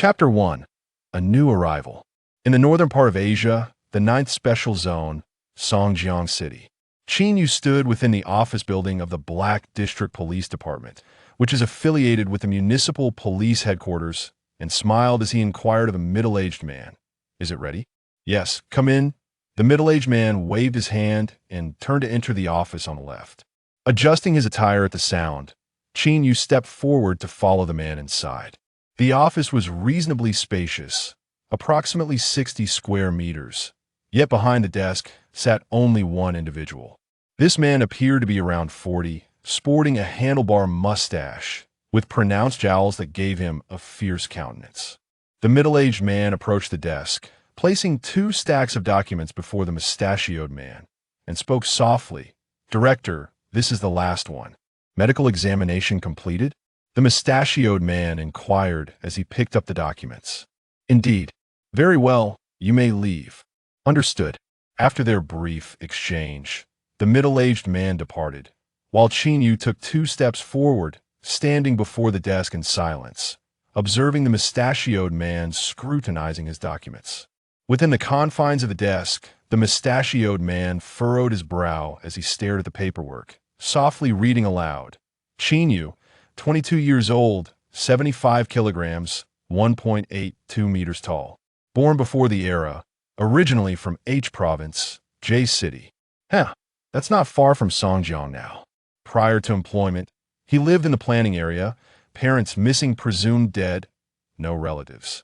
Chapter 1. A New Arrival. In the northern part of Asia, the 9th Special Zone, Songjiang City, Qin Yu stood within the office building of the Black District Police Department, which is affiliated with the municipal police headquarters, and smiled as he inquired of a middle-aged man. "Is it ready?" "Yes, come in." The middle-aged man waved his hand and turned to enter the office on the left. Adjusting his attire at the sound, Qin Yu stepped forward to follow the man inside. The office was reasonably spacious, approximately 60 square meters, yet behind the desk sat only one individual. This man appeared to be around 40, sporting a handlebar mustache with pronounced jowls that gave him a fierce countenance. The middle-aged man approached the desk, placing 2 stacks of documents before the mustachioed man, and spoke softly. "Director, this is the last one. Medical examination completed?" The mustachioed man inquired as he picked up the documents. "Indeed." "Very well, you may leave." "Understood." After their brief exchange, the middle-aged man departed, while Qin Yu took 2 steps forward, standing before the desk in silence, observing the mustachioed man scrutinizing his documents. Within the confines of the desk, the mustachioed man furrowed his brow as he stared at the paperwork, softly reading aloud. Qin Yu, 22 years old, 75 kilograms, 1.82 meters tall. Born before the era, originally from H Province, J City. That's not far from Songjiang now. Prior to employment, he lived in the planning area, parents missing, presumed dead, no relatives.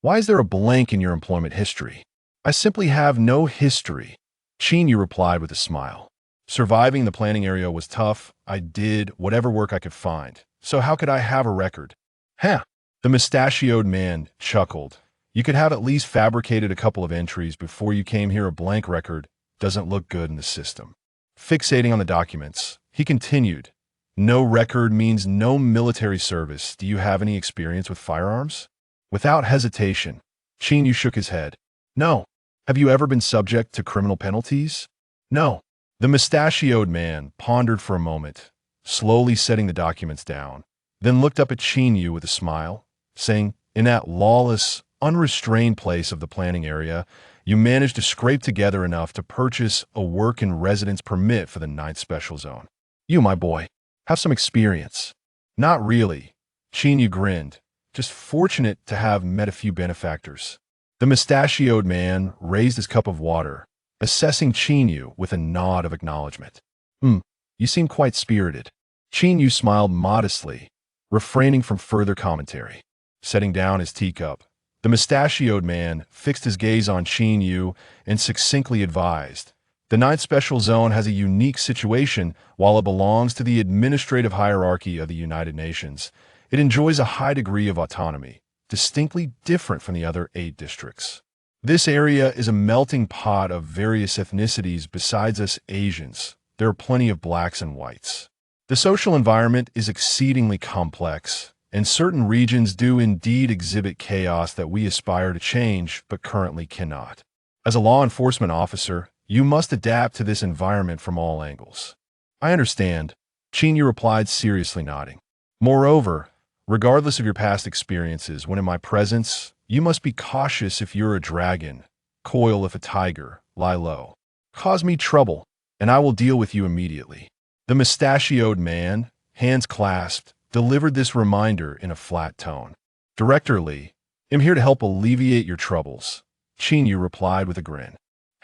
Why is there a blank in your employment history?" "I simply have no history," Qin Yu replied with a smile. "Surviving the planning area was tough. I did whatever work I could find. So how could I have a record?" The mustachioed man chuckled. "You could have at least fabricated a couple of entries before you came here. A blank record doesn't look good in the system." Fixating on the documents, he continued, "No record means no military service. Do you have any experience with firearms?" Without hesitation, Qin Yu shook his head. "No." "Have you ever been subject to criminal penalties?" "No." The mustachioed man pondered for a moment, slowly setting the documents down, then looked up at Qin Yu with a smile, saying, "In that lawless, unrestrained place of the planning area, you managed to scrape together enough to purchase a work and residence permit for the 9th Special Zone. You, my boy, have some experience." "Not really." Qin Yu grinned. "Just fortunate to have met a few benefactors." The mustachioed man raised his cup of water, assessing Qin Yu with a nod of acknowledgement. You seem quite spirited." Qin Yu smiled modestly, refraining from further commentary. Setting down his teacup, the mustachioed man fixed his gaze on Qin Yu and succinctly advised, "The 9th Special Zone has a unique situation. While it belongs to the administrative hierarchy of the United Nations, it enjoys a high degree of autonomy, distinctly different from the other 8 districts. This area is a melting pot of various ethnicities besides us Asians. There are plenty of blacks and whites. The social environment is exceedingly complex, and certain regions do indeed exhibit chaos that we aspire to change but currently cannot. As a law enforcement officer, you must adapt to this environment from all angles." "I understand," Qin Yu replied, seriously nodding. "Moreover, regardless of your past experiences, when in my presence, you must be cautious if you're a dragon, coil if a tiger, lie low. Cause me trouble, and I will deal with you immediately." The mustachioed man, hands clasped, delivered this reminder in a flat tone. "Director Lee, I'm here to help alleviate your troubles," Qin Yu replied with a grin.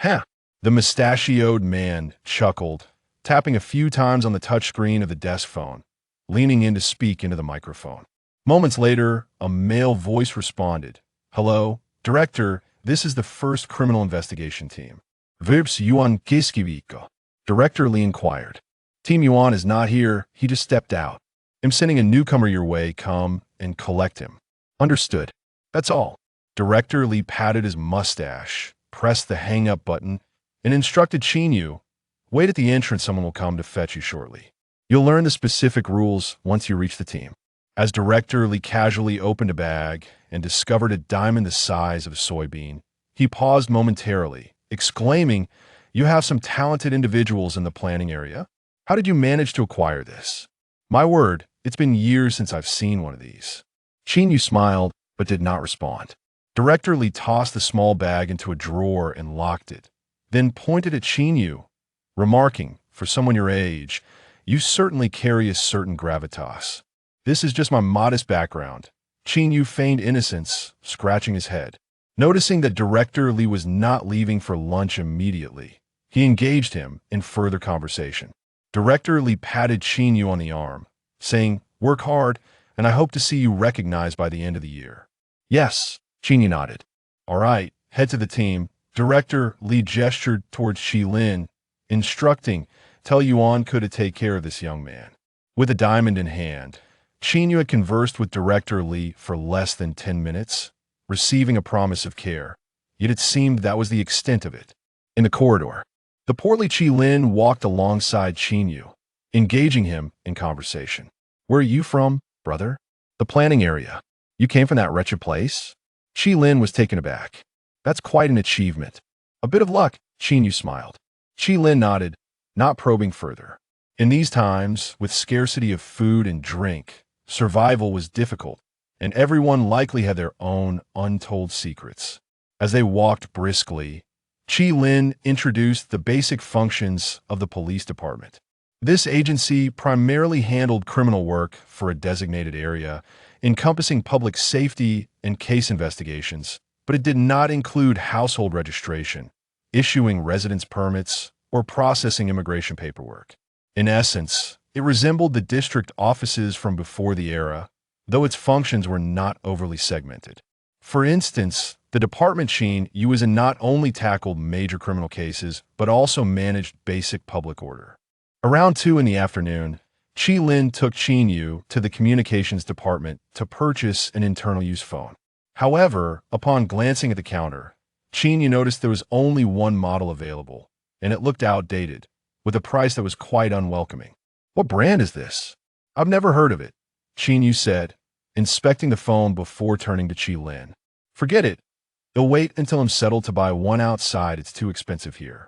The mustachioed man chuckled, tapping a few times on the touchscreen of the desk phone, leaning in to speak into the microphone. Moments later, a male voice responded. "Hello, Director, this is the 1st Criminal Investigation Team. Verbs Yuan Kiskiviko." Director Lee inquired. "Team Yuan is not here, he just stepped out. I'm sending a newcomer your way. Come and collect him." "Understood." "That's all." Director Lee patted his mustache, pressed the hang-up button, and instructed Qin Yu, "Wait at the entrance, someone will come to fetch you shortly. You'll learn the specific rules once you reach the team." As Director Lee casually opened a bag and discovered a diamond the size of a soybean, he paused momentarily, exclaiming, "You have some talented individuals in the planning area. How did you manage to acquire this?" "My word, it's been years since I've seen one of these." Qin Yu smiled, but did not respond. Director Li tossed the small bag into a drawer and locked it, then pointed at Qin Yu, remarking, "For someone your age, you certainly carry a certain gravitas." "This is just my modest background." Qin Yu feigned innocence, scratching his head. Noticing that Director Li was not leaving for lunch immediately, he engaged him in further conversation. Director Li patted Qin Yu on the arm, saying, "Work hard, and I hope to see you recognized by the end of the year." "Yes," Qin Yu nodded. "All right, head to the team." Director Li gestured towards Lin, instructing, "Tell Yuan Ke to take care of this young man." With a diamond in hand, Qin Yu had conversed with Director Li for less than 10 minutes, receiving a promise of care, yet it seemed that was the extent of it. In the corridor, the portly Lin walked alongside Qin Yu, engaging him in conversation. "Where are you from, brother?" "The planning area." "You came from that wretched place?" Lin was taken aback. "That's quite an achievement." "A bit of luck," Qin Yu smiled. Lin nodded, not probing further. In these times, with scarcity of food and drink, survival was difficult, and everyone likely had their own untold secrets. As they walked briskly, Lin introduced the basic functions of the police department. This agency primarily handled criminal work for a designated area, encompassing public safety and case investigations, but it did not include household registration, issuing residence permits, or processing immigration paperwork. In essence, it resembled the district offices from before the era, though its functions were not overly segmented. For instance, the department Qin Yu was in not only tackled major criminal cases, but also managed basic public order. Around 2 in the afternoon, Lin took Qin Yu to the communications department to purchase an internal use phone. However, upon glancing at the counter, Qin Yu noticed there was only one model available, and it looked outdated, with a price that was quite unwelcoming. "What brand is this?" "I've never heard of it," Qin Yu said, inspecting the phone before turning to Lin. "Forget it. He'll wait until I'm settled to buy one outside. It's too expensive here."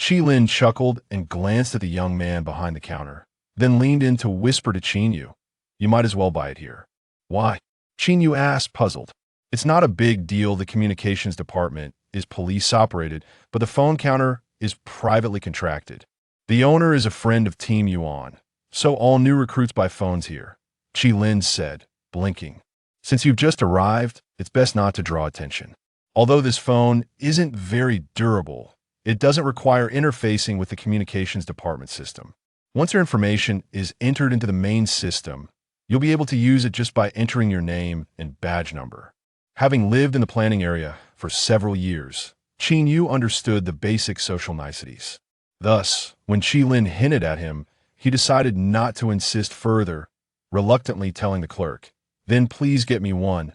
Lin chuckled and glanced at the young man behind the counter, then leaned in to whisper to Qin Yu, "You might as well buy it here." "Why?" Qin Yu asked, puzzled. "It's not a big deal. The communications department is police-operated, but the phone counter is privately contracted. The owner is a friend of Team Yuan, so all new recruits buy phones here," Lin said, blinking. "Since you've just arrived, it's best not to draw attention. Although this phone isn't very durable, it doesn't require interfacing with the communications department system. Once your information is entered into the main system, you'll be able to use it just by entering your name and badge number." Having lived in the planning area for several years, Qin Yu understood the basic social niceties. Thus, when Lin hinted at him, he decided not to insist further, reluctantly telling the clerk, "Then please get me one.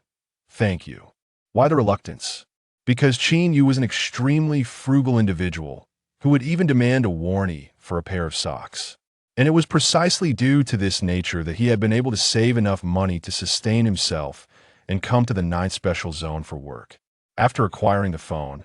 Thank you." Why the reluctance? Because Qin Yu was an extremely frugal individual who would even demand a warnie for a pair of socks. And it was precisely due to this nature that he had been able to save enough money to sustain himself and come to the 9th Special Zone for work. After acquiring the phone,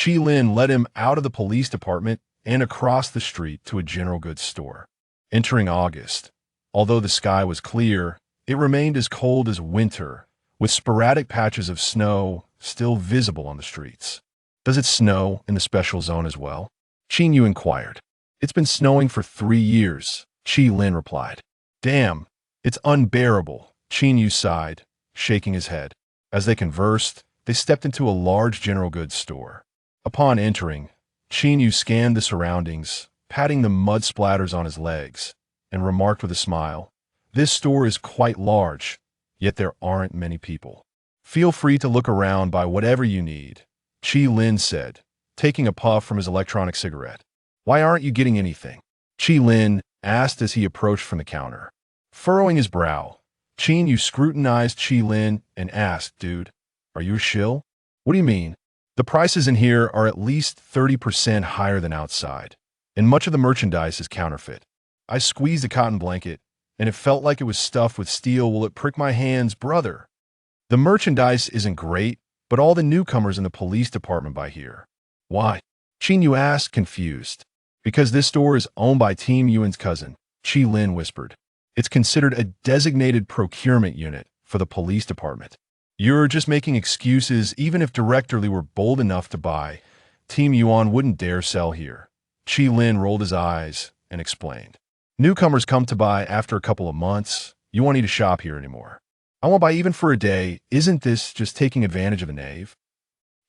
Lin led him out of the police department and across the street to a general goods store. Entering August, although the sky was clear, it remained as cold as winter, with sporadic patches of snow still visible on the streets. "Does it snow in the Special Zone as well?" Qin Yu inquired. "It's been snowing for 3 years, Lin replied. "Damn, it's unbearable," Qin Yu sighed, shaking his head. As they conversed, they stepped into a large general goods store. Upon entering, Qin Yu scanned the surroundings, patting the mud splatters on his legs, and remarked with a smile, "This store is quite large, yet there aren't many people." "Feel free to look around, buy whatever you need," Lin said, taking a puff from his electronic cigarette. "Why aren't you getting anything?" Lin asked as he approached from the counter. Furrowing his brow, Qin Yu scrutinized Lin and asked, "Dude, are you a shill?" "What do you mean?" "The prices in here are at least 30% higher than outside, and much of the merchandise is counterfeit." I squeezed a cotton blanket, and it felt like it was stuffed with steel. "Will it prick my hands, brother?" "The merchandise isn't great, but all the newcomers in the police department buy here." "Why?" Qin Yu asked, confused. "Because this store is owned by Team Yuan's cousin," Lin whispered. "It's considered a designated procurement unit for the police department." You're just making excuses. Even if directly were bold enough to buy, Team Yuan wouldn't dare sell here. Qi Lin rolled his eyes and explained. Newcomers come to buy after a couple of months. You won't need to shop here anymore. I won't buy even for a day. Isn't this just taking advantage of a knave?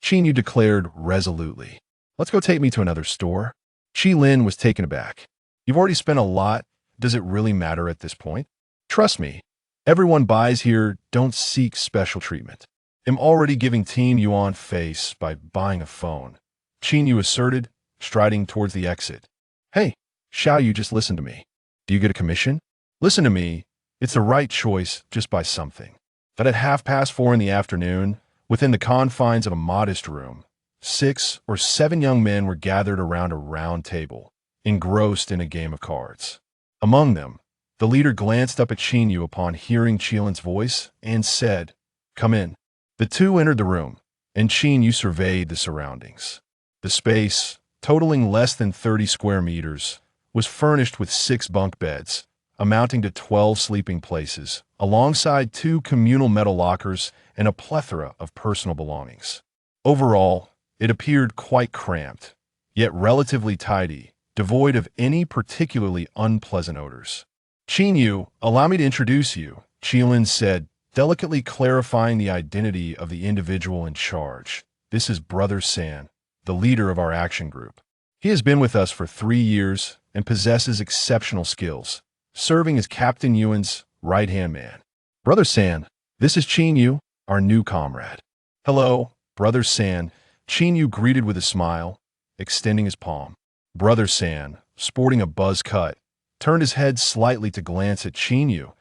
Qin Yu declared resolutely. Let's go, take me to another store. Qi Lin was taken aback. You've already spent a lot. Does it really matter at this point? Trust me. Everyone buys here. Don't seek special treatment. I'm already giving Team Yuan face by buying a phone. Qin Yu asserted, striding towards the exit. Hey, Xiao Yu, just listen to me. Do you get a commission? Listen to me. It's the right choice. Just buy something. But at 4:30 in the afternoon, within the confines of a modest room, 6 or 7 young men were gathered around a round table, engrossed in a game of cards. Among them, the leader glanced up at Qin Yu upon hearing Qilin's voice and said, Come in. The two entered the room, and Qin Yu surveyed the surroundings. The space, totaling less than 30 square meters, was furnished with 6 bunk beds, amounting to 12 sleeping places, alongside 2 communal metal lockers and a plethora of personal belongings. Overall, it appeared quite cramped, yet relatively tidy, devoid of any particularly unpleasant odors. Qin Yu, allow me to introduce you, Qilin said, delicately clarifying the identity of the individual in charge. This is Brother San, the leader of our action group. He has been with us for 3 years and possesses exceptional skills, serving as Captain Yuan's right-hand man. Brother San, this is Qin Yu, our new comrade. Hello, Brother San, Qin Yu greeted with a smile, extending his palm. Brother San, sporting a buzz cut, turned his head slightly to glance at Qin Yu,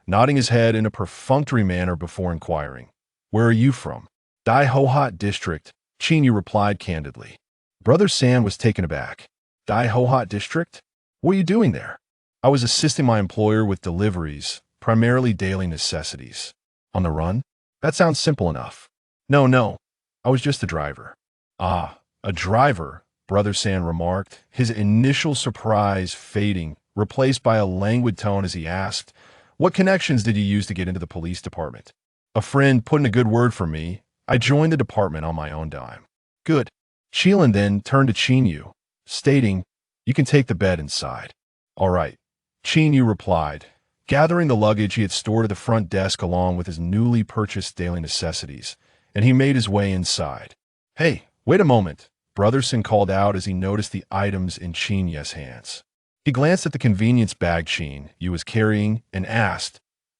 nodding his head in a perfunctory manner before inquiring, Where are you from? Dai Hohat District, Qin Yu replied candidly. Brother San was taken aback. Dai Hohat District? What are you doing there? I was assisting my employer with deliveries, primarily daily necessities. On the run? That sounds simple enough. No, I was just a driver. Ah, a driver, Brother San remarked, his initial surprise fading, replaced by a languid tone as he asked, What connections did you use to get into the police department? A friend put in a good word for me. I joined the department on my own dime. Good. Qilin then turned to Qin Yu, stating, You can take the bed inside. All right. Qin Yu replied, gathering the luggage he had stored at the front desk along with his newly purchased daily necessities, and he made his way inside. Hey, wait a moment, Brother Sin called out as he noticed the items in Qin Yu's hands. He glanced at the convenience bag Qin Yu was carrying and asked,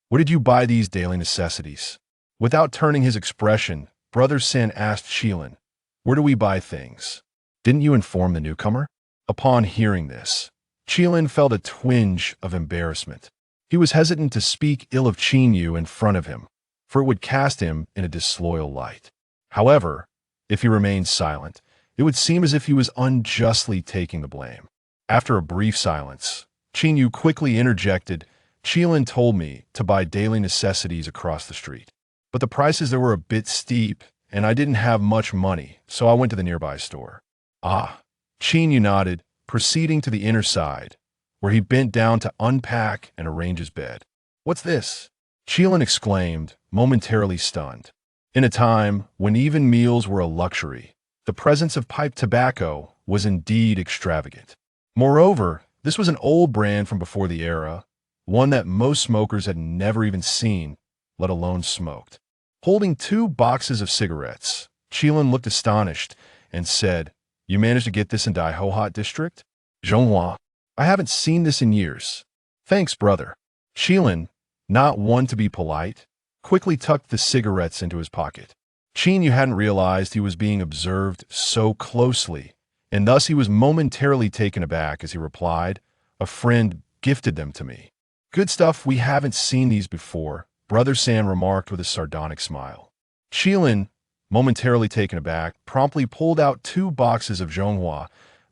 Where did you buy these daily necessities? Without turning his expression, Brother Sin asked Qilin, Where do we buy things? Didn't you inform the newcomer? Upon hearing this, Qilin felt a twinge of embarrassment. He was hesitant to speak ill of Qin Yu in front of him, for it would cast him in a disloyal light. However, if he remained silent, it would seem as if he was unjustly taking the blame. After a brief silence, Qin Yu quickly interjected, Qilin told me to buy daily necessities across the street. But the prices there were a bit steep, and I didn't have much money, so I went to the nearby store. Ah, Qin Yu nodded, proceeding to the inner side, where he bent down to unpack and arrange his bed. What's this? Qilin exclaimed, momentarily stunned. In a time when even meals were a luxury, the presence of pipe tobacco was indeed extravagant. Moreover, this was an old brand from before the era, one that most smokers had never even seen, let alone smoked. Holding 2 boxes of cigarettes, Qilin looked astonished and said, You managed to get this in Dai Hohat District? Zhonghua, I haven't seen this in years. Thanks, brother. Qilin, not one to be polite, quickly tucked the cigarettes into his pocket. Qin Yu hadn't realized he was being observed so closely, and thus he was momentarily taken aback as he replied, A friend gifted them to me. Good stuff, we haven't seen these before, Brother San remarked with a sardonic smile. Qilin, momentarily taken aback, promptly pulled out 2 boxes of Zhonghua,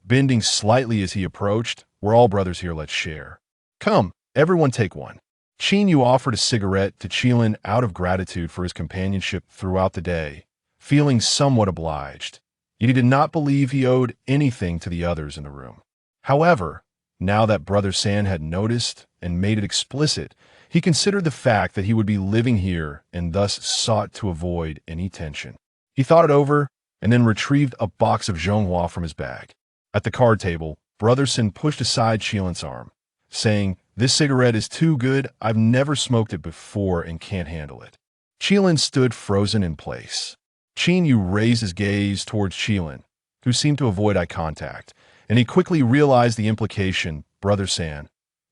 bending slightly as he approached. We're all brothers here, let's share. Come, everyone take one. Qin Yu offered a cigarette to Qilin out of gratitude for his companionship throughout the day, feeling somewhat obliged. Yet he did not believe he owed anything to the others in the room. However, now that Brother San had noticed and made it explicit, He considered the fact that he would be living here and thus sought to avoid any tension. He thought it over and then retrieved a box of Zhonghua from his bag. At the card table, Brother Sin pushed aside Qilin's arm, saying, "This cigarette is too good. I've never smoked it before and can't handle it." Qilin stood frozen in place. Qin Yu raised his gaze towards Qilin, who seemed to avoid eye contact, and he quickly realized the implication. "Brother San,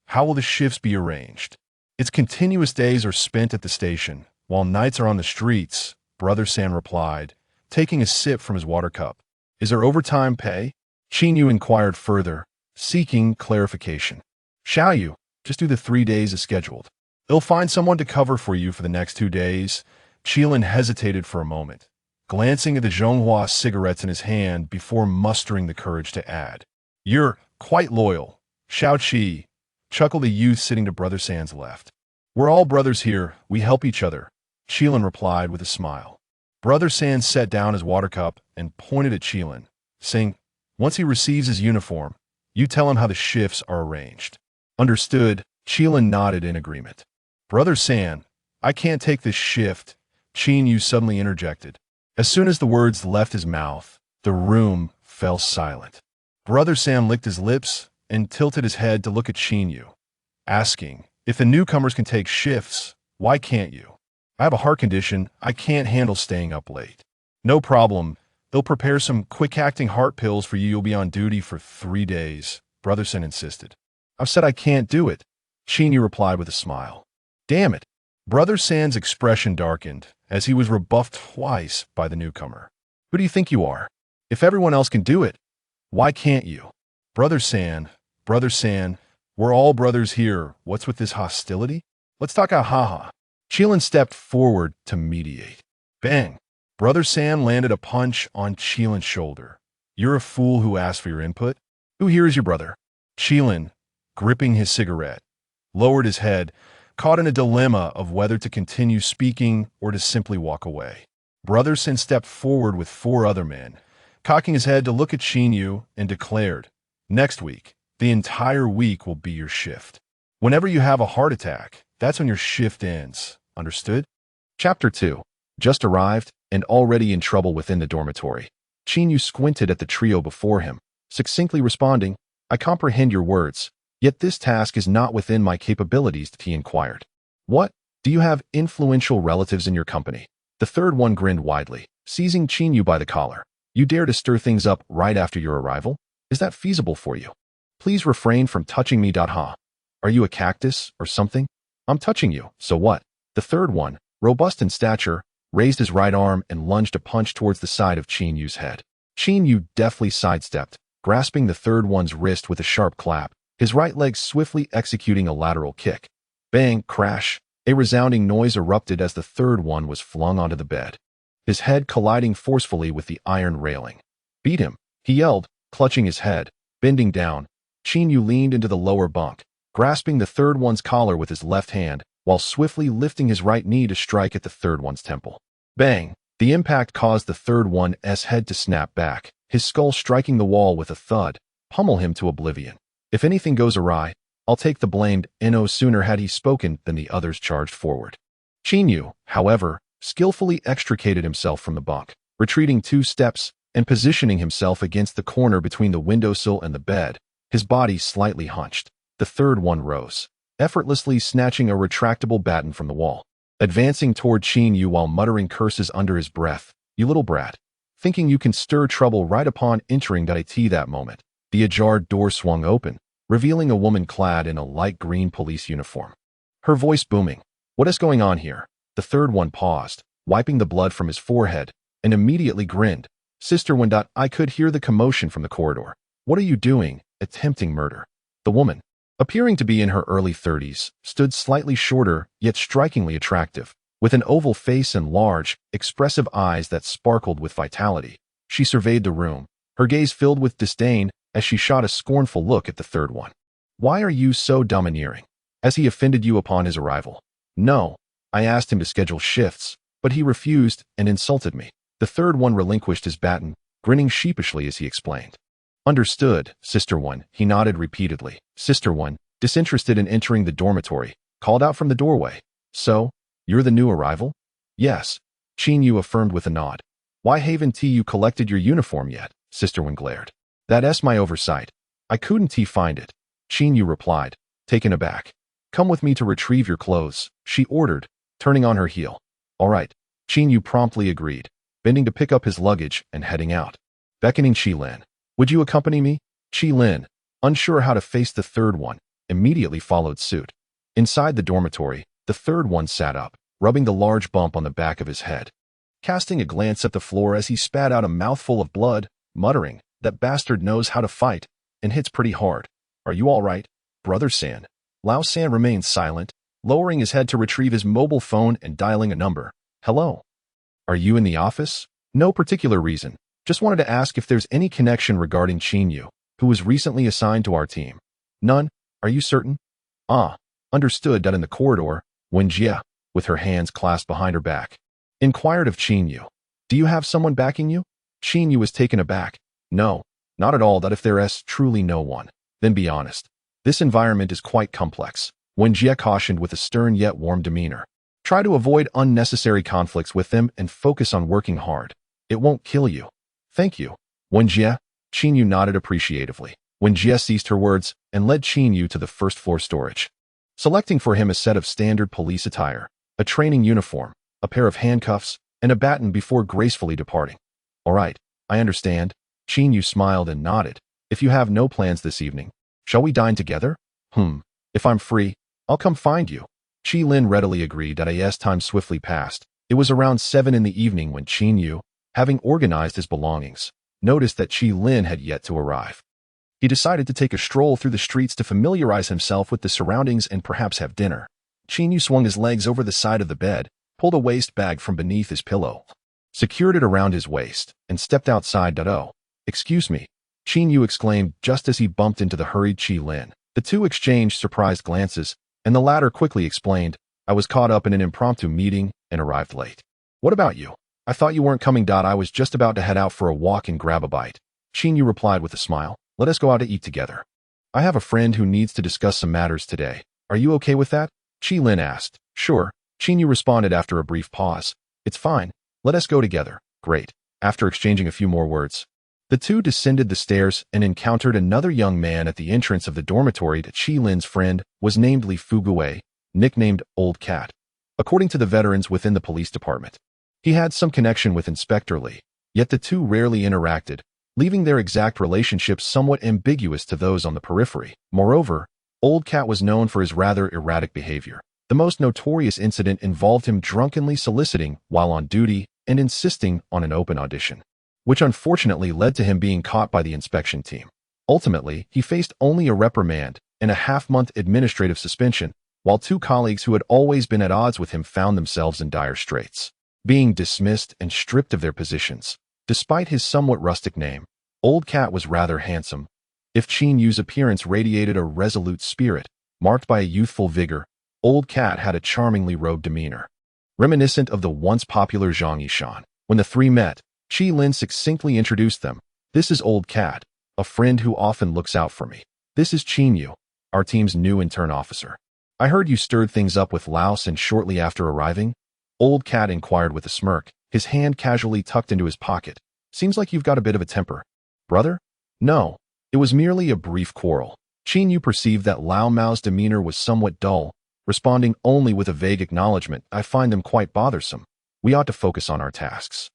how will the shifts be arranged?" "Its continuous days are spent at the station, while nights are on the streets," Brother San replied, taking a sip from his water cup. "Is there overtime pay?" Qin Yu inquired further, seeking clarification. "Shall you? Just do the 3 days as scheduled. They'll find someone to cover for you for the next 2 days." Qilin hesitated for a moment, glancing at the Zhonghua cigarettes in his hand before mustering the courage to add, "You're quite loyal." "Shao Qi," chuckled the youth sitting to Brother San's left. "We're all brothers here. We help each other," Qilin replied with a smile. Brother San set down his water cup and pointed at Qilin, saying, "Once he receives his uniform, you tell him how the shifts are arranged." "Understood," Qilin nodded in agreement. "Brother San, I can't take this shift," Qin Yu suddenly interjected. As soon as the words left his mouth, the room fell silent. Brother San licked his lips and tilted his head to look at Qin Yu, asking, "If the newcomers can take shifts, why can't you?" "I have a heart condition. I can't handle staying up late." "No problem. They'll prepare some quick-acting heart pills for you. You'll be on duty for 3 days, Brother Sin insisted. "I've said I can't do it," Qin Yu replied with a smile. "Damn it." Brother San's expression darkened as he was rebuffed twice by the newcomer. "Who do you think you are? If everyone else can do it, why can't you?" Brother San, we're all brothers here. What's with this hostility? Let's talk out haha." Qilin stepped forward to mediate. Bang! Brother San landed a punch on Qilin's shoulder. "You're a fool who asked for your input. Who here is your brother?" Qilin, gripping his cigarette, lowered his head, caught in a dilemma of whether to continue speaking or to simply walk away. Brother Sin stepped forward with 4 other men, cocking his head to look at Qin Yu, and declared, "Next week, the entire week will be your shift. Whenever you have a heart attack, that's when your shift ends. Understood?" Chapter 2. Just arrived and already in trouble within the dormitory. Qin Yu squinted at the trio before him, succinctly responding, "I comprehend your words, yet this task is not within my capabilities," he inquired. "What? Do you have influential relatives in your company?" The third one grinned widely, seizing Qin Yu by the collar. "You dare to stir things up right after your arrival? Is that feasible for you? Please refrain from touching me. Ha. Are you a cactus or something? I'm touching you, so what?" The third one, robust in stature, raised his right arm and lunged a punch towards the side of Qin Yu's head. Qin Yu deftly sidestepped, grasping the third one's wrist with a sharp clap, his right leg swiftly executing a lateral kick. Bang, crash, a resounding noise erupted as the third one was flung onto the bed, his head colliding forcefully with the iron railing. "Beat him," he yelled, clutching his head. Bending down, Qin Yu leaned into the lower bunk, grasping the third one's collar with his left hand, while swiftly lifting his right knee to strike at the third one's temple. Bang! The impact caused the third one's head to snap back, his skull striking the wall with a thud, pummel him to oblivion. "If anything goes awry, I'll take the blame." No sooner had he spoken than the others charged forward. Qin Yu, however, skillfully extricated himself from the bunk, retreating 2 steps and positioning himself against the corner between the windowsill and the bed, his body slightly hunched. The third one rose, effortlessly snatching a retractable baton from the wall, advancing toward Qin Yu while muttering curses under his breath. "You little brat, thinking you can stir trouble right upon entering that moment." The ajar door swung open, revealing a woman clad in a light green police uniform. Her voice booming, "What is going on here?" The third one paused, wiping the blood from his forehead, and immediately grinned. "Sister One. I could hear the commotion from the corridor. What are you doing? Attempting murder." The woman, appearing to be in her early 30s, stood slightly shorter yet strikingly attractive, with an oval face and large, expressive eyes that sparkled with vitality. She surveyed the room, her gaze filled with disdain as she shot a scornful look at the third one. "Why are you so domineering? Has he offended you upon his arrival?" "No. I asked him to schedule shifts, but he refused and insulted me." The third one relinquished his baton, grinning sheepishly as he explained. "Understood, Sister One," he nodded repeatedly. Sister One, disinterested in entering the dormitory, called out from the doorway. So, you're the new arrival? Yes, Qin Yu affirmed with a nod. Why haven't you collected your uniform yet? Sister Wen glared. That's my oversight. I couldn't find it. Qin Yu replied, taken aback. Come with me to retrieve your clothes, she ordered, turning on her heel. All right, Qin Yu promptly agreed, bending to pick up his luggage and heading out. Beckoning Qi Lin. Would you accompany me? Qi Lin, unsure how to face the third one, immediately followed suit. Inside the dormitory, the third one sat up, rubbing the large bump on the back of his head. Casting a glance at the floor as he spat out a mouthful of blood, muttering, that bastard knows how to fight, and hits pretty hard. Are you all right, Brother San? Lao San remained silent, lowering his head to retrieve his mobile phone and dialing a number. Hello? Are you in the office? No particular reason. Just wanted to ask if there's any connection regarding Qin Yu, who was recently assigned to our team. None? Are you certain? Understood. In the corridor, Wen Jie, with her hands clasped behind her back, inquired of Qin Yu. Do you have someone backing you? Qin Yu was taken aback. No, not at all. If there's truly no one, then be honest. This environment is quite complex, Wen Jie cautioned with a stern yet warm demeanor. Try to avoid unnecessary conflicts with them and focus on working hard. It won't kill you. Thank you, Wen Jie. Qin Yu nodded appreciatively. Wen Jie ceased her words and led Qin Yu to the first floor storage, selecting for him a set of standard police attire, a training uniform, a pair of handcuffs, and a baton before gracefully departing. All right, I understand. Qin Yu smiled and nodded. If you have no plans this evening, shall we dine together? If I'm free, I'll come find you. Qi Lin readily agreed. As time swiftly passed, it was around 7 in the evening when Qin Yu, having organized his belongings, noticed that Qi Lin had yet to arrive. He decided to take a stroll through the streets to familiarize himself with the surroundings and perhaps have dinner. Qin Yu swung his legs over the side of the bed, pulled a waist bag from beneath his pillow, secured it around his waist, and stepped outside. Oh, excuse me, Qin Yu exclaimed just as he bumped into the hurried Qi Lin. The two exchanged surprised glances, and the latter quickly explained, I was caught up in an impromptu meeting and arrived late. What about you? I thought you weren't coming. I was just about to head out for a walk and grab a bite. Qin Yu replied with a smile. Let us go out to eat together. I have a friend who needs to discuss some matters today. Are you okay with that? Qi Lin asked. Sure, Qin Yu responded after a brief pause. It's fine. Let us go together. Great. After exchanging a few more words, the two descended the stairs and encountered another young man at the entrance of the dormitory. Qi Lin's friend was named Li Fugui, nicknamed Old Cat. According to the veterans within the police department, he had some connection with Inspector Li, yet the two rarely interacted, leaving their exact relationships somewhat ambiguous to those on the periphery. Moreover, Old Cat was known for his rather erratic behavior. The most notorious incident involved him drunkenly soliciting while on duty and insisting on an open audition, which unfortunately led to him being caught by the inspection team. Ultimately, he faced only a reprimand and a half-month administrative suspension, while two colleagues who had always been at odds with him found themselves in dire straits, being dismissed and stripped of their positions. Despite his somewhat rustic name, Old Cat was rather handsome. If Qin Yu's appearance radiated a resolute spirit, marked by a youthful vigor, Old Cat had a charmingly robed demeanor, reminiscent of the once popular Zhang Yishan. When the three met, Qi Lin succinctly introduced them. This is Old Cat, a friend who often looks out for me. This is Qin Yu, our team's new intern officer. I heard you stirred things up with Laos, and shortly after arriving, Old Cat inquired with a smirk, his hand casually tucked into his pocket. Seems like you've got a bit of a temper. Brother? No, it was merely a brief quarrel. Qin Yu perceived that Lao Mao's demeanor was somewhat dull, responding only with a vague acknowledgement. I find them quite bothersome. We ought to focus on our tasks.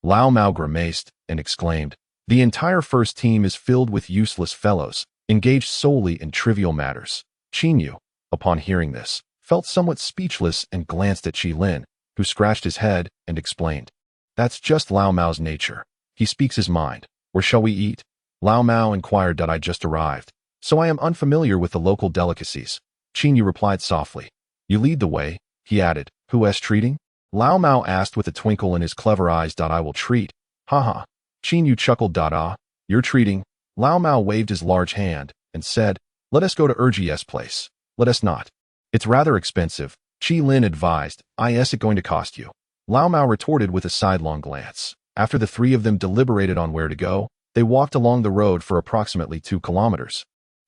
Lao Mao grimaced and exclaimed, the entire first team is filled with useless fellows, engaged solely in trivial matters. Qin Yu, upon hearing this, felt somewhat speechless and glanced at Qi Lin, who scratched his head and explained, that's just Lao Mao's nature. He speaks his mind. Where shall we eat? Lao Mao inquired. I just arrived, so I am unfamiliar with the local delicacies. Qin Yu replied softly. You lead the way, he added. Who's treating? Lao Mao asked with a twinkle in his clever eyes. I will treat. Haha. Qin Yu chuckled. You're treating? Lao Mao waved his large hand and said, let us go to Urgi's place. Let us not. It's rather expensive, Qi Lin advised. Is it going to cost you? Lao Mao retorted with a sidelong glance. After the three of them deliberated on where to go, they walked along the road for approximately 2 kilometers,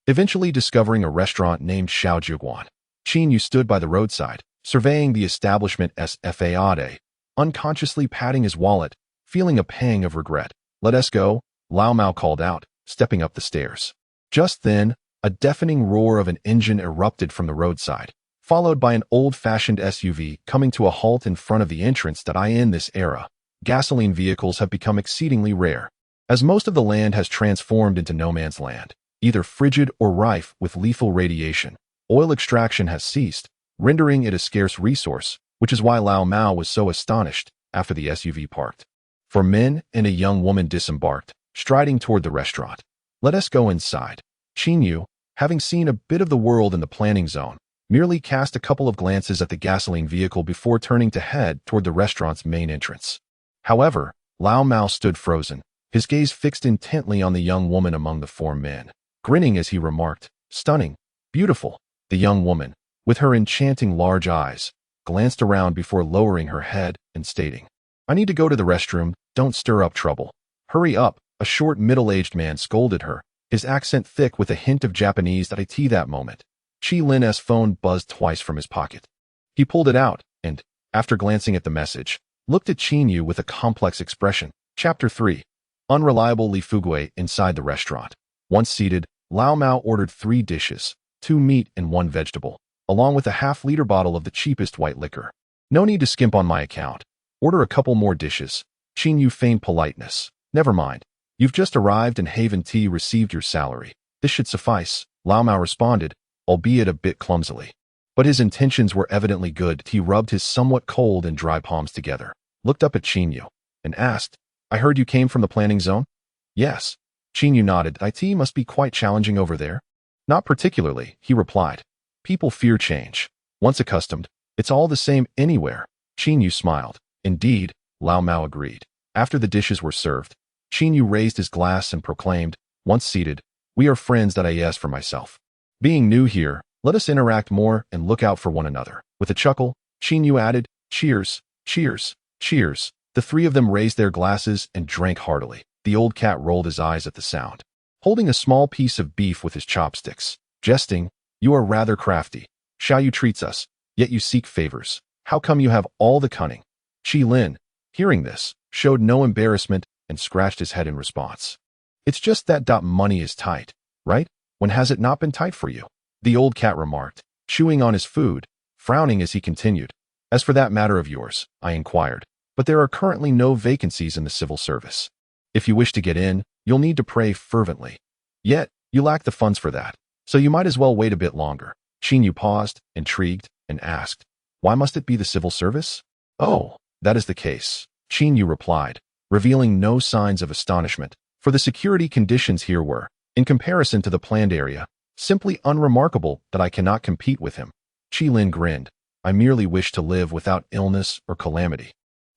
eventually discovering a restaurant named Xiaojuguan. Qin Yu stood by the roadside, surveying the establishment's facade, unconsciously patting his wallet, feeling a pang of regret. "Let us go," Lao Mao called out, stepping up the stairs. Just then, a deafening roar of an engine erupted from the roadside, followed by an old-fashioned SUV coming to a halt in front of the entrance. In this era, gasoline vehicles have become exceedingly rare, as most of the land has transformed into no man's land, either frigid or rife with lethal radiation. Oil extraction has ceased, rendering it a scarce resource, which is why Lao Mao was so astonished after the SUV parked. 4 men and a young woman disembarked, striding toward the restaurant. "Let us go inside." Qin Yu, having seen a bit of the world in the planning zone, merely cast a couple of glances at the gasoline vehicle before turning to head toward the restaurant's main entrance. However, Lao Mao stood frozen, his gaze fixed intently on the young woman among the 4 men, grinning as he remarked, "Stunning, beautiful." The young woman, with her enchanting large eyes, glanced around before lowering her head and stating, "I need to go to the restroom, don't stir up trouble." "Hurry up," a short middle-aged man scolded her, his accent thick with a hint of Japanese. That moment, Qi Lin's phone buzzed twice from his pocket. He pulled it out and, after glancing at the message, looked at Qin Yu with a complex expression. Chapter 3. Unreliable Li Fugui. Inside the restaurant. Once seated, Lao Mao ordered 3 dishes, 2 meat and 1 vegetable, along with a half-liter bottle of the cheapest white liquor. "No need to skimp on my account. Order a couple more dishes." Qin Yu feigned politeness. "Never mind. You've just arrived and haven't received your salary. This should suffice," Lao Mao responded, albeit a bit clumsily. But his intentions were evidently good. He rubbed his somewhat cold and dry palms together, looked up at Qin Yu, and asked, "I heard you came from the planning zone?" "Yes." Qin Yu nodded. "IT must be quite challenging over there." "Not particularly," he replied. "People fear change. Once accustomed, it's all the same anywhere." Qin Yu smiled. "Indeed," Lao Mao agreed. After the dishes were served, Qin Yu raised his glass and proclaimed, once seated, "We are friends. Yes, for myself. Being new here, let us interact more and look out for one another." With a chuckle, Qin Yu added, "Cheers, cheers, cheers." The 3 of them raised their glasses and drank heartily. The old cat rolled his eyes at the sound, holding a small piece of beef with his chopsticks, jesting, "You are rather crafty. Xiao Yu treats us, yet you seek favors. How come you have all the cunning?" Qi Lin, hearing this, showed no embarrassment and scratched his head in response. "It's just that money is tight, right? When has it not been tight for you?" The old cat remarked, chewing on his food, frowning as he continued. "As for that matter of yours," I inquired, "but there are currently no vacancies in the civil service. If you wish to get in, you'll need to pray fervently. Yet, you lack the funds for that, so you might as well wait a bit longer." Qin Yu paused, intrigued, and asked, "Why must it be the civil service?" "Oh, that is the case," Qin Yu replied, revealing no signs of astonishment, for the security conditions here were, in comparison to the planned area, simply unremarkable. "That I cannot compete with him." Qi Lin grinned. "I merely wish to live without illness or calamity.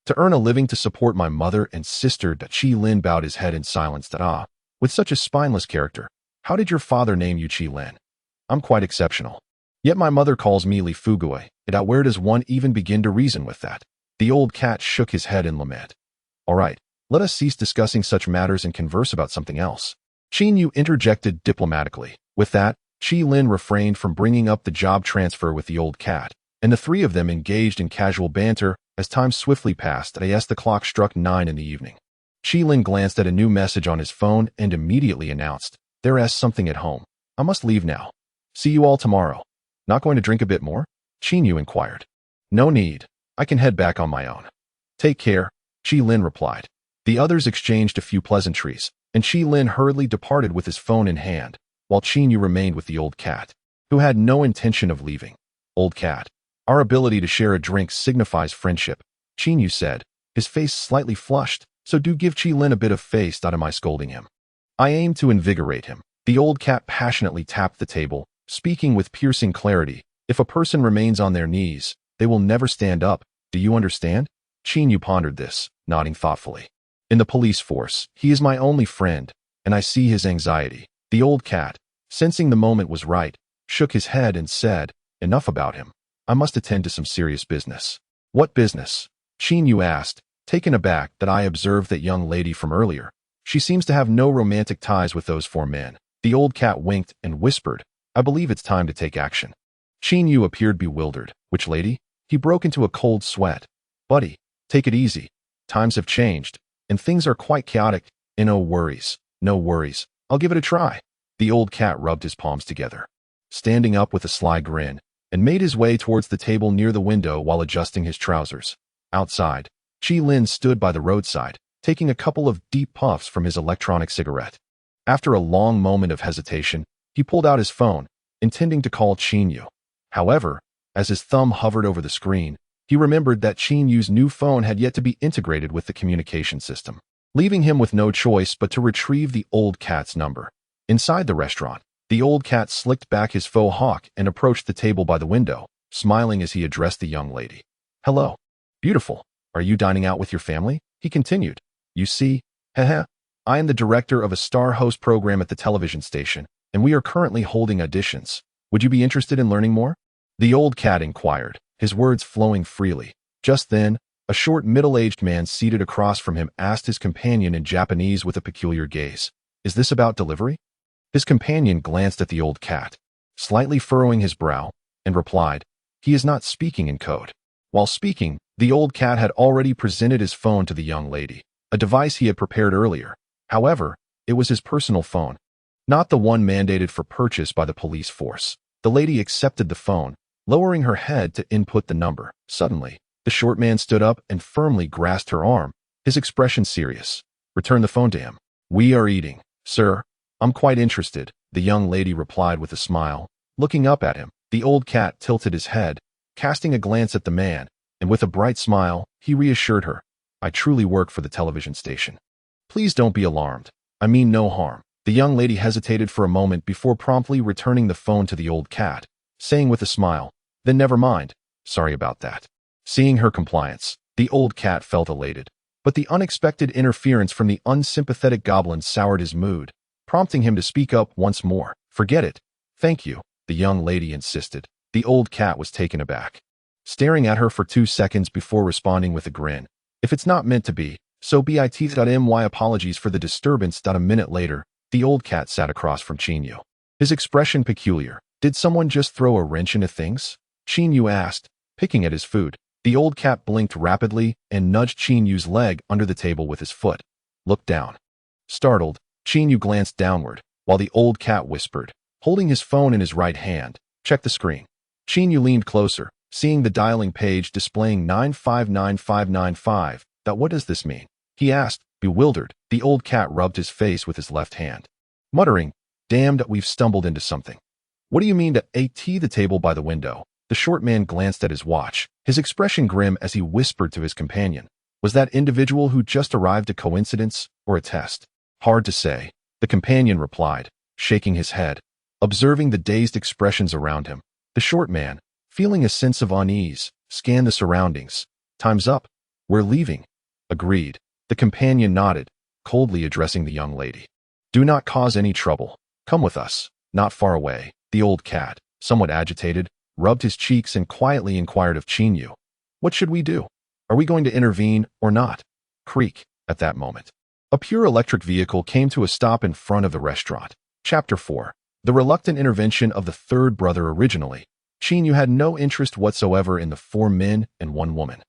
To earn a living to support my mother and sister." Qi Lin bowed his head in silence. With such a spineless character, how did your father name you Qi Lin?" "I'm quite exceptional. Yet my mother calls me Li Fugui. Where does one even begin to reason with that?" The old cat shook his head in lament. "All right, let us cease discussing such matters and converse about something else," Qin Yu interjected diplomatically. With that, Qi Lin refrained from bringing up the job transfer with the old cat, and the 3 of them engaged in casual banter as time swiftly passed. As the clock struck 9 in the evening, Qi Lin glanced at a new message on his phone and immediately announced, "There's something at home. I must leave now. See you all tomorrow." "Not going to drink a bit more?" Qin Yu inquired. "No need. I can head back on my own." "Take care," Qi Lin replied. The others exchanged a few pleasantries, and Qi Lin hurriedly departed with his phone in hand, while Qin Yu remained with the old cat, who had no intention of leaving. "Old cat, our ability to share a drink signifies friendship," Qin Yu said, his face slightly flushed, "so do give Qi Lin a bit of face. Am I scolding him? I aim to invigorate him." The old cat passionately tapped the table, speaking with piercing clarity. "If a person remains on their knees, they will never stand up. Do you understand?" Qin Yu pondered this, nodding thoughtfully. "In the police force, he is my only friend, and I see his anxiety." The old cat, sensing the moment was right, shook his head and said, "Enough about him. I must attend to some serious business." "What business?" Qin Yu asked, taken aback that I observed that young lady from earlier. She seems to have no romantic ties with those 4 men. The old cat winked and whispered, "I believe it's time to take action." Qin Yu appeared bewildered. Which lady? He broke into a cold sweat. Buddy, take it easy. Times have changed, and things are quite chaotic. And no worries. No worries. I'll give it a try. The old cat rubbed his palms together, standing up with a sly grin, and made his way towards the table near the window while adjusting his trousers. Outside, Qi Lin stood by the roadside, taking a couple of deep puffs from his electronic cigarette. After a long moment of hesitation, he pulled out his phone, intending to call Qin Yu. However, as his thumb hovered over the screen, he remembered that Qin Yu's new phone had yet to be integrated with the communication system, leaving him with no choice but to retrieve the old cat's number. Inside the restaurant, the old cat slicked back his faux hawk and approached the table by the window, smiling as he addressed the young lady. Hello. Beautiful. Are you dining out with your family? He continued. You see, I am the director of a star host program at the television station, and we are currently holding auditions. Would you be interested in learning more? The old cat inquired, his words flowing freely. Just then, a short middle-aged man seated across from him asked his companion in Japanese with a peculiar gaze, Is this about delivery? His companion glanced at the old cat, slightly furrowing his brow, and replied, He is not speaking in code. While speaking, the old cat had already presented his phone to the young lady, a device he had prepared earlier. However, it was his personal phone, not the one mandated for purchase by the police force. The lady accepted the phone, lowering her head to input the number. Suddenly, the short man stood up and firmly grasped her arm, his expression serious. Return the phone to him. We are eating. Sir, I'm quite interested, the young lady replied with a smile. Looking up at him, the old cat tilted his head, casting a glance at the man, and with a bright smile, he reassured her. I truly work for the television station. Please don't be alarmed. I mean no harm. The young lady hesitated for a moment before promptly returning the phone to the old cat, saying with a smile, Then never mind. Sorry about that. Seeing her compliance, the old cat felt elated. But the unexpected interference from the unsympathetic goblin soured his mood, prompting him to speak up once more. Forget it. Thank you, the young lady insisted. The old cat was taken aback, staring at her for 2 seconds before responding with a grin. If it's not meant to be, so be it. My apologies for the disturbance. A minute later, the old cat sat across from Qin Yu, his expression peculiar. Did someone just throw a wrench into things? Qin Yu asked, picking at his food. The old cat blinked rapidly and nudged Qin Yu's leg under the table with his foot. Look down. Startled, Qin Yu glanced downward, while the old cat whispered, holding his phone in his right hand, Check the screen. Qin Yu leaned closer, seeing the dialing page displaying 9599595. What does this mean? He asked, bewildered. The old cat rubbed his face with his left hand, muttering, Damned, we've stumbled into something. What do you mean? At the table by the window, the short man glanced at his watch, his expression grim as he whispered to his companion. Was that individual who just arrived a coincidence or a test? Hard to say, the companion replied, shaking his head. Observing the dazed expressions around him, the short man, feeling a sense of unease, scanned the surroundings. Time's up. We're leaving. Agreed. The companion nodded, coldly addressing the young lady. Do not cause any trouble. Come with us. Not far away, the old cat, somewhat agitated, rubbed his cheeks and quietly inquired of Qin Yu. What should we do? Are we going to intervene or not? Creak. At that moment, a pure electric vehicle came to a stop in front of the restaurant. Chapter 4. The reluctant intervention of the third brother. Originally, Qin Yu had no interest whatsoever in the 4 men and 1 woman.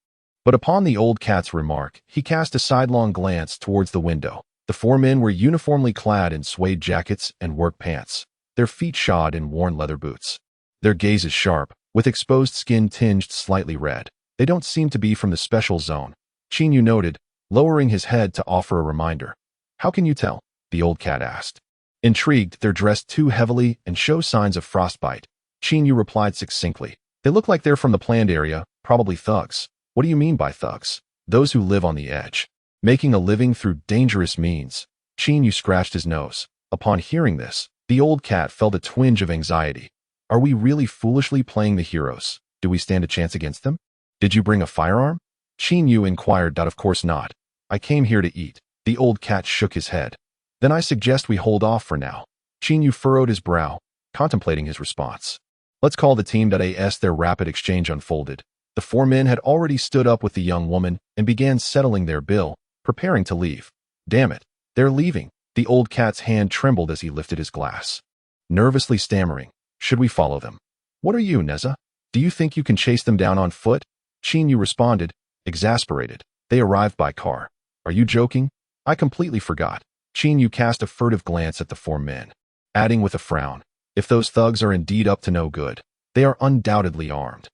But upon the old cat's remark, he cast a sidelong glance towards the window. The 4 men were uniformly clad in suede jackets and work pants, their feet shod in worn leather boots. Their gazes sharp, with exposed skin tinged slightly red. They don't seem to be from the special zone, Qin Yu noted, lowering his head to offer a reminder. How can you tell? The old cat asked. Intrigued, they're dressed too heavily and show signs of frostbite. Qin Yu replied succinctly. They look like they're from the planned area, probably thugs. What do you mean by thugs? Those who live on the edge, making a living through dangerous means. Qin Yu scratched his nose. Upon hearing this, the old cat felt a twinge of anxiety. Are we really foolishly playing the heroes? Do we stand a chance against them? Did you bring a firearm? Qin Yu inquired. Of course not. I came here to eat. The old cat shook his head. Then I suggest we hold off for now. Qin Yu furrowed his brow, contemplating his response. Let's call the team. As their rapid exchange unfolded, the 4 men had already stood up with the young woman and began settling their bill, preparing to leave. Damn it, they're leaving. The old cat's hand trembled as he lifted his glass, nervously stammering, Should we follow them? What are you, Neza? Do you think you can chase them down on foot? Qin Yu responded, exasperated. They arrived by car. Are you joking? I completely forgot. Qin Yu cast a furtive glance at the four men, adding with a frown, if those thugs are indeed up to no good, they are undoubtedly armed.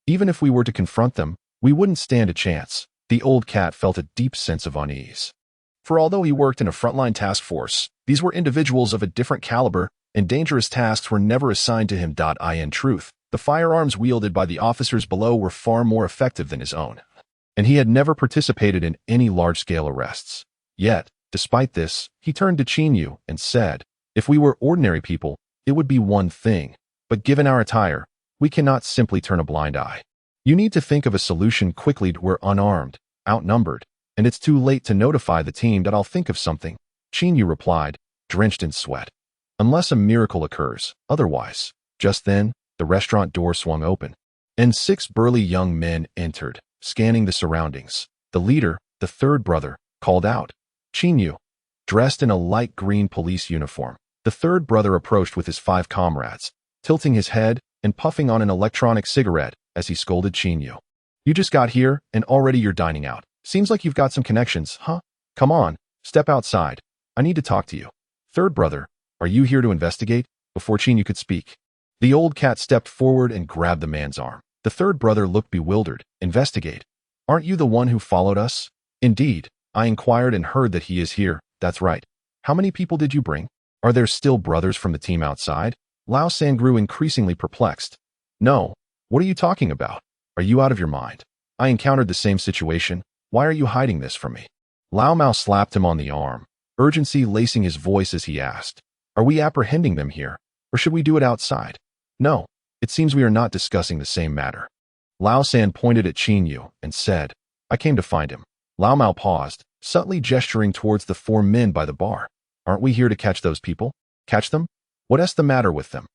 Even if we were to confront them, we wouldn't stand a chance. The old cat felt a deep sense of unease. For although he worked in a frontline task force, these were individuals of a different caliber, and dangerous tasks were never assigned to him. In truth, the firearms wielded by the officers below were far more effective than his own, and he had never participated in any large-scale arrests. Yet, despite this, he turned to Qin Yu and said, if we were ordinary people, it would be one thing, but given our attire, we cannot simply turn a blind eye. You need to think of a solution quickly. We're unarmed, outnumbered, and it's too late to notify the team that I'll think of something, Qin Yu replied, drenched in sweat. Unless a miracle occurs, otherwise. Just then, the restaurant door swung open, and 6 burly young men entered, scanning the surroundings. The leader, the third brother, called out, Qin Yu. Dressed in a light green police uniform, the third brother approached with his 5 comrades, tilting his head and puffing on an electronic cigarette as he scolded Qin Yu. You just got here, and already you're dining out. Seems like you've got some connections, huh? Come on, step outside. I need to talk to you. Third brother, are you here to investigate? Before Qin Yu could speak, the old cat stepped forward and grabbed the man's arm. The third brother looked bewildered. Investigate? Aren't you the one who followed us? Indeed, I inquired and heard that he is here. That's right. How many people did you bring? Are there still brothers from the team outside? Lao San grew increasingly perplexed. No. What are you talking about? Are you out of your mind? I encountered the same situation. Why are you hiding this from me? Lao Mao slapped him on the arm, urgency lacing his voice as he asked, are we apprehending them here, or should we do it outside? No, it seems we are not discussing the same matter. Lao San pointed at Qin Yu and said, I came to find him. Lao Mao paused, subtly gesturing towards the 4 men by the bar. Aren't we here to catch those people? Catch them? What's the matter with them?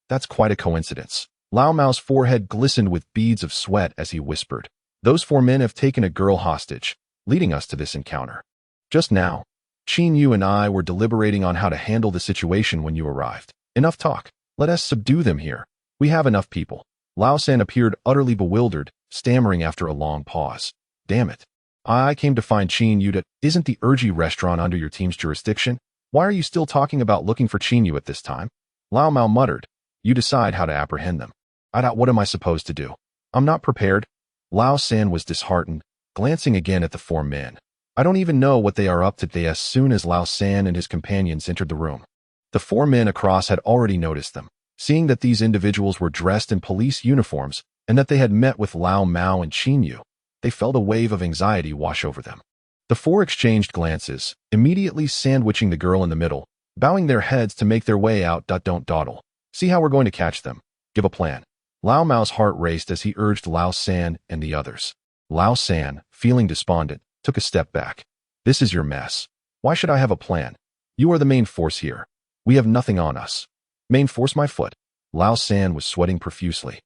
That's quite a coincidence. Lao Mao's forehead glistened with beads of sweat as he whispered, those 4 men have taken a girl hostage, leading us to this encounter. Just now, Qin Yu and I were deliberating on how to handle the situation when you arrived. Enough talk. Let us subdue them here. We have enough people. Lao San appeared utterly bewildered, stammering after a long pause. Damn it. I came to find Qin Yu. Isn't the Urji restaurant under your team's jurisdiction? Why are you still talking about looking for Qin Yu at this time? Lao Mao muttered. You decide how to apprehend them. What am I supposed to do? I'm not prepared. Lao San was disheartened, glancing again at the 4 men. I don't even know what they are up to. As soon as Lao San and his companions entered the room, the 4 men across had already noticed them. Seeing that these individuals were dressed in police uniforms and that they had met with Lao Mao and Qin Yu, they felt a wave of anxiety wash over them. The 4 exchanged glances, immediately sandwiching the girl in the middle, bowing their heads to make their way out. Don't dawdle. See how we're going to catch them. Give a plan. Lao Mao's heart raced as he urged Lao San and the others. Lao San, feeling despondent, took a step back. This is your mess. Why should I have a plan? You are the main force here. We have nothing on us. Main force my foot. Lao San was sweating profusely.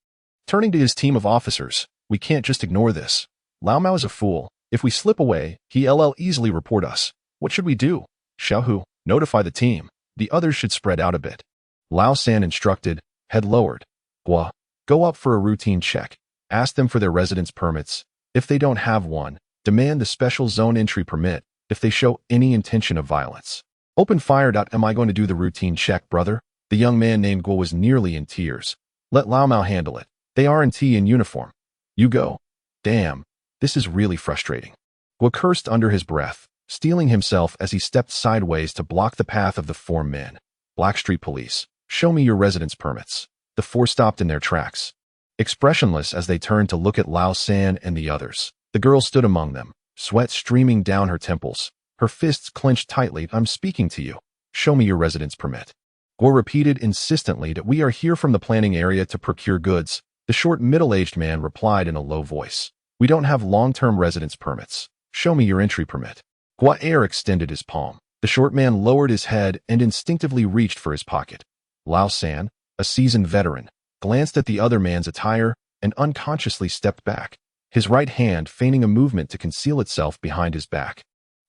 Turning to his team of officers, we can't just ignore this. Lao Mao is a fool. If we slip away, he'll easily report us. What should we do? Xiaohu, notify the team. The others should spread out a bit. Lao San instructed, head lowered. Gua, go up for a routine check. Ask them for their residence permits. If they don't have one, demand the special zone entry permit if they show any intention of violence. Open fire. Am I going to do the routine check, brother? The young man named Guo was nearly in tears. Let Lao Mao handle it. They aren't in uniform. You go. Damn, this is really frustrating. Guo cursed under his breath, steeling himself as he stepped sideways to block the path of the 4 men. Blackstreet Police, show me your residence permits. The 4 stopped in their tracks, expressionless as they turned to look at Lao San and the others. The girl stood among them, sweat streaming down her temples, her fists clenched tightly. I'm speaking to you. Show me your residence permit. Guo repeated insistently that we are here from the planning area to procure goods. The short middle-aged man replied in a low voice. We don't have long-term residence permits. Show me your entry permit. Guo Air extended his palm. The short man lowered his head and instinctively reached for his pocket. Lao San, a seasoned veteran, glanced at the other man's attire and unconsciously stepped back, his right hand feigning a movement to conceal itself behind his back.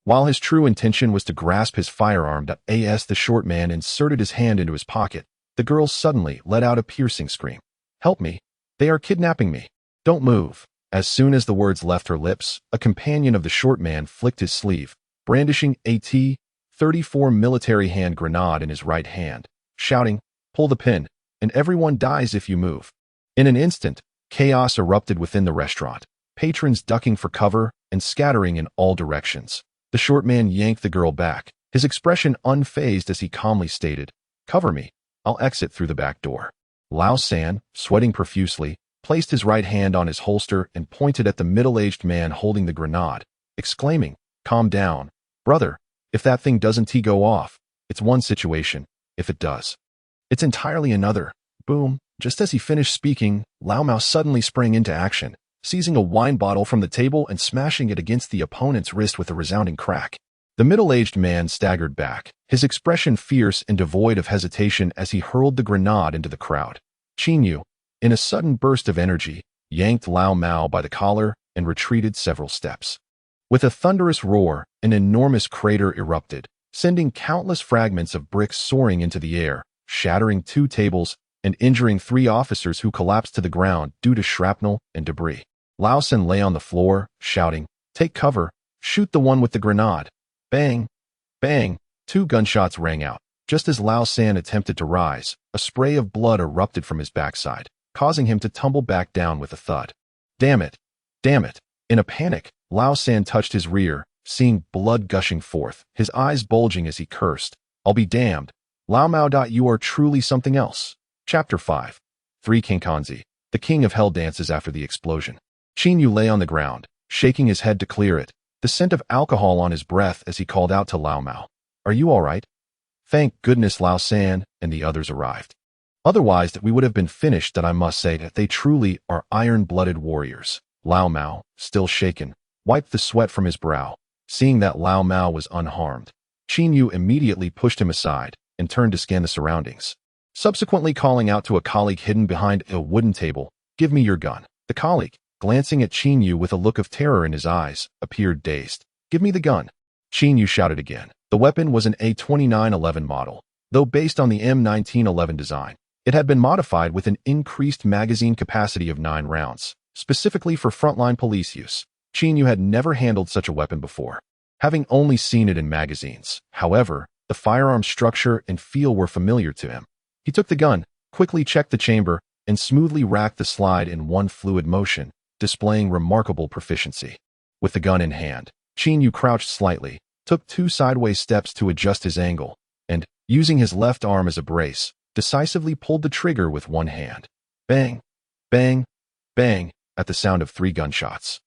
While his true intention was to grasp his firearm, as the short man inserted his hand into his pocket, the girl suddenly let out a piercing scream. Help me. They are kidnapping me. Don't move. As soon as the words left her lips, a companion of the short man flicked his sleeve, brandishing a T-34 military hand grenade in his right hand, shouting, "Pull the pin, and everyone dies if you move." In an instant, chaos erupted within the restaurant, patrons ducking for cover and scattering in all directions. The short man yanked the girl back, his expression unfazed as he calmly stated, "Cover me. I'll exit through the back door." Lao San, sweating profusely, placed his right hand on his holster and pointed at the middle-aged man holding the grenade, exclaiming, "Calm down, brother. If that thing doesn't go off, it's one situation. If it does, it's entirely another." Boom. Just as he finished speaking, Lao Mao suddenly sprang into action, seizing a wine bottle from the table and smashing it against the opponent's wrist with a resounding crack. The middle-aged man staggered back, his expression fierce and devoid of hesitation as he hurled the grenade into the crowd. Qin Yu, in a sudden burst of energy, yanked Lao Mao by the collar and retreated several steps. With a thunderous roar, an enormous crater erupted, sending countless fragments of bricks soaring into the air, shattering 2 tables and injuring 3 officers who collapsed to the ground due to shrapnel and debris. Lao San lay on the floor, shouting, "Take cover, shoot the one with the grenade." Bang! Bang! 2 gunshots rang out. Just as Lao San attempted to rise, a spray of blood erupted from his backside, causing him to tumble back down with a thud. Damn it! Damn it! In a panic, Lao San touched his rear, seeing blood gushing forth, his eyes bulging as he cursed, "I'll be damned. Lao Mao. You are truly something else." Chapter 5. 3 Kinkanzi, the king of hell dances after the explosion. Qin Yu lay on the ground, shaking his head to clear it, the scent of alcohol on his breath as he called out to Lao Mao, "Are you all right?" Thank goodness Lao San and the others arrived. Otherwise, we would have been finished. That I must say that they truly are iron-blooded warriors. Lao Mao, still shaken, wiped the sweat from his brow. Seeing that Lao Mao was unharmed, Qin Yu immediately pushed him aside and turned to scan the surroundings, subsequently calling out to a colleague hidden behind a wooden table, "Give me your gun." The colleague, glancing at Qin Yu with a look of terror in his eyes, appeared dazed. "Give me the gun." Qin Yu shouted again. The weapon was an A2911 model, though based on the M1911 design. It had been modified with an increased magazine capacity of 9 rounds, specifically for frontline police use. Qin Yu had never handled such a weapon before, having only seen it in magazines. However, the firearm structure and feel were familiar to him. He took the gun, quickly checked the chamber, and smoothly racked the slide in one fluid motion, displaying remarkable proficiency. With the gun in hand, Qin Yu crouched slightly, took 2 sideways steps to adjust his angle, and, using his left arm as a brace, decisively pulled the trigger with one hand. Bang! Bang! Bang! At the sound of 3 gunshots.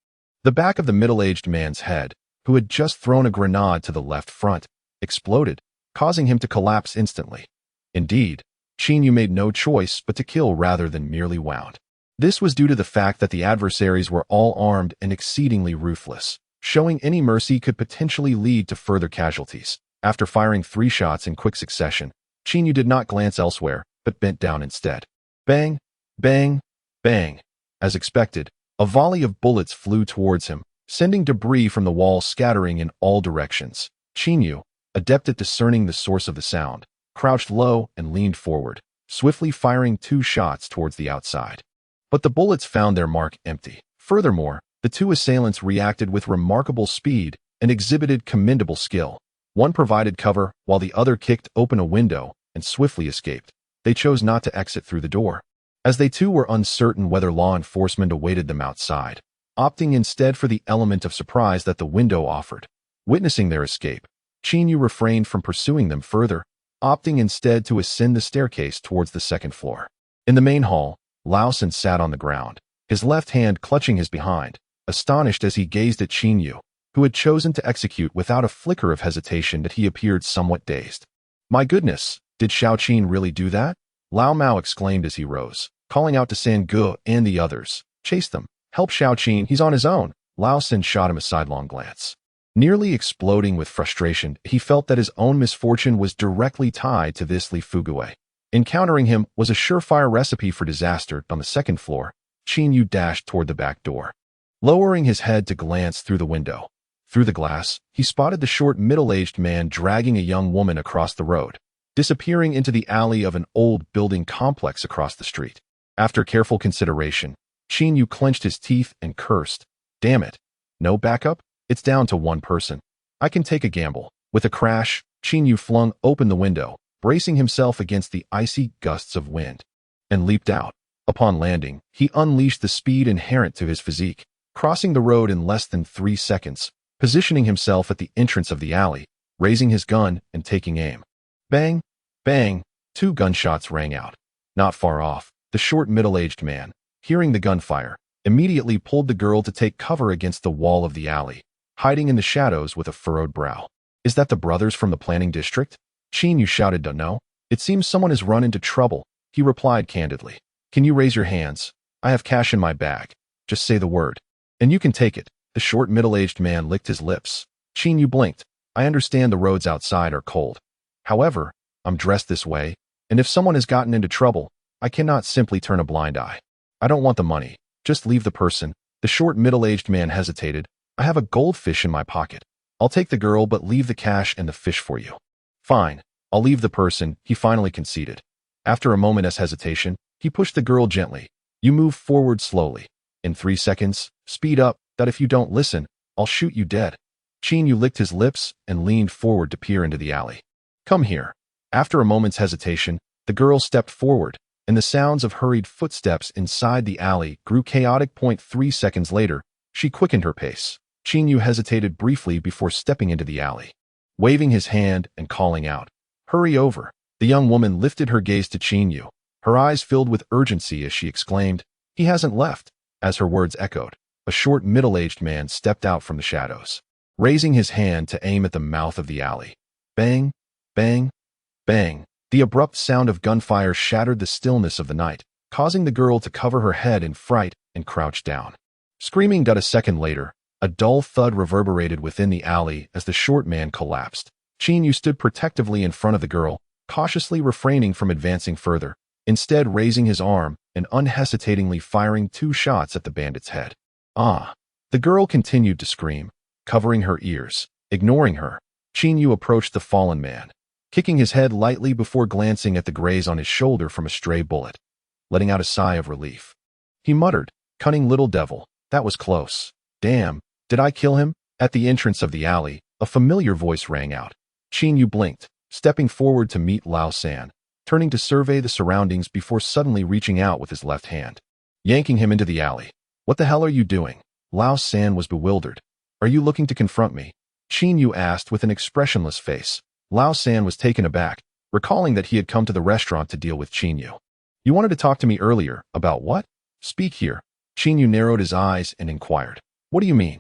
The back of the middle-aged man's head, who had just thrown a grenade to the left front, exploded, causing him to collapse instantly. Indeed, Qin Yu made no choice but to kill rather than merely wound. This was due to the fact that the adversaries were all armed and exceedingly ruthless. Showing any mercy could potentially lead to further casualties. After firing 3 shots in quick succession, Qin Yu did not glance elsewhere, but bent down instead. Bang! Bang! Bang! As expected, a volley of bullets flew towards him, sending debris from the wall scattering in all directions. Qin Yu, adept at discerning the source of the sound, crouched low and leaned forward, swiftly firing 2 shots towards the outside. But the bullets found their mark empty. Furthermore, the 2 assailants reacted with remarkable speed and exhibited commendable skill. One provided cover while the other kicked open a window and swiftly escaped. They chose not to exit through the door, as they too were uncertain whether law enforcement awaited them outside, opting instead for the element of surprise that the window offered. Witnessing their escape, Qin Yu refrained from pursuing them further, opting instead to ascend the staircase towards the 2nd floor. In the main hall, Lao San sat on the ground, his left hand clutching his behind, astonished as he gazed at Qin Yu, who had chosen to execute without a flicker of hesitation. That he appeared somewhat dazed. "My goodness, did Xiaoqin really do that?" Lao Mao exclaimed as he rose, calling out to San Ge and the others, "Chase them, help Xiaoqin, he's on his own." Lao San shot him a sidelong glance. Nearly exploding with frustration, he felt that his own misfortune was directly tied to this Li Fugue. Encountering him was a surefire recipe for disaster. On the 2nd floor, Qin Yu dashed toward the back door, lowering his head to glance through the window. Through the glass, he spotted the short middle-aged man dragging a young woman across the road, disappearing into the alley of an old building complex across the street. After careful consideration, Qin Yu clenched his teeth and cursed. Damn it. No backup? It's down to one person. I can take a gamble. With a crash, Qin Yu flung open the window, bracing himself against the icy gusts of wind, and leaped out. Upon landing, he unleashed the speed inherent to his physique, crossing the road in less than 3 seconds, positioning himself at the entrance of the alley, raising his gun and taking aim. Bang! Bang! 2 gunshots rang out. Not far off, the short middle-aged man, hearing the gunfire, immediately pulled the girl to take cover against the wall of the alley, hiding in the shadows with a furrowed brow. Is that the brothers from the planning district? Qin Yu shouted. Don't know. It seems someone has run into trouble, he replied candidly. Can you raise your hands? I have cash in my bag. Just say the word, and you can take it. The short middle-aged man licked his lips. Qin Yu blinked. I understand the roads outside are cold. However, I'm dressed this way, and if someone has gotten into trouble, I cannot simply turn a blind eye. I don't want the money. Just leave the person. The short middle-aged man hesitated. I have a goldfish in my pocket. I'll take the girl but leave the cash and the fish for you. Fine. I'll leave the person, he finally conceded. After a moment's hesitation, he pushed the girl gently. You move forward slowly. In 3 seconds, speed up, that if you don't listen, I'll shoot you dead. Qin Yu licked his lips and leaned forward to peer into the alley. Come here. After a moment's hesitation, the girl stepped forward, and the sounds of hurried footsteps inside the alley grew chaotic. 3 seconds later, she quickened her pace. Qin Yu hesitated briefly before stepping into the alley. Waving his hand and calling out, "Hurry over!" The young woman lifted her gaze to Qin Yu, her eyes filled with urgency as she exclaimed, "He hasn't left." As her words echoed, a short middle-aged man stepped out from the shadows, raising his hand to aim at the mouth of the alley. Bang! Bang! Bang! The abrupt sound of gunfire shattered the stillness of the night, causing the girl to cover her head in fright and crouch down. Screaming. A second later, a dull thud reverberated within the alley as the short man collapsed. Qin Yu stood protectively in front of the girl, cautiously refraining from advancing further, instead raising his arm and unhesitatingly firing 2 shots at the bandit's head. Ah! The girl continued to scream, covering her ears. Ignoring her, Qin Yu approached the fallen man, kicking his head lightly before glancing at the graze on his shoulder from a stray bullet, letting out a sigh of relief. He muttered, "Cunning little devil, that was close. Damn, did I kill him?" At the entrance of the alley, a familiar voice rang out. Qin Yu blinked, stepping forward to meet Lao San, turning to survey the surroundings before suddenly reaching out with his left hand, yanking him into the alley. "What the hell are you doing?" Lao San was bewildered. "Are you looking to confront me?" Qin Yu asked with an expressionless face. Lao San was taken aback, recalling that he had come to the restaurant to deal with Qin Yu. "You wanted to talk to me earlier, about what? Speak here." Qin Yu narrowed his eyes and inquired. "What do you mean?"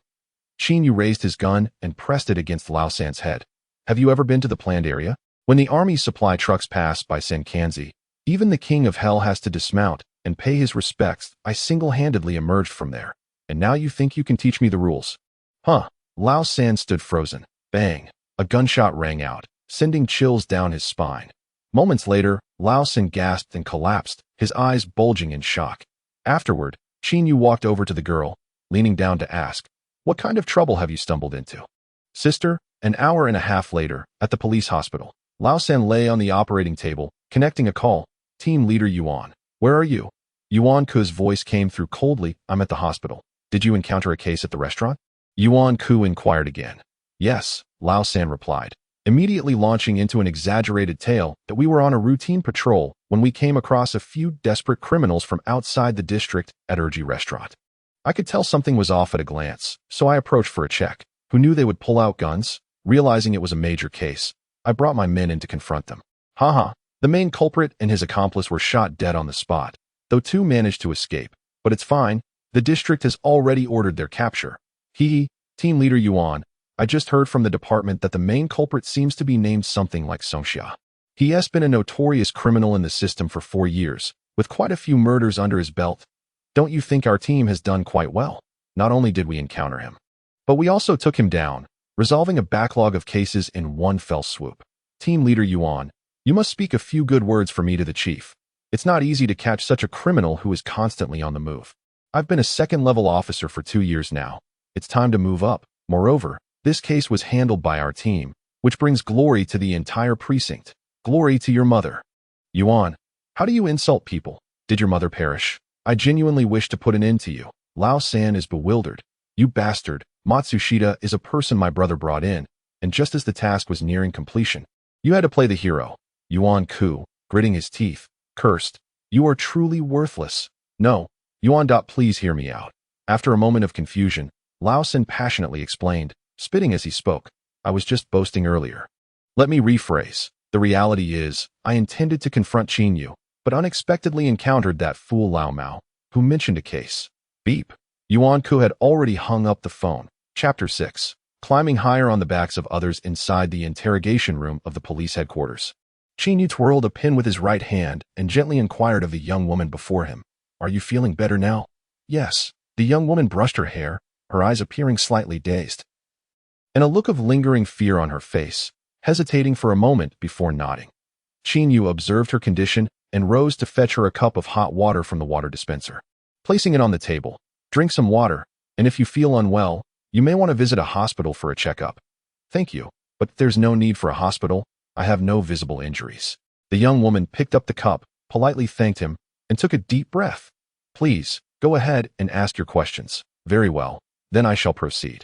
Qin Yu raised his gun and pressed it against Lao San's head. "Have you ever been to the planned area? When the army's supply trucks pass by Senkanzi, even the king of hell has to dismount and pay his respects. I single-handedly emerged from there, and now you think you can teach me the rules?" Huh. Lao San stood frozen. Bang. A gunshot rang out, sending chills down his spine. Moments later, Lao San gasped and collapsed, his eyes bulging in shock. Afterward, Qin Yu walked over to the girl, leaning down to ask, "What kind of trouble have you stumbled into?" "Sister." An hour and a half later, at the police hospital, Lao San lay on the operating table, connecting a call. "Team leader Yuan, where are you?" Yuan Ku's voice came through coldly. "I'm at the hospital. Did you encounter a case at the restaurant?" Yuan Ku inquired again. "Yes," Lao San replied, immediately launching into an exaggerated tale that we were on a routine patrol when we came across a few desperate criminals from outside the district at Urji restaurant. I could tell something was off at a glance, so I approached for a check. Who knew they would pull out guns? Realizing it was a major case, I brought my men in to confront them. Haha. The main culprit and his accomplice were shot dead on the spot, though 2 managed to escape. But it's fine. The district has already ordered their capture. Hee. Team leader Yuan, I just heard from the department that the main culprit seems to be named something like Songxia. He has been a notorious criminal in the system for 4 years, with quite a few murders under his belt. Don't you think our team has done quite well? Not only did we encounter him, but we also took him down, resolving a backlog of cases in one fell swoop. Team leader Yuan, you must speak a few good words for me to the chief. It's not easy to catch such a criminal who is constantly on the move. I've been a second-level officer for 2 years now. It's time to move up. Moreover, this case was handled by our team, which brings glory to the entire precinct. Glory to your mother. Yuan, how do you insult people? Did your mother perish? I genuinely wish to put an end to you. Lao San is bewildered. You bastard. Matsushita is a person my brother brought in, and just as the task was nearing completion, you had to play the hero. Yuan Ku, gritting his teeth, cursed. You are truly worthless. No. Yuan. Please hear me out. After a moment of confusion, Lao San passionately explained, spitting as he spoke. I was just boasting earlier. Let me rephrase. The reality is, I intended to confront Qin Yu, but unexpectedly encountered that fool Lao Mao, who mentioned a case. Beep. Yuan Ku had already hung up the phone. Chapter 6. Climbing higher on the backs of others inside the interrogation room of the police headquarters. Qin Yu twirled a pen with his right hand and gently inquired of the young woman before him. Are you feeling better now? Yes. The young woman brushed her hair, her eyes appearing slightly dazed, and a look of lingering fear on her face, hesitating for a moment before nodding. Qin Yu observed her condition and rose to fetch her a cup of hot water from the water dispenser. Placing it on the table, drink some water, and if you feel unwell, you may want to visit a hospital for a checkup. Thank you, but there's no need for a hospital. I have no visible injuries. The young woman picked up the cup, politely thanked him, and took a deep breath. Please, go ahead and ask your questions. Very well, then I shall proceed.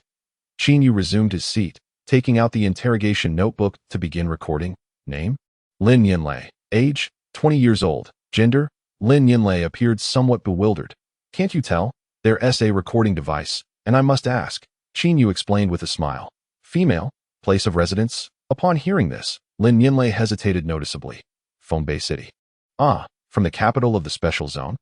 Qin Yu resumed his seat, taking out the interrogation notebook to begin recording. Name? Lin Yinlei. Age? 20 years old. Gender? Lin Yinlei appeared somewhat bewildered. Can't you tell? Their essay recording device, and I must ask. Qin Yu explained with a smile. Female? Place of residence? Upon hearing this, Lin Yinlei hesitated noticeably. Fongbei City. Ah, from the capital of the special zone?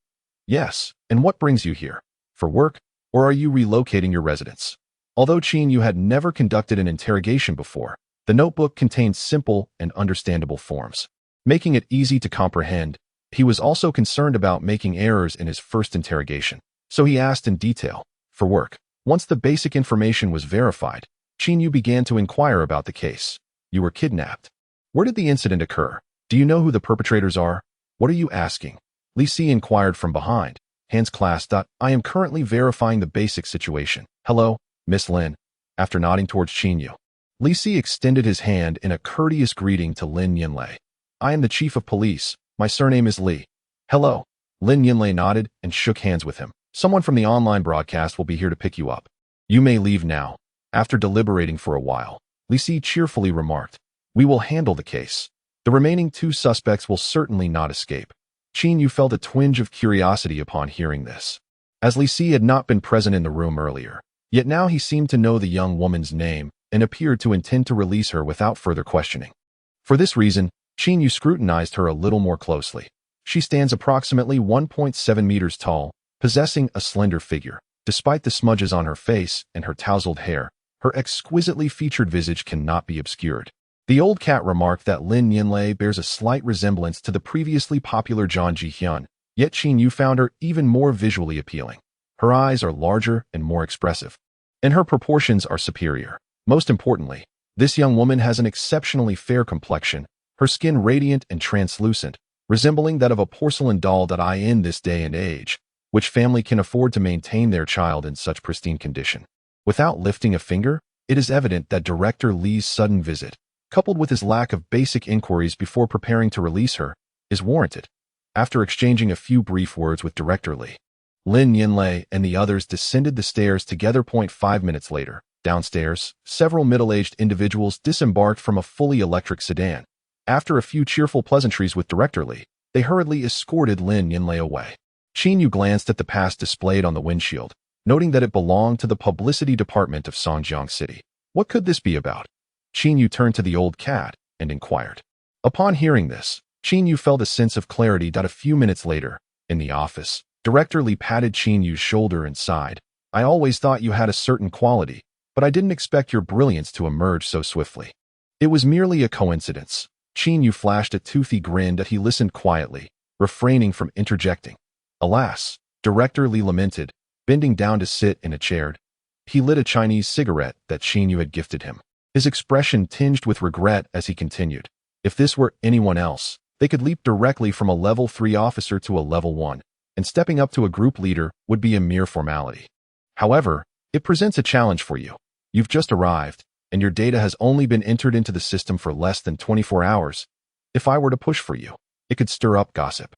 Yes, and what brings you here? For work, or are you relocating your residence? Although Qin Yu had never conducted an interrogation before, the notebook contained simple and understandable forms, making it easy to comprehend. He was also concerned about making errors in his first interrogation, so he asked in detail. For work. Once the basic information was verified, Qin Yu began to inquire about the case. You were kidnapped. Where did the incident occur? Do you know who the perpetrators are? What are you asking? Li Si inquired from behind, hands clasped. I am currently verifying the basic situation. Hello, Miss Lin. After nodding towards Qin Yu, Li Si extended his hand in a courteous greeting to Lin Yinlei. I am the chief of police. My surname is Li. Hello. Lin Yinlei nodded and shook hands with him. Someone from the online broadcast will be here to pick you up. You may leave now. After deliberating for a while, Li Si cheerfully remarked, we will handle the case. The remaining two suspects will certainly not escape. Qin Yu felt a twinge of curiosity upon hearing this, as Li Si had not been present in the room earlier. Yet now he seemed to know the young woman's name and appeared to intend to release her without further questioning. For this reason, Qin Yu scrutinized her a little more closely. She stands approximately 1.7 meters tall, possessing a slender figure. Despite the smudges on her face and her tousled hair, her exquisitely featured visage cannot be obscured. The old cat remarked that Lin Yinlei bears a slight resemblance to the previously popular Zhang Jihyun, yet Qin Yu found her even more visually appealing. Her eyes are larger and more expressive, and her proportions are superior. Most importantly, this young woman has an exceptionally fair complexion, her skin radiant and translucent, resembling that of a porcelain doll. In this day and age, which family can afford to maintain their child in such pristine condition? Without lifting a finger, it is evident that Director Li's sudden visit, coupled with his lack of basic inquiries before preparing to release her, is warranted. After exchanging a few brief words with Director Li, Lin Yinlei and the others descended the stairs together. 5 minutes later, downstairs, several middle-aged individuals disembarked from a fully electric sedan. After a few cheerful pleasantries with Director Li, they hurriedly escorted Lin Yinlei away. Qin Yu glanced at the pass displayed on the windshield, noting that it belonged to the publicity department of Songjiang City. What could this be about? Qin Yu turned to the old cat and inquired. Upon hearing this, Qin Yu felt a sense of clarity. A few minutes later, in the office, Director Li patted Qin Yu's shoulder and sighed. I always thought you had a certain quality, but I didn't expect your brilliance to emerge so swiftly. It was merely a coincidence. Qin Yu flashed a toothy grin that he listened quietly, refraining from interjecting. Alas, Director Li lamented, bending down to sit in a chair. He lit a Chinese cigarette that Qin Yu had gifted him, his expression tinged with regret as he continued. If this were anyone else, they could leap directly from a level 3 officer to a level 1, and stepping up to a group leader would be a mere formality. However, it presents a challenge for you. You've just arrived, and your data has only been entered into the system for less than 24 hours. If I were to push for you, it could stir up gossip.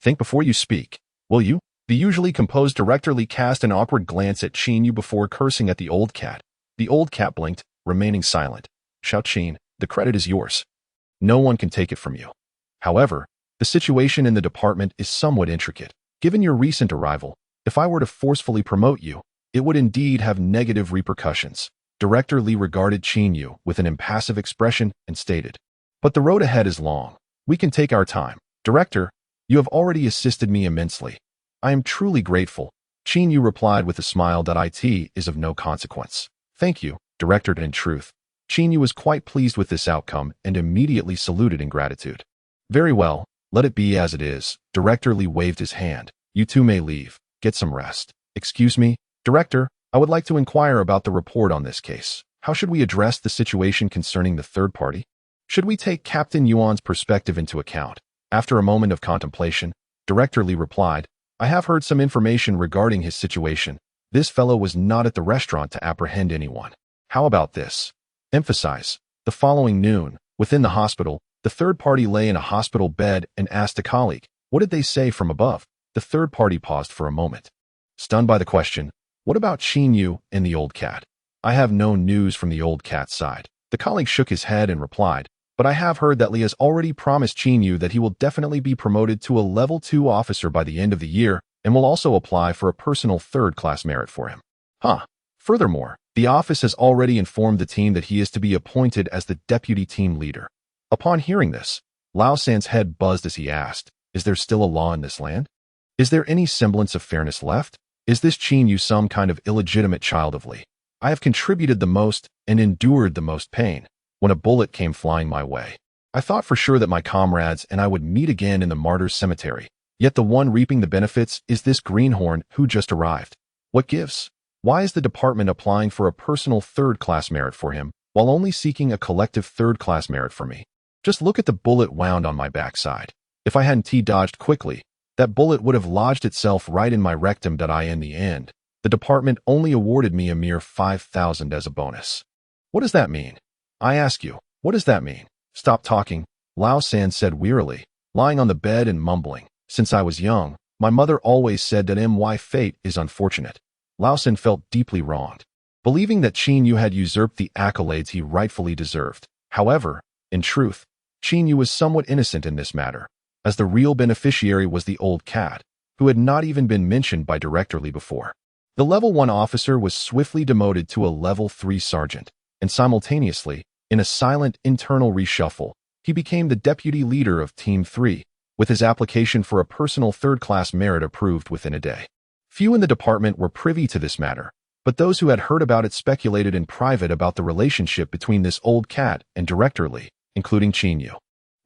Think before you speak, will you? The usually composed director Lee cast an awkward glance at Qin Yu before cursing at the old cat. The old cat blinked, remaining silent. Shout Qin, the credit is yours. No one can take it from you. However, the situation in the department is somewhat intricate. Given your recent arrival, if I were to forcefully promote you, it would indeed have negative repercussions. Director Lee regarded Qin Yu with an impassive expression and stated, but the road ahead is long. We can take our time. Director, you have already assisted me immensely. I am truly grateful. Qin Yu replied with a smile that it is of no consequence. Thank you, Director. In truth, Qin Yu was quite pleased with this outcome and immediately saluted in gratitude. Very well, let it be as it is. Director Lee waved his hand. You two may leave. Get some rest. Excuse me, Director, I would like to inquire about the report on this case. How should we address the situation concerning the third party? Should we take Captain Yuan's perspective into account? After a moment of contemplation, Director Lee replied, I have heard some information regarding his situation. This fellow was not at the restaurant to apprehend anyone. How about this? Emphasize. The following noon, within the hospital, the third party lay in a hospital bed and asked a colleague, what did they say from above? The third party paused for a moment. Stunned by the question, what about Qin Yu and the old cat? I have no news from the old cat's side. The colleague shook his head and replied, but I have heard that Lee has already promised Qin Yu that he will definitely be promoted to a level 2 officer by the end of the year and will also apply for a personal third-class merit for him. Furthermore, the office has already informed the team that he is to be appointed as the deputy team leader. Upon hearing this, Lao San's head buzzed as he asked, is there still a law in this land? Is there any semblance of fairness left? Is this Qin Yu some kind of illegitimate child of Lee? I have contributed the most and endured the most pain when a bullet came flying my way. I thought for sure that my comrades and I would meet again in the martyrs' cemetery, yet the one reaping the benefits is this greenhorn who just arrived. What gives? Why is the department applying for a personal third-class merit for him, while only seeking a collective third-class merit for me? Just look at the bullet wound on my backside. If I hadn't dodged quickly, that bullet would have lodged itself right in my rectum. In the end, the department only awarded me a mere 5,000 as a bonus. What does that mean? I ask you, what does that mean? Stop talking, Lao San said wearily, lying on the bed and mumbling. Since I was young, my mother always said that my fate is unfortunate. Lao San felt deeply wronged, believing that Qin Yu had usurped the accolades he rightfully deserved. However, in truth, Qin Yu was somewhat innocent in this matter, as the real beneficiary was the old cat, who had not even been mentioned by Director Lee before. The level 1 officer was swiftly demoted to a level 3 sergeant, and simultaneously, in a silent internal reshuffle, he became the deputy leader of Team 3, with his application for a personal third-class merit approved within a day. Few in the department were privy to this matter, but those who had heard about it speculated in private about the relationship between this old cat and Director Lee, including Qin Yu.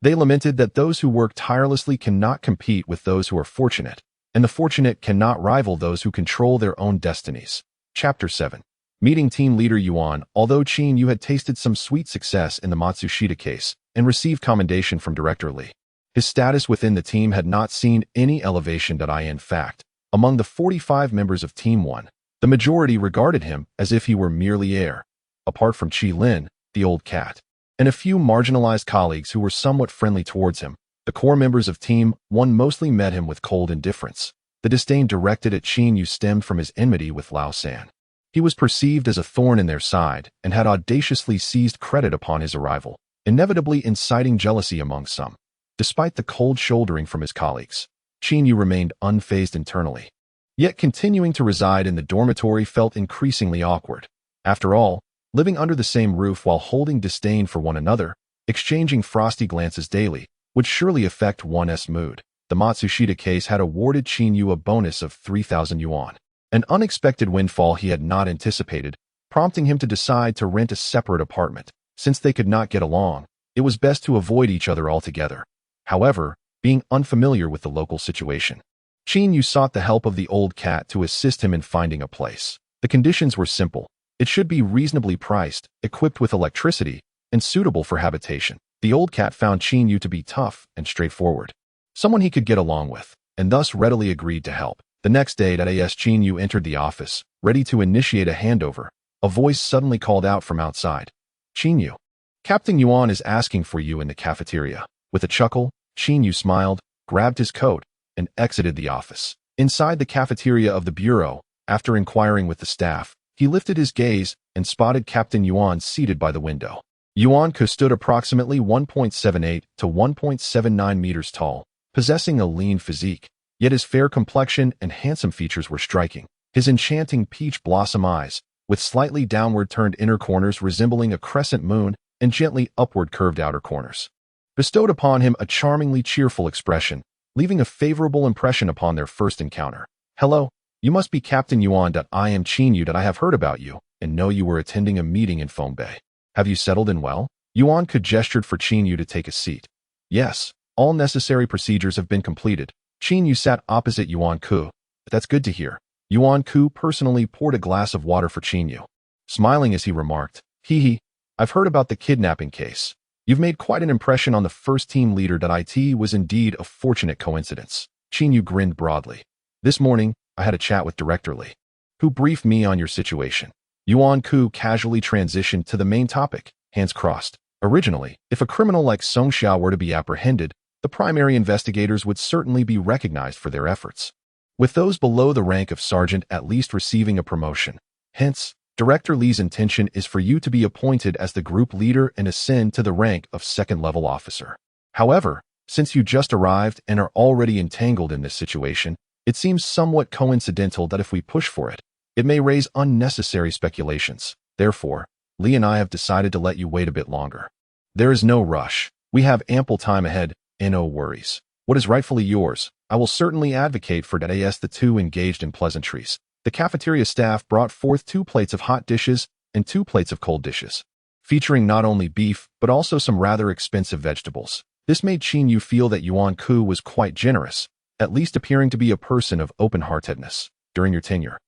They lamented that those who work tirelessly cannot compete with those who are fortunate, and the fortunate cannot rival those who control their own destinies. Chapter 7. Meeting Team Leader Yuan. Although Qin Yu had tasted some sweet success in the Matsushita case and received commendation from Director Lee, his status within the team had not seen any elevation. In fact, among the 45 members of Team 1, the majority regarded him as if he were merely air, apart from Qi Lin, the old cat, and a few marginalized colleagues who were somewhat friendly towards him. The core members of Team 1 mostly met him with cold indifference. The disdain directed at Qin Yu stemmed from his enmity with Lao San. He was perceived as a thorn in their side and had audaciously seized credit upon his arrival, inevitably inciting jealousy among some. Despite the cold shouldering from his colleagues, Qin Yu remained unfazed internally. Yet continuing to reside in the dormitory felt increasingly awkward. After all, living under the same roof while holding disdain for one another, exchanging frosty glances daily, would surely affect one's mood. The Matsushita case had awarded Qin Yu a bonus of 3,000 yuan, an unexpected windfall he had not anticipated, prompting him to decide to rent a separate apartment. Since they could not get along, it was best to avoid each other altogether. However, being unfamiliar with the local situation, Qin Yu sought the help of the old cat to assist him in finding a place. The conditions were simple. It should be reasonably priced, equipped with electricity, and suitable for habitation. The old cat found Qin Yu to be tough and straightforward, someone he could get along with, and thus readily agreed to help. The next day, as Qin Yu entered the office, ready to initiate a handover, a voice suddenly called out from outside. Qin Yu, Captain Yuan is asking for you in the cafeteria. With a chuckle, Qin Yu smiled, grabbed his coat, and exited the office. Inside the cafeteria of the bureau, after inquiring with the staff, he lifted his gaze and spotted Captain Yuan seated by the window. Yuan Ku stood approximately 1.78 to 1.79 meters tall, possessing a lean physique, yet his fair complexion and handsome features were striking. His enchanting peach blossom eyes, with slightly downward-turned inner corners resembling a crescent moon and gently upward-curved outer corners, bestowed upon him a charmingly cheerful expression, leaving a favorable impression upon their first encounter. "Hello, you must be Captain Yuan. I am Qin Yu. I have heard about you, and know you were attending a meeting in Bay. Have you settled in well?" Yuan Ku gestured for Qin Yu to take a seat. "Yes, all necessary procedures have been completed." Qin Yu sat opposite Yuan Ku. "That's good to hear." Yuan Ku personally poured a glass of water for Qin Yu, smiling as he remarked, "Hee, I've heard about the kidnapping case. You've made quite an impression on the first team leader. It was indeed a fortunate coincidence." Qin Yu grinned broadly. "This morning, I had a chat with Director Li, who briefed me on your situation." Yuan Ku casually transitioned to the main topic, hands crossed. Originally, if a criminal like Song Xiao were to be apprehended, the primary investigators would certainly be recognized for their efforts, with those below the rank of sergeant at least receiving a promotion. Hence, Director Li's intention is for you to be appointed as the group leader and ascend to the rank of second-level officer. However, since you just arrived and are already entangled in this situation, it seems somewhat coincidental that if we push for it, it may raise unnecessary speculations. Therefore, Li and I have decided to let you wait a bit longer. There is no rush. We have ample time ahead, and no worries. What is rightfully yours, I will certainly advocate for that. As the two engaged in pleasantries, the cafeteria staff brought forth 2 plates of hot dishes and 2 plates of cold dishes, featuring not only beef but also some rather expensive vegetables. This made Qin Yu feel that Yuan Ku was quite generous, at least appearing to be a person of open-heartedness. "During your tenure,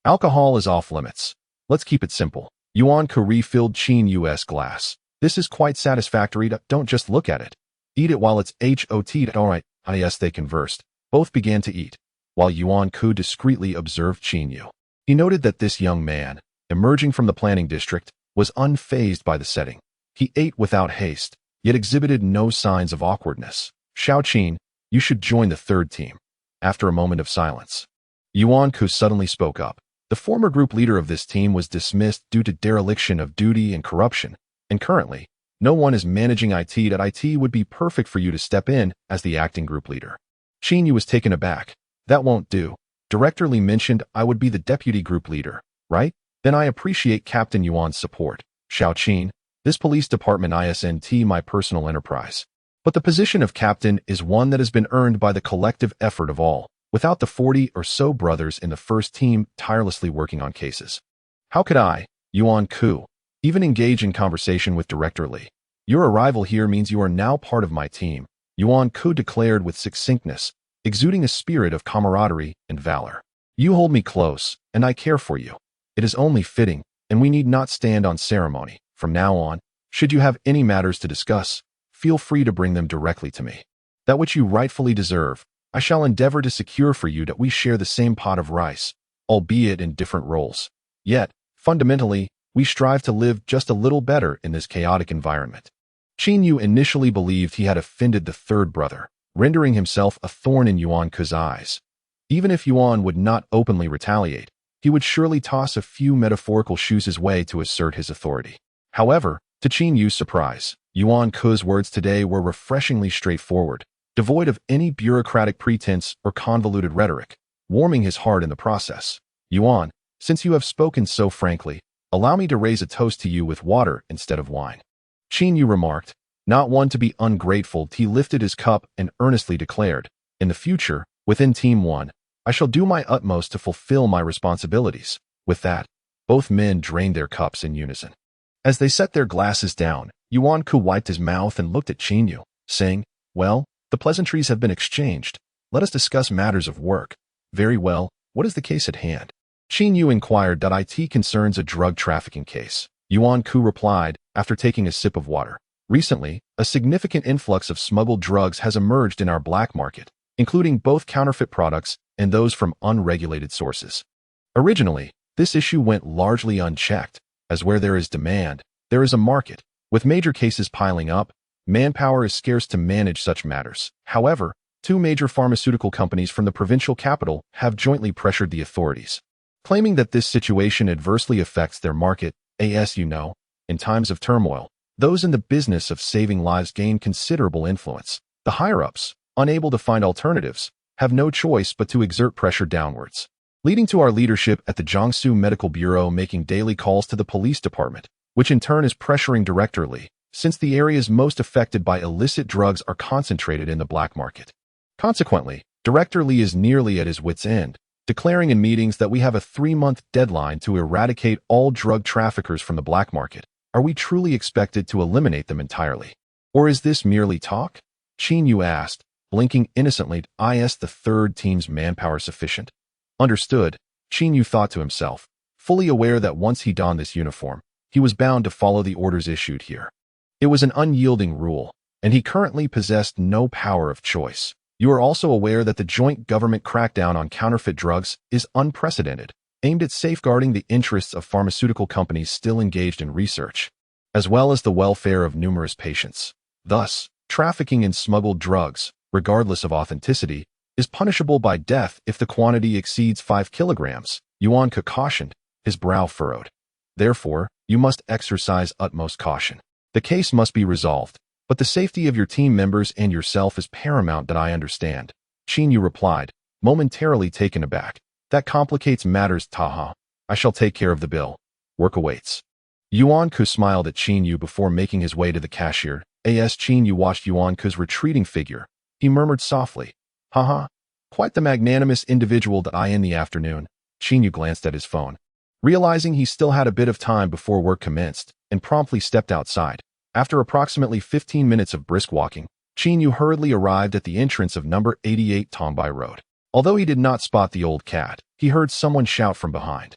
alcohol is off limits. Let's keep it simple." Yuan Ku refilled Qin Yu's glass. "This is quite satisfactory. Don't just look at it. Eat it while it's hot." "All right." Yes, they conversed. Both began to eat, while Yuan Ku discreetly observed Qin Yu. He noted that this young man, emerging from the planning district, was unfazed by the setting. He ate without haste, yet exhibited no signs of awkwardness. "Xiao Qin, you should join the third team." After a moment of silence, Yuan Ku suddenly spoke up. The former group leader of this team was dismissed due to dereliction of duty and corruption, and currently, no one is managing IT. It would be perfect for you to step in as the acting group leader. Qin Yu was taken aback. "That won't do. Director Li mentioned I would be the deputy group leader, right? Then I appreciate Captain Yuan's support. Xiao Qin, this police department isn't my personal enterprise. But the position of captain is one that has been earned by the collective effort of all, without the 40 or so brothers in the first team tirelessly working on cases. How could I, Yuan Ku, even engage in conversation with Director Li? Your arrival here means you are now part of my team," Yuan Ku declared with succinctness, exuding a spirit of camaraderie and valor. "You hold me close, and I care for you. It is only fitting, and we need not stand on ceremony. From now on, should you have any matters to discuss, feel free to bring them directly to me. That which you rightfully deserve, I shall endeavor to secure for you. That we share the same pot of rice, albeit in different roles. Yet, fundamentally, we strive to live just a little better in this chaotic environment." Qin Yu initially believed he had offended the third brother, rendering himself a thorn in Yuan Ku's eyes. Even if Yuan would not openly retaliate, he would surely toss a few metaphorical shoes his way to assert his authority. However, to Qin Yu's surprise, Yuan Ku's words today were refreshingly straightforward, devoid of any bureaucratic pretense or convoluted rhetoric, warming his heart in the process. "Yuan, since you have spoken so frankly, allow me to raise a toast to you with water instead of wine." Qin Yu remarked, not one to be ungrateful. He lifted his cup and earnestly declared, "In the future, within Team 1, I shall do my utmost to fulfill my responsibilities." With that, both men drained their cups in unison. As they set their glasses down, Yuan Ku wiped his mouth and looked at Qin Yu, saying, "Well, the pleasantries have been exchanged. Let us discuss matters of work." "Very well. What is the case at hand?" Qin Yu inquired. "It concerns a drug trafficking case," Yuan Ku replied, after taking a sip of water. "Recently, a significant influx of smuggled drugs has emerged in our black market, including both counterfeit products and those from unregulated sources. Originally, this issue went largely unchecked, as where there is demand, there is a market. With major cases piling up, manpower is scarce to manage such matters. However, two major pharmaceutical companies from the provincial capital have jointly pressured the authorities, claiming that this situation adversely affects their market. In times of turmoil, those in the business of saving lives gain considerable influence. The higher-ups, unable to find alternatives, have no choice but to exert pressure downwards, leading to our leadership at the Jiangsu Medical Bureau making daily calls to the police department, which in turn is pressuring Director Li, since the areas most affected by illicit drugs are concentrated in the black market. Consequently, Director Li is nearly at his wit's end, declaring in meetings that we have a 3-month deadline to eradicate all drug traffickers from the black market. Are we truly expected to eliminate them entirely? Or is this merely talk? Qin Yu asked, blinking innocently. Is the third team's manpower sufficient? Understood, Qin Yu thought to himself, fully aware that once he donned this uniform, he was bound to follow the orders issued here. It was an unyielding rule, and he currently possessed no power of choice. You are also aware that the joint government crackdown on counterfeit drugs is unprecedented, aimed at safeguarding the interests of pharmaceutical companies still engaged in research, as well as the welfare of numerous patients. Thus, trafficking in smuggled drugs, regardless of authenticity, is punishable by death if the quantity exceeds 5 kilograms. Yuan Ke cautioned, his brow furrowed. Therefore, you must exercise utmost caution. The case must be resolved, but the safety of your team members and yourself is paramount. That I understand, Qin Yu replied, momentarily taken aback. That complicates matters, Taha. I shall take care of the bill. Work awaits. Yuan Ke smiled at Qin Yu before making his way to the cashier. Qin Yu watched Yuan Ke's retreating figure. He murmured softly, Haha, quite the magnanimous individual that I in the afternoon. Qin Yu glanced at his phone, realizing he still had a bit of time before work commenced, and promptly stepped outside. After approximately 15 minutes of brisk walking, Qin Yu hurriedly arrived at the entrance of number 88 Tongbai Road. Although he did not spot the old cat, he heard someone shout from behind.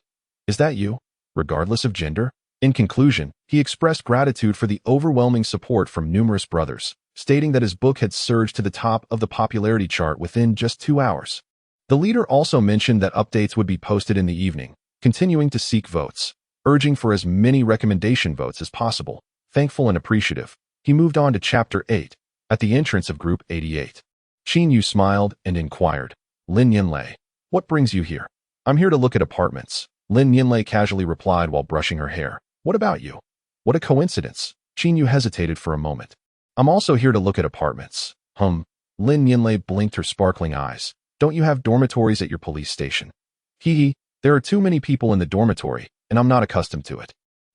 Is that you? Regardless of gender? In conclusion, he expressed gratitude for the overwhelming support from numerous brothers, stating that his book had surged to the top of the popularity chart within just 2 hours. The leader also mentioned that updates would be posted in the evening, continuing to seek votes, urging for as many recommendation votes as possible. Thankful and appreciative, he moved on to Chapter 8, at the entrance of Group 88. Qin Yu smiled and inquired, Lin Yinlei, what brings you here? I'm here to look at apartments, Lin Yinlei casually replied while brushing her hair. What about you? What a coincidence. Qin Yu hesitated for a moment. I'm also here to look at apartments. Lin Yinlei blinked her sparkling eyes. Don't you have dormitories at your police station? Hee, there are too many people in the dormitory, and I'm not accustomed to it.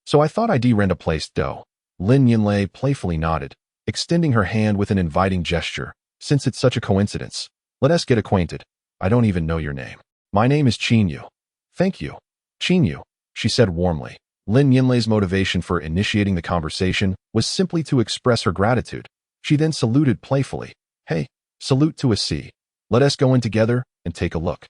So I thought I'd rent a place, though. Lin Yinlei playfully nodded, extending her hand with an inviting gesture. Since it's such a coincidence, let us get acquainted. I don't even know your name. My name is Qin Yu. Thank you. Qin Yu, she said warmly. Lin Yinlei's motivation for initiating the conversation was simply to express her gratitude. She then saluted playfully. Hey, salute to a C. Let us go in together and take a look.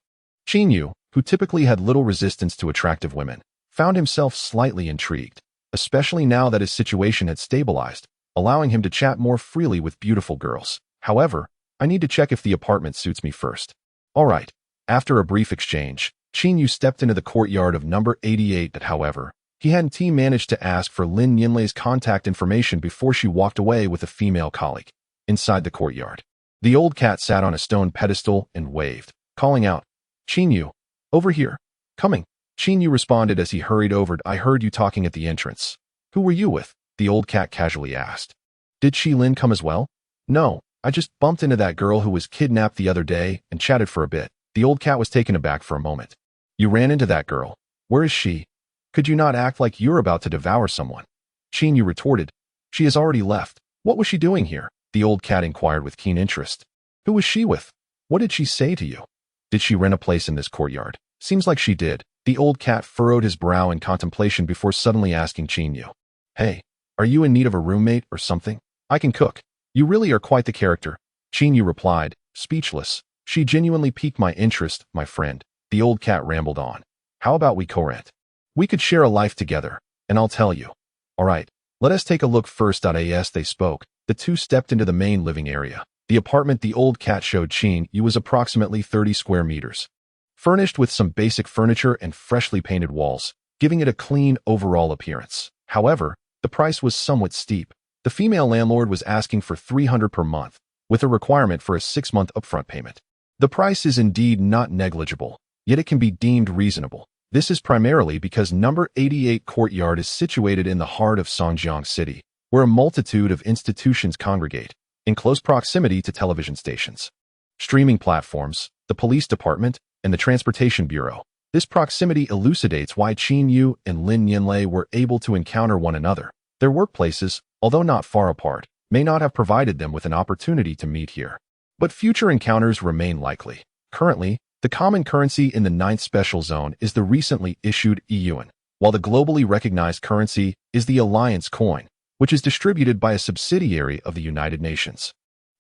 Qin Yu, who typically had little resistance to attractive women, found himself slightly intrigued, especially now that his situation had stabilized, allowing him to chat more freely with beautiful girls. However, I need to check if the apartment suits me first. All right. After a brief exchange, Qin Yu stepped into the courtyard of number 88. However, he hadn't managed to ask for Lin Yinlei's contact information before she walked away with a female colleague. Inside the courtyard, the old cat sat on a stone pedestal and waved, calling out, Qin Yu, over here. Coming. Qin Yu responded as he hurried over. I heard you talking at the entrance. Who were you with? The old cat casually asked. Did Lin come as well? No, I just bumped into that girl who was kidnapped the other day and chatted for a bit. The old cat was taken aback for a moment. You ran into that girl. Where is she? Could you not act like you're about to devour someone? Qin Yu retorted. She has already left. What was she doing here? The old cat inquired with keen interest. Who was she with? What did she say to you? Did she rent a place in this courtyard? Seems like she did. The old cat furrowed his brow in contemplation before suddenly asking Qin Yu. Hey, are you in need of a roommate or something? I can cook. You really are quite the character. Qin Yu replied, speechless. She genuinely piqued my interest, my friend. The old cat rambled on. How about we co-rent? We could share a life together, and I'll tell you. All right, let us take a look first. As they spoke, the two stepped into the main living area. The apartment the old cat showed Qin Yu was approximately 30 square meters, furnished with some basic furniture and freshly painted walls, giving it a clean overall appearance. However, the price was somewhat steep. The female landlord was asking for $300 per month, with a requirement for a 6-month upfront payment. The price is indeed not negligible, yet it can be deemed reasonable. This is primarily because number 88 Courtyard is situated in the heart of Songjiang City, where a multitude of institutions congregate, in close proximity to television stations, streaming platforms, the police department, and the transportation bureau. This proximity elucidates why Qin Yu and Lin Yanlei were able to encounter one another. Their workplaces, although not far apart, may not have provided them with an opportunity to meet here. But future encounters remain likely. Currently, the common currency in the 9th Special Zone is the recently issued yuan, while the globally recognized currency is the Alliance coin, which is distributed by a subsidiary of the United Nations.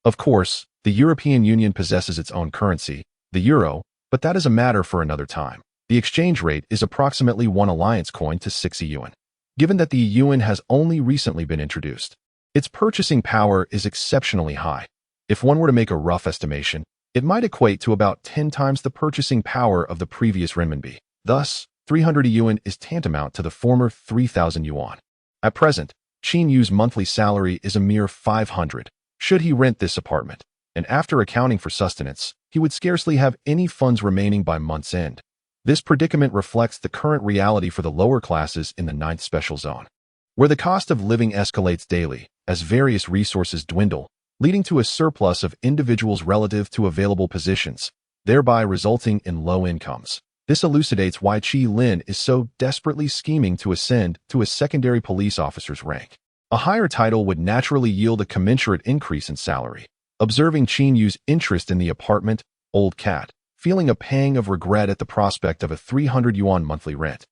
Of course, the European Union possesses its own currency, the euro, but that is a matter for another time. The exchange rate is approximately 1 Alliance coin to 6 yuan. Given that the yuan has only recently been introduced, its purchasing power is exceptionally high. If one were to make a rough estimation, it might equate to about 10 times the purchasing power of the previous renminbi. Thus, 300 yuan is tantamount to the former 3,000 yuan. At present, Qin Yu's monthly salary is a mere 500. Should he rent this apartment, and after accounting for sustenance, he would scarcely have any funds remaining by month's end. This predicament reflects the current reality for the lower classes in the 9th Special Zone, where the cost of living escalates daily as various resources dwindle, leading to a surplus of individuals relative to available positions, thereby resulting in low incomes. This elucidates why Qi Lin is so desperately scheming to ascend to a secondary police officer's rank. A higher title would naturally yield a commensurate increase in salary. Observing Qin Yu's interest in the apartment, Old Cat, feeling a pang of regret at the prospect of a 300 yuan monthly rent,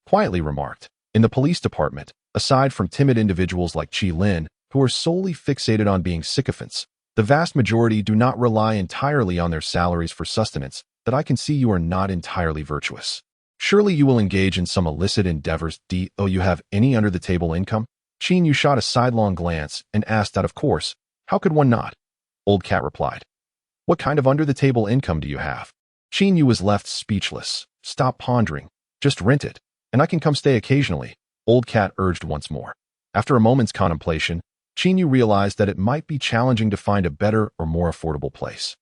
quietly remarked, "In the police department, aside from timid individuals like Qi Lin, who are solely fixated on being sycophants, the vast majority do not rely entirely on their salaries for sustenance. That I can see you are not entirely virtuous. Surely you will engage in some illicit endeavors. Do you have any under-the-table income?" Qin Yu shot a sidelong glance and asked out of course, "How could one not?" Old Cat replied, "What kind of under-the-table income do you have?" Qin Yu was left speechless. "Stop pondering. Just rent it, and I can come stay occasionally," Old Cat urged once more. After a moment's contemplation, Qin Yu realized that it might be challenging to find a better or more affordable place,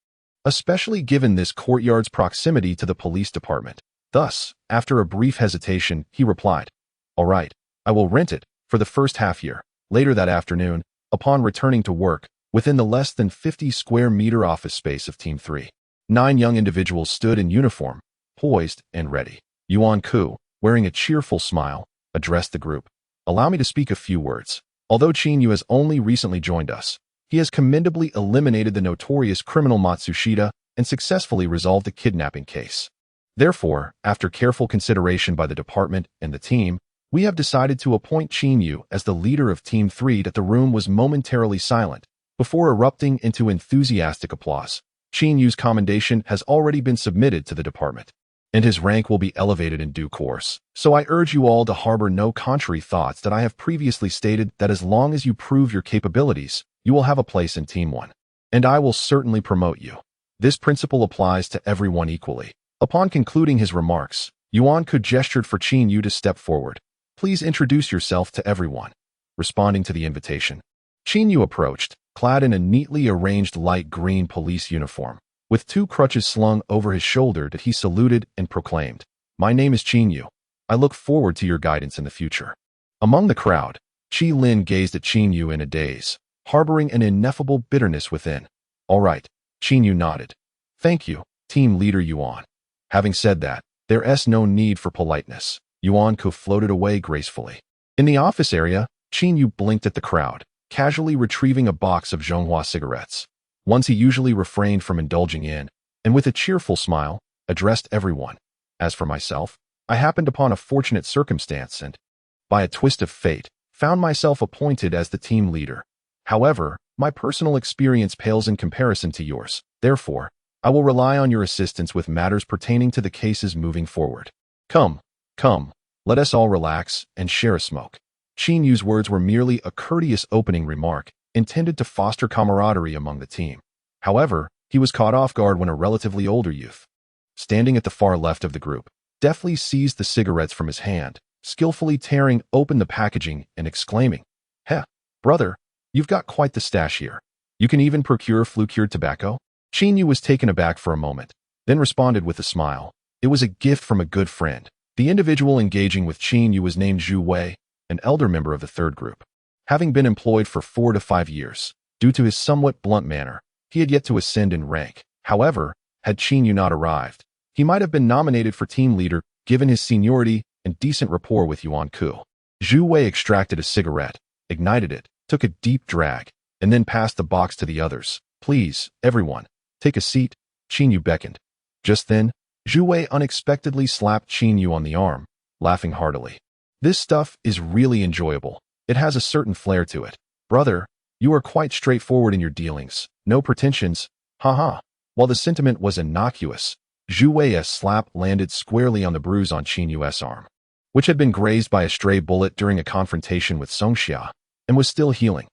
especially given this courtyard's proximity to the police department. Thus, after a brief hesitation, he replied, "All right, I will rent it for the first half year." Later that afternoon, upon returning to work, within the less than 50 square meter office space of Team 3, 9 young individuals stood in uniform, poised and ready. Yuan Ku, wearing a cheerful smile, addressed the group. "Allow me to speak a few words. Although Qin Yu has only recently joined us, he has commendably eliminated the notorious criminal Matsushita and successfully resolved the kidnapping case. Therefore, after careful consideration by the department and the team, we have decided to appoint Qin Yu as the leader of Team 3." That the room was momentarily silent, before erupting into enthusiastic applause. Qin Yu's commendation has already been submitted to the department, and his rank will be elevated in due course. So I urge you all to harbor no contrary thoughts. That I have previously stated that as long as you prove your capabilities, you will have a place in Team 1, and I will certainly promote you. This principle applies to everyone equally. Upon concluding his remarks, Yuan Ku gestured for Qin Yu to step forward. "Please introduce yourself to everyone." Responding to the invitation, Qin Yu approached, clad in a neatly arranged light green police uniform. With 2 crutches slung over his shoulder, that he saluted and proclaimed, "My name is Qin Yu. I look forward to your guidance in the future." Among the crowd, Qi Lin gazed at Qin Yu in a daze, harboring an ineffable bitterness within. "All right," Qin Yu nodded. "Thank you, team leader Yuan." Having said that, there's no need for politeness. Yuan Ku floated away gracefully. In the office area, Qin Yu blinked at the crowd, casually retrieving a box of Zhonghua cigarettes, ones he usually refrained from indulging in, and with a cheerful smile, addressed everyone. "As for myself, I happened upon a fortunate circumstance and, by a twist of fate, found myself appointed as the team leader. However, my personal experience pales in comparison to yours. Therefore, I will rely on your assistance with matters pertaining to the cases moving forward. Come, let us all relax and share a smoke." Qin Yu's words were merely a courteous opening remark, intended to foster camaraderie among the team. However, he was caught off guard when a relatively older youth, standing at the far left of the group, deftly seized the cigarettes from his hand, skillfully tearing open the packaging and exclaiming, "Heh, brother, you've got quite the stash here." You can even procure flue-cured tobacco? Qin Yu was taken aback for a moment, then responded with a smile. It was a gift from a good friend. The individual engaging with Qin Yu was named Zhu Wei, an elder member of the third group. Having been employed for 4 to 5 years, due to his somewhat blunt manner, he had yet to ascend in rank. However, had Qin Yu not arrived, he might have been nominated for team leader given his seniority and decent rapport with Yuan Ku. Zhu Wei extracted a cigarette, ignited it, took a deep drag, and then passed the box to the others. Please, everyone, take a seat. Qin Yu beckoned. Just then, Zhu Wei unexpectedly slapped Qin Yu on the arm, laughing heartily. This stuff is really enjoyable. It has a certain flair to it. Brother, you are quite straightforward in your dealings. No pretensions. Haha. While the sentiment was innocuous, Zhu Wei's slap landed squarely on the bruise on Qin Yu's arm, which had been grazed by a stray bullet during a confrontation with Song Xia, and was still healing.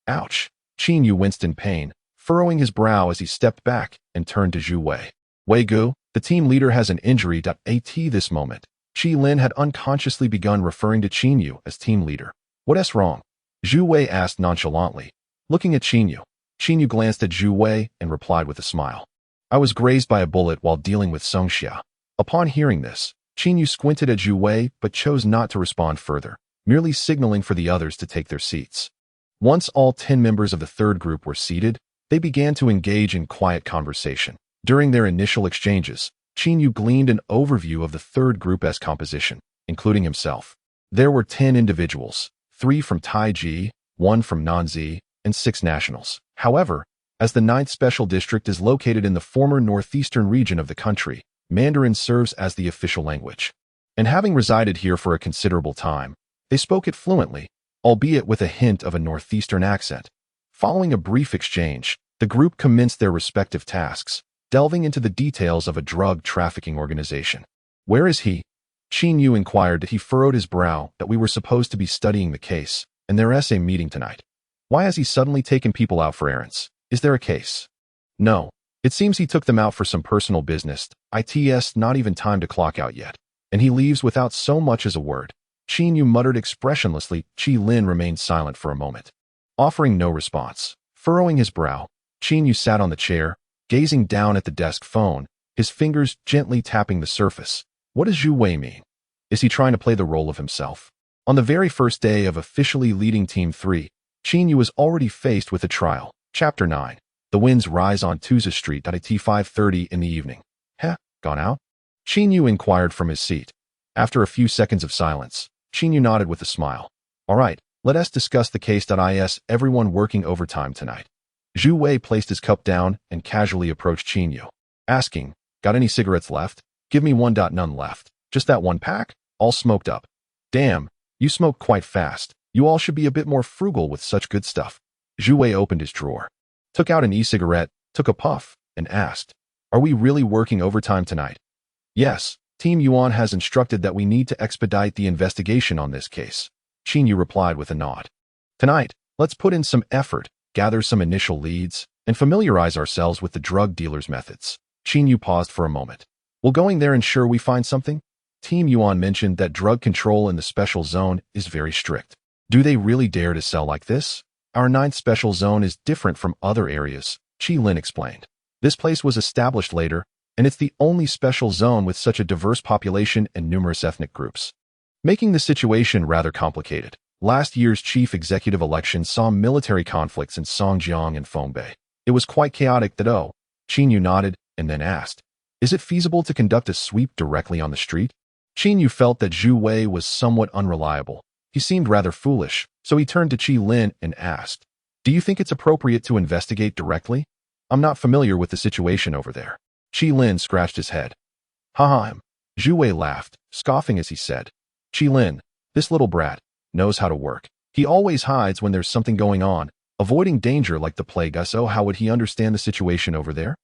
Ouch! Qin Yu winced in pain, furrowing his brow as he stepped back and turned to Zhu Wei. Wei Gu, the team leader has an injury. At this moment, Qi Lin had unconsciously begun referring to Qin Yu as team leader. What's wrong? Zhu Wei asked nonchalantly, looking at Qin Yu. Qin Yu glanced at Zhu Wei and replied with a smile. I was grazed by a bullet while dealing with Song Xia. Upon hearing this, Qin Yu squinted at Zhu Wei but chose not to respond further, merely signaling for the others to take their seats. Once all 10 members of the third group were seated, they began to engage in quiet conversation. During their initial exchanges, Qin Yu gleaned an overview of the third group's composition, including himself. There were 10 individuals, 3 from Taiji, 1 from Nanzi, and 6 nationals. However, as the 9th Special District is located in the former northeastern region of the country, Mandarin serves as the official language. And having resided here for a considerable time, they spoke it fluently, albeit with a hint of a northeastern accent. Following a brief exchange, the group commenced their respective tasks, delving into the details of a drug trafficking organization. Where is he? Qin Yu inquired. He furrowed his brow that we were supposed to be studying the case and their essay meeting tonight. Why has he suddenly taken people out for errands? Is there a case? No. It seems he took them out for some personal business. It's not even time to clock out yet. And he leaves without so much as a word. Qin Yu muttered expressionlessly. Qi Lin remained silent for a moment, offering no response. Furrowing his brow, Qin Yu sat on the chair, gazing down at the desk phone, his fingers gently tapping the surface. What does Zhu Wei mean? Is he trying to play the role of himself? On the very first day of officially leading Team 3, Qin Yu was already faced with a trial. Chapter 9. The winds rise on Tuza Street at 5:30 in the evening. Gone out? Qin Yu inquired from his seat. After a few seconds of silence, Qin Yu nodded with a smile. All right, let us discuss the case. Everyone working overtime tonight. Zhu Wei placed his cup down and casually approached Qin Yu, asking, got any cigarettes left? Give me one. None left. Just that one pack? All smoked up. Damn, you smoke quite fast. You all should be a bit more frugal with such good stuff. Zhu Wei opened his drawer, took out an e-cigarette, took a puff, and asked, are we really working overtime tonight? Yes, Team Yuan has instructed that we need to expedite the investigation on this case. Qin Yu replied with a nod. Tonight, let's put in some effort, gather some initial leads, and familiarize ourselves with the drug dealer's methods. Qin Yu paused for a moment. Will going there ensure we find something? Team Yuan mentioned that drug control in the special zone is very strict. Do they really dare to sell like this? Our 9th special zone is different from other areas, Qi Lin explained. This place was established later, and it's the only special zone with such a diverse population and numerous ethnic groups, making the situation rather complicated. Last year's chief executive election saw military conflicts in Songjiang and Fongbei. It was quite chaotic. Qin Yu nodded and then asked, is it feasible to conduct a sweep directly on the street? Qin Yu felt that Zhu Wei was somewhat unreliable. He seemed rather foolish, so he turned to Qi Lin and asked, do you think it's appropriate to investigate directly? I'm not familiar with the situation over there. Qi Lin scratched his head. Ha. Zhu Wei laughed, scoffing as he said, Qi Lin, this little brat, knows how to work. He always hides when there's something going on, avoiding danger like the plague. So how would he understand the situation over there?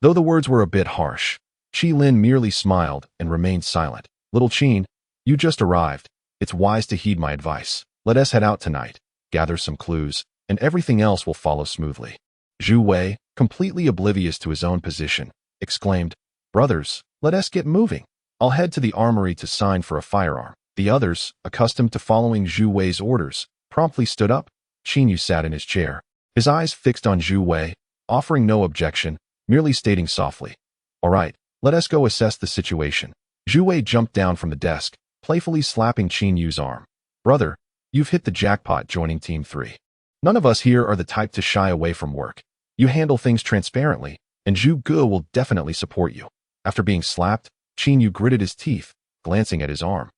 Though the words were a bit harsh, Qi Lin merely smiled and remained silent. Little Qin, you just arrived. It's wise to heed my advice. Let us head out tonight, gather some clues, and everything else will follow smoothly. Zhu Wei, completely oblivious to his own position, exclaimed, brothers, let us get moving. I'll head to the armory to sign for a firearm. The others, accustomed to following Zhu Wei's orders, promptly stood up. Qin Yu sat in his chair, his eyes fixed on Zhu Wei, offering no objection, merely stating softly, "All right, let us go assess the situation." Zhu Wei jumped down from the desk, playfully slapping Qin Yu's arm. "Brother, you've hit the jackpot joining Team 3. None of us here are the type to shy away from work. You handle things transparently, and Zhu Ge will definitely support you." After being slapped, Qin Yu gritted his teeth, glancing at his arm.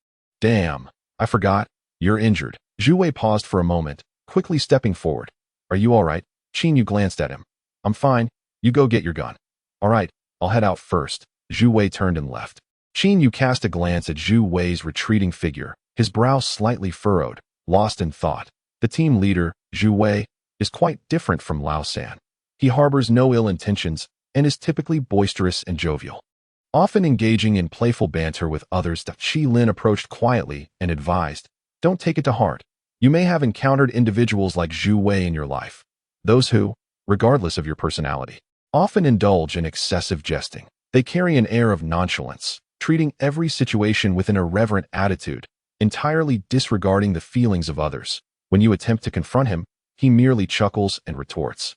"Damn, I forgot, you're injured." Zhu Wei paused for a moment, quickly stepping forward. "Are you all right?" Qin Yu glanced at him. "I'm fine, you go get your gun." "All right, I'll head out first." Zhu Wei turned and left. Qin Yu cast a glance at Zhu Wei's retreating figure, his brow slightly furrowed, lost in thought. The team leader, Zhu Wei, is quite different from Lao San. He harbors no ill intentions and is typically boisterous and jovial. Often engaging in playful banter with others, Shi Lin approached quietly and advised, "Don't take it to heart. You may have encountered individuals like Zhu Wei in your life. Those who, regardless of your personality, often indulge in excessive jesting. They carry an air of nonchalance, treating every situation with an irreverent attitude, entirely disregarding the feelings of others. When you attempt to confront him, he merely chuckles and retorts,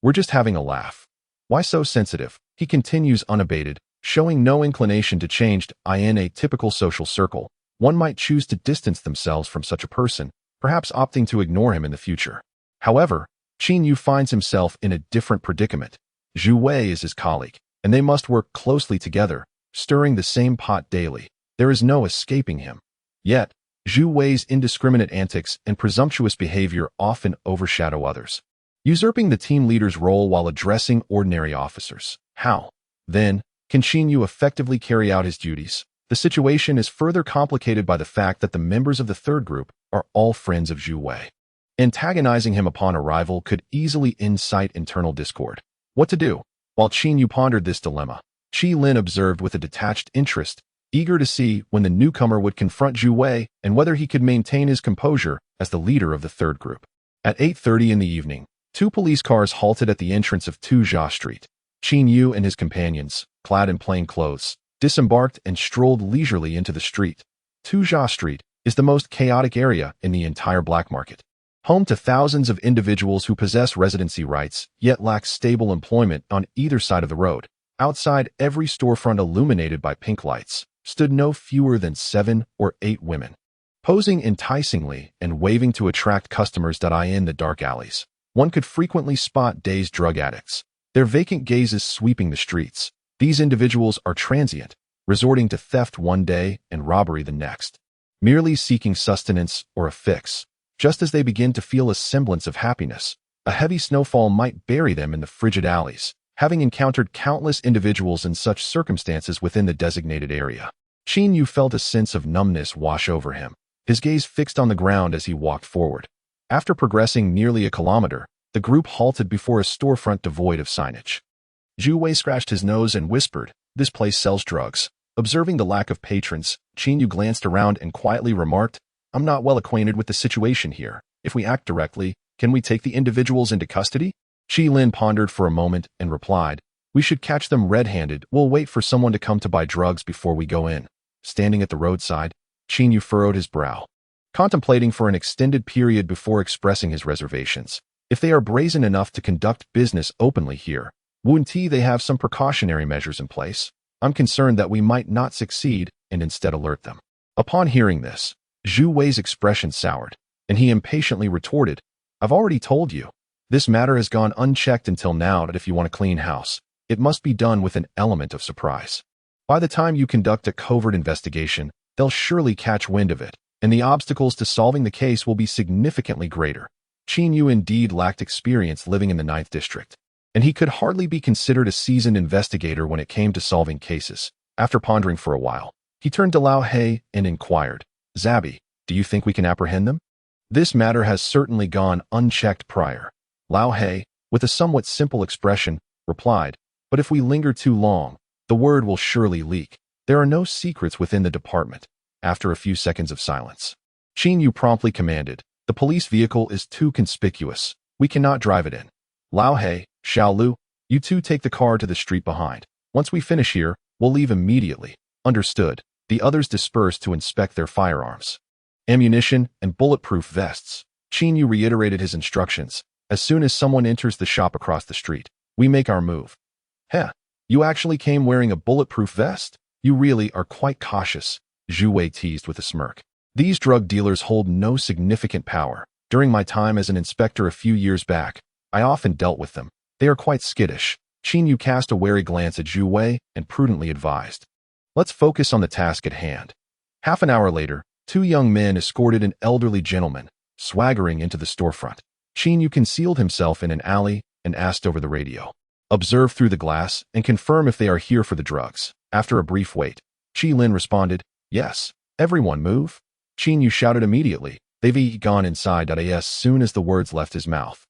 'We're just having a laugh. Why so sensitive?' He continues unabated, showing no inclination to change. In a typical social circle, one might choose to distance themselves from such a person, perhaps opting to ignore him in the future. However, Qin Yu finds himself in a different predicament. Zhu Wei is his colleague, and they must work closely together, stirring the same pot daily. There is no escaping him. Yet, Zhu Wei's indiscriminate antics and presumptuous behavior often overshadow others, usurping the team leader's role while addressing ordinary officers. How, then, can Qin Yu effectively carry out his duties? The situation is further complicated by the fact that the members of the third group are all friends of Zhu Wei. Antagonizing him upon arrival could easily incite internal discord. What to do? While Qin Yu pondered this dilemma, Shi Lin observed with a detached interest, eager to see when the newcomer would confront Zhu Wei and whether he could maintain his composure as the leader of the third group. At 8:30 in the evening, 2 police cars halted at the entrance of Tuzha Street. Qin Yu and his companions, clad in plain clothes, disembarked and strolled leisurely into the street. Tuzha Street is the most chaotic area in the entire black market, home to thousands of individuals who possess residency rights yet lack stable employment on either side of the road. Outside every storefront illuminated by pink lights stood no fewer than 7 or 8 women, posing enticingly and waving to attract customers. In the dark alleys, one could frequently spot dazed drug addicts, their vacant gazes sweeping the streets. These individuals are transient, resorting to theft one day and robbery the next, merely seeking sustenance or a fix. Just as they begin to feel a semblance of happiness, a heavy snowfall might bury them in the frigid alleys. Having encountered countless individuals in such circumstances within the designated area, Qin Yu felt a sense of numbness wash over him, his gaze fixed on the ground as he walked forward. After progressing nearly a kilometer, the group halted before a storefront devoid of signage. Zhu Wei scratched his nose and whispered, "This place sells drugs." Observing the lack of patrons, Qin Yu glanced around and quietly remarked, "I'm not well acquainted with the situation here. If we act directly, can we take the individuals into custody?" Shi Lin pondered for a moment and replied, "We should catch them red-handed. We'll wait for someone to come to buy drugs before we go in." Standing at the roadside, Qin Yu furrowed his brow, contemplating for an extended period before expressing his reservations. If they are brazen enough to conduct business openly here, wouldn't they have some precautionary measures in place? I'm concerned that we might not succeed and instead alert them. Upon hearing this, Zhu Wei's expression soured, and he impatiently retorted, "I've already told you. This matter has gone unchecked until now, that if you want a clean house, it must be done with an element of surprise. By the time you conduct a covert investigation, they'll surely catch wind of it, and the obstacles to solving the case will be significantly greater." Qin Yu indeed lacked experience living in the 9th District, and he could hardly be considered a seasoned investigator when it came to solving cases. After pondering for a while, he turned to Lao He and inquired, "Zabi, do you think we can apprehend them? This matter has certainly gone unchecked prior." Lao He, with a somewhat simple expression, replied, "But if we linger too long, the word will surely leak. There are no secrets within the department." After a few seconds of silence, Qin Yu promptly commanded, "The police vehicle is too conspicuous. We cannot drive it in. Lao He, Xiao Lu, you two take the car to the street behind. Once we finish here, we'll leave immediately." Understood. The others dispersed to inspect their firearms, ammunition, and bulletproof vests. Qin Yu reiterated his instructions, As soon as someone enters the shop across the street, we make our move. Heh, you actually came wearing a bulletproof vest? You really are quite cautious, Zhu Wei teased with a smirk. These drug dealers hold no significant power. During my time as an inspector a few years back, I often dealt with them. They are quite skittish. Qin Yu cast a wary glance at Zhu Wei and prudently advised. Let's focus on the task at hand. Half an hour later, two young men escorted an elderly gentleman, swaggering into the storefront. Qin Yu concealed himself in an alley and asked over the radio. Observe through the glass and confirm if they are here for the drugs. After a brief wait, Qi Lin responded, yes. Everyone move. Qin Yu shouted immediately. They've gone inside. As soon as the words left his mouth,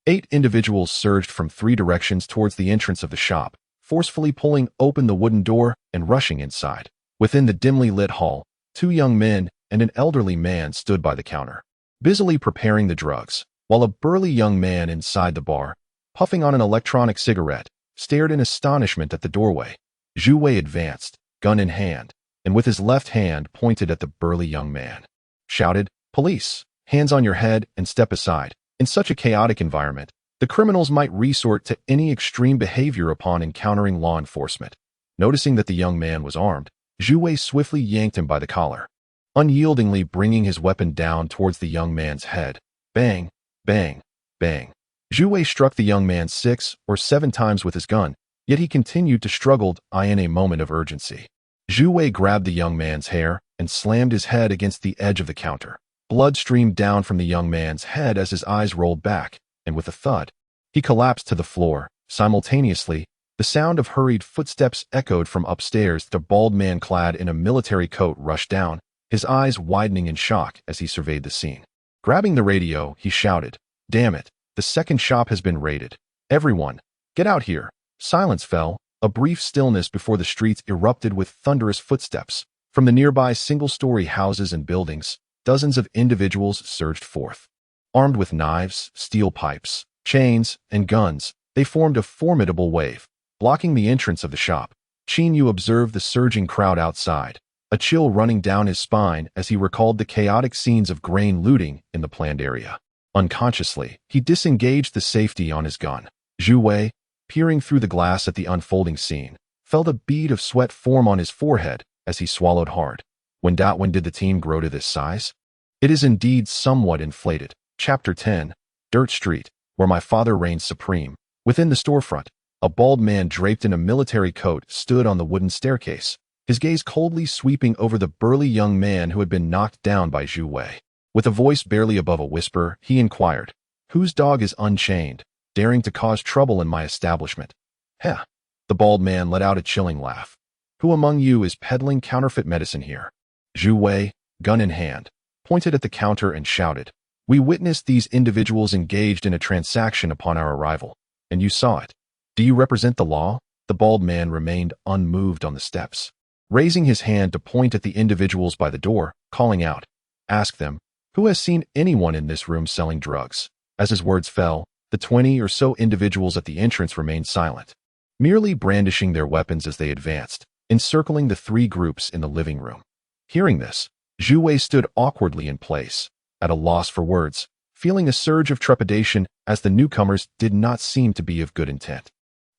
8 individuals surged from 3 directions towards the entrance of the shop, forcefully pulling open the wooden door and rushing inside. Within the dimly lit hall, 2 young men and an elderly man stood by the counter, busily preparing the drugs, while a burly young man inside the bar, puffing on an electronic cigarette, stared in astonishment at the doorway. Zhu Wei advanced, gun in hand, and with his left hand pointed at the burly young man, shouted, Police, hands on your head and step aside. In such a chaotic environment, the criminals might resort to any extreme behavior upon encountering law enforcement. Noticing that the young man was armed, Zhu Wei swiftly yanked him by the collar, unyieldingly bringing his weapon down towards the young man's head. Bang, bang, bang. Zhu Wei struck the young man 6 or 7 times with his gun, yet he continued to struggle in a moment of urgency. Zhu Wei grabbed the young man's hair and slammed his head against the edge of the counter. Blood streamed down from the young man's head as his eyes rolled back, and with a thud, he collapsed to the floor. Simultaneously, the sound of hurried footsteps echoed from upstairs. The bald man clad in a military coat rushed down, his eyes widening in shock as he surveyed the scene. Grabbing the radio, he shouted, Damn it, the second shop has been raided. Everyone, get out here. Silence fell, a brief stillness before the streets erupted with thunderous footsteps. From the nearby single-story houses and buildings, dozens of individuals surged forth. Armed with knives, steel pipes, chains, and guns, they formed a formidable wave, blocking the entrance of the shop. Qin Yu observed the surging crowd outside, a chill running down his spine as he recalled the chaotic scenes of grain looting in the planned area. Unconsciously, he disengaged the safety on his gun. Zhu Wei, peering through the glass at the unfolding scene, felt a bead of sweat form on his forehead as he swallowed hard. When did the team grow to this size? It is indeed somewhat inflated. Chapter 10, Dirt Street, where my father reigns supreme. Within the storefront, a bald man draped in a military coat stood on the wooden staircase, his gaze coldly sweeping over the burly young man who had been knocked down by Zhu Wei. With a voice barely above a whisper, he inquired, Whose dog is unchained, daring to cause trouble in my establishment? Heh. The bald man let out a chilling laugh. Who among you is peddling counterfeit medicine here? Zhu Wei, gun in hand, pointed at the counter and shouted, We witnessed these individuals engaged in a transaction upon our arrival, and you saw it. Do you represent the law? The bald man remained unmoved on the steps, raising his hand to point at the individuals by the door, calling out, Ask them, who has seen anyone in this room selling drugs? As his words fell, the 20 or so individuals at the entrance remained silent, merely brandishing their weapons as they advanced, encircling the 3 groups in the living room. Hearing this, Zhu Wei stood awkwardly in place, at a loss for words, feeling a surge of trepidation as the newcomers did not seem to be of good intent.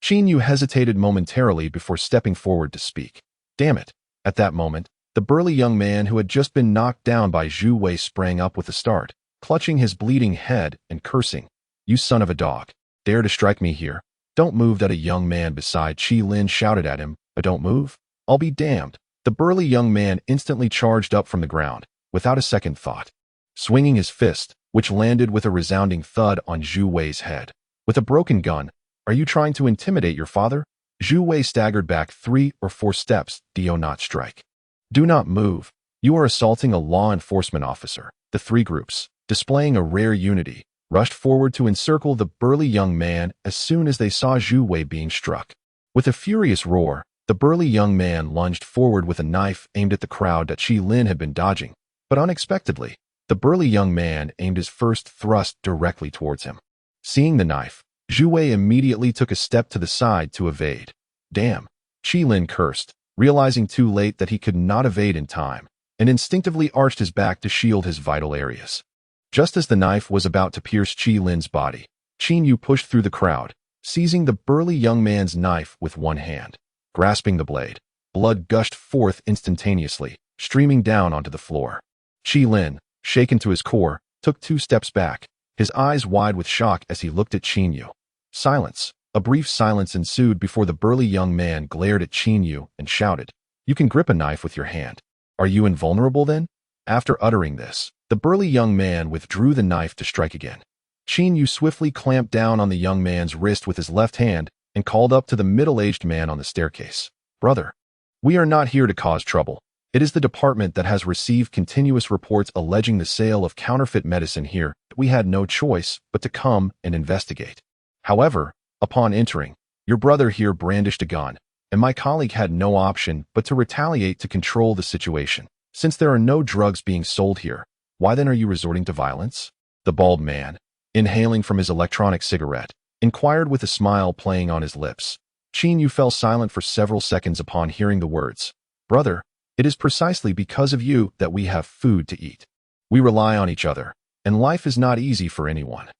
Qin Yu hesitated momentarily before stepping forward to speak. Damn it! At that moment, the burly young man who had just been knocked down by Zhu Wei sprang up with a start, clutching his bleeding head and cursing, You son of a dog! Dare to strike me here? Don't move! That a young man beside Qi Lin shouted at him, Don't move? I'll be damned! The burly young man instantly charged up from the ground, without a second thought, swinging his fist, which landed with a resounding thud on Zhu Wei's head. With a broken gun, are you trying to intimidate your father? Zhu Wei staggered back 3 or 4 steps. Do not strike. Do not move. You are assaulting a law enforcement officer. The 3 groups, displaying a rare unity, rushed forward to encircle the burly young man as soon as they saw Zhu Wei being struck. With a furious roar, the burly young man lunged forward with a knife aimed at the crowd that Qi Lin had been dodging, but unexpectedly, the burly young man aimed his first thrust directly towards him. Seeing the knife, Zhu Wei immediately took a step to the side to evade. Damn! Qi Lin cursed, realizing too late that he could not evade in time, and instinctively arched his back to shield his vital areas. Just as the knife was about to pierce Qi Lin's body, Qin Yu pushed through the crowd, seizing the burly young man's knife with one hand. Grasping the blade, blood gushed forth instantaneously, streaming down onto the floor. Lin, shaken to his core, took 2 steps back, his eyes wide with shock as he looked at Qin Yu. Silence. A brief silence ensued before the burly young man glared at Qin Yu and shouted, "You can grip a knife with your hand. Are you invulnerable then?" After uttering this, the burly young man withdrew the knife to strike again. Qin Yu swiftly clamped down on the young man's wrist with his left hand and called up to the middle-aged man on the staircase. "Brother, we are not here to cause trouble. It is the department that has received continuous reports alleging the sale of counterfeit medicine here. We had no choice but to come and investigate. However, upon entering, your brother here brandished a gun, and my colleague had no option but to retaliate to control the situation. Since there are no drugs being sold here, why then are you resorting to violence?" The bald man, inhaling from his electronic cigarette, inquired with a smile playing on his lips. Qin Yu fell silent for several seconds upon hearing the words. "Brother, it is precisely because of you that we have food to eat. We rely on each other, and life is not easy for anyone.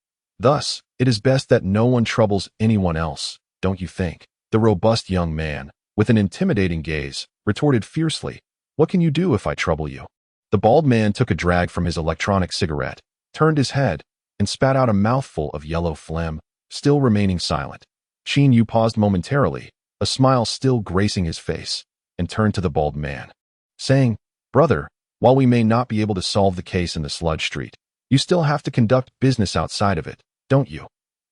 Thus, it is best that no one troubles anyone else, don't you think?" The robust young man, with an intimidating gaze, retorted fiercely, "What can you do if I trouble you?" The bald man took a drag from his electronic cigarette, turned his head, and spat out a mouthful of yellow phlegm, still remaining silent. Qin Yu paused momentarily, a smile still gracing his face, and turned to the bald man, saying, "Brother, while we may not be able to solve the case in the Sludge Street, you still have to conduct business outside of it, don't you?"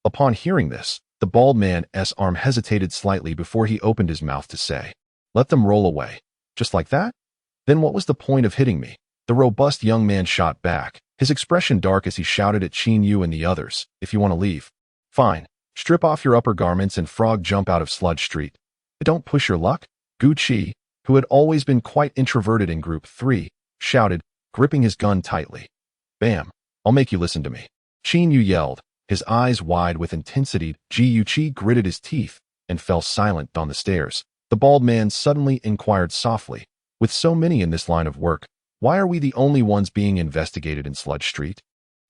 Upon hearing this, the bald man's arm hesitated slightly before he opened his mouth to say, "Let them roll away. Just like that? Then what was the point of hitting me?" The robust young man shot back, his expression dark as he shouted at Qin Yu and the others, "If you want to leave, fine. Strip off your upper garments and frog jump out of Sludge Street. But don't push your luck." Gu Qi, who had always been quite introverted in Group 3, shouted, gripping his gun tightly. "Bam! I'll make you listen to me." Qin Yu yelled, his eyes wide with intensity. Gu Qi gritted his teeth and fell silent on the stairs. The bald man suddenly inquired softly, "With so many in this line of work, why are we the only ones being investigated in Sludge Street?"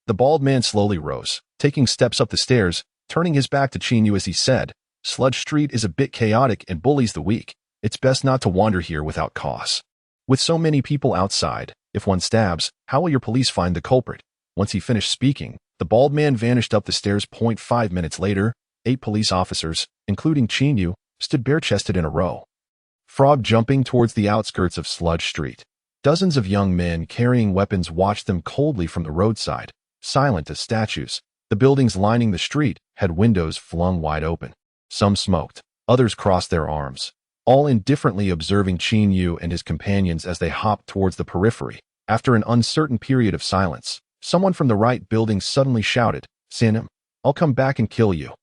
The bald man slowly rose, taking steps up the stairs, turning his back to Qin Yu as he said, "Sludge Street is a bit chaotic and bullies the weak. It's best not to wander here without cause. With so many people outside, if one stabs, how will your police find the culprit?" Once he finished speaking, the bald man vanished up the stairs. 5 minutes later, 8 police officers, including Qin Yu, stood bare-chested in a row, frog jumping towards the outskirts of Sludge Street. Dozens of young men carrying weapons watched them coldly from the roadside, silent as statues. The buildings lining the street had windows flung wide open. Some smoked, others crossed their arms, all indifferently observing Qin Yu and his companions as they hopped towards the periphery. After an uncertain period of silence, someone from the right building suddenly shouted, "Send him. I'll come back and kill you."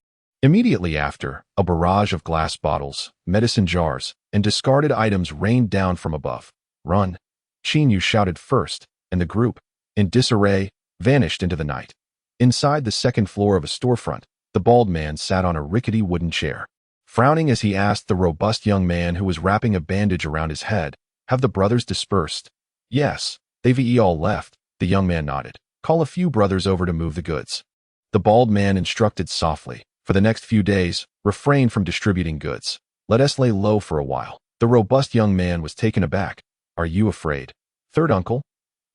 Immediately after, a barrage of glass bottles, medicine jars, and discarded items rained down from above. "Run!" Qin Yu shouted first, and the group, in disarray, vanished into the night. Inside the second floor of a storefront, the bald man sat on a rickety wooden chair, frowning as he asked the robust young man who was wrapping a bandage around his head, "Have the brothers dispersed?" "Yes, they've all left," the young man nodded. "Call a few brothers over to move the goods." The bald man instructed softly, "For the next few days, refrain from distributing goods. Let us lay low for a while." The robust young man was taken aback. "Are you afraid?" "Third uncle?"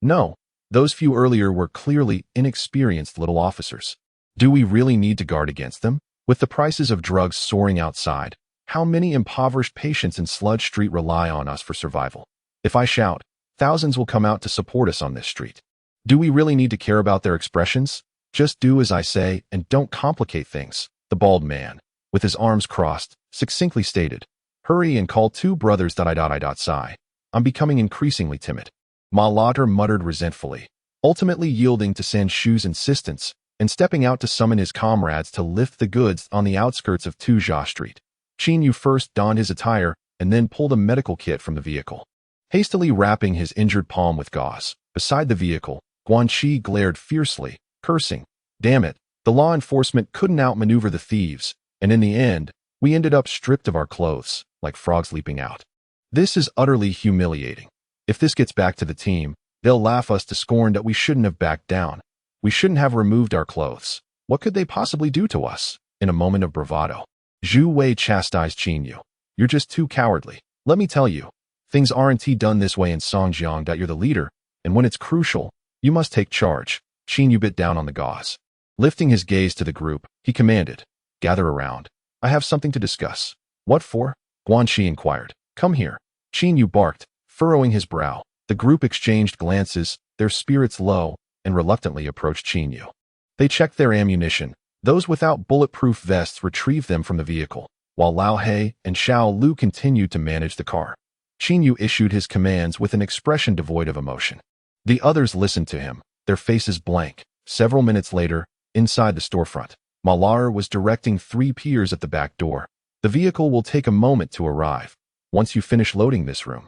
"No. Those few earlier were clearly inexperienced little officers. Do we really need to guard against them? With the prices of drugs soaring outside, how many impoverished patients in Sludge Street rely on us for survival? If I shout, thousands will come out to support us on this street. Do we really need to care about their expressions? Just do as I say and don't complicate things." The bald man, with his arms crossed, succinctly stated, "Hurry and call 2 brothers. Sigh. I'm becoming increasingly timid." Ma Lauter muttered resentfully, ultimately yielding to San Shu's insistence and stepping out to summon his comrades to lift the goods on the outskirts of Tuzha Street. Qin Yu first donned his attire and then pulled a medical kit from the vehicle. Hastily wrapping his injured palm with gauze, beside the vehicle, Guanxi glared fiercely, cursing, "Damn it, the law enforcement couldn't outmaneuver the thieves, and in the end, we ended up stripped of our clothes, like frogs leaping out. This is utterly humiliating. If this gets back to the team, they'll laugh us to scorn that we shouldn't have backed down. We shouldn't have removed our clothes. What could they possibly do to us? In a moment of bravado, Zhu Wei chastised Qin Yu. You're just too cowardly. Let me tell you, things aren't done this way in Songjiang. You're the leader, and when it's crucial, you must take charge. Qin Yu bit down on the gauze. Lifting his gaze to the group, he commanded, gather around. I have something to discuss. What for? Guanxi inquired. Come here. Qin Yu barked, furrowing his brow. The group exchanged glances, their spirits low, and reluctantly approached Qin Yu. They checked their ammunition. Those without bulletproof vests retrieved them from the vehicle, while Lao He and Xiao Lu continued to manage the car. Qin Yu issued his commands with an expression devoid of emotion. The others listened to him, their faces blank. Several minutes later, inside the storefront, Malar was directing 3 peers at the back door. The vehicle will take a moment to arrive. Once you finish loading this room,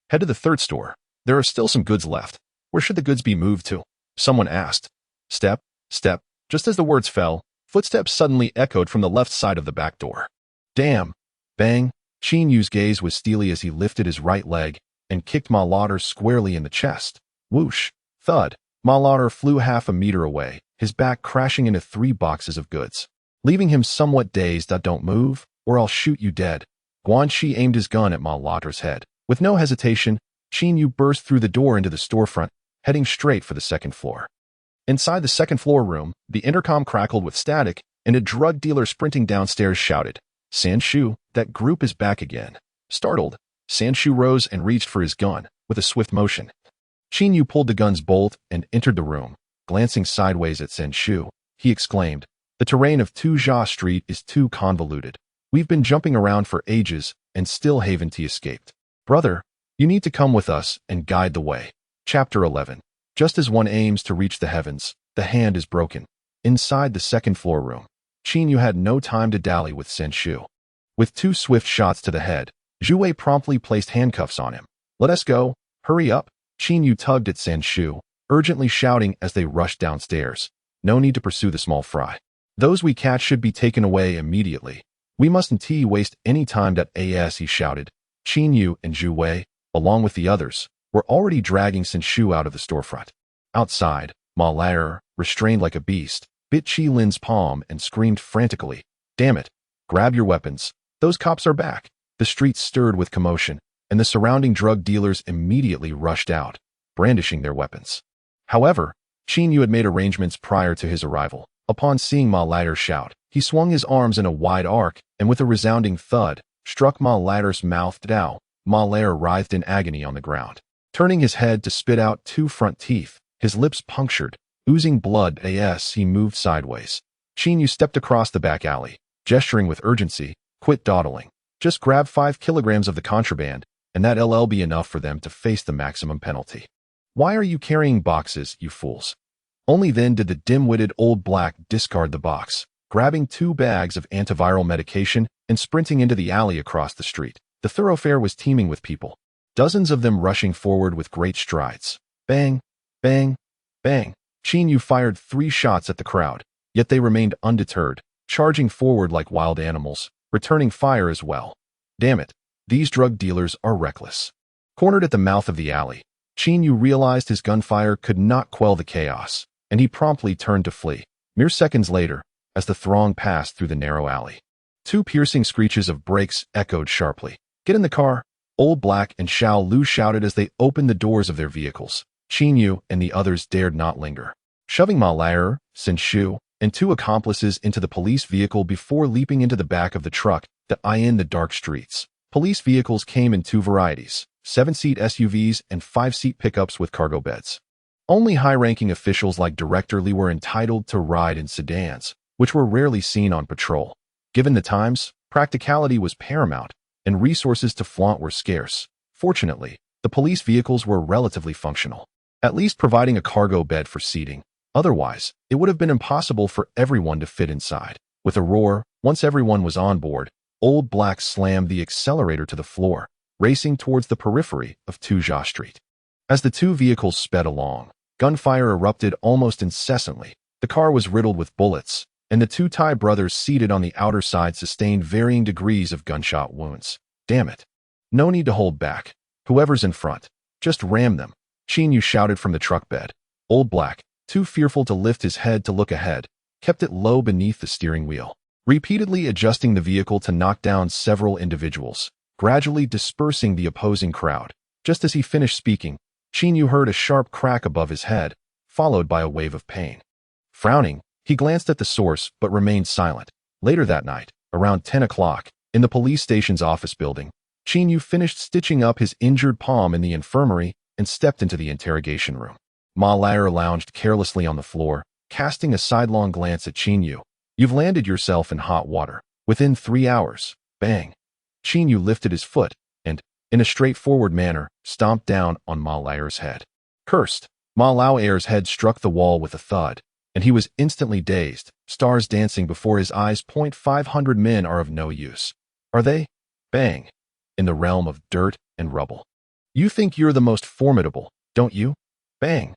head to the 3rd store. There are still some goods left. Where should the goods be moved to? Someone asked. Step, step. Just as the words fell, footsteps suddenly echoed from the left side of the back door. Damn! Bang! Qin Yu's gaze was steely as he lifted his right leg and kicked Malar squarely in the chest. Whoosh! Thud! Malar flew half a meter away, his back crashing into 3 boxes of goods, leaving him somewhat dazed. Don't move, or I'll shoot you dead. Guanxi aimed his gun at Malar's head. With no hesitation, Qin Yu burst through the door into the storefront, heading straight for the 2nd floor. Inside the 2nd floor room, the intercom crackled with static, and a drug dealer sprinting downstairs shouted, Sanshu, that group is back again. Startled, Sanshu rose and reached for his gun, with a swift motion. Qin Yu pulled the gun's bolt and entered the room. Glancing sideways at Sanshu, he exclaimed, the terrain of Tuzhou Street is too convoluted. We've been jumping around for ages, and still haven't escaped. Brother, you need to come with us and guide the way. Chapter 11. Just as one aims to reach the heavens, the hand is broken. Inside the 2nd floor room, Qin Yu had no time to dally with Sanshu. With 2 swift shots to the head, Zhu Wei promptly placed handcuffs on him. Let us go. Hurry up. Qin Yu tugged at Sanshu, urgently shouting as they rushed downstairs. No need to pursue the small fry. Those we catch should be taken away immediately. We mustn't waste any time. As he shouted, Qin Yu and Zhu Wei, along with the others, were already dragging Sanshu out of the storefront. Outside, Ma Lair, restrained like a beast, bit Qi Lin's palm and screamed frantically, Damn it! Grab your weapons. Those cops are back. The streets stirred with commotion, and the surrounding drug dealers immediately rushed out, brandishing their weapons. However, Qin Yu had made arrangements prior to his arrival. Upon seeing Ma Lair shout, he swung his arms in a wide arc, and with a resounding thud, struck Ma Lair's mouth down. Ma Lair writhed in agony on the ground, turning his head to spit out 2 front teeth, his lips punctured, oozing blood as he moved sideways. Qin Yu stepped across the back alley, gesturing with urgency, Quit dawdling. Just grab 5 kilograms of the contraband, and that'll be enough for them to face the maximum penalty. Why are you carrying boxes, you fools? Only then did the dim-witted old black discard the box, grabbing 2 bags of antiviral medication and sprinting into the alley across the street. The thoroughfare was teeming with people, dozens of them rushing forward with great strides. Bang, bang, bang. Qin Yu fired 3 shots at the crowd, yet they remained undeterred, charging forward like wild animals, returning fire as well. Damn it, these drug dealers are reckless. Cornered at the mouth of the alley, Qin Yu realized his gunfire could not quell the chaos, and he promptly turned to flee. Mere seconds later, as the throng passed through the narrow alley, 2 piercing screeches of brakes echoed sharply. Get in the car, Old Black and Xiao Lu shouted as they opened the doors of their vehicles. Qin Yu and the others dared not linger, shoving Ma Lair, Sanshu, and 2 accomplices into the police vehicle before leaping into the back of the truck that in the dark streets. Police vehicles came in 2 varieties, 7-seat SUVs and 5-seat pickups with cargo beds. Only high-ranking officials like Director Li were entitled to ride in sedans, which were rarely seen on patrol. Given the times, practicality was paramount, and resources to flaunt were scarce. Fortunately, the police vehicles were relatively functional, at least providing a cargo bed for seating. Otherwise, it would have been impossible for everyone to fit inside. With a roar, once everyone was on board, Old Black slammed the accelerator to the floor, racing towards the periphery of Tuzhou Street. As the 2 vehicles sped along, gunfire erupted almost incessantly. The car was riddled with bullets, and the 2 Thai brothers seated on the outer side sustained varying degrees of gunshot wounds. Damn it. No need to hold back. Whoever's in front, just ram them. Qin Yu shouted from the truck bed. Old Black, too fearful to lift his head to look ahead, kept it low beneath the steering wheel, repeatedly adjusting the vehicle to knock down several individuals, gradually dispersing the opposing crowd. Just as he finished speaking, Qin Yu heard a sharp crack above his head, followed by a wave of pain. Frowning, he glanced at the source but remained silent. Later that night, around 10 o'clock, in the police station's office building, Qin Yu finished stitching up his injured palm in the infirmary and stepped into the interrogation room. Ma Lauer lounged carelessly on the floor, casting a sidelong glance at Qin Yu. "You've landed yourself in hot water. Within 3 hours." Bang! Qin Yu lifted his foot and, in a straightforward manner, stomped down on Ma Lauer's head. Cursed! Ma Lauer's head struck the wall with a thud, and he was instantly dazed, stars dancing before his eyes. 500 men are of no use. Are they? Bang! In the realm of dirt and rubble. You think you're the most formidable, don't you? Bang!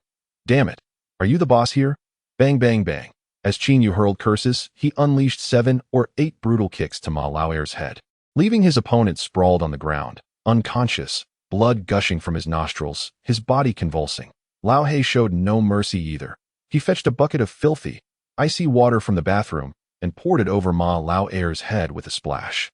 Damn it! Are you the boss here? Bang, bang, bang. As Qin Yu hurled curses, he unleashed 7 or 8 brutal kicks to Ma Lauer's head, leaving his opponent sprawled on the ground, unconscious, blood gushing from his nostrils, his body convulsing. Lao He showed no mercy either. He fetched a bucket of filthy, icy water from the bathroom and poured it over Ma Lauer's head with a splash.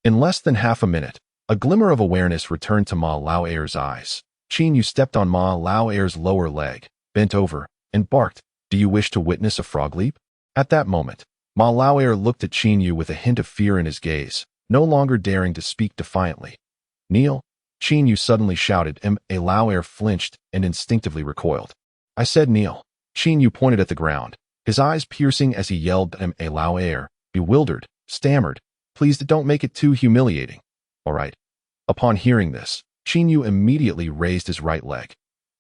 In less than half a minute, a glimmer of awareness returned to Ma Lauer's eyes. Qin Yu stepped on Ma Lauer's lower leg, bent over, and barked, "Do you wish to witness a frog leap?" At that moment, Ma Lauer looked at Qin Yu with a hint of fear in his gaze, no longer daring to speak defiantly. "Kneel!" Qin Yu suddenly shouted. Ma Lauer flinched and instinctively recoiled. "I said kneel." Qin Yu pointed at the ground, his eyes piercing as he yelled. Ma Lauer, bewildered, stammered, "Please don't make it too humiliating." "All right." Upon hearing this, Qin Yu immediately raised his right leg.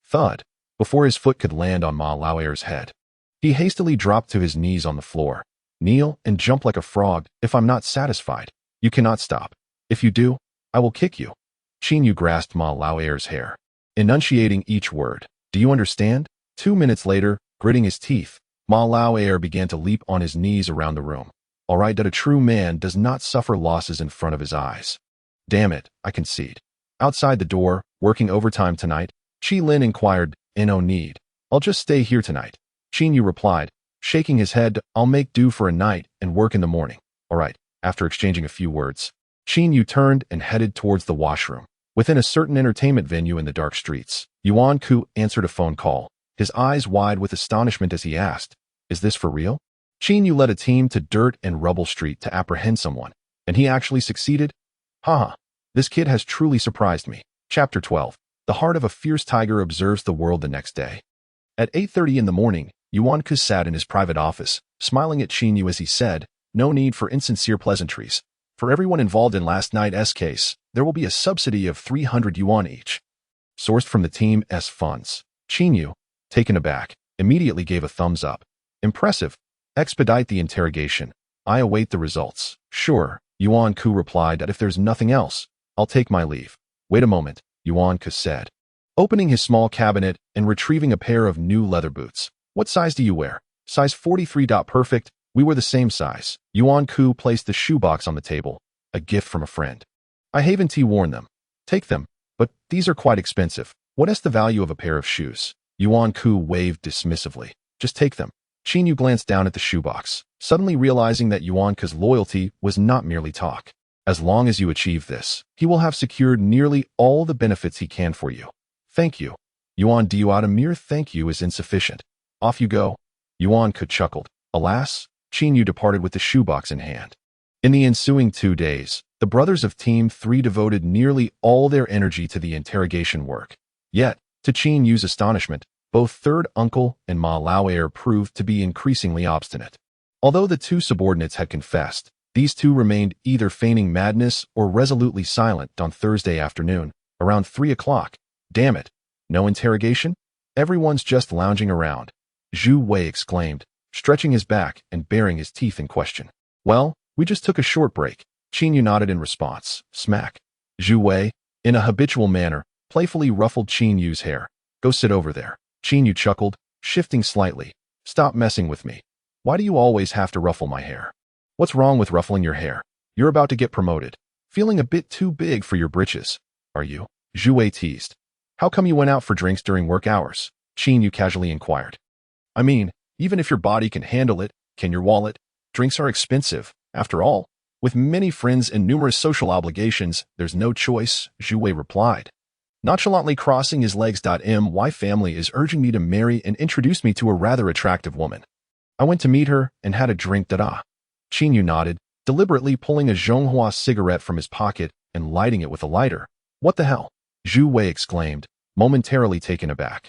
Thud! Before his foot could land on Ma Lauer's head, he hastily dropped to his knees on the floor. "Kneel and jump like a frog. If I'm not satisfied, you cannot stop. If you do, I will kick you." Qin Yu grasped Ma Lauer's hair, enunciating each word. "Do you understand?" 2 minutes later, gritting his teeth, Ma Lauer began to leap on his knees around the room. "All right, that a true man does not suffer losses in front of his eyes." "Damn it, I concede." Outside the door, working overtime tonight, Qi Lin inquired. "No need. I'll just stay here tonight." Qin Yu replied, shaking his head, "I'll make do for a night and work in the morning." "All right." After exchanging a few words, Qin Yu turned and headed towards the washroom. Within a certain entertainment venue in the dark streets, Yuan Ku answered a phone call, his eyes wide with astonishment as he asked, "Is this for real?" Qin Yu led a team to Dirt and Rubble Street to apprehend someone, and he actually succeeded? Haha, this kid has truly surprised me. Chapter 12. The heart of a fierce tiger observes the world the next day. At 8:30 in the morning, Yuan Ku sat in his private office, smiling at Qin Yu as he said, "No need for insincere pleasantries. For everyone involved in last night's case, there will be a subsidy of 300 yuan each, sourced from the team's funds." Qin Yu, taken aback, immediately gave a thumbs up. "Impressive. Expedite the interrogation. I await the results." "Sure," Yuan Ku replied. "That if there's nothing else, I'll take my leave." "Wait a moment," Yuan Ku said, opening his small cabinet and retrieving a pair of new leather boots. "What size do you wear?" "Size 43. Perfect. We were the same size." Yuan Ku placed the shoebox on the table, a gift from a friend. "I haven't worn them." "Take them, but these are quite expensive." "What's the value of a pair of shoes?" Yuan Ku waved dismissively. "Just take them." Qin Yu glanced down at the shoebox, suddenly realizing that Yuan Ku's loyalty was not merely talk. "As long as you achieve this, he will have secured nearly all the benefits he can for you." "Thank you." Yuan Du, a mere thank you is insufficient. "Off you go." Yuan Ku chuckled. Alas, Qin Yu departed with the shoebox in hand. In the ensuing 2 days, the brothers of Team 3 devoted nearly all their energy to the interrogation work. Yet, to Qin Yu's astonishment, both third uncle and Ma Lauer proved to be increasingly obstinate. Although the two subordinates had confessed, these two remained either feigning madness or resolutely silent. On Thursday afternoon, around 3 o'clock. "Damn it. No interrogation? Everyone's just lounging around," Zhu Wei exclaimed, stretching his back and baring his teeth in question. "Well, we just took a short break." Qin Yu nodded in response. Smack. Zhu Wei, in a habitual manner, playfully ruffled Qin Yu's hair. "Go sit over there." Qin Yu chuckled, shifting slightly. "Stop messing with me. Why do you always have to ruffle my hair?" "What's wrong with ruffling your hair? You're about to get promoted. Feeling a bit too big for your britches, are you?" Zhu Wei teased. "How come you went out for drinks during work hours?" Qin Yu casually inquired. "I mean, even if your body can handle it, Can your wallet? Drinks are expensive. After all, with many friends and numerous social obligations, there's no choice, Zhu Wei replied, nonchalantly crossing his legs. My family is urging me to marry and introduce me to a rather attractive woman. I went to meet her and had a drink. Qin Yu nodded, deliberately pulling a Zhonghua cigarette from his pocket and lighting it with a lighter. What the hell? Zhu Wei exclaimed, momentarily taken aback.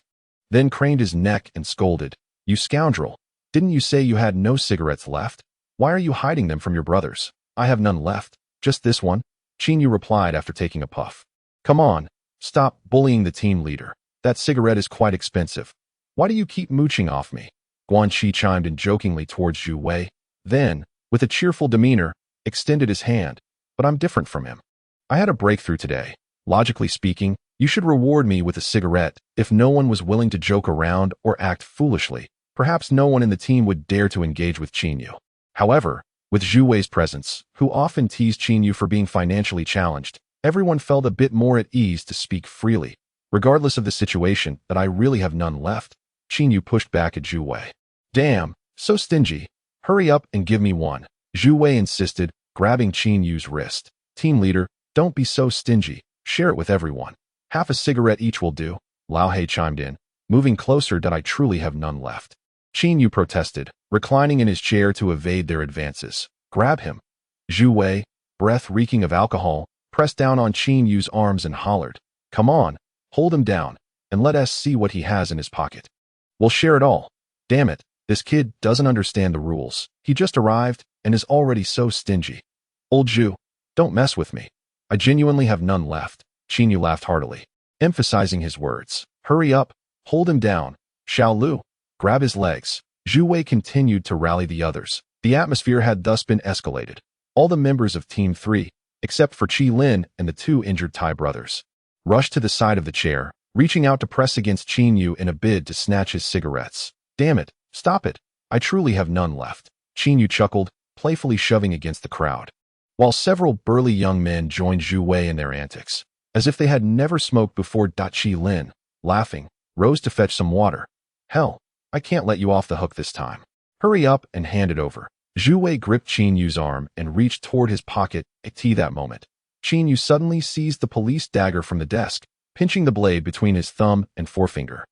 Then craned his neck and scolded, You scoundrel! Didn't you say you had no cigarettes left? Why are you hiding them from your brothers? I have none left, just this one, Qin Yu replied after taking a puff. Come on, stop bullying the team leader. That cigarette is quite expensive. Why do you keep mooching off me? Guanxi chimed in jokingly towards Zhu Wei, then, with a cheerful demeanor, extended his hand. But I'm different from him. I had a breakthrough today. Logically speaking, you should reward me with a cigarette. If no one was willing to joke around or act foolishly, perhaps no one in the team would dare to engage with Qin Yu. However, with Zhu Wei's presence, who often teased Qin Yu for being financially challenged, everyone felt a bit more at ease to speak freely. Regardless of the situation, that I really have none left, Qin Yu pushed back at Zhu Wei. Damn, so stingy. Hurry up and give me one, Zhu Wei insisted, grabbing Qin Yu's wrist. Team leader, don't be so stingy. Share it with everyone. Half a cigarette each will do, Lao He chimed in, moving closer. I truly have none left. Qin Yu protested, reclining in his chair to evade their advances. Grab him. Zhu Wei, breath reeking of alcohol, pressed down on Qin Yu's arms and hollered, Come on, hold him down, and let us see what he has in his pocket. We'll share it all. Damn it, this kid doesn't understand the rules. He just arrived and is already so stingy. Old Zhu, don't mess with me. I genuinely have none left, Qin Yu laughed heartily, emphasizing his words. Hurry up, hold him down. Xiao Lu, grab his legs. Zhu Wei continued to rally the others. The atmosphere had thus been escalated. All the members of Team 3, except for Qi Lin and the two injured Tai brothers, rushed to the side of the chair, reaching out to press against Qin Yu in a bid to snatch his cigarettes. Damn it, stop it. I truly have none left, Qin Yu chuckled, playfully shoving against the crowd. While several burly young men joined Zhu Wei in their antics, as if they had never smoked before. Qi Lin, laughing, rose to fetch some water. Hell, I can't let you off the hook this time. Hurry up and hand it over. Zhu Wei gripped Qin Yu's arm and reached toward his pocket. At that moment, Qin Yu suddenly seized the police dagger from the desk, pinching the blade between his thumb and forefinger,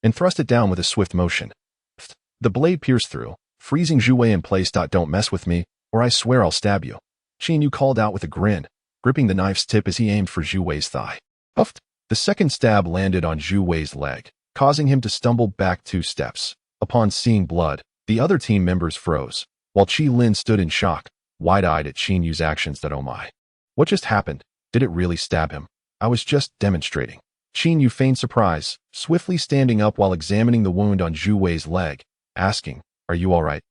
and thrust it down with a swift motion. The blade pierced through, freezing Zhu Wei in place. Don't mess with me, or I swear I'll stab you, Qin Yu called out with a grin, gripping the knife's tip as he aimed for Zhu Wei's thigh. Puffed. The second stab landed on Zhu Wei's leg, causing him to stumble back 2 steps. Upon seeing blood, the other team members froze, while Qi Lin stood in shock, wide-eyed at Qin Yu's actions. Oh my. What just happened? Did it really stab him? I was just demonstrating. Qin Yu feigned surprise, swiftly standing up while examining the wound on Zhu Wei's leg, asking, Are you all right?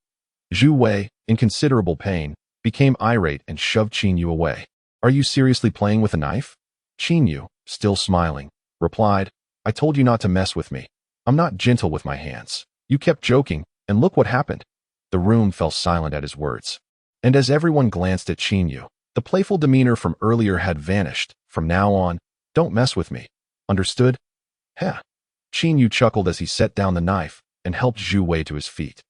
Zhu Wei, in considerable pain, became irate and shoved Qin Yu away. Are you seriously playing with a knife? Qin Yu, still smiling, replied, I told you not to mess with me. I'm not gentle with my hands. You kept joking, and look what happened. The room fell silent at his words. And as everyone glanced at Qin Yu, the playful demeanor from earlier had vanished. From now on, don't mess with me. Understood? Heh. Qin Yu chuckled as he set down the knife and helped Zhu Wei to his feet.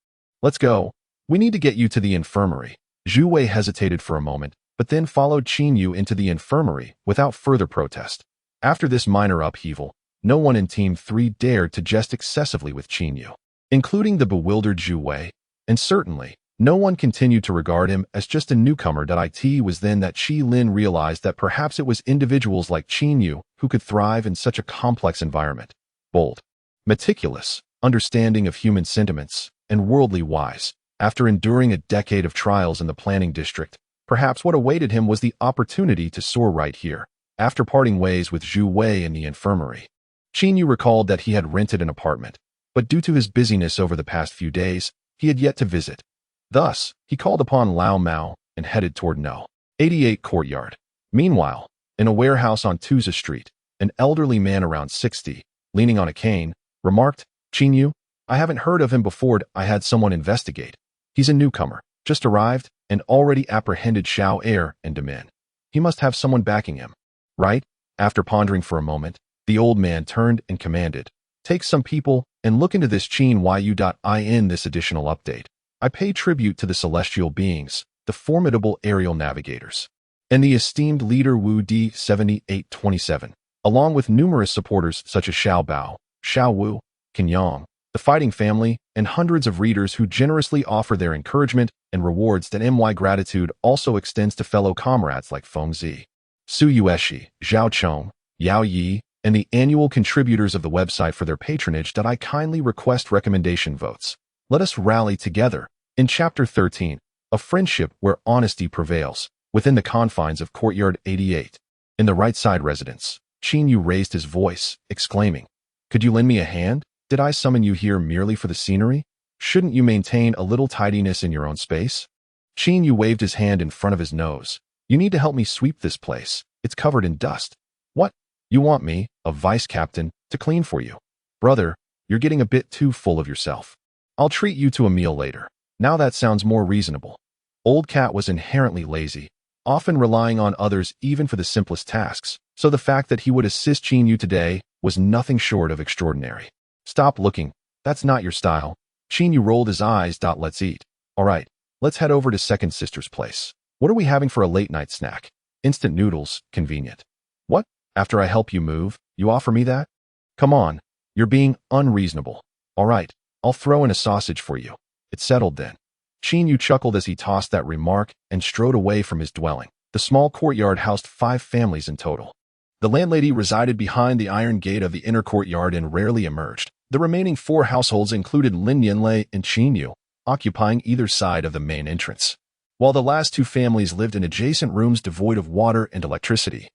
Let's go. We need to get you to the infirmary. Zhu Wei hesitated for a moment, but then followed Qin Yu into the infirmary without further protest. After this minor upheaval, no one in Team 3 dared to jest excessively with Qin Yu, including the bewildered Zhu Wei, and certainly, no one continued to regard him as just a newcomer. It was then that Qi Lin realized that perhaps it was individuals like Qin Yu who could thrive in such a complex environment. Bold, meticulous, understanding of human sentiments, and worldly wise. After enduring a decade of trials in the planning district, perhaps what awaited him was the opportunity to soar right here. After parting ways with Zhu Wei in the infirmary, Qin Yu recalled that he had rented an apartment, but due to his busyness over the past few days, he had yet to visit. Thus, he called upon Lao Mao and headed toward No. 88 Courtyard. Meanwhile, in a warehouse on Tuza Street, an elderly man around 60, leaning on a cane, remarked, Qin Yu, I haven't heard of him before. I had someone investigate. He's a newcomer, just arrived, and already apprehended Xiao Air and Demin. He must have someone backing him. Right? After pondering for a moment, the old man turned and commanded, Take some people and look into this Qin Yu. In this additional update, I pay tribute to the celestial beings, the formidable aerial navigators, and the esteemed leader Wu Di 7827, along with numerous supporters such as Xiao Bao, Xiao Wu, Qin Yu, the fighting family, and hundreds of readers who generously offer their encouragement and rewards. That my gratitude also extends to fellow comrades like Feng Zi, Su Yueshi, Zhao Chong, Yao Yi, and the annual contributors of the website for their patronage. That I kindly request recommendation votes. Let us rally together. In Chapter 13, a friendship where honesty prevails, within the confines of Courtyard 88. In the right side residence, Qin Yu raised his voice, exclaiming, "Could you lend me a hand? Did I summon you here merely for the scenery? Shouldn't you maintain a little tidiness in your own space?" Qin Yu waved his hand in front of his nose. "You need to help me sweep this place. It's covered in dust." "What? You want me, a vice captain, to clean for you? Brother, you're getting a bit too full of yourself. I'll treat you to a meal later." Now that sounds more reasonable. Old Cat was inherently lazy, often relying on others even for the simplest tasks, so the fact that he would assist Qin Yu today was nothing short of extraordinary. "Stop looking. That's not your style." Qin Yu rolled his eyes. "Let's eat." "All right, let's head over to Second Sister's place. What are we having for a late-night snack?" "Instant noodles, convenient." "What? After I help you move, you offer me that? Come on, you're being unreasonable." "All right, I'll throw in a sausage for you." "It's settled then." Qin Yu chuckled as he tossed that remark and strode away from his dwelling. The small courtyard housed 5 families in total. The landlady resided behind the iron gate of the inner courtyard and rarely emerged. The remaining 4 households included Lin Yanlei and Qin Yu, occupying either side of the main entrance, while the last 2 families lived in adjacent rooms devoid of water and electricity.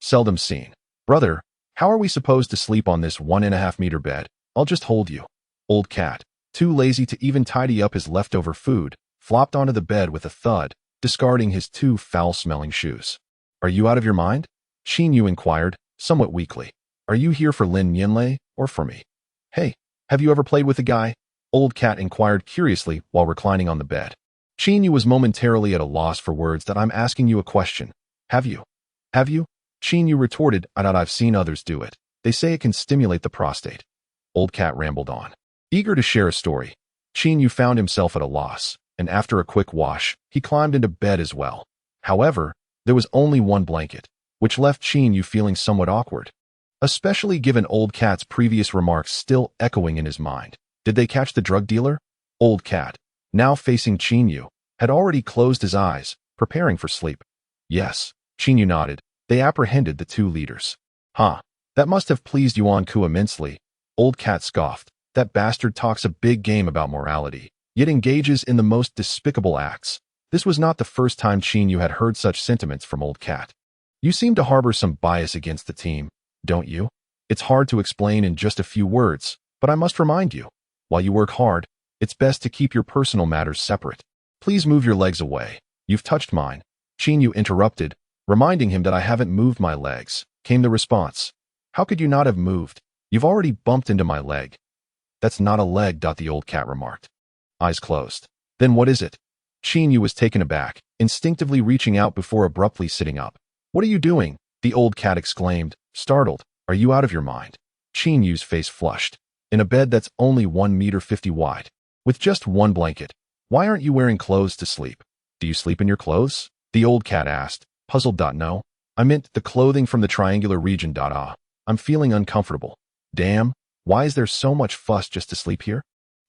Seldom seen. "Brother, how are we supposed to sleep on this 1.5-meter bed? I'll just hold you." Old Cat, too lazy to even tidy up his leftover food, flopped onto the bed with a thud, discarding his 2 foul-smelling shoes. "Are you out of your mind?" Qin Yu inquired, somewhat weakly. "Are you here for Lin Yanlei or for me?" "Hey, have you ever played with a guy?" Old Cat inquired curiously while reclining on the bed. Qin Yu was momentarily at a loss for words. "That I'm asking you a question. Have you? Have you?" Qin Yu retorted, "I've seen others do it. They say it can stimulate the prostate." Old Cat rambled on, eager to share a story. Qin Yu found himself at a loss, and after a quick wash, he climbed into bed as well. However, there was only one blanket, which left Qin Yu feeling somewhat awkward, especially given Old Cat's previous remarks still echoing in his mind. Did they catch the drug dealer? Old Cat, now facing Qin Yu, had already closed his eyes, preparing for sleep. Yes, Qin Yu nodded. They apprehended the 2 leaders. "Huh, that must have pleased Yuan Ku immensely." Old Cat scoffed. "That bastard talks a big game about morality, yet engages in the most despicable acts." This was not the first time Qin Yu had heard such sentiments from Old Cat. "You seem to harbor some bias against the team, don't you? It's hard to explain in just a few words, but I must remind you, while you work hard, it's best to keep your personal matters separate. Please move your legs away. You've touched mine." Qin Yu interrupted, reminding him that "I haven't moved my legs," came the response. "How could you not have moved? You've already bumped into my leg." "That's not a leg," the Old Cat remarked. Eyes closed. "Then what is it?" Qin Yu was taken aback, instinctively reaching out before abruptly sitting up. "What are you doing?" the Old Cat exclaimed, startled. "Are you out of your mind?" Qin Yu's face flushed. "In a bed that's only 1.50 meters wide, with just 1 blanket. Why aren't you wearing clothes to sleep?" "Do you sleep in your clothes?" the Old Cat asked, puzzled. "No. I meant the clothing from the triangular region. I'm feeling uncomfortable." "Damn, why is there so much fuss just to sleep here?"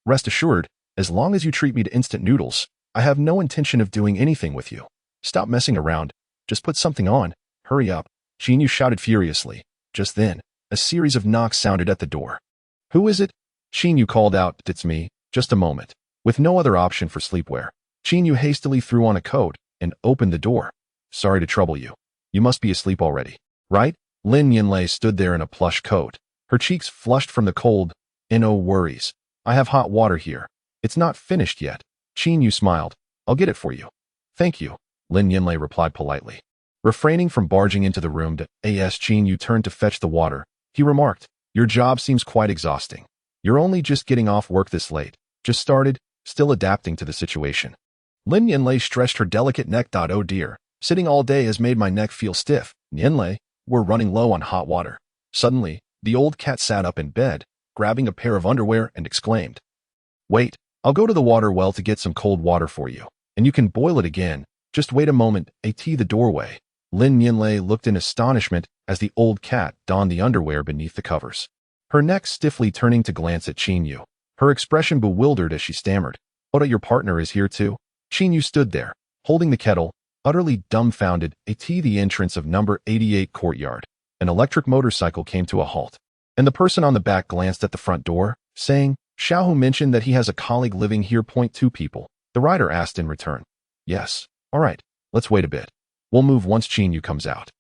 "Rest assured, as long as you treat me to instant noodles, I have no intention of doing anything with you. Stop messing around. Just put something on. Hurry up." Qin Yu shouted furiously. Just then, a series of knocks sounded at the door. "Who is it?" Qin Yu called out. "It's me. Just a moment." With no other option for sleepwear, Qin Yu hastily threw on a coat and opened the door. "Sorry to trouble you. You must be asleep already, right?" Lin Yanlei stood there in a plush coat, her cheeks flushed from the cold. "No worries. I have hot water here. It's not finished yet." Qin Yu smiled. "I'll get it for you." "Thank you," Lin Yanlei replied politely. Refraining from barging into the room, as Qin Yu turned to fetch the water, he remarked, "Your job seems quite exhausting. You're only just getting off work this late. Just started, still adapting to the situation." Lin Yanlei stretched her delicate neck. "Oh dear, sitting all day has made my neck feel stiff." "Yanlei, we're running low on hot water." Suddenly, the Old Cat sat up in bed, grabbing a pair of underwear and exclaimed, "Wait, I'll go to the water well to get some cold water for you, and you can boil it again. Just wait a moment, the doorway. Lin Yinlei looked in astonishment as the old cat donned the underwear beneath the covers, her neck stiffly turning to glance at Qin Yu, her expression bewildered as she stammered, "Oda, your partner is here too?" Qin Yu stood there, holding the kettle, utterly dumbfounded. At the entrance of number 88 courtyard, an electric motorcycle came to a halt, and the person on the back glanced at the front door, saying, "Xiaohu mentioned that he has a colleague living here. 2 people. The rider asked in return. "Yes. All right, let's wait a bit. We'll move once Qin Yu comes out."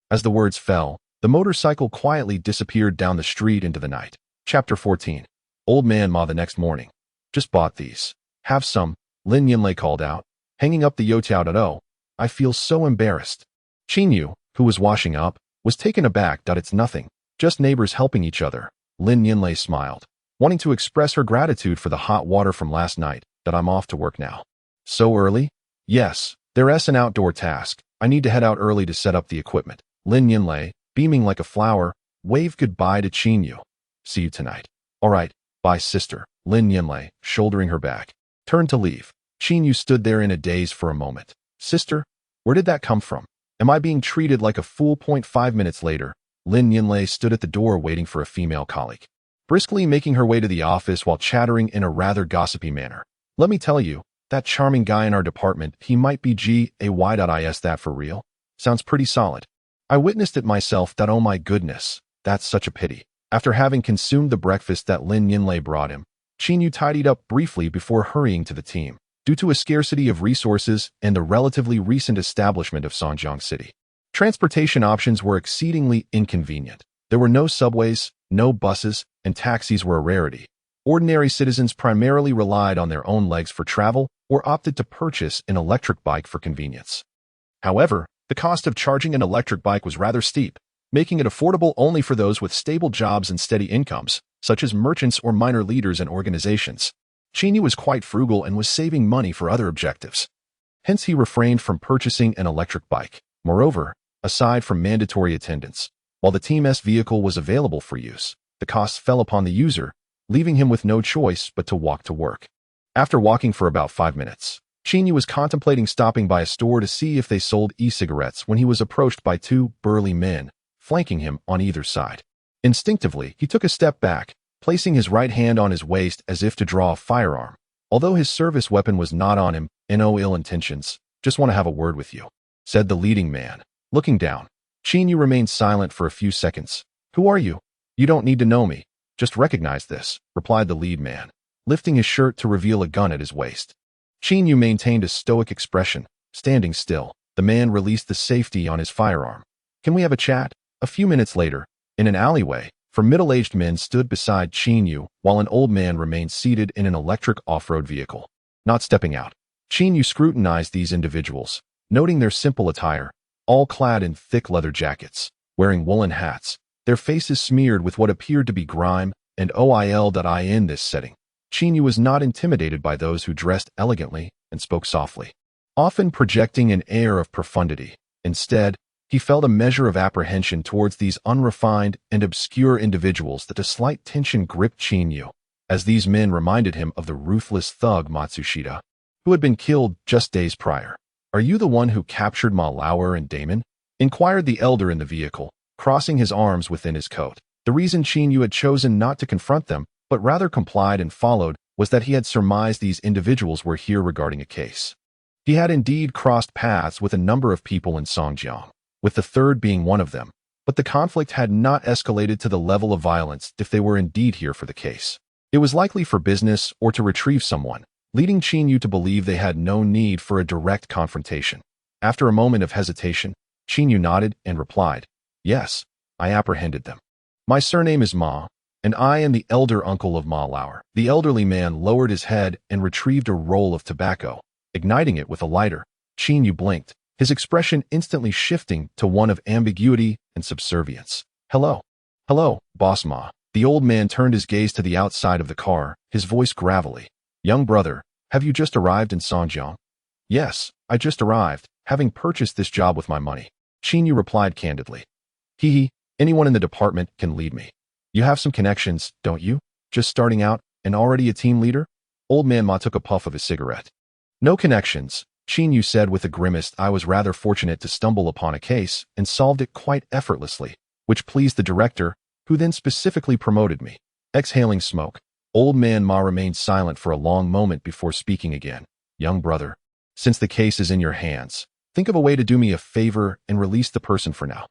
As the words fell, the motorcycle quietly disappeared down the street into the night. Chapter 14. Old Man Ma the next morning. "Just bought these. Have some," Lin Yinlei called out, hanging up the youtiao. "I feel so embarrassed." Qin Yu, who was washing up, was taken aback. "It's nothing. Just neighbors helping each other." Lin Yinlei smiled, wanting to express her gratitude for the hot water from last night. "I'm off to work now." "So early?" "Yes, there's an outdoor task. I need to head out early to set up the equipment." Lin Yinlei, beaming like a flower, waved goodbye to Qin Yu. "See you tonight." "All right, bye sister." Lin Yinlei, shouldering her bag, turned to leave. Qin Yu stood there in a daze for a moment. "Sister? Where did that come from? Am I being treated like a fool?" 5 minutes later, Lin Yinlei stood at the door waiting for a female colleague, briskly making her way to the office while chattering in a rather gossipy manner. "Let me tell you, that charming guy in our department, he might be GAY.is that for real? Sounds pretty solid. I witnessed it myself. Oh my goodness, that's such a pity." After having consumed the breakfast that Lin Yinlei brought him, Qin Yu tidied up briefly before hurrying to the team. Due to a scarcity of resources and the relatively recent establishment of Songjiang City, transportation options were exceedingly inconvenient. There were no subways, no buses, and taxis were a rarity. Ordinary citizens primarily relied on their own legs for travel or opted to purchase an electric bike for convenience. However, the cost of charging an electric bike was rather steep, making it affordable only for those with stable jobs and steady incomes, such as merchants or minor leaders and organizations. Qin Yu was quite frugal and was saving money for other objectives. Hence he refrained from purchasing an electric bike. Moreover, aside from mandatory attendance, while the team's vehicle was available for use, the costs fell upon the user, leaving him with no choice but to walk to work. After walking for about 5 minutes, Qin Yu was contemplating stopping by a store to see if they sold e-cigarettes when he was approached by 2 burly men, flanking him on either side. Instinctively, he took a step back, placing his right hand on his waist as if to draw a firearm. Although his service weapon was not on him, "No ill intentions, just want to have a word with you," said the leading man. Looking down, Qin Yu remained silent for a few seconds. "Who are you?" "You don't need to know me. Just recognize this," replied the lead man, lifting his shirt to reveal a gun at his waist. Qin Yu maintained a stoic expression. Standing still, the man released the safety on his firearm. "Can we have a chat?" A few minutes later, in an alleyway, 4 middle-aged men stood beside Qin Yu while an old man remained seated in an electric off-road vehicle. Not stepping out, Qin Yu scrutinized these individuals, noting their simple attire, all clad in thick leather jackets, wearing woolen hats, their faces smeared with what appeared to be grime and oil. In this setting, Qin Yu was not intimidated by those who dressed elegantly and spoke softly, often projecting an air of profundity. Instead, he felt a measure of apprehension towards these unrefined and obscure individuals. That a slight tension gripped Qin Yu, as these men reminded him of the ruthless thug Matsushita, who had been killed just days prior. "Are you the one who captured Ma Lauer and Damon?" inquired the elder in the vehicle, crossing his arms within his coat. The reason Qin Yu had chosen not to confront them, but rather complied and followed, was that he had surmised these individuals were here regarding a case. He had indeed crossed paths with a number of people in Songjiang, with the third being one of them, but the conflict had not escalated to the level of violence. If they were indeed here for the case, it was likely for business or to retrieve someone, leading Qin Yu to believe they had no need for a direct confrontation. After a moment of hesitation, Qin Yu nodded and replied, "Yes, I apprehended them. My surname is Ma, and I am the elder uncle of Ma Lauer." The elderly man lowered his head and retrieved a roll of tobacco, igniting it with a lighter. Qin Yu blinked, his expression instantly shifting to one of ambiguity and subservience. Hello, boss Ma." The old man turned his gaze to the outside of the car, his voice gravelly. "Young brother, have you just arrived in Songjiang?" "Yes, I just arrived, having purchased this job with my money," Qin Yu replied candidly. Anyone in the department can lead me. You have some connections, don't you? Just starting out and already a team leader?" Old Man Ma took a puff of his cigarette. No connections, Qin Yu said with a grimace. I was rather fortunate to stumble upon a case and solved it quite effortlessly, which pleased the director, who then specifically promoted me. Exhaling smoke, Old Man Ma remained silent for a long moment before speaking again. Young brother, since the case is in your hands, think of a way to do me a favor and release the person for now.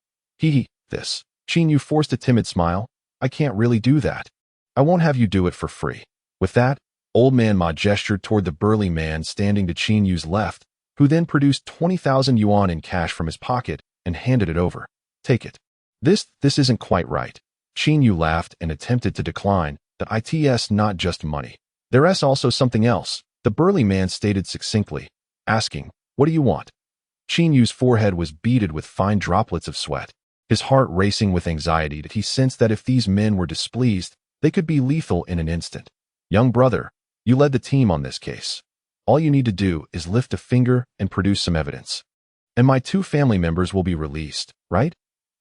This. Qin Yu forced a timid smile. I can't really do that. I won't have you do it for free. With that, Old Man Ma gestured toward the burly man standing to Qin Yu's left, who then produced 20,000 yuan in cash from his pocket and handed it over. Take it. This isn't quite right. Qin Yu laughed and attempted to decline. It's not just money. There's also something else, the burly man stated succinctly, asking, what do you want? Qin Yu's forehead was beaded with fine droplets of sweat. His heart racing with anxiety that he sensed that if these men were displeased, they could be lethal in an instant. Young brother, you led the team on this case. All you need to do is lift a finger and produce some evidence. And my 2 family members will be released, right?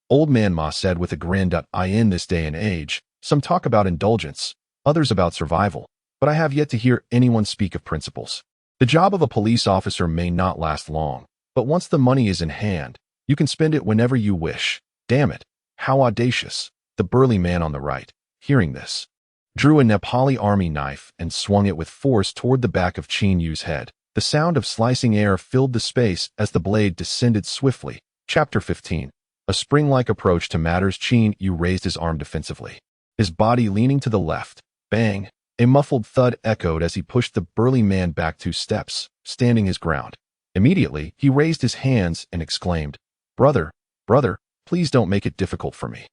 Old Man Ma said with a grin. In this day and age, some talk about indulgence, others about survival, but I have yet to hear anyone speak of principles. The job of a police officer may not last long, but once the money is in hand, you can spend it whenever you wish. Damn it, how audacious. The burly man on the right, hearing this, drew a Nepali army knife and swung it with force toward the back of Qin Yu's head. The sound of slicing air filled the space as the blade descended swiftly. Chapter 15. A spring-like approach to matters. Qin Yu raised his arm defensively, his body leaning to the left. Bang! A muffled thud echoed as he pushed the burly man back 2 steps, standing his ground. Immediately, he raised his hands and exclaimed, Brother, please don't make it difficult for me.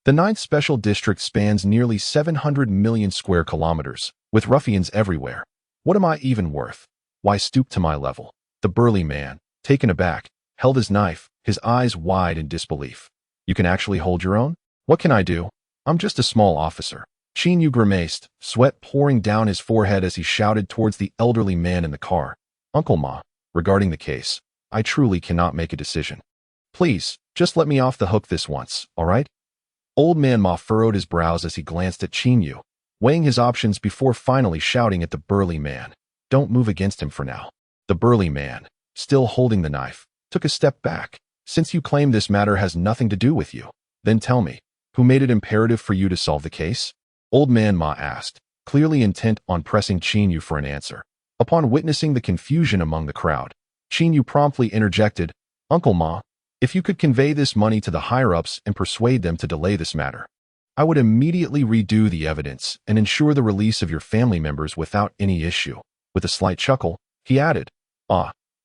The 9th Special District spans nearly 700 million square kilometers, with ruffians everywhere. What am I even worth? Why stoop to my level? The burly man, taken aback, held his knife, his eyes wide in disbelief. You can actually hold your own? What can I do? I'm just a small officer. Qin Yu grimaced, sweat pouring down his forehead as he shouted towards the elderly man in the car. Uncle Ma, regarding the case, I truly cannot make a decision. Please, just let me off the hook this once, all right? Old Man Ma furrowed his brows as he glanced at Qin Yu, weighing his options before finally shouting at the burly man. Don't move against him for now. The burly man, still holding the knife, took a step back. Since you claim this matter has nothing to do with you, then tell me, who made it imperative for you to solve the case? Old Man Ma asked, clearly intent on pressing Qin Yu for an answer. Upon witnessing the confusion among the crowd, Qin Yu promptly interjected, Uncle Ma, if you could convey this money to the higher-ups and persuade them to delay this matter, I would immediately redo the evidence and ensure the release of your family members without any issue. With a slight chuckle, he added,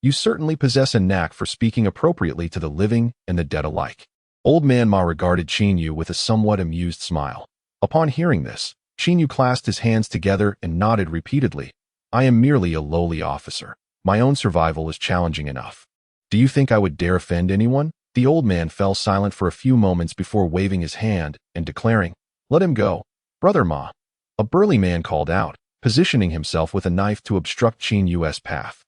you certainly possess a knack for speaking appropriately to the living and the dead alike. Old Man Ma regarded Qin Yu with a somewhat amused smile. Upon hearing this, Qin Yu clasped his hands together and nodded repeatedly. I am merely a lowly officer. My own survival is challenging enough. Do you think I would dare offend anyone? The old man fell silent for a few moments before waving his hand and declaring, Let him go, Brother Ma. A burly man called out, positioning himself with a knife to obstruct Qin Yu's path.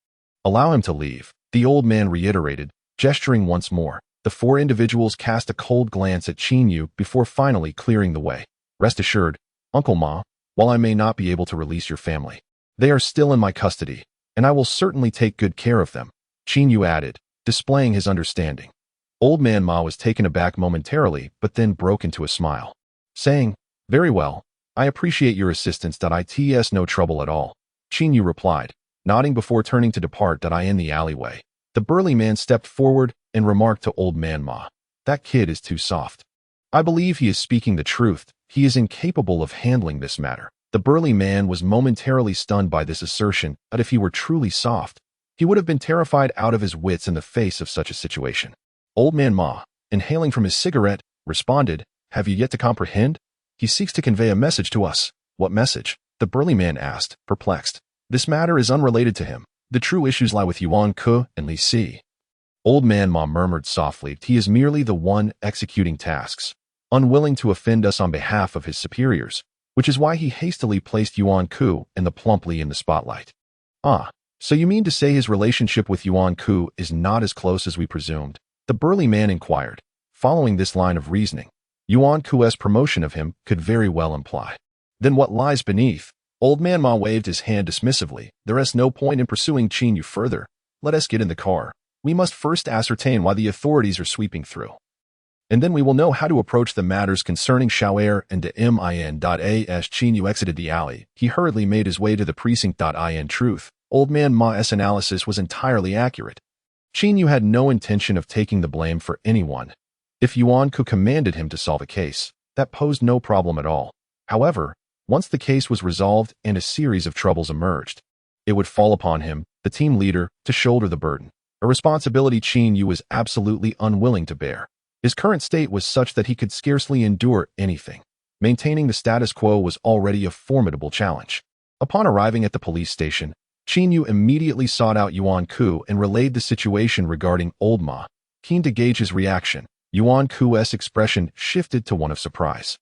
Allow him to leave, the old man reiterated, gesturing once more. The 4 individuals cast a cold glance at Qin Yu before finally clearing the way. Rest assured, Uncle Ma, while I may not be able to release your family, they are still in my custody, and I will certainly take good care of them, Qin Yu added, displaying his understanding. Old Man Ma was taken aback momentarily, but then broke into a smile, saying, Very well, I appreciate your assistance. It's no trouble at all, Qin Yu replied, nodding before turning to depart. In the alleyway, the burly man stepped forward and remarked to Old Man Ma, That kid is too soft. I believe he is speaking the truth. He is incapable of handling this matter. The burly man was momentarily stunned by this assertion, but if he were truly soft, he would have been terrified out of his wits in the face of such a situation. Old Man Ma, inhaling from his cigarette, responded, Have you yet to comprehend? He seeks to convey a message to us. What message? The burly man asked, perplexed. This matter is unrelated to him. The true issues lie with Yuan Ke and Li Si. Old Man Ma murmured softly. He is merely the one executing tasks, unwilling to offend us on behalf of his superiors, which is why he hastily placed Yuan Ke and the plumply in the spotlight. So you mean to say his relationship with Yuan Ke is not as close as we presumed? The burly man inquired. Following this line of reasoning, Yuan Ke's promotion of him could very well imply. Then what lies beneath? Old Man Ma waved his hand dismissively. There is no point in pursuing Qin Yu further. Let us get in the car. We must first ascertain why the authorities are sweeping through. And then we will know how to approach the matters concerning Xiaoer and de Min. As Qin Yu exited the alley, he hurriedly made his way to the precinct. In truth, Old Man Ma's analysis was entirely accurate. Qin Yu had no intention of taking the blame for anyone. If Yuan Ku commanded him to solve a case, that posed no problem at all. However, once the case was resolved and a series of troubles emerged, it would fall upon him, the team leader, to shoulder the burden, a responsibility Qin Yu was absolutely unwilling to bear. His current state was such that he could scarcely endure anything. Maintaining the status quo was already a formidable challenge. Upon arriving at the police station, Qin Yu immediately sought out Yuan Ku and relayed the situation regarding Old Ma. Keen to gauge his reaction, Yuan Ku's expression shifted to one of surprise.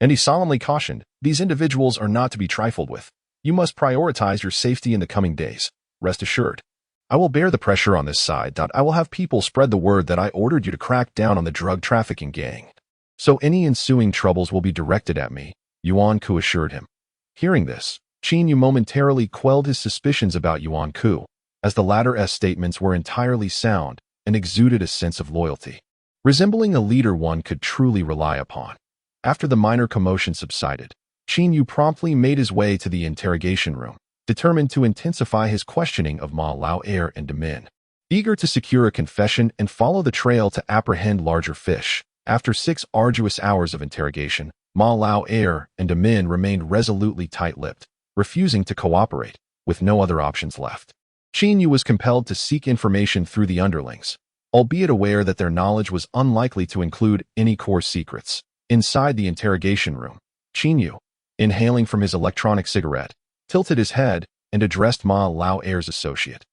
And he solemnly cautioned, "These individuals are not to be trifled with. You must prioritize your safety in the coming days. Rest assured. I will bear the pressure on this side. I will have people spread the word that I ordered you to crack down on the drug trafficking gang. So any ensuing troubles will be directed at me," Yuan Ku assured him. Hearing this, Qin Yu momentarily quelled his suspicions about Yuan Ku, as the latter's statements were entirely sound and exuded a sense of loyalty, resembling a leader one could truly rely upon. After the minor commotion subsided, Qin Yu promptly made his way to the interrogation room, determined to intensify his questioning of Ma Lao-er and de Min. Eager to secure a confession and follow the trail to apprehend larger fish, after 6 arduous hours of interrogation, Ma Lao-er and de Min remained resolutely tight-lipped, refusing to cooperate, with no other options left. Qin Yu was compelled to seek information through the underlings, albeit aware that their knowledge was unlikely to include any core secrets. Inside the interrogation room, Qin Yu, inhaling from his electronic cigarette, tilted his head and addressed Ma Lao-er's associate.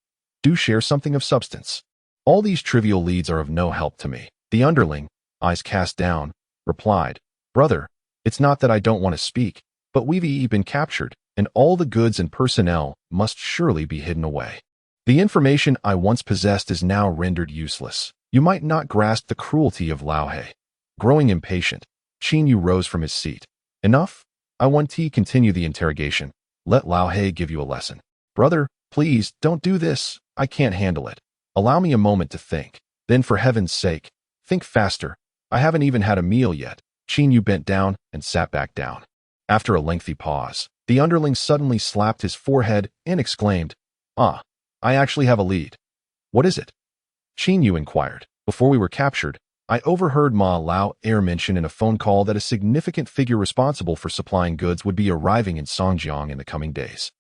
"Do share something of substance. All these trivial leads are of no help to me." The underling, eyes cast down, replied, "Brother, it's not that I don't want to speak, but we've been captured, and all the goods and personnel must surely be hidden away. The information I once possessed is now rendered useless. You might not grasp the cruelty of Lao-he." Growing impatient, Qin Yu rose from his seat. "Enough? I want to continue the interrogation. Let Lao-he give you a lesson." "Brother, please, don't do this. I can't handle it. Allow me a moment to think. Then for heaven's sake, think faster. I haven't even had a meal yet." Qin Yu bent down and sat back down. After a lengthy pause, the underling suddenly slapped his forehead and exclaimed, "Ah, I actually have a lead." "What is it?" Qin Yu inquired. "Before we were captured, I overheard Ma Lao-er mention in a phone call that a significant figure responsible for supplying goods would be arriving in Songjiang in the coming days."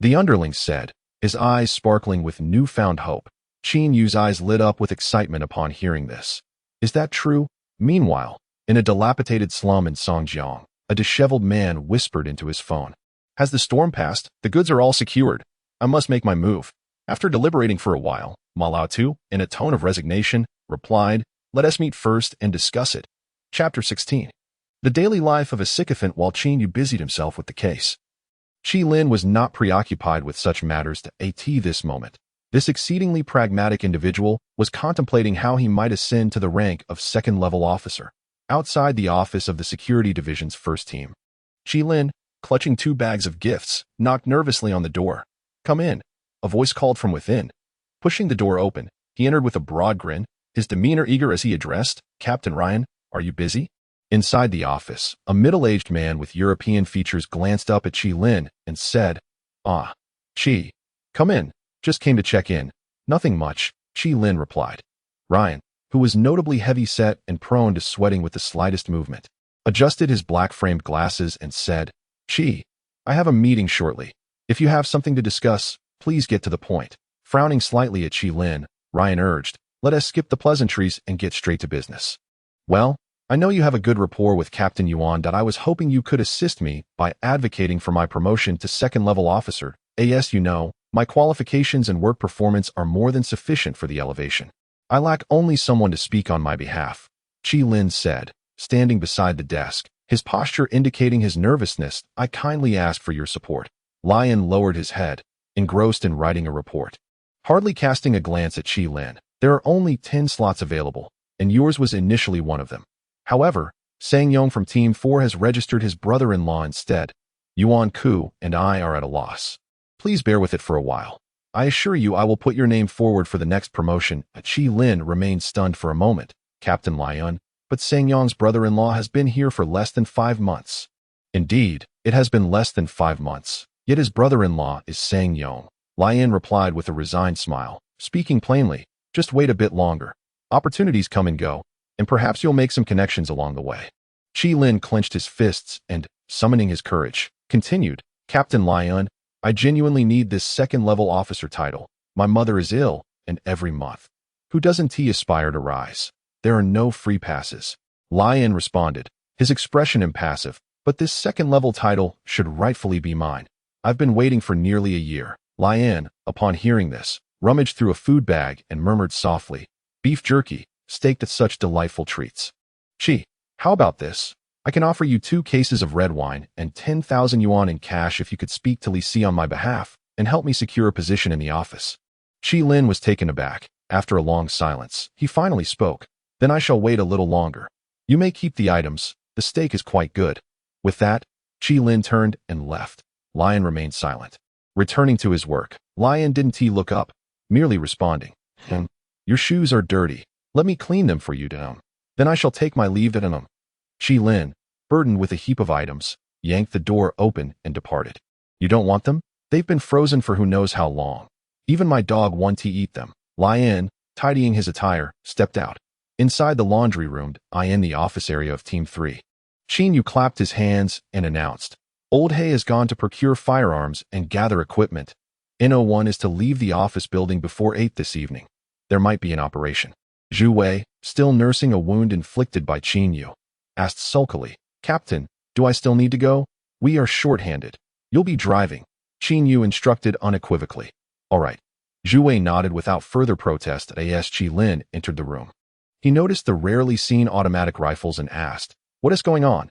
The underling said, his eyes sparkling with newfound hope. Qin Yu's eyes lit up with excitement upon hearing this. "Is that true?" Meanwhile, in a dilapidated slum in Songjiang, a disheveled man whispered into his phone, "Has the storm passed? The goods are all secured. I must make my move." After deliberating for a while, Ma Lao-tu, in a tone of resignation, replied, "Let us meet first and discuss it." Chapter 16. The daily life of a sycophant while Qin Yu busied himself with the case. Qi Lin was not preoccupied with such matters at this moment. This exceedingly pragmatic individual was contemplating how he might ascend to the rank of second-level officer. Outside the office of the security division's first team, Qi Lin, clutching 2 bags of gifts, knocked nervously on the door. "Come in," a voice called from within. Pushing the door open, he entered with a broad grin, his demeanor eager as he addressed, "Captain Ryan, are you busy?" Inside the office, a middle-aged man with European features glanced up at Qi Lin and said, "Ah, Qi, come in. Just came to check in." "Nothing much," Qi Lin replied. Ryan, who was notably heavy-set and prone to sweating with the slightest movement, adjusted his black-framed glasses and said, "Qi, I have a meeting shortly. If you have something to discuss, please get to the point." Frowning slightly at Qi Lin, Ryan urged, "Let us skip the pleasantries and get straight to business. Well, I know you have a good rapport with Captain Yuan. I was hoping you could assist me by advocating for my promotion to second-level officer. As you know, my qualifications and work performance are more than sufficient for the elevation. I lack only someone to speak on my behalf," Qi Lin said, standing beside the desk, his posture indicating his nervousness. "I kindly ask for your support." Lion lowered his head, engrossed in writing a report. Hardly casting a glance at Qi Lin, "There are only 10 slots available, and yours was initially one of them. However, Sang Yong from Team 4 has registered his brother-in-law instead. Yuan Ku and I are at a loss. Please bear with it for a while. I assure you I will put your name forward for the next promotion. Qi Lin remained stunned for a moment. Captain Lian, but Sangyong's brother-in-law has been here for less than 5 months. Indeed, it has been less than 5 months. Yet his brother-in-law is Sangyong. Lian replied with a resigned smile, speaking plainly, just wait a bit longer. Opportunities come and go, and perhaps you'll make some connections along the way. Qi Lin clenched his fists and, summoning his courage, continued, Captain Lian, I genuinely need this second-level officer title. My mother is ill, and every month. Who doesn't he aspire to rise? There are no free passes. Lian responded, his expression impassive, but this second-level title should rightfully be mine. I've been waiting for nearly a year. Lian, upon hearing this, rummaged through a food bag and murmured softly, beef jerky, staked at such delightful treats. Qi, how about this? I can offer you 2 cases of red wine and 10,000 yuan in cash if you could speak to Li Si on my behalf and help me secure a position in the office. Qi Lin was taken aback. After a long silence, he finally spoke. Then I shall wait a little longer. You may keep the items. The steak is quite good. With that, Qi Lin turned and left. Lian remained silent. Returning to his work, Lian didn't look up, merely responding, Your shoes are dirty. Let me clean them for you down. Then I shall take my leave at them. Qi Lin, burdened with a heap of items, yanked the door open and departed. You don't want them? They've been frozen for who knows how long. Even my dog won't eat them. Lian, tidying his attire, stepped out. Inside the laundry room, in the office area of Team 3. Qin Yu clapped his hands and announced, Old Hay has gone to procure firearms and gather equipment. N01 is to leave the office building before 8 this evening. There might be an operation. Zhu Wei, still nursing a wound inflicted by Qin Yu, asked sulkily, Captain, do I still need to go? We are short-handed. You'll be driving. Qin Yu instructed unequivocally. All right. Zhu Wei nodded without further protest as Qi Lin entered the room. He noticed the rarely seen automatic rifles and asked, What is going on?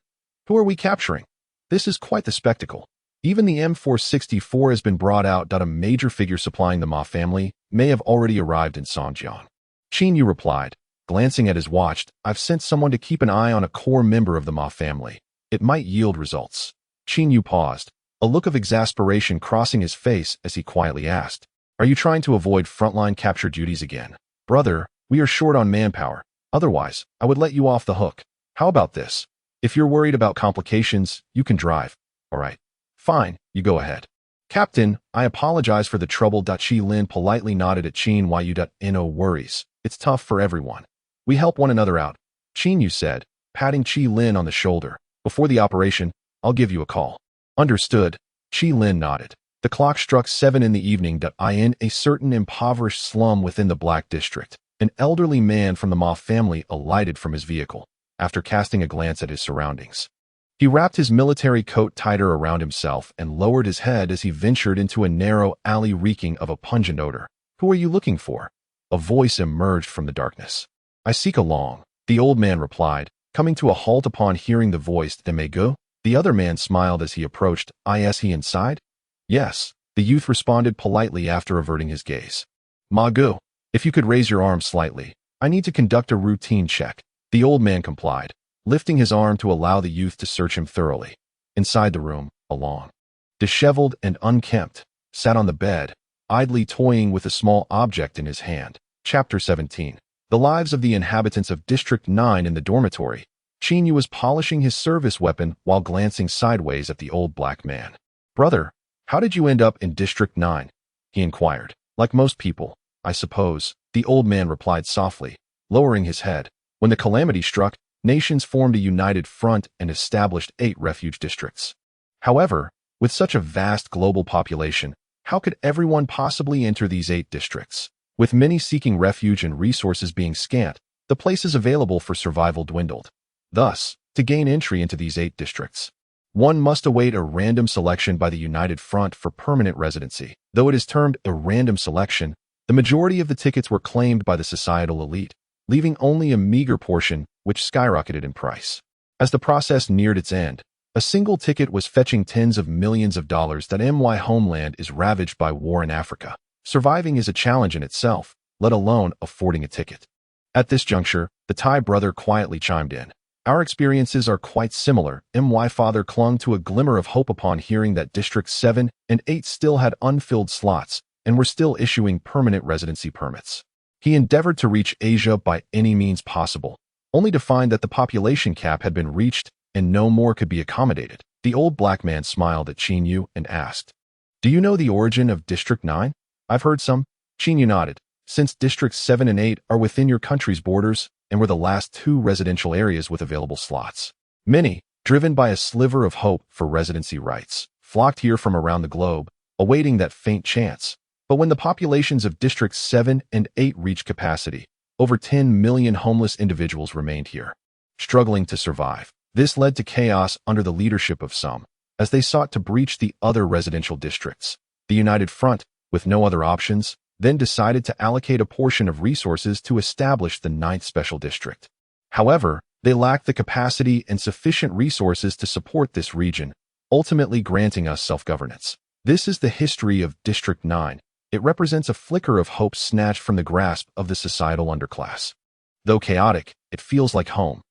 Who are we capturing? This is quite the spectacle. Even the M464 has been brought out. A major figure supplying the Ma family may have already arrived in Songjiang. Qin Yu replied, glancing at his watch, I've sent someone to keep an eye on a core member of the Ma family. It might yield results. Qin Yu paused, a look of exasperation crossing his face as he quietly asked, Are you trying to avoid frontline capture duties again? Brother, we are short on manpower. Otherwise, I would let you off the hook. How about this? If you're worried about complications, you can drive. All right. Fine, you go ahead. Captain, I apologize for the trouble. Qi Lin politely nodded at Qin Yu. No worries. It's tough for everyone. We help one another out. Qin Yu said, patting Qi Lin on the shoulder. Before the operation, I'll give you a call. Understood. Qi Lin nodded. The clock struck 7 in the evening. In a certain impoverished slum within the Black District, an elderly man from the Ma family alighted from his vehicle, after casting a glance at his surroundings. He wrapped his military coat tighter around himself and lowered his head as he ventured into a narrow alley reeking of a pungent odor. Who are you looking for? A voice emerged from the darkness. I seek a long, the old man replied, coming to a halt upon hearing the voice. Demego? The other man smiled as he approached. Is he inside? Yes, the youth responded politely after averting his gaze. Magu, if you could raise your arm slightly, I need to conduct a routine check. The old man complied, lifting his arm to allow the youth to search him thoroughly. Inside the room, a long, disheveled and unkempt, sat on the bed, idly toying with a small object in his hand. Chapter 17. The lives of the inhabitants of District 9 in the dormitory. Qin Yu was polishing his service weapon while glancing sideways at the old black man. Brother, how did you end up in District 9? He inquired. Like most people, I suppose, the old man replied softly, lowering his head. When the calamity struck, nations formed a united front and established 8 refuge districts. However, with such a vast global population, how could everyone possibly enter these 8 districts? With many seeking refuge and resources being scant, the places available for survival dwindled. Thus, to gain entry into these 8 districts, one must await a random selection by the United Front for permanent residency. Though it is termed a random selection, the majority of the tickets were claimed by the societal elite, leaving only a meager portion, which skyrocketed in price. As the process neared its end, a single ticket was fetching tens of millions of dollars. My homeland is ravaged by war in Africa. Surviving is a challenge in itself, let alone affording a ticket. At this juncture, the Thai brother quietly chimed in. Our experiences are quite similar. My father clung to a glimmer of hope upon hearing that Districts 7 and 8 still had unfilled slots and were still issuing permanent residency permits. He endeavored to reach Asia by any means possible, only to find that the population cap had been reached and no more could be accommodated. The old black man smiled at Qin Yu and asked, "Do you know the origin of District 9? I've heard some." Qin Yu nodded. "Since Districts 7 and 8 are within your country's borders and were the last two residential areas with available slots, many, driven by a sliver of hope for residency rights, flocked here from around the globe, awaiting that faint chance. But when the populations of Districts 7 and 8 reached capacity, over 10 million homeless individuals remained here, struggling to survive. This led to chaos under the leadership of some, as they sought to breach the other residential districts. The United Front, with no other options, then decided to allocate a portion of resources to establish the 9th Special District. However, they lacked the capacity and sufficient resources to support this region, ultimately granting us self-governance. This is the history of District 9. It represents a flicker of hope snatched from the grasp of the societal underclass. Though chaotic, it feels like home.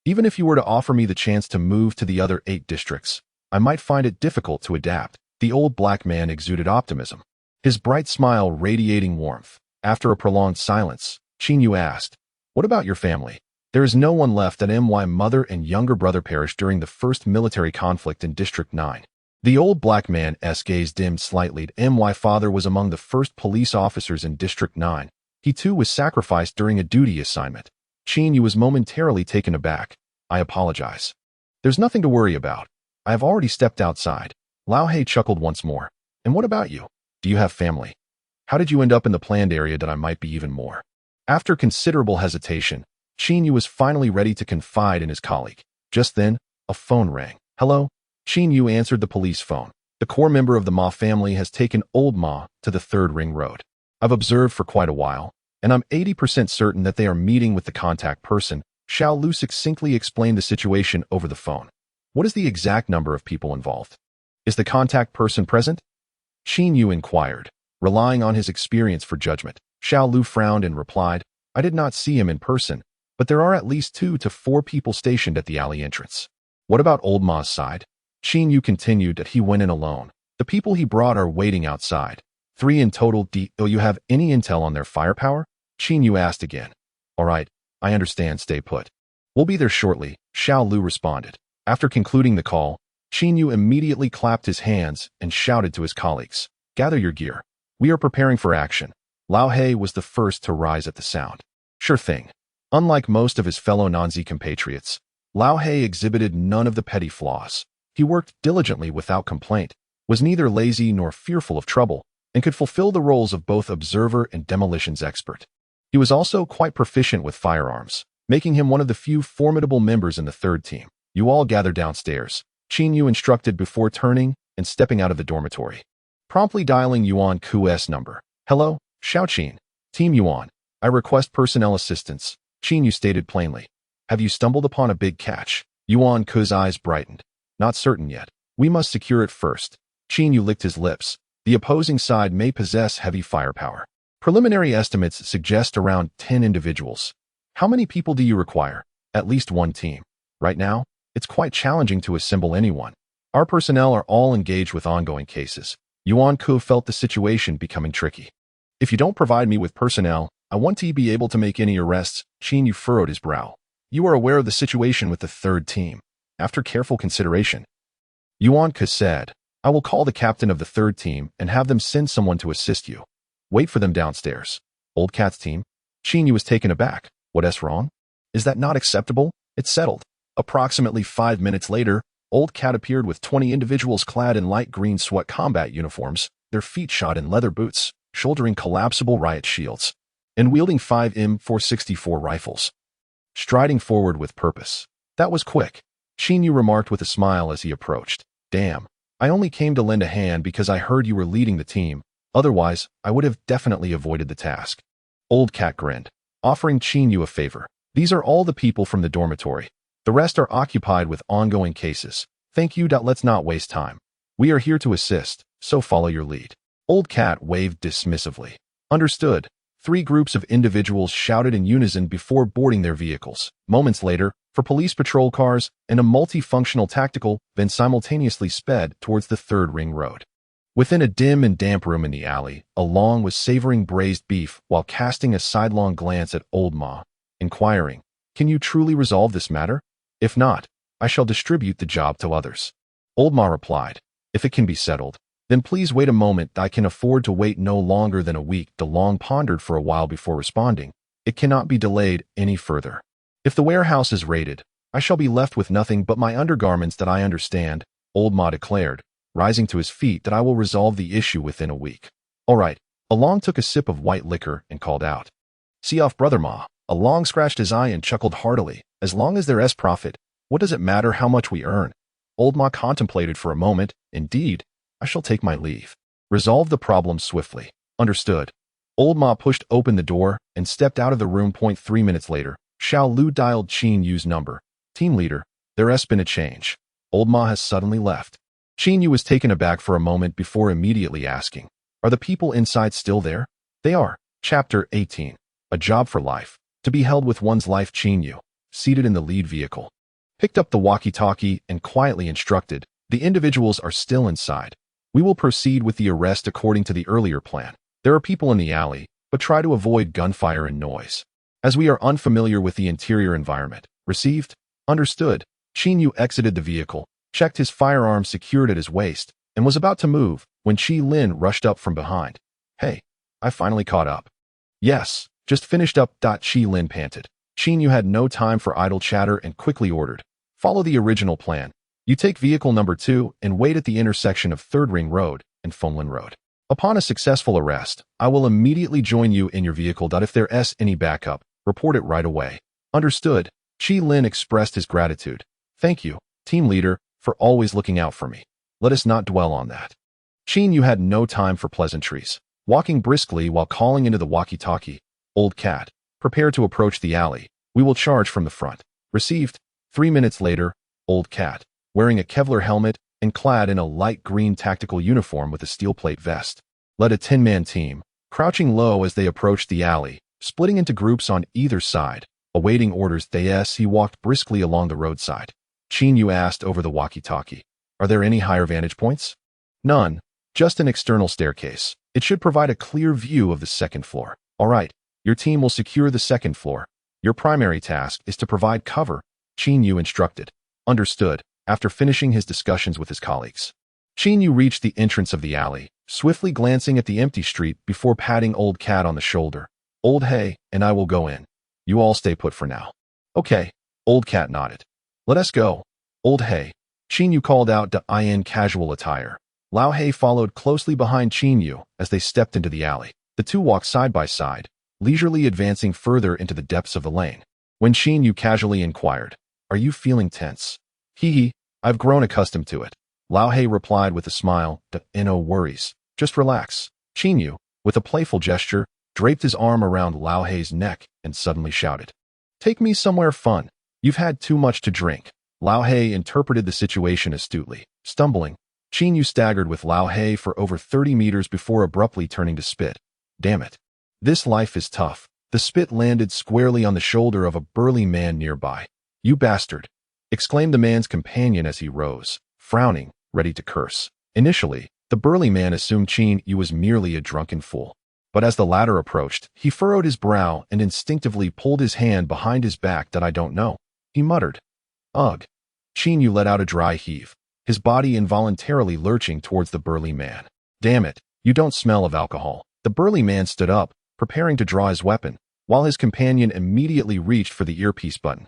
Even if you were to offer me the chance to move to the other 8 districts, I might find it difficult to adapt." The old black man exuded optimism, his bright smile radiating warmth. After a prolonged silence, Qin Yu asked, "What about your family?" "There is no one left. My mother and younger brother perished during the first military conflict in District 9. The old black man's gaze dimmed slightly. "My father was among the first police officers in District 9. He too was sacrificed during a duty assignment." Qin Yu was momentarily taken aback. "I apologize. There's nothing to worry about. I have already stepped outside." Lao He chuckled once more. "And what about you? Do you have family? How did you end up in the planned area that I might be even more?" After considerable hesitation, Qin Yu was finally ready to confide in his colleague. Just then, a phone rang. "Hello?" Qin Yu answered the police phone. "The core member of the Ma family has taken Old Ma to the 3rd Ring Road. I've observed for quite a while, and I'm 80% certain that they are meeting with the contact person." Xiao Lu succinctly explained the situation over the phone. "What is the exact number of people involved? Is the contact person present?" Qin Yu inquired, relying on his experience for judgment. Xiao Lu frowned and replied, "I did not see him in person, but there are at least 2 to 4 people stationed at the alley entrance." "What about Old Ma's side?" Qin Yu continued that he went in alone. "The people he brought are waiting outside. 3 in total. Do you have any intel on their firepower?" Qin Yu asked again. "All right, I understand. Stay put. We'll be there shortly," Xiao Lu responded. After concluding the call, Qin Yu immediately clapped his hands and shouted to his colleagues, "Gather your gear. We are preparing for action." Lao He was the first to rise at the sound. "Sure thing." Unlike most of his fellow Nanzi compatriots, Lao He exhibited none of the petty flaws. He worked diligently without complaint, was neither lazy nor fearful of trouble, and could fulfill the roles of both observer and demolitions expert. He was also quite proficient with firearms, making him one of the few formidable members in the 3rd team. "You all gather downstairs," Qin Yu instructed before turning and stepping out of the dormitory. Promptly dialing Yuan Ku's number. "Hello, Xiaoqin. Team Yuan. I request personnel assistance," Qin Yu stated plainly. "Have you stumbled upon a big catch?" Yuan Ku's eyes brightened. "Not certain yet. We must secure it first." Qin Yu licked his lips. "The opposing side may possess heavy firepower. Preliminary estimates suggest around 10 individuals. How many people do you require?" "At least 1 team. Right now, it's quite challenging to assemble anyone. Our personnel are all engaged with ongoing cases." Yuan Ku felt the situation becoming tricky. "If you don't provide me with personnel, I want to be able to make any arrests." Qin Yu furrowed his brow. "You are aware of the situation with the 3rd team. After careful consideration," Yuan Ku said, "I will call the captain of the 3rd team and have them send someone to assist you. Wait for them downstairs." "Old Cat's team?" Qin Yu was taken aback. "What's wrong? Is that not acceptable?" "It's settled." Approximately 5 minutes later, Old Cat appeared with 20 individuals clad in light green SWAT combat uniforms, their feet shod in leather boots, shouldering collapsible riot shields, and wielding 5 M464 rifles. Striding forward with purpose. "That was quick," Qin Yu remarked with a smile as he approached. "Damn, I only came to lend a hand because I heard you were leading the team. Otherwise, I would have definitely avoided the task." Old Cat grinned, offering Qin Yu a favor. "These are all the people from the dormitory. The rest are occupied with ongoing cases. Thank you. Let's not waste time. We are here to assist, so follow your lead." Old Cat waved dismissively. "Understood. Three groups of individuals shouted in unison before boarding their vehicles. Moments later, four police patrol cars and a multifunctional tactical van simultaneously sped towards the third ring road. Within a dim and damp room in the alley, Along was savoring braised beef while casting a sidelong glance at Old Ma, inquiring, "Can you truly resolve this matter? If not, I shall distribute the job to others." Old Ma replied, "If it can be settled, then please wait a moment. I can afford to wait no longer than a week." DeLong pondered for a while before responding, "It cannot be delayed any further. If the warehouse is raided, I shall be left with nothing but my undergarments." "That I understand," Old Ma declared, rising to his feet. "That I will resolve the issue within a week." "All right." Along took a sip of white liquor and called out, "See off, Brother Ma." Along scratched his eye and chuckled heartily. "As long as there's profit, what does it matter how much we earn?" Old Ma contemplated for a moment. "Indeed, I shall take my leave. Resolve the problem swiftly." "Understood." Old Ma pushed open the door and stepped out of the room. 3 minutes later, Xiao Lu dialed Qin Yu's number. "Team leader, there has been a change. Old Ma has suddenly left." Qin Yu was taken aback for a moment before immediately asking, "Are the people inside still there?" "They are." Chapter 18. A Job for Life. To be held with one's life. Qin Yu, seated in the lead vehicle, picked up the walkie-talkie and quietly instructed, "The individuals are still inside. We will proceed with the arrest according to the earlier plan. There are people in the alley, but try to avoid gunfire and noise, as we are unfamiliar with the interior environment." "Received." "Understood." Qin Yu exited the vehicle, checked his firearm secured at his waist, and was about to move when Qi Lin rushed up from behind. "Hey, I finally caught up." "Yes, just finished up." Qi Lin panted. Qin Yu had no time for idle chatter and quickly ordered, "Follow the original plan. You take vehicle number 2 and wait at the intersection of 3rd Ring Road and Fenglin Road. Upon a successful arrest, I will immediately join you in your vehicle. If there's any backup, report it right away." "Understood." Qi Lin expressed his gratitude. "Thank you, team leader, for always looking out for me. Let us not dwell on that." Qin Yu had no time for pleasantries. Walking briskly while calling into the walkie-talkie, "Old Cat, prepare to approach the alley. We will charge from the front." "Received." 3 minutes later, Old Cat, wearing a Kevlar helmet and clad in a light green tactical uniform with a steel plate vest, led a 10-man team, crouching low as they approached the alley, splitting into groups on either side, awaiting orders. He walked briskly along the roadside. Qin Yu asked over the walkie-talkie, "Are there any higher vantage points?" "None, just an external staircase. It should provide a clear view of the 2nd floor." "All right, your team will secure the 2nd floor. Your primary task is to provide cover," Qin Yu instructed. "Understood." After finishing his discussions with his colleagues, Qin Yu reached the entrance of the alley, swiftly glancing at the empty street before patting Old Cat on the shoulder. "Old Hey, and I will go in. You all stay put for now." "Okay." Old Cat nodded. "Let us go." "Old Hey," Qin Yu called out in casual attire. Lao He followed closely behind Qin Yu as they stepped into the alley. The two walked side by side, leisurely advancing further into the depths of the lane. When Qin Yu casually inquired, "Are you feeling tense?" "Hee, I've grown accustomed to it," Lao He replied with a smile. "No worries. Just relax." Qin Yu, with a playful gesture, draped his arm around Lao He's neck and suddenly shouted, "Take me somewhere fun. You've had too much to drink." Lao He interpreted the situation astutely. Stumbling, Qin Yu staggered with Lao He for over 30 meters before abruptly turning to spit. "Damn it. This life is tough." The spit landed squarely on the shoulder of a burly man nearby. "You bastard," exclaimed the man's companion as he rose, frowning, ready to curse. Initially, the burly man assumed Qin Yu was merely a drunken fool. But as the latter approached, he furrowed his brow and instinctively pulled his hand behind his back. "I don't know," he muttered. "Ugh." Qin Yu let out a dry heave, his body involuntarily lurching towards the burly man. "Damn it, you don't smell of alcohol." The burly man stood up, preparing to draw his weapon, while his companion immediately reached for the earpiece button.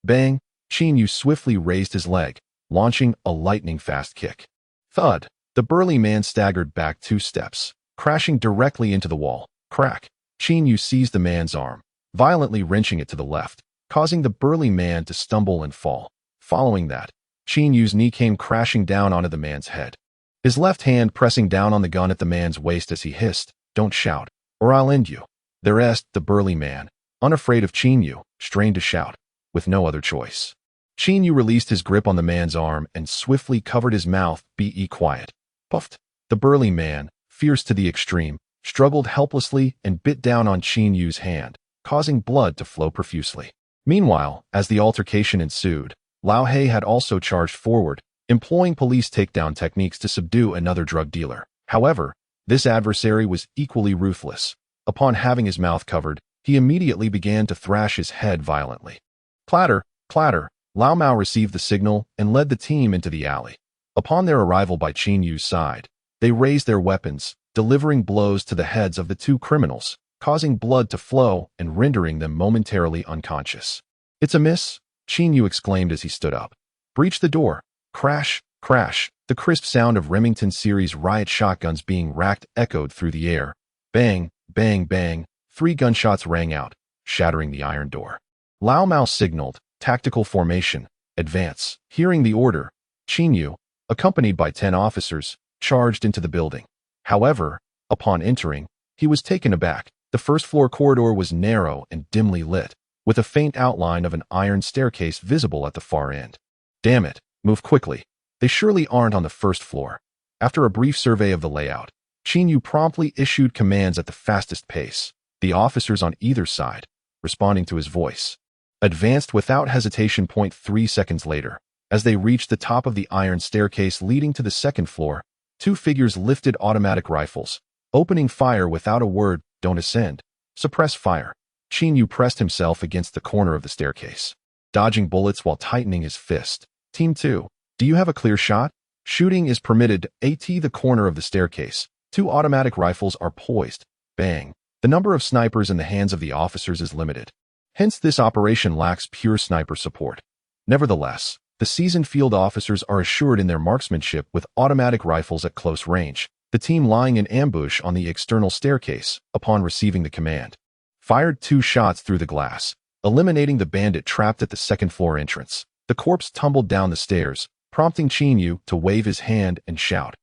Bang! Qin Yu swiftly raised his leg, launching a lightning-fast kick. Thud! The burly man staggered back 2 steps, crashing directly into the wall. Crack! Qin Yu seized the man's arm, violently wrenching it to the left, causing the burly man to stumble and fall. Following that, Qin Yu's knee came crashing down onto the man's head, his left hand pressing down on the gun at the man's waist as he hissed, "Don't shout, or I'll end you." The burly man, unafraid of Qin Yu, strained to shout, with no other choice. Qin Yu released his grip on the man's arm and swiftly covered his mouth. "Be quiet." Puffed. The burly man, fierce to the extreme, struggled helplessly and bit down on Qin Yu's hand, causing blood to flow profusely. Meanwhile, as the altercation ensued, Lao He had also charged forward, employing police takedown techniques to subdue another drug dealer. However, this adversary was equally ruthless. Upon having his mouth covered, he immediately began to thrash his head violently. Clatter, clatter, Lao Mao received the signal and led the team into the alley. Upon their arrival by Qin Yu's side, they raised their weapons, delivering blows to the heads of the two criminals, causing blood to flow and rendering them momentarily unconscious. "It's a miss," Qin Yu exclaimed as he stood up. "Breach the door." Crash, crash, the crisp sound of Remington series riot shotguns being racked echoed through the air. Bang, bang, bang, 3 gunshots rang out, shattering the iron door. Lao Mao signaled, "Tactical formation, advance." Hearing the order, Qin Yu, accompanied by 10 officers, charged into the building. However, upon entering, he was taken aback. The first-floor corridor was narrow and dimly lit, with a faint outline of an iron staircase visible at the far end. "Damn it, move quickly. They surely aren't on the first floor." After a brief survey of the layout, Qin Yu promptly issued commands at the fastest pace. The officers on either side, responding to his voice, advanced without hesitation. 3 seconds later, as they reached the top of the iron staircase leading to the second floor, 2 figures lifted automatic rifles, opening fire without a word. "Don't ascend. Suppress fire." Qin Yu pressed himself against the corner of the staircase, dodging bullets while tightening his fist. "Team 2, do you have a clear shot?" Shooting is permitted at the corner of the staircase. 2 automatic rifles are poised. Bang. The number of snipers in the hands of the officers is limited. Hence, this operation lacks pure sniper support. Nevertheless, the seasoned field officers are assured in their marksmanship with automatic rifles at close range. The team lying in ambush on the external staircase, upon receiving the command, fired 2 shots through the glass, eliminating the bandit trapped at the second-floor entrance. The corpse tumbled down the stairs, prompting Qin Yu to wave his hand and shout,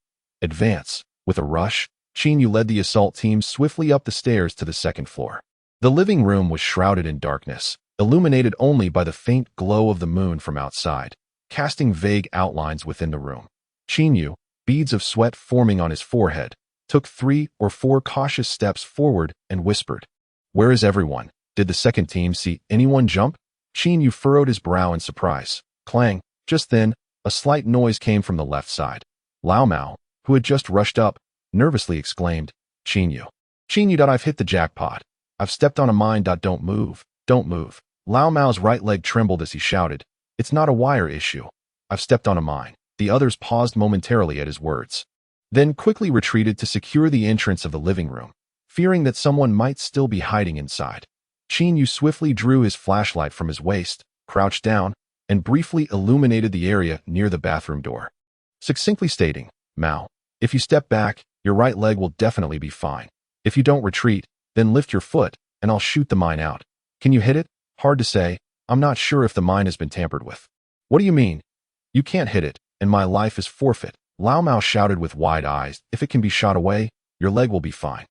"Advance." With a rush, Qin Yu led the assault team swiftly up the stairs to the second floor. The living room was shrouded in darkness, illuminated only by the faint glow of the moon from outside, casting vague outlines within the room. Qin Yu, beads of sweat forming on his forehead, took 3 or 4 cautious steps forward and whispered, "Where is everyone? Did the second team see anyone jump?" Qin Yu furrowed his brow in surprise. Clang! Just then, a slight noise came from the left side. Lao Mao, who had just rushed up, nervously exclaimed, "Qin Yu. Qin Yu, I've hit the jackpot. I've stepped on a mine. Don't move. Don't move." Lao Mao's right leg trembled as he shouted, "It's not a wire issue. I've stepped on a mine." The others paused momentarily at his words, then quickly retreated to secure the entrance of the living room, fearing that someone might still be hiding inside. Qin Yu swiftly drew his flashlight from his waist, crouched down, and briefly illuminated the area near the bathroom door, succinctly stating, "Mao, if you step back, your right leg will definitely be fine. If you don't retreat, then lift your foot, and I'll shoot the mine out. Can you hit it?" "Hard to say. I'm not sure if the mine has been tampered with." "What do you mean?" "You can't hit it, and my life is forfeit." Lao Mao shouted with wide eyes, "If it can be shot away, your leg will be fine."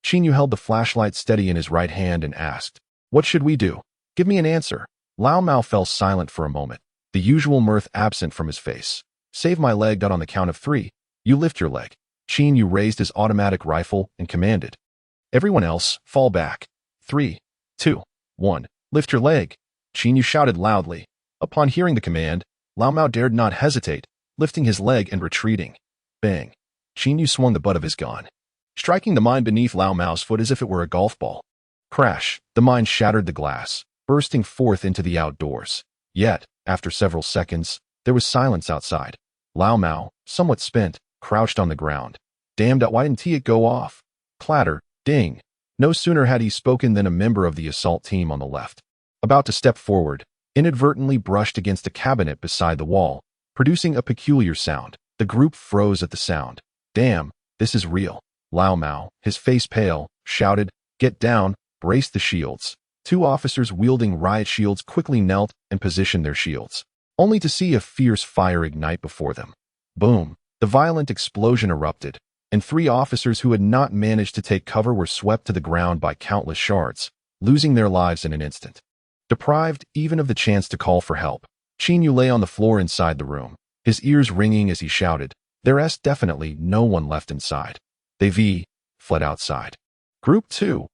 Qin Yu held the flashlight steady in his right hand and asked, "What should we do? Give me an answer." Lao Mao fell silent for a moment, the usual mirth absent from his face. "Save my leg." On the count of 3, you lift your leg. Qin Yu raised his automatic rifle and commanded, "Everyone else, fall back. 3, 2, 1, lift your leg." Qin Yu shouted loudly. Upon hearing the command, Lao Mao dared not hesitate, lifting his leg and retreating. Bang! Qin Yu swung the butt of his gun, striking the mine beneath Lao Mao's foot as if it were a golf ball. Crash! The mine shattered the glass, bursting forth into the outdoors. Yet, after several seconds, there was silence outside. Lao Mao, somewhat spent, crouched on the ground. "Damned, why didn't it go off?" Clatter, ding. No sooner had he spoken than a member of the assault team on the left, about to step forward, inadvertently brushed against a cabinet beside the wall, producing a peculiar sound. The group froze at the sound. "Damn, this is real." Lao Mao, his face pale, shouted, "Get down, brace the shields." 2 officers wielding riot shields quickly knelt and positioned their shields, only to see a fierce fire ignite before them. Boom! The violent explosion erupted, and 3 officers who had not managed to take cover were swept to the ground by countless shards, losing their lives in an instant. Deprived even of the chance to call for help, Qin Yu lay on the floor inside the room, his ears ringing as he shouted, "There's definitely no one left inside. They've fled outside. Group 2.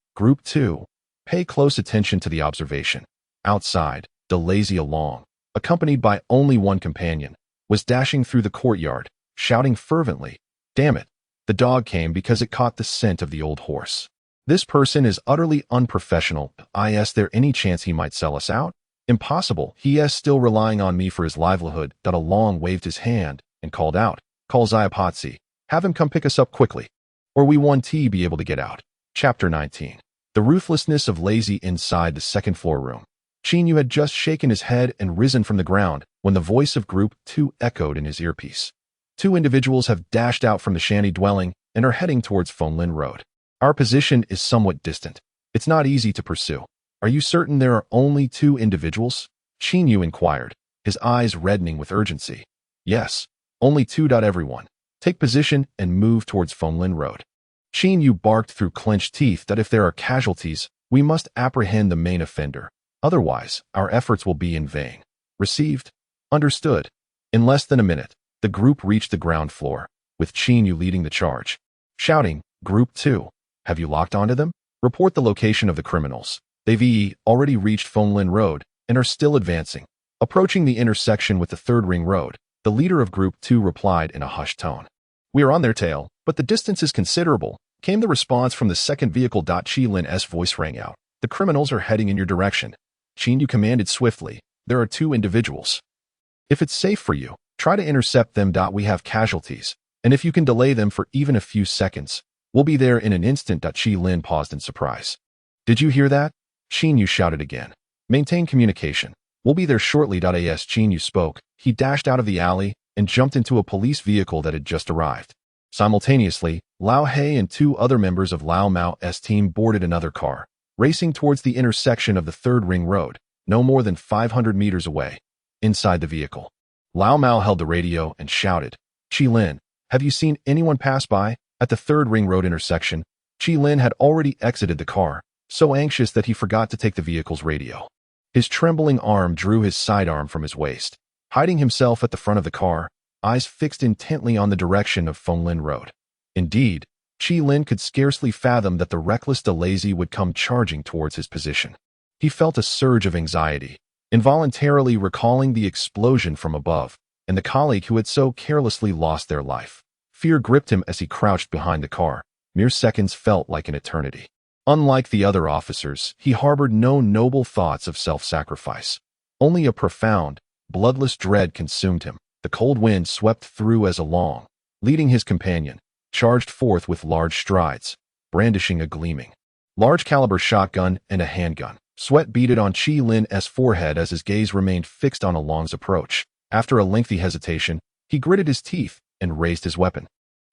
Pay close attention to the observation. Outside, Lazy along, accompanied by only one companion, was dashing through the courtyard, shouting fervently, "Damn it! The dog came because it caught the scent of the old horse. This person is utterly unprofessional. Is there any chance he might sell us out? Impossible. He is still relying on me for his livelihood." Along waved his hand and called out, "Call Xiapotzi. Have him come pick us up quickly, or we won't be able to get out." Chapter 19. The ruthlessness of Lazy inside the second-floor room. Qin Yu had just shaken his head and risen from the ground when the voice of Group 2 echoed in his earpiece. Two individuals have dashed out from the shanty dwelling and are heading towards Fonglin Road. Our position is somewhat distant. It's not easy to pursue. Are you certain there are only two individuals? Qin Yu inquired, his eyes reddening with urgency. Yes, only two. Everyone, take position and move towards Fonglin Road. Qin Yu barked through clenched teeth that if there are casualties, we must apprehend the main offender. Otherwise, our efforts will be in vain. Received? Understood. In less than a minute, the group reached the ground floor, with Qin Yu leading the charge. Shouting, "Group 2, have you locked onto them? Report the location of the criminals. They've already reached Fonglin Road and are still advancing." Approaching the intersection with the third ring road, the leader of Group 2 replied in a hushed tone. "We are on their tail, but the distance is considerable," came the response from the second vehicle. Qi Lin's voice rang out. "The criminals are heading in your direction." Qin Yu commanded swiftly, "There are two individuals. If it's safe for you, try to intercept them. We have casualties, and if you can delay them for even a few seconds, we'll be there in an instant." Qi Lin paused in surprise. "Did you hear that?" Qin Yu shouted again. "Maintain communication. We'll be there shortly." As Qin Yu spoke, he dashed out of the alley and jumped into a police vehicle that had just arrived. Simultaneously, Lao He and two other members of Lao Mao's team boarded another car, racing towards the intersection of the third ring road, no more than 500 meters away. Inside the vehicle, Lao Mao held the radio and shouted, "Qi Lin, have you seen anyone pass by?" At the third ring road intersection, Qi Lin had already exited the car, so anxious that he forgot to take the vehicle's radio. His trembling arm drew his sidearm from his waist, hiding himself at the front of the car, eyes fixed intently on the direction of Fonglin Road. Indeed, Qi Lin could scarcely fathom that the reckless Lazy would come charging towards his position. He felt a surge of anxiety, involuntarily recalling the explosion from above and the colleague who had so carelessly lost their life. Fear gripped him as he crouched behind the car. Mere seconds felt like an eternity. Unlike the other officers, he harbored no noble thoughts of self-sacrifice. Only a profound, bloodless dread consumed him. The cold wind swept through as Along, leading his companion, charged forth with large strides, brandishing a gleaming, large-caliber shotgun and a handgun. Sweat beaded on Qi Lin's forehead as his gaze remained fixed on Along's approach. After a lengthy hesitation, he gritted his teeth and raised his weapon,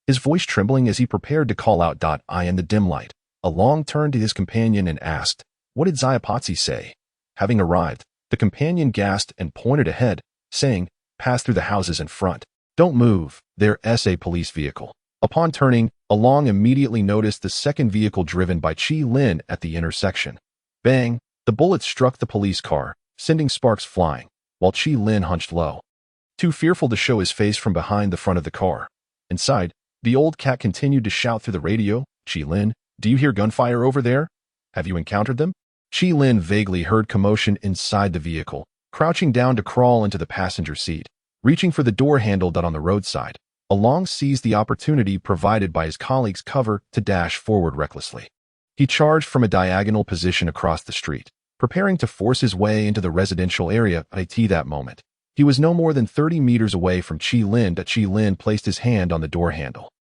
his voice trembling as he prepared to call out. In the dim light, Along turned to his companion and asked, "What did Xiapotzi say?" Having arrived, the companion gasped and pointed ahead, saying, "Pass through the houses in front. Don't move, there's a police vehicle." Upon turning, Along immediately noticed the second vehicle driven by Qi Lin at the intersection. Bang! The bullet struck the police car, sending sparks flying, while Qi Lin hunched low, too fearful to show his face from behind the front of the car. Inside, the old cat continued to shout through the radio, "Qi Lin, do you hear gunfire over there? Have you encountered them?" Qi Lin vaguely heard commotion inside the vehicle, crouching down to crawl into the passenger seat, reaching for the door handle. On the roadside, Along seized the opportunity provided by his colleague's cover to dash forward recklessly. He charged from a diagonal position across the street, preparing to force his way into the residential area. At that moment, he was no more than 30 meters away from Qi Lin. Qi Lin placed his hand on the door handle,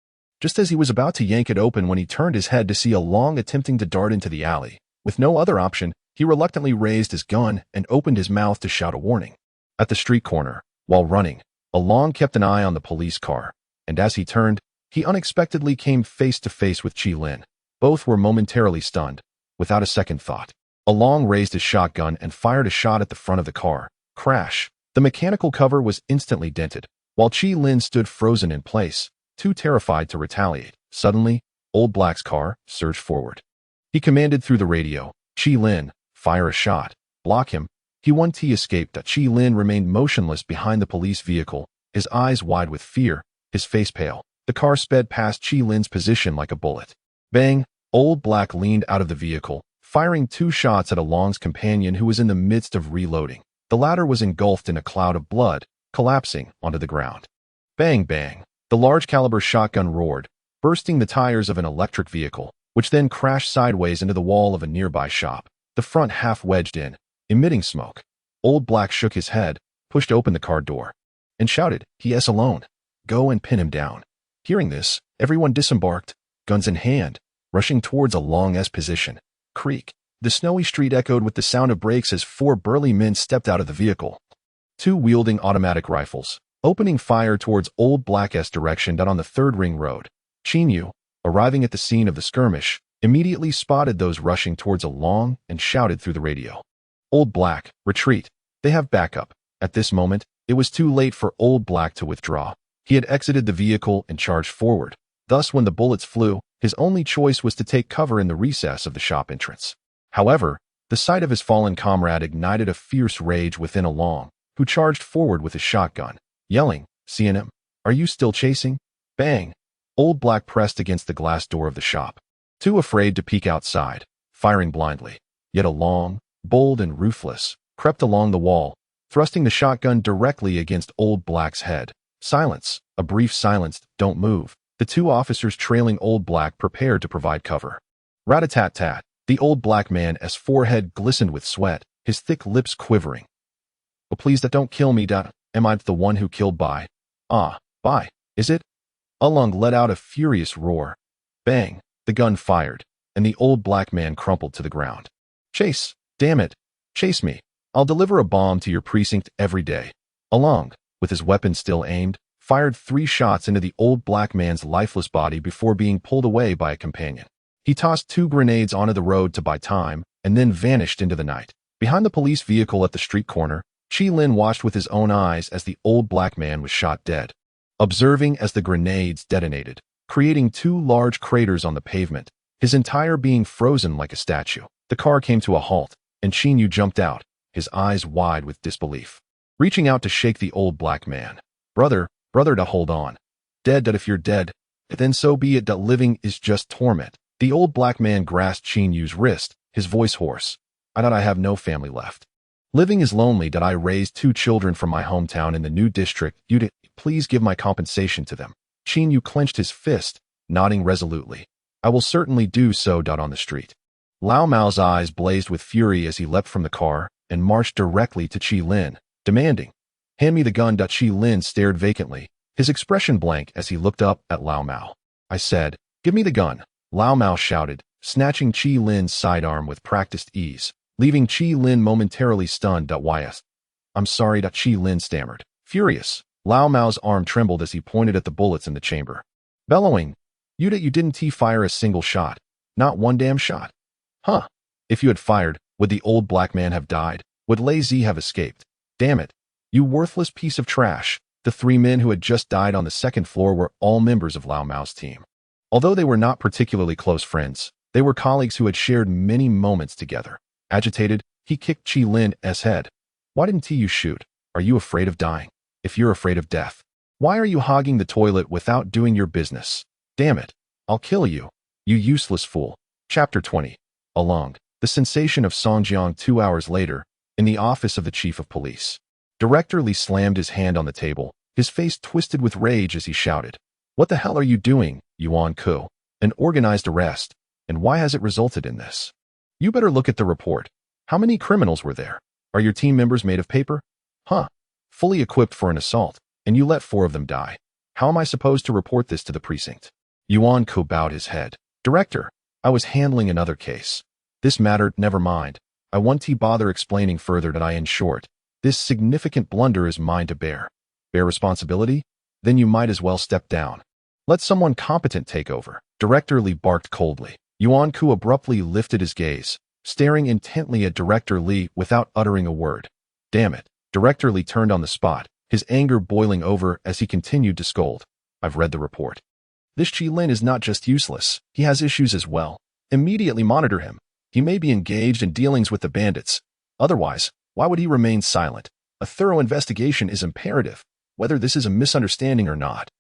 just as he was about to yank it open when he turned his head to see Along attempting to dart into the alley. With no other option, he reluctantly raised his gun and opened his mouth to shout a warning. At the street corner, while running, Along kept an eye on the police car, and as he turned, he unexpectedly came face to face with Qi Lin. Both were momentarily stunned. Without a second thought, Along raised his shotgun and fired a shot at the front of the car. Crash! The mechanical cover was instantly dented, while Qi Lin stood frozen in place, too terrified to retaliate. Suddenly, Old Black's car surged forward. He commanded through the radio, "Qi Lin, fire a shot. Block him." He escaped. Qi Lin remained motionless behind the police vehicle, his eyes wide with fear, his face pale. The car sped past Qi Lin's position like a bullet. Bang! Old Black leaned out of the vehicle, firing 2 shots at Along's companion who was in the midst of reloading. The latter was engulfed in a cloud of blood, collapsing onto the ground. Bang, bang! The large-caliber shotgun roared, bursting the tires of an electric vehicle, which then crashed sideways into the wall of a nearby shop, the front half wedged in, emitting smoke. Old Black shook his head, pushed open the car door, and shouted, "He is alone. Go and pin him down." Hearing this, everyone disembarked, guns in hand, rushing towards Along's position. Creak. The snowy street echoed with the sound of brakes as 4 burly men stepped out of the vehicle. 2 wielding automatic rifles, opening fire towards Old Black's direction down on the 3rd Ring Road. Qin Yu, arriving at the scene of the skirmish, immediately spotted those rushing towards Along and shouted through the radio, "Old Black, retreat. They have backup." At this moment, it was too late for Old Black to withdraw. He had exited the vehicle and charged forward. Thus, when the bullets flew, his only choice was to take cover in the recess of the shop entrance. However, the sight of his fallen comrade ignited a fierce rage within Along, who charged forward with his shotgun, yelling, "Seeing him? Are you still chasing?" Bang! Old Black pressed against the glass door of the shop, too afraid to peek outside, firing blindly. Yet Along, bold and ruthless, crept along the wall, thrusting the shotgun directly against Old Black's head. Silence. A brief silence. "Don't move." The 2 officers trailing Old Black prepared to provide cover. Rat-a-tat-tat. The Old Black man's forehead glistened with sweat, his thick lips quivering. "Oh, please, don't kill me. Am I the one who killed Bai? Bai, is it?" Along let out a furious roar. Bang! The gun fired, and the Old Black man crumpled to the ground. "Chase! Damn it! Chase me! I'll deliver a bomb to your precinct every day." Along, with his weapon still aimed, fired 3 shots into the Old Black man's lifeless body before being pulled away by a companion. He tossed 2 grenades onto the road to buy time, and then vanished into the night. Behind the police vehicle at the street corner, Qi Lin watched with his own eyes as the Old Black man was shot dead, observing as the grenades detonated, creating 2 large craters on the pavement, his entire being frozen like a statue. The car came to a halt, and Qin Yu jumped out, his eyes wide with disbelief, reaching out to shake the Old Black man. Brother, to hold on. Dead, if you're dead, then so be it. Living is just torment." The Old Black man grasped Qin Yu's wrist, his voice hoarse. I have no family left. Living is lonely. I raised 2 children from my hometown in the new district. You'd please give my compensation to them." Qin Yu clenched his fist, nodding resolutely. "I will certainly do so." On the street, Lao Mao's eyes blazed with fury as he leapt from the car and marched directly to Qi Lin, demanding, "Hand me the gun." Qi Lin stared vacantly, his expression blank as he looked up at Lao Mao. "I said, give me the gun," Lao Mao shouted, snatching Qi Lin's sidearm with practiced ease, leaving Qi Lin momentarily stunned. "Why? I'm sorry." Qi Lin stammered. Furious, Lao Mao's arm trembled as he pointed at the bullets in the chamber, bellowing, You didn't fire a single shot. Not one damn shot. Huh. If you had fired, would the Old Black man have died? Would Lei Zi have escaped? Damn it. You worthless piece of trash." The 3 men who had just died on the 2nd floor were all members of Lao Mao's team. Although they were not particularly close friends, they were colleagues who had shared many moments together. Agitated, he kicked Qi Lin's head. "Why didn't you shoot? Are you afraid of dying? If you're afraid of death, why are you hogging the toilet without doing your business? Damn it. I'll kill you. You useless fool." Chapter 20. Along. The sensation of Songjiang 2 hours later, in the office of the chief of police. Director Li slammed his hand on the table, his face twisted with rage as he shouted, "What the hell are you doing, Yuan Ku? An organized arrest, and why has it resulted in this? You better look at the report. How many criminals were there? Are your team members made of paper? Huh. Fully equipped for an assault, and you let 4 of them die. How am I supposed to report this to the precinct?" Yuan Ku bowed his head. "Director, I was handling another case. This matter, never mind. I won't bother explaining further. In short, this significant blunder is mine to bear. Bear responsibility? Then you might as well step down. Let someone competent take over." Director Li barked coldly. Yuan Ku abruptly lifted his gaze, staring intently at Director Li without uttering a word. Damn it. Director Li turned on the spot, his anger boiling over as he continued to scold. "I've read the report. This Qi Lin is not just useless, he has issues as well. Immediately monitor him. He may be engaged in dealings with the bandits. Otherwise, why would he remain silent? A thorough investigation is imperative, whether this is a misunderstanding or not.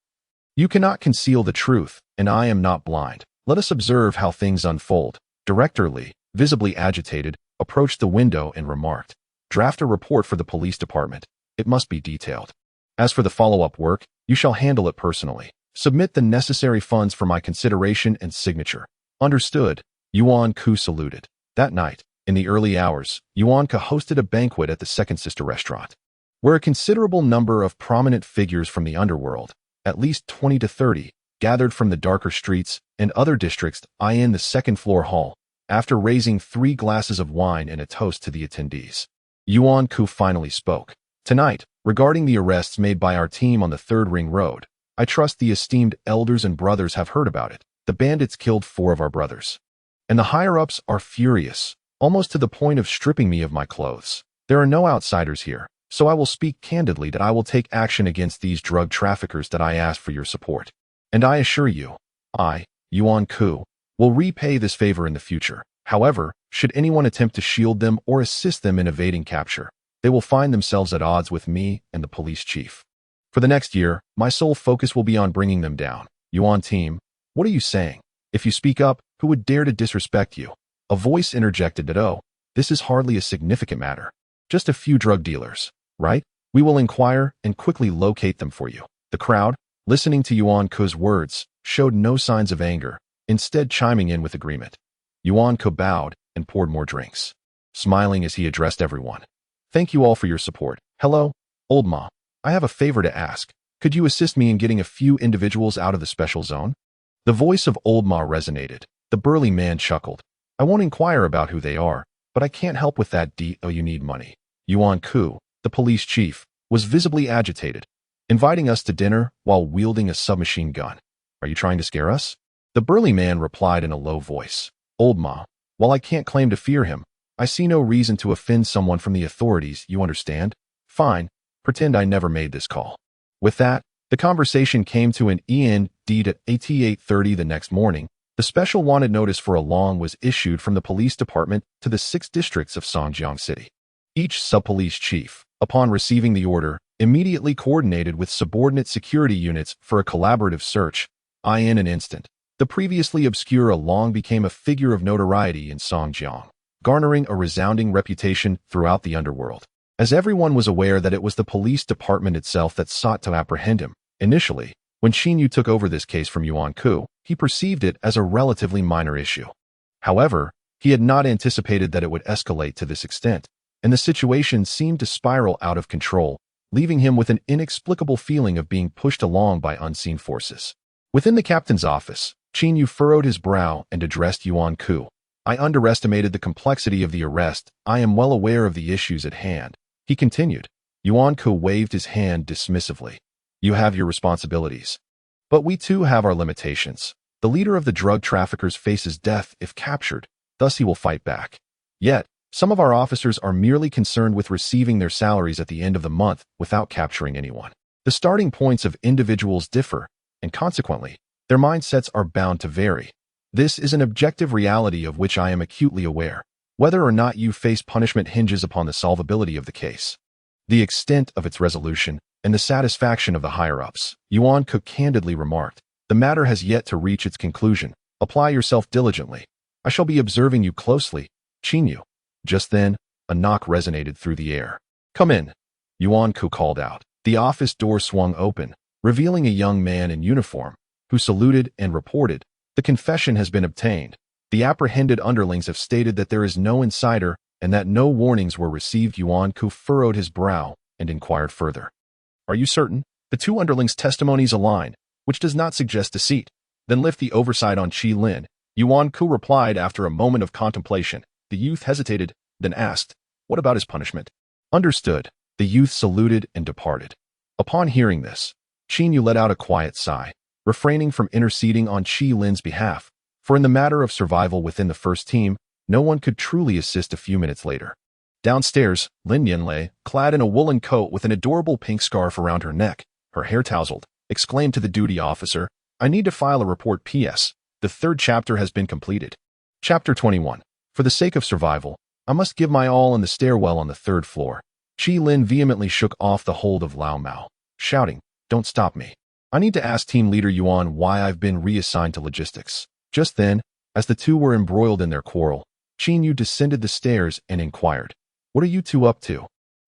You cannot conceal the truth, and I am not blind. Let us observe how things unfold. Director Li, visibly agitated, approached the window and remarked, "Draft a report for the police department. It must be detailed. As for the follow-up work, you shall handle it personally. Submit the necessary funds for my consideration and signature." Understood. Yuan Ku saluted. That night, in the early hours, Yuan Ku hosted a banquet at the Second Sister restaurant, where a considerable number of prominent figures from the underworld, at least 20 to 30, gathered from the darker streets and other districts in the second-floor hall. After raising 3 glasses of wine and a toast to the attendees, Yuan Ku finally spoke. "Tonight, regarding the arrests made by our team on the Third Ring Road, I trust the esteemed elders and brothers have heard about it. The bandits killed 4 of our brothers, and the higher-ups are furious, almost to the point of stripping me of my clothes. There are no outsiders here, so I will speak candidly that I will take action against these drug traffickers that I ask for your support. And I assure you, I, Yuan Ku, will repay this favor in the future. However, should anyone attempt to shield them or assist them in evading capture, they will find themselves at odds with me and the police chief. For the next year, my sole focus will be on bringing them down. Yuan team, what are you saying? If you speak up, who would dare to disrespect you?" A voice interjected that, "Oh, this is hardly a significant matter. Just a few drug dealers, right? We will inquire and quickly locate them for you." The crowd, listening to Yuan Ku's words, showed no signs of anger, instead chiming in with agreement. Yuan Ku bowed and poured more drinks, smiling as he addressed everyone. "Thank you all for your support. Hello, old ma. I have a favor to ask. Could you assist me in getting a few individuals out of the special zone?" The voice of old ma resonated. The burly man chuckled. "I won't inquire about who they are, but I can't help with that you need money." Yuan Ku, the police chief, was visibly agitated, inviting us to dinner while wielding a submachine gun. "Are you trying to scare us?" The burly man replied in a low voice. "Old ma, while I can't claim to fear him, I see no reason to offend someone from the authorities, you understand? Fine, pretend I never made this call." With that, the conversation came to an end. At 8:30 the next morning, the special wanted notice for Along was issued from the police department to the 6 districts of Songjiang City. Each sub-police chief, upon receiving the order, immediately coordinated with subordinate security units for a collaborative search. In an instant, the previously obscure Along became a figure of notoriety in Songjiang, garnering a resounding reputation throughout the underworld, as everyone was aware that it was the police department itself that sought to apprehend him. Initially, when Qin Yu took over this case from Yuan Ku, he perceived it as a relatively minor issue. However, he had not anticipated that it would escalate to this extent, and the situation seemed to spiral out of control, leaving him with an inexplicable feeling of being pushed along by unseen forces. Within the captain's office, Qin Yu furrowed his brow and addressed Yuan Ku. "I underestimated the complexity of the arrest. I am well aware of the issues at hand," he continued. Yuan Ku waved his hand dismissively. "You have your responsibilities. But we too have our limitations. The leader of the drug traffickers faces death if captured, thus he will fight back. Yet, some of our officers are merely concerned with receiving their salaries at the end of the month without capturing anyone. The starting points of individuals differ, and consequently, their mindsets are bound to vary. This is an objective reality of which I am acutely aware. Whether or not you face punishment hinges upon the solvability of the case, the extent of its resolution, and the satisfaction of the higher-ups." Yuan Ku candidly remarked, "The matter has yet to reach its conclusion. Apply yourself diligently. I shall be observing you closely, Qin Yu." Just then, a knock resonated through the air. "Come in," Yuan Ku called out. The office door swung open, revealing a young man in uniform, who saluted and reported, "The confession has been obtained. The apprehended underlings have stated that there is no insider and that no warnings were received." Yuan Ku furrowed his brow and inquired further. "Are you certain? The 2 underlings' testimonies align, which does not suggest deceit. Then lift the oversight on Qi Lin." Yuan Ku replied after a moment of contemplation. The youth hesitated, then asked, "What about his punishment?" "Understood." The youth saluted and departed. Upon hearing this, Qin Yu let out a quiet sigh, refraining from interceding on Qi Lin's behalf, for in the matter of survival within the first team, no one could truly assist a few minutes later. Downstairs, Lin Yanlei, clad in a woolen coat with an adorable pink scarf around her neck, her hair tousled, exclaimed to the duty officer, "I need to file a report. P.S. The 3rd chapter has been completed." Chapter 21. For the sake of survival, I must give my all in the stairwell on the 3rd floor. Qi Lin vehemently shook off the hold of Lao Mao, shouting, "Don't stop me. I need to ask Team Leader Yuan why I've been reassigned to logistics." Just then, as the two were embroiled in their quarrel, Qin Yu descended the stairs and inquired, "What are you two up to?"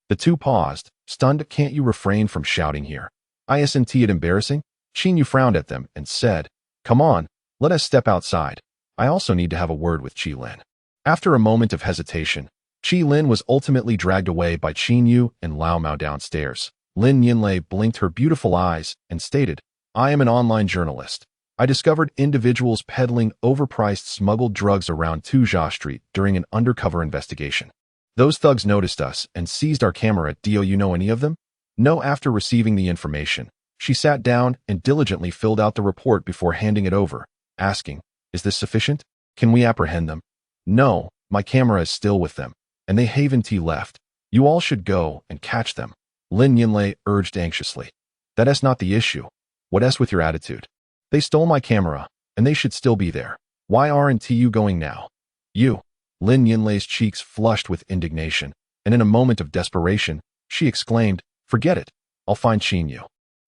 The two paused, stunned. "Can't you refrain from shouting here? Isn't it embarrassing?" Qin Yu frowned at them and said, "Come on, let us step outside. I also need to have a word with Qi Lin." After a moment of hesitation, Qi Lin was ultimately dragged away by Qin Yu and Lao Mao downstairs. Lin Yinlei blinked her beautiful eyes and stated, "I am an online journalist. I discovered individuals peddling overpriced smuggled drugs around Tuzhou Street during an undercover investigation. Those thugs noticed us and seized our camera. Do you know any of them?" No. After receiving the information, she sat down and diligently filled out the report before handing it over, asking, "Is this sufficient? Can we apprehend them?" "No, my camera is still with them, and they haven't left. You all should go and catch them," Lin Yinlei urged anxiously. "That's not the issue. What's with your attitude? They stole my camera, and they should still be there. Why aren't you going now?" "You." Lin Yinlei's cheeks flushed with indignation, and in a moment of desperation, she exclaimed, "Forget it. I'll find Qin Yu."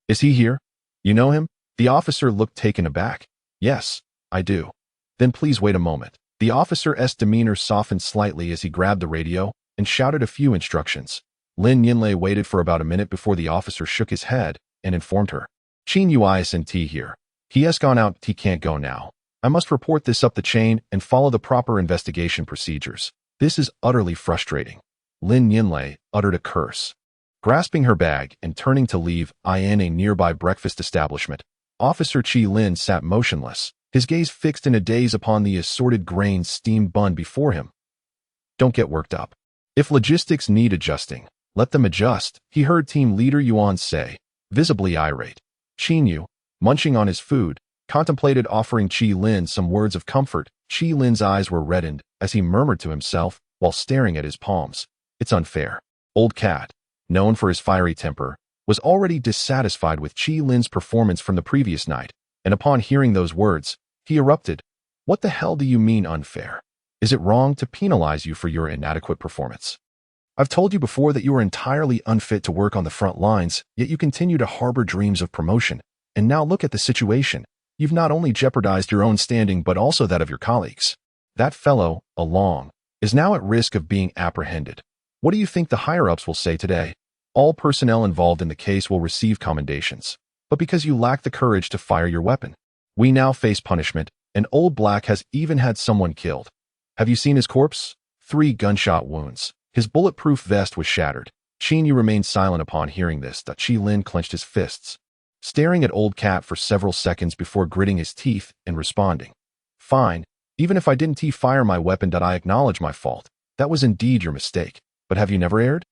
"Is he here? You know him?" The officer looked taken aback. "Yes, I do." "Then please wait a moment." The officer's demeanor softened slightly as he grabbed the radio and shouted a few instructions. Lin Yinlei waited for about a minute before the officer shook his head and informed her, "Qin Yu isn't here. He has gone out. He can't go now. I must report this up the chain and follow the proper investigation procedures. This is utterly frustrating." Lin Yinlei uttered a curse. Grasping her bag and turning to leave in a nearby breakfast establishment, Officer Qi Lin sat motionless, his gaze fixed in a daze upon the assorted grains steamed bun before him. "Don't get worked up. If logistics need adjusting, let them adjust," he heard team leader Yuan say, visibly irate. Qin Yu, munching on his food, contemplated offering Qi Lin some words of comfort. Qi Lin's eyes were reddened as he murmured to himself while staring at his palms, "It's unfair." Old Cat, known for his fiery temper, was already dissatisfied with Qi Lin's performance from the previous night, and upon hearing those words, he erupted, "What the hell do you mean unfair? Is it wrong to penalize you for your inadequate performance? I've told you before that you are entirely unfit to work on the front lines, yet you continue to harbor dreams of promotion. And now look at the situation. You've not only jeopardized your own standing but also that of your colleagues. That fellow, Along, is now at risk of being apprehended. What do you think the higher-ups will say today? All personnel involved in the case will receive commendations. But because you lack the courage to fire your weapon, we now face punishment, and Old Black has even had someone killed. Have you seen his corpse? 3 gunshot wounds. His bulletproof vest was shattered. Qin Yu remained silent upon hearing this. Qi Lin clenched his fists, staring at Old Cat for several seconds before gritting his teeth and responding, "Fine, even if I didn't fire my weapon, I acknowledge my fault. That was indeed your mistake. But have you never erred?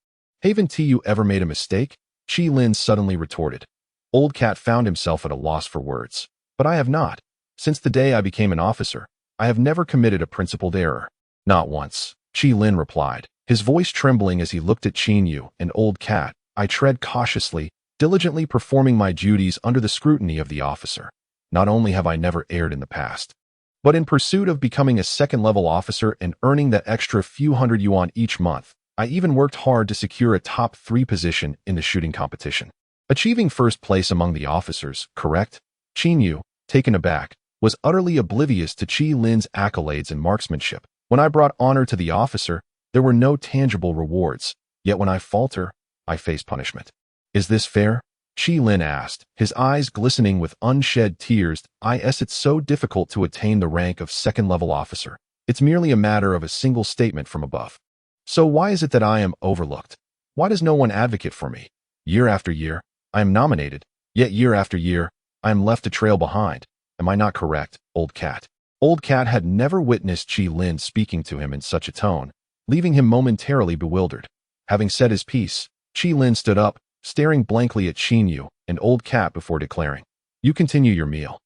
Haven't you ever made a mistake?" Qi Lin suddenly retorted. Old Cat found himself at a loss for words. "But I have not. Since the day I became an officer, I have never committed a principled error." "Not once," Qi Lin replied, his voice trembling as he looked at Qin Yu and Old Cat. "I tread cautiously, diligently performing my duties under the scrutiny of the officer. Not only have I never erred in the past, but in pursuit of becoming a second-level officer and earning that extra few hundred yuan each month, I even worked hard to secure a top 3 position in the shooting competition. Achieving first place among the officers, correct?" Qin Yu, taken aback, was utterly oblivious to Qi Lin's accolades and marksmanship. "When I brought honor to the officer, there were no tangible rewards, yet when I falter, I face punishment. Is this fair?" Qi Lin asked, his eyes glistening with unshed tears. It's so difficult to attain the rank of second-level officer. It's merely a matter of a single statement from above. So why is it that I am overlooked? Why does no one advocate for me? Year after year, I am nominated, yet year after year, I am left to trail behind. Am I not correct, Old Cat? Old Cat had never witnessed Qi Lin speaking to him in such a tone, leaving him momentarily bewildered. Having said his piece, Qi Lin stood up, staring blankly at Qin Yu and Old Cat before declaring, "You continue your meal.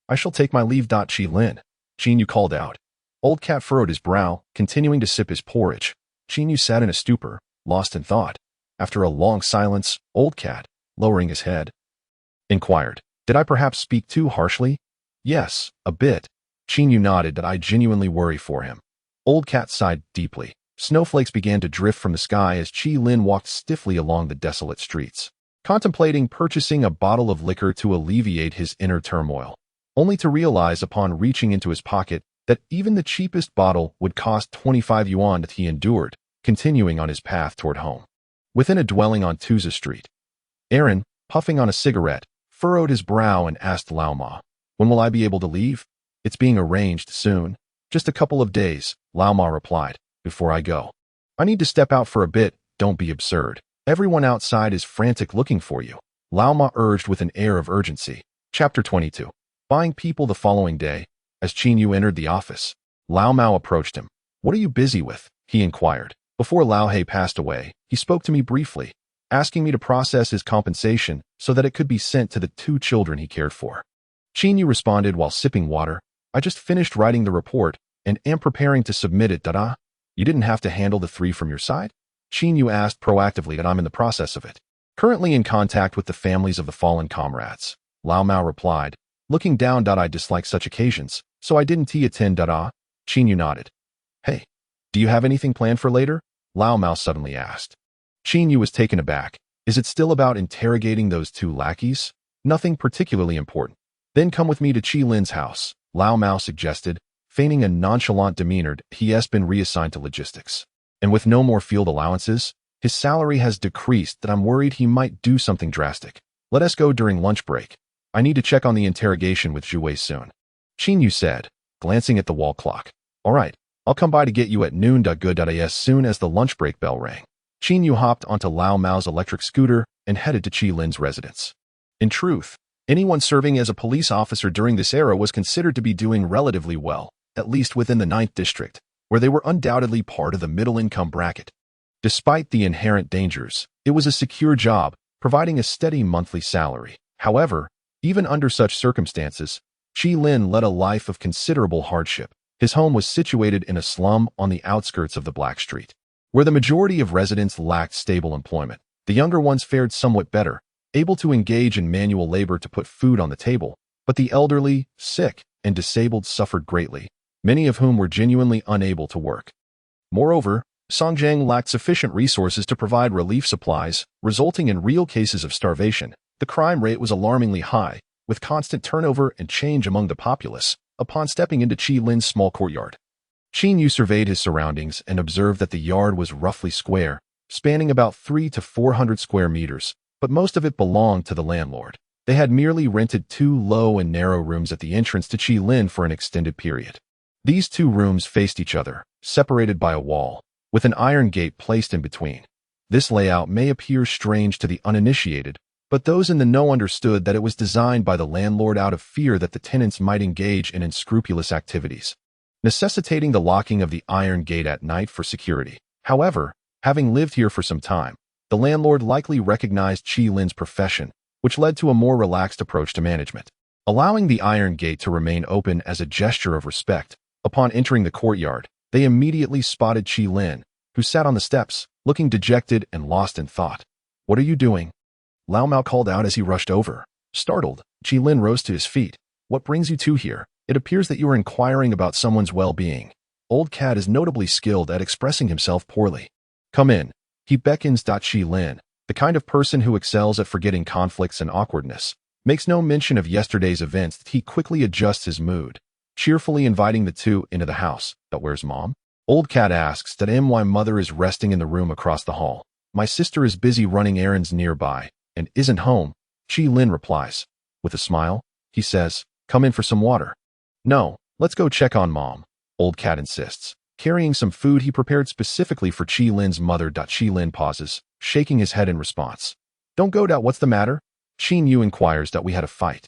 I shall take my leave." Qi Lin, Qin Yu called out. Old Cat furrowed his brow, continuing to sip his porridge. Qin Yu sat in a stupor, lost in thought. After a long silence, Old Cat, lowering his head, inquired, "Did I perhaps speak too harshly?" "Yes, a bit." Qin Yu nodded. "I genuinely worry for him." Old Cat sighed deeply. Snowflakes began to drift from the sky as Qi Lin walked stiffly along the desolate streets, contemplating purchasing a bottle of liquor to alleviate his inner turmoil. only to realize upon reaching into his pocket that even the cheapest bottle would cost 25 yuan. That he endured, continuing on his path toward home. Within a dwelling on Tuza Street, Aaron, puffing on a cigarette, furrowed his brow and asked Lao Ma, "When will I be able to leave?" "It's being arranged soon. Just a couple of days," Lao Ma replied. "Before I go, I need to step out for a bit." "Don't be absurd. Everyone outside is frantic looking for you," Lao Ma urged with an air of urgency. Chapter 22. Buying people. The following day, as Qin Yu entered the office, Lao Mao approached him. "What are you busy with?" he inquired. "Before Lao He passed away, he spoke to me briefly, asking me to process his compensation so that it could be sent to the 2 children he cared for." Qin Yu responded while sipping water. "I just finished writing the report and am preparing to submit it. Da-da. You didn't have to handle the 3 from your side?" Qin Yu asked proactively. "That I'm in the process of it. Currently in contact with the families of the fallen comrades," Lao Mao replied, looking down. "I dislike such occasions, so I didn't attend. Da-da." Qin Yu nodded. "Hey, do you have anything planned for later?" Lao Mao suddenly asked. Qin Yu was taken aback. "Is it still about interrogating those 2 lackeys?" "Nothing particularly important." "Then come with me to Qi Lin's house," Lao Mao suggested, feigning a nonchalant demeanor. "He has been reassigned to logistics, and with no more field allowances, his salary has decreased. That I'm worried he might do something drastic. Let us go during lunch break. I need to check on the interrogation with Zhu Wei soon," Qin Yu said, glancing at the wall clock. "All right, I'll come by to get you at noon. Good. As soon as the lunch break bell rang, Qin Yu hopped onto Lao Mao's electric scooter and headed to Qi Lin's residence. In truth, anyone serving as a police officer during this era was considered to be doing relatively well, at least within the 9th district, where they were undoubtedly part of the middle-income bracket. Despite the inherent dangers, it was a secure job, providing a steady monthly salary. However, even under such circumstances, Qi Lin led a life of considerable hardship. His home was situated in a slum on the outskirts of the Black Street, where the majority of residents lacked stable employment. The younger ones fared somewhat better, able to engage in manual labor to put food on the table, but the elderly, sick, and disabled suffered greatly, many of whom were genuinely unable to work. Moreover, Songjiang lacked sufficient resources to provide relief supplies, resulting in real cases of starvation. The crime rate was alarmingly high, with constant turnover and change among the populace. Upon stepping into Qi Lin's small courtyard, Qin Yu surveyed his surroundings and observed that the yard was roughly square, spanning about 300 to 400 square meters, but most of it belonged to the landlord. They had merely rented 2 low and narrow rooms at the entrance to Qi Lin for an extended period. These 2 rooms faced each other, separated by a wall, with an iron gate placed in between. This layout may appear strange to the uninitiated, but those in the know understood that it was designed by the landlord out of fear that the tenants might engage in unscrupulous activities, necessitating the locking of the iron gate at night for security. However, having lived here for some time, the landlord likely recognized Qi Lin's profession, which led to a more relaxed approach to management, allowing the iron gate to remain open as a gesture of respect. Upon entering the courtyard, they immediately spotted Qi Lin, who sat on the steps, looking dejected and lost in thought. "What are you doing?" Lao Mao called out as he rushed over. Startled, Qi Lin rose to his feet. "What brings you 2 here? It appears that you are inquiring about someone's well-being." Old Cat is notably skilled at expressing himself poorly. "Come in." He beckons. Qi Lin, the kind of person who excels at forgetting conflicts and awkwardness, makes no mention of yesterday's events. He quickly adjusts his mood, cheerfully inviting the 2 into the house. "But where's Mom?" Old Cat asks. "My mother is resting in the room across the hall. My sister is busy running errands nearby and isn't home," Qi Lin replies. With a smile, he says, "Come in for some water." "No, let's go check on Mom," Old Cat insists, carrying some food he prepared specifically for Qi Lin's mother. Qi Lin pauses, shaking his head in response. "Don't go. What's the matter?" Qin Yu inquires. "We had a fight."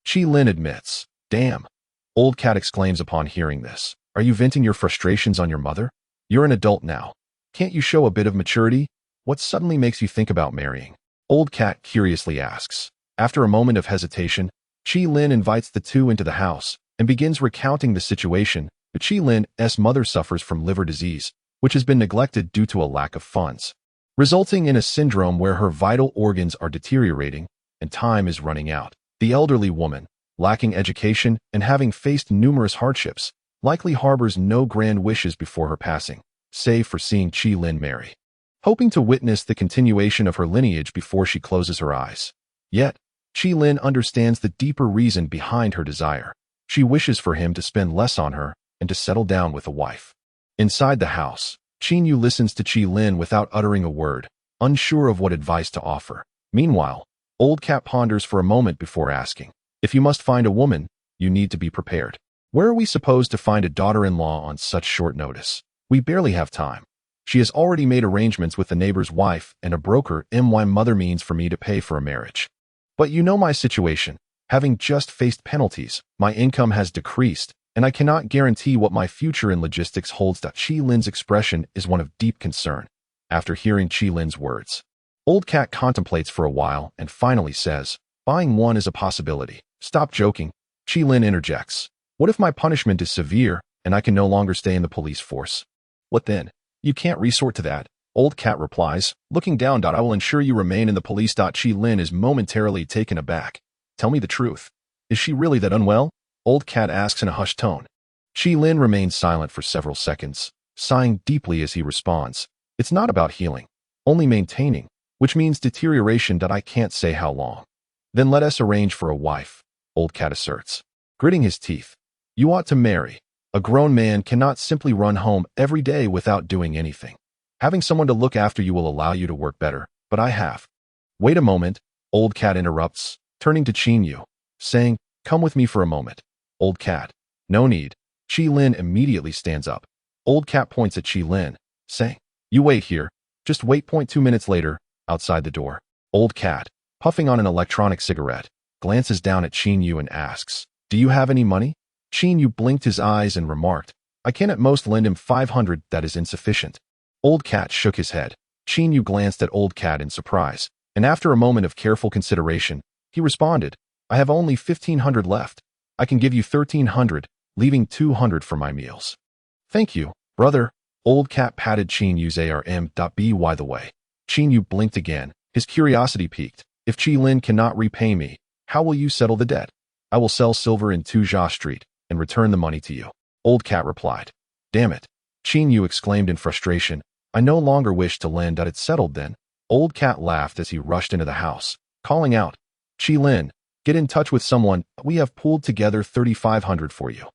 Qi Lin admits. "Damn," Old Cat exclaims upon hearing this. "Are you venting your frustrations on your mother? You're an adult now. Can't you show a bit of maturity? What suddenly makes you think about marrying?" Old Cat curiously asks. After a moment of hesitation, Qi Lin invites the 2 into the house and begins recounting the situation. Qi Lin's mother suffers from liver disease, which has been neglected due to a lack of funds, resulting in a syndrome where her vital organs are deteriorating and time is running out. The elderly woman, lacking education and having faced numerous hardships, likely harbors no grand wishes before her passing, save for seeing Qi Lin marry, hoping to witness the continuation of her lineage before she closes her eyes. Yet, Qi Lin understands the deeper reason behind her desire. She wishes for him to spend less on her and to settle down with a wife. Inside the house, Qin Yu listens to Qi Lin without uttering a word, unsure of what advice to offer. Meanwhile, Old Cat ponders for a moment before asking, "If you must find a woman, you need to be prepared. Where are we supposed to find a daughter-in-law on such short notice? We barely have time. She has already made arrangements with the neighbor's wife and a broker. My mother means for me to pay for a marriage. But you know my situation. Having just faced penalties, my income has decreased, and I cannot guarantee what my future in logistics holds." Qi Lin's expression is one of deep concern. After hearing Qi Lin's words, Old Cat contemplates for a while and finally says, "Buying one is a possibility." "Stop joking," Qi Lin interjects. "What if my punishment is severe and I can no longer stay in the police force?" "What then? You can't resort to that," Old Cat replies, looking down. "I will ensure you remain in the police." Qi Lin is momentarily taken aback. "Tell me the truth. Is she really that unwell?" Old Cat asks in a hushed tone. Qi Lin remains silent for several seconds, sighing deeply as he responds, "It's not about healing, only maintaining, which means deterioration. I can't say how long." "Then let us arrange for a wife," Old Cat asserts, gritting his teeth. "You ought to marry. A grown man cannot simply run home every day without doing anything. Having someone to look after you will allow you to work better, but I have." "Wait a moment," Old Cat interrupts, turning to Qin Yu, saying, "Come with me for a moment." Old Cat, "No need." Qi Lin immediately stands up. Old Cat points at Qi Lin, saying, "You wait here. Just wait." 2 minutes later, outside the door, Old Cat, puffing on an electronic cigarette, glances down at Qin Yu and asks, "Do you have any money?" Qin Yu blinked his eyes and remarked, "I can at most lend him 500. That is insufficient." Old Cat shook his head. Qin Yu glanced at Old Cat in surprise, and after a moment of careful consideration, he responded, "I have only 1,500 left. I can give you 1,300, leaving 200 for my meals." "Thank you, brother." Old Cat patted Qin Yu's arm. By the way, Qin Yu blinked again, his curiosity piqued. "If Qi Lin cannot repay me, how will you settle the debt?" "I will sell silver in Tuzha Street and return the money to you," Old Cat replied. "Damn it," Qin Yu exclaimed in frustration. "I no longer wish to lend." "It's settled then." Old Cat laughed as he rushed into the house, calling out, "Qi Lin, get in touch with someone. We have pooled together 3,500 for you.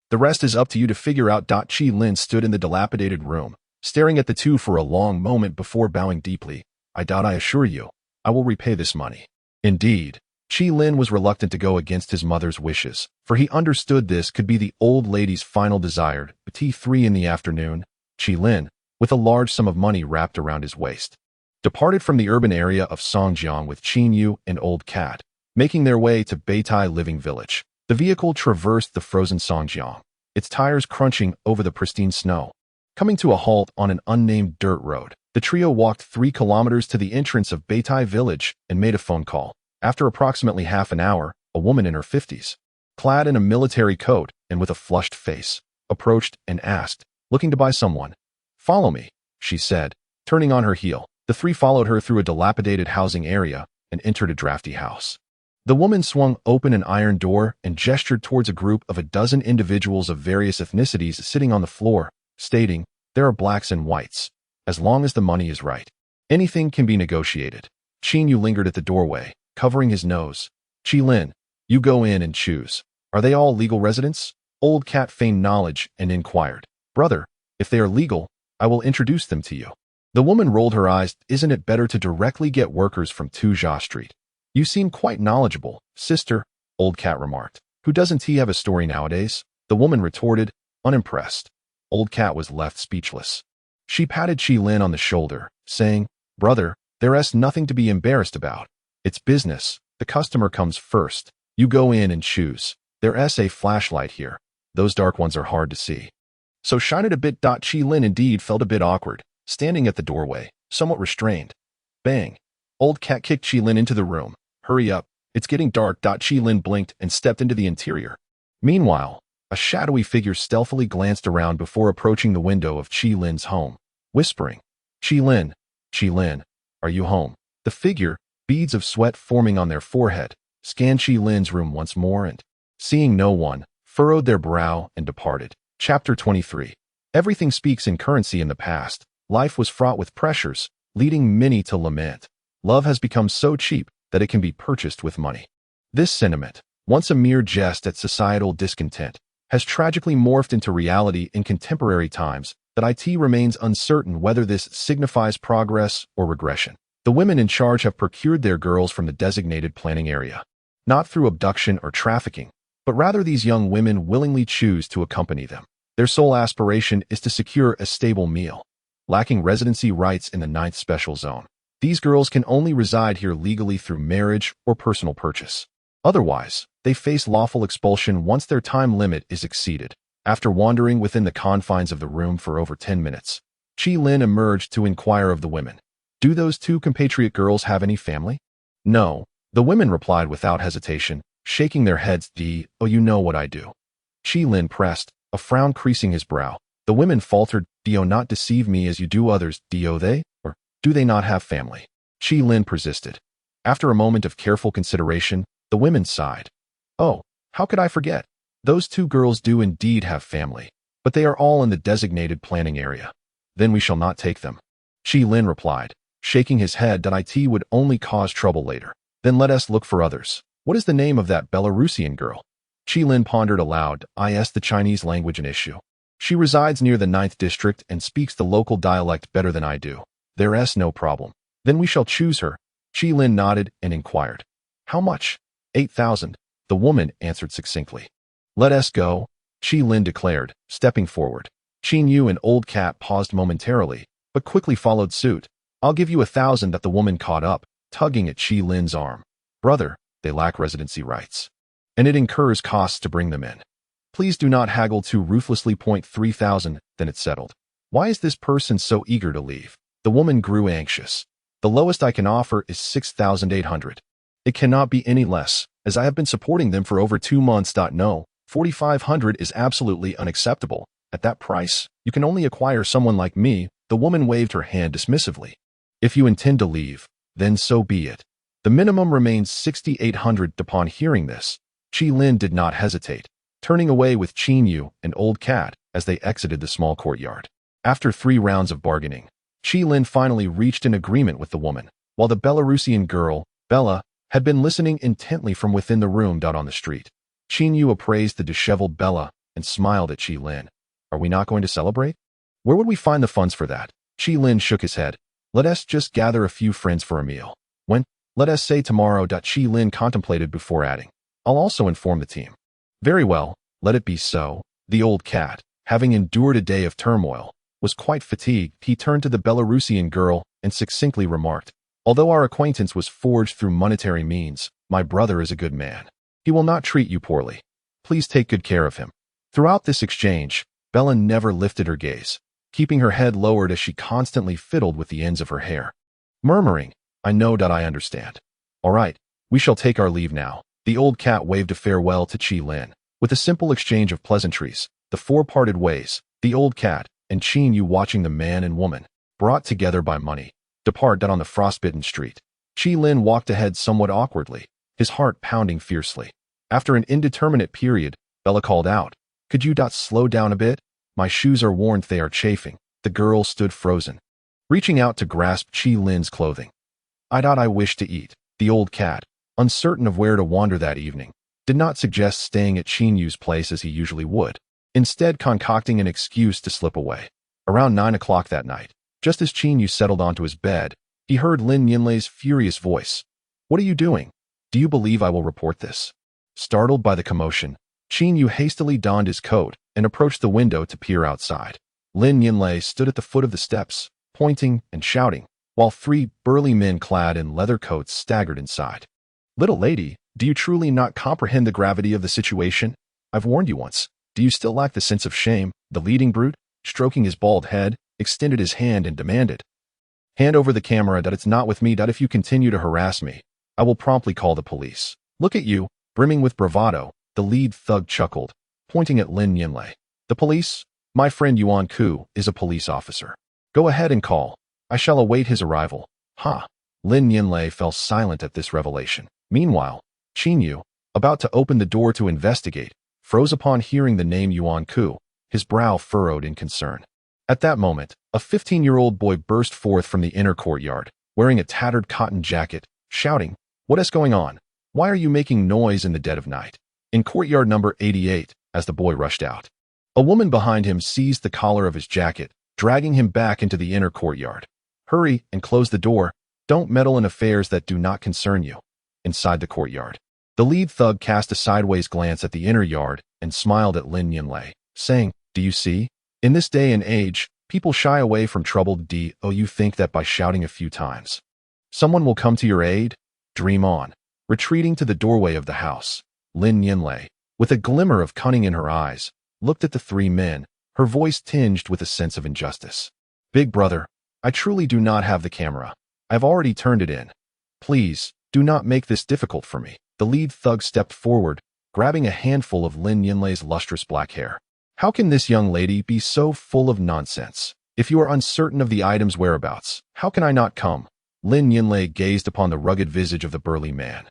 The rest is up to you to figure out." Qi Lin stood in the dilapidated room, staring at the two for a long moment before bowing deeply. I assure you, I will repay this money." Indeed, Qi Lin was reluctant to go against his mother's wishes, for he understood this could be the old lady's final desire. At 3 in the afternoon, Qi Lin, with a large sum of money wrapped around his waist, departed from the urban area of Songjiang with Qin Yu and Old Cat, making their way to Beitai Living Village. The vehicle traversed the frozen Songjiang, its tires crunching over the pristine snow. Coming to a halt on an unnamed dirt road, the trio walked 3 kilometers to the entrance of Beitai Village and made a phone call. After approximately half an hour, a woman in her 50s, clad in a military coat and with a flushed face, approached and asked, looking to buy someone. "Follow me," she said, turning on her heel. The 3 followed her through a dilapidated housing area and entered a drafty house. The woman swung open an iron door and gestured towards a group of a dozen individuals of various ethnicities sitting on the floor, stating, "There are blacks and whites. As long as the money is right, anything can be negotiated." Qin Yu lingered at the doorway, covering his nose. "Qi Lin, you go in and choose. Are they all legal residents?" Old Cat feigned knowledge and inquired. "Brother, if they are legal, I will introduce them to you." The woman rolled her eyes. "Isn't it better to directly get workers from Tuzha Street?" "You seem quite knowledgeable, sister," Old Cat remarked. "Who doesn't he have a story nowadays?" The woman retorted, unimpressed. Old Cat was left speechless. She patted Qi Lin on the shoulder, saying, "Brother, there's nothing to be embarrassed about. It's business. The customer comes first. You go in and choose. There's a flashlight here. Those dark ones are hard to see, so shine it a bit." Qi Lin indeed felt a bit awkward, standing at the doorway, somewhat restrained. Bang! Old Cat kicked Qi Lin into the room. "Hurry up. It's getting dark." Qi Lin blinked and stepped into the interior. Meanwhile, a shadowy figure stealthily glanced around before approaching the window of Qi Lin's home, whispering, Qi Lin, are you home?" The figure, beads of sweat forming on their forehead, scanned Qi Lin's room once more and, seeing no one, furrowed their brow and departed. Chapter 23. Everything speaks in currency in the past. Life was fraught with pressures, leading many to lament. Love has become so cheap that it can be purchased with money. This sentiment, once a mere jest at societal discontent, has tragically morphed into reality in contemporary times that it remains uncertain whether this signifies progress or regression. The women in charge have procured their girls from the designated planning area, not through abduction or trafficking, but rather these young women willingly choose to accompany them. Their sole aspiration is to secure a stable meal. Lacking residency rights in the 9th Special Zone, these girls can only reside here legally through marriage or personal purchase. Otherwise, they face lawful expulsion once their time limit is exceeded. After wandering within the confines of the room for over 10 minutes, Qi emerged to inquire of the women. Do those two compatriot girls have any family? No, the women replied without hesitation, shaking their heads. Oh, you know what I do. Qi pressed, a frown creasing his brow. The women faltered, do not deceive me as you do others. Do they, or do they not have family? Qi persisted. After a moment of careful consideration, the women sighed. Oh, how could I forget? Those two girls do indeed have family, but they are all in the designated planning area. Then we shall not take them. Qi replied, shaking his head that it would only cause trouble later. Then let us look for others. What is the name of that Belarusian girl? Qi pondered aloud. Is the Chinese language an issue? She resides near the 9th district and speaks the local dialect better than I do. There's no problem. Then we shall choose her. Qi nodded and inquired. How much? 8,000. The woman answered succinctly. Let us go, Qi declared, stepping forward. Qin Yu and Old Cat paused momentarily, but quickly followed suit. I'll give you 1,000. That the woman caught up, tugging at Qi arm. Brother, they lack residency rights, and it incurs costs to bring them in. Please do not haggle too ruthlessly. 3,000, then it's settled. Why is this person so eager to leave? The woman grew anxious. The lowest I can offer is 6,800. It cannot be any less, as I have been supporting them for over 2 months. No, 4,500 is absolutely unacceptable. At that price, you can only acquire someone like me. The woman waved her hand dismissively. If you intend to leave, then so be it. The minimum remains 6,800. Upon hearing this, Qi did not hesitate, turning away with Qin Yu and Old Cat as they exited the small courtyard. After 3 rounds of bargaining, Qi finally reached an agreement with the woman, while the Belarusian girl, Bella, had been listening intently from within the room. On the street, Qin Yu appraised the disheveled Bella and smiled at Qi. Are we not going to celebrate? Where would we find the funds for that? Qi shook his head. Let us just gather a few friends for a meal. When? Let us say tomorrow. Qi contemplated before adding. I'll also inform the team. Very well, let it be so. The Old Cat, having endured a day of turmoil, was quite fatigued. He turned to the Belarusian girl and succinctly remarked, although our acquaintance was forged through monetary means, my brother is a good man. He will not treat you poorly. Please take good care of him. Throughout this exchange, Bella never lifted her gaze, keeping her head lowered as she constantly fiddled with the ends of her hair, murmuring, I know that I understand. All right, we shall take our leave now. The Old Cat waved a farewell to Qi. With a simple exchange of pleasantries, the 4 parted ways, the Old Cat and Qin Yu watching the man and woman, brought together by money, depart on the frostbitten street. Qi walked ahead somewhat awkwardly, his heart pounding fiercely. After an indeterminate period, Bella called out, Could you slow down a bit? My shoes are worn, they are chafing. The girl stood frozen, reaching out to grasp Qi clothing. I wish to eat. The Old Cat, uncertain of where to wander that evening, did not suggest staying at Qin Yu's place as he usually would, instead concocting an excuse to slip away. Around 9 o'clock that night, just as Qin Yu settled onto his bed, he heard Lin Yinlei's furious voice. What are you doing? Do you believe I will report this? Startled by the commotion, Qin Yu hastily donned his coat and approached the window to peer outside. Lin Yinlei stood at the foot of the steps, pointing and shouting, while 3 burly men clad in leather coats staggered inside. Little lady, do you truly not comprehend the gravity of the situation? I've warned you once. Do you still lack the sense of shame? The leading brute, stroking his bald head, extended his hand and demanded. Hand over the camera. It's not with me. If you continue to harass me, I will promptly call the police. Look at you, brimming with bravado, the lead thug chuckled, pointing at Lin Yinlei. The police? My friend Yuan Ku is a police officer. Go ahead and call. I shall await his arrival. Ha! Lin Yinlei fell silent at this revelation. Meanwhile, Qin Yu, about to open the door to investigate, froze upon hearing the name Yuan Ku, his brow furrowed in concern. At that moment, a 15-year-old boy burst forth from the inner courtyard, wearing a tattered cotton jacket, shouting, What is going on? Why are you making noise in the dead of night? In courtyard number 88, as the boy rushed out, a woman behind him seized the collar of his jacket, dragging him back into the inner courtyard. Hurry and close the door. Don't meddle in affairs that do not concern you. Inside the courtyard, the lead thug cast a sideways glance at the inner yard and smiled at Lin Yinlei, saying, "Do you see? In this day and age, people shy away from trouble. Do you think that by shouting a few times, someone will come to your aid? Dream on." Retreating to the doorway of the house, Lin Yinlei, with a glimmer of cunning in her eyes, looked at the three men, her voice tinged with a sense of injustice. "Big brother, I truly do not have the camera. I've already turned it in. Please, do not make this difficult for me." The lead thug stepped forward, grabbing a handful of Lin Yinlei's lustrous black hair. "How can this young lady be so full of nonsense? If you are uncertain of the item's whereabouts, how can I not come?" Lin Yinlei gazed upon the rugged visage of the burly man,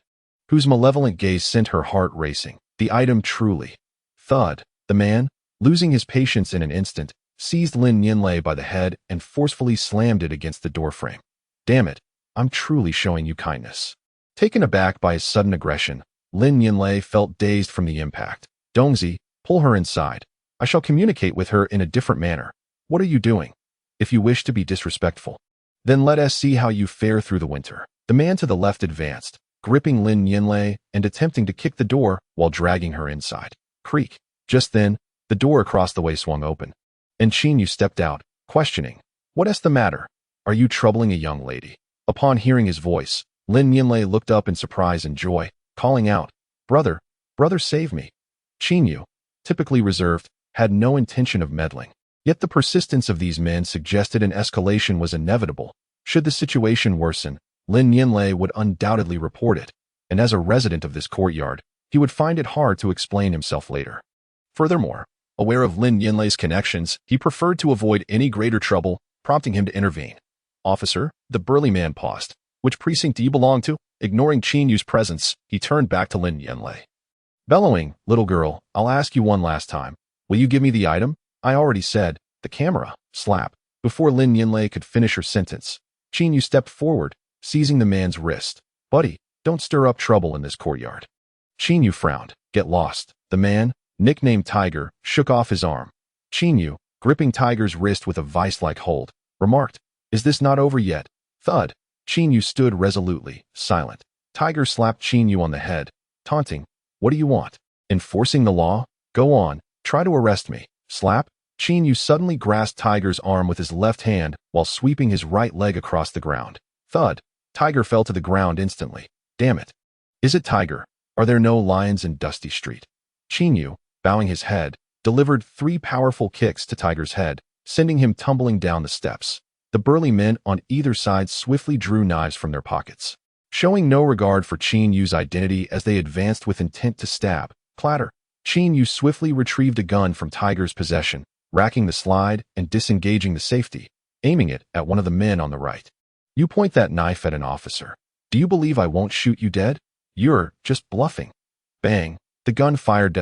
whose malevolent gaze sent her heart racing. The item truly. Thud. The man, losing his patience in an instant, seized Lin Yinlei by the head and forcefully slammed it against the doorframe. "Damn it, I'm truly showing you kindness." Taken aback by his sudden aggression, Lin Yinlei felt dazed from the impact. "Dongzi, pull her inside. I shall communicate with her in a different manner." "What are you doing?" "If you wish to be disrespectful, then let us see how you fare through the winter." The man to the left advanced, gripping Lin Yinlei and attempting to kick the door while dragging her inside. Creak. Just then, the door across the way swung open, and Qin Yu stepped out, questioning, "What is the matter? Are you troubling a young lady?" Upon hearing his voice, Lin Yinlei looked up in surprise and joy, calling out, "Brother, brother, save me." Qin Yu, typically reserved, had no intention of meddling. Yet the persistence of these men suggested an escalation was inevitable. Should the situation worsen, Lin Yinlei would undoubtedly report it, and as a resident of this courtyard, he would find it hard to explain himself later. Furthermore, aware of Lin Yinlei's connections, he preferred to avoid any greater trouble, prompting him to intervene. "Officer," the burly man paused. "Which precinct do you belong to?" Ignoring Qin Yu's presence, he turned back to Lin Yinlei, bellowing, "Little girl, I'll ask you one last time. Will you give me the item?" "I already said, the camera." Slap. Before Lin Yinlei could finish her sentence, Qin Yu stepped forward, seizing the man's wrist. "Buddy, don't stir up trouble in this courtyard." Qin Yu frowned. "Get lost." The man, nicknamed Tiger, shook off his arm. Qin Yu, gripping Tiger's wrist with a vice-like hold, remarked, "Is this not over yet?" Thud. Qin Yu stood resolutely, silent. Tiger slapped Qin Yu on the head, taunting, "What do you want? Enforcing the law? Go on, try to arrest me." Slap. Qin Yu suddenly grasped Tiger's arm with his left hand while sweeping his right leg across the ground. Thud. Tiger fell to the ground instantly. "Damn it. Is it Tiger? Are there no lions in Dusty Street?" Qin Yu, bowing his head, delivered 3 powerful kicks to Tiger's head, sending him tumbling down the steps. The burly men on either side swiftly drew knives from their pockets, showing no regard for Qin Yu's identity as they advanced with intent to stab. Clatter. Qin Yu swiftly retrieved a gun from Tiger's possession, racking the slide and disengaging the safety, aiming it at one of the men on the right. "You point that knife at an officer. Do you believe I won't shoot you dead? You're just bluffing." Bang. The gun fired.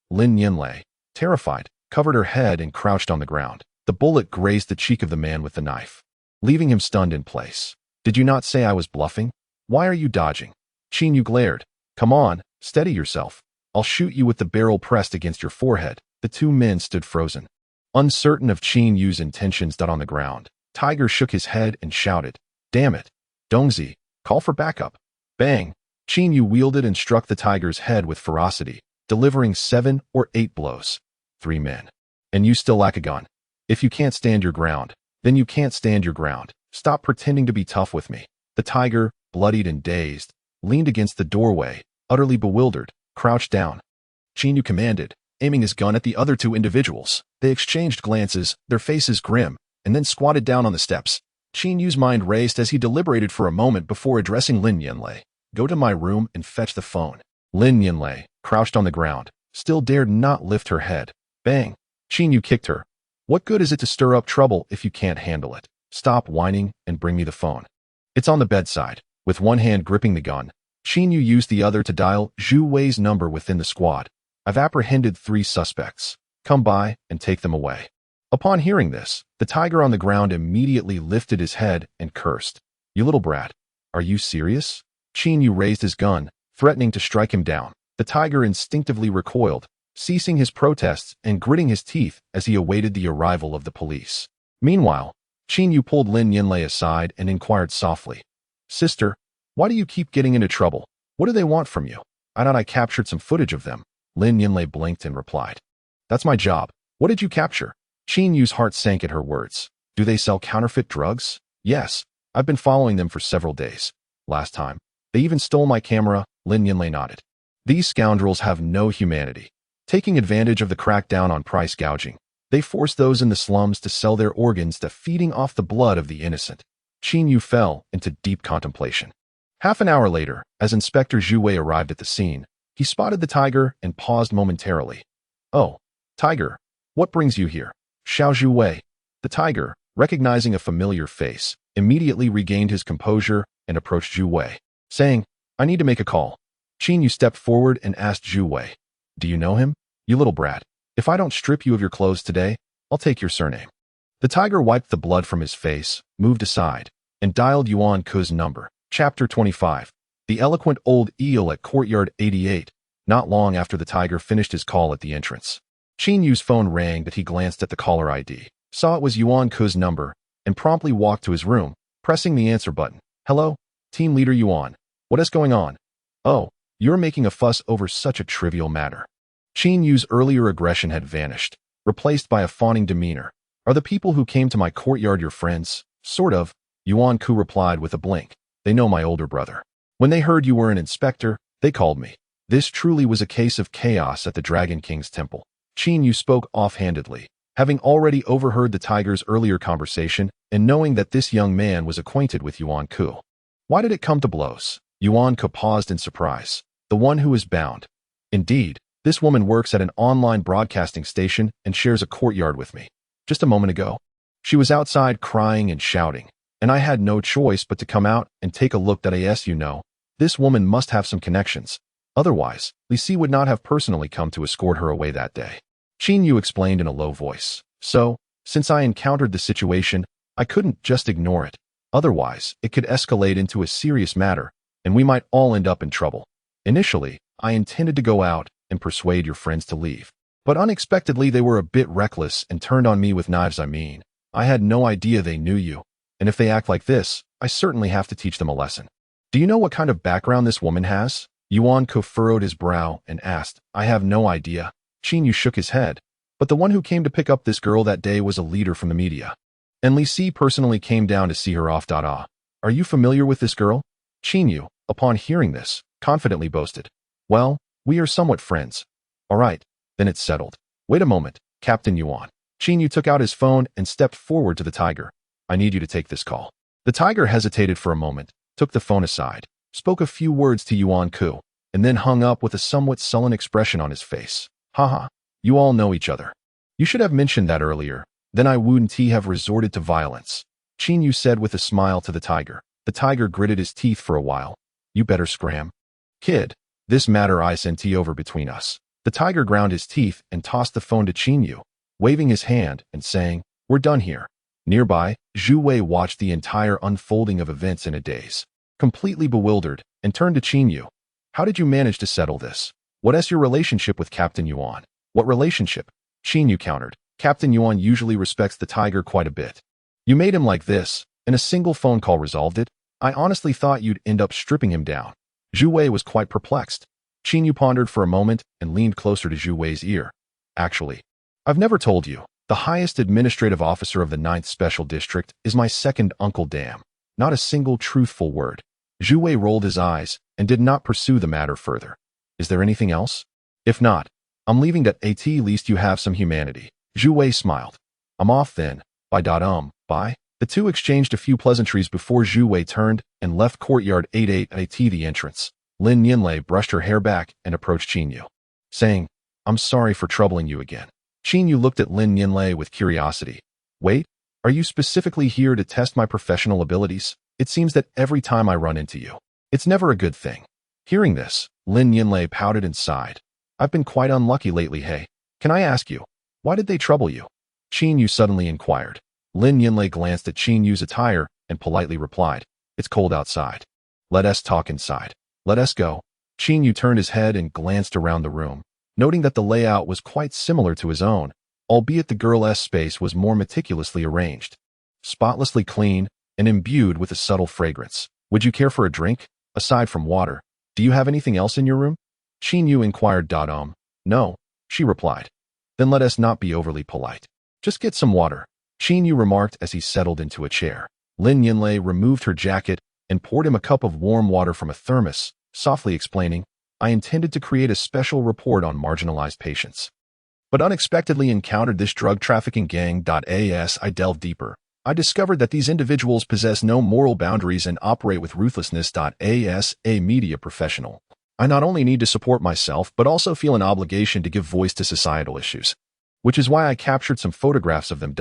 Lin Yinlei, terrified, covered her head and crouched on the ground. The bullet grazed the cheek of the man with the knife, leaving him stunned in place. "Did you not say I was bluffing? Why are you dodging?" Qin Yu glared. "Come on, steady yourself. I'll shoot you with the barrel pressed against your forehead." The 2 men stood frozen, uncertain of Qin Yu's intentions. On the ground, Tiger shook his head and shouted, "Damn it. Dongzi, call for backup." Bang. Qin Yu wielded and struck the Tiger's head with ferocity, delivering 7 or 8 blows. 3 men. "And you still lack a gun. If you can't stand your ground, then you can't stand your ground. Stop pretending to be tough with me." The Tiger, bloodied and dazed, leaned against the doorway, utterly bewildered, crouched down. Qin Yu commanded, aiming his gun at the other 2 individuals. They exchanged glances, their faces grim, and then squatted down on the steps. Qin Yu's mind raced as he deliberated for a moment before addressing Lin Yinlei. "Go to my room and fetch the phone." Lin Yinlei, crouched on the ground, still dared not lift her head. Bang. Qin Yu kicked her. "What good is it to stir up trouble if you can't handle it? Stop whining and bring me the phone." "It's on the bedside." With one hand gripping the gun, Qin Yu used the other to dial Zhu Wei's number within the squad. "I've apprehended 3 suspects. Come by and take them away." Upon hearing this, the Tiger on the ground immediately lifted his head and cursed. "You little brat. Are you serious?" Qin Yu raised his gun, threatening to strike him down. The tiger instinctively recoiled, ceasing his protests and gritting his teeth as he awaited the arrival of the police. Meanwhile, Qin Yu pulled Lin Yinlei aside and inquired softly, "Sister, why do you keep getting into trouble? What do they want from you?" "I thought I captured some footage of them," Lin Yinlei blinked and replied. "That's my job. What did you capture?" Qin Yu's heart sank at her words. "Do they sell counterfeit drugs?" "Yes. I've been following them for several days. Last time, they even stole my camera," Lin Yinlei nodded. "These scoundrels have no humanity. Taking advantage of the crackdown on price gouging, they force those in the slums to sell their organs to feeding off the blood of the innocent." Qin Yu fell into deep contemplation. Half an hour later, as Inspector Zhu Wei arrived at the scene, he spotted the tiger and paused momentarily. "Oh, tiger, what brings you here?" "Xiao Zhu Wei." The tiger, recognizing a familiar face, immediately regained his composure and approached Zhu Wei, saying, "I need to make a call." Qin Yu stepped forward and asked Zhu Wei, "Do you know him? You little brat. If I don't strip you of your clothes today, I'll take your surname." The tiger wiped the blood from his face, moved aside, and dialed Yuan Ku's number. Chapter 25. The eloquent old eel at Courtyard 88. Not long after the tiger finished his call at the entrance, Qin Yu's phone rang, but he glanced at the caller ID, saw it was Yuan Ku's number, and promptly walked to his room, pressing the answer button. "Hello, Team Leader Yuan. What is going on?" "Oh, you're making a fuss over such a trivial matter." Qin Yu's earlier aggression had vanished, replaced by a fawning demeanor. "Are the people who came to my courtyard your friends?" "Sort of," Yuan Ku replied with a blink. "They know my older brother. When they heard you were an inspector, they called me." This truly was a case of chaos at the Dragon King's temple. Qin Yu spoke offhandedly, having already overheard the tiger's earlier conversation and knowing that this young man was acquainted with Yuan Ku. Why did it come to blows? Yuan Ku paused in surprise. "The one who is bound." "Indeed, this woman works at an online broadcasting station and shares a courtyard with me. Just a moment ago, she was outside crying and shouting, and I had no choice but to come out and take a look. This woman must have some connections. Otherwise, Li Si would not have personally come to escort her away that day." Qin Yu explained in a low voice. "So, since I encountered the situation, I couldn't just ignore it. Otherwise, it could escalate into a serious matter, and we might all end up in trouble. Initially, I intended to go out and persuade your friends to leave. But unexpectedly, they were a bit reckless and turned on me with knives. I had no idea they knew you. And if they act like this, I certainly have to teach them a lesson." "Do you know what kind of background this woman has?" Yuan Ku furrowed his brow and asked. "I have no idea." Qin Yu shook his head. "But the one who came to pick up this girl that day was a leader from the media. And Li Si personally came down to see her off. Ah. Are you familiar with this girl?" Qin Yu, upon hearing this, confidently boasted, "Well, we are somewhat friends." "All right, then it's settled. Wait a moment, Captain Yuan." Qin Yu took out his phone and stepped forward to the tiger. "I need you to take this call." The tiger hesitated for a moment, took the phone aside, spoke a few words to Yuan Ku, and then hung up with a somewhat sullen expression on his face. "Haha, you all know each other. You should have mentioned that earlier. Then I wouldn't have resorted to violence," Qin Yu said with a smile to the tiger. The tiger gritted his teeth for a while. "You better scram. Kid, this matter I sent over between us." The tiger ground his teeth and tossed the phone to Qin Yu, waving his hand and saying, "We're done here." Nearby, Zhu Wei watched the entire unfolding of events in a daze, completely bewildered, and turned to Qin Yu. "How did you manage to settle this? What is your relationship with Captain Yuan?" "What relationship?" Qin Yu countered. "Captain Yuan usually respects the tiger quite a bit. You made him like this, and a single phone call resolved it? I honestly thought you'd end up stripping him down." Zhu Wei was quite perplexed. Qin Yu pondered for a moment and leaned closer to Zhu Wei's ear. "Actually, I've never told you. The highest administrative officer of the 9th Special District is my second uncle. Damn. Not a single truthful word." Zhu Wei rolled his eyes and did not pursue the matter further. "Is there anything else?" "If not, I'm leaving. At least you have some humanity." Zhu Wei smiled. "I'm off then. Bye. Bye." The two exchanged a few pleasantries before Zhu Wei turned and left Courtyard 88 at the entrance. Lin Yinlei brushed her hair back and approached Qin Yu, saying, "I'm sorry for troubling you again." Qin Yu looked at Lin Yinlei with curiosity. "Wait, are you specifically here to test my professional abilities? It seems that every time I run into you, it's never a good thing." Hearing this, Lin Yinlei pouted and sighed. "I've been quite unlucky lately. Hey, can I ask you, why did they trouble you?" Qin Yu suddenly inquired. Lin Yinlei glanced at Qin Yu's attire and politely replied, "It's cold outside. Let us talk inside." "Let us go." Qin Yu turned his head and glanced around the room, noting that the layout was quite similar to his own, albeit the girl's space was more meticulously arranged. Spotlessly clean and imbued with a subtle fragrance. Would you care for a drink? Aside from water, do you have anything else in your room? Qin Yu inquired. No, she replied. Then let us not be overly polite. Just get some water, Qin Yu remarked as he settled into a chair. Lin Yinlei removed her jacket and poured him a cup of warm water from a thermos, softly explaining, I intended to create a special report on marginalized patients, but unexpectedly encountered this drug trafficking gang. As I delved deeper, I discovered that these individuals possess no moral boundaries and operate with ruthlessness. As a media professional, I not only need to support myself but also feel an obligation to give voice to societal issues, which is why I captured some photographs of them.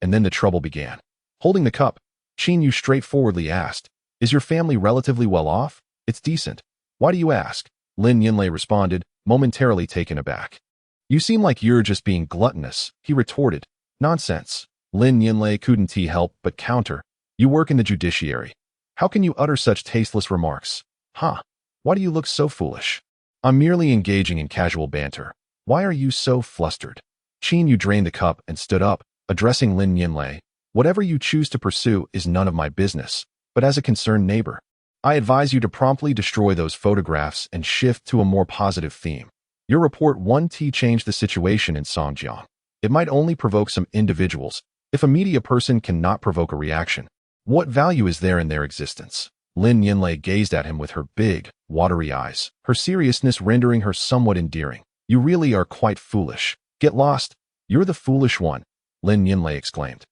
And then the trouble began. Holding the cup, Qin Yu straightforwardly asked, Is your family relatively well off? It's decent. Why do you ask? Lin Yinlei responded, momentarily taken aback. You seem like you're just being gluttonous, he retorted. Nonsense. Lin Yinlei couldn't help but counter. You work in the judiciary. How can you utter such tasteless remarks? Huh? Why do you look so foolish? I'm merely engaging in casual banter. Why are you so flustered? Qin Yu drained the cup and stood up, addressing Lin Yinlei. Whatever you choose to pursue is none of my business, but as a concerned neighbor, I advise you to promptly destroy those photographs and shift to a more positive theme. Your report won't change the situation in Songjiang. It might only provoke some individuals. If a media person cannot provoke a reaction, what value is there in their existence? Lin Yinlei gazed at him with her big, watery eyes, her seriousness rendering her somewhat endearing. You really are quite foolish. Get lost. You're the foolish one, Lin Yinlei exclaimed.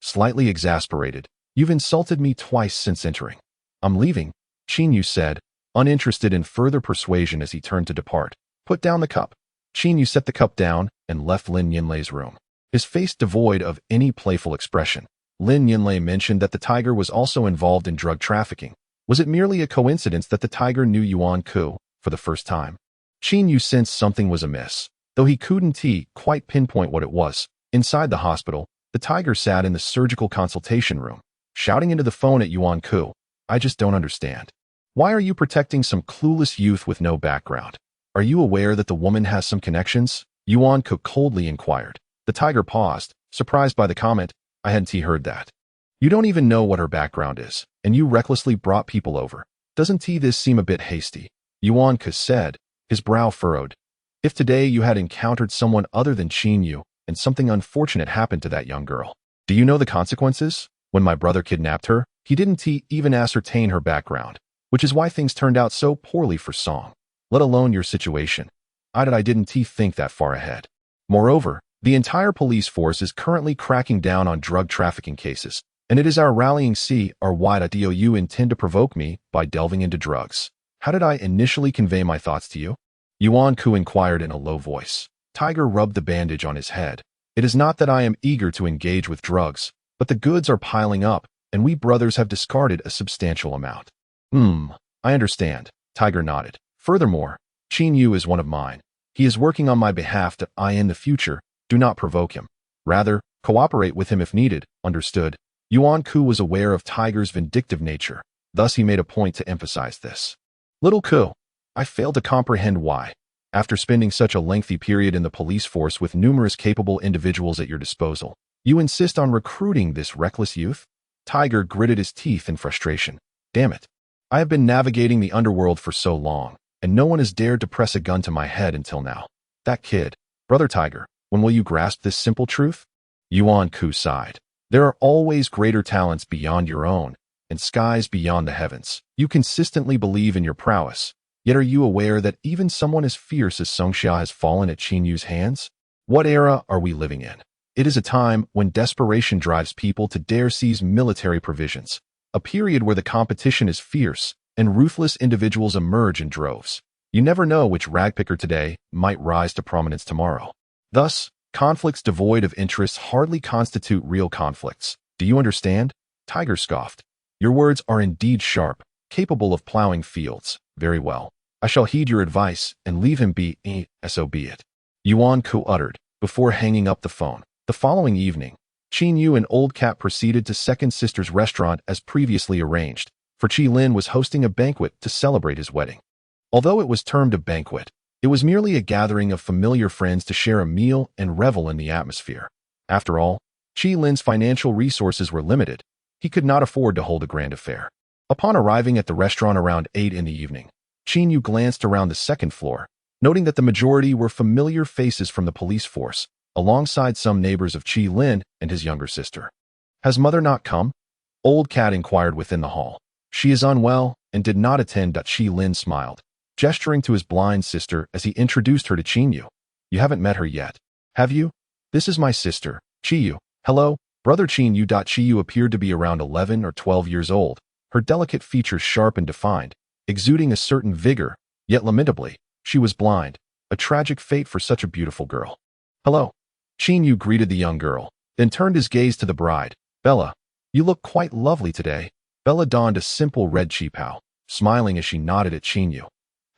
Slightly exasperated, you've insulted me twice since entering. I'm leaving, Qin Yu said, uninterested in further persuasion as he turned to depart. Put down the cup. Qin Yu set the cup down and left Lin Yinlei's room, his face devoid of any playful expression. Lin Yinlei mentioned that the tiger was also involved in drug trafficking. Was it merely a coincidence that the tiger knew Yuan Ku for the first time? Qin Yu sensed something was amiss, though he couldn't quite pinpoint what it was. Inside the hospital, the tiger sat in the surgical consultation room, shouting into the phone at Yuan Ku. I just don't understand. Why are you protecting some clueless youth with no background? Are you aware that the woman has some connections? Yuan Ku coldly inquired. The tiger paused, surprised by the comment. I hadn't heard that. You don't even know what her background is, and you recklessly brought people over. Doesn't this seem a bit hasty? Yuan Ku said, his brow furrowed. If today you had encountered someone other than Qin Yu, and something unfortunate happened to that young girl, do you know the consequences? When my brother kidnapped her, he didn't even ascertain her background, which is why things turned out so poorly for Song, let alone your situation. I didn't think that far ahead. Moreover, the entire police force is currently cracking down on drug trafficking cases, and it is our rallying cry. Why do you intend to provoke me by delving into drugs? How did I initially convey my thoughts to you? Yuan Ku inquired in a low voice. Tiger rubbed the bandage on his head. It is not that I am eager to engage with drugs, but the goods are piling up, and we brothers have discarded a substantial amount. I understand, Tiger nodded. Furthermore, Qin Yu is one of mine. He is working on my behalf. In the future, do not provoke him. Rather, cooperate with him if needed, understood? Yuan Ku was aware of Tiger's vindictive nature, thus he made a point to emphasize this. Little Ku, I fail to comprehend why, after spending such a lengthy period in the police force with numerous capable individuals at your disposal, you insist on recruiting this reckless youth? Tiger gritted his teeth in frustration. Damn it. I have been navigating the underworld for so long, and no one has dared to press a gun to my head until now. That kid, Brother Tiger, when will you grasp this simple truth? Yuan Ku sighed. There are always greater talents beyond your own, and skies beyond the heavens. You consistently believe in your prowess. Yet are you aware that even someone as fierce as Songxia has fallen at Qin Yu's hands? What era are we living in? It is a time when desperation drives people to dare seize military provisions, a period where the competition is fierce and ruthless individuals emerge in droves. You never know which ragpicker today might rise to prominence tomorrow. Thus, conflicts devoid of interest hardly constitute real conflicts. Do you understand? Tiger scoffed. Your words are indeed sharp, capable of plowing fields. Very well. I shall heed your advice and leave him be, so be it. Yuan Ku uttered, before hanging up the phone. The following evening, Qin Yu and Old Cat proceeded to Second Sister's restaurant as previously arranged, for Qi Lin was hosting a banquet to celebrate his wedding. Although it was termed a banquet, it was merely a gathering of familiar friends to share a meal and revel in the atmosphere. After all, Qi Lin's financial resources were limited. He could not afford to hold a grand affair. Upon arriving at the restaurant around 8 in the evening, Qin Yu glanced around the second floor, noting that the majority were familiar faces from the police force, alongside some neighbors of Qi Lin and his younger sister. "Has mother not come?" Old Cat inquired within the hall. "She is unwell and did not attend." Qi Lin smiled, gesturing to his blind sister as he introduced her to Qin Yu. "You haven't met her yet, have you? This is my sister, Qi Yu." "Hello, brother Qin Yu." Qi Yu appeared to be around 11 or 12 years old, her delicate features sharp and defined, exuding a certain vigor, yet lamentably, she was blind, a tragic fate for such a beautiful girl. "Hello." Qin Yu greeted the young girl, then turned his gaze to the bride. "Bella, you look quite lovely today." Bella donned a simple red qipao, smiling as she nodded at Qin Yu.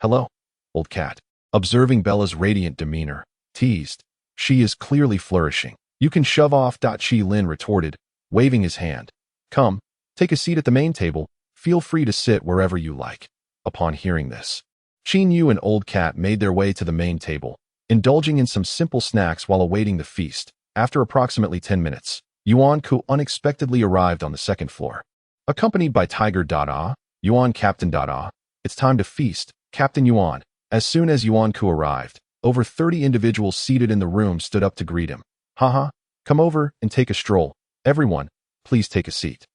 "Hello, Old Cat." Observing Bella's radiant demeanor, teased, "She is clearly flourishing." "You can shove off." Qi Lin retorted, waving his hand. "Come, take a seat at the main table. Feel free to sit wherever you like." Upon hearing this, Qin Yu and Old Cat made their way to the main table, indulging in some simple snacks while awaiting the feast. After approximately 10 minutes, Yuan Ku unexpectedly arrived on the second floor. Accompanied by Tiger Ah, Yuan Captain Ah, "It's time to feast, Captain Yuan." As soon as Yuan Ku arrived, over 30 individuals seated in the room stood up to greet him. "Haha, come over and take a stroll. Everyone, please take a seat."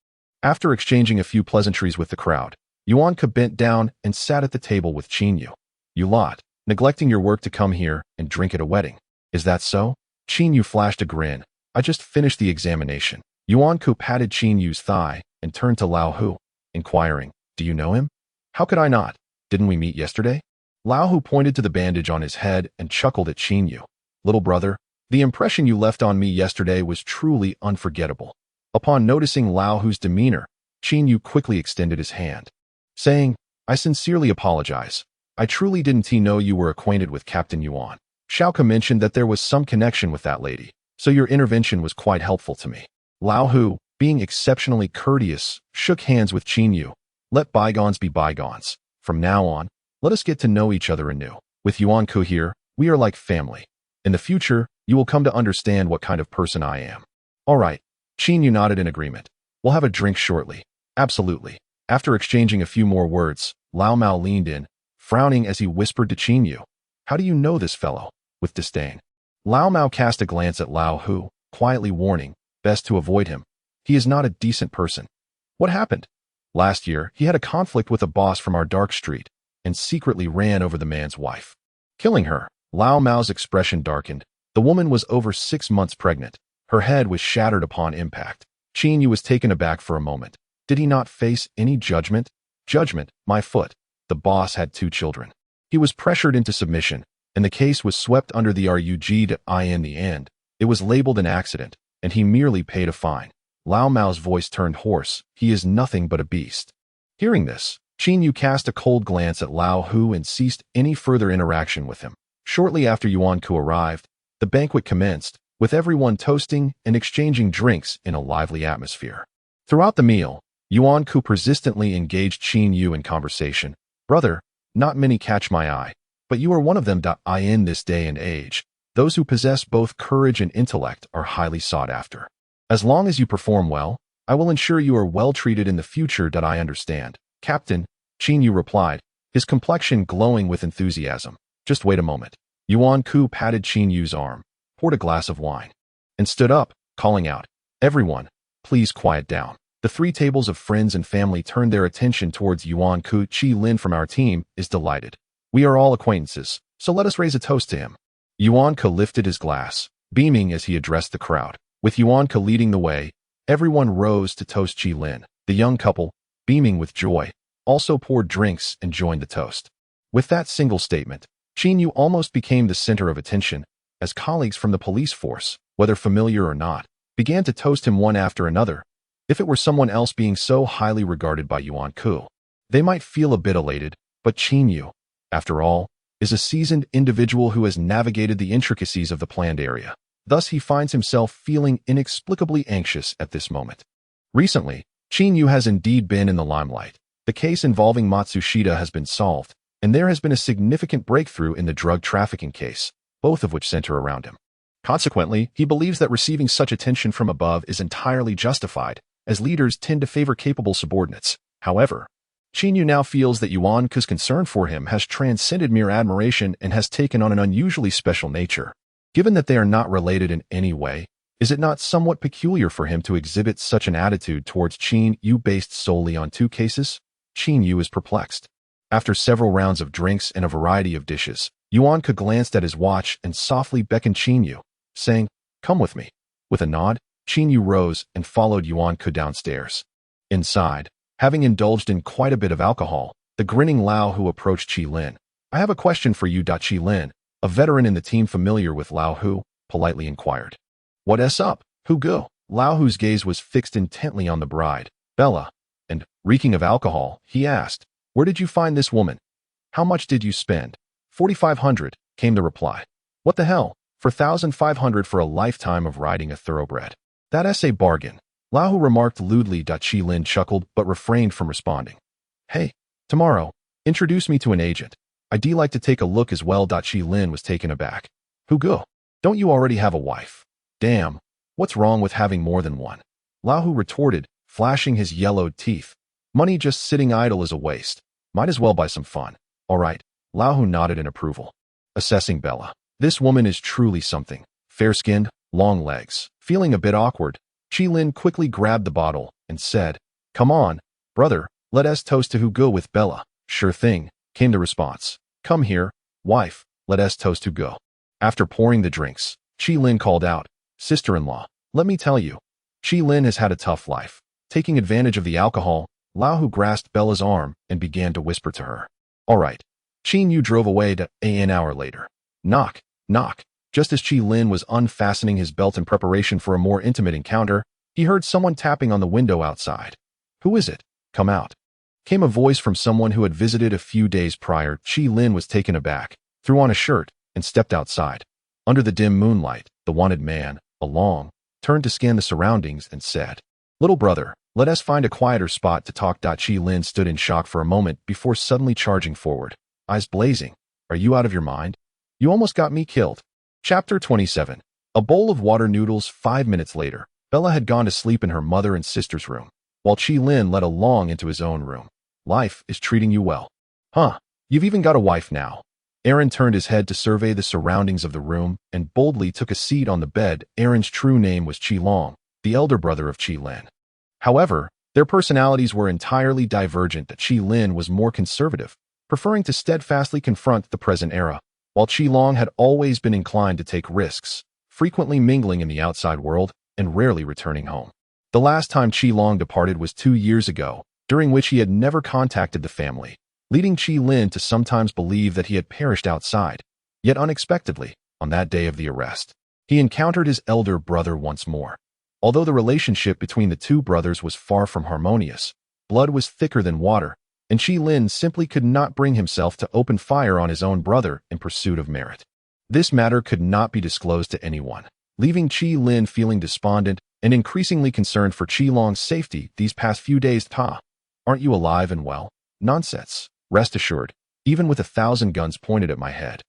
After exchanging a few pleasantries with the crowd, Yuan Ku bent down and sat at the table with Qin Yu. "You lot, neglecting your work to come here and drink at a wedding. Is that so?" Qin Yu flashed a grin. "I just finished the examination." Yuan Ku patted Qin Yu's thigh and turned to Lao Hu, inquiring, "Do you know him?" "How could I not? Didn't we meet yesterday?" Lao Hu pointed to the bandage on his head and chuckled at Qin Yu. "Little brother, the impression you left on me yesterday was truly unforgettable." Upon noticing Lao Hu's demeanor, Qin Yu quickly extended his hand, saying, "I sincerely apologize. I truly didn't know you were acquainted with Captain Yuan. Xiaoke mentioned that there was some connection with that lady, so your intervention was quite helpful to me." Lao Hu, being exceptionally courteous, shook hands with Qin Yu. "Let bygones be bygones. From now on, let us get to know each other anew. With Yuan Ku here, we are like family. In the future, you will come to understand what kind of person I am." "All right." Qin Yu nodded in agreement. "We'll have a drink shortly." "Absolutely." After exchanging a few more words, Lao Mao leaned in, frowning as he whispered to Qin Yu, "How do you know this fellow?" with disdain. Lao Mao cast a glance at Lao Hu, quietly warning, "Best to avoid him. He is not a decent person." "What happened?" "Last year, he had a conflict with a boss from our dark street and secretly ran over the man's wife, killing her." Lao Mao's expression darkened. The woman was over 6 months pregnant. Her head was shattered upon impact. Qin Yu was taken aback for a moment. Did he not face any judgment? "Judgment, my foot." The boss had 2 children. He was pressured into submission, and the case was swept under the rug. In the end, it was labeled an accident, and he merely paid a fine. Lao Mao's voice turned hoarse. "He is nothing but a beast." Hearing this, Qin Yu cast a cold glance at Lao Hu and ceased any further interaction with him. Shortly after Yuan Ku arrived, the banquet commenced, with everyone toasting and exchanging drinks in a lively atmosphere. Throughout the meal, Yuan Ku persistently engaged Qin Yu in conversation. "Brother, not many catch my eye, but you are one of them. In this day and age, those who possess both courage and intellect are highly sought after. As long as you perform well, I will ensure you are well treated in the future." "I understand, Captain," Qin Yu replied, his complexion glowing with enthusiasm. "Just wait a moment." Yuan Ku patted Qin Yu's arm, poured a glass of wine, and stood up, calling out, "Everyone, please quiet down." The 3 tables of friends and family turned their attention towards Yuan Ku. "Qi Lin from our team is delighted. We are all acquaintances, so let us raise a toast to him." Yuan Ku lifted his glass, beaming as he addressed the crowd. With Yuan Ku leading the way, everyone rose to toast Qi Lin. The young couple, beaming with joy, also poured drinks and joined the toast. With that single statement, Qin Yu almost became the center of attention, as colleagues from the police force, whether familiar or not, began to toast him one after another. If it were someone else being so highly regarded by Yuan Ku, they might feel a bit elated, but Qin Yu, after all, is a seasoned individual who has navigated the intricacies of the planned area. Thus he finds himself feeling inexplicably anxious at this moment. Recently, Qin Yu has indeed been in the limelight. The case involving Matsushita has been solved, and there has been a significant breakthrough in the drug trafficking case, both of which center around him. Consequently, he believes that receiving such attention from above is entirely justified, as leaders tend to favor capable subordinates. However, Qin Yu now feels that Yuan Ke's concern for him has transcended mere admiration and has taken on an unusually special nature. Given that they are not related in any way, is it not somewhat peculiar for him to exhibit such an attitude towards Qin Yu based solely on two cases? Qin Yu is perplexed. After several rounds of drinks and a variety of dishes, Yuan Ke glanced at his watch and softly beckoned Qin Yu, saying, "Come with me." With a nod, Qin Yu rose and followed Yuan Ke downstairs. Inside, having indulged in quite a bit of alcohol, the grinning Lao Hu approached Qi Lin. "I have a question for you." Qi Lin, a veteran in the team familiar with Lao Hu, politely inquired. "What's up, Hu Go?" Lao Hu's gaze was fixed intently on the bride, Bella, and, reeking of alcohol, he asked, "Where did you find this woman? How much did you spend?" 4,500, came the reply. "What the hell? 4,500 for a lifetime of riding a thoroughbred. That's a bargain." Lao Hu remarked lewdly. Qi Lin chuckled but refrained from responding. "Hey, tomorrow, introduce me to an agent. I'd like to take a look as well." Qi Lin was taken aback. "Hu Go, don't you already have a wife?" "Damn, what's wrong with having more than one?" Lao Hu retorted, flashing his yellowed teeth. "Money just sitting idle is a waste. Might as well buy some fun." "All right." Lao Hu nodded in approval. Assessing Bella. "This woman is truly something. Fair-skinned, long legs." Feeling a bit awkward, Qi Lin quickly grabbed the bottle and said, "Come on, brother, let us toast to Hu Go with Bella." "Sure thing," came the response. "Come here, wife, let us toast to Go." After pouring the drinks, Qi Lin called out, "Sister-in-law, let me tell you, Qi Lin has had a tough life." Taking advantage of the alcohol, Lao Hu grasped Bella's arm and began to whisper to her. "All right." Qin Yu drove away to an hour later. Knock, knock. Just as Qi Lin was unfastening his belt in preparation for a more intimate encounter, he heard someone tapping on the window outside. "Who is it? Come out." Came a voice from someone who had visited a few days prior. Qi Lin was taken aback, threw on a shirt, and stepped outside. Under the dim moonlight, the wanted man, Along, turned to scan the surroundings and said, "Little brother, let us find a quieter spot to talk." Qi Lin stood in shock for a moment before suddenly charging forward, eyes blazing. "Are you out of your mind? You almost got me killed." Chapter 27. A bowl of water noodles. 5 minutes later, Bella had gone to sleep in her mother and sister's room, while Qi Lin led Along into his own room. "Life is treating you well. Huh, you've even got a wife now." Aaron turned his head to survey the surroundings of the room and boldly took a seat on the bed. Aaron's true name was Qi Long, the elder brother of Qi Lin. However, their personalities were entirely divergent. Qi Lin was more conservative, preferring to steadfastly confront the present era, while Qi Long had always been inclined to take risks, frequently mingling in the outside world and rarely returning home. The last time Qi Long departed was 2 years ago, during which he had never contacted the family, leading Qi Lin to sometimes believe that he had perished outside. Yet unexpectedly, on that day of the arrest, he encountered his elder brother once more. Although the relationship between the two brothers was far from harmonious, blood was thicker than water, and Qi Lin simply could not bring himself to open fire on his own brother in pursuit of merit. This matter could not be disclosed to anyone, leaving Qi Lin feeling despondent and increasingly concerned for Qi Long's safety these past few days. "Aren't you alive and well?" "Nonsense. Rest assured, even with 1,000 guns pointed at my head,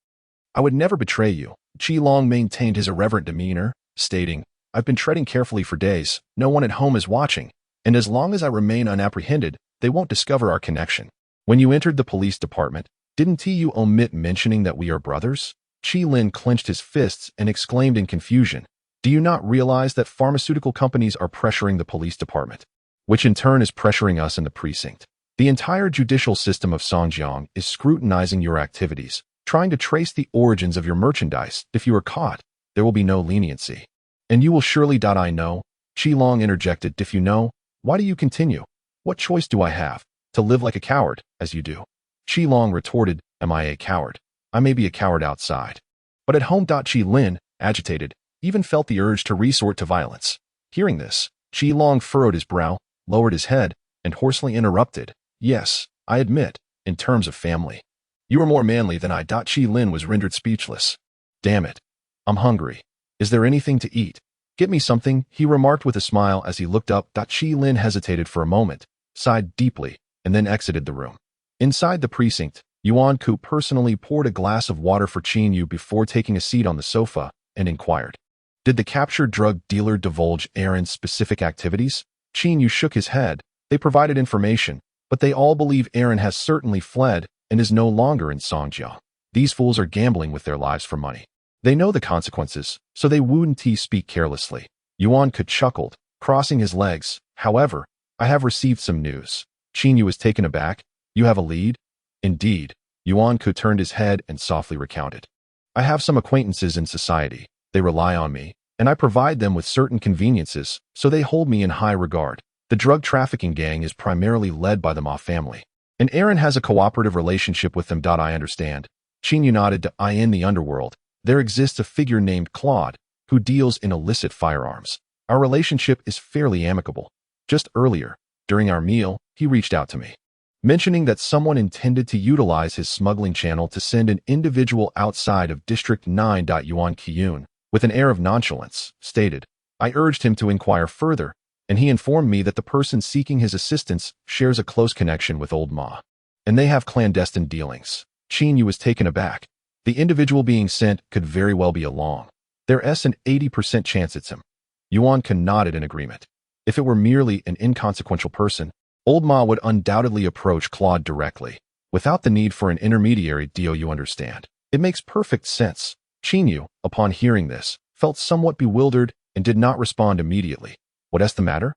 I would never betray you." Qi Long maintained his irreverent demeanor, stating, "I've been treading carefully for days, no one at home is watching, and as long as I remain unapprehended, they won't discover our connection. When you entered the police department, didn't you omit mentioning that we are brothers?" Qi Lin clenched his fists and exclaimed in confusion, "Do you not realize that pharmaceutical companies are pressuring the police department, which in turn is pressuring us in the precinct? The entire judicial system of Songjiang is scrutinizing your activities, trying to trace the origins of your merchandise. If you are caught, there will be no leniency. And you will surely." "I know," Qi Long interjected. "If you know, why do you continue? What choice do I have? To live like a coward, as you do?" Qi Long retorted, "Am I a coward? I may be a coward outside, but at home." Qi Lin, agitated, even felt the urge to resort to violence. Hearing this, Qi Long furrowed his brow, lowered his head, and hoarsely interrupted, "Yes, I admit, in terms of family, you are more manly than I." Qi Lin was rendered speechless. "Damn it, I'm hungry. Is there anything to eat?" "Get me something," he remarked with a smile as he looked up. Qi Lin hesitated for a moment, sighed deeply, and then exited the room. Inside the precinct, Yuan Ku personally poured a glass of water for Qin Yu before taking a seat on the sofa and inquired, "Did the captured drug dealer divulge Aaron's specific activities?" Qin Yu shook his head. "They provided information, but they all believe Aaron has certainly fled and is no longer in Songjiang. These fools are gambling with their lives for money. They know the consequences, so they wouldn't speak carelessly." Yuan Ku chuckled, crossing his legs. "However, I have received some news." Qin Yu was taken aback. "You have a lead?" "Indeed." Yuan Ku turned his head and softly recounted. "I have some acquaintances in society. They rely on me, and I provide them with certain conveniences, so they hold me in high regard. The drug trafficking gang is primarily led by the Ma family, and Aaron has a cooperative relationship with them. I understand." Qin Yu nodded. "In the underworld, there exists a figure named Claude, who deals in illicit firearms. Our relationship is fairly amicable. Just earlier, during our meal, he reached out to me, mentioning that someone intended to utilize his smuggling channel to send an individual outside of District 9. Yuan Qiyun, with an air of nonchalance, stated, "I urged him to inquire further, and he informed me that the person seeking his assistance shares a close connection with Old Ma, and they have clandestine dealings." Qin Yu was taken aback. The individual being sent could very well be along. There's an 80% chance it's him. Yuan Ku nodded in agreement. If it were merely an inconsequential person, Old Ma would undoubtedly approach Claude directly, without the need for an intermediary. "Do you understand? It makes perfect sense." Qin Yu, upon hearing this, felt somewhat bewildered and did not respond immediately. "What's the matter?"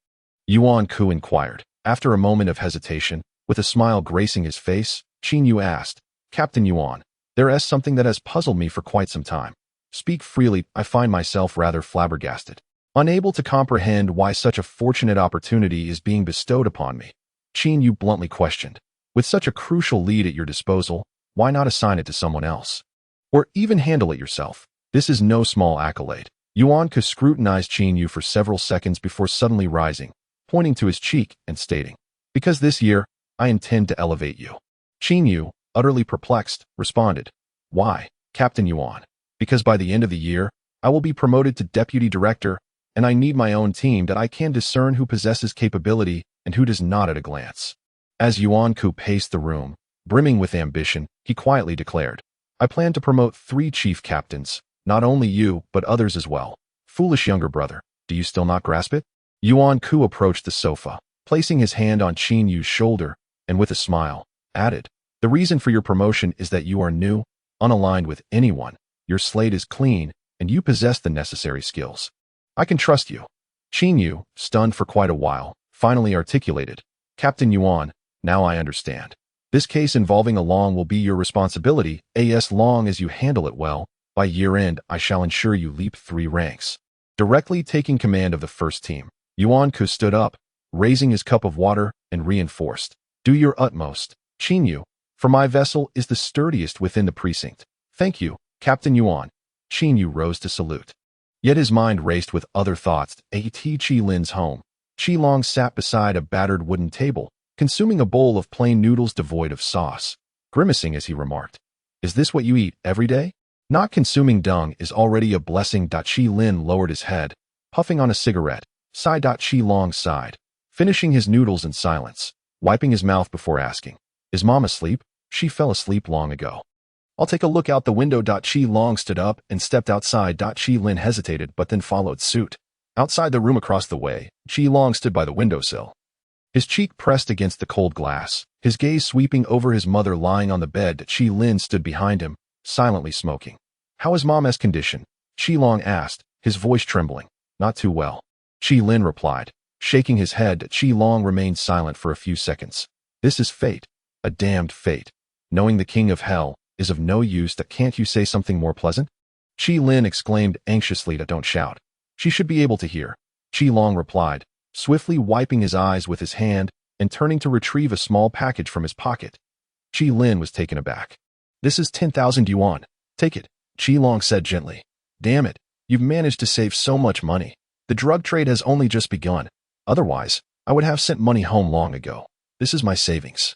Yuan Ku inquired. After a moment of hesitation, with a smile gracing his face, Qin Yu asked, "Captain Yuan, there is something that has puzzled me for quite some time. Speak freely. I find myself rather flabbergasted, unable to comprehend why such a fortunate opportunity is being bestowed upon me." Qin Yu bluntly questioned, "With such a crucial lead at your disposal, why not assign it to someone else? Or even handle it yourself? This is no small accolade." Yuan Ku scrutinized Qin Yu for several seconds before suddenly rising, pointing to his cheek and stating, "Because this year, I intend to elevate you." Qin Yu, utterly perplexed, responded, "Why, Captain Yuan?" "Because by the end of the year, I will be promoted to deputy director, and I need my own team that I can discern who possesses capability and who does not at a glance." As Yuan Ku paced the room, brimming with ambition, he quietly declared, "I plan to promote 3 chief captains, not only you, but others as well. Foolish younger brother, do you still not grasp it?" Yuan Ku approached the sofa, placing his hand on Qin Yu's shoulder, and with a smile, added, "The reason for your promotion is that you are new, unaligned with anyone. Your slate is clean, and you possess the necessary skills. I can trust you." Qin Yu, stunned for quite a while, finally articulated, "Captain Yuan, now I understand. This case involving Along will be your responsibility. As long as you handle it well, by year-end I shall ensure you leap 3 ranks." Directly taking command of the first team, Yuan Ku stood up, raising his cup of water, and reinforced, "Do your utmost, Qin Yu, for my vessel is the sturdiest within the precinct." "Thank you, Captain Yuan." Qin Yu rose to salute. Yet his mind raced with other thoughts. At Qi Lin's home, Qi Long sat beside a battered wooden table, consuming a bowl of plain noodles devoid of sauce, grimacing as he remarked, "Is this what you eat every day?" "Not consuming dung is already a blessing." Qi Lin lowered his head, puffing on a cigarette. Sighed. Qi Long sighed, finishing his noodles in silence, wiping his mouth before asking, "Is Mom asleep?" "She fell asleep long ago." "I'll take a look out the window." Qi Long stood up and stepped outside. Qi Lin hesitated but then followed suit. Outside the room across the way, Qi Long stood by the windowsill, his cheek pressed against the cold glass, his gaze sweeping over his mother lying on the bed. Qi Lin stood behind him, silently smoking. "How is Mom's condition?" Qi Long asked, his voice trembling. "Not too well," Qi Lin replied, shaking his head. Qi Long remained silent for a few seconds. "This is fate, a damned fate. Knowing the king of hell is of no use. Can't you say something more pleasant?" Qi Lin exclaimed anxiously. "Don't shout. She should be able to hear." Qi Long replied, swiftly wiping his eyes with his hand and turning to retrieve a small package from his pocket. Qi Lin was taken aback. "This is 10,000 yuan. Take it," Qi Long said gently. "Damn it, you've managed to save so much money. The drug trade has only just begun. Otherwise, I would have sent money home long ago. This is my savings.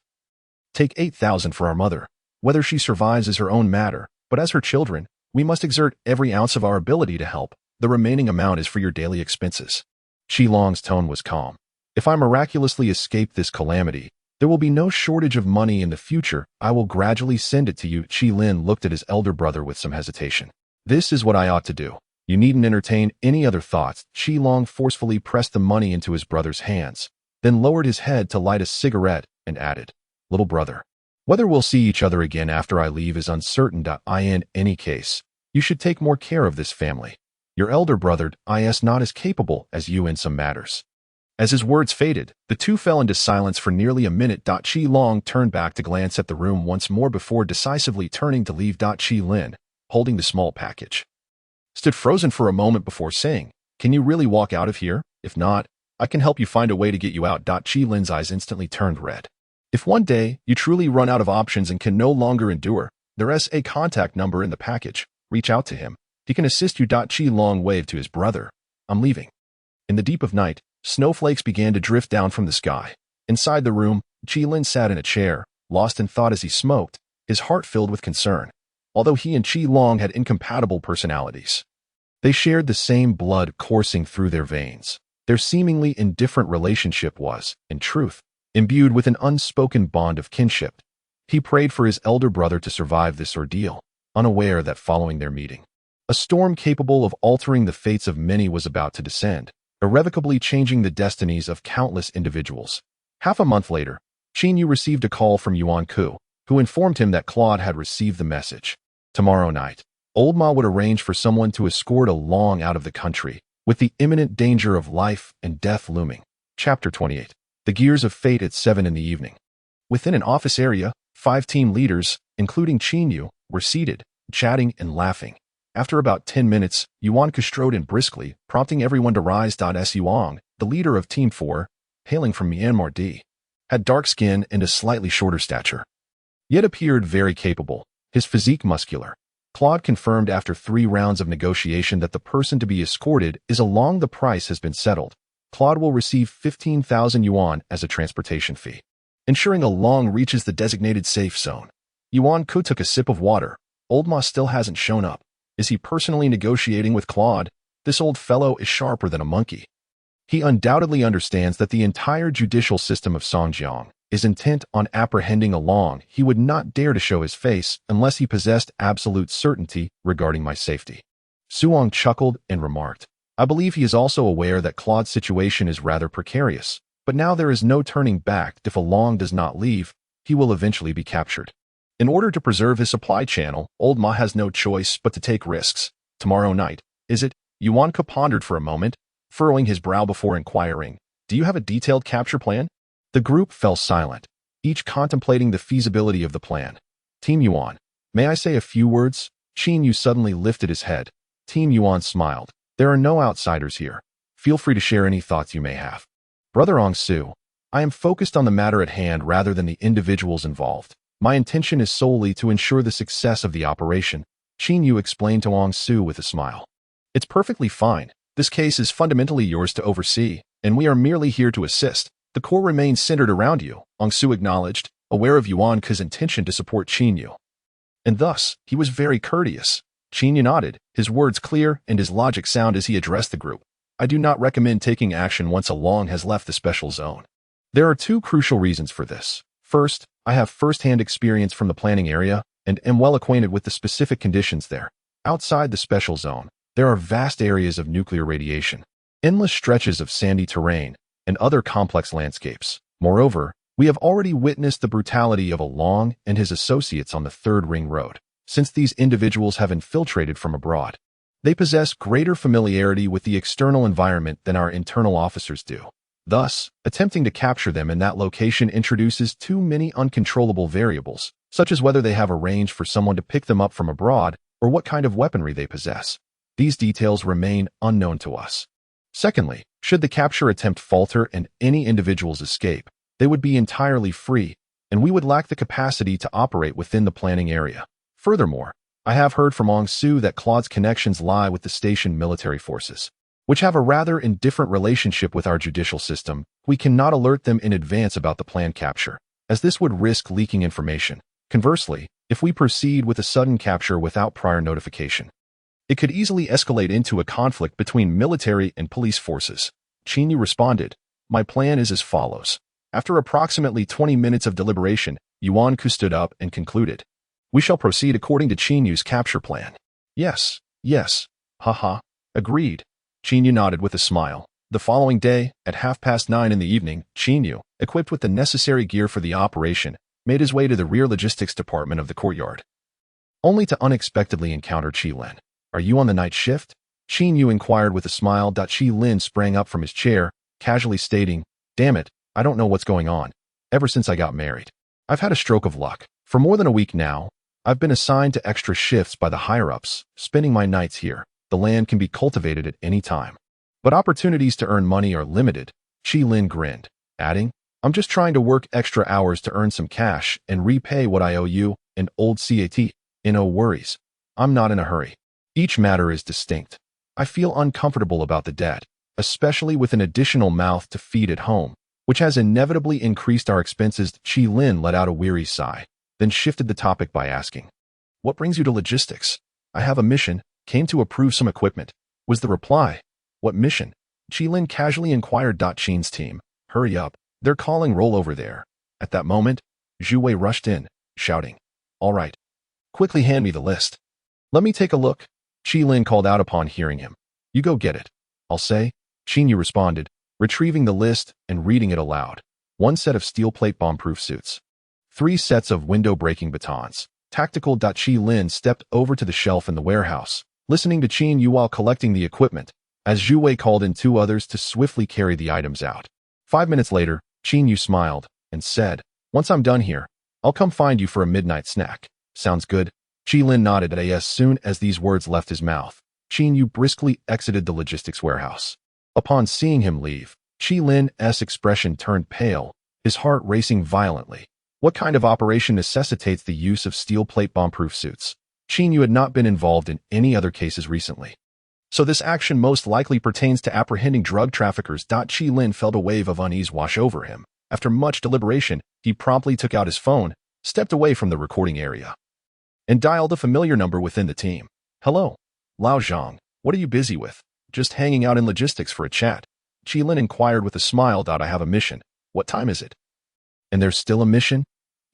Take 8,000 for our mother. Whether she survives is her own matter, but as her children, we must exert every ounce of our ability to help. The remaining amount is for your daily expenses." Qi Long's tone was calm. "If I miraculously escape this calamity, There will be no shortage of money in the future. I will gradually send it to you. Qi Lin looked at his elder brother with some hesitation. This is what I ought to do. You needn't entertain any other thoughts. Qi Long forcefully pressed the money into his brother's hands, then lowered his head to light a cigarette and added, "Little brother, whether we'll see each other again after I leave is uncertain. In any case, you should take more care of this family. Your elder brother is not as capable as you in some matters." As his words faded, the two fell into silence for nearly a minute. Qi Long turned back to glance at the room once more before decisively turning to leave. Qi Lin, holding the small package, stood frozen for a moment before saying, "Can you really walk out of here? If not, I can help you find a way to get you out." Qi Lin's eyes instantly turned red. "If one day you truly run out of options and can no longer endure, there is a contact number in the package. Reach out to him. He can assist you." Qi Long waved to his brother. "I'm leaving." In the deep of night, snowflakes began to drift down from the sky. Inside the room, Qi Lin sat in a chair, lost in thought as he smoked, his heart filled with concern. Although he and Qi Long had incompatible personalities, they shared the same blood coursing through their veins. Their seemingly indifferent relationship was, in truth, imbued with an unspoken bond of kinship. He prayed for his elder brother to survive this ordeal, unaware that following their meeting, a storm capable of altering the fates of many was about to descend, irrevocably changing the destinies of countless individuals. Half a month later, Qin Yu received a call from Yuan Ku, who informed him that Claude had received the message. Tomorrow night, Old Ma would arrange for someone to escort along out of the country, with the imminent danger of life and death looming. Chapter 28. The Gears of Fate at 7 in the evening. Within an office area, 5 team leaders, including Qin Yu, were seated, chatting and laughing. After about 10 minutes, Yuan Ku strode in briskly, prompting everyone to rise. Yuan, the leader of Team 4, hailing from Myanmar had dark skin and a slightly shorter stature, yet appeared very capable, his physique muscular. Claude confirmed after 3 rounds of negotiation that the person to be escorted is along. The price has been settled. Claude will receive 15,000 yuan as a transportation fee, ensuring along reaches the designated safe zone. Yuan Ku took a sip of water. Old Ma still hasn't shown up. Is he personally negotiating with Claude? This old fellow is sharper than a monkey. He undoubtedly understands that the entire judicial system of Songjiang is intent on apprehending Along. He would not dare to show his face unless he possessed absolute certainty regarding my safety. Suong chuckled and remarked, "I believe he is also aware that Claude's situation is rather precarious, but now there is no turning back. If Along does not leave, he will eventually be captured. In order to preserve his supply channel, Old Ma has no choice but to take risks. Tomorrow night, is it?" Yuan Ku pondered for a moment, furrowing his brow before inquiring, "Do you have a detailed capture plan?" The group fell silent, each contemplating the feasibility of the plan. "Team Yuan, may I say a few words?" Qin Yu suddenly lifted his head. Team Yuan smiled. "There are no outsiders here. Feel free to share any thoughts you may have." "Brother Ong Su, I am focused on the matter at hand rather than the individuals involved. My intention is solely to ensure the success of the operation," Qin Yu explained to Ong Su with a smile. "It's perfectly fine. This case is fundamentally yours to oversee, and we are merely here to assist. The core remains centered around you," Ong Su acknowledged, aware of Yuan Ku's intention to support Qin Yu. And thus, he was very courteous. Qin Yu nodded, his words clear and his logic sound as he addressed the group. "I do not recommend taking action once Along has left the special zone. There are 2 crucial reasons for this. First, I have first-hand experience from the planning area and am well acquainted with the specific conditions there. Outside the special zone, there are vast areas of nuclear radiation, endless stretches of sandy terrain, and other complex landscapes. Moreover, we have already witnessed the brutality of Along and his associates on the Third Ring Road. Since these individuals have infiltrated from abroad, they possess greater familiarity with the external environment than our internal officers do. Thus, attempting to capture them in that location introduces too many uncontrollable variables, such as whether they have arranged for someone to pick them up from abroad or what kind of weaponry they possess. These details remain unknown to us. Secondly, should the capture attempt falter and any individuals escape, they would be entirely free, and we would lack the capacity to operate within the planning area. Furthermore, I have heard from Ong Su that Claude's connections lie with the station military forces, which have a rather indifferent relationship with our judicial system. We cannot alert them in advance about the planned capture, as this would risk leaking information. Conversely, if we proceed with a sudden capture without prior notification, it could easily escalate into a conflict between military and police forces. Qin Yu responded, "My plan is as follows. After approximately 20 minutes of deliberation, Yuan Ku stood up and concluded, "We shall proceed according to Qin Yu's capture plan." "Yes, yes, haha, agreed." Qin Yu nodded with a smile. The following day, at 9:30 in the evening, Qin Yu, equipped with the necessary gear for the operation, made his way to the rear logistics department of the courtyard, only to unexpectedly encounter Qi Lin. "Are you on the night shift?" Qin Yu inquired with a smile. Qi Lin sprang up from his chair, casually stating, "Damn it, I don't know what's going on. Ever since I got married, I've had a stroke of luck. For more than a week now, I've been assigned to extra shifts by the higher-ups, spending my nights here. The land can be cultivated at any time, but opportunities to earn money are limited." Qi Lin grinned, adding, "I'm just trying to work extra hours to earn some cash and repay what I owe you and old CAT. No worries. I'm not in a hurry. Each matter is distinct. I feel uncomfortable about the debt, especially with an additional mouth to feed at home, which has inevitably increased our expenses." Qi Lin let out a weary sigh, then shifted the topic by asking, "What brings you to logistics?" "I have a mission, came to approve some equipment," was the reply. "What mission?" Qi Lin casually inquired. Qin's team, "Hurry up, they're calling roll over there." At that moment, Zhu Wei rushed in, shouting, "All right, quickly hand me the list." "Let me take a look," Qi Lin called out upon hearing him. "You go get it, I'll say," Qin Yu responded, retrieving the list and reading it aloud. 1 set of steel plate bomb-proof suits. 3 sets of window-breaking batons. Tactical. Qi Lin stepped over to the shelf in the warehouse, listening to Qin Yu while collecting the equipment, as Zhu Wei called in 2 others to swiftly carry the items out. 5 minutes later, Qin Yu smiled and said, "Once I'm done here, I'll come find you for a midnight snack." "Sounds good." Qi Lin nodded as soon as these words left his mouth. Qin Yu briskly exited the logistics warehouse. Upon seeing him leave, Qi Lin's expression turned pale, his heart racing violently. What kind of operation necessitates the use of steel plate bomb-proof suits? Qin Yu had not been involved in any other cases recently, so this action most likely pertains to apprehending drug traffickers. Qi Lin felt a wave of unease wash over him. After much deliberation, he promptly took out his phone, stepped away from the recording area, and dialed a familiar number within the team. "Hello, Lao Zhang, what are you busy with?" "Just hanging out in logistics for a chat." Qi Lin inquired with a smile. "I have a mission." "What time is it?" "And there's still a mission?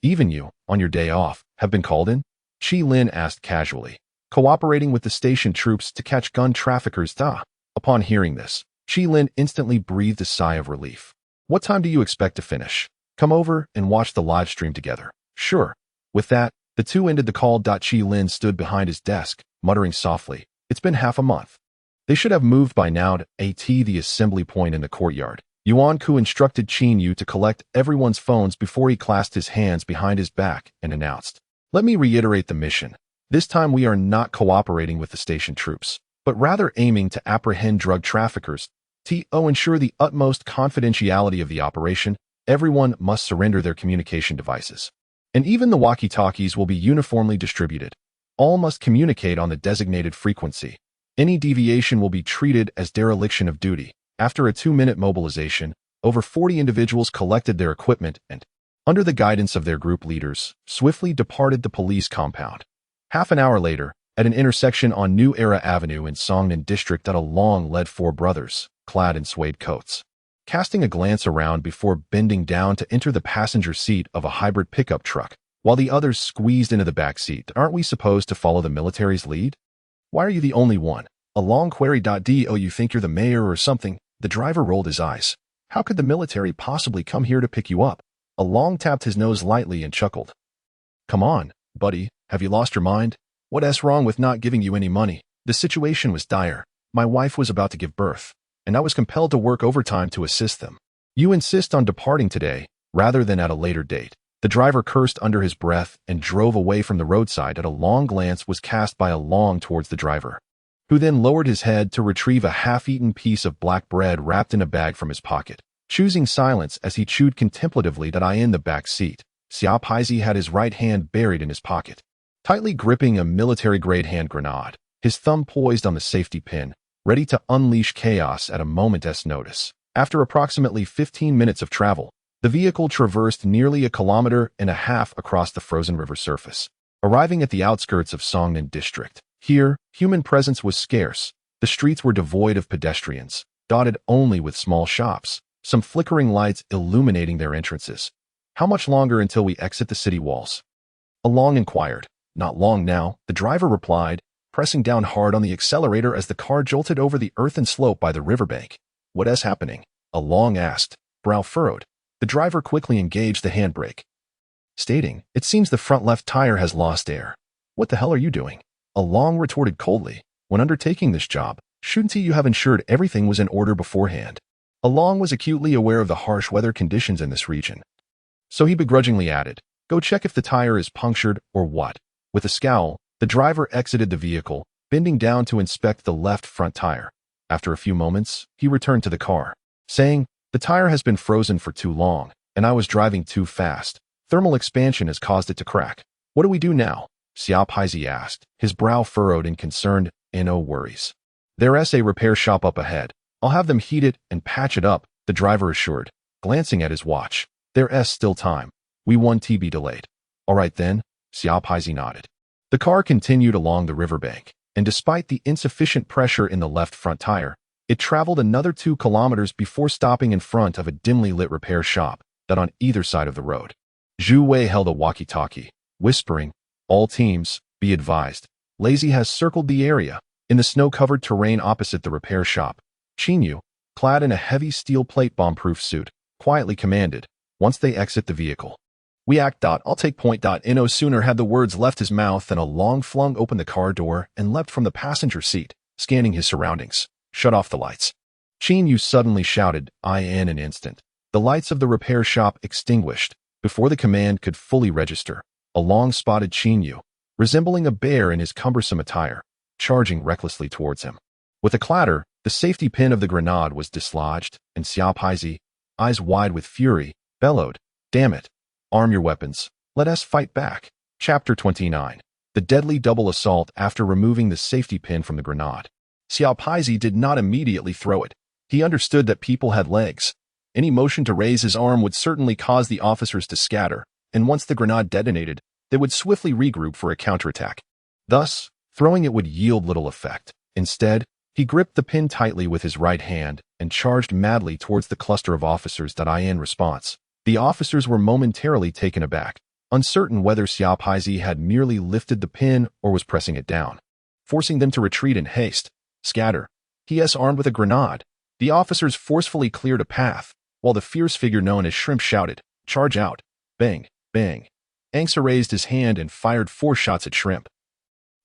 Even you, on your day off, have been called in?" Qi Lin asked casually. "Cooperating with the station troops to catch gun traffickers." Upon hearing this, Qi Lin instantly breathed a sigh of relief. "What time do you expect to finish? Come over and watch the live stream together." "Sure." With that, the two ended the call. Qi Lin stood behind his desk, muttering softly, "It's been half a month. They should have moved by now to the assembly point in the courtyard." Yuan Ku instructed Qin Yu to collect everyone's phones before he clasped his hands behind his back and announced, "Let me reiterate the mission. This time we are not cooperating with the station troops, but rather aiming to apprehend drug traffickers. To ensure the utmost confidentiality of the operation, everyone must surrender their communication devices, and even the walkie-talkies will be uniformly distributed. All must communicate on the designated frequency. Any deviation will be treated as dereliction of duty." After a 2-minute mobilization, over 40 individuals collected their equipment and, under the guidance of their group leaders, swiftly departed the police compound. Half an hour later, at an intersection on New Era Avenue in Songnan District, along led 4 brothers, clad in suede coats. Casting a glance around before bending down to enter the passenger seat of a hybrid pickup truck, while the others squeezed into the back seat. "Aren't we supposed to follow the military's lead? Why are you the only one?" A long query. "Do you think you're the mayor or something?" The driver rolled his eyes. "How could the military possibly come here to pick you up?" A long tapped his nose lightly and chuckled. "Come on, buddy, have you lost your mind? What's wrong with not giving you any money?" The situation was dire. My wife was about to give birth, and I was compelled to work overtime to assist them. "You insist on departing today, rather than at a later date." The driver cursed under his breath and drove away from the roadside. A long glance was cast by Long towards the driver, who then lowered his head to retrieve a half-eaten piece of black bread wrapped in a bag from his pocket, choosing silence as he chewed contemplatively. In the back seat, Xia Paizi had his right hand buried in his pocket, tightly gripping a military-grade hand grenade, his thumb poised on the safety pin, ready to unleash chaos at a moment's notice. After approximately 15 minutes of travel, the vehicle traversed nearly 1.5 kilometers across the frozen river surface, arriving at the outskirts of Songnan District. Here, human presence was scarce. The streets were devoid of pedestrians, dotted only with small shops. some flickering lights illuminating their entrances. "How much longer until we exit the city walls?" Along inquired. "Not long now," the driver replied, pressing down hard on the accelerator as the car jolted over the earthen slope by the riverbank. "What is happening?" Along asked, brow furrowed. The driver quickly engaged the handbrake, stating, "It seems the front left tire has lost air." "What the hell are you doing?" Along retorted coldly. "When undertaking this job, shouldn't you have ensured everything was in order beforehand?" Along was acutely aware of the harsh weather conditions in this region, so he begrudgingly added, "Go check if the tire is punctured or what." With a scowl, the driver exited the vehicle, bending down to inspect the left front tire. After a few moments, he returned to the car, saying, "The tire has been frozen for too long, and I was driving too fast. Thermal expansion has caused it to crack." "What do we do now?" Xiaopaizi asked, his brow furrowed and concerned. "No worries. There's a repair shop up ahead. I'll have them heat it and patch it up," the driver assured, glancing at his watch. "There's still time. We won't be delayed." "All right then," Xiaopaizi nodded. The car continued along the riverbank, and despite the insufficient pressure in the left front tire, it traveled another 2 kilometers before stopping in front of a dimly lit repair shop that on either side of the road. Zhu Wei held a walkie-talkie, whispering, "All teams, be advised. Lazy has circled the area." In the snow-covered terrain opposite the repair shop, Qin Yu, clad in a heavy steel plate bomb-proof suit, quietly commanded, "Once they exit the vehicle, we act. I'll take point. No sooner had the words left his mouth than Along flung open the car door and leapt from the passenger seat, scanning his surroundings. "Shut off the lights." Qin Yu suddenly shouted, in an instant. The lights of the repair shop extinguished. Before the command could fully register, Along spotted Qin Yu, resembling a bear in his cumbersome attire, charging recklessly towards him. With a clatter, the safety pin of the grenade was dislodged, and Xiaopaizi, eyes wide with fury, bellowed, "Damn it! Arm your weapons. Let us fight back." Chapter 29. The deadly double assault. After removing the safety pin from the grenade, Xiaopaizi did not immediately throw it. He understood that people had legs. Any motion to raise his arm would certainly cause the officers to scatter, and once the grenade detonated, they would swiftly regroup for a counterattack. Thus, throwing it would yield little effect. Instead, he gripped the pin tightly with his right hand and charged madly towards the cluster of officers that in response. The officers were momentarily taken aback, uncertain whether Xiaopaizi had merely lifted the pin or was pressing it down, forcing them to retreat in haste. "Scatter." He armed with a grenade. The officers forcefully cleared a path, while the fierce figure known as Shrimp shouted, "Charge out." Bang, bang. Angsa raised his hand and fired 4 shots at Shrimp.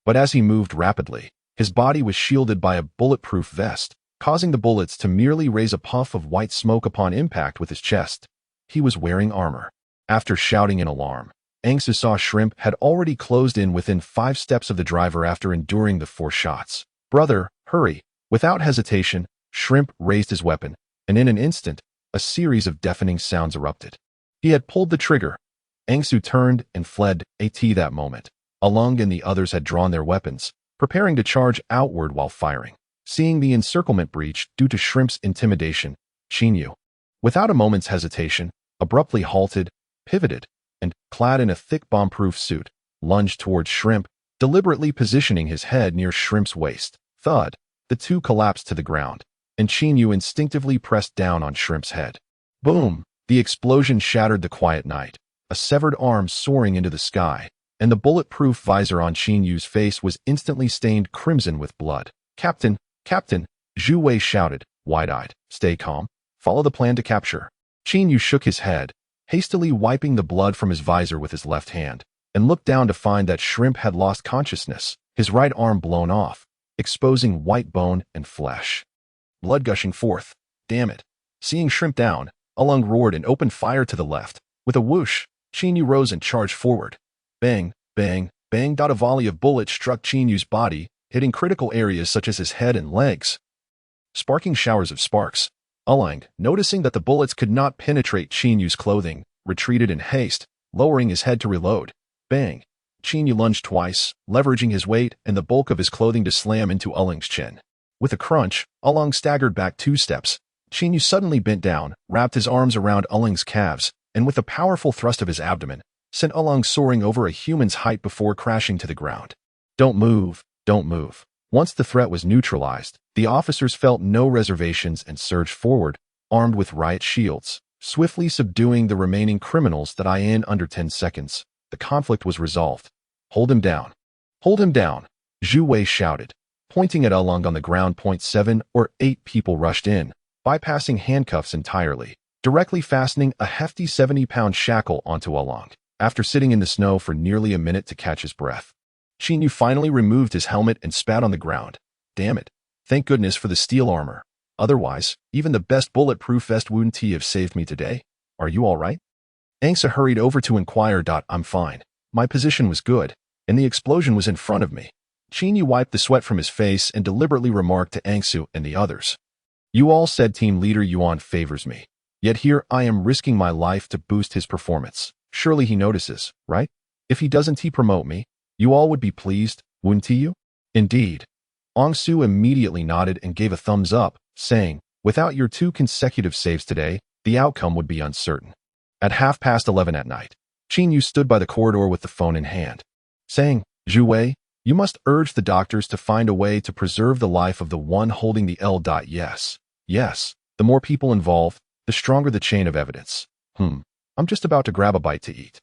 But as he moved rapidly, his body was shielded by a bulletproof vest, causing the bullets to merely raise a puff of white smoke upon impact with his chest. He was wearing armor. After shouting in alarm, Angsa saw Shrimp had already closed in within 5 steps of the driver after enduring the 4 shots. "Brother, hurry." Without hesitation, Shrimp raised his weapon, and in an instant, a series of deafening sounds erupted. He had pulled the trigger. Angsu turned and fled. That moment, Alung and the others had drawn their weapons, preparing to charge outward while firing. Seeing the encirclement breach due to Shrimp's intimidation, Qin Yu, without a moment's hesitation, abruptly halted, pivoted, and, clad in a thick bomb-proof suit, lunged towards Shrimp, deliberately positioning his head near Shrimp's waist. Thud! The 2 collapsed to the ground, and Qin Yu instinctively pressed down on Shrimp's head. Boom! The explosion shattered the quiet night, a severed arm soaring into the sky, and the bulletproof visor on Qin Yu's face was instantly stained crimson with blood. "Captain! Captain!" Zhu Wei shouted, wide-eyed. "Stay calm. Follow the plan to capture." Qin Yu shook his head, hastily wiping the blood from his visor with his left hand, and looked down to find that Shrimp had lost consciousness, his right arm blown off, exposing white bone and flesh. Blood gushing forth. "Damn it." Seeing Shrimp down, Alung roared and opened fire to the left. With a whoosh, Qin Yu rose and charged forward. Bang, bang, bang. A volley of bullets struck Qin Yu's body, hitting critical areas such as his head and legs, sparking showers of sparks. Alung, noticing that the bullets could not penetrate Qin Yu's clothing, retreated in haste, lowering his head to reload. Bang! Qin Yu lunged twice, leveraging his weight and the bulk of his clothing to slam into Ulung's chin. With a crunch, Ulung staggered back 2 steps. Qin Yu suddenly bent down, wrapped his arms around Ulung's calves, and with a powerful thrust of his abdomen, sent Ulung soaring over a human's height before crashing to the ground. "Don't move, don't move." Once the threat was neutralized, the officers felt no reservations and surged forward, armed with riot shields, swiftly subduing the remaining criminals that in under 10 seconds. The conflict was resolved. Hold him down. Hold him down, Zhu Wei shouted, pointing at Along on the ground. 7 or 8 people rushed in, bypassing handcuffs entirely, directly fastening a hefty 70-pound shackle onto Along. After sitting in the snow for nearly a minute to catch his breath, Qin Yu finally removed his helmet and spat on the ground. Damn it. Thank goodness for the steel armor. Otherwise, even the best bulletproof vest wouldn't have saved me today. Are you all right? Angsa hurried over to inquire. I'm fine. My position was good, and the explosion was in front of me. Qin Yu wiped the sweat from his face and deliberately remarked to Angsu and the others. You all said Team Leader Yuan favors me. Yet here I am risking my life to boost his performance. Surely he notices, right? If he doesn't promote me, you all would be pleased, wouldn't you? Indeed. Angsu immediately nodded and gave a thumbs up, saying, without your 2 consecutive saves today, the outcome would be uncertain. At 11:30 at night, Qin Yu stood by the corridor with the phone in hand, saying, Zhu Wei, you must urge the doctors to find a way to preserve the life of the one holding the L. Yes. Yes. The more people involved, the stronger the chain of evidence. I'm just about to grab a bite to eat.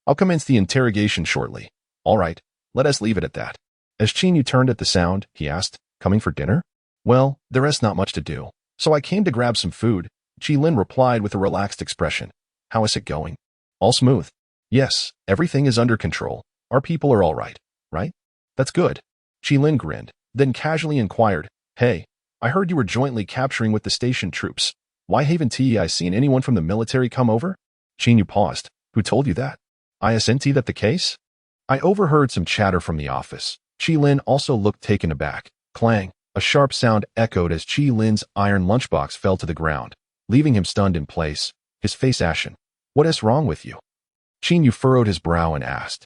I'll commence the interrogation shortly. All right, let us leave it at that. As Qin Yu turned at the sound, he asked, coming for dinner? Well, there is not much to do, so I came to grab some food. Qilin replied with a relaxed expression. How is it going? All smooth. Yes, everything is under control. Our people are all right, right? That's good. Qilin grinned, then casually inquired, hey, I heard you were jointly capturing with the station troops. Why haven't I seen anyone from the military come over? Qin Yu paused. Who told you that? Isn't that the case? I overheard some chatter from the office. Qilin also looked taken aback. Clang. A sharp sound echoed as Qilin's iron lunchbox fell to the ground, leaving him stunned in place, his face ashen. What is wrong with you? Qin Yu furrowed his brow and asked.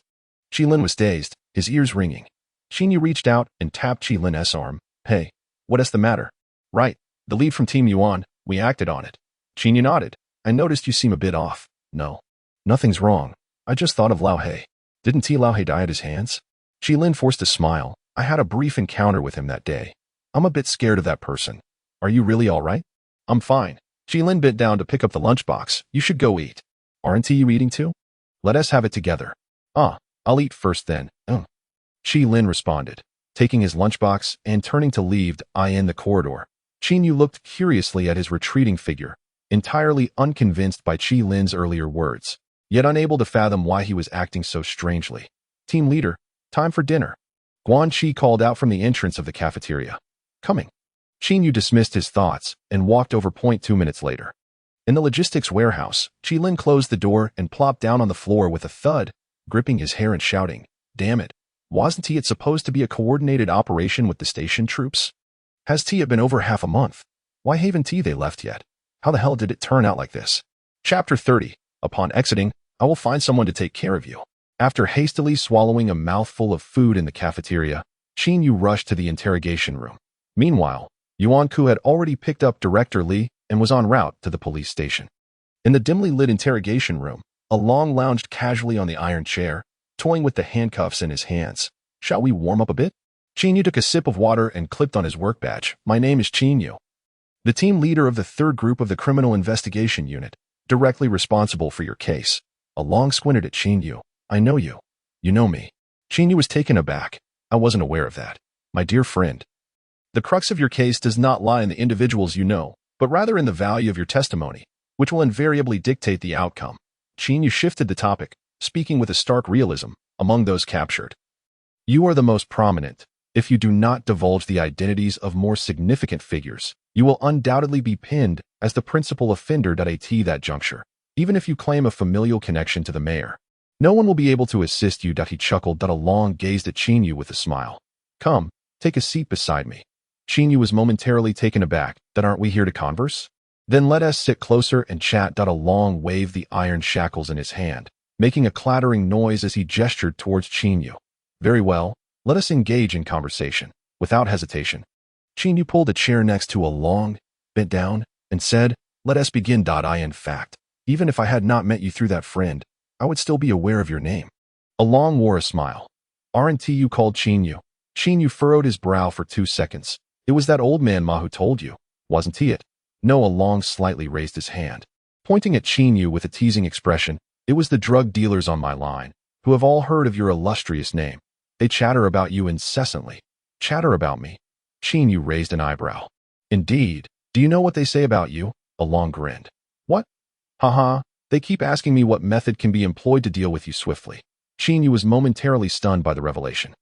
Qilin was dazed, his ears ringing. Qin Yu reached out and tapped Qilin's arm. Hey, what is the matter? Right, the lead from Team Yuan, we acted on it. Qin Yu nodded. I noticed you seem a bit off. No, nothing's wrong. I just thought of Lao He. Didn't Lao He die at his hands? Qilin forced a smile. I had a brief encounter with him that day. I'm a bit scared of that person. Are you really all right? I'm fine. Qilin bent down to pick up the lunchbox. You should go eat. Aren't you eating too? Let us have it together. I'll eat first then. Qilin responded, taking his lunchbox and turning to leave in the corridor. Qin Yu looked curiously at his retreating figure, entirely unconvinced by Qilin's earlier words, yet unable to fathom why he was acting so strangely. Team leader, time for dinner. Guan Qi called out from the entrance of the cafeteria. Coming. Qin Yu dismissed his thoughts and walked over. 2 minutes later. In the logistics warehouse, Qilin closed the door and plopped down on the floor with a thud, gripping his hair and shouting, damn it, wasn't it supposed to be a coordinated operation with the station troops? Has it been over half a month? Why haven't they left yet? How the hell did it turn out like this? Chapter 30. Upon exiting, I will find someone to take care of you. After hastily swallowing a mouthful of food in the cafeteria, Qin Yu rushed to the interrogation room. Meanwhile, Yuan Ku had already picked up Director Li and was en route to the police station. In the dimly lit interrogation room, Along lounged casually on the iron chair, toying with the handcuffs in his hands. Shall we warm up a bit? Qin Yu took a sip of water and clicked on his work badge. My name is Qin Yu, the team leader of the 3rd group of the Criminal Investigation Unit, directly responsible for your case. Along squinted at Qin Yu. I know you. You know me. Qin Yu was taken aback. I wasn't aware of that. My dear friend. The crux of your case does not lie in the individuals you know, but rather in the value of your testimony, which will invariably dictate the outcome. Qin Yu shifted the topic, speaking with a stark realism, among those captured. You are the most prominent. If you do not divulge the identities of more significant figures, you will undoubtedly be pinned as the principal offender at that juncture, even if you claim a familial connection to the mayor. No one will be able to assist you. He chuckled. Along gazed at Qin Yu with a smile. Come, take a seat beside me. Qin Yu was momentarily taken aback. Aren't we here to converse? Then let us sit closer and chat. Along waved the iron shackles in his hand, making a clattering noise as he gestured towards Qin Yu. Very well, let us engage in conversation, without hesitation. Qin Yu pulled a chair next to Along, bent down, and said, let us begin. In fact, even if I had not met you through that friend, I would still be aware of your name. Along wore a smile. Aren't you called Qin Yu? Qin Yu furrowed his brow for 2 seconds. It was that old man Ma who told you, wasn't he it? No, Long slightly raised his hand, pointing at Qin Yu with a teasing expression. It was the drug dealers on my line, who have all heard of your illustrious name. They chatter about you incessantly. Chatter about me? Qin Yu raised an eyebrow. Indeed. Do you know what they say about you? Long grinned. What? Haha, they keep asking me what method can be employed to deal with you swiftly. Qin Yu was momentarily stunned by the revelation.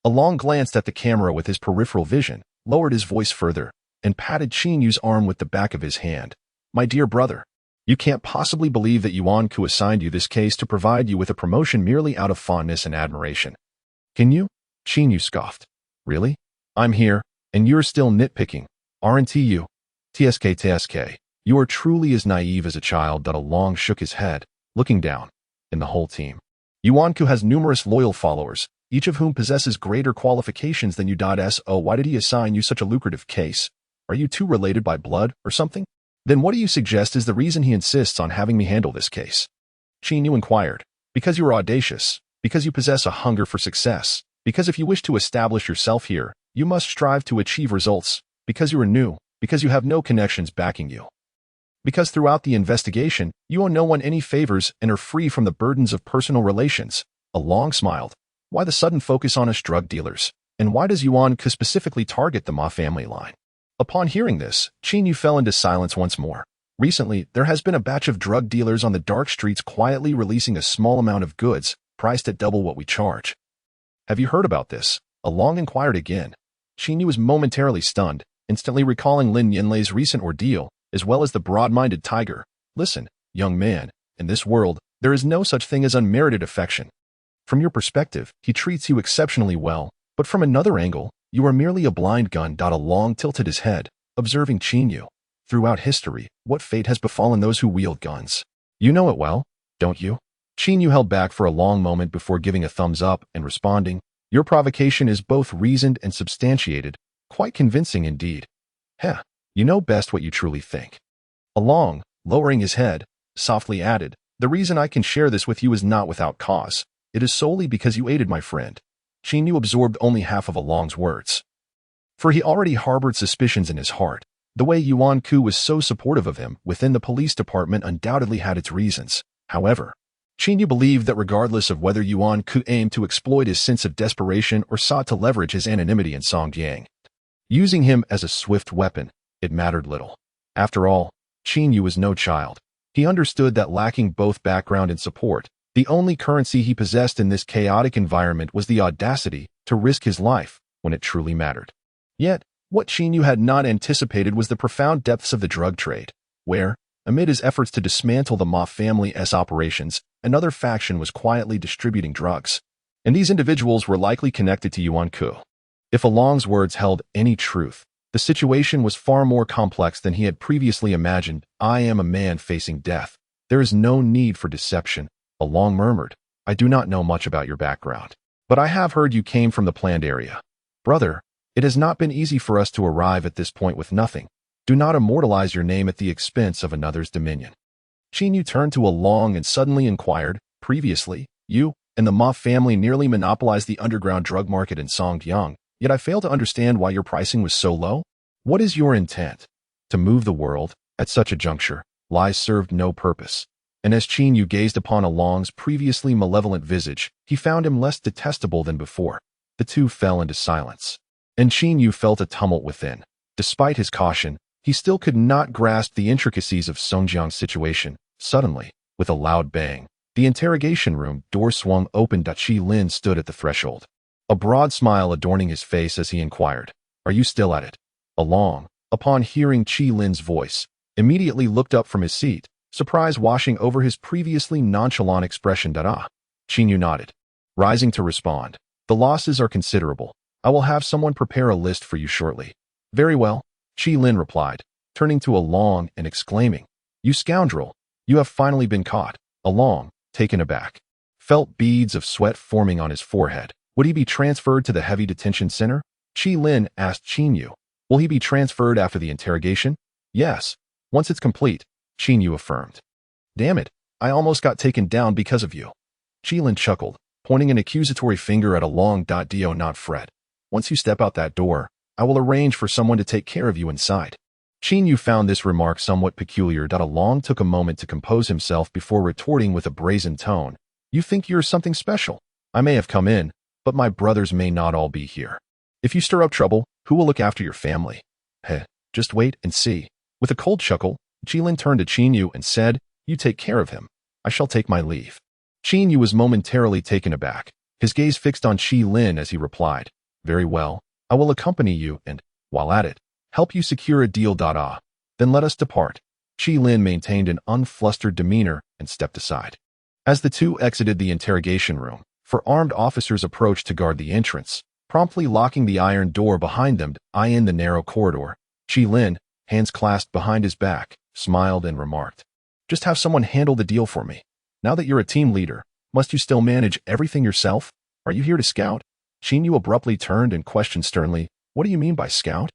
Long glanced at the camera with his peripheral vision, lowered his voice further, and patted Qin Yu's arm with the back of his hand. My dear brother, you can't possibly believe that Yuan Ku assigned you this case to provide you with a promotion merely out of fondness and admiration. Can you? Qin Yu scoffed. Really? I'm here, and you're still nitpicking, aren't you? TSK. You are truly as naive as a child. Long shook his head, looking down. In the whole team, Yuan Ku has numerous loyal followers, each of whom possesses greater qualifications than you. So why did he assign you such a lucrative case? Are you two related by blood or something? Then what do you suggest is the reason he insists on having me handle this case? Qin Yu inquired. Because you are audacious, because you possess a hunger for success, because if you wish to establish yourself here, you must strive to achieve results, because you are new, because you have no connections backing you. Because throughout the investigation, you owe no one any favors and are free from the burdens of personal relations. Long smiled. Why the sudden focus on us drug dealers? And why does Yuan Ku specifically target the Ma family line? Upon hearing this, Qin Yu fell into silence once more. Recently, there has been a batch of drug dealers on the dark streets quietly releasing a small amount of goods, priced at double what we charge. Have you heard about this? Long inquired again. Qin Yu was momentarily stunned, instantly recalling Lin Yinlei's recent ordeal, as well as the broad-minded tiger. Listen, young man, in this world, there is no such thing as unmerited affection. From your perspective, he treats you exceptionally well, but from another angle, you are merely a blind gun. Long tilted his head, observing Qin Yu. Throughout history, what fate has befallen those who wield guns? You know it well, don't you? Qin Yu held back for a long moment before giving a thumbs up and responding. Your provocation is both reasoned and substantiated, quite convincing indeed. Heh, you know best what you truly think. Long, lowering his head, softly added, the reason I can share this with you is not without cause. It is solely because you aided my friend. Qin Yu absorbed only half of Long's words. For he already harbored suspicions in his heart. The way Yuan Ku was so supportive of him within the police department undoubtedly had its reasons. However, Qin Yu believed that regardless of whether Yuan Ku aimed to exploit his sense of desperation or sought to leverage his anonymity in Songyang, using him as a swift weapon, it mattered little. After all, Qin Yu was no child. He understood that lacking both background and support, the only currency he possessed in this chaotic environment was the audacity to risk his life when it truly mattered. Yet, what Qin Yu had not anticipated was the profound depths of the drug trade, where, amid his efforts to dismantle the Ma family's operations, another faction was quietly distributing drugs. And these individuals were likely connected to Yuan Ku. If Long's words held any truth, the situation was far more complex than he had previously imagined. I am a man facing death. There is no need for deception. Long murmured, I do not know much about your background, but I have heard you came from the planned area. Brother, it has not been easy for us to arrive at this point with nothing. Do not immortalize your name at the expense of another's dominion. Qin Yu turned to Long and suddenly inquired, previously, you and the Ma family nearly monopolized the underground drug market in Songyang, yet I fail to understand why your pricing was so low. What is your intent? To move the world? At such a juncture, lies served no purpose. And as Qin Yu gazed upon Long's previously malevolent visage, he found him less detestable than before. The two fell into silence. And Qin Yu felt a tumult within. Despite his caution, he still could not grasp the intricacies of Songjiang's situation. Suddenly, with a loud bang, the interrogation room door swung open. Qi Lin stood at the threshold, a broad smile adorning his face as he inquired, Are you still at it? Long, upon hearing Qi Lin's voice, immediately looked up from his seat, surprise washing over his previously nonchalant expression. Qin Yu nodded, rising to respond. The losses are considerable. I will have someone prepare a list for you shortly. Very well, Qi Lin replied, turning to Long and exclaiming, You scoundrel, you have finally been caught. Long, taken aback, felt beads of sweat forming on his forehead. Would he be transferred to the heavy detention center? Qi Lin asked Qin Yu. Will he be transferred after the interrogation? Yes, once it's complete, Qin Yu affirmed. Damn it, I almost got taken down because of you. Qi Lin chuckled, pointing an accusatory finger at Long. Do not fret. Once you step out that door, I will arrange for someone to take care of you inside. Qin Yu found this remark somewhat peculiar. Long took a moment to compose himself before retorting with a brazen tone. You think you're something special? I may have come in, but my brothers may not all be here. If you stir up trouble, who will look after your family? Heh, just wait and see. With a cold chuckle, Jilin turned to Qin Yu and said, You take care of him. I shall take my leave. Qin Yu was momentarily taken aback, his gaze fixed on Jilin as he replied, Very well, I will accompany you and, while at it, help you secure a deal. Then let us depart. Jilin maintained an unflustered demeanor and stepped aside. As the two exited the interrogation room, four armed officers approached to guard the entrance, promptly locking the iron door behind them. In the narrow corridor, Jilin, hands clasped behind his back, smiled and remarked, Just have someone handle the deal for me. Now that you're a team leader, must you still manage everything yourself? Are you here to scout? Qin Yu abruptly turned and questioned sternly, What do you mean by scout?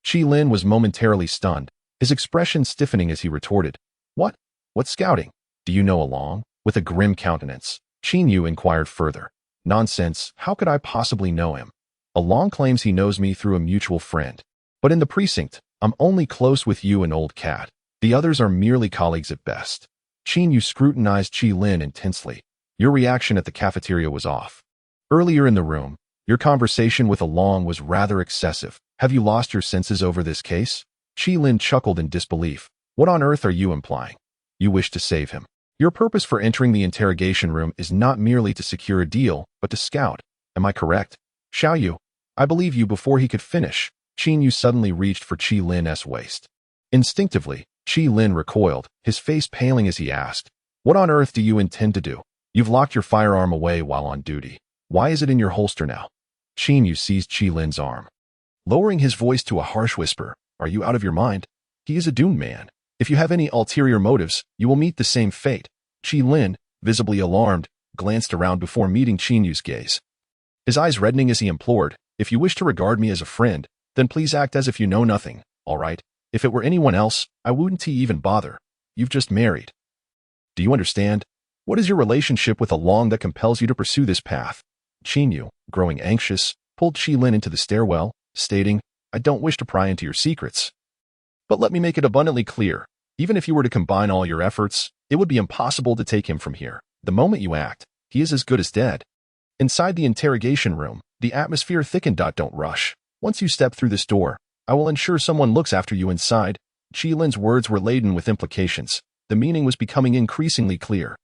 Jilin was momentarily stunned, his expression stiffening as he retorted, What? What's scouting? Do you know Along? With a grim countenance, Qin Yu inquired further. Nonsense, how could I possibly know him? Along claims he knows me through a mutual friend. But in the precinct, I'm only close with you and Old Cat. The others are merely colleagues at best. Qin Yu scrutinized Jilin intensely. Your reaction at the cafeteria was off. Earlier in the room, your conversation with Along was rather excessive. Have you lost your senses over this case? Jilin chuckled in disbelief. What on earth are you implying? You wish to save him. Your purpose for entering the interrogation room is not merely to secure a deal, but to scout. Am I correct? Xiao Yu, I believe you. Before he could finish, Qin Yu suddenly reached for Jilin's waist. Instinctively, Jilin recoiled, his face paling as he asked, What on earth do you intend to do? You've locked your firearm away while on duty. Why is it in your holster now? Qin Yu seized Jilin's arm. Lowering his voice to a harsh whisper, Are you out of your mind? He is a doomed man. If you have any ulterior motives, you will meet the same fate. Jilin, visibly alarmed, glanced around before meeting Qin Yu's gaze. His eyes reddening as he implored, If you wish to regard me as a friend, then please act as if you know nothing, all right? If it were anyone else, I wouldn't even bother. You've just married. Do you understand? What is your relationship with Along that compels you to pursue this path? Qin Yu, growing anxious, pulled Jilin into the stairwell, stating, I don't wish to pry into your secrets. But let me make it abundantly clear. Even if you were to combine all your efforts, it would be impossible to take him from here. The moment you act, he is as good as dead. Inside the interrogation room, the atmosphere thickened. Don't rush. Once you step through this door, I will ensure someone looks after you inside. Jilin's words were laden with implications. The meaning was becoming increasingly clear.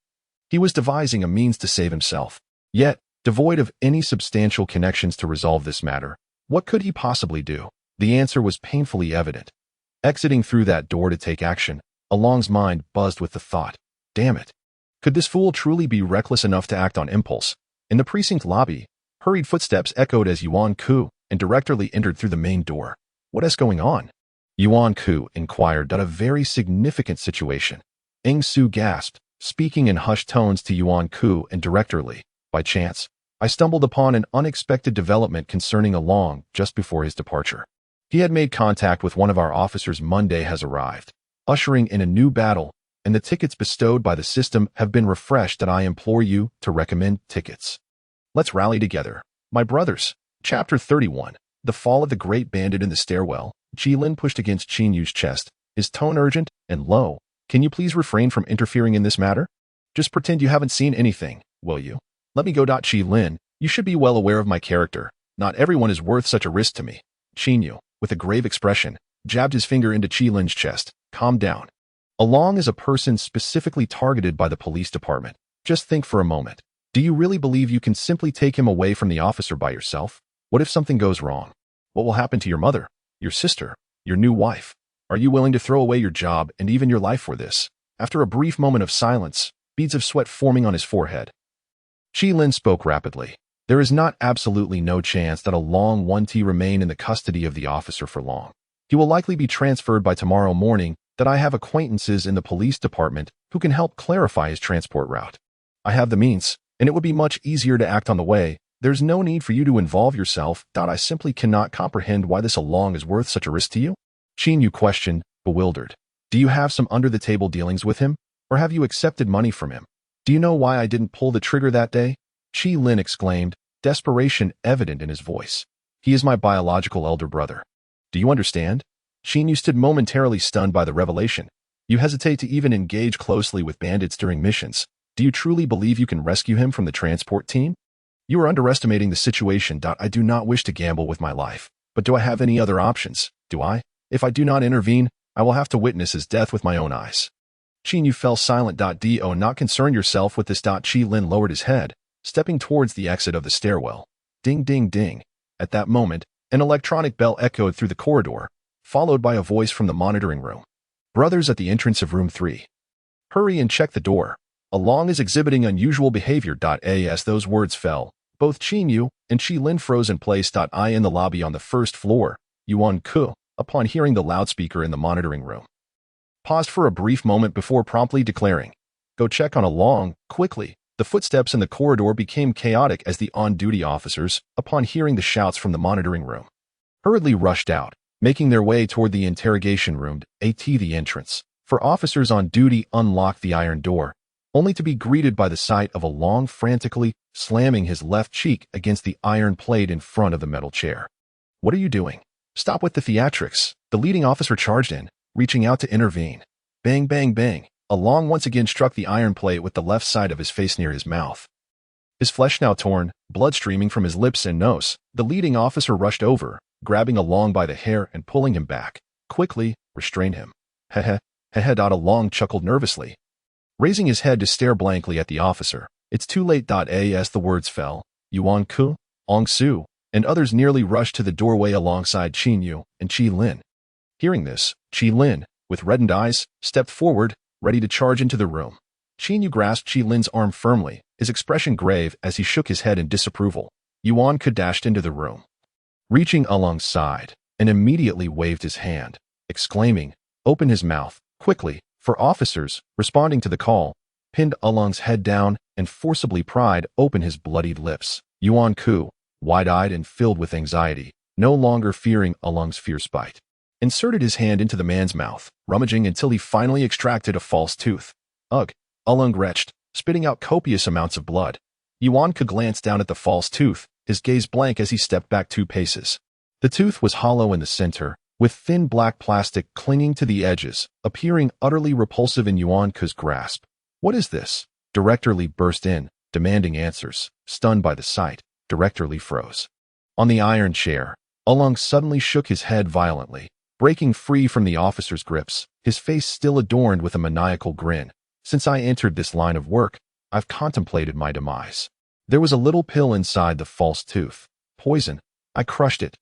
He was devising a means to save himself. Yet, devoid of any substantial connections to resolve this matter, what could he possibly do? The answer was painfully evident. Exiting through that door to take action, Along's mind buzzed with the thought, Damn it. Could this fool truly be reckless enough to act on impulse? In the precinct lobby, hurried footsteps echoed as Yuan Ku and directly entered through the main door. What is going on? Yuan Ku inquired. A very significant situation. Eng Su gasped, speaking in hushed tones to Yuan Ku and directorly. By chance, I stumbled upon an unexpected development concerning Along just before his departure. He had made contact with one of our officers. Monday has arrived, ushering in a new battle, and the tickets bestowed by the system have been refreshed. I implore you to recommend tickets. Let's rally together. My brothers. Chapter 31. The Fall of the Great Bandit. In the stairwell, Jilin pushed against Qin Yu's chest, his tone urgent and low. Can you please refrain from interfering in this matter? Just pretend you haven't seen anything, will you? Let me go. Jilin, you should be well aware of my character. Not everyone is worth such a risk to me. Qin Yu, with a grave expression, jabbed his finger into Jilin's chest. Calm down. Along is a person specifically targeted by the police department. Just think for a moment. Do you really believe you can simply take him away from the officer by yourself? What if something goes wrong? What will happen to your mother, your sister, your new wife? Are you willing to throw away your job and even your life for this? After a brief moment of silence, beads of sweat forming on his forehead, Jilin spoke rapidly. There is not absolutely no chance that Along won't remain in the custody of the officer for long. He will likely be transferred by tomorrow morning. That I have acquaintances in the police department who can help clarify his transport route. I have the means, and it would be much easier to act on the way. There's no need for you to involve yourself. I simply cannot comprehend why this Along is worth such a risk to you. Qin Yu questioned, bewildered. Do you have some under-the-table dealings with him? Or have you accepted money from him? Do you know why I didn't pull the trigger that day? Jilin exclaimed, desperation evident in his voice. He is my biological elder brother. Do you understand? Qin Yu stood momentarily stunned by the revelation. You hesitate to even engage closely with bandits during missions. Do you truly believe you can rescue him from the transport team? You are underestimating the situation. I do not wish to gamble with my life. But do I have any other options? Do I? If I do not intervene, I will have to witness his death with my own eyes. Qin Yu fell silent. Do not concern yourself with this. Qi Lin lowered his head, stepping towards the exit of the stairwell. Ding, ding, ding. At that moment, an electronic bell echoed through the corridor, followed by a voice from the monitoring room. Brothers at the entrance of room 3. Hurry and check the door. Along is exhibiting unusual behavior. As those words fell, both Qin Yu and Qi Lin froze in place. In the lobby on the first floor, Yuan Ku, upon hearing the loudspeaker in the monitoring room, paused for a brief moment before promptly declaring, "Go check on Along, quickly." The footsteps in the corridor became chaotic as the on-duty officers, upon hearing the shouts from the monitoring room, hurriedly rushed out, making their way toward the interrogation room. The entrance for officers on duty unlocked the iron door, only to be greeted by the sight of Along frantically slamming his left cheek against the iron plate in front of the metal chair. "What are you doing? Stop with the theatrics." The leading officer charged in, reaching out to intervene. Bang, bang, bang. Along once again struck the iron plate with the left side of his face near his mouth. His flesh now torn, blood streaming from his lips and nose, the leading officer rushed over, grabbing Along by the hair and pulling him back. "Quickly, restrain him." Heh. Along chuckled nervously, raising his head to stare blankly at the officer. "It's too late." As the words fell, Yuan Ku, Ong Su, and others nearly rushed to the doorway alongside Qin Yu and Qi Lin. Hearing this, Qi Lin, with reddened eyes, stepped forward, ready to charge into the room. Qin Yu grasped Qi Lin's arm firmly, his expression grave as he shook his head in disapproval. Yuan Ku dashed into the room, reaching Along's side, and immediately waved his hand, exclaiming, "Open his mouth, quickly." For officers, responding to the call, pinned Along's head down and forcibly pried open his bloodied lips. Yuan Ku, wide-eyed and filled with anxiety, no longer fearing Along's fierce bite, inserted his hand into the man's mouth, rummaging until he finally extracted a false tooth. Ugh! Along retched, spitting out copious amounts of blood. Yuan Ku glanced down at the false tooth, his gaze blank as he stepped back 2 paces. The tooth was hollow in the center, with thin black plastic clinging to the edges, appearing utterly repulsive in Yuan Ku's grasp. "What is this?" Director Lee burst in, demanding answers. Stunned by the sight, Director Lee froze. On the iron chair, Along suddenly shook his head violently, breaking free from the officer's grips, his face still adorned with a maniacal grin. "Since I entered this line of work, I've contemplated my demise. There was a little pill inside the false tooth. Poison. I crushed it.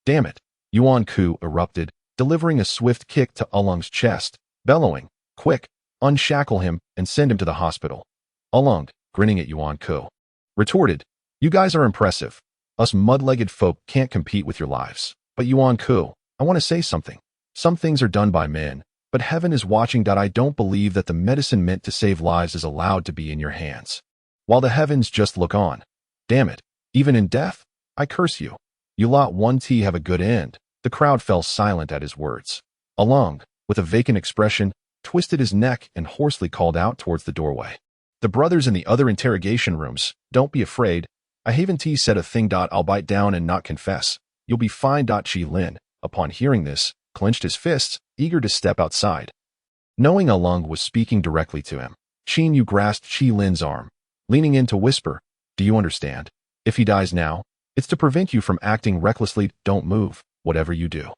Damn it." Yuan Ku erupted, delivering a swift kick to Along's chest, bellowing, "Quick, unshackle him and send him to the hospital." Along, grinning at Yuan Ku, retorted, "You guys are impressive. Us mud-legged folk can't compete with your lives. But Yuan Ku, I want to say something. Some things are done by men, but heaven is watching. I don't believe that the medicine meant to save lives is allowed to be in your hands, while the heavens just look on. Damn it, even in death, I curse you. You lot one T have a good end." The crowd fell silent at his words. Along, with a vacant expression, twisted his neck and hoarsely called out towards the doorway. The brothers in the other interrogation rooms, "Don't be afraid. I haven't said a thing. I'll bite down and not confess. You'll be fine." Qi Lin, upon hearing this, clenched his fists, eager to step outside. Knowing Along was speaking directly to him, Qin Yu grasped Qi Lin's arm, leaning in to whisper, "Do you understand? If he dies now, it's to prevent you from acting recklessly. Don't move, whatever you do."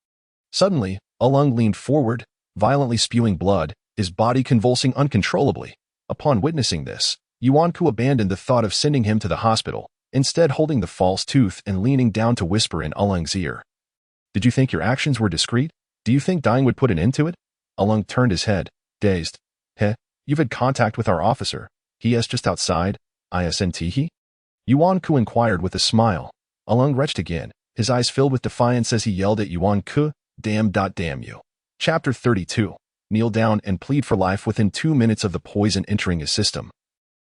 Suddenly, Along leaned forward, violently spewing blood, his body convulsing uncontrollably. Upon witnessing this, Yuan Ku abandoned the thought of sending him to the hospital, instead holding the false tooth and leaning down to whisper in Along's ear. "Did you think your actions were discreet? Do you think dying would put an end to it?" Along turned his head, dazed. You've had contact with our officer. He is just outside. Isn't he?" Yuan Ku inquired with a smile. Along retched again, his eyes filled with defiance as he yelled at Yuan Ku, "Damn you." Chapter 32. Kneel down and plead for life. Within 2 minutes of the poison entering his system,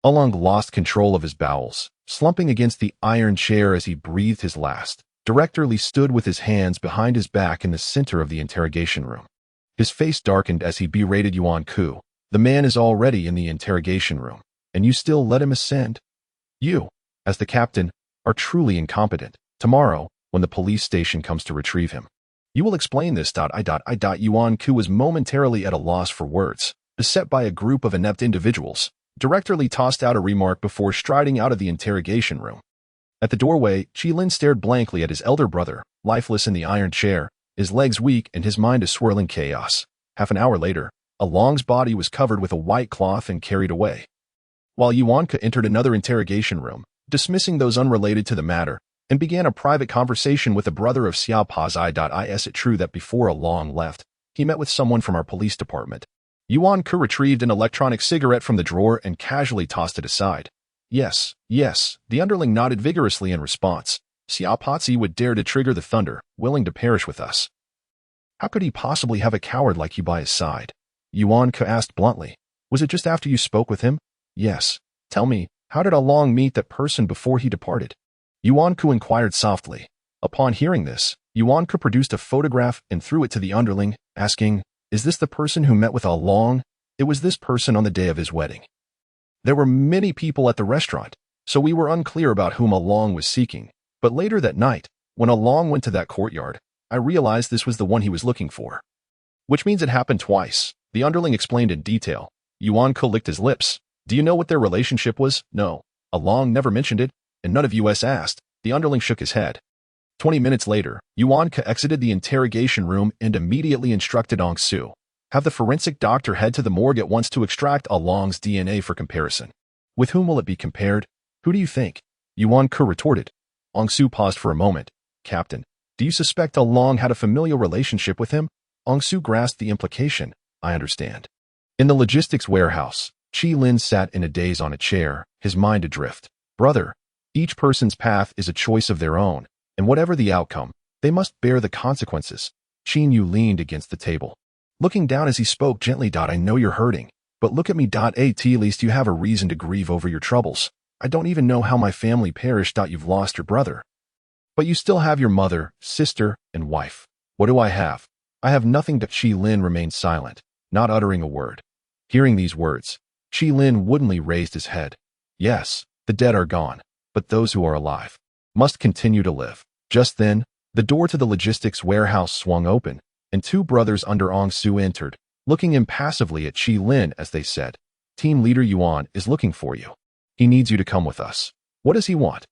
Along lost control of his bowels, slumping against the iron chair as he breathed his last. Director Lee stood with his hands behind his back in the center of the interrogation room. His face darkened as he berated Yuan Ku. "The man is already in the interrogation room, and you still let him ascend? You, as the captain, are truly incompetent. Tomorrow, when the police station comes to retrieve him, You will explain this. Yuan Ku was momentarily at a loss for words, beset by a group of inept individuals. Directorly tossed out a remark before striding out of the interrogation room. At the doorway, Qilin stared blankly at his elder brother, lifeless in the iron chair, his legs weak and his mind a swirling chaos. Half an hour later, Along's body was covered with a white cloth and carried away. While Yuan Ku entered another interrogation room, dismissing those unrelated to the matter, and began a private conversation with the brother of Xiao Pazai. Is it true that before Along left, he met with someone from our police department? Yuan Ku retrieved an electronic cigarette from the drawer and casually tossed it aside. Yes, the underling nodded vigorously in response. Xiao Pazai would dare to trigger the thunder, willing to perish with us. How could he possibly have a coward like you by his side? Yuan Ku asked bluntly. Was it just after you spoke with him? Yes. Tell me, how did Along meet that person before he departed? Yuan Ku inquired softly. Upon hearing this, Yuan Ku produced a photograph and threw it to the underling, asking, is this the person who met with Along? It was this person on the day of his wedding. There were many people at the restaurant, so we were unclear about whom Along was seeking. But later that night, when Along went to that courtyard, I realized this was the one he was looking for. Which means it happened twice, the underling explained in detail. Yuan Ku licked his lips. Do you know what their relationship was? No. Along never mentioned it, and none of us asked. The underling shook his head. 20 minutes later, Yuan Ku exited the interrogation room and immediately instructed Ong Su. Have the forensic doctor head to the morgue at once to extract Along's DNA for comparison. With whom will it be compared? Who do you think? Yuan Ku retorted. Ong Su paused for a moment. Captain, do you suspect Along had a familial relationship with him? Ong Su grasped the implication. I understand. In the logistics warehouse, Qilin sat in a daze on a chair, his mind adrift. Brother, each person's path is a choice of their own, and whatever the outcome, they must bear the consequences. Qin Yu leaned against the table. Looking down as he spoke gently. I know you're hurting, but look at me. At least you have a reason to grieve over your troubles. I don't even know how my family perished. You've lost your brother. But you still have your mother, sister, and wife. What do I have? I have nothing. Qilin remained silent, not uttering a word. Hearing these words, Qilin woodenly raised his head. Yes, the dead are gone, but those who are alive must continue to live. Just then, the door to the logistics warehouse swung open, and two brothers under Ong Su entered, looking impassively at Qilin as they said, Team Leader Yuan is looking for you. He needs you to come with us. What does he want?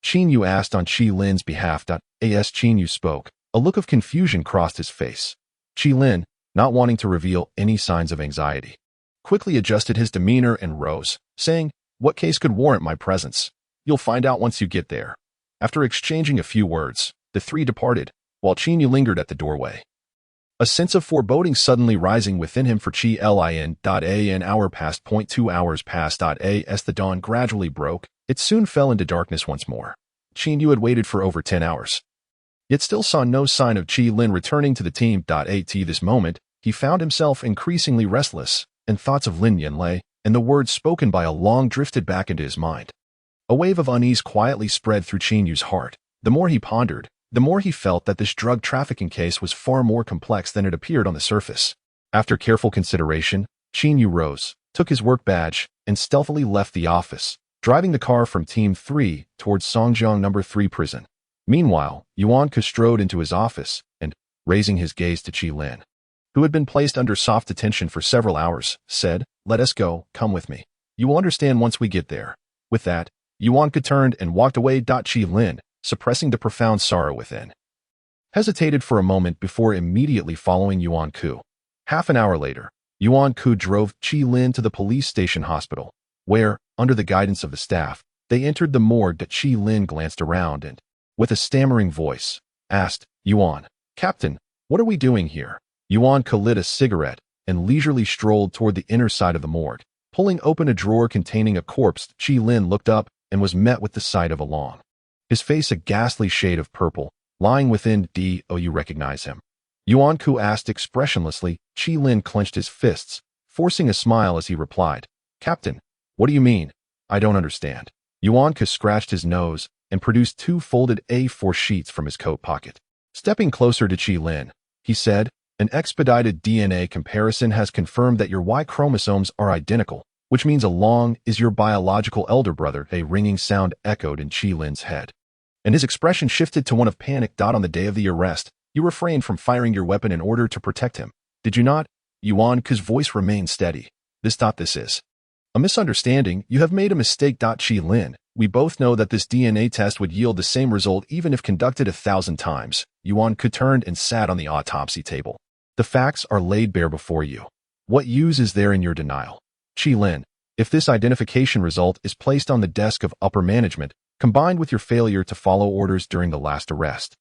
Qin Yu asked on Qilin's behalf. As Qin Yu spoke, a look of confusion crossed his face. Qilin, not wanting to reveal any signs of anxiety, quickly adjusted his demeanor and rose, saying, What case could warrant my presence? You'll find out once you get there. After exchanging a few words, the three departed, while Qin Yu lingered at the doorway. A sense of foreboding suddenly rising within him for Qilin. An hour passed. 2 hours passed. As the dawn gradually broke, it soon fell into darkness once more. Qin Yu had waited for over 10 hours, yet still saw no sign of Qilin returning to the team. At this moment, he found himself increasingly restless, and thoughts of Lin Yanlei and the words spoken by Along drifted back into his mind. A wave of unease quietly spread through Qin Yu's heart. The more he pondered, the more he felt that this drug trafficking case was far more complex than it appeared on the surface. After careful consideration, Qin Yu rose, took his work badge, and stealthily left the office, driving the car from Team 3 towards Songjiang No. 3 prison. Meanwhile, Yuan Ku strode into his office and, raising his gaze to Qilin, who had been placed under soft detention for several hours, said, Let us go, come with me. You will understand once we get there. With that, Yuan Ku turned and walked away. Qilin, suppressing the profound sorrow within, hesitated for a moment before immediately following Yuan Ku. Half an hour later, Yuan Ku drove Qilin to the police station hospital, where, under the guidance of the staff, they entered the morgue. Qilin glanced around and, with a stammering voice, asked, Yuan, Captain, what are we doing here? Yuan Ku lit a cigarette and leisurely strolled toward the inner side of the morgue. Pulling open a drawer containing a corpse, Qilin looked up and was met with the sight of Along. His face a ghastly shade of purple, lying within. Do you recognize him? Yuan Ku asked expressionlessly. Qilin clenched his fists, forcing a smile as he replied, Captain, what do you mean? I don't understand. Yuan Ku scratched his nose and produced 2 folded A4 sheets from his coat pocket. Stepping closer to Qilin, he said, An expedited DNA comparison has confirmed that your Y chromosomes are identical, which means Along is your biological elder brother. A ringing sound echoed in Qilin's head, and his expression shifted to one of panic. On the day of the arrest, You refrained from firing your weapon in order to protect him, did you not? Yuan-Ku's voice remained steady. This is a misunderstanding. You have made a mistake. Qi-Lin, we both know that this DNA test would yield the same result even if conducted 1,000 times. Yuan-Ku turned and sat on the autopsy table. The facts are laid bare before you. What use is there in your denial? Qi-Lin, if this identification result is placed on the desk of upper management, combined with your failure to follow orders during the last arrest,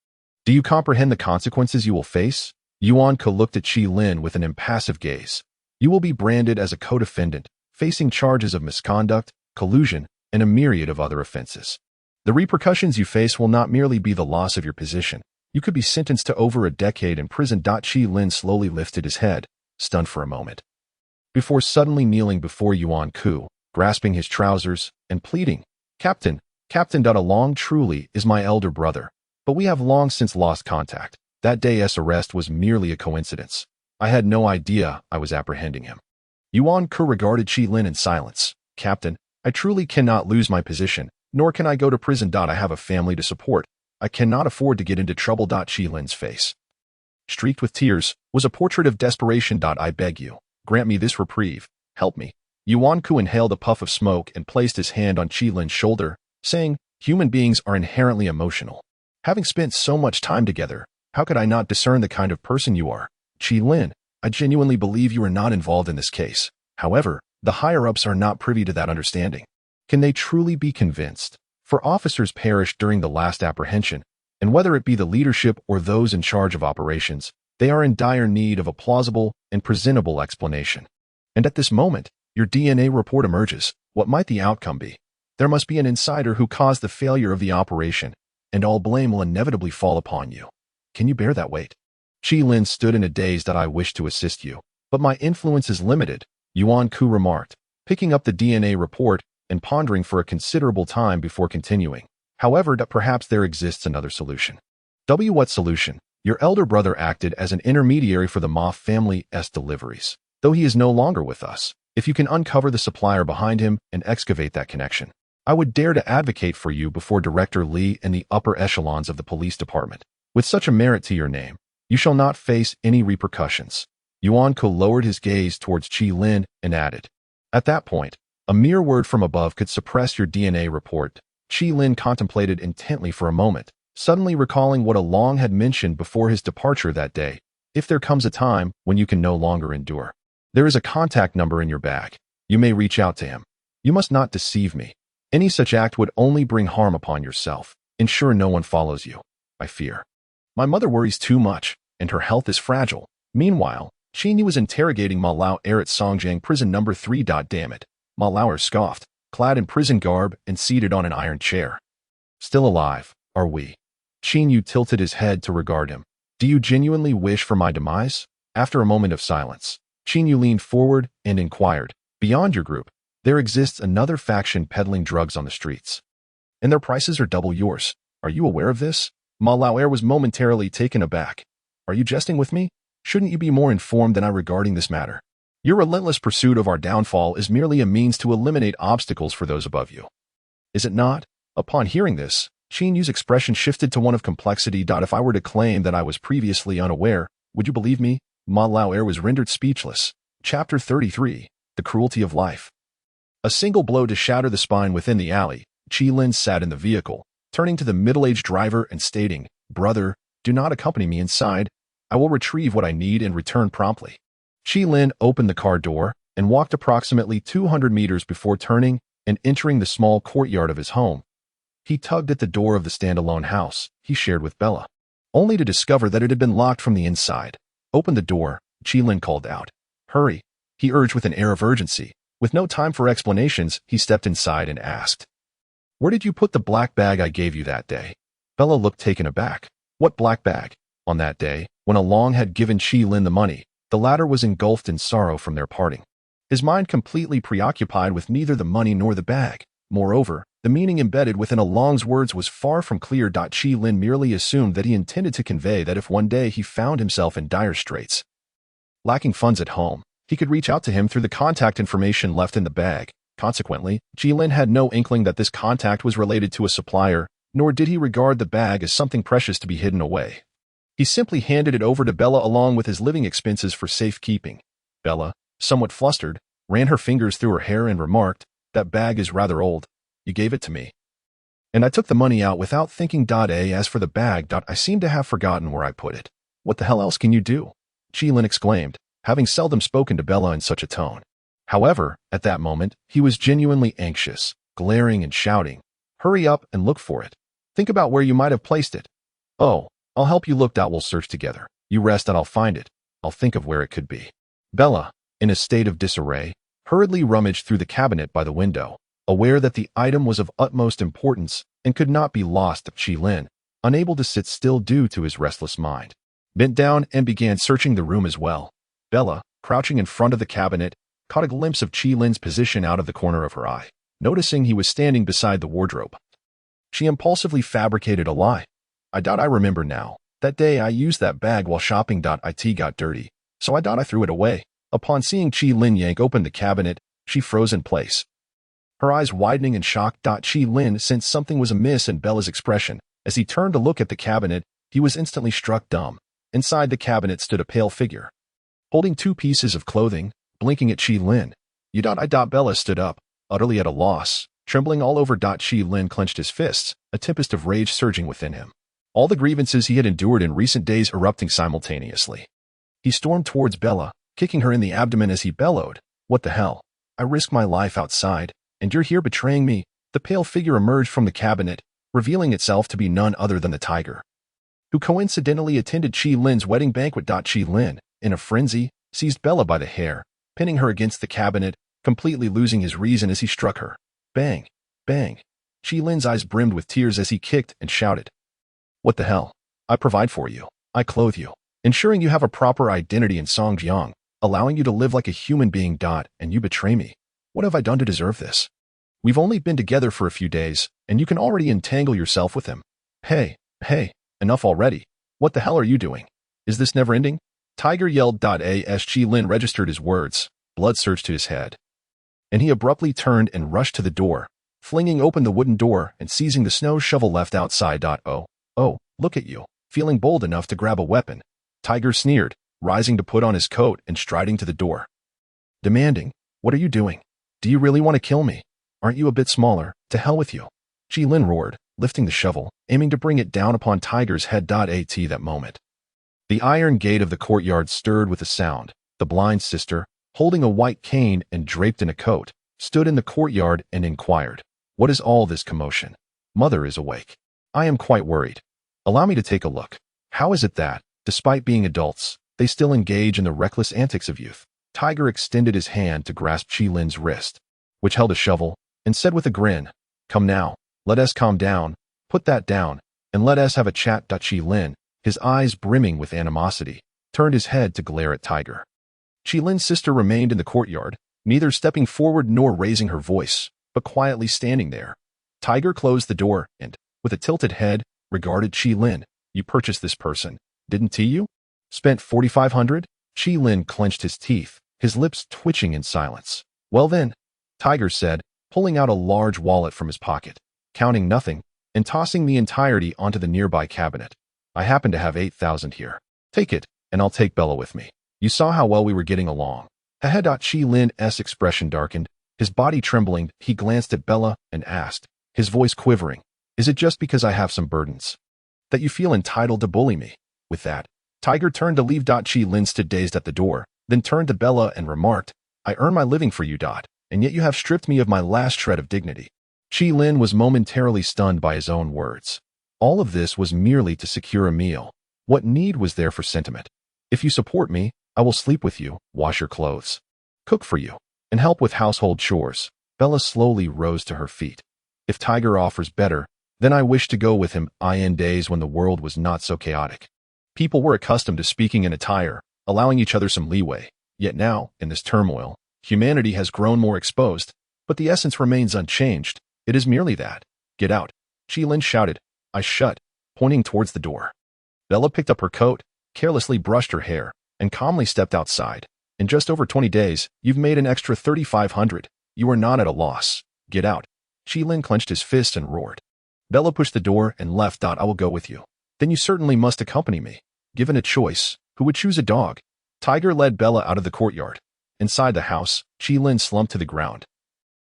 do you comprehend the consequences you will face? Yuan-Ku looked at Qi-Lin with an impassive gaze. You will be branded as a co-defendant, facing charges of misconduct, collusion, and a myriad of other offenses. The repercussions you face will not merely be the loss of your position. You could be sentenced to over a decade in prison. Qi-Lin slowly lifted his head, stunned for a moment, before suddenly kneeling before Yuan-Ku, grasping his trousers, and pleading, Captain, Long truly is my elder brother, but we have long since lost contact. That day's arrest was merely a coincidence. I had no idea I was apprehending him. Yuan-Ku regarded Qi-Lin in silence. Captain, I truly cannot lose my position, nor can I go to prison. I have a family to support. I cannot afford to get into trouble. Qi-Lin's face, streaked with tears, was a portrait of desperation. I beg you, grant me this reprieve. Help me. Yuan-Ku inhaled a puff of smoke and placed his hand on Qi-Lin's shoulder, saying, human beings are inherently emotional. Having spent so much time together, how could I not discern the kind of person you are? Qi-Lin, I genuinely believe you are not involved in this case. However, the higher-ups are not privy to that understanding. Can they truly be convinced? For officers perished during the last apprehension, and whether it be the leadership or those in charge of operations, they are in dire need of a plausible and presentable explanation. And at this moment, your DNA report emerges. What might the outcome be? There must be an insider who caused the failure of the operation, and all blame will inevitably fall upon you. Can you bear that weight? Qi-Lin stood in a daze. I wish to assist you, but my influence is limited, Yuan-Ku remarked, picking up the DNA report and pondering for a considerable time before continuing. However, perhaps there exists another solution. What solution? Your elder brother acted as an intermediary for the Ma family's deliveries, though he is no longer with us. If you can uncover the supplier behind him and excavate that connection, I would dare to advocate for you before Director Li and the upper echelons of the police department. With such a merit to your name, you shall not face any repercussions. Yuan-Ku lowered his gaze towards Qi-Lin and added, at that point, a mere word from above could suppress your DNA report. Qi-Lin contemplated intently for a moment, suddenly recalling what Long had mentioned before his departure that day. If there comes a time when you can no longer endure, there is a contact number in your bag. You may reach out to him. You must not deceive me. Any such act would only bring harm upon yourself. Ensure no one follows you. I fear. My mother worries too much, and her health is fragile. Meanwhile, Qin Yu was interrogating Ma Lao at Songjiang prison number 3. Damn it. Ma Lao scoffed, clad in prison garb and seated on an iron chair. Still alive, are we? Qin Yu tilted his head to regard him. Do you genuinely wish for my demise? After a moment of silence, Qin Yu leaned forward and inquired, beyond your group, there exists another faction peddling drugs on the streets, and their prices are double yours. Are you aware of this? Ma Lao was momentarily taken aback. Are you jesting with me? Shouldn't you be more informed than I regarding this matter? Your relentless pursuit of our downfall is merely a means to eliminate obstacles for those above you. Is it not? Upon hearing this, Qin Yu's expression shifted to one of complexity. If I were to claim that I was previously unaware, would you believe me? Ma Lao was rendered speechless. Chapter 33, The Cruelty of Life. A single blow to shatter the spine within the alley. Qi-Lin sat in the vehicle, turning to the middle-aged driver and stating, Brother, do not accompany me inside. I will retrieve what I need and return promptly. Qi-Lin opened the car door and walked approximately 200 meters before turning and entering the small courtyard of his home. He tugged at the door of the standalone house he shared with Bella, only to discover that it had been locked from the inside. Open the door, Qi-Lin called out. Hurry, he urged with an air of urgency. With no time for explanations, he stepped inside and asked, Where did you put the black bag I gave you that day? Bella looked taken aback. What black bag? On that day, when Long had given Qi-Lin the money, the latter was engulfed in sorrow from their parting, his mind completely preoccupied with neither the money nor the bag. Moreover, the meaning embedded within Long's words was far from clear. Qi-Lin merely assumed that he intended to convey that if one day he found himself in dire straits, lacking funds at home, he could reach out to him through the contact information left in the bag. Consequently, Qi-Lin had no inkling that this contact was related to a supplier, nor did he regard the bag as something precious to be hidden away. He simply handed it over to Bella along with his living expenses for safekeeping. Bella, somewhat flustered, ran her fingers through her hair and remarked, "That bag is rather old. You gave it to me. And I took the money out without thinking. As for the bag, I seem to have forgotten where I put it. What the hell else can you do?" Qilin exclaimed, having seldom spoken to Bella in such a tone. However, at that moment, he was genuinely anxious, glaring and shouting, "Hurry up and look for it. Think about where you might have placed it." "Oh, I'll help you look. We'll search together. You rest and I'll find it. I'll think of where it could be." Bella, in a state of disarray, hurriedly rummaged through the cabinet by the window, aware that the item was of utmost importance and could not be lost. Qilin, unable to sit still due to his restless mind, bent down and began searching the room as well. Bella, crouching in front of the cabinet, caught a glimpse of Qilin's position out of the corner of her eye. Noticing he was standing beside the wardrobe, she impulsively fabricated a lie. I remember now. That day I used that bag while shopping. It got dirty, so I threw it away." Upon seeing Qilin yank open the cabinet, she froze in place, her eyes widening in shock. Qilin sensed something was amiss in Bella's expression. As he turned to look at the cabinet, he was instantly struck dumb. Inside the cabinet stood a pale figure, holding two pieces of clothing, blinking at Qilin. Bella stood up, utterly at a loss, trembling all over. Qilin clenched his fists, a tempest of rage surging within him, all the grievances he had endured in recent days erupting simultaneously. He stormed towards Bella, kicking her in the abdomen as he bellowed, "What the hell? I risked my life outside, and you're here betraying me." The pale figure emerged from the cabinet, revealing itself to be none other than the tiger, who coincidentally attended Qilin's wedding banquet. Qilin, in a frenzy, seized Bella by the hair, pinning her against the cabinet, completely losing his reason as he struck her. Bang! Bang! Qilin's eyes brimmed with tears as he kicked and shouted, "What the hell? I provide for you. I clothe you, ensuring you have a proper identity in Songjiang, allowing you to live like a human being. And you betray me. What have I done to deserve this? We've only been together for a few days, and you can already entangle yourself with him. Hey, enough already. What the hell are you doing? Is this never ending?" Tiger yelled. As Qilin registered his words, blood surged to his head, and he abruptly turned and rushed to the door, flinging open the wooden door and seizing the snow shovel left outside. Oh, look at you, feeling bold enough to grab a weapon," Tiger sneered, rising to put on his coat and striding to the door, demanding, "What are you doing? Do you really want to kill me? Aren't you a bit smaller? To hell with you." Qilin roared, lifting the shovel, aiming to bring it down upon Tiger's head. At that moment, the iron gate of the courtyard stirred with a sound. The blind sister, holding a white cane and draped in a coat, stood in the courtyard and inquired, "What is all this commotion? Mother is awake. I am quite worried. Allow me to take a look. How is it that, despite being adults, they still engage in the reckless antics of youth?" Tiger extended his hand to grasp Qilin's wrist, which held a shovel, and said with a grin, "Come now, let us calm down, put that down, and let us have a chat." Qilin, his eyes brimming with animosity, turned his head to glare at Tiger. Qilin's sister remained in the courtyard, neither stepping forward nor raising her voice, but quietly standing there. Tiger closed the door and, with a tilted head, regarded Qilin. "You purchased this person, didn't you? Spent 4,500? Qilin clenched his teeth, his lips twitching in silence. "Well then," Tiger said, pulling out a large wallet from his pocket, counting nothing, and tossing the entirety onto the nearby cabinet. "I happen to have 8,000 here. Take it, and I'll take Bella with me. You saw how well we were getting along." Qilin's expression darkened, his body trembling. He glanced at Bella and asked, his voice quivering, "Is it just because I have some burdens that you feel entitled to bully me?" With that, Tiger turned to leave. Qilin stood dazed at the door, then turned to Bella and remarked, "I earn my living for you, and yet you have stripped me of my last shred of dignity." Qilin was momentarily stunned by his own words. All of this was merely to secure a meal. What need was there for sentiment? "If you support me, I will sleep with you, wash your clothes, cook for you, and help with household chores." Bella slowly rose to her feet. "If Tiger offers better, then I wish to go with him." In days when the world was not so chaotic, people were accustomed to speaking in attire, allowing each other some leeway. Yet now, in this turmoil, humanity has grown more exposed, but the essence remains unchanged. It is merely that. "Get out," Qilin shouted. "I shut," pointing towards the door. Bella picked up her coat, carelessly brushed her hair, and calmly stepped outside. "In just over 20 days, you've made an extra 3,500. You are not at a loss. Get out." Qilin clenched his fist and roared. Bella pushed the door and left. "I will go with you." "Then you certainly must accompany me." Given a choice, who would choose a dog? Tiger led Bella out of the courtyard. Inside the house, Qilin slumped to the ground,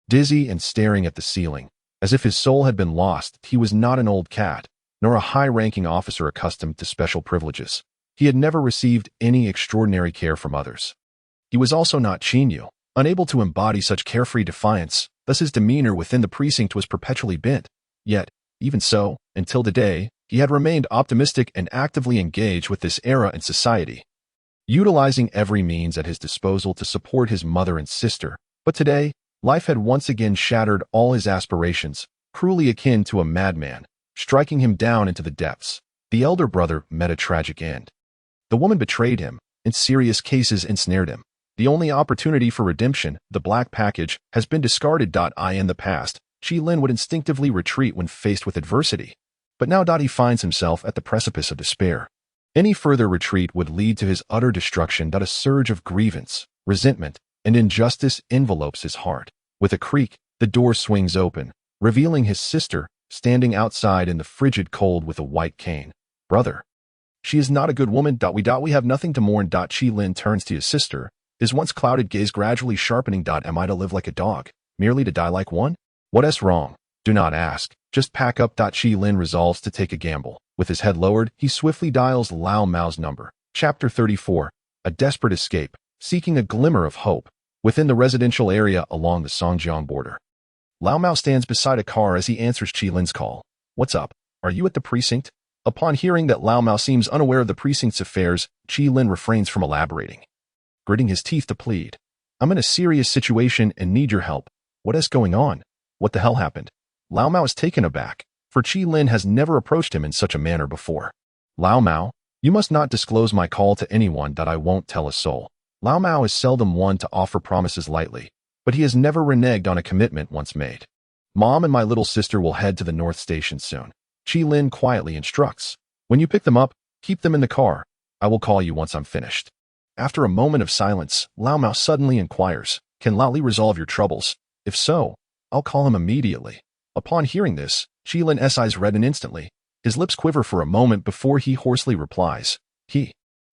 dizzy and staring at the ceiling. As if his soul had been lost, he was not an old cat, nor a high-ranking officer accustomed to special privileges. He had never received any extraordinary care from others. He was also not Qin Yu, unable to embody such carefree defiance, thus his demeanor within the precinct was perpetually bent. Yet, even so, until today, he had remained optimistic and actively engaged with this era in society, utilizing every means at his disposal to support his mother and sister. But today, life had once again shattered all his aspirations, cruelly akin to a madman, striking him down into the depths. The elder brother met a tragic end. The woman betrayed him, in serious cases ensnared him. The only opportunity for redemption, the black package, has been discarded. In the past, Qilin would instinctively retreat when faced with adversity. But now he finds himself at the precipice of despair. Any further retreat would lead to his utter destruction. A surge of grievance, resentment, and injustice envelopes his heart. With a creak, the door swings open, revealing his sister, standing outside in the frigid cold with a white cane. Brother. She is not a good woman. We have nothing to mourn. Qilin turns to his sister, his once clouded gaze gradually sharpening. Am I to live like a dog, merely to die like one? What's wrong? Do not ask. Just pack up. Qilin resolves to take a gamble. With his head lowered, he swiftly dials Lao Mao's number. Chapter 34. A desperate escape, seeking a glimmer of hope. Within the residential area along the Songjiang border, Lao Mao stands beside a car as he answers Qilin's call. What's up? Are you at the precinct? Upon hearing that Lao Mao seems unaware of the precinct's affairs, Qilin refrains from elaborating, gritting his teeth to plead. I'm in a serious situation and need your help. What's going on? What the hell happened? Lao Mao is taken aback, for Qilin has never approached him in such a manner before. Lao Mao, you must not disclose my call to anyone. I won't tell a soul. Lao Mao is seldom one to offer promises lightly, but he has never reneged on a commitment once made. Mom and my little sister will head to the North Station soon. Qilin quietly instructs. When you pick them up, keep them in the car. I will call you once I'm finished. After a moment of silence, Lao Mao suddenly inquires, can Lao Li resolve your troubles? If so, I'll call him immediately. Upon hearing this, Qilin's eyes redden instantly. His lips quiver for a moment before he hoarsely replies. He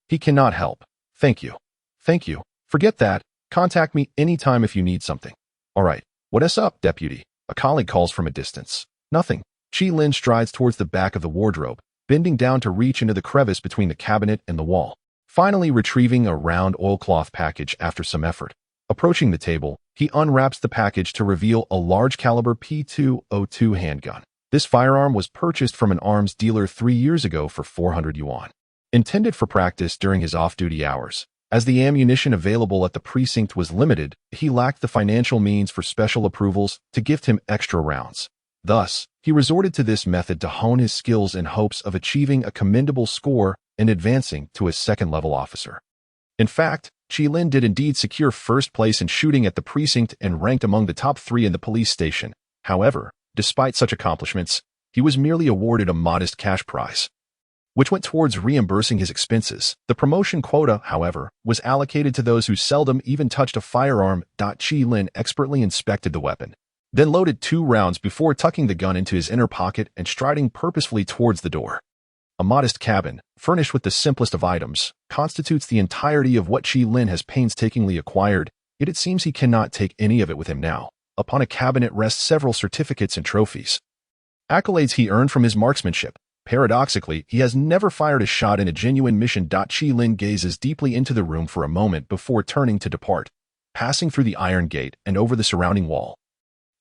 cannot help. Thank you. Thank you. Forget that. Contact me anytime if you need something. All right. What's up, deputy? A colleague calls from a distance. Nothing. Qilin strides towards the back of the wardrobe, bending down to reach into the crevice between the cabinet and the wall, finally retrieving a round oilcloth package after some effort. Approaching the table, he unwraps the package to reveal a large-caliber P202 handgun. This firearm was purchased from an arms dealer 3 years ago for 400 yuan. Intended for practice during his off-duty hours. As the ammunition available at the precinct was limited, he lacked the financial means for special approvals to gift him extra rounds. Thus, he resorted to this method to hone his skills in hopes of achieving a commendable score and advancing to a second-level officer. In fact, Qilin did indeed secure first place in shooting at the precinct and ranked among the top 3 in the police station. However, despite such accomplishments, he was merely awarded a modest cash prize, which went towards reimbursing his expenses. The promotion quota, however, was allocated to those who seldom even touched a firearm. Qilin expertly inspected the weapon, then loaded 2 rounds before tucking the gun into his inner pocket and striding purposefully towards the door. A modest cabin, furnished with the simplest of items, constitutes the entirety of what Qilin has painstakingly acquired, yet it seems he cannot take any of it with him now. Upon a cabinet rest several certificates and trophies, accolades he earned from his marksmanship. Paradoxically, he has never fired a shot in a genuine mission. Qilin gazes deeply into the room for a moment before turning to depart, passing through the iron gate and over the surrounding wall.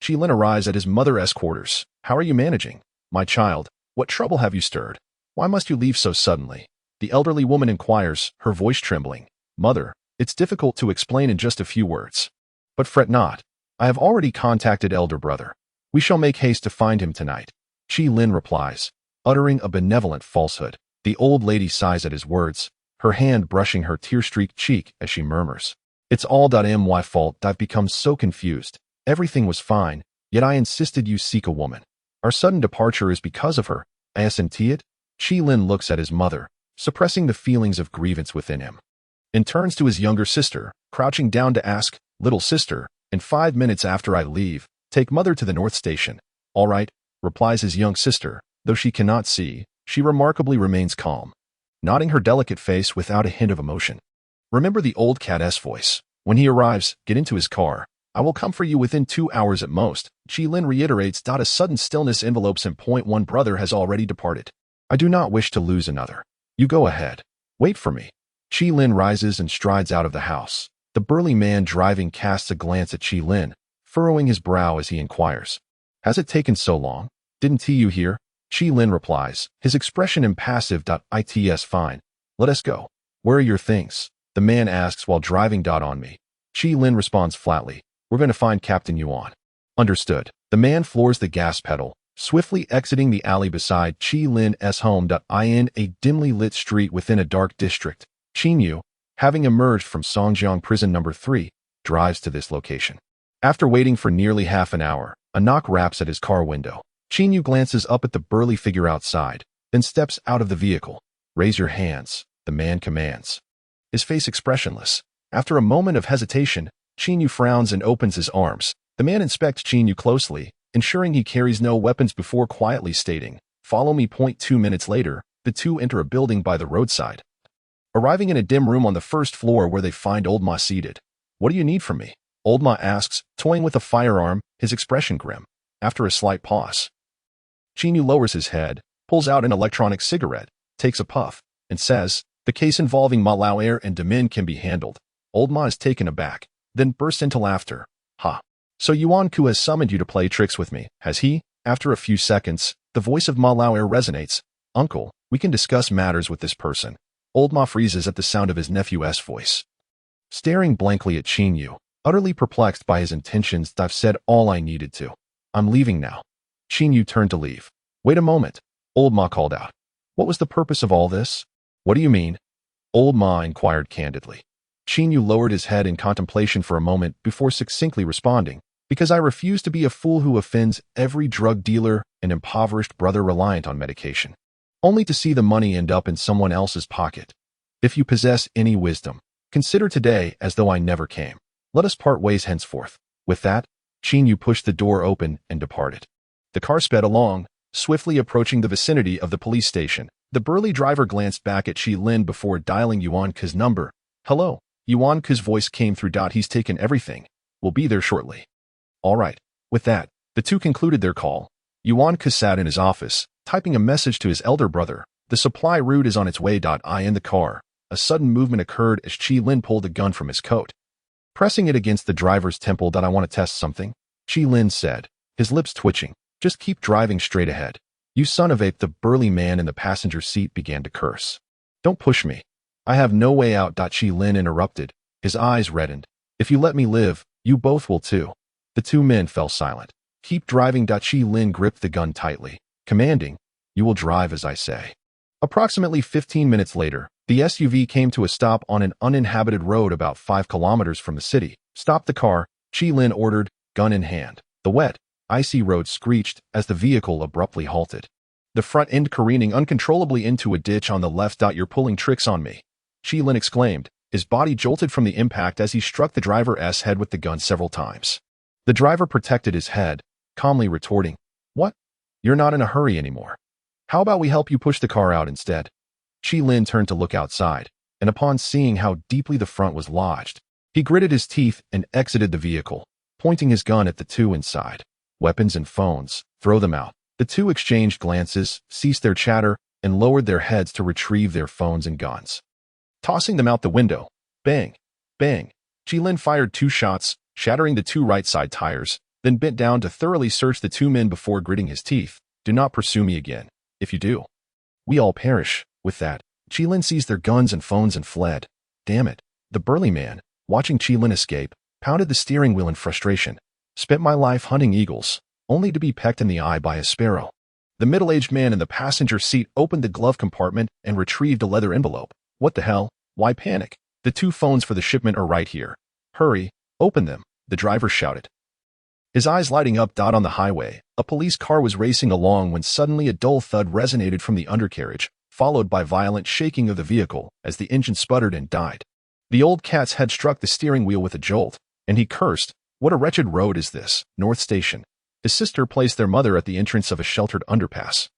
Qilin arrives at his mother's quarters. How are you managing? My child, what trouble have you stirred? Why must you leave so suddenly? The elderly woman inquires, her voice trembling. Mother, it's difficult to explain in just a few words. But fret not. I have already contacted elder brother. We shall make haste to find him tonight. Qilin replies, uttering a benevolent falsehood. The old lady sighs at his words, her hand brushing her tear-streaked cheek as she murmurs. It's all my fault. I've become so confused. Everything was fine, yet I insisted you seek a woman. Our sudden departure is because of her. Isn't it? Qilin looks at his mother, suppressing the feelings of grievance within him, and turns to his younger sister, crouching down to ask, Little sister, in 5 minutes after I leave, take mother to the North Station. All right, replies his young sister. Though she cannot see, she remarkably remains calm. nodding her delicate face without a hint of emotion. Remember the old cat's voice. When he arrives, get into his car. I will come for you within 2 hours at most. Qilin reiterates. A sudden stillness envelopes him. One brother has already departed. I do not wish to lose another. You go ahead. Wait for me. Qilin rises and strides out of the house. The burly man driving casts a glance at Qilin, furrowing his brow as he inquires. Has it taken so long? Didn't you hear? Qilin replies, his expression impassive. It's fine. Let us go. Where are your things? The man asks while driving. On me. Qilin responds flatly. We're going to find Captain Yuan. Understood. The man floors the gas pedal, swiftly exiting the alley beside Qilin's home. In a dimly lit street within a dark district, Qin Yu, having emerged from Songjiang Prison No. 3, drives to this location. After waiting for nearly half an hour, a knock raps at his car window. Qin Yu glances up at the burly figure outside, then steps out of the vehicle. Raise your hands, the man commands. His face expressionless. After a moment of hesitation, Qin Yu frowns and opens his arms. The man inspects Qin Yu closely, ensuring he carries no weapons before quietly stating, "Follow me." 2 minutes later, the two enter a building by the roadside. Arriving in a dim room on the first floor where they find Old Ma seated. What do you need from me? Old Ma asks, toying with a firearm, his expression grim. After a slight pause, Qin Yu lowers his head, pulls out an electronic cigarette, takes a puff, and says, the case involving Ma Lauer and Demin can be handled. Old Ma is taken aback, then bursts into laughter. Ha. So Yuan Ku has summoned you to play tricks with me, has he? After a few seconds, the voice of Ma Lauer resonates. Uncle, we can discuss matters with this person. Old Ma freezes at the sound of his nephew's voice. Staring blankly at Qin Yu, utterly perplexed by his intentions. I've said all I needed to. I'm leaving now. Qin Yu turned to leave. Wait a moment. Old Ma called out. What was the purpose of all this? What do you mean? Old Ma inquired candidly. Qin Yu lowered his head in contemplation for a moment before succinctly responding, because I refuse to be a fool who offends every drug dealer and impoverished brother reliant on medication, only to see the money end up in someone else's pocket. If you possess any wisdom, consider today as though I never came. Let us part ways henceforth. With that, Qin Yu pushed the door open and departed. The car sped along, swiftly approaching the vicinity of the police station. The burly driver glanced back at Qilin before dialing Yuan Ku's number. Hello. Yuan Ku's voice came through. He's taken everything. We'll be there shortly. All right. With that, the two concluded their call. Yuan Ku sat in his office, typing a message to his elder brother. The supply route is on its way. In the car, a sudden movement occurred as Qilin pulled a gun from his coat, pressing it against the driver's temple. I want to test something, Qilin said, his lips twitching. Just keep driving straight ahead. You son of a... The burly man in the passenger seat began to curse. Don't push me. I have no way out. Qilin interrupted, his eyes reddened. If you let me live, you both will too. The two men fell silent. Keep driving. Qilin gripped the gun tightly, commanding, you will drive as I say. Approximately 15 minutes later, the SUV came to a stop on an uninhabited road about 5 kilometers from the city. Stop the car, Qilin ordered, gun in hand. The wet, icy road screeched as the vehicle abruptly halted, the front end careening uncontrollably into a ditch on the left. You're pulling tricks on me, Qilin exclaimed, his body jolted from the impact as he struck the driver's head with the gun several times. The driver protected his head, calmly retorting, What? You're not in a hurry anymore. How about we help you push the car out instead? Qilin turned to look outside, and upon seeing how deeply the front was lodged, he gritted his teeth and exited the vehicle, pointing his gun at the two inside. Weapons and phones, throw them out. The two exchanged glances, ceased their chatter, and lowered their heads to retrieve their phones and guns. Tossing them out the window, bang, bang, Qilin fired 2 shots, shattering the 2 right side tires, then bent down to thoroughly search the 2 men before gritting his teeth. Do not pursue me again. If you do, we all perish. With that, Qilin seized their guns and phones and fled. Damn it. The burly man, watching Qilin escape, pounded the steering wheel in frustration. Spent my life hunting eagles, only to be pecked in the eye by a sparrow. The middle-aged man in the passenger seat opened the glove compartment and retrieved a leather envelope. What the hell? Why panic? The 2 phones for the shipment are right here. Hurry, open them, the driver shouted, his eyes lighting up. On the highway, a police car was racing along when suddenly a dull thud resonated from the undercarriage, followed by violent shaking of the vehicle as the engine sputtered and died. The old cat's head struck the steering wheel with a jolt, and he cursed, What a wretched road is this, North Station. His sister placed their mother at the entrance of a sheltered underpass,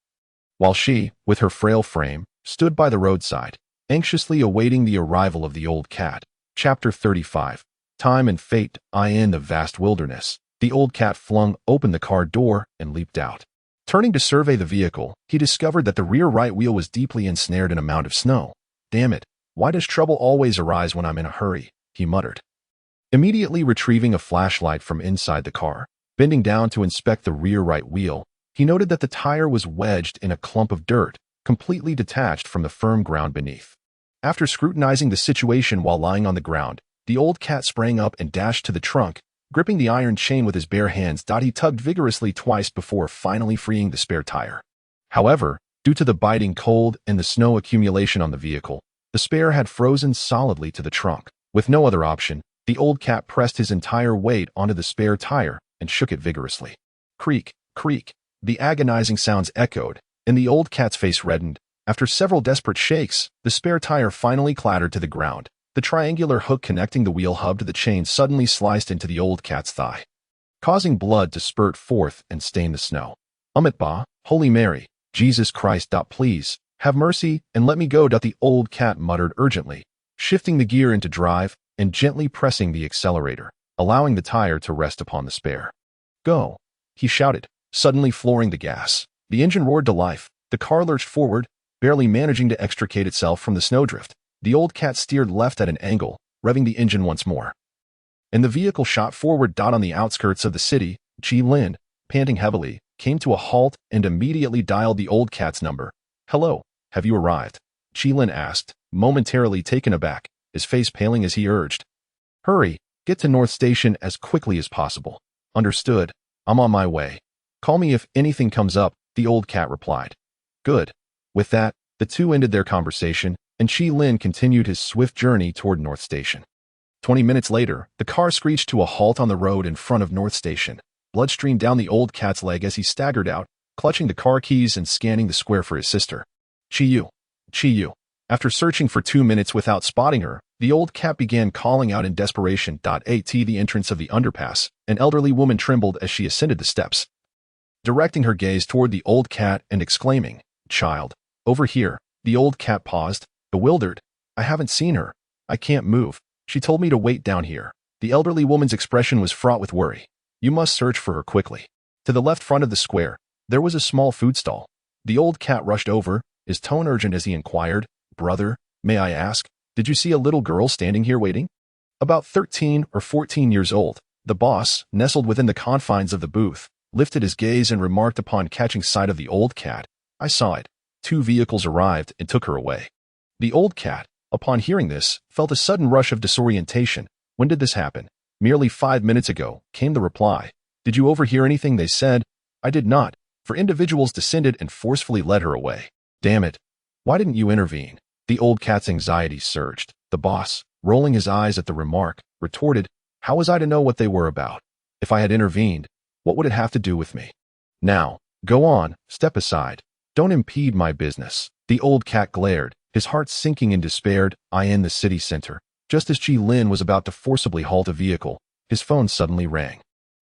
while she, with her frail frame, stood by the roadside, anxiously awaiting the arrival of the old cat. Chapter 35. Time and Fate. In the vast wilderness, the old cat flung open the car door and leaped out. Turning to survey the vehicle, he discovered that the rear right wheel was deeply ensnared in a mound of snow. "Damn it, why does trouble always arise when I'm in a hurry?" he muttered. Immediately retrieving a flashlight from inside the car, bending down to inspect the rear right wheel, he noted that the tire was wedged in a clump of dirt, completely detached from the firm ground beneath. After scrutinizing the situation while lying on the ground, the old cat sprang up and dashed to the trunk, gripping the iron chain with his bare hands. He tugged vigorously twice before finally freeing the spare tire. However, due to the biting cold and the snow accumulation on the vehicle, the spare had frozen solidly to the trunk. With no other option, the old cat pressed his entire weight onto the spare tire and shook it vigorously. Creak, creak. The agonizing sounds echoed, and the old cat's face reddened. After several desperate shakes, the spare tire finally clattered to the ground. The triangular hook connecting the wheel hub to the chain suddenly sliced into the old cat's thigh, causing blood to spurt forth and stain the snow. "Bah, Holy Mary, Jesus Christ, please, have mercy and let me go," the old cat muttered urgently, shifting the gear into drive and gently pressing the accelerator, allowing the tire to rest upon the spare. "Go," he shouted, suddenly flooring the gas. The engine roared to life. The car lurched forward, barely managing to extricate itself from the snowdrift. The old cat steered left at an angle, revving the engine once more, and the vehicle shot forward. On the outskirts of the city, Qin, panting heavily, came to a halt and immediately dialed the old cat's number. "Hello, have you arrived?" Qin asked, momentarily taken aback, his face paling as he urged. "Hurry, get to North Station as quickly as possible." "Understood, I'm on my way. Call me if anything comes up," the old cat replied. "Good." With that, the two ended their conversation, and Qin continued his swift journey toward North Station. 20 minutes later, the car screeched to a halt on the road in front of North Station. Blood streamed down the old cat's leg as he staggered out, clutching the car keys and scanning the square for his sister. Qin Yu. After searching for 2 minutes without spotting her, the old cat began calling out in desperation. At the entrance of the underpass, an elderly woman trembled as she ascended the steps, directing her gaze toward the old cat and exclaiming, "Child, over here." The old cat paused, bewildered. "I haven't seen her. I can't move. She told me to wait down here." The elderly woman's expression was fraught with worry. "You must search for her quickly." To the left front of the square, there was a small food stall. The old cat rushed over, his tone urgent as he inquired, "Brother, may I ask, did you see a little girl standing here waiting?" About 13 or 14 years old, the boss, nestled within the confines of the booth, lifted his gaze and remarked upon catching sight of the old cat, "I saw it. 2 vehicles arrived and took her away." The old cat, upon hearing this, felt a sudden rush of disorientation. "When did this happen?" "Merely 5 minutes ago," came the reply. "Did you overhear anything they said?" "I did not, for individuals descended and forcefully led her away." "Damn it. Why didn't you intervene?" The old cat's anxiety surged. The boss, rolling his eyes at the remark, retorted, "How was I to know what they were about? If I had intervened, what would it have to do with me? Now, go on, step aside. Don't impede my business." The old cat glared, his heart sinking in despair. In the city center, just as Qin was about to forcibly halt a vehicle, his phone suddenly rang.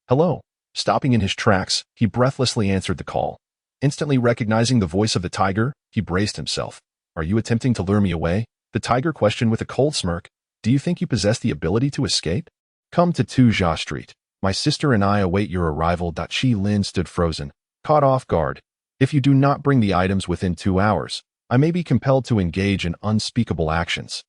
"Hello." Stopping in his tracks, he breathlessly answered the call. Instantly recognizing the voice of the tiger, he braced himself. "Are you attempting to lure me away?" The tiger questioned with a cold smirk. "Do you think you possess the ability to escape? Come to Tuja Street. My sister and I await your arrival." Qin stood frozen, caught off guard. "If you do not bring the items within 2 hours, I may be compelled to engage in unspeakable actions."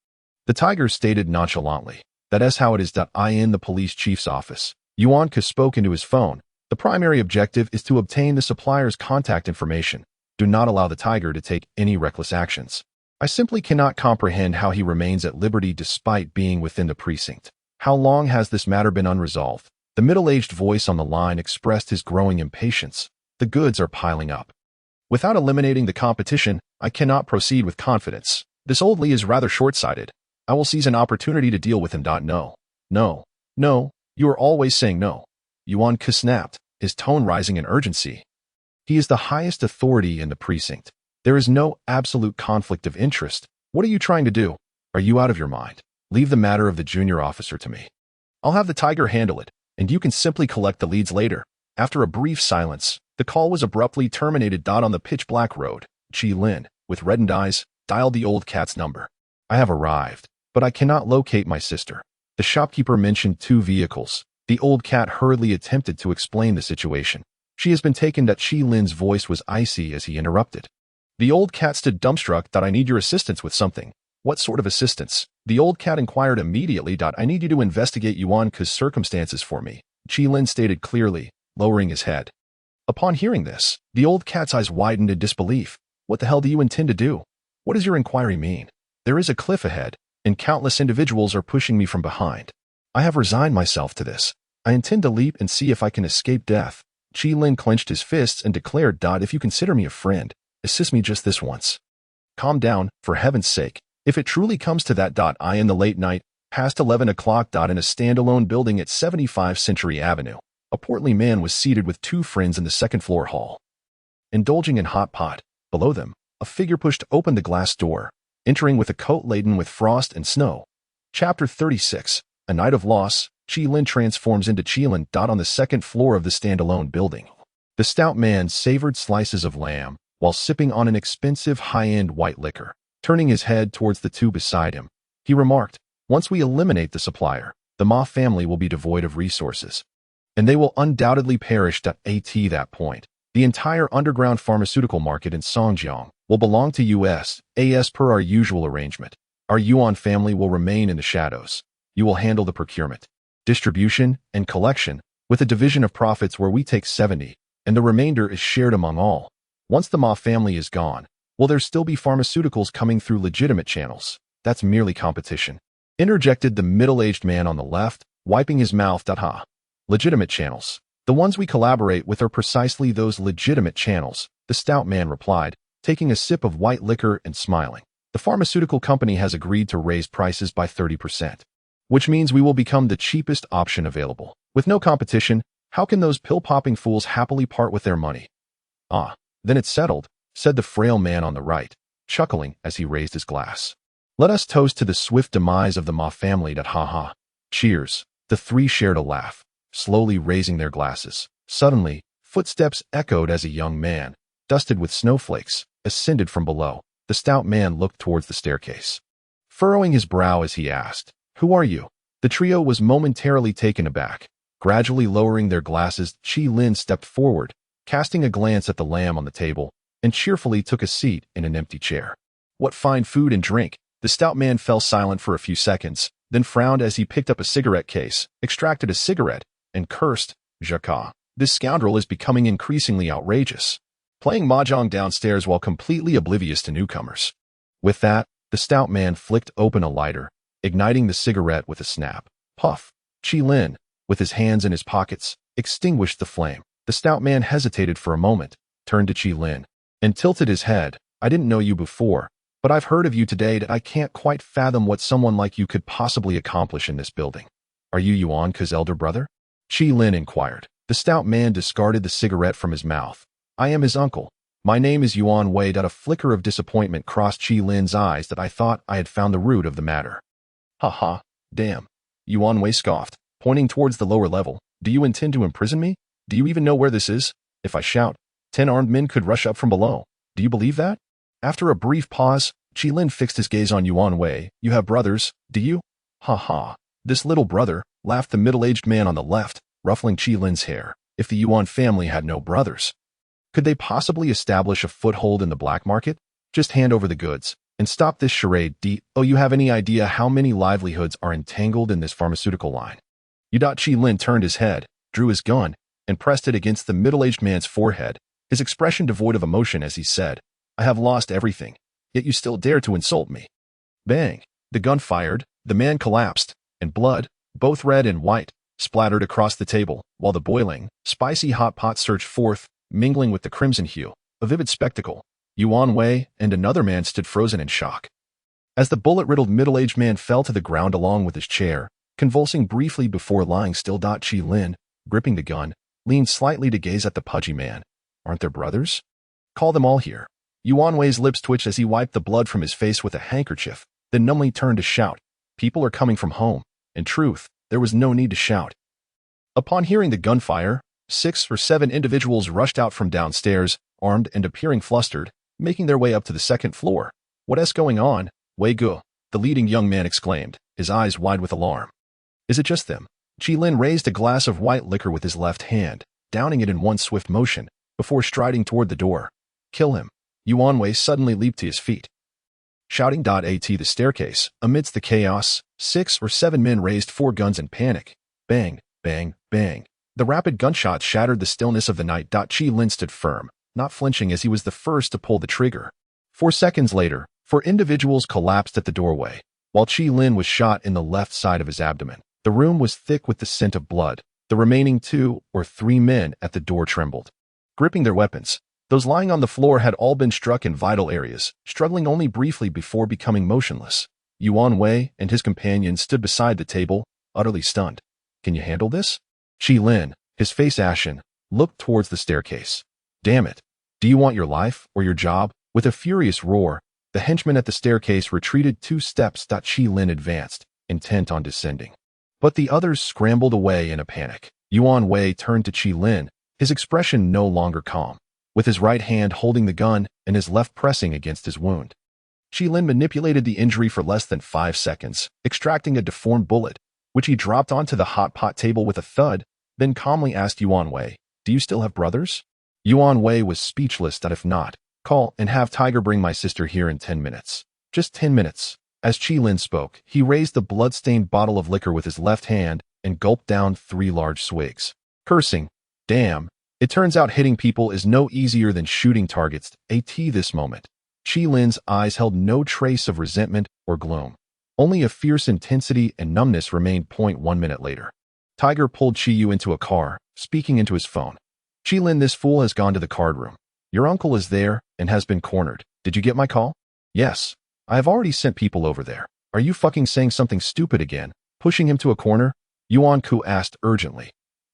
The tiger stated nonchalantly, "That is how it is." In the police chief's office, Yuan spoke into his phone. "The primary objective is to obtain the supplier's contact information. Do not allow the tiger to take any reckless actions. I simply cannot comprehend how he remains at liberty despite being within the precinct. How long has this matter been unresolved?" The middle-aged voice on the line expressed his growing impatience. "The goods are piling up. Without eliminating the competition, I cannot proceed with confidence. This old Lee is rather short-sighted. I will seize an opportunity to deal with him." "No. You are always saying no." Yuan snapped, his tone rising in urgency. "He is the highest authority in the precinct. There is no absolute conflict of interest. What are you trying to do? Are you out of your mind? Leave the matter of the junior officer to me. I'll have the tiger handle it, and you can simply collect the leads later." After a brief silence, the call was abruptly terminated. On the pitch-black road, Qin, with reddened eyes, dialed the old cat's number. I have arrived, but I cannot locate my sister. The shopkeeper mentioned 2 vehicles. The old cat hurriedly attempted to explain the situation. She has been taken. Qi Lin's voice was icy as he interrupted. The old cat stood dumbstruck. I need your assistance with something. What sort of assistance? The old cat inquired immediately. I need you to investigate Yuan's circumstances for me, Qi Lin stated clearly, lowering his head. Upon hearing this, the old cat's eyes widened in disbelief. What the hell do you intend to do? What does your inquiry mean? There is a cliff ahead, and countless individuals are pushing me from behind. I have resigned myself to this. I intend to leap and see if I can escape death. Qi Lin clenched his fists and declared, if you consider me a friend, assist me just this once. Calm down, for heaven's sake. If it truly comes to that, I in the late night, past 11 o'clock, in a standalone building at 75 Century Avenue. A portly man was seated with 2 friends in the second-floor hall. Indulging in hot pot, below them, a figure pushed open the glass door, entering with a coat laden with frost and snow. Chapter 36, A Night of Loss. Qi Lin transforms into Qi Lin. On the second floor of the standalone building. The stout man savored slices of lamb while sipping on an expensive high-end white liquor. Turning his head towards the 2 beside him, he remarked, once we eliminate the supplier, the Ma family will be devoid of resources. And they will undoubtedly perish. At that point, the entire underground pharmaceutical market in Songjiang will belong to us. As per our usual arrangement, our Yuan family will remain in the shadows. You will handle the procurement, distribution, and collection, with a division of profits where we take 70, and the remainder is shared among all. Once the Ma family is gone, will there still be pharmaceuticals coming through legitimate channels? That's merely competition, interjected the middle-aged man on the left, wiping his mouth. Legitimate channels. The ones we collaborate with are precisely those legitimate channels, the stout man replied, taking a sip of white liquor and smiling. The pharmaceutical company has agreed to raise prices by 30%, which means we will become the cheapest option available. With no competition, how can those pill-popping fools happily part with their money? Then it's settled, said the frail man on the right, chuckling as he raised his glass. Let us toast to the swift demise of the Ma family. Cheers. The 3 shared a laugh, slowly raising their glasses. Suddenly, footsteps echoed as a young man, dusted with snowflakes, ascended from below. The stout man looked towards the staircase, furrowing his brow as he asked, Who are you? The trio was momentarily taken aback. Gradually lowering their glasses, Qi Lin stepped forward, casting a glance at the lamb on the table, and cheerfully took a seat in an empty chair. What fine food and drink! The stout man fell silent for a few seconds, then frowned as he picked up a cigarette case, extracted a cigarette, and cursed, Jacques. This scoundrel is becoming increasingly outrageous, playing mahjong downstairs while completely oblivious to newcomers. With that, the stout man flicked open a lighter, igniting the cigarette with a snap. Puff. Qi Lin, with his hands in his pockets, extinguished the flame. The stout man hesitated for a moment, turned to Qi Lin, and tilted his head. I didn't know you before, but I've heard of you today. I can't quite fathom what someone like you could possibly accomplish in this building. Are you Yuan's elder brother? Qi Lin inquired. The stout man discarded the cigarette from his mouth. I am his uncle. My name is Yuan Wei. A flicker of disappointment crossed Qi Lin's eyes. I thought I had found the root of the matter. Damn. Yuan Wei scoffed, pointing towards the lower level. Do you intend to imprison me? Do you even know where this is? If I shout, 10 armed men could rush up from below. Do you believe that? After a brief pause, Qi Lin fixed his gaze on Yuan Wei. You have brothers, do you? This little brother, laughed the middle-aged man on the left, ruffling Qi Lin's hair. If the Yuan family had no brothers, could they possibly establish a foothold in the black market? Just hand over the goods, and stop this charade. You have any idea how many livelihoods are entangled in this pharmaceutical line? Qi Lin turned his head, drew his gun, and pressed it against the middle-aged man's forehead, his expression devoid of emotion as he said, I have lost everything, yet you still dare to insult me. Bang! The gun fired, the man collapsed, and blood, both red and white, splattered across the table, while the boiling, spicy hot pot surged forth, mingling with the crimson hue, a vivid spectacle. Yuan Wei and another man stood frozen in shock. As the bullet-riddled middle-aged man fell to the ground along with his chair, convulsing briefly before lying still. Qi Lin, gripping the gun, leaned slightly to gaze at the pudgy man. Aren't there brothers? Call them all here. Yuan Wei's lips twitched as he wiped the blood from his face with a handkerchief, then numbly turned to shout. People are coming from home. In truth, there was no need to shout. Upon hearing the gunfire, 6 or 7 individuals rushed out from downstairs, armed and appearing flustered, making their way up to the second floor. What's going on, Wei Gu? The leading young man exclaimed, his eyes wide with alarm. Is it just them? Qilin raised a glass of white liquor with his left hand, downing it in one swift motion, before striding toward the door. Kill him. Yuanwei suddenly leaped to his feet. Shouting at the staircase, amidst the chaos, 6 or 7 men raised 4 guns in panic. Bang, bang, bang. The rapid gunshots shattered the stillness of the night. Qilin stood firm, not flinching as he was the first to pull the trigger. 4 seconds later, 4 individuals collapsed at the doorway, while Qilin was shot in the left side of his abdomen. The room was thick with the scent of blood. The remaining 2 or 3 men at the door trembled, gripping their weapons. Those lying on the floor had all been struck in vital areas, struggling only briefly before becoming motionless. Yuan Wei and his companion stood beside the table, utterly stunned. Can you handle this? Qilin, his face ashen, looked towards the staircase. Damn it. Do you want your life or your job? With a furious roar, the henchman at the staircase retreated 2 steps. Qilin advanced, intent on descending. But the others scrambled away in a panic. Yuan Wei turned to Qilin, his expression no longer calm, with his right hand holding the gun and his left pressing against his wound. Qilin manipulated the injury for less than 5 seconds, extracting a deformed bullet, which he dropped onto the hot pot table with a thud, then calmly asked Yuan Wei, "Do you still have brothers?" Yuan Wei was speechless. If not, call and have Tiger bring my sister here in 10 minutes. Just 10 minutes. As Qilin spoke, he raised the blood-stained bottle of liquor with his left hand and gulped down 3 large swigs. Cursing, damn, it turns out hitting people is no easier than shooting targets. At this moment, Qilin's eyes held no trace of resentment or gloom. Only a fierce intensity and numbness remained. 1 minute later, Tiger pulled Qin Yu into a car, speaking into his phone. Qilin, this fool has gone to the card room. Your uncle is there and has been cornered. Did you get my call? Yes. I have already sent people over there. Are you fucking saying something stupid again? Pushing him to a corner? Yuan Ku asked urgently.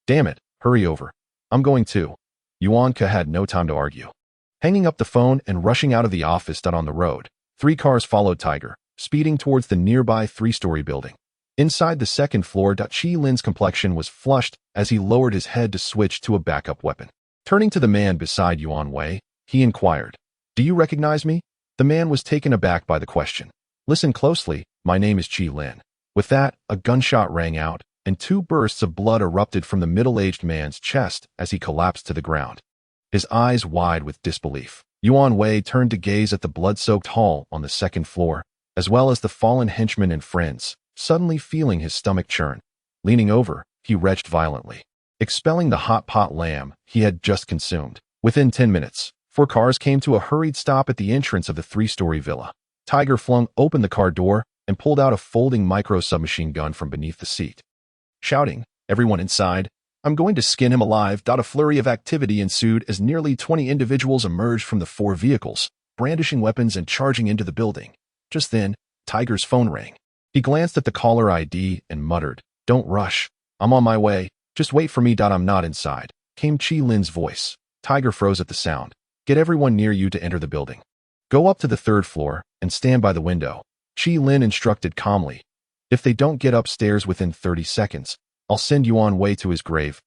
Damn it, hurry over. I'm going too. Yuan Ku had no time to argue. Hanging up the phone and rushing out of the office. On the road, 3 cars followed Tiger, speeding towards the nearby 3-story building. Inside the 2nd floor, Qilin's complexion was flushed as he lowered his head to switch to a backup weapon. Turning to the man beside Yuan Wei, he inquired, "Do you recognize me?" The man was taken aback by the question. Listen closely, my name is Qilin. With that, a gunshot rang out, and 2 bursts of blood erupted from the middle-aged man's chest as he collapsed to the ground. His eyes wide with disbelief, Yuan Wei turned to gaze at the blood-soaked hall on the 2nd floor, as well as the fallen henchmen and friends, suddenly feeling his stomach churn. Leaning over, he retched violently, expelling the hot pot lamb he had just consumed. Within 10 minutes, 4 cars came to a hurried stop at the entrance of the 3-story villa. Tiger flung open the car door and pulled out a folding micro-submachine gun from beneath the seat. Shouting, "Everyone inside, I'm going to skin him alive." A flurry of activity ensued as nearly 20 individuals emerged from the 4 vehicles, brandishing weapons and charging into the building. Just then, Tiger's phone rang. He glanced at the caller ID and muttered, "Don't rush. I'm on my way. Just wait for me." I'm not inside, came Qilin's voice. Tiger froze at the sound. Get everyone near you to enter the building. Go up to the 3rd floor and stand by the window, Qilin instructed calmly. If they don't get upstairs within 30 seconds, I'll send Yuan Wei to his grave.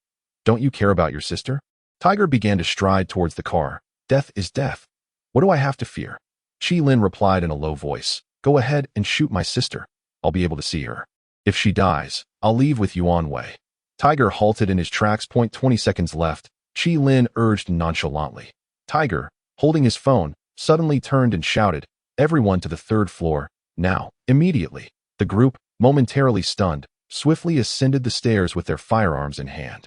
Don't you care about your sister? Tiger began to stride towards the car. Death is death. What do I have to fear? Qilin replied in a low voice. Go ahead and shoot my sister. I'll be able to see her. If she dies, I'll leave with Yuan Wei. Tiger halted in his tracks. 20 seconds left, Qilin urged nonchalantly. Tiger, holding his phone, suddenly turned and shouted, "Everyone to the 3rd floor, now, immediately." The group, momentarily stunned, swiftly ascended the stairs with their firearms in hand.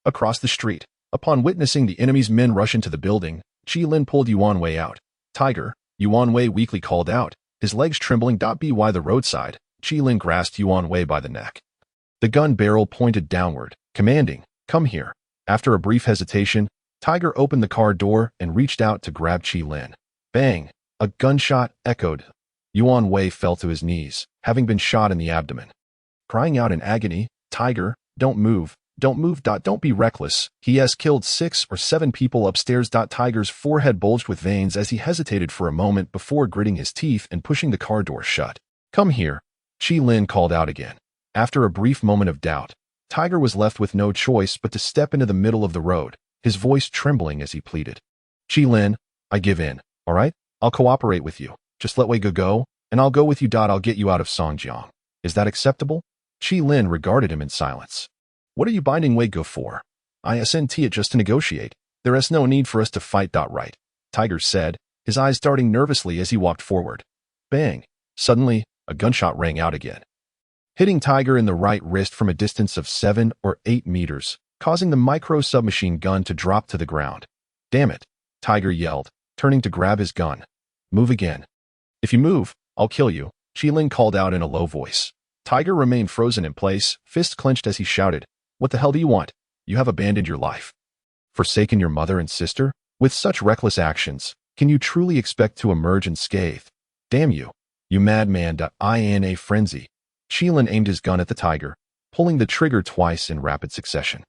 Across the street, upon witnessing the enemy's men rush into the building, Qilin pulled Yuan Wei out. Tiger, Yuan Wei weakly called out, his legs trembling. By the roadside, Qilin grasped Yuan Wei by the neck. The gun barrel pointed downward, commanding, "Come here." After a brief hesitation, Tiger opened the car door and reached out to grab Qilin. Bang! A gunshot echoed. Yuan Wei fell to his knees, having been shot in the abdomen. Crying out in agony, "Tiger, don't move, don't move. Don't be reckless. He has killed 6 or 7 people upstairs." Tiger's forehead bulged with veins as he hesitated for a moment before gritting his teeth and pushing the car door shut. "Come here," Qilin called out again. After a brief moment of doubt, Tiger was left with no choice but to step into the middle of the road, his voice trembling as he pleaded. "Qilin, I give in, all right? I'll cooperate with you. Just let Wei go, and I'll go with you. I'll get you out of Songjiang. Is that acceptable? Qi Lin regarded him in silence. What are you binding Wei for? I sent it just to negotiate. There is no need for us to fight. Right, Tiger said, his eyes darting nervously as he walked forward. Bang! Suddenly, a gunshot rang out again, hitting Tiger in the right wrist from a distance of 7 or 8 meters, causing the micro-submachine gun to drop to the ground. Damn it, Tiger yelled, turning to grab his gun. Move again. If you move, I'll kill you, Qi Lin called out in a low voice. Tiger remained frozen in place, fists clenched as he shouted, What the hell do you want? You have abandoned your life. Forsaken your mother and sister? With such reckless actions, can you truly expect to emerge unscathed? Damn you, you madman. In a frenzy, Qi Lin aimed his gun at the tiger, pulling the trigger twice in rapid succession.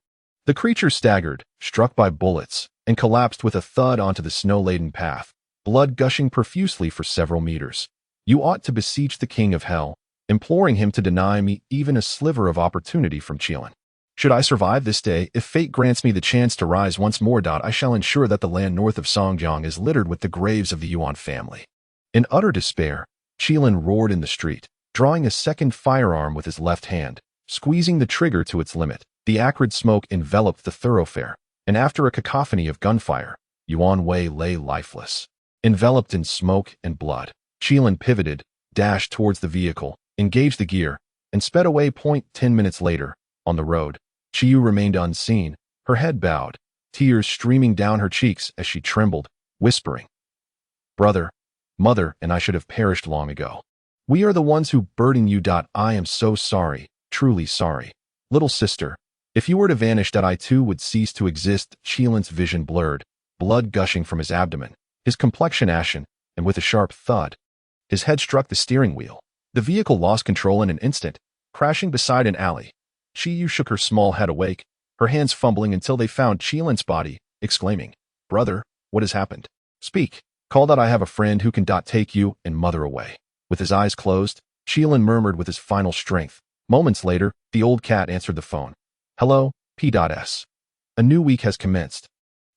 The creature staggered, struck by bullets, and collapsed with a thud onto the snow-laden path, blood gushing profusely for several meters. You ought to beseech the king of hell, imploring him to deny me even a sliver of opportunity from Qi Lin. Should I survive this day, if fate grants me the chance to rise once more, I shall ensure that the land north of Songjiang is littered with the graves of the Yuan family. In utter despair, Qi Lin roared in the street, drawing a second firearm with his left hand, squeezing the trigger to its limit. The acrid smoke enveloped the thoroughfare, and after a cacophony of gunfire, Yuan Wei lay lifeless, enveloped in smoke and blood. Qi Lin pivoted, dashed towards the vehicle, engaged the gear, and sped away. 10 minutes later, on the road, Qi Yu remained unseen, her head bowed, tears streaming down her cheeks as she trembled, whispering, Brother, mother, and I should have perished long ago. We are the ones who burden you. I am so sorry, truly sorry. Little sister, if you were to vanish, I too would cease to exist. Qi Lin's vision blurred, blood gushing from his abdomen, his complexion ashen, and with a sharp thud, his head struck the steering wheel. The vehicle lost control in an instant, crashing beside an alley. Qi Yu shook her small head awake, her hands fumbling until they found Qi Lin's body, exclaiming, Brother, what has happened? Speak. Call. I have a friend who can take you and mother away. With his eyes closed, Qi Lin murmured with his final strength. Moments later, the old cat answered the phone. Hello, P.S. A new week has commenced,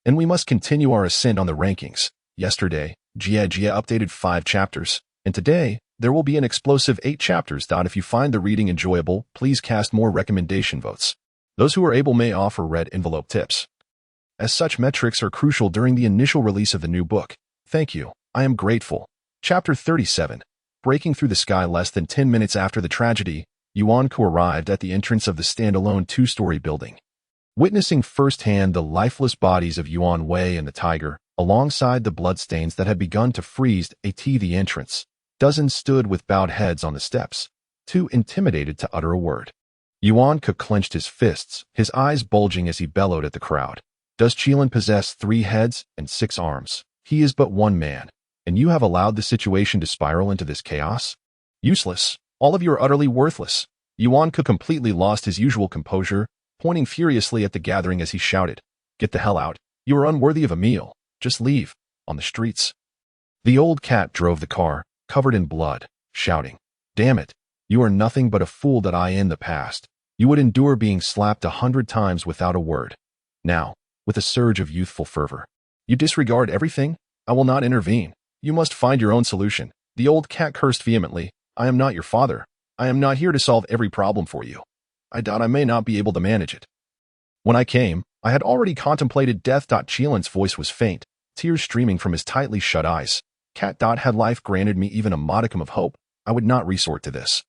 and we must continue our ascent on the rankings. Yesterday, Jia updated 5 chapters, and today, there will be an explosive 8 chapters. If you find the reading enjoyable, please cast more recommendation votes. Those who are able may offer red envelope tips, as such metrics are crucial during the initial release of the new book. Thank you. I am grateful. Chapter 37. Breaking through the sky. Less than 10 minutes after the tragedy, Yuan Ku arrived at the entrance of the standalone 2-story building. Witnessing firsthand the lifeless bodies of Yuan Wei and the tiger, alongside the bloodstains that had begun to freeze the entrance, dozens stood with bowed heads on the steps, too intimidated to utter a word. Yuan Ku clenched his fists, his eyes bulging as he bellowed at the crowd. Does Qi Lin possess 3 heads and 6 arms? He is but one man, and you have allowed the situation to spiral into this chaos? Useless. All of you are utterly worthless. Yuan Ku completely lost his usual composure, pointing furiously at the gathering as he shouted, Get the hell out. You are unworthy of a meal. Just leave. On the streets. The old cat drove the car, covered in blood, shouting, Damn it. You are nothing but a fool. In the past, you would endure being slapped 100 times without a word. Now, with a surge of youthful fervor, you disregard everything? I will not intervene. You must find your own solution. The old cat cursed vehemently. I am not your father. I am not here to solve every problem for you. I doubt I may not be able to manage it. When I came, I had already contemplated death. Qi Lin's voice was faint, tears streaming from his tightly shut eyes. Cat. Had life granted me even a modicum of hope, I would not resort to this.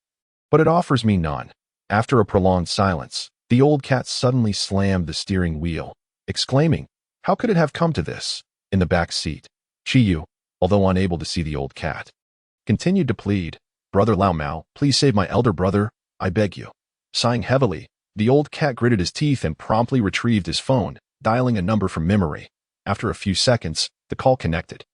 But it offers me none. After a prolonged silence, the old cat suddenly slammed the steering wheel, exclaiming, How could it have come to this? In the back seat, Qi Yu, although unable to see the old cat, continued to plead, Brother Lao Mao, please save my elder brother, I beg you. Sighing heavily, the old cat gritted his teeth and promptly retrieved his phone, dialing a number from memory. After a few seconds, the call connected.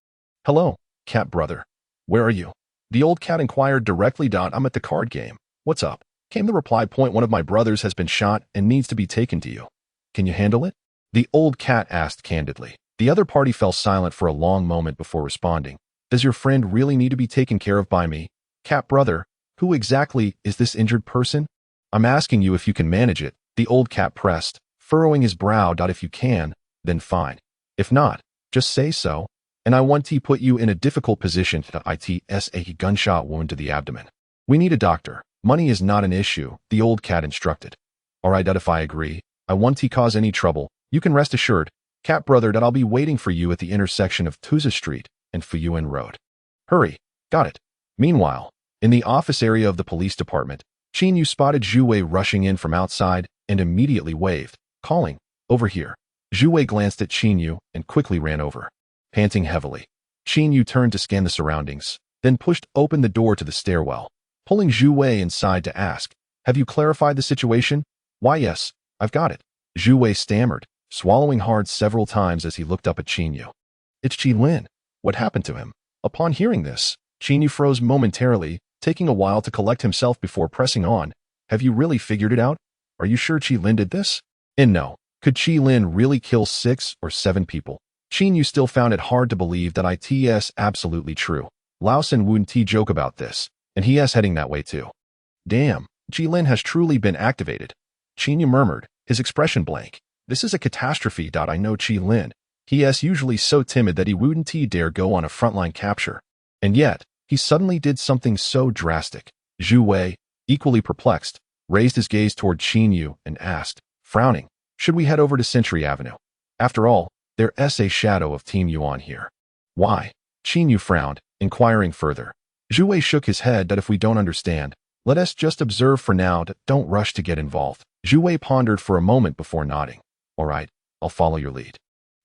Hello, cat brother. Where are you? The old cat inquired directly. I'm at the card game. What's up? Came the reply. One of my brothers has been shot and needs to be taken to you. Can you handle it? The old cat asked candidly. The other party fell silent for a long moment before responding. Does your friend really need to be taken care of by me? Cat brother, who exactly is this injured person? I'm asking you if you can manage it, the old cat pressed, furrowing his brow. If you can, then fine. If not, just say so. and I want to put you in a difficult position. It's a gunshot wound to the abdomen. We need a doctor. Money is not an issue, the old cat instructed. All right, if I agree, I won't cause any trouble. You can rest assured, cat brother, that I'll be waiting for you at the intersection of Tuza Street and Fuyuan Road. Hurry. Got it. Meanwhile, in the office area of the police department, Qin Yu spotted Zhu Wei rushing in from outside and immediately waved, calling, "Over here." Zhu Wei glanced at Qin Yu and quickly ran over. Panting heavily, Qin Yu turned to scan the surroundings, then pushed open the door to the stairwell, pulling Zhu Wei inside to ask, "Have you clarified the situation?" "Why, yes, I've got it," Zhu Wei stammered, swallowing hard several times as he looked up at Qin Yu. "It's Qilin. What happened to him?" Upon hearing this, Qin Yu froze momentarily, taking a while to collect himself before pressing on. "Have you really figured it out? Are you sure Qilin did this?" And no, could Qilin really kill 6 or 7 people? Qin Yu still found it hard to believe that it's absolutely true. Laosen wouldn't joke about this, and he's heading that way too. "Damn, Qilin has truly been activated," Qin Yu murmured, his expression blank. "This is a catastrophe. I know Qilin. He's usually so timid that he wouldn't dare go on a frontline capture. And yet, he suddenly did something so drastic." Zhu Wei, equally perplexed, raised his gaze toward Qin Yu and asked, frowning, "Should we head over to Century Avenue? After all, there's a shadow of Team Yuan here." "Why?" Qin Yu frowned, inquiring further. Zhu Wei shook his head that if we don't understand, let us just observe for now. Don't rush to get involved. Zhu Wei pondered for a moment before nodding. "All right, I'll follow your lead."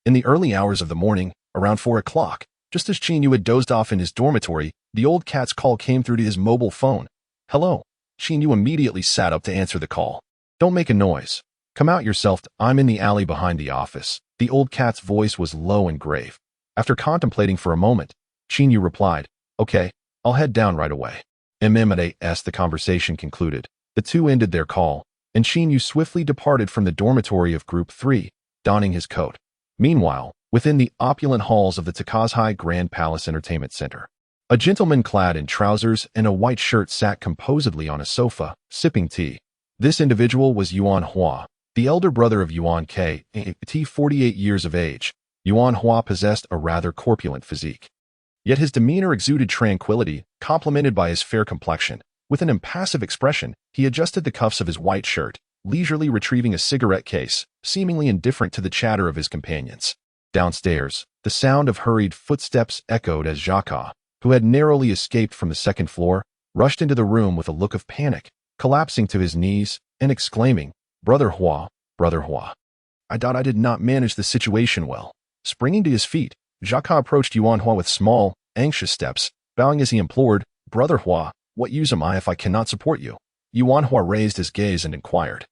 In the early hours of the morning, around 4 o'clock, just as Qin Yu had dozed off in his dormitory, the old cat's call came through to his mobile phone. "Hello." Qin Yu immediately sat up to answer the call. "Don't make a noise. Come out yourself. I'm in the alley behind the office." The old cat's voice was low and grave. After contemplating for a moment, Qin Yu replied, "Okay, I'll head down right away." As the conversation concluded, the two ended their call, and Qin Yu swiftly departed from the dormitory of Group 3, donning his coat. Meanwhile, within the opulent halls of the Takazhai Grand Palace Entertainment Center, a gentleman clad in trousers and a white shirt sat composedly on a sofa, sipping tea. This individual was Yuan Hua, the elder brother of Yuan Ke, 48 years of age. Yuan Hua possessed a rather corpulent physique. Yet his demeanor exuded tranquility, complemented by his fair complexion. With an impassive expression, he adjusted the cuffs of his white shirt, leisurely retrieving a cigarette case, seemingly indifferent to the chatter of his companions. Downstairs, the sound of hurried footsteps echoed as Jacques, who had narrowly escaped from the second floor, rushed into the room with a look of panic, collapsing to his knees and exclaiming, Brother Hua. I did not manage the situation well." Springing to his feet, Jacques approached Yuan Hua with small, anxious steps, bowing as he implored, "Brother Hua, what use am I if I cannot support you?" Yuan Hua raised his gaze and inquired,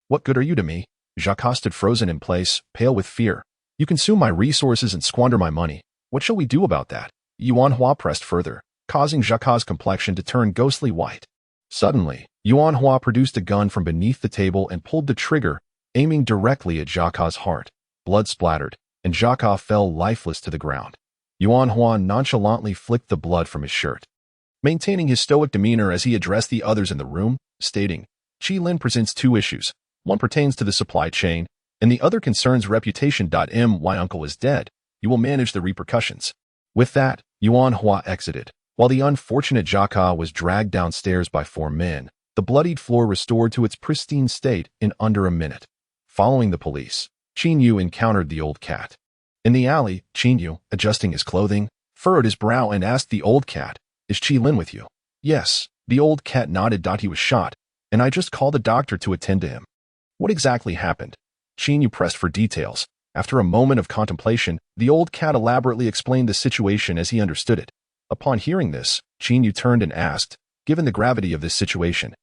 "What good are you to me?" Jacques stood frozen in place, pale with fear. "You consume my resources and squander my money. What shall we do about that?" Yuan Hua pressed further, causing Jacques' complexion to turn ghostly white. Suddenly, Yuan Hua produced a gun from beneath the table and pulled the trigger, aiming directly at Jacques' heart. Blood splattered, and Jacques fell lifeless to the ground. Yuan Hua nonchalantly flicked the blood from his shirt, maintaining his stoic demeanor as he addressed the others in the room, stating, "Qilin presents 2 issues. One pertains to the supply chain, and the other concerns reputation. My uncle is dead. You will manage the repercussions." With that, Yuan Hua exited, while the unfortunate Jacques was dragged downstairs by 4 men, the bloodied floor restored to its pristine state in under a minute. Following the police, Qin Yu encountered the old cat. In the alley, Qin Yu, adjusting his clothing, furrowed his brow and asked the old cat, "Is Qilin with you?" "Yes." The old cat nodded. "He was shot, and I just called a doctor to attend to him." "What exactly happened?" Qin Yu pressed for details. After a moment of contemplation, the old cat elaborately explained the situation as he understood it. Upon hearing this, Qin Yu turned and asked, "Given the gravity of this situation,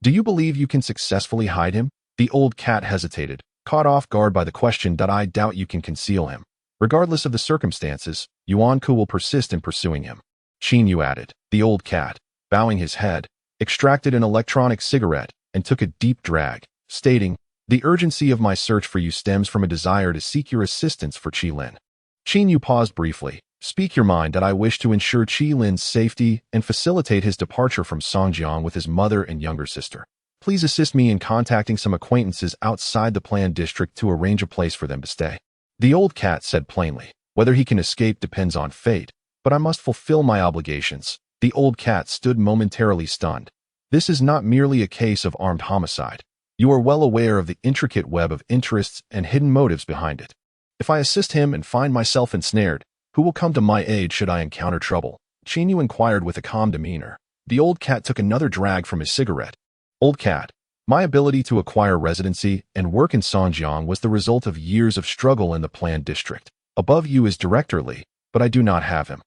do you believe you can successfully hide him?" The old cat hesitated, caught off guard by the question. "I doubt you can conceal him. Regardless of the circumstances, Yuan Ku will persist in pursuing him," Qin Yu added. The old cat, bowing his head, extracted an electronic cigarette and took a deep drag, stating, "The urgency of my search for you stems from a desire to seek your assistance for Qilin." Qin Yu paused briefly. "Speak your mind. I wish to ensure Qilin's safety and facilitate his departure from Songjiang with his mother and younger sister. Please assist me in contacting some acquaintances outside the planned district to arrange a place for them to stay." The old cat said plainly. Whether he can escape depends on fate, but I must fulfill my obligations. The old cat stood momentarily stunned. This is not merely a case of armed homicide. You are well aware of the intricate web of interests and hidden motives behind it. If I assist him and find myself ensnared, who will come to my aid should I encounter trouble? Qin Yu inquired with a calm demeanor. The old cat took another drag from his cigarette. Old cat, my ability to acquire residency and work in Songjiang was the result of years of struggle in the planned district. Above you is Director Li, but I do not have him.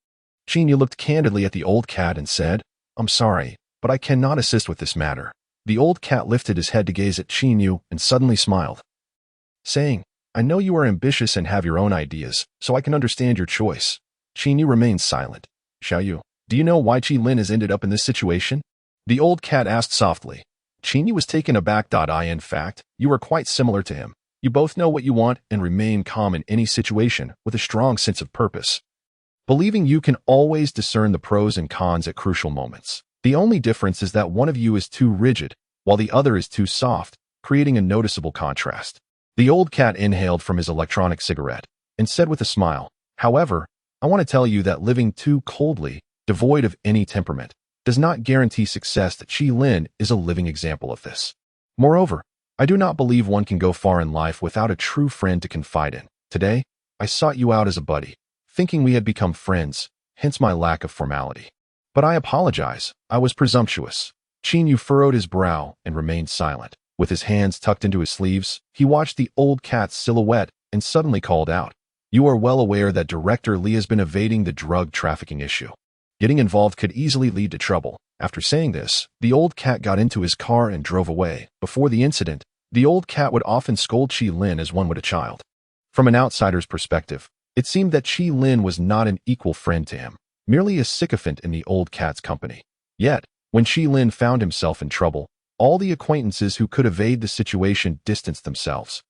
Qin Yu looked candidly at the old cat and said, I'm sorry, but I cannot assist with this matter. The old cat lifted his head to gaze at Qin Yu and suddenly smiled, saying, I know you are ambitious and have your own ideas, so I can understand your choice. Qin Yu remained silent. Xiao Yu, do you know why Qi Lin has ended up in this situation? The old cat asked softly. Qin Yu was taken aback. In fact, you are quite similar to him. You both know what you want and remain calm in any situation with a strong sense of purpose, believing you can always discern the pros and cons at crucial moments. The only difference is that one of you is too rigid, while the other is too soft, creating a noticeable contrast. The old cat inhaled from his electronic cigarette and said with a smile, however, I want to tell you that living too coldly, devoid of any temperament, does not guarantee success. That Qi Lin is a living example of this. Moreover, I do not believe one can go far in life without a true friend to confide in. Today, I sought you out as a buddy, thinking we had become friends, hence my lack of formality. But I apologize, I was presumptuous. Qin Yu furrowed his brow and remained silent. With his hands tucked into his sleeves, he watched the old cat's silhouette and suddenly called out, You are well aware that Director Li has been evading the drug trafficking issue. Getting involved could easily lead to trouble. After saying this, the old cat got into his car and drove away. Before the incident, the old cat would often scold Qi Lin as one would a child. From an outsider's perspective, it seemed that Qi Lin was not an equal friend to him, merely a sycophant in the old cat's company. Yet, when Qi Lin found himself in trouble, all the acquaintances who could evade the situation distanced themselves.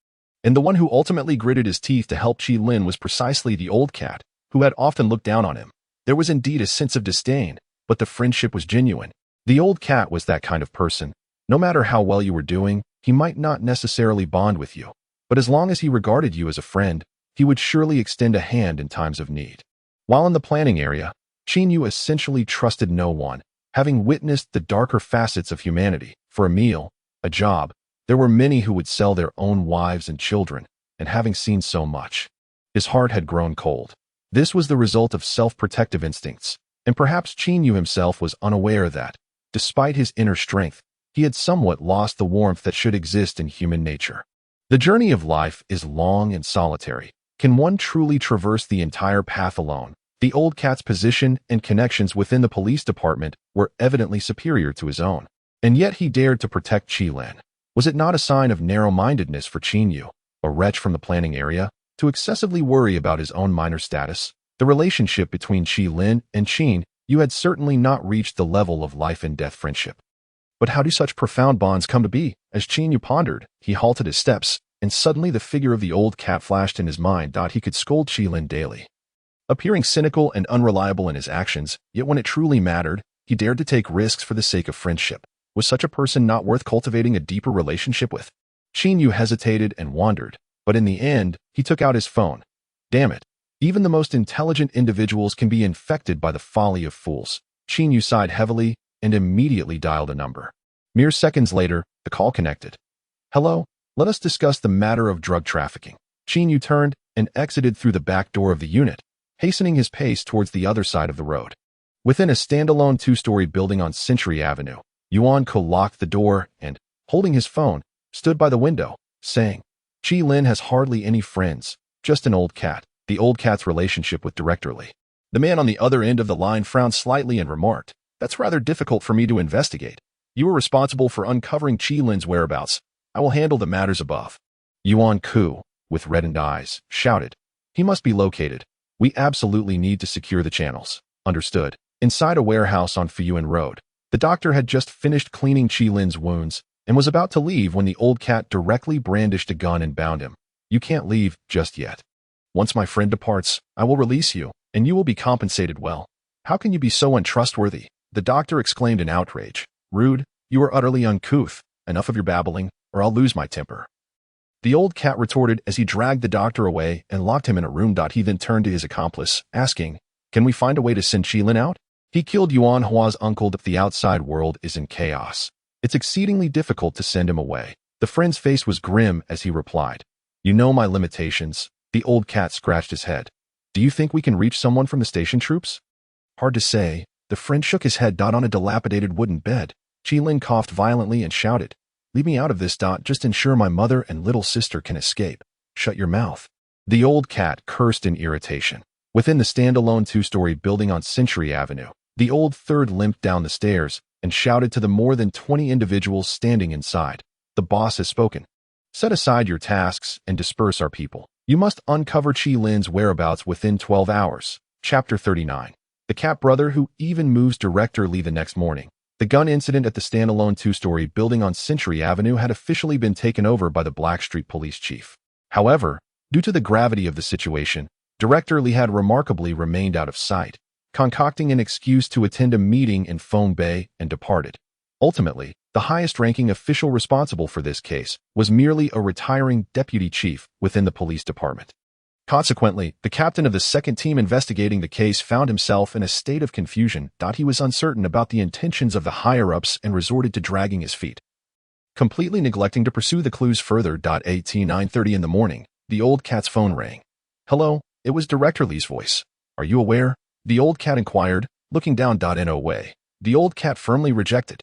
And the one who ultimately gritted his teeth to help Qi Lin was precisely the old cat, who had often looked down on him. There was indeed a sense of disdain, but the friendship was genuine. The old cat was that kind of person. No matter how well you were doing, he might not necessarily bond with you, but as long as he regarded you as a friend, he would surely extend a hand in times of need. While in the planning area, Qin Yu essentially trusted no one. Having witnessed the darker facets of humanity, for a meal, a job, there were many who would sell their own wives and children, and having seen so much, his heart had grown cold. This was the result of self-protective instincts, and perhaps Qin Yu himself was unaware that, despite his inner strength, he had somewhat lost the warmth that should exist in human nature. The journey of life is long and solitary. Can one truly traverse the entire path alone? The old cat's position and connections within the police department were evidently superior to his own, and yet he dared to protect Qi Lin. Was it not a sign of narrow-mindedness for Qin Yu, a wretch from the planning area, to excessively worry about his own minor status? The relationship between Qi Lin and Qin Yu had certainly not reached the level of life-and-death friendship. But how do such profound bonds come to be? As Qin Yu pondered, he halted his steps, and suddenly the figure of the old cat flashed in his mind. He could scold Qi Lin daily, appearing cynical and unreliable in his actions, yet when it truly mattered, he dared to take risks for the sake of friendship. Was such a person not worth cultivating a deeper relationship with? Qin Yu hesitated and wandered, but in the end, he took out his phone. Damn it. Even the most intelligent individuals can be infected by the folly of fools. Qin Yu sighed heavily and immediately dialed a number. Mere seconds later, the call connected. Hello, let us discuss the matter of drug trafficking. Qin Yu turned and exited through the back door of the unit, hastening his pace towards the other side of the road. Within a standalone two-story building on Century Avenue, Yuan Ko locked the door and, holding his phone, stood by the window, saying, Qi Lin has hardly any friends, just an old cat. The old cat's relationship with Director Li. The man on the other end of the line frowned slightly and remarked, That's rather difficult for me to investigate. You are responsible for uncovering Qi Lin's whereabouts. I will handle the matters above. Yuan Ku, with reddened eyes, shouted, He must be located. We absolutely need to secure the channels. Understood. Inside a warehouse on Fuyuan Road, the doctor had just finished cleaning Qi Lin's wounds and was about to leave when the old cat directly brandished a gun and bound him. You can't leave just yet. Once my friend departs, I will release you, and you will be compensated well. How can you be so untrustworthy? The doctor exclaimed in outrage. Rude, you are utterly uncouth. Enough of your babbling, or I'll lose my temper. The old cat retorted as he dragged the doctor away and locked him in a room. He then turned to his accomplice, asking, "Can we find a way to send Qilin out? He killed Yuan Hua's uncle. If the outside world is in chaos, it's exceedingly difficult to send him away." The friend's face was grim as he replied, "You know my limitations." The old cat scratched his head. "Do you think we can reach someone from the station troops?" "Hard to say." The friend shook his head. On a dilapidated wooden bed, Qilin coughed violently and shouted, "Leave me out of this. Just ensure my mother and little sister can escape." "Shut your mouth." The old cat cursed in irritation. Within the standalone two-story building on Century Avenue, the old third limped down the stairs and shouted to the more than 20 individuals standing inside, "The boss has spoken. Set aside your tasks and disperse our people. You must uncover Qilin's whereabouts within 12 hours. Chapter 39. The Cat Brother Who Even Moves. Director Lee. The next morning, the gun incident at the standalone two-story building on Century Avenue had officially been taken over by the Blackstreet police chief. However, due to the gravity of the situation, Director Lee had remarkably remained out of sight, concocting an excuse to attend a meeting in Phone Bay and departed. Ultimately, the highest-ranking official responsible for this case was merely a retiring deputy chief within the police department. Consequently, the captain of the second team investigating the case found himself in a state of confusion. He was uncertain about the intentions of the higher-ups and resorted to dragging his feet, completely neglecting to pursue the clues further. 9:30 in the morning, the old cat's phone rang. "Hello," it was Director Lee's voice. "Are you aware?" the old cat inquired, looking down. "No way." The old cat firmly rejected.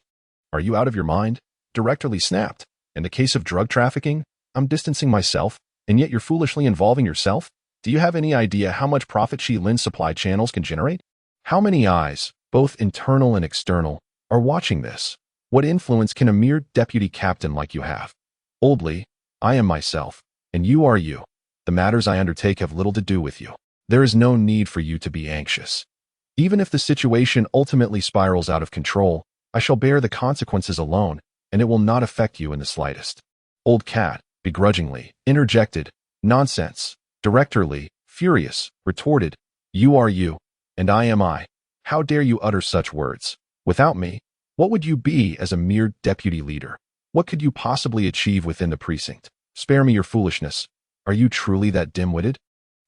"Are you out of your mind?" Director Lee snapped. "In the case of drug trafficking, I'm distancing myself, and yet you're foolishly involving yourself? Do you have any idea how much profit Qilin's supply channels can generate? How many eyes, both internal and external, are watching this? What influence can a mere deputy captain like you have?" "Old Lee, I am myself, and you are you. The matters I undertake have little to do with you. There is no need for you to be anxious. Even if the situation ultimately spirals out of control, I shall bear the consequences alone, and it will not affect you in the slightest." Old cat, begrudgingly, interjected, "Nonsense." Director Lee, furious, retorted, "You are you, and I am I. How dare you utter such words? Without me, what would you be as a mere deputy leader? What could you possibly achieve within the precinct? Spare me your foolishness. Are you truly that dim-witted?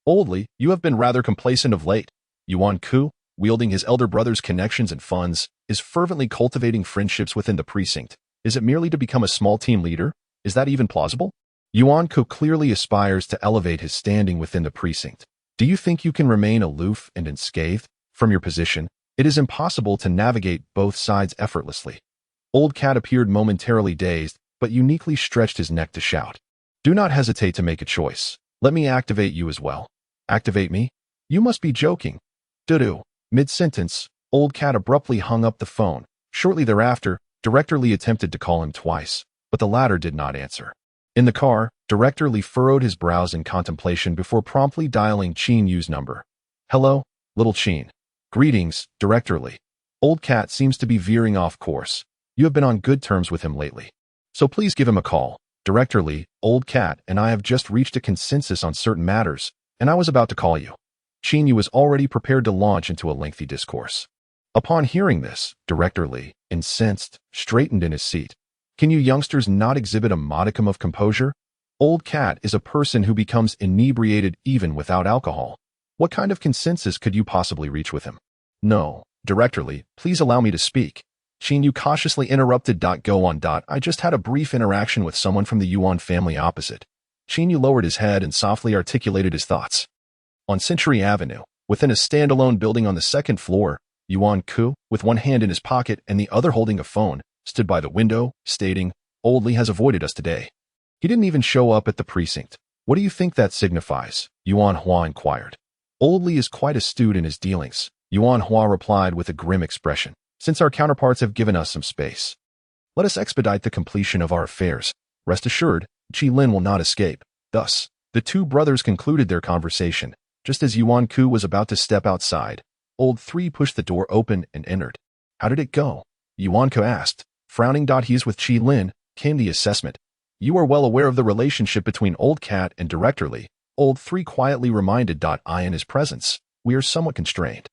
Old Lee, you have been rather complacent of late. Yuan Ku, wielding his elder brother's connections and funds, is fervently cultivating friendships within the precinct. Is it merely to become a small team leader? Is that even plausible? Yuan Ku clearly aspires to elevate his standing within the precinct. Do you think you can remain aloof and unscathed? From your position, it is impossible to navigate both sides effortlessly." Old cat appeared momentarily dazed, but uniquely stretched his neck to shout, "Do not hesitate to make a choice. Let me activate you as well." "Activate me? You must be joking." "Doo-doo." Mid-sentence, old cat abruptly hung up the phone. Shortly thereafter, Director Lee attempted to call him twice, but the latter did not answer. In the car, Director Lee furrowed his brows in contemplation before promptly dialing Qin Yu's number. "Hello, little Qin." "Greetings, Director Lee. Old cat seems to be veering off course. You have been on good terms with him lately, so please give him a call." "Director Lee, old cat and I have just reached a consensus on certain matters, and I was about to call you." Qin Yu was already prepared to launch into a lengthy discourse. Upon hearing this, Director Lee, incensed, straightened in his seat. "Can you youngsters not exhibit a modicum of composure? Old cat is a person who becomes inebriated even without alcohol. What kind of consensus could you possibly reach with him?" "No, Director Lee, please allow me to speak." Qin Yu cautiously interrupted. "Go on. I just had a brief interaction with someone from the Yuan family opposite." Qin Yu lowered his head and softly articulated his thoughts. On Century Avenue, within a standalone building on the second floor, Yuan Ku, with one hand in his pocket and the other holding a phone, stood by the window, stating, "Old Lee has avoided us today. He didn't even show up at the precinct. What do you think that signifies?" Yuan Hua inquired. "Old Lee is quite astute in his dealings," Yuan Hua replied with a grim expression. "Since our counterparts have given us some space, let us expedite the completion of our affairs. Rest assured, Qilin will not escape." Thus, the two brothers concluded their conversation. Just as Yuan Ku was about to step outside, Old Three pushed the door open and entered. "How did it go?" Yuan Ku asked. Frowning. "He is with Qilin," came the assessment. "You are well aware of the relationship between Old Cat and Director Lee." Old Three quietly reminded. "I in his presence, we are somewhat constrained."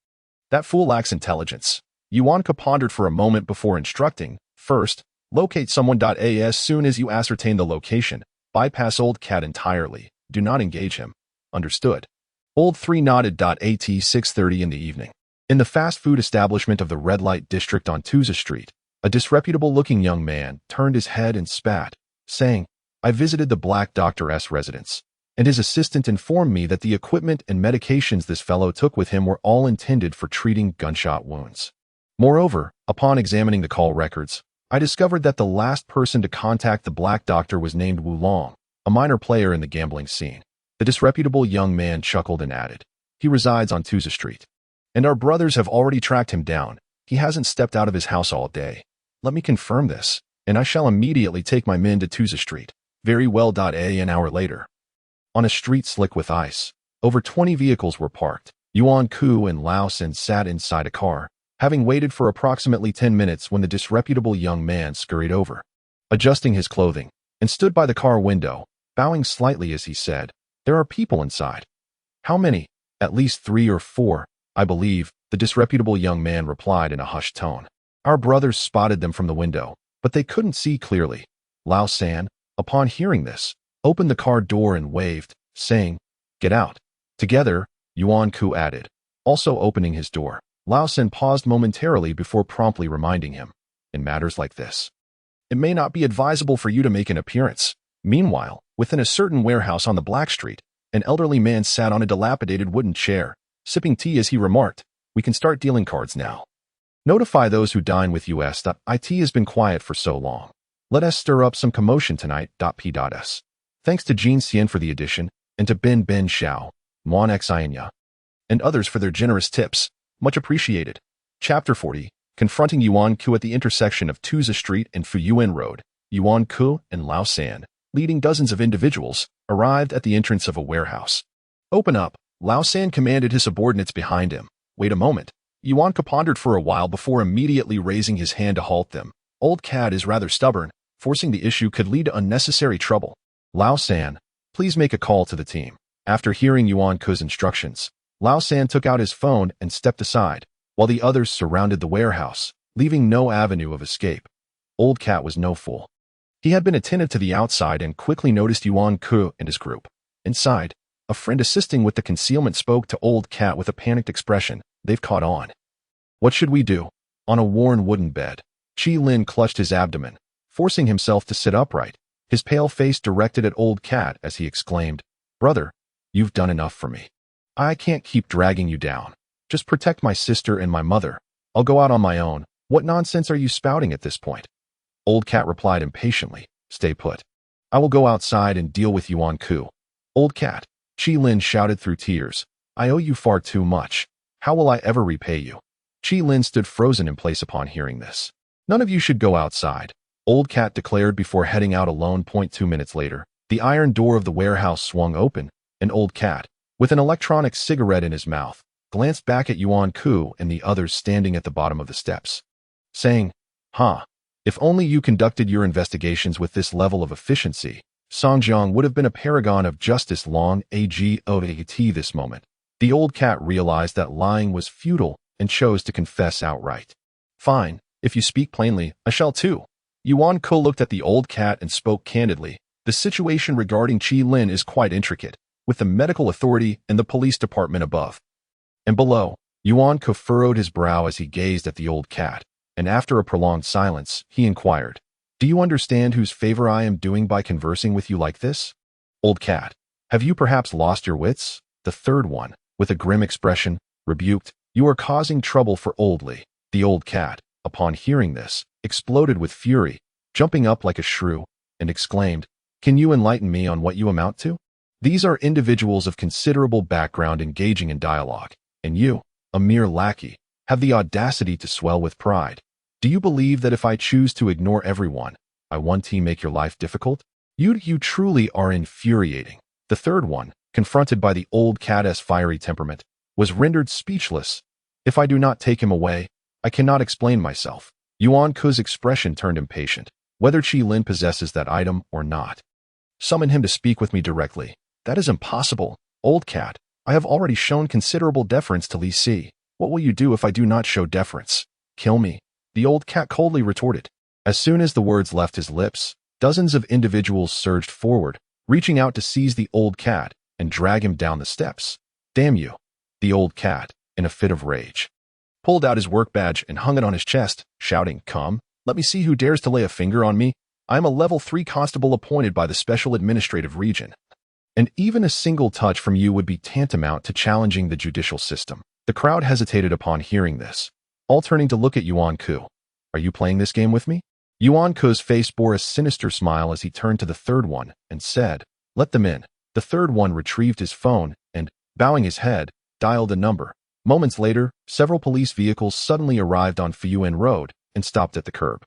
"That fool lacks intelligence." Yuan Ku pondered for a moment before instructing. "First, locate someone. As soon as you ascertain the location, Bypass old cat entirely. Do not engage him. Understood. Old 3 nodded. At 6:30 in the evening. In the fast food establishment of the red light district on Tuza Street, a disreputable-looking young man turned his head and spat, saying, "I visited the Black Doctor's residence, and his assistant informed me that the equipment and medications this fellow took with him were all intended for treating gunshot wounds. Moreover, upon examining the call records, I discovered that the last person to contact the Black Doctor was named Wu Long, a minor player in the gambling scene." The disreputable young man chuckled and added, "He resides on Tuza Street, and our brothers have already tracked him down. He hasn't stepped out of his house all day. Let me confirm this, and I shall immediately take my men to Tuza Street." Very well. An hour later. On a street slick with ice, over 20 vehicles were parked. Yuan Ku and Lao San sat inside a car, having waited for approximately 10 minutes when the disreputable young man scurried over, adjusting his clothing, and stood by the car window, bowing slightly as he said, "There are people inside." "How many?" "At least 3 or 4, I believe," the disreputable young man replied in a hushed tone. "Our brothers spotted them from the window, but they couldn't see clearly." Lao San, upon hearing this, opened the car door and waved, saying, "Get out." "Together," Yuan Ku added, also opening his door. Lao San paused momentarily before promptly reminding him, "In matters like this, it may not be advisable for you to make an appearance." Meanwhile, within a certain warehouse on the Black Street, an elderly man sat on a dilapidated wooden chair, sipping tea as he remarked, "We can start dealing cards now. Notify those who dine with us that it has been quiet for so long. Let us stir up some commotion tonight. P.S. Thanks to Jean Xian for the addition, and to Ben Xiao, Mon Xianya, and others for their generous tips. Much appreciated." Chapter 40. Confronting Yuan Ku at the intersection of Tuza Street and Fuyuan Road, Yuan Ku and Lao San, leading dozens of individuals, arrived at the entrance of a warehouse. "Open up," Lao San commanded his subordinates behind him. "Wait a moment." Yuan Ku pondered for a while before immediately raising his hand to halt them. Old cat is rather stubborn. Forcing the issue could lead to unnecessary trouble. "Lao San, please make a call to the team." After hearing Yuan Ku's instructions, Lao San took out his phone and stepped aside, while the others surrounded the warehouse, leaving no avenue of escape. Old cat was no fool. He had been attentive to the outside and quickly noticed Yuan Ku and his group. Inside, a friend assisting with the concealment spoke to Old cat with a panicked expression. "They've caught on. What should we do?" On a worn wooden bed, Qi Lin clutched his abdomen, forcing himself to sit upright, his pale face directed at Old cat as he exclaimed, "Brother, you've done enough for me. I can't keep dragging you down. Just protect my sister and my mother. I'll go out on my own. What nonsense are you spouting at this point?" Old cat replied impatiently, "Stay put. I will go outside and deal with Yuan Ku." "Old cat," Qi Lin shouted through tears, "I owe you far too much. How will I ever repay you?" Qi Lin stood frozen in place upon hearing this. "None of you should go outside," Old cat declared before heading out alone. 2 minutes later, the iron door of the warehouse swung open, and Old cat, with an electronic cigarette in his mouth, glanced back at Yuan Ku and the others standing at the bottom of the steps, saying, "Huh, if only you conducted your investigations with this level of efficiency, Songjiang would have been a paragon of justice long ago at this moment." The old cat realized that lying was futile and chose to confess outright. "Fine, if you speak plainly, I shall too." Yuan Ku looked at the old cat and spoke candidly. "The situation regarding Qi Lin is quite intricate, with the medical authority and the police department above and below." Yuan Ku furrowed his brow as he gazed at the old cat, and after a prolonged silence, he inquired, "Do you understand whose favor I am doing by conversing with you like this?" "Old cat, have you perhaps lost your wits?" The third one, with a grim expression, rebuked, "You are causing trouble for Oldly." The old cat, upon hearing this, exploded with fury, jumping up like a shrew, and exclaimed, "Can you enlighten me on what you amount to? These are individuals of considerable background engaging in dialogue, and you, a mere lackey, have the audacity to swell with pride. Do you believe that if I choose to ignore everyone, I won't make your life difficult? You truly are infuriating." The third one, confronted by the old cat's fiery temperament, was rendered speechless. "If I do not take him away, I cannot explain myself." Yuan Ku's expression turned impatient. "Whether Qi Lin possesses that item or not, summon him to speak with me directly." "That is impossible, old cat. I have already shown considerable deference to Li Si. What will you do if I do not show deference?" "Kill me," the old cat coldly retorted. As soon as the words left his lips, Dozens of individuals surged forward, reaching out to seize the old cat and drag him down the steps. Damn you! The old cat, in a fit of rage, pulled out his work badge and hung it on his chest, shouting, "Come, let me see who dares to lay a finger on me. I am a level 3 constable appointed by the Special Administrative Region. And even a single touch from you would be tantamount to challenging the judicial system." The crowd hesitated upon hearing this, all turning to look at Yuan Ku. "Are you playing this game with me?" Yuan Ku's face bore a sinister smile as he turned to the third one and said, "Let them in." The third one retrieved his phone and, bowing his head, dialed a number. Moments later, several police vehicles suddenly arrived on Fuyuan Road and stopped at the curb.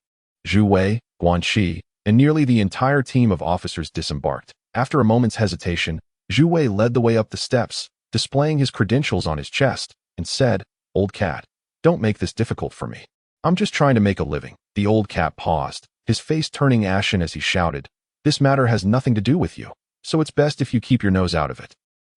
Zhu Wei, Guanxi, and nearly the entire team of officers disembarked. After a moment's hesitation, Zhu Wei led the way up the steps, displaying his credentials on his chest, and said, "Old cat, don't make this difficult for me. I'm just trying to make a living." The old cat paused, his face turning ashen as he shouted, "This matter has nothing to do with you, so it's best if you keep your nose out of it."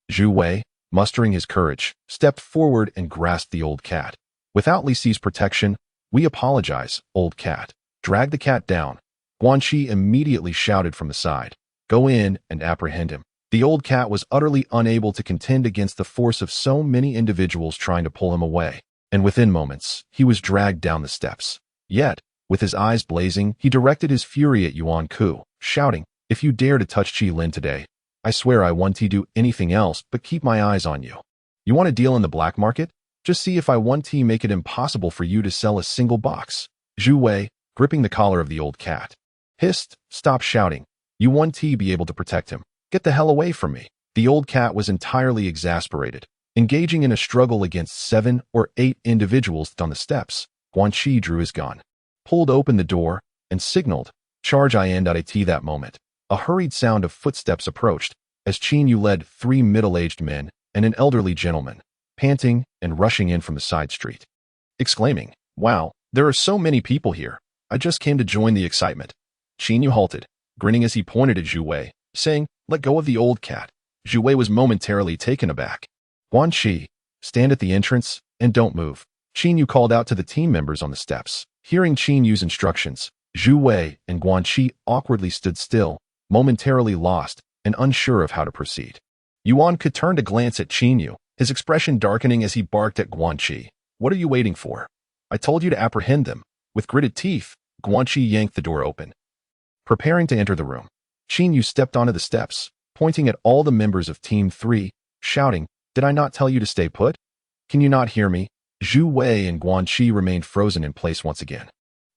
Zhu Wei, mustering his courage, stepped forward and grasped the old cat. "Without Li Si's protection, we apologize, old cat. Drag the cat down." Guanxi immediately shouted from the side, "Go in and apprehend him." The old cat was utterly unable to contend against the force of so many individuals trying to pull him away, and within moments, he was dragged down the steps. Yet, with his eyes blazing, he directed his fury at Yuan Ku, shouting, "If you dare to touch Qi Lin today, I swear I won't do anything else but keep my eyes on you. You want to deal in the black market? Just see if I won't make it impossible for you to sell a single box." Zhu Wei, gripping the collar of the old cat, hissed, "Stop shouting. You won't be able to protect him. Get the hell away from me." The old cat was entirely exasperated, engaging in a struggle against 7 or 8 individuals on the steps. Guanxi drew his gun, pulled open the door, and signaled, "Charge in." That moment, a hurried sound of footsteps approached, as Qin Yu led 3 middle-aged men and an elderly gentleman, panting and rushing in from the side street, exclaiming, "Wow, there are so many people here. I just came to join the excitement." Qin Yu halted, grinning as he pointed at Zhu Wei, saying, "Let go of the old cat." Zhu Wei was momentarily taken aback. "Guanxi, stand at the entrance and don't move." Qin Yu called out to the team members on the steps. Hearing Qin Yu's instructions, Zhu Wei and Guanxi awkwardly stood still, momentarily lost and unsure of how to proceed. Yuan could turn to glance at Qin Yu, his expression darkening as he barked at Guanxi, "What are you waiting for? I told you to apprehend them." With gritted teeth, Guanxi yanked the door open. Preparing to enter the room, Qin Yu stepped onto the steps, pointing at all the members of Team 3, shouting, "Did I not tell you to stay put? Can you not hear me?" Zhu Wei and Guanxi remained frozen in place once again.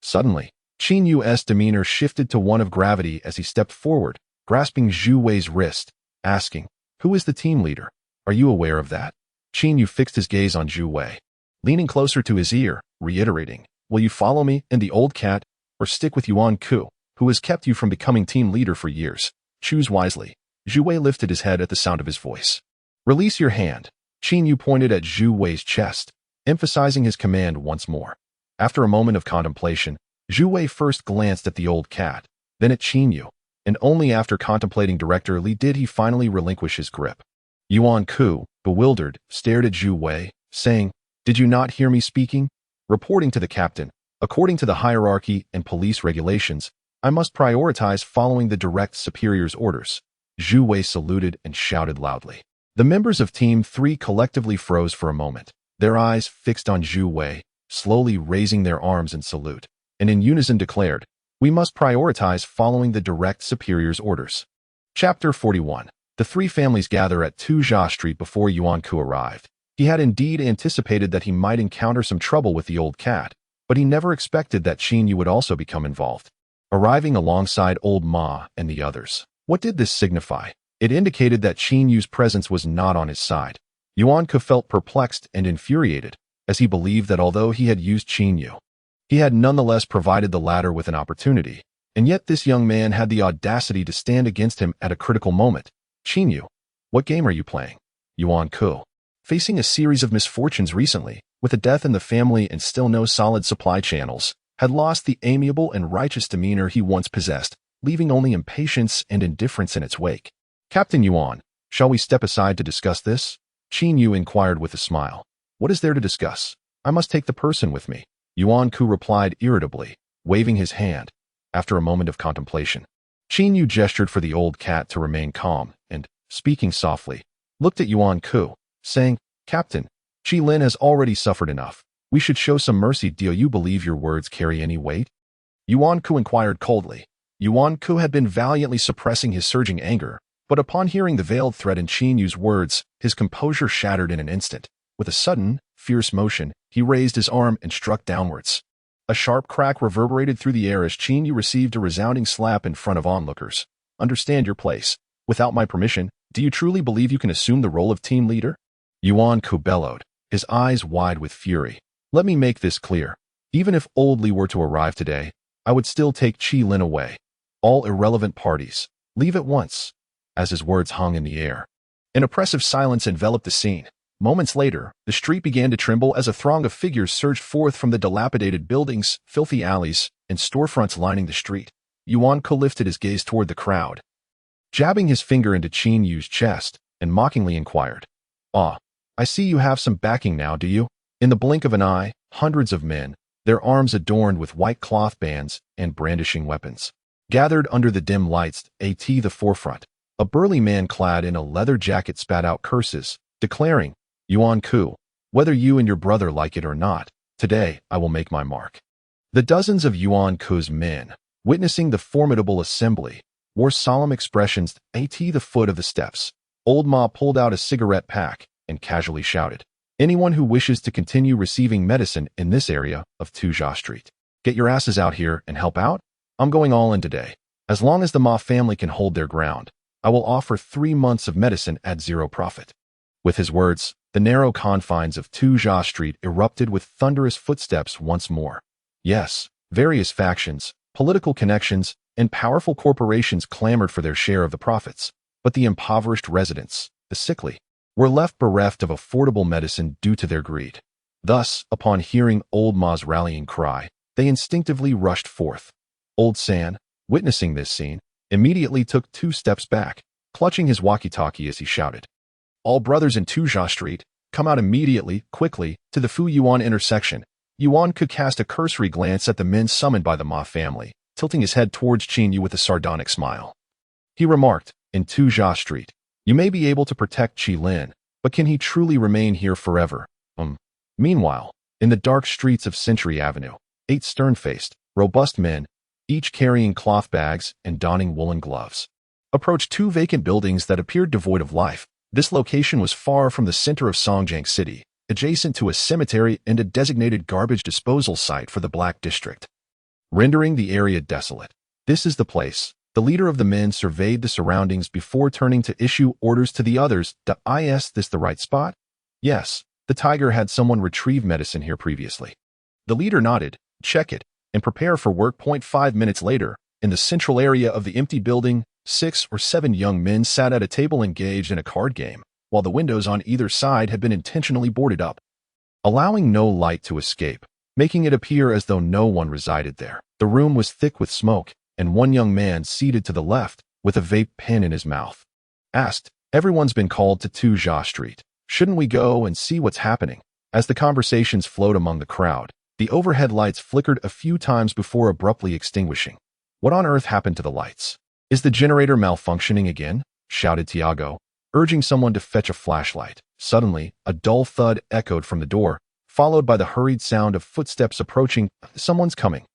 Suddenly, Qin Yu's demeanor shifted to one of gravity as he stepped forward, grasping Zhu Wei's wrist, asking, "Who is the team leader? Are you aware of that?" Qin Yu fixed his gaze on Zhu Wei, leaning closer to his ear, reiterating, "Will you follow me and the old cat, or stick with Yuan Ku, who has kept you from becoming team leader for years? Choose wisely." Zhu Wei lifted his head at the sound of his voice. "Release your hand." Qin Yu pointed at Zhu Wei's chest, emphasizing his command once more. After a moment of contemplation, Zhu Wei first glanced at the old cat, then at Qin Yu, and only after contemplating directly did he finally relinquish his grip. Yuan Ku, bewildered, stared at Zhu Wei, saying, "Did you not hear me speaking?" Reporting to the captain, "According to the hierarchy and police regulations, I must prioritize following the direct superior's orders." Zhu Wei saluted and shouted loudly. The members of Team 3 collectively froze for a moment, their eyes fixed on Zhu Wei, slowly raising their arms in salute, and in unison declared, "We must prioritize following the direct superior's orders." Chapter 41. The 3 families gather at Tuzha Street before Yuan Ku arrived. He had indeed anticipated that he might encounter some trouble with the old cat, but he never expected that Qin Yu would also become involved, arriving alongside old Ma and the others. What did this signify? It indicated that Qin Yu's presence was not on his side. Yuan Ku felt perplexed and infuriated, as he believed that although he had used Qin Yu, he had nonetheless provided the latter with an opportunity, and yet this young man had the audacity to stand against him at a critical moment. "Qin Yu, what game are you playing?" Yuan Ku, facing a series of misfortunes recently, with a death in the family and still no solid supply channels, had lost the amiable and righteous demeanor he once possessed, leaving only impatience and indifference in its wake. "Captain Yuan, shall we step aside to discuss this?" Qin Yu inquired with a smile. "What is there to discuss? I must take the person with me." Yuan Ku replied irritably, waving his hand. After a moment of contemplation, Qin Yu gestured for the old cat to remain calm and, speaking softly, looked at Yuan Ku, saying, Captain, Qi Lin has already suffered enough. We should show some mercy. Do you believe your words carry any weight? Yuan Ku inquired coldly. Yuan Ku had been valiantly suppressing his surging anger, but upon hearing the veiled threat in Qin Yu's words, his composure shattered in an instant. With a sudden, fierce motion, he raised his arm and struck downwards. A sharp crack reverberated through the air as Qin Yu received a resounding slap in front of onlookers. Understand your place. Without my permission, do you truly believe you can assume the role of team leader? Yuan Ku bellowed, his eyes wide with fury. Let me make this clear. Even if Old Li were to arrive today, I would still take Qi Lin away. All irrelevant parties, leave at once. As his words hung in the air, an oppressive silence enveloped the scene. Moments later, the street began to tremble as a throng of figures surged forth from the dilapidated buildings, filthy alleys, and storefronts lining the street. Yuan Ku lifted his gaze toward the crowd, jabbing his finger into Qin Yu's chest, and mockingly inquired, Ah, I see you have some backing now, do you? In the blink of an eye, hundreds of men, their arms adorned with white cloth bands and brandishing weapons, gathered under the dim lights at the forefront. A burly man clad in a leather jacket spat out curses, declaring, Yuan Ku, whether you and your brother like it or not, today I will make my mark. The dozens of Yuan Ku's men, witnessing the formidable assembly, wore solemn expressions at the foot of the steps. Old Ma pulled out a cigarette pack and casually shouted, Anyone who wishes to continue receiving medicine in this area of Tujia Street, get your asses out here and help out? I'm going all in today. As long as the Ma family can hold their ground, I will offer 3 months of medicine at zero profit. With his words, the narrow confines of Tujia Street erupted with thunderous footsteps once more. Yes, various factions, political connections, and powerful corporations clamored for their share of the profits, but the impoverished residents, the sickly, were left bereft of affordable medicine due to their greed. Thus, upon hearing Old Ma's rallying cry, they instinctively rushed forth. Old San, witnessing this scene, immediately took 2 steps back, clutching his walkie-talkie as he shouted, All brothers in Tujia Street, come out immediately, quickly, to the Fu Yuan intersection. Yuan could cast a cursory glance at the men summoned by the Ma family, tilting his head towards Qin Yu with a sardonic smile. He remarked, in Tujia Street, you may be able to protect Qi Lin, but can he truly remain here forever? Meanwhile, in the dark streets of Century Avenue, 8 stern-faced, robust men, each carrying cloth bags and donning woolen gloves, approached 2 vacant buildings that appeared devoid of life. This location was far from the center of Songjiang City, adjacent to a cemetery and a designated garbage disposal site for the Black District, rendering the area desolate. This is the place. The leader of the men surveyed the surroundings before turning to issue orders to the others. Is this the right spot? Yes, the tiger had someone retrieve medicine here previously. The leader nodded, check it, and prepare for work. 5 minutes later, in the central area of the empty building, 6 or 7 young men sat at a table engaged in a card game, while the windows on either side had been intentionally boarded up, allowing no light to escape, making it appear as though no one resided there. The room was thick with smoke, and one young man seated to the left, with a vape pen in his mouth, asked, Everyone's been called to Tujia Street. Shouldn't we go and see what's happening? As the conversations flowed among the crowd, the overhead lights flickered a few times before abruptly extinguishing. What on earth happened to the lights? Is the generator malfunctioning again? Shouted Tiago, urging someone to fetch a flashlight. Suddenly, a dull thud echoed from the door, followed by the hurried sound of footsteps approaching. Someone's coming.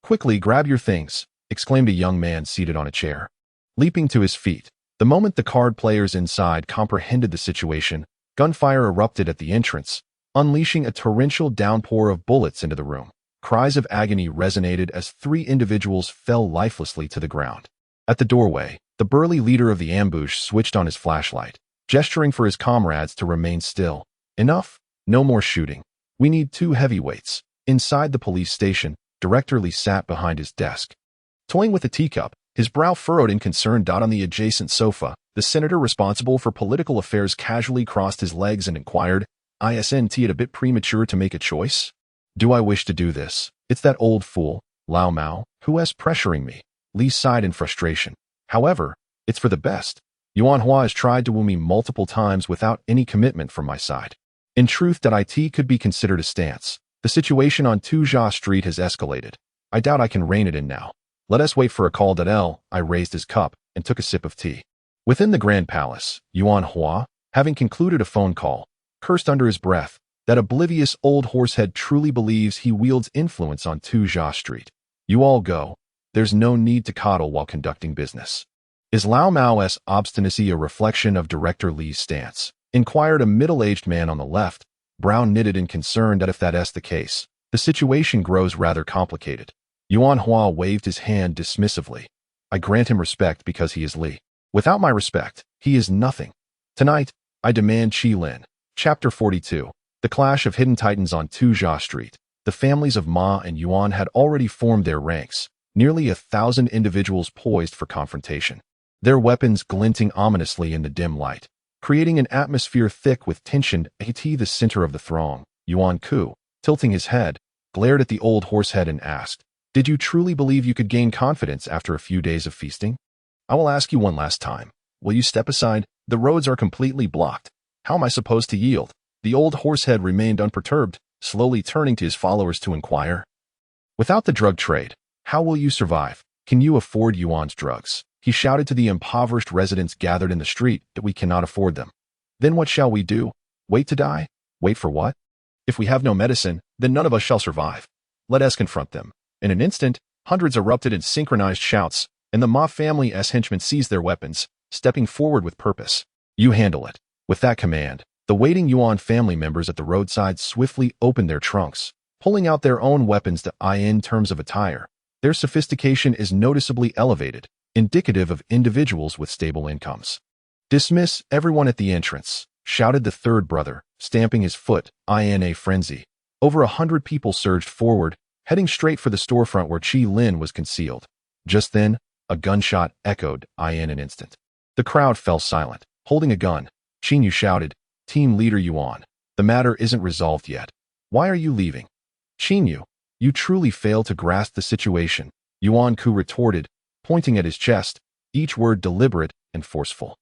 Quickly, grab your things, exclaimed a young man seated on a chair, leaping to his feet. The moment the card players inside comprehended the situation, gunfire erupted at the entrance, unleashing a torrential downpour of bullets into the room. Cries of agony resonated as 3 individuals fell lifelessly to the ground. At the doorway, the burly leader of the ambush switched on his flashlight, gesturing for his comrades to remain still. Enough, no more shooting. We need 2 heavyweights. Inside the police station, Director Li sat behind his desk, toying with a teacup, his brow furrowed in concern. On the adjacent sofa, the senator responsible for political affairs casually crossed his legs and inquired, Isn't it a bit premature to make a choice? Do I wish to do this? It's that old fool, Lao Mao, who's pressuring me. Li sighed in frustration. However, it's for the best. Yuan Hua has tried to woo me multiple times without any commitment from my side. In truth, it could be considered a stance. The situation on Tujia Street has escalated. I doubt I can rein it in now. Let us wait for a call. I raised his cup and took a sip of tea. Within the Grand Palace, Yuan Hua, having concluded a phone call, cursed under his breath that oblivious old horsehead truly believes he wields influence on Tujia Street. You all go. There's no need to coddle while conducting business. Is Lao Mao's obstinacy a reflection of Director Li's stance? Inquired a middle-aged man on the left, brow knitted and concerned that if that's the case, the situation grows rather complicated. Yuan Hua waved his hand dismissively. I grant him respect because he is Li. Without my respect, he is nothing. Tonight, I demand Qilin. Chapter 42. The Clash of Hidden Titans on Tujia Street. The families of Ma and Yuan had already formed their ranks, nearly 1,000 individuals poised for confrontation, their weapons glinting ominously in the dim light, creating an atmosphere thick with tension. At the center of the throng, Yuan Ku, tilting his head, glared at the old horsehead and asked, Did you truly believe you could gain confidence after a few days of feasting? I will ask you one last time. Will you step aside? The roads are completely blocked. How am I supposed to yield? The old horsehead remained unperturbed, slowly turning to his followers to inquire. Without the drug trade, how will you survive? Can you afford Yuan's drugs? He shouted to the impoverished residents gathered in the street that we cannot afford them. Then what shall we do? Wait to die? Wait for what? If we have no medicine, then none of us shall survive. Let us confront them. In an instant, hundreds erupted in synchronized shouts, and the Ma family's henchmen seized their weapons, stepping forward with purpose. You handle it. With that command, the waiting Yuan family members at the roadside swiftly opened their trunks, pulling out their own weapons. In terms of attire, their sophistication is noticeably elevated, indicative of individuals with stable incomes. Dismiss everyone at the entrance, shouted the third brother, stamping his foot. In a frenzy, over 100 people surged forward, heading straight for the storefront where Qilin was concealed. Just then, a gunshot echoed. In an instant, the crowd fell silent. Holding a gun, Qin Yu shouted, Team Leader Yuan, the matter isn't resolved yet. Why are you leaving? Qin Yu, you truly fail to grasp the situation, Yuan Ku retorted, pointing at his chest, each word deliberate and forceful.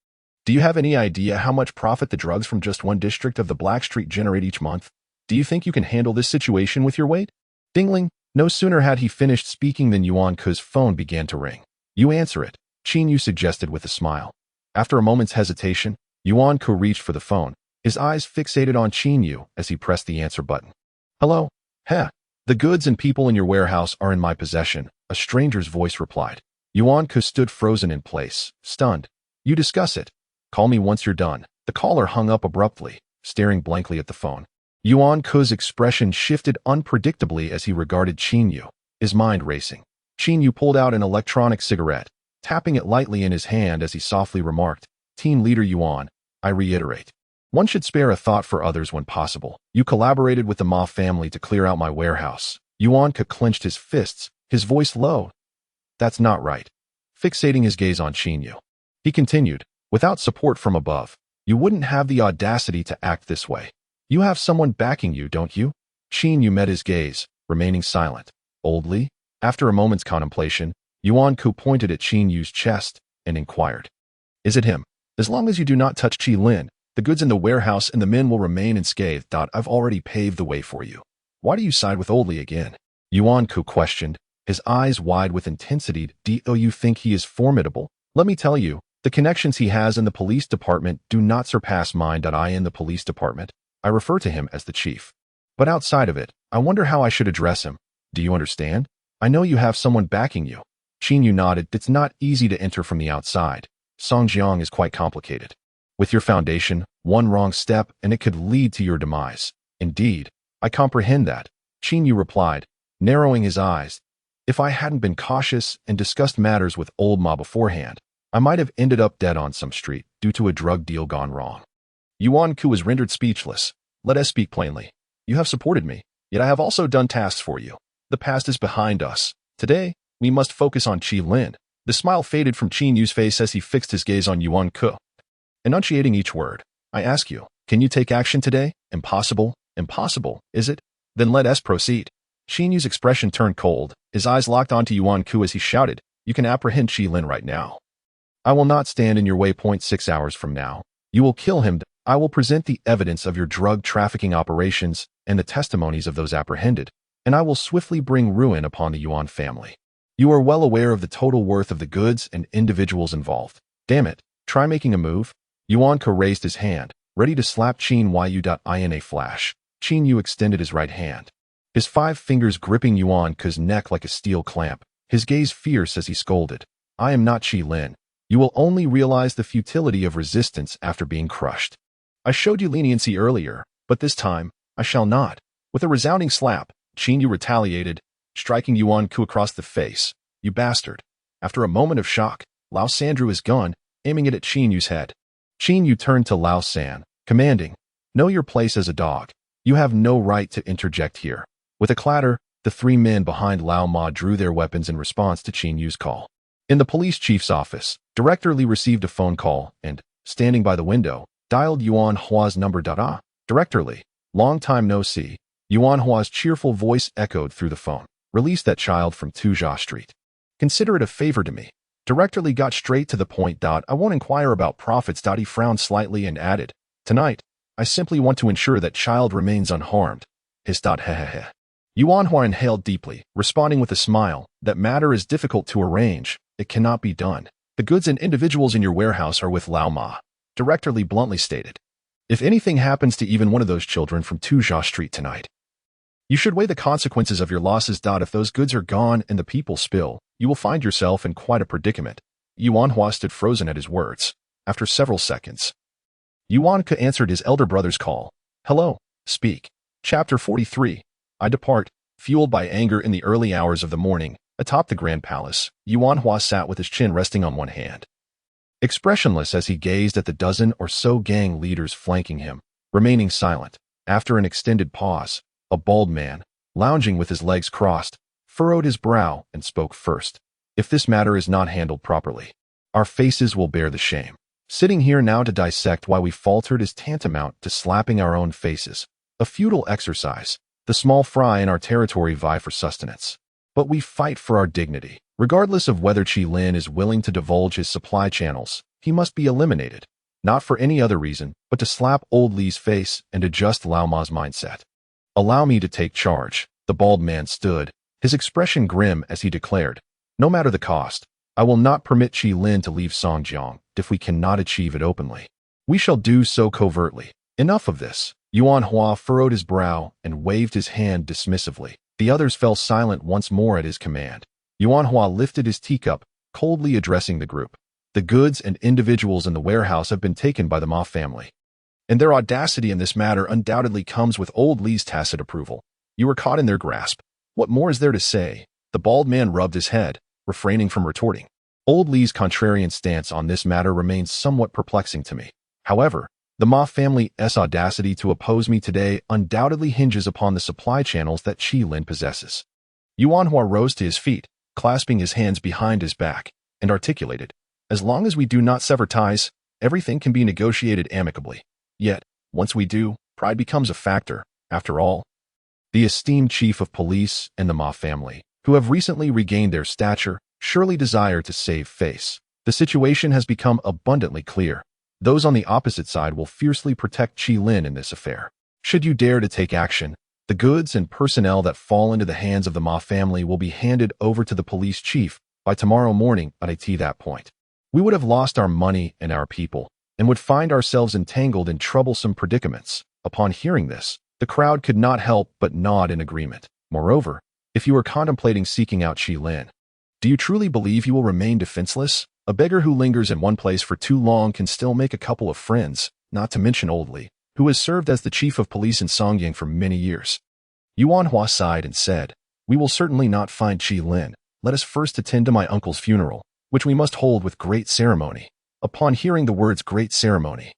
Do you have any idea how much profit the drugs from just one district of the Black Street generate each month? Do you think you can handle this situation with your weight? Dingling, no sooner had he finished speaking than Yuan Ku's phone began to ring. You answer it, Qin Yu suggested with a smile. After a moment's hesitation, Yuan Ku reached for the phone, his eyes fixated on Qin Yu as he pressed the answer button. Hello? Heh. The goods and people in your warehouse are in my possession, a stranger's voice replied. Yuan Ku stood frozen in place, stunned. You discuss it. Call me once you're done. The caller hung up abruptly, staring blankly at the phone. Yuan Ku's expression shifted unpredictably as he regarded Qin Yu, his mind racing. Qin Yu pulled out an electronic cigarette, tapping it lightly in his hand as he softly remarked, Team Leader Yuan, I reiterate. One should spare a thought for others when possible. You collaborated with the Ma family to clear out my warehouse. Yuan Ku clenched his fists, his voice low. That's not right. Fixating his gaze on Qin Yu, he continued, without support from above, you wouldn't have the audacity to act this way. You have someone backing you, don't you? Qin Yu met his gaze, remaining silent. Old Li? After a moment's contemplation, Yuan Ku pointed at Qin Yu's chest and inquired. Is it him? As long as you do not touch Qilin, the goods in the warehouse and the men will remain unscathed. I've already paved the way for you. Why do you side with Old Li again? Yuan Ku questioned, his eyes wide with intensity. Do you think he is formidable? Let me tell you, the connections he has in the police department do not surpass mine. In the police department, I refer to him as the chief. But outside of it, I wonder how I should address him. Do you understand? I know you have someone backing you. Qin Yu nodded. It's not easy to enter from the outside. Songjiang is quite complicated. With your foundation, one wrong step and it could lead to your demise. Indeed, I comprehend that, Qin Yu replied, narrowing his eyes. If I hadn't been cautious and discussed matters with old Ma beforehand, I might have ended up dead on some street due to a drug deal gone wrong. Yuan Ku was rendered speechless. Let us speak plainly. You have supported me, yet I have also done tasks for you. The past is behind us. Today, we must focus on Qilin. The smile faded from Qin Yu's face as he fixed his gaze on Yuan Ku. Enunciating each word, I ask you, can you take action today? Impossible? Impossible, is it? Then let us proceed. Qin Yu's expression turned cold, his eyes locked onto Yuan Ku as he shouted, you can apprehend Qilin right now. I will not stand in your way. 6 hours from now, you will kill him. I will present the evidence of your drug trafficking operations and the testimonies of those apprehended, and I will swiftly bring ruin upon the Yuan family. You are well aware of the total worth of the goods and individuals involved. Damn it, try making a move? Yuanko raised his hand, ready to slap Qin Yu. In a flash, Qin Yu extended his right hand, his 5 fingers gripping Yuanko's neck like a steel clamp, his gaze fierce as he scolded. I am not Qi Lin. You will only realize the futility of resistance after being crushed. I showed you leniency earlier, but this time, I shall not. With a resounding slap, Qin Yu retaliated, striking Yuanko across the face. You bastard. After a moment of shock, Lao San drew his gun, aiming it at Qin Yu's head. Qin Yu turned to Lao San, commanding, know your place as a dog. You have no right to interject here. With a clatter, the 3 men behind Lao Ma drew their weapons in response to Qin Yu's call. In the police chief's office, Director Li received a phone call and, standing by the window, dialed Yuan Hua's number. Director Li, long time no see. Yuan Hua's cheerful voice echoed through the phone. Release that child from Tuzha Street. Consider it a favor to me. Director Li got straight to the point. I won't inquire about profits. He frowned slightly and added, tonight, I simply want to ensure that child remains unharmed. Hehehe. Yuan Hua inhaled deeply, responding with a smile, that matter is difficult to arrange. It cannot be done. The goods and individuals in your warehouse are with Lao Ma. Director Li bluntly stated. If anything happens to even one of those children from Tuzha Street tonight, you should weigh the consequences of your losses. If those goods are gone and the people spill, you will find yourself in quite a predicament. Yuan Hua stood frozen at his words. After several seconds, Yuan Ke answered his elder brother's call. Hello, speak. Chapter 43. I depart. Fueled by anger in the early hours of the morning, atop the Grand Palace, Yuan Hua sat with his chin resting on one hand, expressionless as he gazed at the dozen or so gang leaders flanking him, remaining silent. After an extended pause, a bald man, lounging with his legs crossed, furrowed his brow and spoke first. If this matter is not handled properly, our faces will bear the shame. Sitting here now to dissect why we faltered is tantamount to slapping our own faces. A futile exercise. The small fry in our territory vie for sustenance. But we fight for our dignity. Regardless of whether Qi Lin is willing to divulge his supply channels, he must be eliminated. Not for any other reason, but to slap old Li's face and adjust Lao Ma's mindset. Allow me to take charge. The bald man stood, his expression grim as he declared, no matter the cost, I will not permit Qi Lin to leave Songjiang if we cannot achieve it openly. We shall do so covertly. Enough of this. Yuan Hua furrowed his brow and waved his hand dismissively. The others fell silent once more at his command. Yuan Hua lifted his teacup, coldly addressing the group. The goods and individuals in the warehouse have been taken by the Ma family, and their audacity in this matter undoubtedly comes with old Li's tacit approval. You were caught in their grasp. What more is there to say? The bald man rubbed his head, refraining from retorting. Old Li's contrarian stance on this matter remains somewhat perplexing to me. However, the Ma family's audacity to oppose me today undoubtedly hinges upon the supply channels that Qi Lin possesses. Yuan Hua rose to his feet, clasping his hands behind his back, and articulated, as long as we do not sever ties, everything can be negotiated amicably. Yet, once we do, pride becomes a factor. After all, the esteemed chief of police and the Ma family, who have recently regained their stature, surely desire to save face. The situation has become abundantly clear. Those on the opposite side will fiercely protect Qi Lin in this affair. Should you dare to take action, the goods and personnel that fall into the hands of the Ma family will be handed over to the police chief by tomorrow morning at that point. We would have lost our money and our people, and would find ourselves entangled in troublesome predicaments. Upon hearing this, the crowd could not help but nod in agreement. Moreover, if you are contemplating seeking out Qi Lin, do you truly believe you will remain defenseless? A beggar who lingers in one place for too long can still make a couple of friends, not to mention old Li, who has served as the chief of police in Songyang for many years. Yuan Hua sighed and said, we will certainly not find Qi Lin. Let us first attend to my uncle's funeral, which we must hold with great ceremony. Upon hearing the words great ceremony,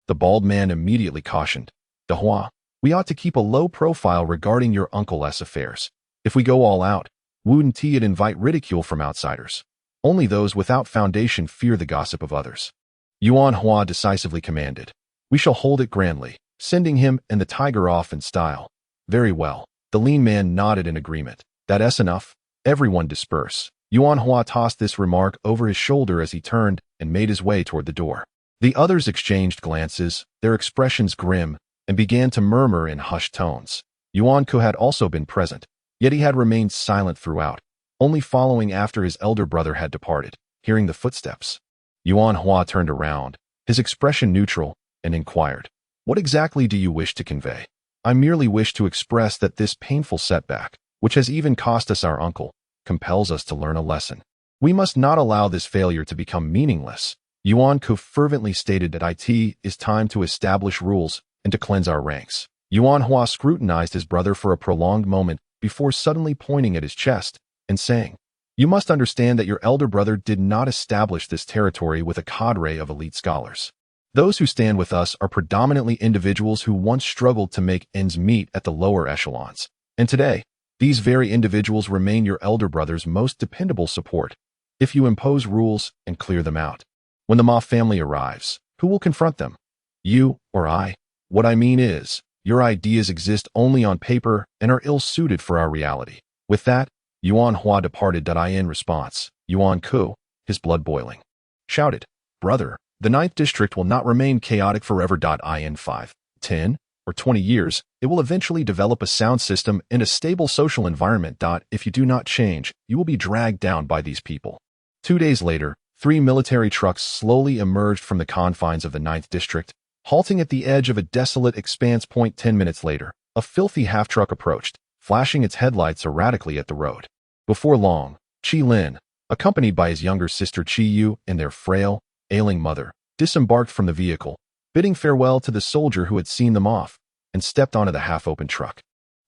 the bald man immediately cautioned, De Hua, we ought to keep a low profile regarding your uncle's affairs. If we go all out, wouldn't it invite ridicule from outsiders? Only those without foundation fear the gossip of others. Yuan Hua decisively commanded, we shall hold it grandly, sending him and the tiger off in style. Very well. The lean man nodded in agreement. That's enough. Everyone disperse. Yuan Hua tossed this remark over his shoulder as he turned and made his way toward the door. The others exchanged glances, their expressions grim, and began to murmur in hushed tones. Yuan Ke had also been present, yet he had remained silent throughout. only following after his elder brother had departed. Hearing the footsteps, Yuan Hua turned around, his expression neutral, and inquired, "What exactly do you wish to convey?" "I merely wish to express that this painful setback, which has even cost us our uncle, compels us to learn a lesson. We must not allow this failure to become meaningless." Yuan Ku fervently stated that it is time to establish rules and to cleanse our ranks. Yuan Hua scrutinized his brother for a prolonged moment before suddenly pointing at his chest and saying, "You must understand that your elder brother did not establish this territory with a cadre of elite scholars. Those who stand with us are predominantly individuals who once struggled to make ends meet at the lower echelons. And today, these very individuals remain your elder brother's most dependable support. If you impose rules and clear them out, when the Ma family arrives, who will confront them? You or I? What I mean is, your ideas exist only on paper and are ill-suited for our reality." With that, Yuan Hua departed. In response, Yuan Ku, his blood boiling, shouted, "Brother, the 9th district will not remain chaotic forever. In 5, 10, or 20 years, it will eventually develop a sound system and a stable social environment. If you do not change, you will be dragged down by these people." 2 days later, 3 military trucks slowly emerged from the confines of the 9th district, halting at the edge of a desolate expanse. 10 minutes later, a filthy half-truck approached, flashing its headlights erratically at the road. Before long, Qi Lin, accompanied by his younger sister Qi Yu and their frail, ailing mother, disembarked from the vehicle, bidding farewell to the soldier who had seen them off, and stepped onto the half-open truck.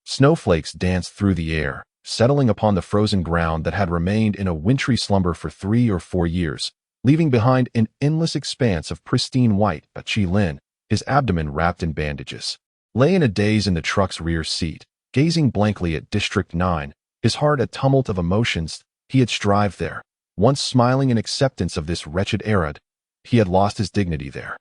Snowflakes danced through the air, settling upon the frozen ground that had remained in a wintry slumber for 3 or 4 years, leaving behind an endless expanse of pristine white. But Qi Lin, his abdomen wrapped in bandages, lay in a daze in the truck's rear seat, gazing blankly at District 9, his heart a tumult of emotions. He had strived there, once smiling in acceptance of this wretched era. He had lost his dignity there,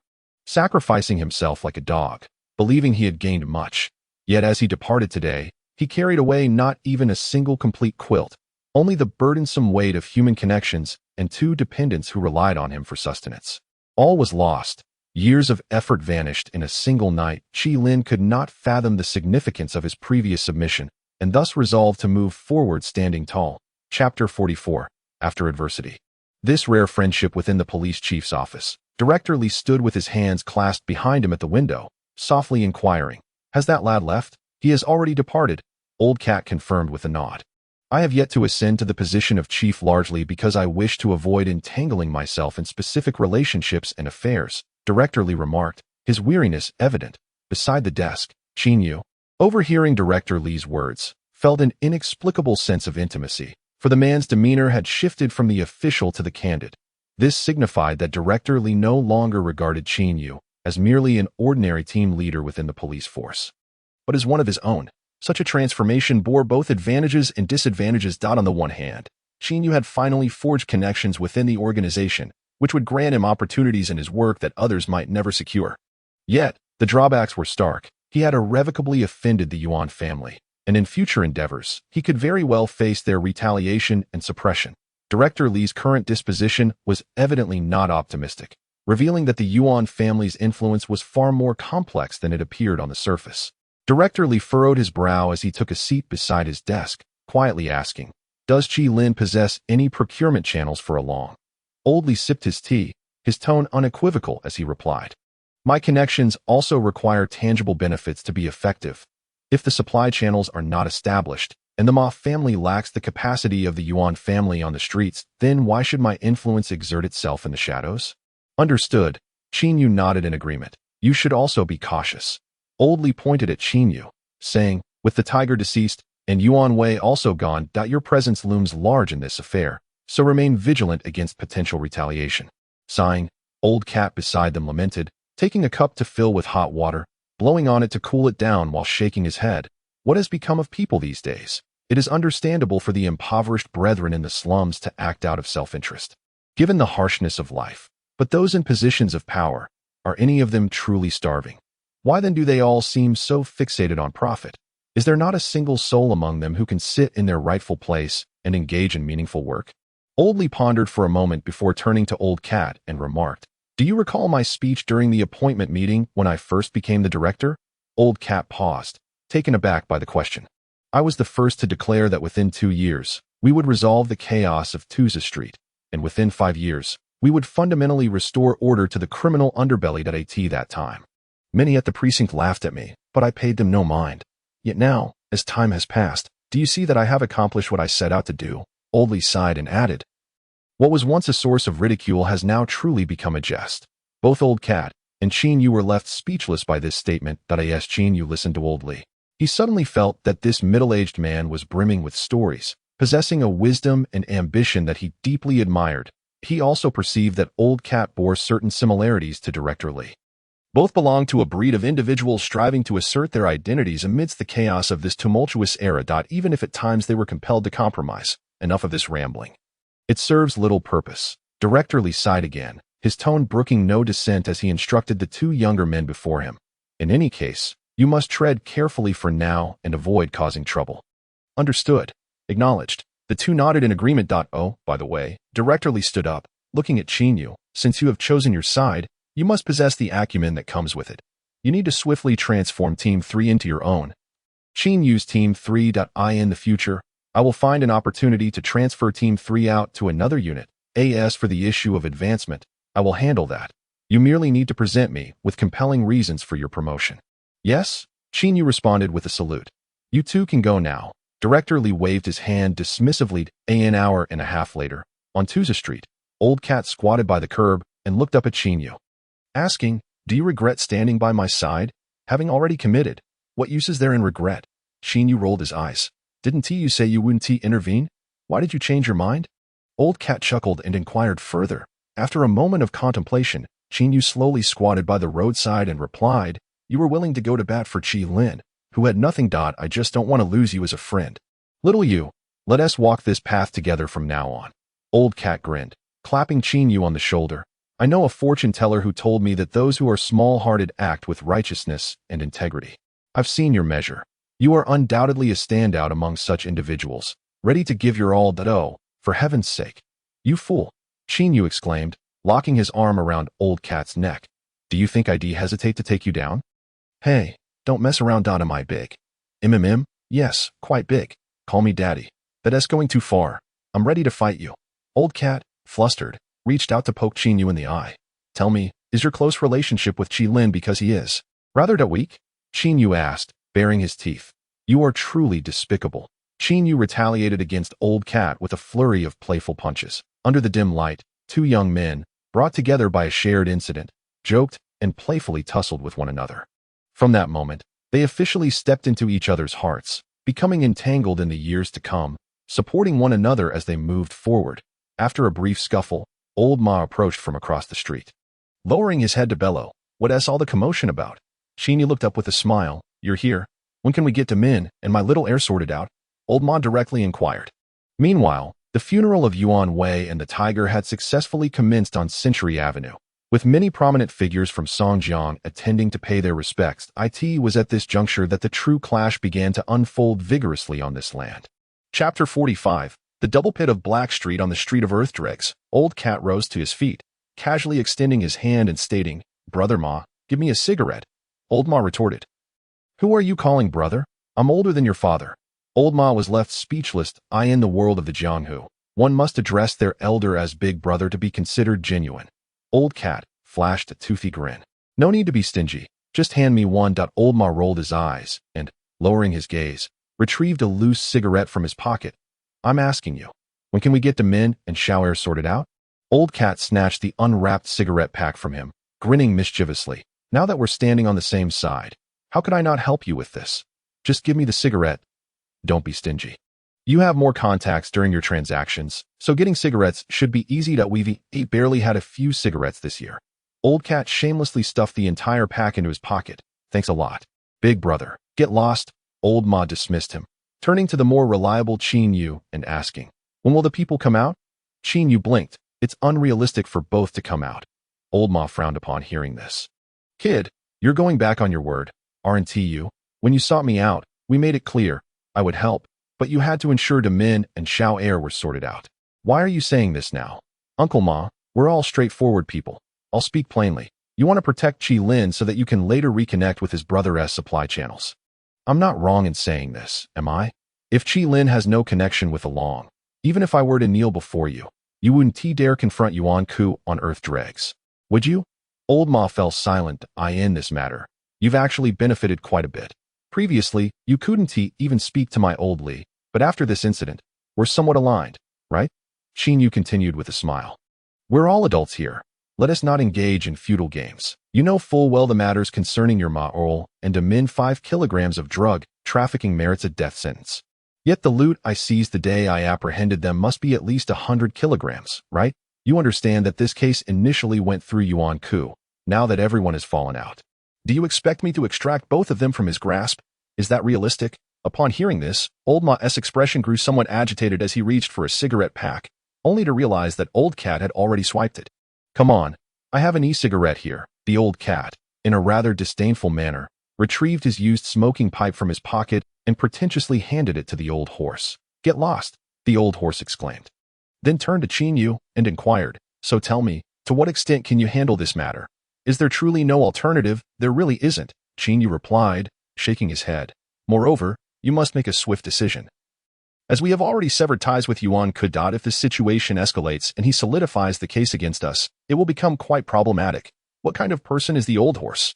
sacrificing himself like a dog, believing he had gained much. Yet as he departed today, he carried away not even a single complete quilt, only the burdensome weight of human connections and 2 dependents who relied on him for sustenance. All was lost. Years of effort vanished in a single night. Qi Lin could not fathom the significance of his previous submission, and thus resolved to move forward standing tall. Chapter 44. After Adversity. This rare friendship within the police chief's office. Director Li stood with his hands clasped behind him at the window, softly inquiring, "Has that lad left?" "He has already departed," Old Cat confirmed with a nod. "I have yet to ascend to the position of chief largely because I wish to avoid entangling myself in specific relationships and affairs," Director Li remarked, his weariness evident. Beside the desk, Qin Yu, overhearing Director Li's words, felt an inexplicable sense of intimacy, for the man's demeanor had shifted from the official to the candid. This signified that Director Li no longer regarded Qin Yu as merely an ordinary team leader within the police force, but as one of his own. Such a transformation bore both advantages and disadvantages. On the one hand, Qin Yu had finally forged connections within the organization, which would grant him opportunities in his work that others might never secure. Yet, the drawbacks were stark. He had irrevocably offended the Yuan family, and in future endeavors, he could very well face their retaliation and suppression. Director Li's current disposition was evidently not optimistic, revealing that the Yuan family's influence was far more complex than it appeared on the surface. Director Li furrowed his brow as he took a seat beside his desk, quietly asking, "Does Qi Lin possess any procurement channels for a long?" Old Li sipped his tea, his tone unequivocal as he replied, "My connections also require tangible benefits to be effective. If the supply channels are not established, and the Ma family lacks the capacity of the Yuan family on the streets, then why should my influence exert itself in the shadows?" "Understood." Qin Yu nodded in agreement. "You should also be cautious." Old Li pointed at Qin Yu, saying, "With the tiger deceased, and Yuan Wei also gone, your presence looms large in this affair, so remain vigilant against potential retaliation." Sighing, Old Cat beside them lamented, taking a cup to fill with hot water, blowing on it to cool it down while shaking his head. What has become of people these days? It is understandable for the impoverished brethren in the slums to act out of self-interest, given the harshness of life. But those in positions of power, are any of them truly starving? Why then do they all seem so fixated on profit? Is there not a single soul among them who can sit in their rightful place and engage in meaningful work? Old Li pondered for a moment before turning to Old Cat and remarked, "Do you recall my speech during the appointment meeting when I first became the director?" Old Cat paused, taken aback by the question. "I was the first to declare that within 2 years, We would resolve the chaos of Tuza Street, and within 5 years, we would fundamentally restore order to the criminal underbelly at that time. Many at the precinct laughed at me, but I paid them no mind. Yet now, as time has passed, do you see that I have accomplished what I set out to do? Oldley sighed and added, what was once a source of ridicule has now truly become a jest. Both Old Cat and Qin Yu were left speechless by this statement. As Qin Yu listened to Oldley, he suddenly felt that this middle-aged man was brimming with stories, possessing a wisdom and ambition that he deeply admired. He also perceived that Old Cat bore certain similarities to Director Lee. Both belonged to a breed of individuals striving to assert their identities amidst the chaos of this tumultuous era. Even if at times they were compelled to compromise. Enough of this rambling. It serves little purpose. Director Lee sighed again, his tone brooking no dissent as he instructed the 2 younger men before him. In any case, you must tread carefully for now and avoid causing trouble. Understood. Acknowledged. The 2 nodded in agreement. Oh, by the way, Director Lee stood up, looking at Qin Yu. Since you have chosen your side, you must possess the acumen that comes with it. You need to swiftly transform Team 3 into your own. Qin Yu's Team 3. In the future, I will find an opportunity to transfer Team 3 out to another unit. As for the issue of advancement, I will handle that. You merely need to present me with compelling reasons for your promotion. Yes? Qin Yu responded with a salute. You 2 can go now. Director Lee waved his hand dismissively. An hour and a half later, on Tuza Street, Old Cat squatted by the curb and looked up at Qin Yu, asking, do you regret standing by my side? Having already committed, what use is there in regret? Qin Yu rolled his eyes. Didn't you say you wouldn't intervene? Why did you change your mind? Old Cat chuckled and inquired further. After a moment of contemplation, Qin Yu slowly squatted by the roadside and replied, you were willing to go to bat for Qi Lin, who had nothing. I just don't want to lose you as a friend. Little you, let us walk this path together from now on. Old Cat grinned, clapping Qin Yu on the shoulder. I know a fortune teller who told me that those who are small-hearted act with righteousness and integrity. I've seen your measure. You are undoubtedly a standout among such individuals, ready to give your all. Oh, for heaven's sake. You fool, Qin Yu exclaimed, locking his arm around Old Cat's neck. Do you think I'd hesitate to take you down? Hey, don't mess around. Am I big? Yes, quite big. Call me daddy. That's going too far. I'm ready to fight you. Old Cat, flustered, reached out to poke Qin Yu in the eye. Tell me, is your close relationship with Qi Lin because he is rather weak? Qin Yu asked, baring his teeth. You are truly despicable. Qin Yu retaliated against Old Cat with a flurry of playful punches. Under the dim light, 2 young men, brought together by a shared incident, joked and playfully tussled with one another. From that moment, they officially stepped into each other's hearts, becoming entangled in the years to come, supporting one another as they moved forward. After a brief scuffle, Old Ma approached from across the street, lowering his head to bellow, what's all the commotion about? Qin Yu looked up with a smile. You're here. When can we get to Min and my little heir sorted out? Old Ma directly inquired. Meanwhile, the funeral of Yuan Wei and the tiger had successfully commenced on Century Avenue, with many prominent figures from Songjiang attending to pay their respects. It was at this juncture that the true clash began to unfold vigorously on this land. Chapter 45. The double pit of Black Street on the Street of Earth Dregs. Old Cat rose to his feet, casually extending his hand and stating, Brother Ma, give me a cigarette. Old Ma retorted. Who are you calling brother? I'm older than your father. Old Ma was left speechless. In the world of the Jianghu, one must address their elder as big brother to be considered genuine. Old Cat flashed a toothy grin. No need to be stingy. Just hand me one. Old Ma rolled his eyes and, lowering his gaze, retrieved a loose cigarette from his pocket. I'm asking you, when can we get to Min and Xiao sorted out? Old Cat snatched the unwrapped cigarette pack from him, grinning mischievously. Now that we're standing on the same side, how could I not help you with this? Just give me the cigarette. Don't be stingy. You have more contacts during your transactions, so getting cigarettes should be easy. We've barely had a few cigarettes this year. Old Cat shamelessly stuffed the entire pack into his pocket. Thanks a lot. Big brother, get lost. Old Ma dismissed him, turning to the more reliable Qin Yu and asking, when will the people come out? Qin Yu blinked. It's unrealistic for both to come out. Old Ma frowned upon hearing this. Kid, you're going back on your word, aren't you? When you sought me out, we made it clear I would help, but you had to ensure Min and Xiao were sorted out. Why are you saying this now? Uncle Ma, we're all straightforward people. I'll speak plainly. You want to protect Qi Lin so that you can later reconnect with his brother's supply channels. I'm not wrong in saying this, am I? If Qi Lin has no connection with Along, Even if I were to kneel before you, you wouldn't dare confront Yuan Ku on earth dregs. Would you? Old Ma fell silent. In this matter, you've actually benefited quite a bit. Previously, you couldn't even speak to my old Li, but after this incident, we're somewhat aligned, right? Qin Yu continued with a smile. We're all adults here. Let us not engage in futile games. You know full well the matters concerning your Ma Earl and to min 5 kilograms of drug trafficking merits a death sentence. Yet the loot I seized the day I apprehended them must be at least 100 kilograms, right? You understand that this case initially went through Yuan Ku, now that everyone has fallen out. Do you expect me to extract both of them from his grasp? Is that realistic? Upon hearing this, Old Ma's expression grew somewhat agitated as he reached for a cigarette pack, only to realize that Old Cat had already swiped it. Come on, I have an e-cigarette here. The Old Cat, in a rather disdainful manner, retrieved his used smoking pipe from his pocket and pretentiously handed it to the old horse. Get lost, the old horse exclaimed. Then turned to Qin Yu and inquired, so tell me, to what extent can you handle this matter? Is there truly no alternative? There really isn't, Qin Yu replied, shaking his head. Moreover, you must make a swift decision. As we have already severed ties with Yuan Ku, if this situation escalates and he solidifies the case against us, it will become quite problematic. What kind of person is the old horse?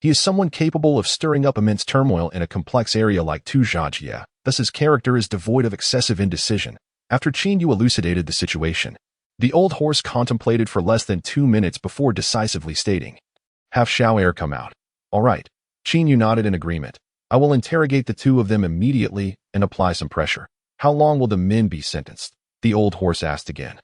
He is someone capable of stirring up immense turmoil in a complex area like Tuzhajia, thus his character is devoid of excessive indecision. After Qin Yu elucidated the situation, the old horse contemplated for less than 2 minutes before decisively stating, have Xiao Air come out. All right. Qin Yu nodded in agreement. I will interrogate the two of them immediately and apply some pressure. How long will the men be sentenced? The old horse asked again.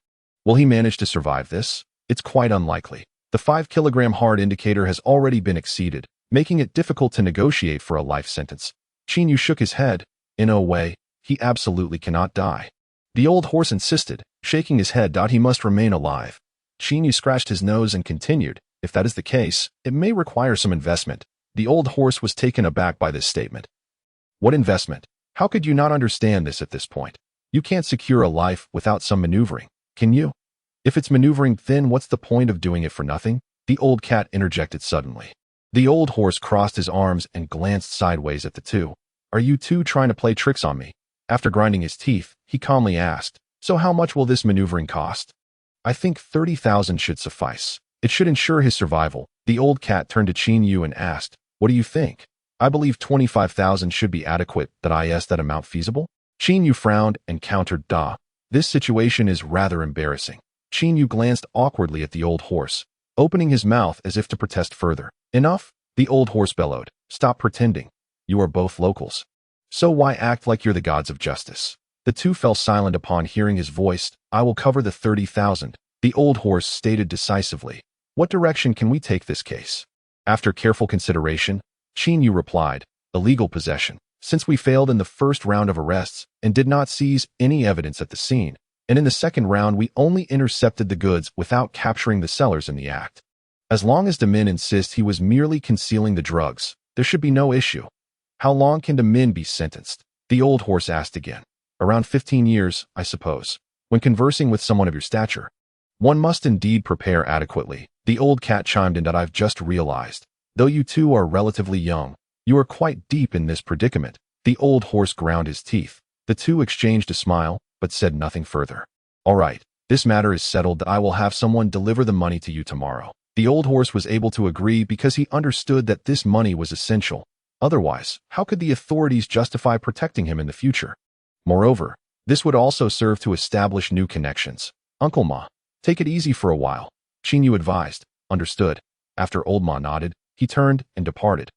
Will he manage to survive this? It's quite unlikely. The 5-kilogram hard indicator has already been exceeded, making it difficult to negotiate for a life sentence. Qin Yu shook his head. In a way, he absolutely cannot die. The old horse insisted, shaking his head. He must remain alive. Qin Yu scratched his nose and continued, if that is the case, it may require some investment. The old horse was taken aback by this statement. What investment? How could you not understand this at this point? You can't secure a life without some maneuvering, can you? If it's maneuvering, then what's the point of doing it for nothing? The old cat interjected suddenly. The old horse crossed his arms and glanced sideways at the two. Are you two trying to play tricks on me? After grinding his teeth, he calmly asked, so how much will this maneuvering cost? I think 30,000 should suffice. It should ensure his survival. The old cat turned to Qin Yu and asked, what do you think? I believe 25,000 should be adequate. Is that amount feasible? Qin Yu frowned and countered, This situation is rather embarrassing. Qin Yu glanced awkwardly at the old horse, opening his mouth as if to protest further. Enough? The old horse bellowed. Stop pretending. You are both locals. So why act like you're the gods of justice? The two fell silent upon hearing his voice. I will cover the 30,000. The old horse stated decisively. What direction can we take this case? After careful consideration, Qin Yu replied, illegal possession. Since we failed in the first round of arrests and did not seize any evidence at the scene, and in the second round we only intercepted the goods without capturing the sellers in the act. As long as the men insist he was merely concealing the drugs, there should be no issue. How long can the men be sentenced? The old horse asked again. Around 15 years, I suppose. When conversing with someone of your stature, one must indeed prepare adequately. The old cat chimed in. I've just realized, though you two are relatively young, you are quite deep in this predicament. The old horse ground his teeth. The two exchanged a smile, but said nothing further. All right, this matter is settled. I will have someone deliver the money to you tomorrow. The old horse was able to agree because he understood that this money was essential. Otherwise, how could the authorities justify protecting him in the future? Moreover, this would also serve to establish new connections. Uncle Ma, take it easy for a while, Qin Yu advised. Understood. After Old Ma nodded, he turned and departed.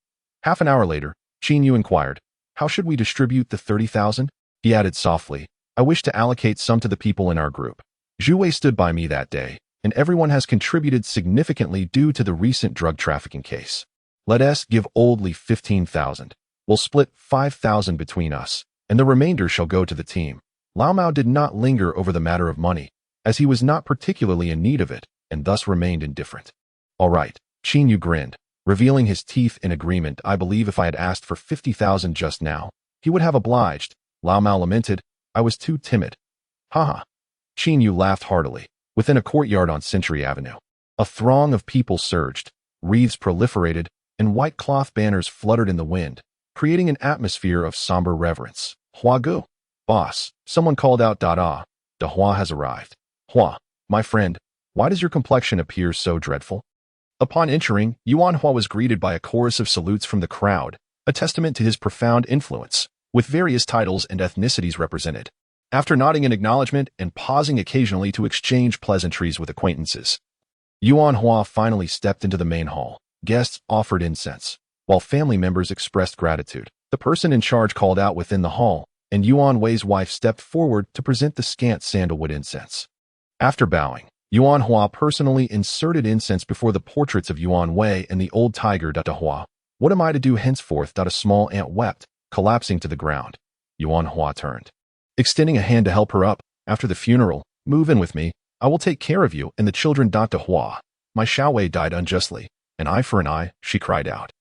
Half an hour later, Qin Yu inquired, how should we distribute the 30,000? He added softly, I wish to allocate some to the people in our group. Zhu Wei stood by me that day, and everyone has contributed significantly due to the recent drug trafficking case. Let us give Old Li 15,000. We'll split 5,000 between us, and the remainder shall go to the team. Lao Mao did not linger over the matter of money, as he was not particularly in need of it, and thus remained indifferent. All right, Qin Yu grinned, revealing his teeth in agreement. I believe if I had asked for 50,000 just now, he would have obliged. Lao Mao lamented, I was too timid. Haha. Qin Yu laughed heartily. Within a courtyard on Century Avenue, a throng of people surged, wreaths proliferated, and white cloth banners fluttered in the wind, creating an atmosphere of somber reverence. Huagu, boss, someone called out. De Hua has arrived. Hua, my friend, why does your complexion appear so dreadful? Upon entering, Yuan Hua was greeted by a chorus of salutes from the crowd, a testament to his profound influence, with various titles and ethnicities represented. After nodding in acknowledgement and pausing occasionally to exchange pleasantries with acquaintances, Yuan Hua finally stepped into the main hall. Guests offered incense, while family members expressed gratitude. The person in charge called out within the hall, and Yuan Wei's wife stepped forward to present the scant sandalwood incense. After bowing, Yuan Hua personally inserted incense before the portraits of Yuan Wei and the old tiger. De Hua, what am I to do henceforth? A small ant wept, collapsing to the ground. Yuan Hua turned, extending a hand to help her up. After the funeral, move in with me. I will take care of you and the children. De Hua, my Xiao Wei died unjustly. An eye for an eye, she cried out.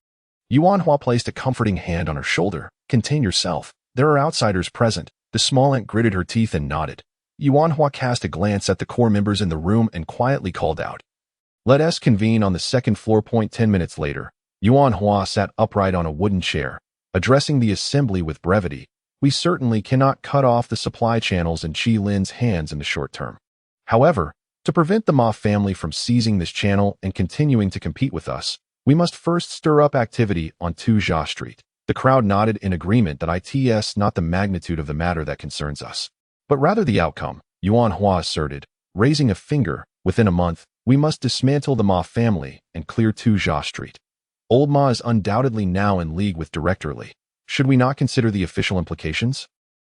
Yuan Hua placed a comforting hand on her shoulder. Contain yourself. There are outsiders present. The small ant gritted her teeth and nodded. Yuan Hua cast a glance at the core members in the room and quietly called out, let us convene on the second floor. 10 minutes later, Yuan Hua sat upright on a wooden chair, addressing the assembly with brevity. We certainly cannot cut off the supply channels in Qi Lin's hands in the short term. However, to prevent the Ma family from seizing this channel and continuing to compete with us, we must first stir up activity on Tuzhou Street. The crowd nodded in agreement that it's not the magnitude of the matter that concerns us, but rather the outcome, Yuan Hua asserted, raising a finger. Within a month, we must dismantle the Ma family and clear Tuzhou Street. Old Ma is undoubtedly now in league with Director Li. Should we not consider the official implications?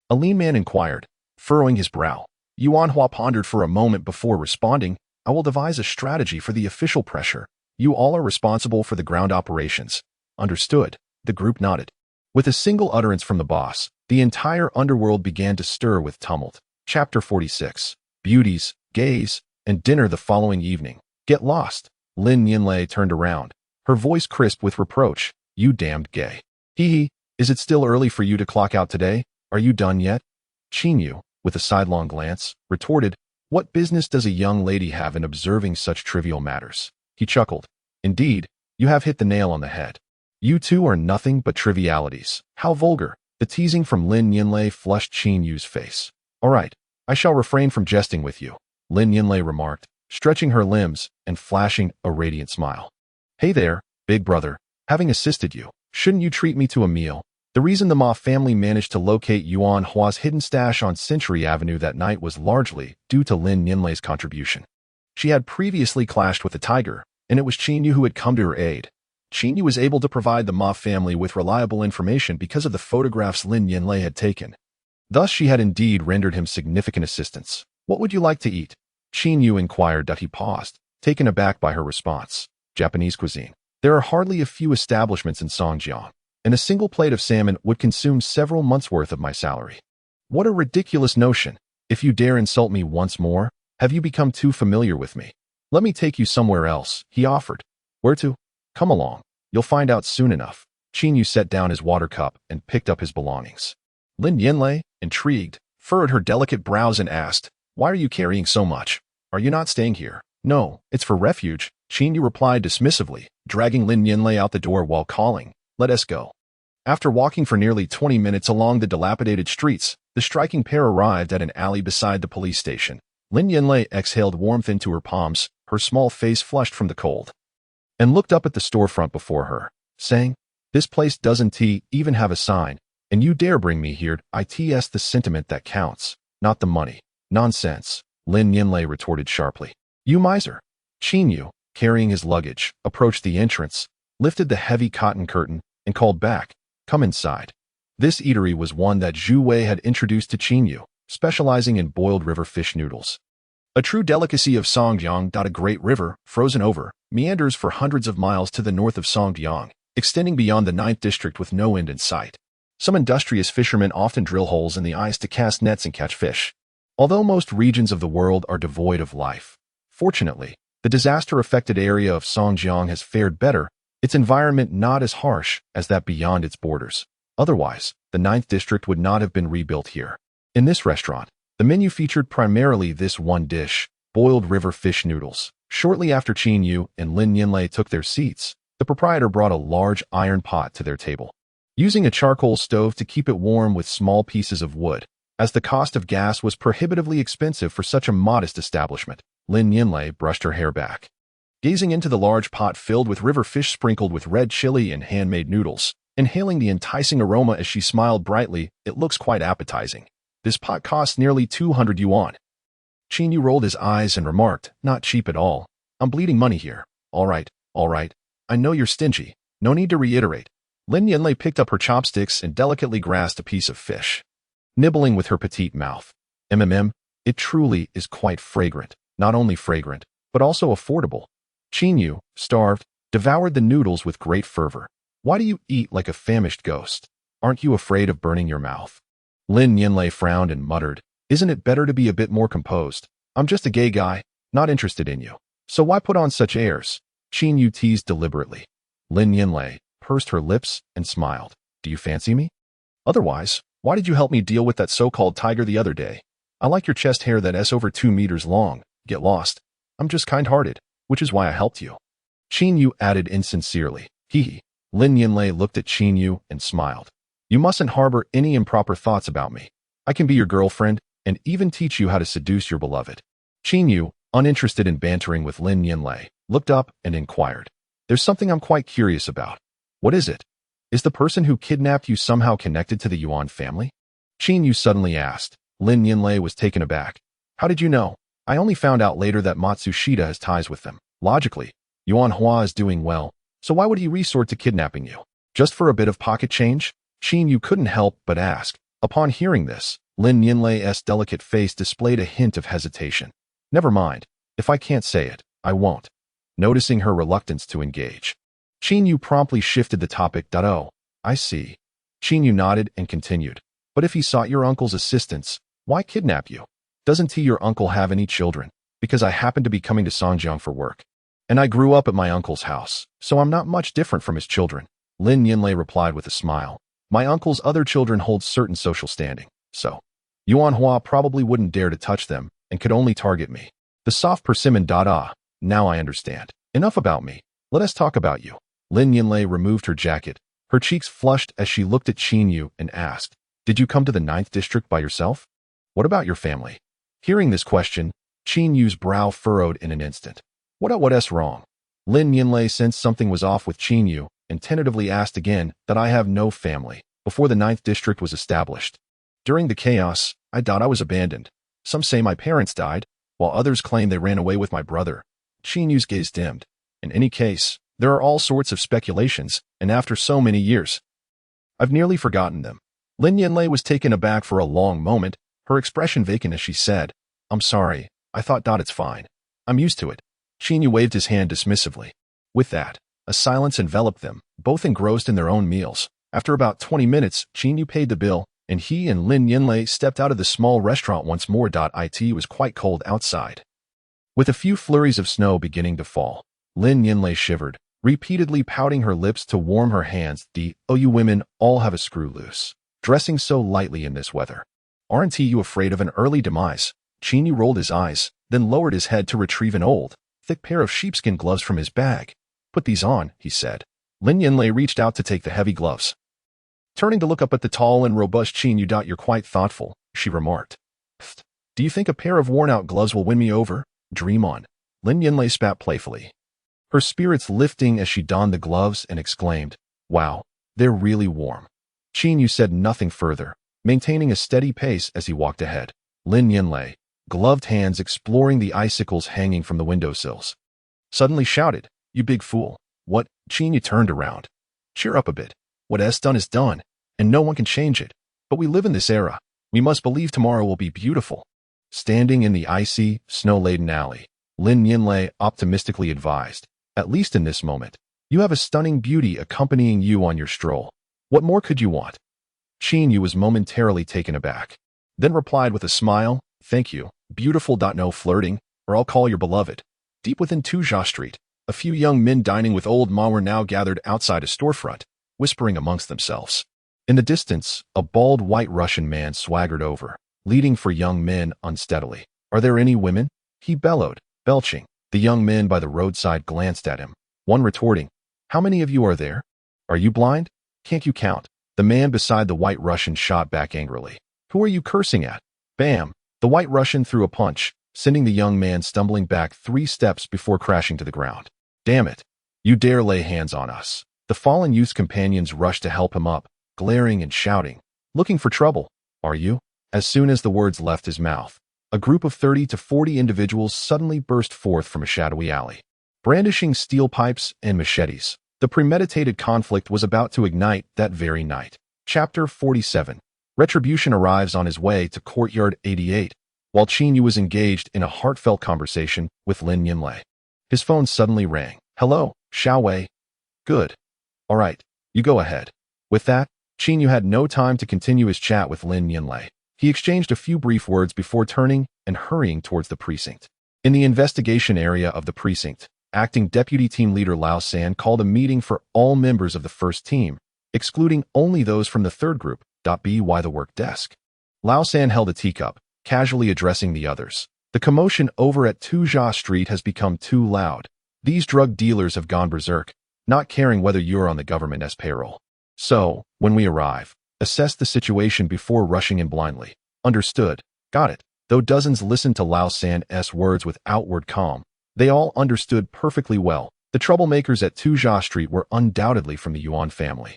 A lean man inquired, furrowing his brow. Yuan Hua pondered for a moment before responding, I will devise a strategy for the official pressure. You all are responsible for the ground operations. Understood. The group nodded. With a single utterance from the boss, the entire underworld began to stir with tumult. Chapter 46. Beauties, gaze, and dinner the following evening. Get lost. Lin Yinlei turned around, her voice crisp with reproach. You damned gay. Hee. Is it still early for you to clock out today? Are you done yet? Qin Yu, with a sidelong glance, retorted, what business does a young lady have in observing such trivial matters? He chuckled. Indeed, you have hit the nail on the head. You two are nothing but trivialities. How vulgar. The teasing from Lin Yinlei flushed Qin Yu's face. All right, I shall refrain from jesting with you, Lin Yinlei remarked, stretching her limbs and flashing a radiant smile. Hey there, big brother, having assisted you, shouldn't you treat me to a meal? The reason the Ma family managed to locate Yuan Hua's hidden stash on Century Avenue that night was largely due to Lin Yinlei's contribution. She had previously clashed with the tiger, and it was Qin Yu who had come to her aid. Qin Yu was able to provide the Ma family with reliable information because of the photographs Lin Yinlei had taken. Thus she had indeed rendered him significant assistance. What would you like to eat? Qin Yu inquired. He paused, taken aback by her response. Japanese cuisine. There are hardly a few establishments in Songjiang, and a single plate of salmon would consume several months' worth of my salary. What a ridiculous notion. If you dare insult me once more, have you become too familiar with me? Let me take you somewhere else, he offered. Where to? Come along. You'll find out soon enough. Qin Yu set down his water cup and picked up his belongings. Lin Yinlei, intrigued, furrowed her delicate brows and asked, why are you carrying so much? Are you not staying here? No, it's for refuge, Qin Yu replied dismissively, dragging Lin Yinlei out the door while calling, let us go. After walking for nearly 20 minutes along the dilapidated streets, the striking pair arrived at an alley beside the police station. Lin Yinlei exhaled warmth into her palms, her small face flushed from the cold, and looked up at the storefront before her, saying, this place doesn't even have a sign, and you dare bring me here. It's the sentiment that counts, not the money. Nonsense, Lin Yinlei retorted sharply. You miser. Qin Yu, carrying his luggage, approached the entrance, lifted the heavy cotton curtain, and called back, come inside. This eatery was one that Zhu Wei had introduced to Qin Yu, specializing in boiled river fish noodles. A true delicacy of Songjiang. A great river, frozen over, meanders for hundreds of miles to the north of Songjiang, extending beyond the 9th district with no end in sight. Some industrious fishermen often drill holes in the ice to cast nets and catch fish. Although most regions of the world are devoid of life, fortunately, the disaster-affected area of Songjiang has fared better, its environment not as harsh as that beyond its borders. Otherwise, the 9th district would not have been rebuilt here. In this restaurant, the menu featured primarily this one dish, boiled river fish noodles. Shortly after Qin Yu and Lin Yinlei took their seats, the proprietor brought a large iron pot to their table. Using a charcoal stove to keep it warm with small pieces of wood, as the cost of gas was prohibitively expensive for such a modest establishment. Lin Yinlei brushed her hair back, gazing into the large pot filled with river fish sprinkled with red chili and handmade noodles, inhaling the enticing aroma as she smiled brightly. It looks quite appetizing. This pot costs nearly 200 yuan. Qin Yu rolled his eyes and remarked, not cheap at all. I'm bleeding money here. All right. I know you're stingy. No need to reiterate. Lin Yinlei picked up her chopsticks and delicately grasped a piece of fish, nibbling with her petite mouth. It truly is quite fragrant. Not only fragrant, but also affordable. Qin Yu, starved, devoured the noodles with great fervor. Why do you eat like a famished ghost? Aren't you afraid of burning your mouth? Lin Yinlei frowned and muttered, isn't it better to be a bit more composed? I'm just a gay guy, not interested in you. So why put on such airs? Qin Yu teased deliberately. Lin Yinlei pursed her lips and smiled. Do you fancy me? Otherwise, why did you help me deal with that so-called tiger the other day? I like your chest hair that's over 2 meters long. Get lost. I'm just kind-hearted, which is why I helped you. Qin Yu added insincerely. Hee. Lin Yinlei looked at Qin Yu and smiled. You mustn't harbor any improper thoughts about me. I can be your girlfriend and even teach you how to seduce your beloved. Qin Yu, uninterested in bantering with Lin Yinlei, looked up and inquired. There's something I'm quite curious about. What is it? Is the person who kidnapped you somehow connected to the Yuan family? Qin Yu suddenly asked. Lin Yinlei was taken aback. How did you know? I only found out later that Matsushita has ties with them. Logically, Yuan Hua is doing well, so why would he resort to kidnapping you? Just for a bit of pocket change? Qin Yu couldn't help but ask. Upon hearing this, Lin Yinlei's delicate face displayed a hint of hesitation. Never mind. If I can't say it, I won't. Noticing her reluctance to engage, Qin Yu promptly shifted the topic. Oh, I see. Qin Yu nodded and continued. But if he sought your uncle's assistance, why kidnap you? Doesn't your uncle have any children? Because I happen to be coming to Songjiang for work. And I grew up at my uncle's house, so I'm not much different from his children. Lin Yinlei replied with a smile. My uncle's other children hold certain social standing, so Yuan Hua probably wouldn't dare to touch them and could only target me. The soft persimmon. Now I understand. Enough about me. Let us talk about you. Lin Yinlei removed her jacket. Her cheeks flushed as she looked at Qin Yu and asked, did you come to the 9th district by yourself? What about your family? Hearing this question, Qin Yu's brow furrowed in an instant. What's wrong? Lin Yinlei sensed something was off with Qin Yu and tentatively asked again that I have no family before the 9th district was established. During the chaos, I thought I was abandoned. Some say my parents died, while others claim they ran away with my brother. Qin Yu's gaze dimmed. In any case, there are all sorts of speculations, and after so many years, I've nearly forgotten them. Lin Yinlei was taken aback for a long moment, her expression vacant as she said, I'm sorry, I thought it's fine. I'm used to it. Qin Yu waved his hand dismissively. With that, a silence enveloped them, both engrossed in their own meals. After about 20 minutes, Qin Yu paid the bill, and he and Lin Yinlei stepped out of the small restaurant once more. It was quite cold outside, with a few flurries of snow beginning to fall. Lin Yinlei shivered, repeatedly pouting her lips to warm her hands. You women all have a screw loose, dressing so lightly in this weather. Aren't you afraid of an early demise? Qin Yu rolled his eyes, then lowered his head to retrieve an old, thick pair of sheepskin gloves from his bag. Put these on, he said. Lin Yinlei reached out to take the heavy gloves. Turning to look up at the tall and robust Qin Yu. You're quite thoughtful, she remarked. Pfft. Do you think a pair of worn-out gloves will win me over? Dream on. Lin Yinlei spat playfully, her spirits lifting as she donned the gloves and exclaimed, wow, they're really warm. Qin Yu said nothing further, maintaining a steady pace as he walked ahead. Lin Yinlei, gloved hands exploring the icicles hanging from the windowsills, suddenly shouted, you big fool. What? Qin Yu turned around. Cheer up a bit. What's done is done, and no one can change it. But we live in this era. We must believe tomorrow will be beautiful. Standing in the icy, snow-laden alley, Lin Yinlei optimistically advised, at least in this moment, you have a stunning beauty accompanying you on your stroll. What more could you want? Qin Yu was momentarily taken aback, then replied with a smile, thank you, beautiful. No flirting, or I'll call your beloved. Deep within Tuzha Street, a few young men dining with old Ma were now gathered outside a storefront, whispering amongst themselves. In the distance, a bald white Russian man swaggered over, leading for young men unsteadily. Are there any women? He bellowed, belching. The young men by the roadside glanced at him, one retorting, how many of you are there? Are you blind? Can't you count? The man beside the white Russian shot back angrily. Who are you cursing at? Bam! The White Russian threw a punch, sending the young man stumbling back 3 steps before crashing to the ground. Damn it! You dare lay hands on us. The fallen youth's companions rushed to help him up, glaring and shouting. Looking for trouble, are you? As soon as the words left his mouth, a group of 30 to 40 individuals suddenly burst forth from a shadowy alley. Brandishing steel pipes and machetes, the premeditated conflict was about to ignite that very night. Chapter 47. Retribution arrives on his way to Courtyard 88, while Qin Yu was engaged in a heartfelt conversation with Lin Yinlei. His phone suddenly rang. Hello, Xiao Wei. Good. All right, you go ahead. With that, Qin Yu had no time to continue his chat with Lin Yinlei. He exchanged a few brief words before turning and hurrying towards the precinct. In the investigation area of the precinct, acting deputy team leader Lao San called a meeting for all members of the first team, excluding only those from the third group. By the work desk. Lao San held a teacup, casually addressing the others. The commotion over at Tuzha Street has become too loud. These drug dealers have gone berserk, not caring whether you're on the government's payroll. So, when we arrive, assess the situation before rushing in blindly. Understood. Got it. Though dozens listened to Lao San's words with outward calm, they all understood perfectly well. The troublemakers at Tuzha Street were undoubtedly from the Yuan family.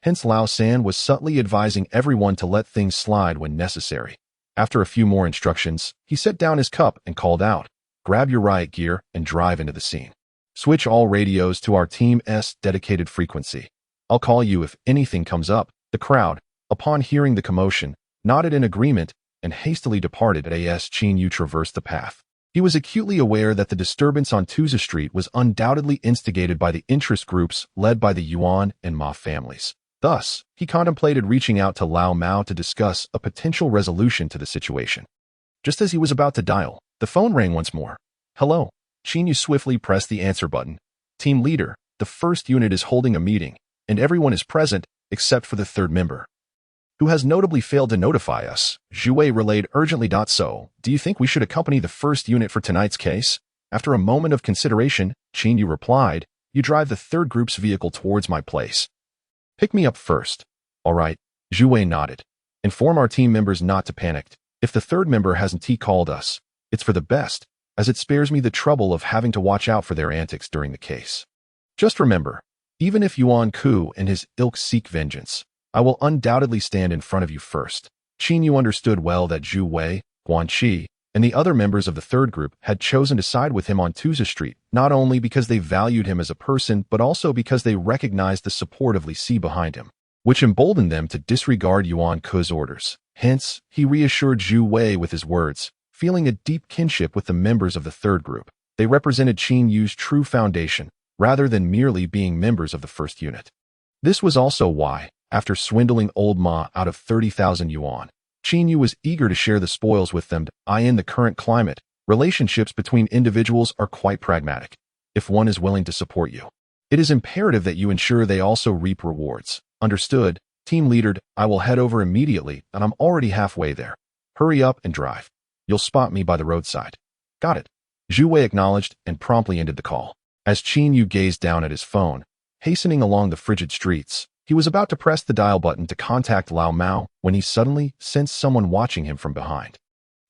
Hence Lao San was subtly advising everyone to let things slide when necessary. After a few more instructions, he set down his cup and called out, grab your riot gear and drive into the scene. Switch all radios to our team's dedicated frequency. I'll call you if anything comes up. The crowd, upon hearing the commotion, nodded in agreement and hastily departed as Qin Yu traversed the path. He was acutely aware that the disturbance on Tuzha Street was undoubtedly instigated by the interest groups led by the Yuan and Ma families. Thus, he contemplated reaching out to Lao Mao to discuss a potential resolution to the situation. Just as he was about to dial, the phone rang once more. Hello. Qin Yu swiftly pressed the answer button. Team leader, the first unit is holding a meeting, and everyone is present except for the third member, who has notably failed to notify us. Zhu Wei relayed urgently. So, do you think we should accompany the first unit for tonight's case? After a moment of consideration, Qin Yu replied, you drive the third group's vehicle towards my place. Pick me up first. All right. Zhu Wei nodded. Inform our team members not to panic. If the third member hasn't called us, it's for the best, as it spares me the trouble of having to watch out for their antics during the case. Just remember, even if Yuan Ku and his ilk seek vengeance, I will undoubtedly stand in front of you first. Qin Yu understood well that Zhu Wei, Guan Qi, and the other members of the third group had chosen to side with him on Tuzha Street, not only because they valued him as a person, but also because they recognized the support of Li Si behind him, which emboldened them to disregard Yuan Ku's orders. Hence, he reassured Zhu Wei with his words, feeling a deep kinship with the members of the third group. They represented Qin Yu's true foundation, rather than merely being members of the first unit. This was also why, after swindling old Ma out of 30,000 yuan, Qin Yu was eager to share the spoils with them. In the current climate, relationships between individuals are quite pragmatic. If one is willing to support you, it is imperative that you ensure they also reap rewards. Understood, team leader. I will head over immediately, and I'm already halfway there. Hurry up and drive. You'll spot me by the roadside. Got it. Zhu Wei acknowledged and promptly ended the call. As Qin Yu gazed down at his phone, hastening along the frigid streets, he was about to press the dial button to contact Lao Mao when he suddenly sensed someone watching him from behind.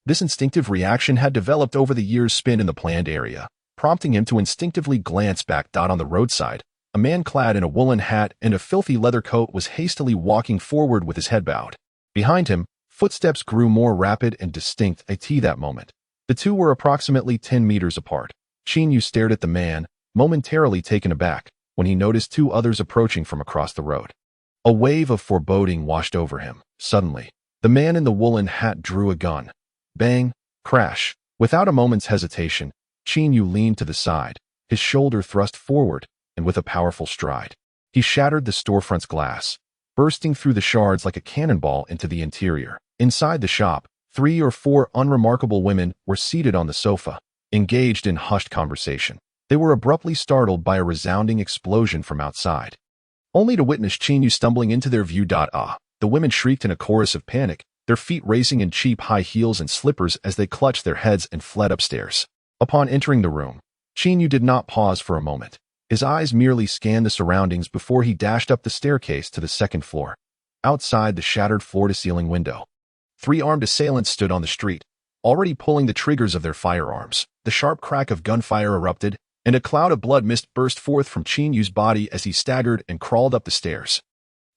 This instinctive reaction had developed over the years spent in the planned area, prompting him to instinctively glance back. On the roadside, a man clad in a woolen hat and a filthy leather coat was hastily walking forward with his head bowed. Behind him, footsteps grew more rapid and distinct at that moment. The two were approximately 10 meters apart. Qin Yu stared at the man, momentarily taken aback, when he noticed 2 others approaching from across the road. A wave of foreboding washed over him. Suddenly, the man in the woolen hat drew a gun. Bang! Crash! Without a moment's hesitation, Qin Yu leaned to the side, his shoulder thrust forward, and with a powerful stride, he shattered the storefront's glass, bursting through the shards like a cannonball into the interior. Inside the shop, 3 or 4 unremarkable women were seated on the sofa, engaged in hushed conversation. They were abruptly startled by a resounding explosion from outside, only to witness Qin Yu stumbling into their view. The women shrieked in a chorus of panic, their feet racing in cheap high heels and slippers as they clutched their heads and fled upstairs. Upon entering the room, Qin Yu did not pause for a moment. His eyes merely scanned the surroundings before he dashed up the staircase to the second floor. Outside the shattered floor-to-ceiling window, Three armed assailants stood on the street, already pulling the triggers of their firearms. The sharp crack of gunfire erupted, and a cloud of blood mist burst forth from Qin Yu's body as he staggered and crawled up the stairs.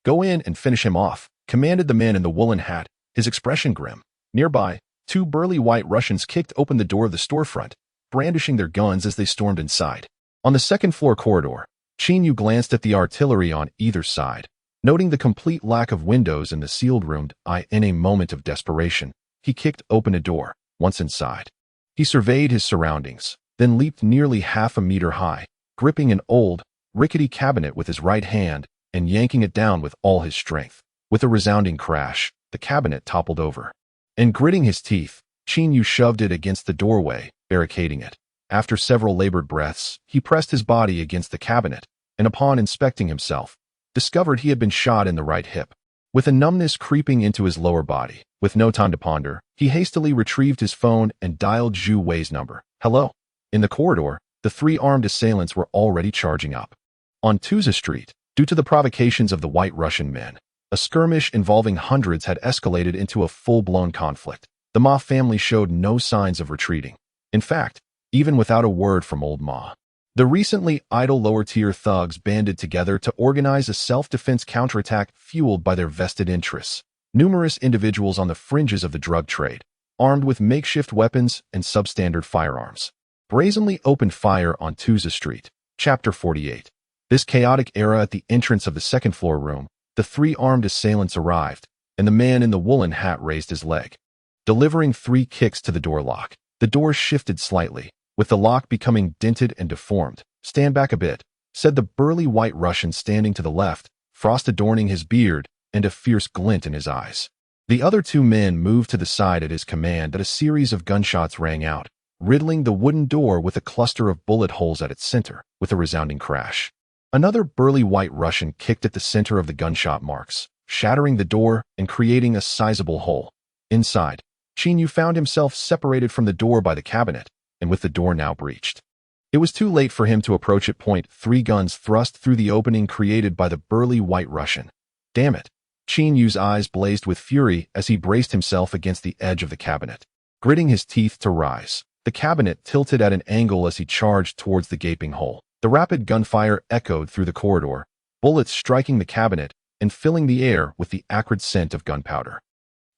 "Go in and finish him off," commanded the man in the woolen hat, his expression grim. Nearby, two burly white Russians kicked open the door of the storefront, brandishing their guns as they stormed inside. On the second-floor corridor, Qin Yu glanced at the artillery on either side. Noting the complete lack of windows in the sealed room, in a moment of desperation, he kicked open a door. Once inside, he surveyed his surroundings, then leaped nearly half a meter high, gripping an old, rickety cabinet with his right hand and yanking it down with all his strength. With a resounding crash, the cabinet toppled over. And gritting his teeth, Qin Yu shoved it against the doorway, barricading it. After several labored breaths, he pressed his body against the cabinet, and upon inspecting himself, discovered he had been shot in the right hip. With a numbness creeping into his lower body, with no time to ponder, he hastily retrieved his phone and dialed Zhu Wei's number. "Hello." In the corridor, the three armed assailants were already charging up. On Tuza Street, due to the provocations of the White Russian men, a skirmish involving hundreds had escalated into a full-blown conflict. The Ma family showed no signs of retreating. In fact, even without a word from old Ma, the recently idle lower-tier thugs banded together to organize a self-defense counterattack fueled by their vested interests. Numerous individuals on the fringes of the drug trade, armed with makeshift weapons and substandard firearms, brazenly opened fire on Tuza Street. Chapter 48. This chaotic era at the entrance of the second-floor room, the three armed assailants arrived, and the man in the woolen hat raised his leg. Delivering 3 kicks to the door lock, the door shifted slightly, with the lock becoming dented and deformed. "Stand back a bit," said the burly white Russian standing to the left, frost adorning his beard and a fierce glint in his eyes. The other 2 men moved to the side at his command, and a series of gunshots rang out, riddling the wooden door with a cluster of bullet holes at its center, with a resounding crash. Another burly white Russian kicked at the center of the gunshot marks, shattering the door and creating a sizable hole. Inside, Qin Yu found himself separated from the door by the cabinet, and with the door now breached. It was too late for him to approach at point. 3 guns thrust through the opening created by the burly white Russian. "Damn it." Qin Yu's eyes blazed with fury as he braced himself against the edge of the cabinet. Gritting his teeth to rise, the cabinet tilted at an angle as he charged towards the gaping hole. The rapid gunfire echoed through the corridor, bullets striking the cabinet and filling the air with the acrid scent of gunpowder.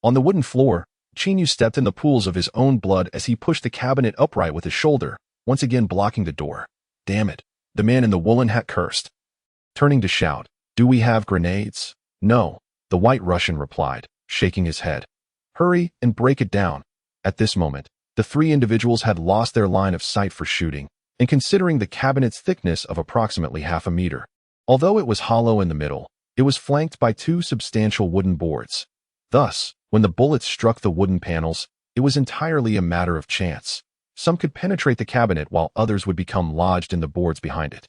On the wooden floor, Qin Yu stepped in the pools of his own blood as he pushed the cabinet upright with his shoulder, once again blocking the door. "Damn it," the man in the woolen hat cursed. Turning to shout, "Do we have grenades?" "No," the white Russian replied, shaking his head. "Hurry and break it down." At this moment, the 3 individuals had lost their line of sight for shooting, and considering the cabinet's thickness of approximately half a meter. Although it was hollow in the middle, it was flanked by 2 substantial wooden boards. Thus, when the bullets struck the wooden panels, it was entirely a matter of chance. Some could penetrate the cabinet while others would become lodged in the boards behind it.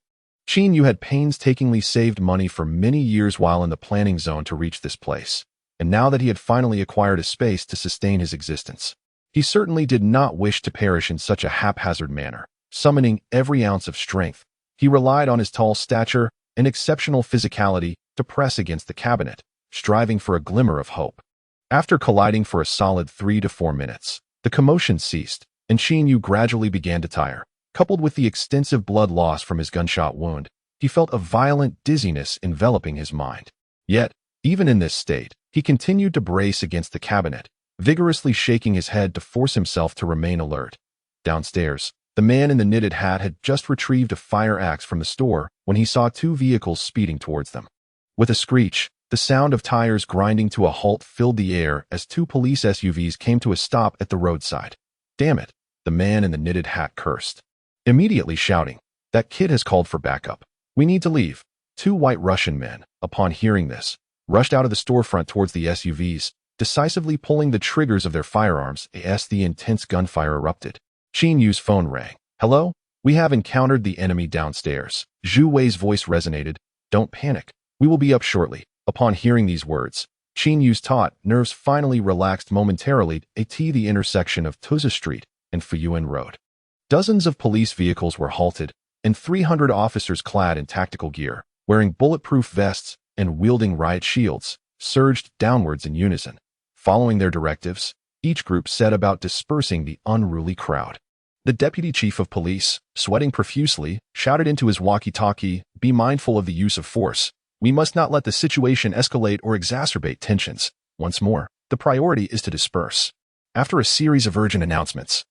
Qin Yu had painstakingly saved money for many years while in the planning zone to reach this place, and now that he had finally acquired a space to sustain his existence, he certainly did not wish to perish in such a haphazard manner. Summoning every ounce of strength, he relied on his tall stature and exceptional physicality to press against the cabinet, striving for a glimmer of hope. After colliding for a solid 3 to 4 minutes, the commotion ceased, and Qin Yu gradually began to tire. Coupled with the extensive blood loss from his gunshot wound, he felt a violent dizziness enveloping his mind. Yet, even in this state, he continued to brace against the cabinet, vigorously shaking his head to force himself to remain alert. Downstairs, the man in the knitted hat had just retrieved a fire axe from the store when he saw 2 vehicles speeding towards them. With a screech, the sound of tires grinding to a halt filled the air as 2 police SUVs came to a stop at the roadside. "Damn it," the man in the knitted hat cursed, immediately shouting, "That kid has called for backup. We need to leave." 2 white Russian men, upon hearing this, rushed out of the storefront towards the SUVs, decisively pulling the triggers of their firearms as the intense gunfire erupted. Qin Yu's phone rang. "Hello? We have encountered the enemy downstairs." Zhu Wei's voice resonated. "Don't panic. We will be up shortly." Upon hearing these words, Qin Yu's taut nerves finally relaxed momentarily at the intersection of Tuza Street and Fuyuan Road. Dozens of police vehicles were halted, and 300 officers clad in tactical gear, wearing bulletproof vests and wielding riot shields, surged downwards in unison. Following their directives, each group set about dispersing the unruly crowd. The deputy chief of police, sweating profusely, shouted into his walkie-talkie, "Be mindful of the use of force. We must not let the situation escalate or exacerbate tensions. Once more, the priority is to disperse." After a series of urgent announcements,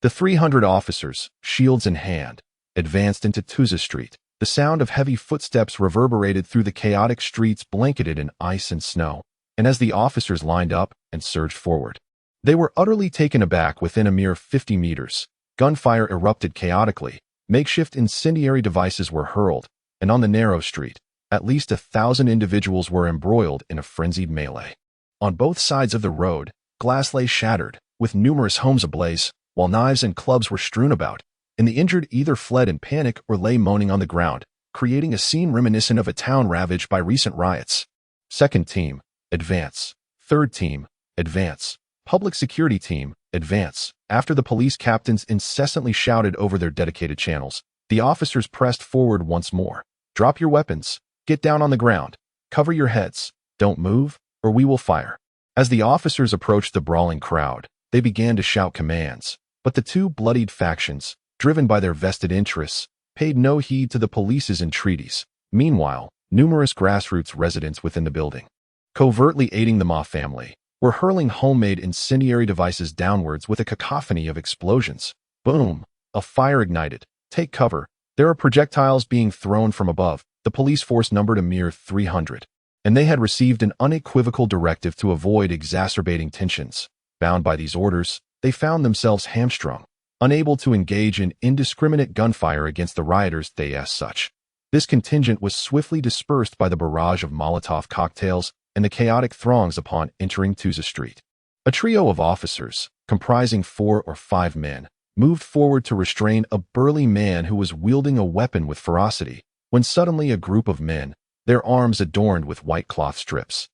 the 300 officers, shields in hand, advanced into Tuza Street. The sound of heavy footsteps reverberated through the chaotic streets blanketed in ice and snow, and as the officers lined up and surged forward, they were utterly taken aback. Within a mere 50 meters, gunfire erupted chaotically, makeshift incendiary devices were hurled, and on the narrow street, at least 1,000 individuals were embroiled in a frenzied melee. On both sides of the road, glass lay shattered, with numerous homes ablaze, while knives and clubs were strewn about, and the injured either fled in panic or lay moaning on the ground, creating a scene reminiscent of a town ravaged by recent riots. Second team, advance. Third team, advance. Public security team, advance. After the police captains incessantly shouted over their dedicated channels, the officers pressed forward once more. "Drop your weapons. Get down on the ground. Cover your heads. Don't move, or we will fire." As the officers approached the brawling crowd, they began to shout commands, but the two bloodied factions, driven by their vested interests, paid no heed to the police's entreaties. Meanwhile, numerous grassroots residents within the building, covertly aiding the Ma family, were hurling homemade incendiary devices downwards with a cacophony of explosions. Boom! A fire ignited. Take cover. There are projectiles being thrown from above. The police force numbered a mere 300, and they had received an unequivocal directive to avoid exacerbating tensions. Bound by these orders, they found themselves hamstrung, unable to engage in indiscriminate gunfire against the rioters. As such, this contingent was swiftly dispersed by the barrage of Molotov cocktails and the chaotic throngs upon entering Tuza Street. A trio of officers, comprising 4 or 5 men, moved forward to restrain a burly man who was wielding a weapon with ferocity, when suddenly a group of men, their arms adorned with white cloth strips,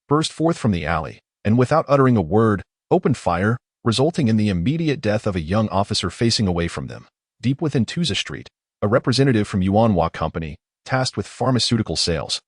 burst forth from the alley, and without uttering a word, opened fire, resulting in the immediate death of a young officer facing away from them. Deep within Tuza Street, a representative from Yuanhua Company, tasked with pharmaceutical sales,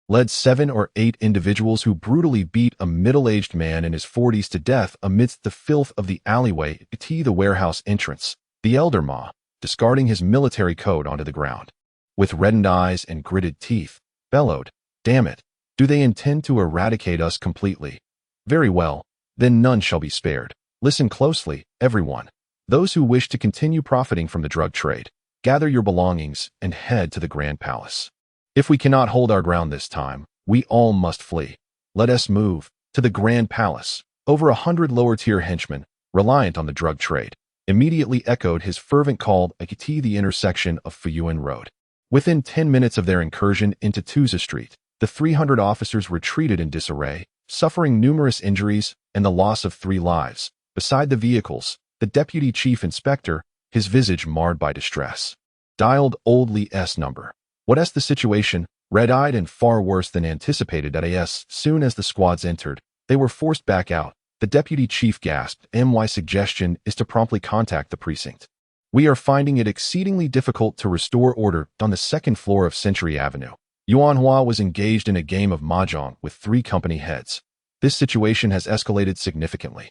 led 7 or 8 individuals who brutally beat a middle-aged man in his 40s to death amidst the filth of the alleyway to the warehouse entrance. The elder Ma, discarding his military coat onto the ground, with reddened eyes and gritted teeth, bellowed, "Damn it! Do they intend to eradicate us completely? Very well, then none shall be spared. Listen closely, everyone. Those who wish to continue profiting from the drug trade, gather your belongings and head to the Grand Palace. If we cannot hold our ground this time, we all must flee. Let us move to the Grand Palace." Over 100 lower-tier henchmen, reliant on the drug trade, immediately echoed his fervent call at the intersection of Fuyuan Road. Within 10 minutes of their incursion into Tuza Street, the 300 officers retreated in disarray, suffering numerous injuries and the loss of 3 lives. Beside the vehicles, the deputy chief inspector, his visage marred by distress, dialed Old Lee's number. "What's the situation?" Red-eyed and far worse than anticipated. As soon as the squads entered, they were forced back out. The deputy chief gasped. "My suggestion is to promptly contact the precinct. We are finding it exceedingly difficult to restore order on the 2nd floor of Century Avenue." Yuanhua was engaged in a game of mahjong with 3 company heads. "This situation has escalated significantly.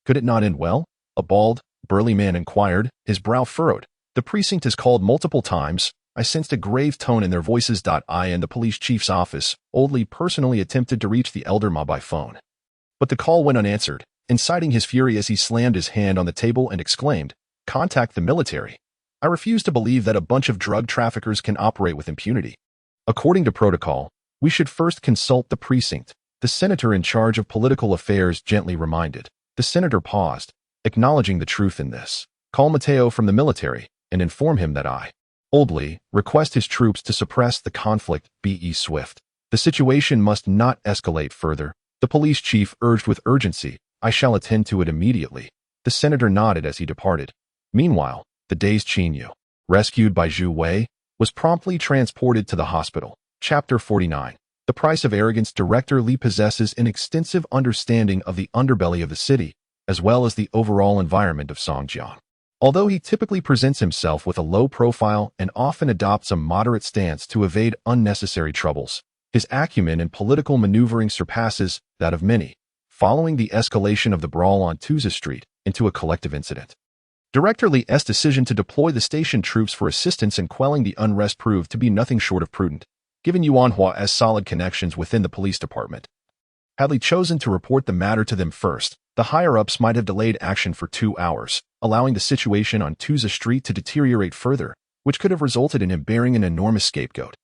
Could it not end well?" a bald, burly man inquired, his brow furrowed. "The precinct has called multiple times." I sensed a grave tone in their voices. I and the police chief's office, Old Lee personally attempted to reach the elder Ma by phone, but the call went unanswered, inciting his fury as he slammed his hand on the table and exclaimed, "Contact the military. I refuse to believe that a bunch of drug traffickers can operate with impunity. According to protocol, we should first consult the precinct," the senator in charge of political affairs gently reminded. The senator paused, acknowledging the truth in this. "Call Mateo from the military and inform him that I, Old Lee, request his troops to suppress the conflict. Be swift. The situation must not escalate further," the police chief urged with urgency. "I shall attend to it immediately." The senator nodded as he departed. Meanwhile, the dazed Qin Yu, rescued by Zhu Wei, was promptly transported to the hospital. Chapter 49. The Price of Arrogance. Director Li possesses an extensive understanding of the underbelly of the city, as well as the overall environment of Songjiang. Although he typically presents himself with a low profile and often adopts a moderate stance to evade unnecessary troubles, his acumen in political maneuvering surpasses that of many. following the escalation of the brawl on Tuza Street into a collective incident. Director Li's decision to deploy the station troops for assistance in quelling the unrest proved to be nothing short of prudent, given Yuanhua as solid connections within the police department. Had Li chosen to report the matter to them first, the higher-ups might have delayed action for 2 hours, allowing the situation on Tuza Street to deteriorate further, which could have resulted in him bearing an enormous scapegoat.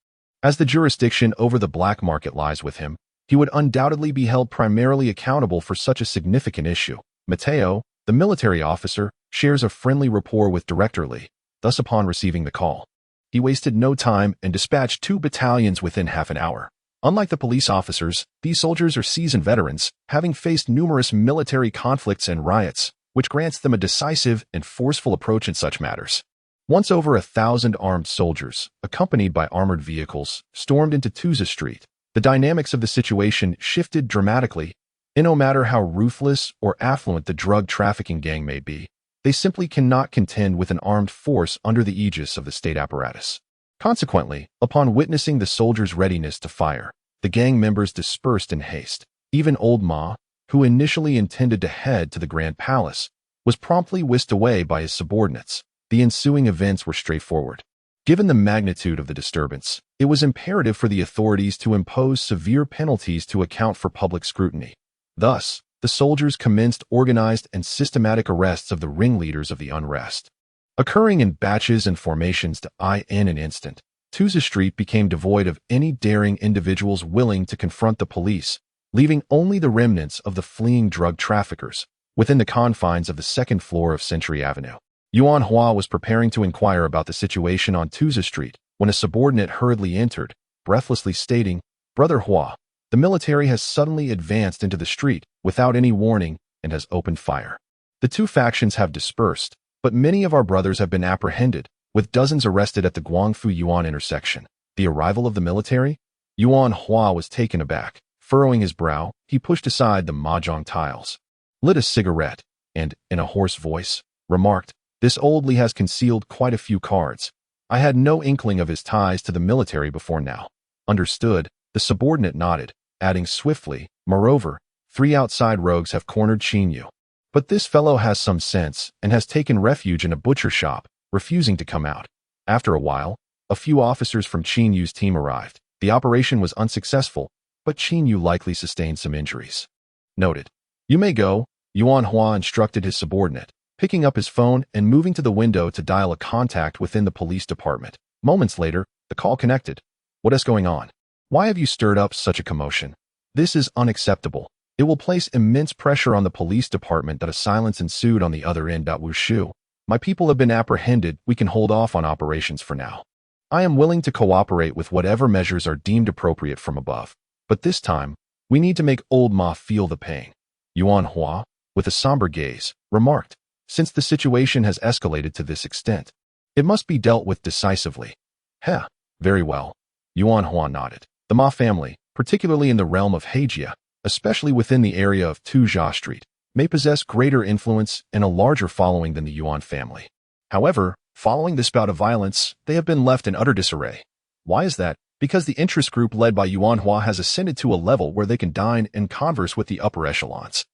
As the jurisdiction over the black market lies with him, he would undoubtedly be held primarily accountable for such a significant issue. Mateo, the military officer, shares a friendly rapport with Director Li. Thus, upon receiving the call, he wasted no time and dispatched 2 battalions within half an hour. Unlike the police officers, these soldiers are seasoned veterans, having faced numerous military conflicts and riots, which grants them a decisive and forceful approach in such matters. Once over 1,000 armed soldiers, accompanied by armored vehicles, stormed into Tuza Street, the dynamics of the situation shifted dramatically, and no matter how ruthless or affluent the drug trafficking gang may be, they simply cannot contend with an armed force under the aegis of the state apparatus. Consequently, upon witnessing the soldiers' readiness to fire, the gang members dispersed in haste. Even Old Ma, who initially intended to head to the Grand Palace, was promptly whisked away by his subordinates. The ensuing events were straightforward. Given the magnitude of the disturbance, it was imperative for the authorities to impose severe penalties to account for public scrutiny. Thus, the soldiers commenced organized and systematic arrests of the ringleaders of the unrest. Occurring in batches and formations in an instant, Tuza Street became devoid of any daring individuals willing to confront the police, leaving only the remnants of the fleeing drug traffickers within the confines of the second floor of Century Avenue. Yuanhua was preparing to inquire about the situation on Tuza Street when a subordinate hurriedly entered, breathlessly stating, "Brother Hua, the military has suddenly advanced into the street without any warning and has opened fire. The 2 factions have dispersed, but many of our brothers have been apprehended, with dozens arrested at the Guangfu-Yuan intersection." The arrival of the military? Yuanhua was taken aback. Furrowing his brow, he pushed aside the mahjong tiles, lit a cigarette, and, in a hoarse voice, remarked, "This old Li has concealed quite a few cards. I had no inkling of his ties to the military before now." Understood, the subordinate nodded, adding swiftly, "Moreover, 3 outside rogues have cornered Qin Yu. But this fellow has some sense and has taken refuge in a butcher shop, refusing to come out." After a while, a few officers from Qin Yu's team arrived. The operation was unsuccessful, but Qin Yu likely sustained some injuries. Noted. "You may go," Yuanhua instructed his subordinate, picking up his phone and moving to the window to dial a contact within the police department. Moments later, the call connected. "What is going on? Why have you stirred up such a commotion? This is unacceptable. It will place immense pressure on the police department." That a silence ensued on the other end. "Wushu, my people have been apprehended. We can hold off on operations for now. I am willing to cooperate with whatever measures are deemed appropriate from above. But this time, we need to make Old Ma feel the pain." Yuanhua, with a somber gaze, remarked, "Since the situation has escalated to this extent, it must be dealt with decisively." "Heh, very well." Yuanhua nodded. "The Ma family, particularly in the realm of Heijia, especially within the area of Tuja Street, may possess greater influence and a larger following than the Yuan family. However, following this bout of violence, they have been left in utter disarray. Why is that? Because the interest group led by Yuanhua has ascended to a level where they can dine and converse with the upper echelons.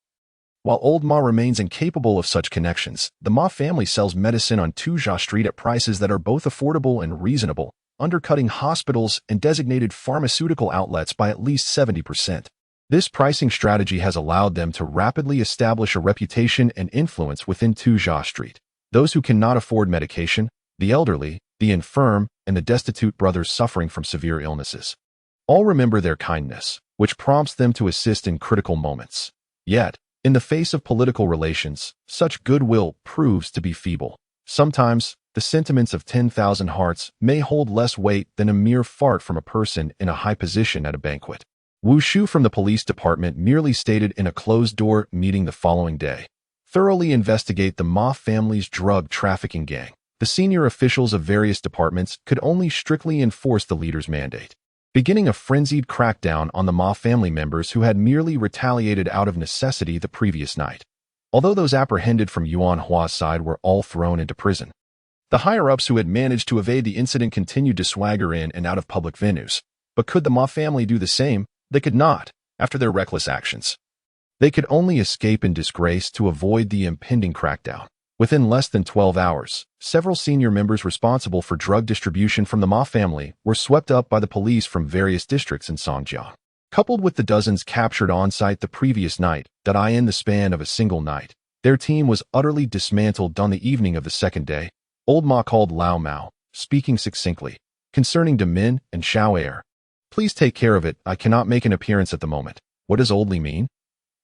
While Old Ma remains incapable of such connections, the Ma family sells medicine on Tuja Street at prices that are both affordable and reasonable, undercutting hospitals and designated pharmaceutical outlets by at least 70%. This pricing strategy has allowed them to rapidly establish a reputation and influence within Tuja Street. Those who cannot afford medication, the elderly, the infirm, and the destitute brothers suffering from severe illnesses, all remember their kindness, which prompts them to assist in critical moments. Yet, in the face of political relations, such goodwill proves to be feeble. Sometimes, the sentiments of 10,000 hearts may hold less weight than a mere fart from a person in a high position at a banquet. Wu Shu from the police department merely stated in a closed-door meeting the following day, "Thoroughly investigate the Ma family's drug trafficking gang." The senior officials of various departments could only strictly enforce the leader's mandate, beginning a frenzied crackdown on the Ma family members who had merely retaliated out of necessity the previous night. Although those apprehended from Yuanhua's side were all thrown into prison, the higher-ups who had managed to evade the incident continued to swagger in and out of public venues. But could the Ma family do the same? They could not, after their reckless actions. They could only escape in disgrace to avoid the impending crackdown. Within less than 12 hours, several senior members responsible for drug distribution from the Ma family were swept up by the police from various districts in Songjiang. Coupled with the dozens captured on-site the previous night, in the span of a single night, their team was utterly dismantled on the evening of the second day. Old Ma called Lao Mao, speaking succinctly. Concerning De Min and Xiao Air, please take care of it. I cannot make an appearance at the moment. What does Old Li mean?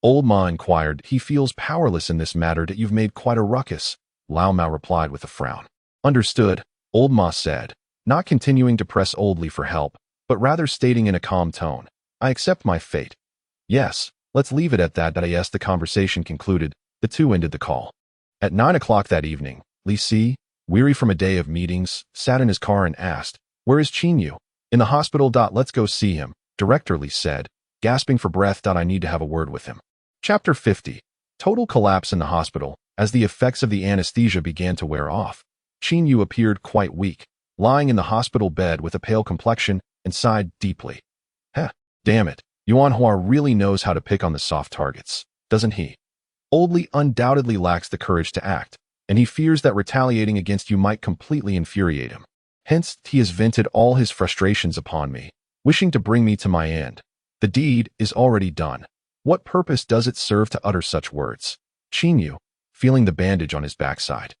Old Ma inquired. He feels powerless in this matter. That you've made quite a ruckus. Lao Mao replied with a frown. Understood, Old Ma said, not continuing to press Old Li for help, but rather stating in a calm tone, I accept my fate. Yes, let's leave it at that. Yes, the conversation concluded. The two ended the call. At 9 o'clock that evening, Li Si, weary from a day of meetings, sat in his car and asked, where is Qin Yu? In the hospital. Let's go see him, Director Li said, gasping for breath. I need to have a word with him. Chapter 50. Total collapse in the hospital. As the effects of the anesthesia began to wear off, Qin Yu appeared quite weak, lying in the hospital bed with a pale complexion, and sighed deeply. Damn it, Yuanhua really knows how to pick on the soft targets, doesn't he? Old Li undoubtedly lacks the courage to act, and he fears that retaliating against you might completely infuriate him. Hence, he has vented all his frustrations upon me, wishing to bring me to my end. The deed is already done. What purpose does it serve to utter such words? Qin Yu, feeling the bandage on his backside,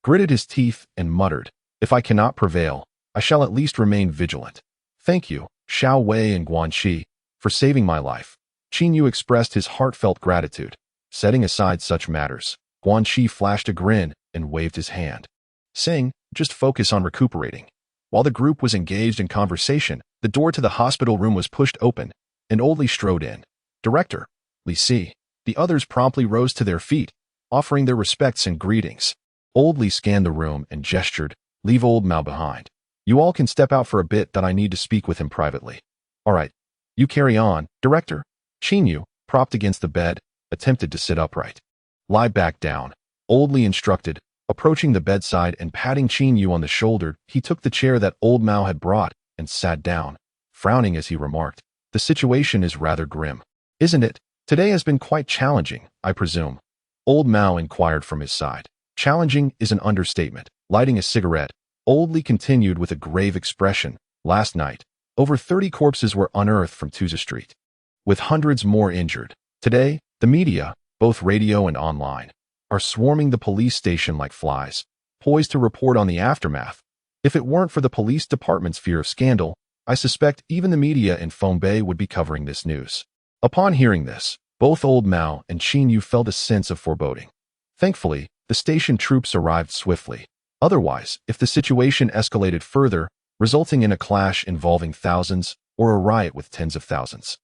gritted his teeth and muttered, if I cannot prevail, I shall at least remain vigilant. Thank you, Xiao Wei and Guanxi, for saving my life. Qin Yu expressed his heartfelt gratitude. Setting aside such matters, Guanxi flashed a grin and waved his hand, saying, just focus on recuperating. While the group was engaged in conversation, the door to the hospital room was pushed open, and Old Li strode in. Director, Li Si. The others promptly rose to their feet, offering their respects and greetings. Old Li scanned the room and gestured, leave Old Mao behind. You all can step out for a bit. I need to speak with him privately. All right. You carry on, Director. Qin Yu, propped against the bed, attempted to sit upright. Lie back down, Old Li instructed. Approaching the bedside and patting Qin Yu on the shoulder, he took the chair that Old Mao had brought and sat down, frowning as he remarked, the situation is rather grim. Isn't it? Today has been quite challenging, I presume. Old Mao inquired from his side. Challenging is an understatement. Lighting a cigarette, Old Li continued with a grave expression. Last night, over 30 corpses were unearthed from Tuza Street, with hundreds more injured. Today, the media, both radio and online, are swarming the police station like flies, poised to report on the aftermath. If it weren't for the police department's fear of scandal, I suspect even the media in Fongbei would be covering this news. Upon hearing this, both Old Mao and Qin Yu felt a sense of foreboding. Thankfully, the station troops arrived swiftly. Otherwise, if the situation escalated further, resulting in a clash involving thousands or a riot with tens of thousands,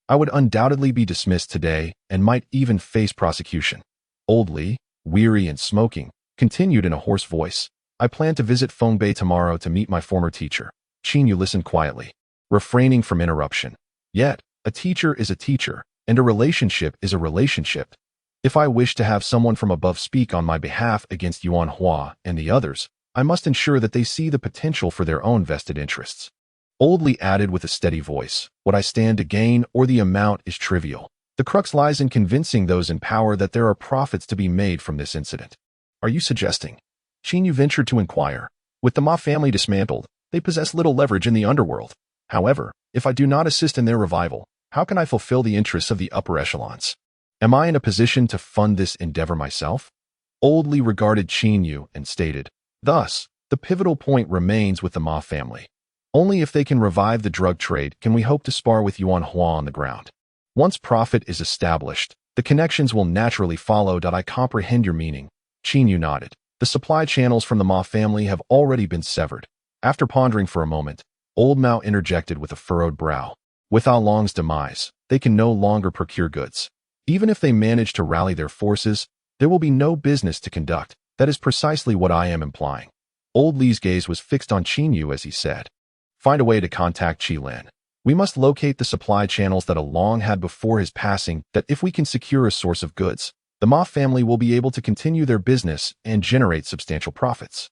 I would undoubtedly be dismissed today and might even face prosecution. Old Li, weary and smoking, continued in a hoarse voice, I plan to visit Fongbei tomorrow to meet my former teacher. Qin Yu listened quietly, refraining from interruption. Yet, a teacher is a teacher, and a relationship is a relationship. If I wish to have someone from above speak on my behalf against Yuanhua and the others, I must ensure that they see the potential for their own vested interests. Old Li added with a steady voice, what I stand to gain or the amount is trivial. The crux lies in convincing those in power that there are profits to be made from this incident. Are you suggesting? Qin Yu ventured to inquire. With the Ma family dismantled, they possess little leverage in the underworld. However, if I do not assist in their revival, how can I fulfill the interests of the upper echelons? Am I in a position to fund this endeavor myself? Old Li regarded Qin Yu and stated, thus, the pivotal point remains with the Ma family. Only if they can revive the drug trade can we hope to spar with Yuanhua on the ground. Once profit is established, the connections will naturally follow. I comprehend your meaning. Qin Yu nodded. The supply channels from the Ma family have already been severed. After pondering for a moment, Old Mao interjected with a furrowed brow. With Long's demise, they can no longer procure goods. Even if they manage to rally their forces, there will be no business to conduct. That is precisely what I am implying. Old Li's gaze was fixed on Qin Yu as he said, find a way to contact Qilin. We must locate the supply channels that Long had before his passing. That if we can secure a source of goods, the Ma family will be able to continue their business and generate substantial profits.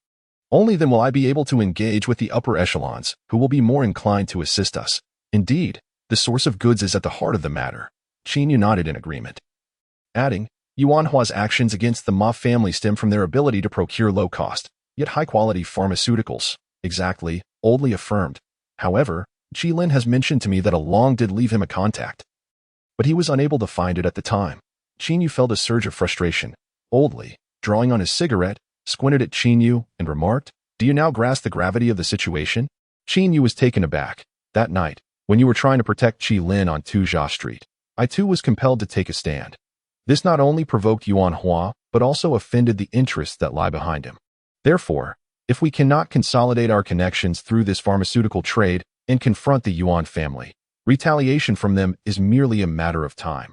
Only then will I be able to engage with the upper echelons, who will be more inclined to assist us. Indeed, the source of goods is at the heart of the matter. Qin Yu nodded in agreement. adding, Yuan Hua's actions against the Ma family stem from their ability to procure low-cost, yet high-quality pharmaceuticals. Exactly, Oldly affirmed. However, Qilin has mentioned to me that Along did leave him a contact, but he was unable to find it at the time. Qin Yu felt a surge of frustration. Oldly, drawing on his cigarette, squinted at Qin Yu and remarked, "Do you now grasp the gravity of the situation?" Qin Yu was taken aback. That night, when you were trying to protect Qilin on Tuzhou Street, I too was compelled to take a stand. This not only provoked Yuan Hua, but also offended the interests that lie behind him. Therefore, if we cannot consolidate our connections through this pharmaceutical trade and confront the Yuan family, retaliation from them is merely a matter of time.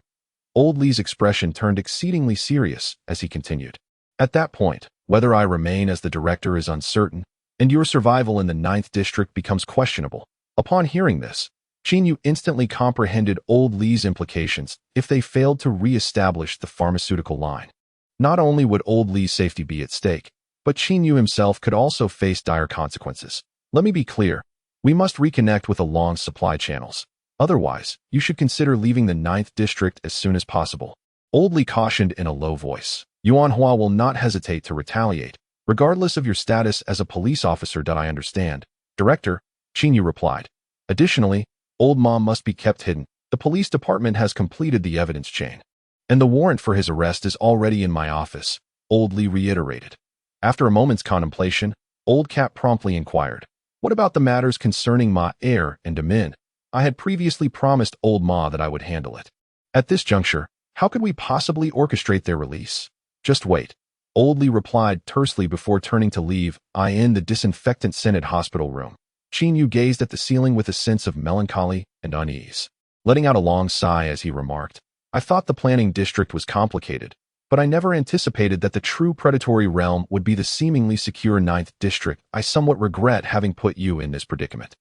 Old Li's expression turned exceedingly serious as he continued. At that point, whether I remain as the director is uncertain, and your survival in the 9th district becomes questionable. Upon hearing this, Qin Yu instantly comprehended Old Li's implications if they failed to re-establish the pharmaceutical line. Not only would Old Li's safety be at stake, but Qin Yu himself could also face dire consequences. Let me be clear, we must reconnect with Along's supply channels. Otherwise, you should consider leaving the 9th district as soon as possible. Old Li cautioned in a low voice. Yuan Hua will not hesitate to retaliate, regardless of your status as a police officer. I understand, Director, Qin Yu replied. Additionally, Old Ma must be kept hidden. The police department has completed the evidence chain, and the warrant for his arrest is already in my office, Old Li reiterated. After a moment's contemplation, Old Cat promptly inquired, "What about the matters concerning Ma Er and Demin? I had previously promised Old Ma that I would handle it. At this juncture, how could we possibly orchestrate their release?" "Just wait," Old Li replied tersely before turning to leave. In the disinfectant-scented hospital room, Qin Yu gazed at the ceiling with a sense of melancholy and unease, letting out a long sigh as he remarked, "I thought the planning district was complicated, but I never anticipated that the true predatory realm would be the seemingly secure 9th district. I somewhat regret having put you in this predicament."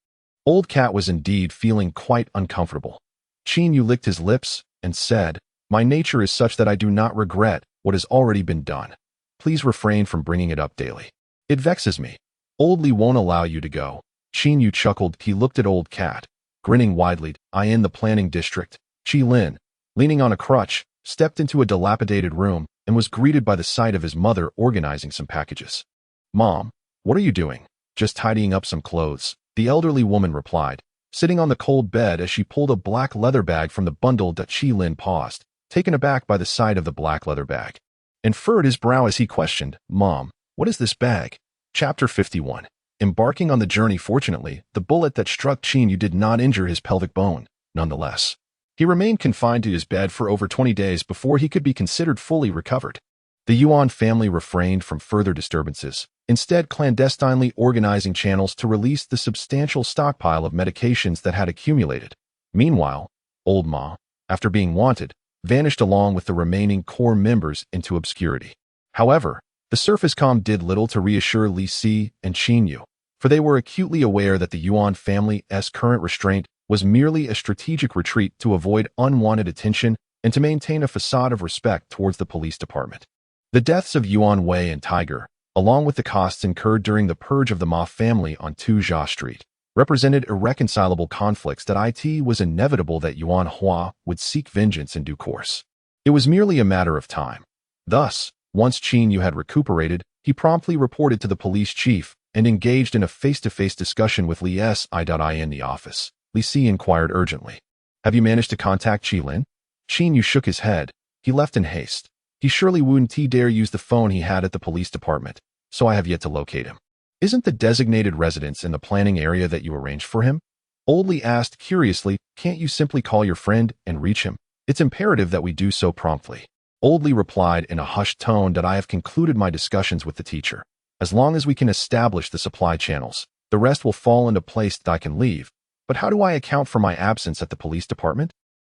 Old Cat was indeed feeling quite uncomfortable. Qin Yu licked his lips and said, "My nature is such that I do not regret what has already been done. Please refrain from bringing it up daily. It vexes me. Old Li won't allow you to go." Qin Yu chuckled. He looked at Old Cat, grinning widely. In the planning district, Qilin, leaning on a crutch, stepped into a dilapidated room and was greeted by the sight of his mother organizing some packages. "Mom, what are you doing?" "Just tidying up some clothes," the elderly woman replied, sitting on the cold bed as she pulled a black leather bag from the bundle. Qilin paused, taken aback by the sight of the black leather bag, and furrowed his brow as he questioned, "Mom, what is this bag?" Chapter 51. Embarking on the journey. Fortunately, the bullet that struck Qin Yu did not injure his pelvic bone. Nonetheless, he remained confined to his bed for over 20 days before he could be considered fully recovered. The Yuan family refrained from further disturbances, instead clandestinely organizing channels to release the substantial stockpile of medications that had accumulated. Meanwhile, Old Ma, after being wanted, vanished along with the remaining core members into obscurity. However, the surface calm did little to reassure Li Si and Qin Yu, for they were acutely aware that the Yuan family's current restraint was merely a strategic retreat to avoid unwanted attention and to maintain a facade of respect towards the police department. The deaths of Yuan Wei and Tiger, along with the costs incurred during the purge of the Ma family on Tuzhou Street, represented irreconcilable conflicts that it was inevitable that Yuan Hua would seek vengeance in due course. It was merely a matter of time. Thus, once Qin Yu had recuperated, he promptly reported to the police chief and engaged in a face-to-face discussion with Li Si in the office. Li Si inquired urgently, "Have you managed to contact Qilin?" Qin Yu shook his head. He left in haste. He surely wouldn't dare use the phone he had at the police department, so I have yet to locate him. "Isn't the designated residence in the planning area that you arranged for him?" Old Li asked curiously. "Can't you simply call your friend and reach him? It's imperative that we do so promptly." Old Li replied in a hushed tone, "I have concluded my discussions with the teacher. As long as we can establish the supply channels, the rest will fall into place. I can leave. But how do I account for my absence at the police department?"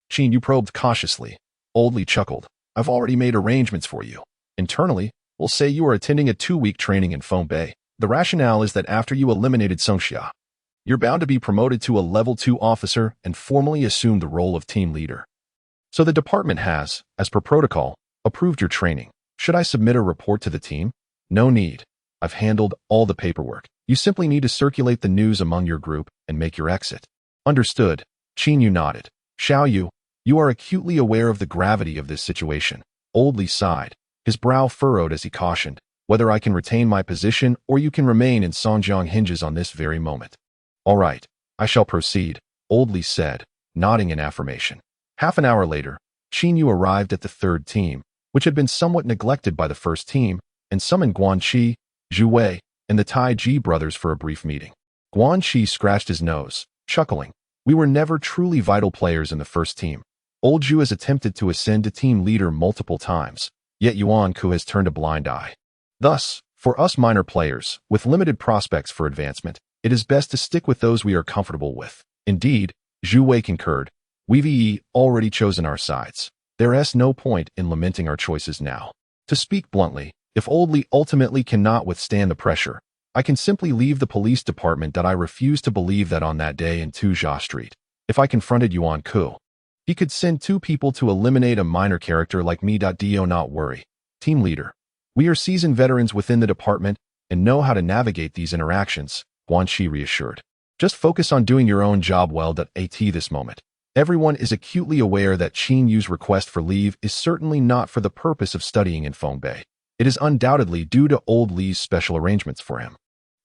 Qin Yu probed cautiously. Old Li chuckled. "I've already made arrangements for you. Internally, we'll say you are attending a 2-week training in Feng Bei. The rationale is that after you eliminated Song Xia, you're bound to be promoted to a level 2 officer and formally assume the role of team leader. So the department has, as per protocol, approved your training. Should I submit a report to the team?" "No need. I've handled all the paperwork. You simply need to circulate the news among your group and make your exit." "Understood." Qin Yu nodded. "Xiao Yu, you are acutely aware of the gravity of this situation. Old Li sighed, his brow furrowed as he cautioned, "Whether I can retain my position or you can remain in Songjiang hinges on this very moment." "All right, I shall proceed," Old Li said, nodding in affirmation. Half an hour later, Qin Yu arrived at the third team, which had been somewhat neglected by the first team, and summoned Guanqi, Zhu Wei, and the Tai Ji brothers for a brief meeting. Guanqi scratched his nose, chuckling. "We were never truly vital players in the first team. Old Zhu has attempted to ascend to team leader multiple times, yet Yuan Ku has turned a blind eye. Thus, for us minor players, with limited prospects for advancement, it is best to stick with those we are comfortable with." Indeed, Zhu Wei concurred. "We've already chosen our sides. There is no point in lamenting our choices now. To speak bluntly, if Old Li ultimately cannot withstand the pressure, I can simply leave the police department. That I refuse to believe that on that day in Tuzhou Street, if I confronted Yuan Ku, he could send 2 people to eliminate a minor character like me. Do not worry, team leader. We are seasoned veterans within the department and know how to navigate these interactions," Guanqi reassured. "Just focus on doing your own job well. At this moment, everyone is acutely aware that Qin Yu's request for leave is certainly not for the purpose of studying in Fongbei. It is undoubtedly due to Old Li's special arrangements for him,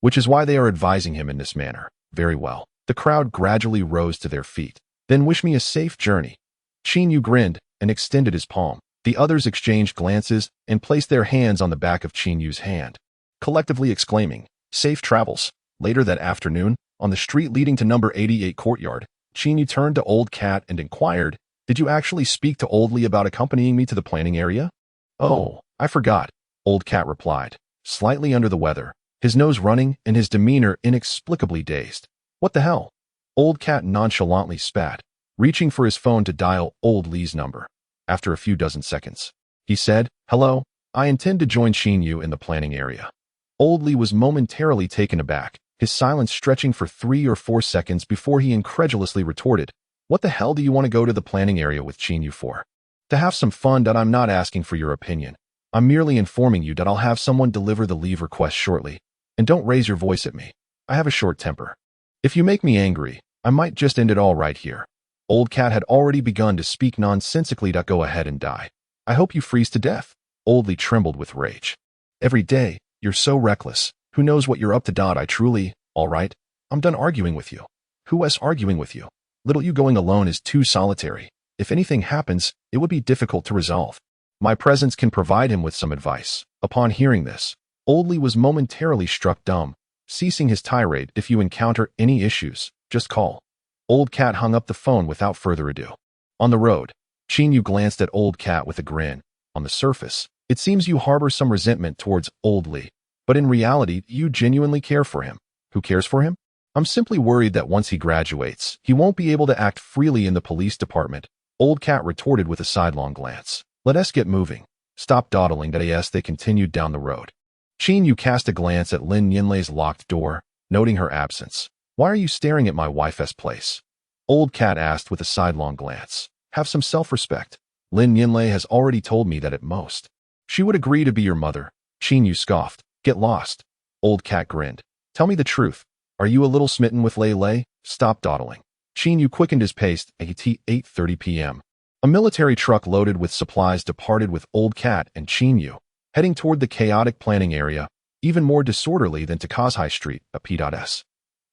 which is why they are advising him in this manner." "Very well." The crowd gradually rose to their feet. "Then wish me a safe journey." Qin Yu grinned and extended his palm. The others exchanged glances and placed their hands on the back of Qin Yu's hand, collectively exclaiming, "Safe travels." Later that afternoon, on the street leading to number 88 courtyard, Qin Yu turned to Old Cat and inquired, "Did you actually speak to Old Li about accompanying me to the planning area?" "Oh, I forgot," Old Cat replied, slightly under the weather, his nose running and his demeanor inexplicably dazed. "What the hell?" Old Cat nonchalantly spat, reaching for his phone to dial Old Li's number. After a few dozen seconds, he said, "Hello, I intend to join Qin Yu in the planning area." Old Li was momentarily taken aback, his silence stretching for 3 or 4 seconds before he incredulously retorted, "What the hell do you want to go to the planning area with Qin Yu for?" "To have some fun. I'm not asking for your opinion. I'm merely informing you that I'll have someone deliver the leave request shortly. And don't raise your voice at me. I have a short temper. If you make me angry, I might just end it all right here." Old Cat had already begun to speak nonsensically. "Go ahead and die. I hope you freeze to death." Old Li trembled with rage. "Every day, you're so reckless. Who knows what you're up to? I truly, all right, I'm done arguing with you." "Who is arguing with you? Little you going alone is too solitary. If anything happens, it would be difficult to resolve. My presence can provide him with some advice." Upon hearing this, Old Li was momentarily struck dumb, ceasing his tirade. "If you encounter any issues, just call." Old Cat hung up the phone without further ado. On the road, Qin Yu glanced at Old Cat with a grin. "On the surface, it seems you harbor some resentment towards Old Li, but in reality, you genuinely care for him." "Who cares for him?" "I'm simply worried that once he graduates, he won't be able to act freely in the police department," Old Cat retorted with a sidelong glance. "Let us get moving. Stop dawdling." As they continued down the road, Qin Yu cast a glance at Lin Yinlei's locked door, noting her absence. "Why are you staring at my wife's place?" Old Cat asked with a sidelong glance. "Have some self-respect. Lin Yinlei has already told me that at most she would agree to be your mother." Qin Yu scoffed. "Get lost." Old Cat grinned. "Tell me the truth. Are you a little smitten with Lei Lei?" "Stop dawdling." Qin Yu quickened his pace. At 8:30 p.m. A military truck loaded with supplies departed with Old Cat and Qin Yu, heading toward the chaotic planning area, even more disorderly than Takazhai Street, a P.S.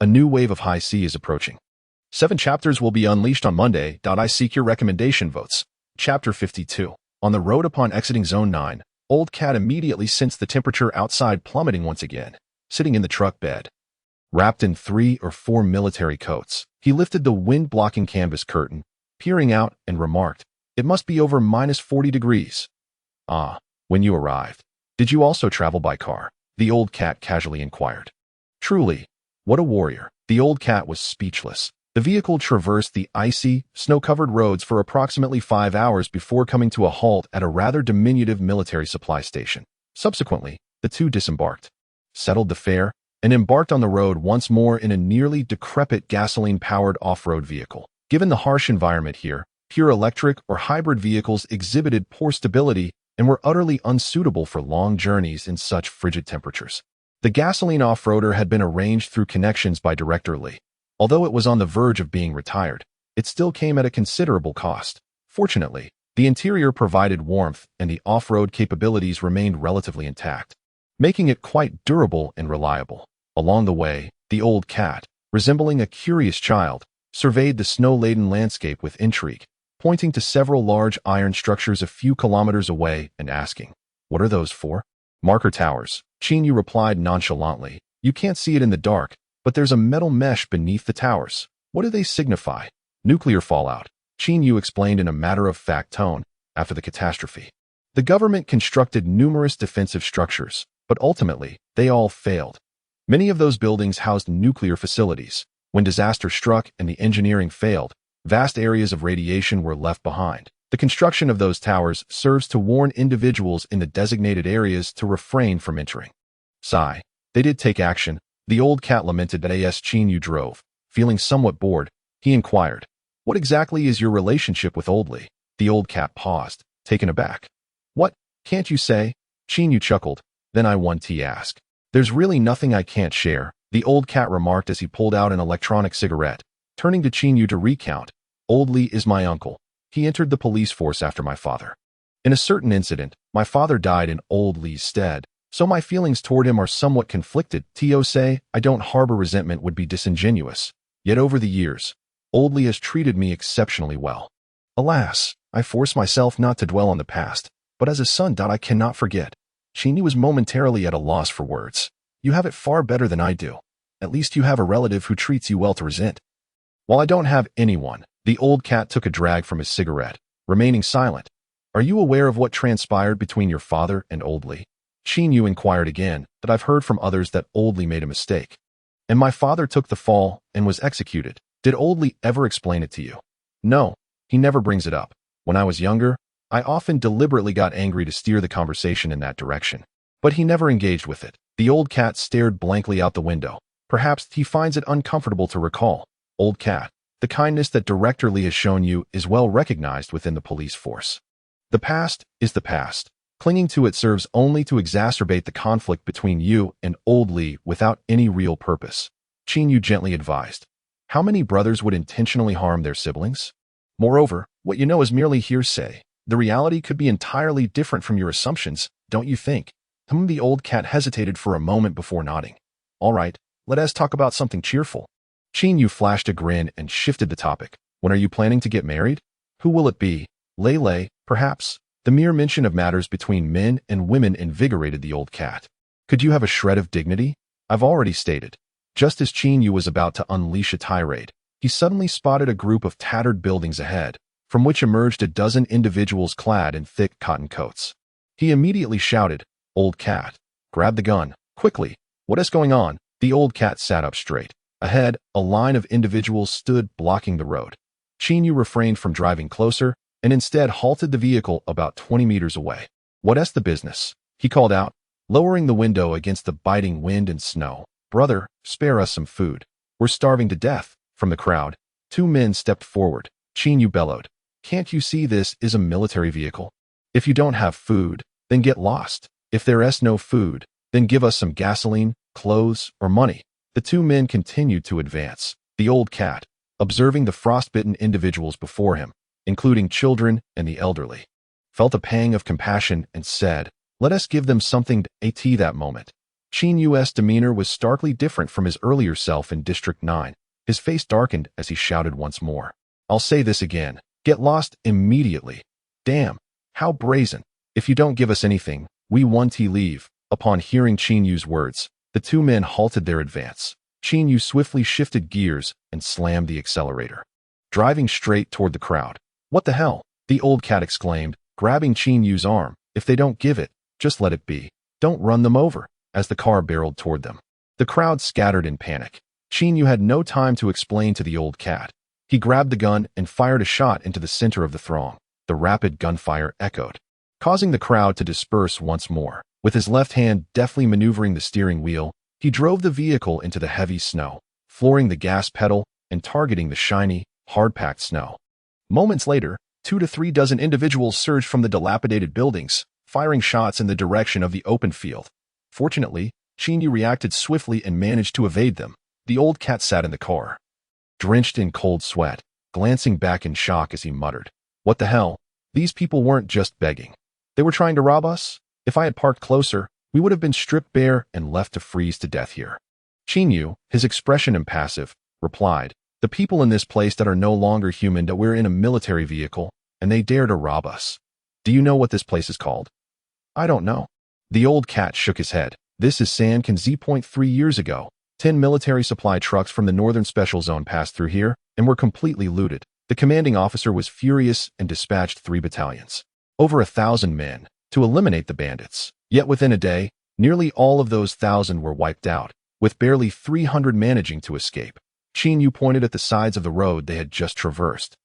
A new wave of high sea is approaching. 7 chapters will be unleashed on Monday. I seek your recommendation votes. Chapter 52. On the road upon exiting Zone 9, Old Cat immediately sensed the temperature outside plummeting once again. Sitting in the truck bed, wrapped in 3 or 4 military coats, he lifted the wind-blocking canvas curtain, peering out, and remarked, "It must be over -40 degrees. "Ah, when you arrived, did you also travel by car?" the Old Cat casually inquired. "Truly, what a warrior." The Old Cat was speechless. The vehicle traversed the icy, snow-covered roads for approximately 5 hours before coming to a halt at a rather diminutive military supply station. Subsequently, the two disembarked, settled the fare, and embarked on the road once more in a nearly decrepit gasoline-powered off-road vehicle. Given the harsh environment here, pure electric or hybrid vehicles exhibited poor stability and were utterly unsuitable for long journeys in such frigid temperatures. The gasoline off-roader had been arranged through connections by Director Li. Although it was on the verge of being retired, it still came at a considerable cost. Fortunately, The interior provided warmth and the off-road capabilities remained relatively intact, making it quite durable and reliable. Along the way, the old cat, resembling a curious child, surveyed the snow-laden landscape with intrigue, pointing to several large iron structures a few kilometers away and asking, "What are those for?" "Marker towers," Qin Yu replied nonchalantly. "You can't see it in the dark, but there's a metal mesh beneath the towers. What do they signify?" "Nuclear fallout," Qin Yu explained in a matter-of-fact tone. After the catastrophe, the government constructed numerous defensive structures, but ultimately, they all failed. Many of those buildings housed nuclear facilities. When disaster struck and the engineering failed, vast areas of radiation were left behind. The construction of those towers serves to warn individuals in the designated areas to refrain from entering. Sigh. They did take action. The old cat lamented as Qin Yu drove. Feeling somewhat bored, he inquired, "What exactly is your relationship with Old Li?" The old cat paused, taken aback. "What, can't you say?" Qin Yu chuckled. "Then I want to ask." "There's really nothing I can't share," the old cat remarked as he pulled out an electronic cigarette. Turning to Qin Yu to recount, "Old Li is my uncle. He entered the police force after my father. In a certain incident, my father died in Old Li's stead, so my feelings toward him are somewhat conflicted. To say I don't harbor resentment would be disingenuous. Yet over the years, Old Li has treated me exceptionally well. Alas, I force myself not to dwell on the past, but as a son I cannot forget." Qin Yu was momentarily at a loss for words. "You have it far better than I do. At least you have a relative who treats you well to resent." "While I don't have anyone," the old cat took a drag from his cigarette, remaining silent. "Are you aware of what transpired between your father and Old Li?" Qin Yu inquired again. "That I've heard from others that Old Li made a mistake, and my father took the fall and was executed. Did Old Li ever explain it to you?" "No, he never brings it up. When I was younger, I often deliberately got angry to steer the conversation in that direction, but he never engaged with it." The old cat stared blankly out the window. "Perhaps he finds it uncomfortable to recall." "Old cat, the kindness that Director Li has shown you is well recognized within the police force. The past is the past. Clinging to it serves only to exacerbate the conflict between you and Old Li without any real purpose." Qin Yu gently advised. "How many brothers would intentionally harm their siblings? Moreover, what you know is merely hearsay. The reality could be entirely different from your assumptions, don't you think?" The old cat hesitated for a moment before nodding. "All right, let us talk about something cheerful." Qin Yu flashed a grin and shifted the topic. "When are you planning to get married? Who will it be? Lei, perhaps?" The mere mention of matters between men and women invigorated the old cat. "Could you have a shred of dignity?" "I've already stated." Just as Qin Yu was about to unleash a tirade, he suddenly spotted a group of tattered buildings ahead, from which emerged a dozen individuals clad in thick cotton coats. He immediately shouted, "Old cat, grab the gun, quickly." "What is going on?" The old cat sat up straight. Ahead, a line of individuals stood blocking the road. Qin Yu refrained from driving closer and instead halted the vehicle about 20 meters away. "What's the business?" he called out, lowering the window against the biting wind and snow. "Brother, spare us some food. We're starving to death." From the crowd, two men stepped forward. Qin Yu bellowed, "Can't you see this is a military vehicle? If you don't have food, then get lost. If there's no food, then give us some gasoline, clothes, or money." The two men continued to advance. The old cat, observing the frostbitten individuals before him, including children and the elderly, felt a pang of compassion and said, "Let us give them something to eat." That moment, Qin Yu's demeanor was starkly different from his earlier self in District 9. His face darkened as he shouted once more, "I'll say this again. Get lost immediately." "Damn, how brazen. If you don't give us anything, we want to leave." Upon hearing Qin Yu's words, the two men halted their advance. Qin Yu swiftly shifted gears and slammed the accelerator, driving straight toward the crowd. "What the hell?" the old cat exclaimed, grabbing Qin Yu's arm. "If they don't give it, just let it be. Don't run them over." As the car barreled toward them, the crowd scattered in panic. Qin Yu had no time to explain to the old cat. He grabbed the gun and fired a shot into the center of the throng. The rapid gunfire echoed, causing the crowd to disperse once more. With his left hand deftly maneuvering the steering wheel, he drove the vehicle into the heavy snow, flooring the gas pedal and targeting the shiny, hard-packed snow. Moments later, 2 to 3 dozen individuals surged from the dilapidated buildings, firing shots in the direction of the open field. Fortunately, Qin Yu reacted swiftly and managed to evade them. The old cat sat in the car, drenched in cold sweat, glancing back in shock as he muttered, "What the hell? These people weren't just begging. They were trying to rob us. If I had parked closer, we would have been stripped bare and left to freeze to death here. Qin Yu, his expression impassive, replied, the people in this place that are no longer human, that we're in a military vehicle, and they dare to rob us. Do you know what this place is called? I don't know. The old cat shook his head. This is San Qin Z. 3 years ago. 10 military supply trucks from the Northern Special Zone passed through here and were completely looted. The commanding officer was furious and dispatched 3 battalions, over 1,000 men, to eliminate the bandits. Yet within a day, nearly all of those 1,000 were wiped out, with barely 300 managing to escape. Qin Yu pointed at the sides of the road they had just traversed,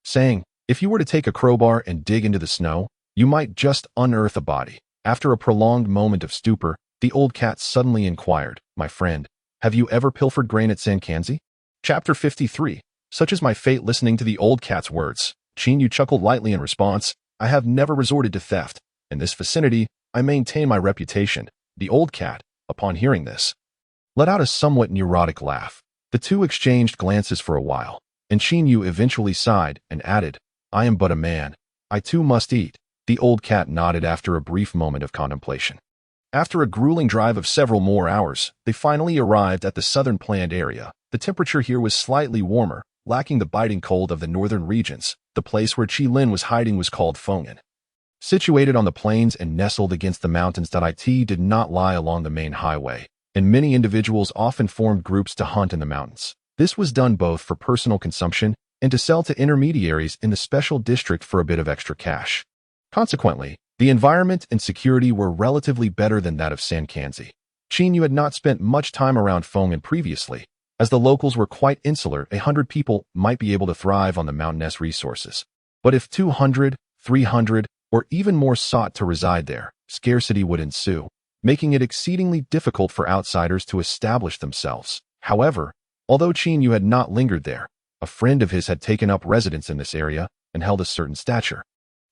saying, if you were to take a crowbar and dig into the snow, you might just unearth a body. After a prolonged moment of stupor, the old cat suddenly inquired, my friend, have you ever pilfered grain at San Qin? Chapter 53. Such is my fate. Listening to the old cat's words, Qin Yu chuckled lightly in response. I have never resorted to theft. In this vicinity, I maintain my reputation. The old cat, upon hearing this, let out a somewhat neurotic laugh. The two exchanged glances for a while, and Qin Yu eventually sighed and added, I am but a man. I too must eat. The old cat nodded after a brief moment of contemplation. After a grueling drive of several more hours, they finally arrived at the southern planned area. The temperature here was slightly warmer, lacking the biting cold of the northern regions. The place where Qilin was hiding was called Feng'an. Situated on the plains and nestled against the mountains, it did not lie along the main highway, and many individuals often formed groups to hunt in the mountains. This was done both for personal consumption and to sell to intermediaries in the special district for a bit of extra cash. Consequently, the environment and security were relatively better than that of San Qin. Qin Yu had not spent much time around Feng'an previously, as the locals were quite insular. 100 people might be able to thrive on the mountainous resources. But if 200, 300, or even more sought to reside there, scarcity would ensue, making it exceedingly difficult for outsiders to establish themselves. However, although Qin Yu had not lingered there, a friend of his had taken up residence in this area and held a certain stature,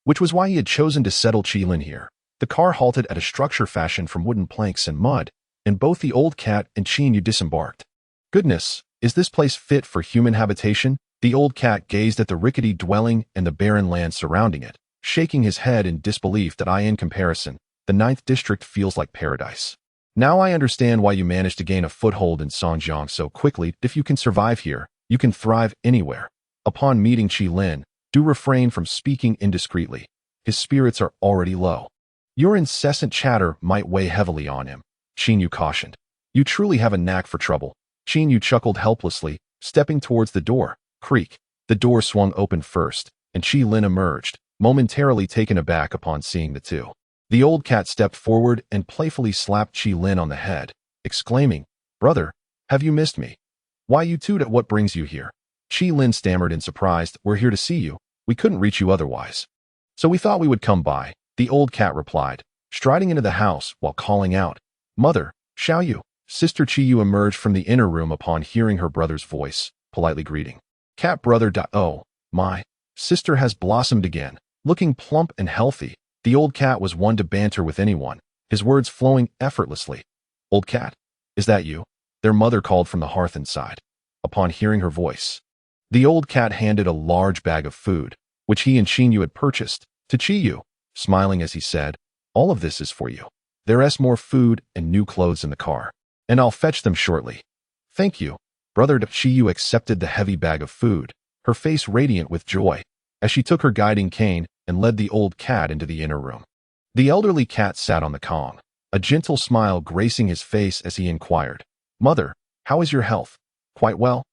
which was why he had chosen to settle Qilin here. The car halted at a structure fashioned from wooden planks and mud, and both the old cat and Qin Yu disembarked. Goodness, is this place fit for human habitation? The old cat gazed at the rickety dwelling and the barren land surrounding it, shaking his head in disbelief. In comparison, the 9th district feels like paradise. Now I understand why you managed to gain a foothold in Songjiang so quickly. If you can survive here, you can thrive anywhere. Upon meeting Qilin, do refrain from speaking indiscreetly. His spirits are already low. Your incessant chatter might weigh heavily on him, Qin Yu cautioned. You truly have a knack for trouble. Qin Yu chuckled helplessly, stepping towards the door. Creak. The door swung open first, and Qilin emerged, momentarily taken aback upon seeing the two. The old cat stepped forward and playfully slapped Qilin on the head, exclaiming, brother, have you missed me? Why you toot at what brings you here? Qilin stammered in surprise. We're here to see you. We couldn't reach you otherwise. So we thought we would come by, the old cat replied, striding into the house while calling out, Mother, Xiao Yu. Sister Qi Yu emerged from the inner room upon hearing her brother's voice, politely greeting. Cat brother. Oh, my. Sister has blossomed again, looking plump and healthy. The old cat was one to banter with anyone, his words flowing effortlessly. Old cat, is that you? Their mother called from the hearth inside. Upon hearing her voice, the old cat handed a large bag of food, which he and Qin Yu had purchased, to Qi Yu, smiling as he said, all of this is for you. There's more food and new clothes in the car, and I'll fetch them shortly. Thank you, brother. Qi Yu accepted the heavy bag of food, her face radiant with joy, as she took her guiding cane and led the old cat into the inner room. The elderly cat sat on the Kong, a gentle smile gracing his face as he inquired, Mother, how is your health? Quite well,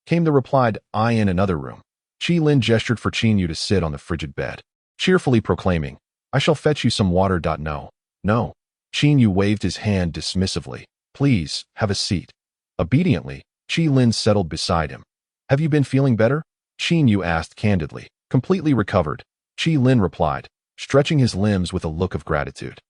came the reply. I in another room. Qilin gestured for Qin Yu to sit on the frigid bed, cheerfully proclaiming, I shall fetch you some water. No. Qin Yu waved his hand dismissively. Please, have a seat. Obediently, Qilin settled beside him. Have you been feeling better? Qin Yu asked candidly. Completely recovered, Qilin replied, stretching his limbs with a look of gratitude.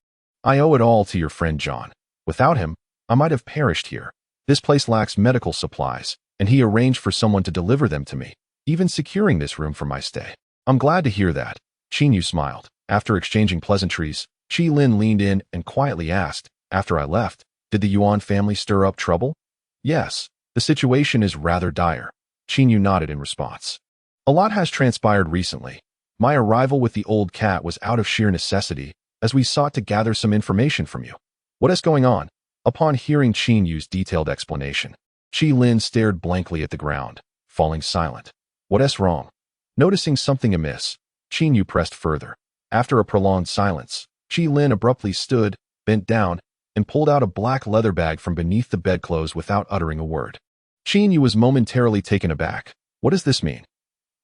I owe it all to your friend John. Without him, I might have perished here. This place lacks medical supplies, and he arranged for someone to deliver them to me, even securing this room for my stay. I'm glad to hear that. Qin Yu smiled. After exchanging pleasantries, Qilin leaned in and quietly asked, after I left, did the Yuan family stir up trouble? Yes, the situation is rather dire. Qin Yu nodded in response. A lot has transpired recently. My arrival with the old cat was out of sheer necessity, as we sought to gather some information from you. What is going on? Upon hearing Qin Yu's detailed explanation, Qi Lin stared blankly at the ground, falling silent. What is wrong? Noticing something amiss, Qin Yu pressed further. After a prolonged silence, Qi Lin abruptly stood, bent down, and pulled out a black leather bag from beneath the bedclothes without uttering a word. Qin Yu was momentarily taken aback. What does this mean?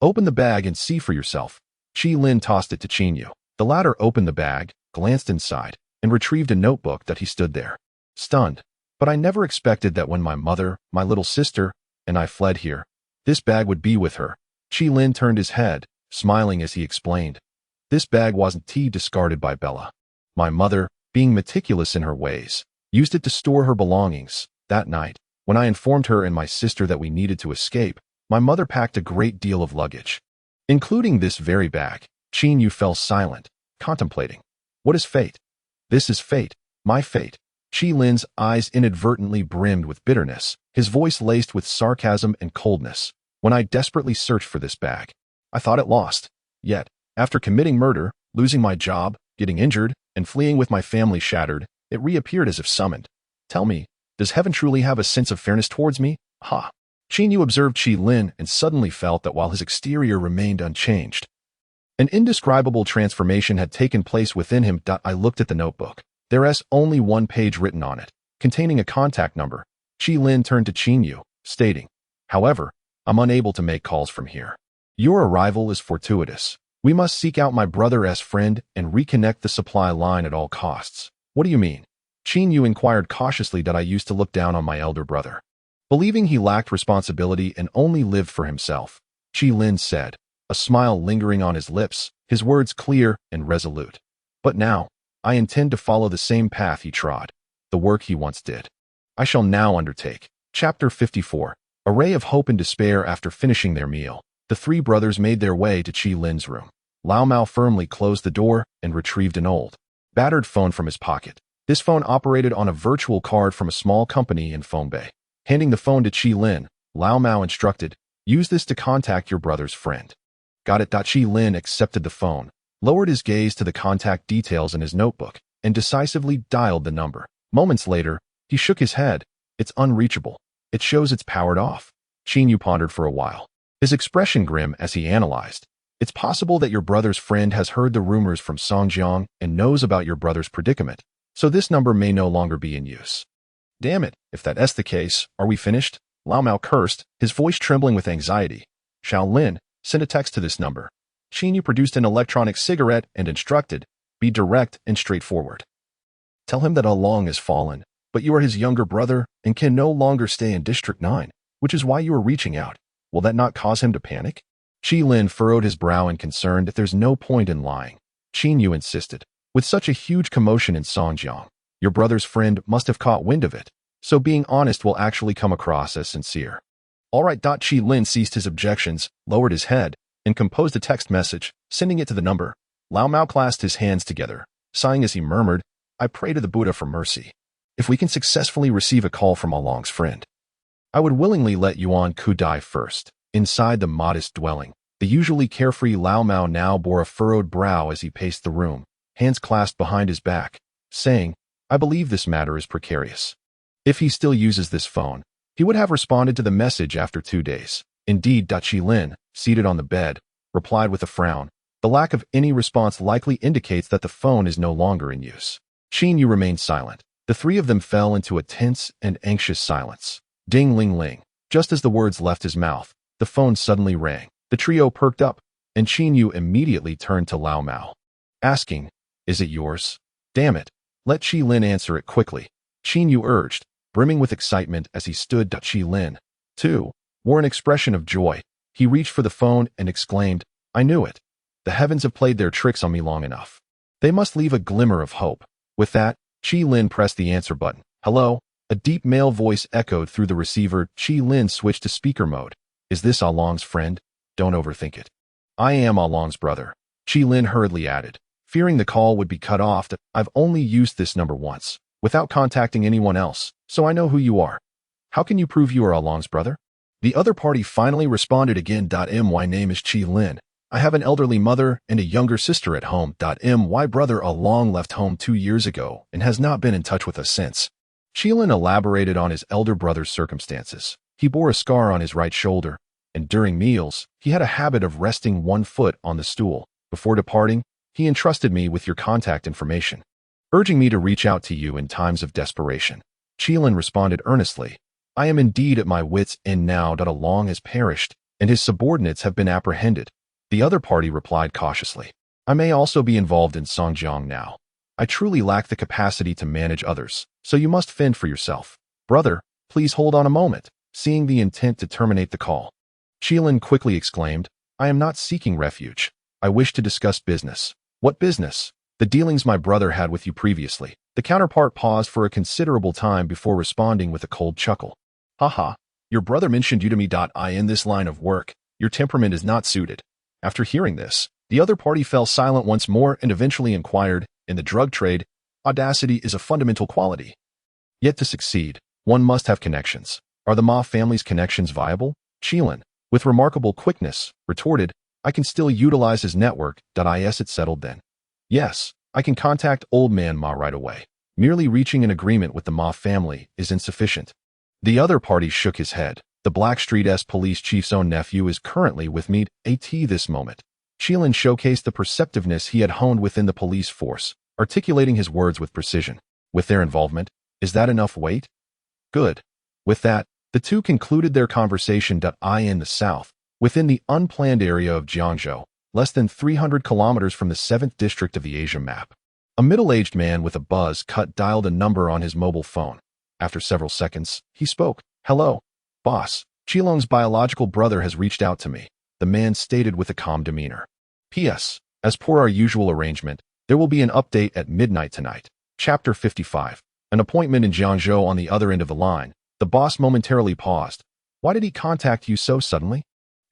Open the bag and see for yourself. Qi Lin tossed it to Qin Yu. The latter opened the bag, glanced inside, and retrieved a notebook that he stood there, stunned. But I never expected that when my mother, my little sister, and I fled here, this bag would be with her. Qi Lin turned his head, smiling as he explained. This bag wasn't discarded by Bella. My mother, being meticulous in her ways, used it to store her belongings. That night, when I informed her and my sister that we needed to escape, my mother packed a great deal of luggage, including this very bag. Qin Yu fell silent, contemplating. What is fate? This is fate, my fate. Qi Lin's eyes inadvertently brimmed with bitterness, his voice laced with sarcasm and coldness. When I desperately searched for this bag, I thought it lost. Yet, after committing murder, losing my job, getting injured, and fleeing with my family shattered, it reappeared as if summoned. Tell me, does heaven truly have a sense of fairness towards me? Ha! Qin Yu observed Qi Lin and suddenly felt that while his exterior remained unchanged, an indescribable transformation had taken place within him. I looked at the notebook. There's only one page written on it, containing a contact number. Qi Lin turned to Qin Yu, stating, however, I'm unable to make calls from here. Your arrival is fortuitous. We must seek out my brother's friend and reconnect the supply line at all costs. What do you mean? Qin Yu inquired cautiously. I used to look down on my elder brother, believing he lacked responsibility and only lived for himself. Qi Lin said, a smile lingering on his lips, his words clear and resolute. But now, I intend to follow the same path he trod, the work he once did. I shall now undertake. Chapter 54. A ray of hope and despair. After finishing their meal, the three brothers made their way to Qi Lin's room. Lao Mao firmly closed the door and retrieved an old, battered phone from his pocket. This phone operated on a virtual card from a small company in Phone Bay. Handing the phone to Qi Lin, Lao Mao instructed, use this to contact your brother's friend. Got it. Qi Lin accepted the phone, lowered his gaze to the contact details in his notebook, and decisively dialed the number. Moments later, he shook his head. It's unreachable. It shows it's powered off. Qin Yu pondered for a while, his expression grim as he analyzed. It's possible that your brother's friend has heard the rumors from Songjiang and knows about your brother's predicament, so this number may no longer be in use. Damn it, if that's the case, are we finished? Lao Mao cursed, his voice trembling with anxiety. Xiao Lin, send a text to this number. Qin Yu produced an electronic cigarette and instructed, be direct and straightforward. Tell him that Along has fallen, but you are his younger brother and can no longer stay in District 9, which is why you are reaching out. Will that not cause him to panic? Qi Lin furrowed his brow in concern that there's no point in lying. Qin Yu insisted, with such a huge commotion in Songjiang, your brother's friend must have caught wind of it, so being honest will actually come across as sincere. All right. Qi Lin ceased his objections, lowered his head, and composed a text message, sending it to the number. Lao Mao clasped his hands together, sighing as he murmured, I pray to the Buddha for mercy. If we can successfully receive a call from Along's friend, I would willingly let Yuan Ku die first. Inside the modest dwelling, the usually carefree Lao Mao now bore a furrowed brow as he paced the room, hands clasped behind his back, saying, I believe this matter is precarious. If he still uses this phone, he would have responded to the message after 2 days. Indeed. Qi Lin, seated on the bed, replied with a frown. The lack of any response likely indicates that the phone is no longer in use. Qin Yu remained silent. The three of them fell into a tense and anxious silence. Ding ling ling. Just as the words left his mouth, the phone suddenly rang. The trio perked up, and Qin Yu immediately turned to Lao Mao, asking, is it yours? Damn it. Let Qi Lin answer it quickly. Qin Yu urged, brimming with excitement as he stood. Qi Lin, too, wore an expression of joy. He reached for the phone and exclaimed, I knew it. The heavens have played their tricks on me long enough. They must leave a glimmer of hope. With that, Qi Lin pressed the answer button. Hello? A deep male voice echoed through the receiver. Qi Lin switched to speaker mode. Is this Along's friend? Don't overthink it. I am Along's brother. Qi Lin hurriedly added, fearing the call would be cut off. I've only used this number once, without contacting anyone else, so I know who you are. How can you prove you are Along's brother? The other party finally responded again. My name is Qi Lin. I have an elderly mother and a younger sister at home. My brother along left home 2 years ago and has not been in touch with us since. Qilin elaborated on his elder brother's circumstances. He bore a scar on his right shoulder, and during meals, he had a habit of resting one foot on the stool. Before departing, he entrusted me with your contact information, urging me to reach out to you in times of desperation. Qilin responded earnestly, I am indeed at my wits' end now that Along has perished, and his subordinates have been apprehended. The other party replied cautiously, I may also be involved in Songjiang now. I truly lack the capacity to manage others, so you must fend for yourself. Brother, please hold on a moment. Seeing the intent to terminate the call, Qilin quickly exclaimed, I am not seeking refuge. I wish to discuss business. What business? The dealings my brother had with you previously. The counterpart paused for a considerable time before responding with a cold chuckle. Haha, your brother mentioned you to me. In this line of work, your temperament is not suited. After hearing this, the other party fell silent once more and eventually inquired, in the drug trade, audacity is a fundamental quality. Yet to succeed, one must have connections. Are the Ma family's connections viable? Qilin, with remarkable quickness, retorted, I can still utilize his network. It settled then. Yes, I can contact old man Ma right away. Merely reaching an agreement with the Ma family is insufficient. The other party shook his head. The Blackstreet police chief's own nephew is currently with me at this moment. Qilin showcased the perceptiveness he had honed within the police force, articulating his words with precision. With their involvement, is that enough weight? Good. With that, the two concluded their conversation. In the south, within the unplanned area of Jiangzhou, less than 300 kilometers from the 7th district of the Asia map, a middle-aged man with a buzz cut dialed a number on his mobile phone. After several seconds, he spoke. Hello, boss. Qilong's biological brother has reached out to me, the man stated with a calm demeanor. P.S. As per our usual arrangement, there will be an update at midnight tonight. Chapter 55. An appointment in Jiangzhou. On the other end of the line, the boss momentarily paused. Why did he contact you so suddenly?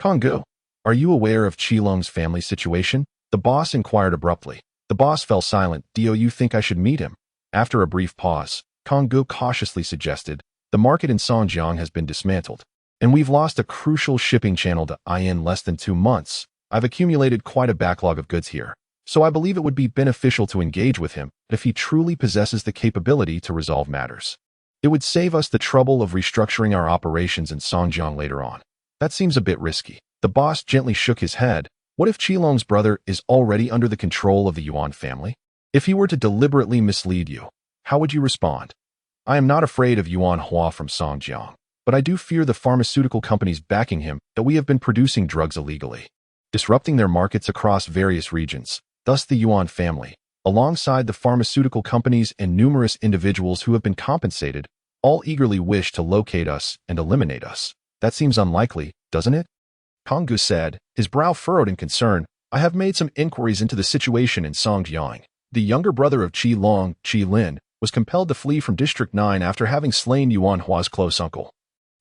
Konggu, are you aware of Qilong's family situation? The boss inquired abruptly. The boss fell silent. Do you think I should meet him? After a brief pause, Konggu cautiously suggested, the market in Songjiang has been dismantled, and we've lost a crucial shipping channel to in less than 2 months. I've accumulated quite a backlog of goods here, so I believe it would be beneficial to engage with him if he truly possesses the capability to resolve matters. It would save us the trouble of restructuring our operations in Songjiang later on. That seems a bit risky. The boss gently shook his head. What if Qilong's brother is already under the control of the Yuan family? If he were to deliberately mislead you, how would you respond? I am not afraid of Yuan Hua from Songjiang, but I do fear the pharmaceutical companies backing him that we have been producing drugs illegally, disrupting their markets across various regions. Thus the Yuan family, alongside the pharmaceutical companies and numerous individuals who have been compensated, all eagerly wish to locate us and eliminate us. That seems unlikely, doesn't it? Konggu said, his brow furrowed in concern. I have made some inquiries into the situation in Songjiang. The younger brother of Qilong, Qilin, was compelled to flee from District 9 after having slain Yuan Hua's close uncle,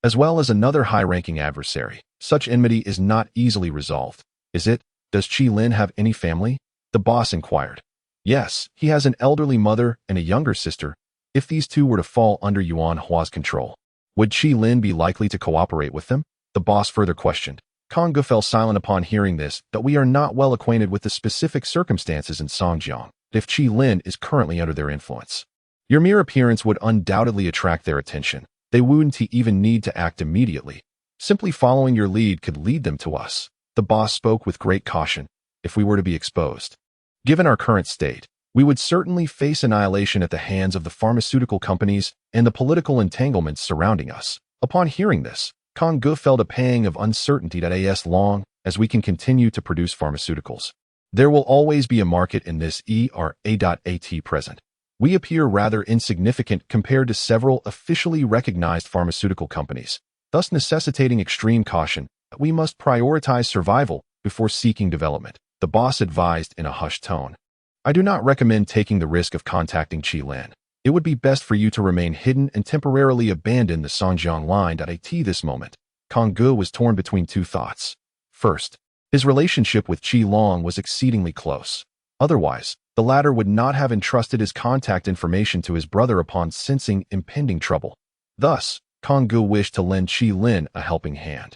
as well as another high-ranking adversary. Such enmity is not easily resolved, is it? Does Qilin have any family? The boss inquired. Yes, he has an elderly mother and a younger sister. If these two were to fall under Yuan Hua's control, would Qilin be likely to cooperate with them? The boss further questioned. Konggu fell silent upon hearing this, that we are not well acquainted with the specific circumstances in Songjiang, if Qilin is currently under their influence. Your mere appearance would undoubtedly attract their attention. They wouldn't even need to act immediately. Simply following your lead could lead them to us. The boss spoke with great caution. If we were to be exposed, given our current state, we would certainly face annihilation at the hands of the pharmaceutical companies and the political entanglements surrounding us. Upon hearing this, Konggu felt a pang of uncertainty that as long as we can continue to produce pharmaceuticals, there will always be a market in this era.at present. We appear rather insignificant compared to several officially recognized pharmaceutical companies, thus necessitating extreme caution that we must prioritize survival before seeking development. The boss advised in a hushed tone. I do not recommend taking the risk of contacting Qilin. It would be best for you to remain hidden and temporarily abandon the Songjiang line at this moment. Konggu was torn between two thoughts. First, his relationship with Qilong was exceedingly close. Otherwise, the latter would not have entrusted his contact information to his brother upon sensing impending trouble. Thus, Konggu wished to lend Qilin a helping hand.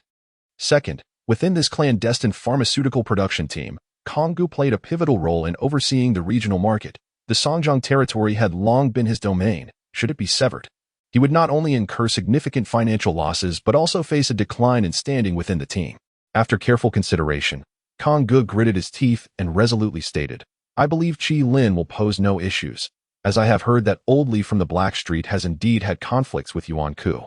Second, Within this clandestine pharmaceutical production team, Qin Yu played a pivotal role in overseeing the regional market. The Songjiang territory had long been his domain. Should it be severed, he would not only incur significant financial losses but also face a decline in standing within the team. After careful consideration, Qin Yu gritted his teeth and resolutely stated, "I believe Qi Lin will pose no issues, as I have heard that Old Li from the Black Street has indeed had conflicts with Yuan Ku.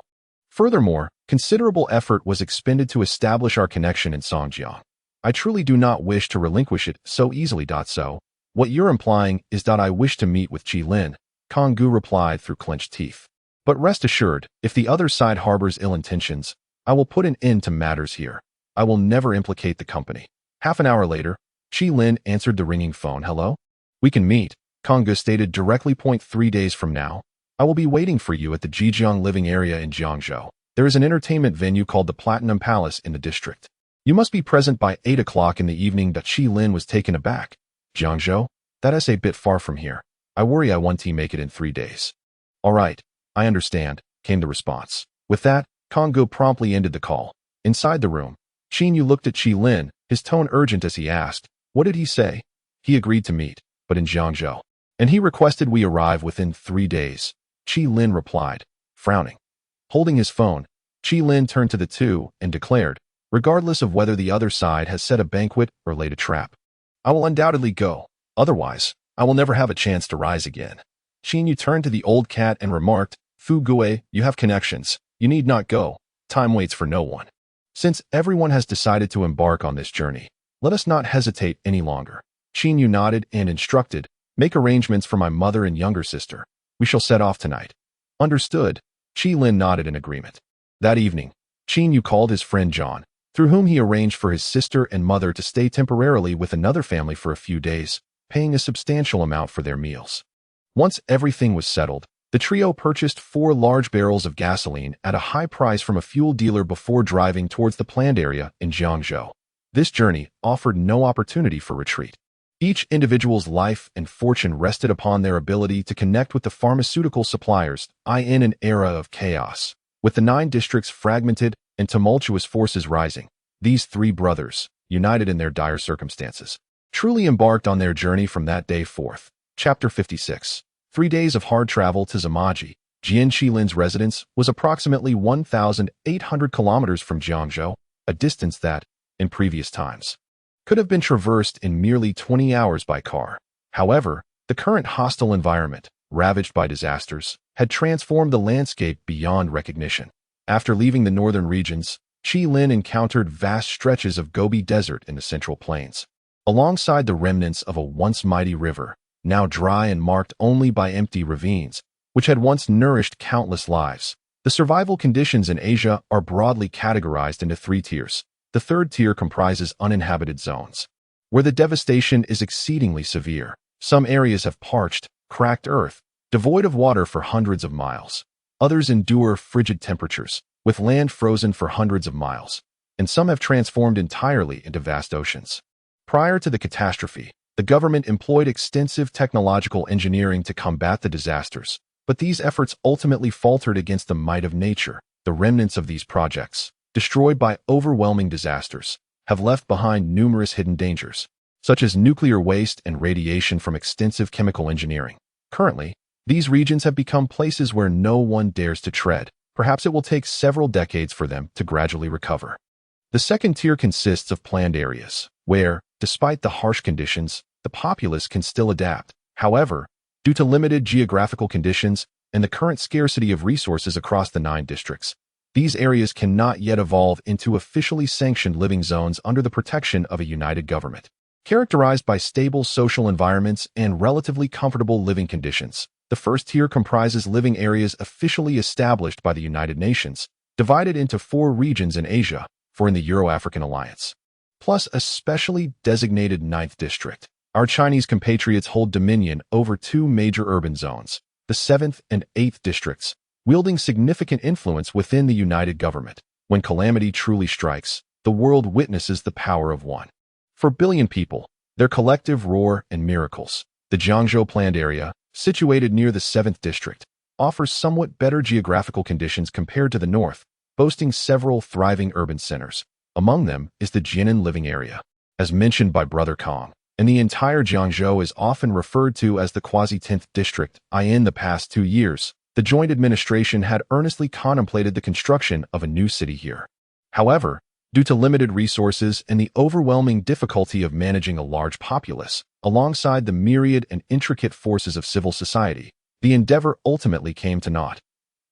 Furthermore, considerable effort was expended to establish our connection in Songjiang. I truly do not wish to relinquish it so easily. So, what you're implying is that I wish to meet with Qi Lin," Qin Yu replied through clenched teeth. "But rest assured, if the other side harbors ill intentions, I will put an end to matters here. I will never implicate the company." Half an hour later, Qi Lin answered the ringing phone. "Hello? We can meet," Qin Yu stated directly. 3 days from now, I will be waiting for you at the Jijiang living area in Jiangzhou. There is an entertainment venue called the Platinum Palace in the district. You must be present by 8 o'clock in the evening. Qi Lin was taken aback. "Jiangzhou? That is a bit far from here. I worry I won't make it in 3 days." "All right, I understand," came the response. With that, Qin Yu promptly ended the call. Inside the room, Qin Yu looked at Qi Lin, his tone urgent as he asked, "What did he say?" "He agreed to meet, but in Jiangzhou. And he requested we arrive within 3 days," Qi Lin replied, frowning. Holding his phone, Qi Lin turned to the two and declared, "Regardless of whether the other side has set a banquet or laid a trap, I will undoubtedly go. Otherwise, I will never have a chance to rise again." Qin Yu turned to the old cat and remarked, "Fu Gue, you have connections. You need not go. Time waits for no one. Since everyone has decided to embark on this journey, let us not hesitate any longer." Qin Yu nodded and instructed, "Make arrangements for my mother and younger sister. We shall set off tonight." "Understood." Qi Lin nodded in agreement. That evening, Qin Yu called his friend John, through whom he arranged for his sister and mother to stay temporarily with another family for a few days, paying a substantial amount for their meals. Once everything was settled, the trio purchased 4 large barrels of gasoline at a high price from a fuel dealer before driving towards the planned area in Jiangzhou. This journey offered no opportunity for retreat. Each individual's life and fortune rested upon their ability to connect with the pharmaceutical suppliers in an era of chaos. With the 9 districts fragmented and tumultuous forces rising, these 3 brothers, united in their dire circumstances, truly embarked on their journey from that day forth. Chapter 56. 3 days of hard travel to Zamaji. Qi Lin's residence was approximately 1,800 kilometers from Jiangzhou, a distance that, in previous times, could have been traversed in merely 20 hours by car. However, the current hostile environment, ravaged by disasters, had transformed the landscape beyond recognition. After leaving the northern regions, Qi Lin encountered vast stretches of Gobi Desert in the Central Plains. Alongside the remnants of a once mighty river, now dry and marked only by empty ravines, which had once nourished countless lives, the survival conditions in Asia are broadly categorized into 3 tiers. The 3rd tier comprises uninhabited zones, where the devastation is exceedingly severe. Some areas have parched, cracked earth, devoid of water for hundreds of miles. Others endure frigid temperatures, with land frozen for hundreds of miles, and some have transformed entirely into vast oceans. Prior to the catastrophe, the government employed extensive technological engineering to combat the disasters, but these efforts ultimately faltered against the might of nature. The remnants of these projects, destroyed by overwhelming disasters, have left behind numerous hidden dangers, such as nuclear waste and radiation from extensive chemical engineering. Currently, these regions have become places where no one dares to tread. Perhaps it will take several decades for them to gradually recover. The 2nd tier consists of planned areas, where, despite the harsh conditions, the populace can still adapt. However, due to limited geographical conditions and the current scarcity of resources across the 9 districts, these areas cannot yet evolve into officially sanctioned living zones under the protection of a united government. Characterized by stable social environments and relatively comfortable living conditions, the 1st tier comprises living areas officially established by the United Nations, divided into 4 regions in Asia, 4 in the Euro-African Alliance, plus a specially designated 9th district. Our Chinese compatriots hold dominion over 2 major urban zones, the 7th and 8th districts, wielding significant influence within the united government. When calamity truly strikes, the world witnesses the power of one. For billion people, their collective roar and miracles, the Jiangzhou planned area, situated near the 7th district, offers somewhat better geographical conditions compared to the north, boasting several thriving urban centers, Among them is the Jinan living area, as mentioned by Brother Kong, and the entire Jiangzhou is often referred to as the quasi-10th district. In the past 2 years, the joint administration had earnestly contemplated the construction of a new city here. However, due to limited resources and the overwhelming difficulty of managing a large populace, alongside the myriad and intricate forces of civil society, the endeavor ultimately came to naught.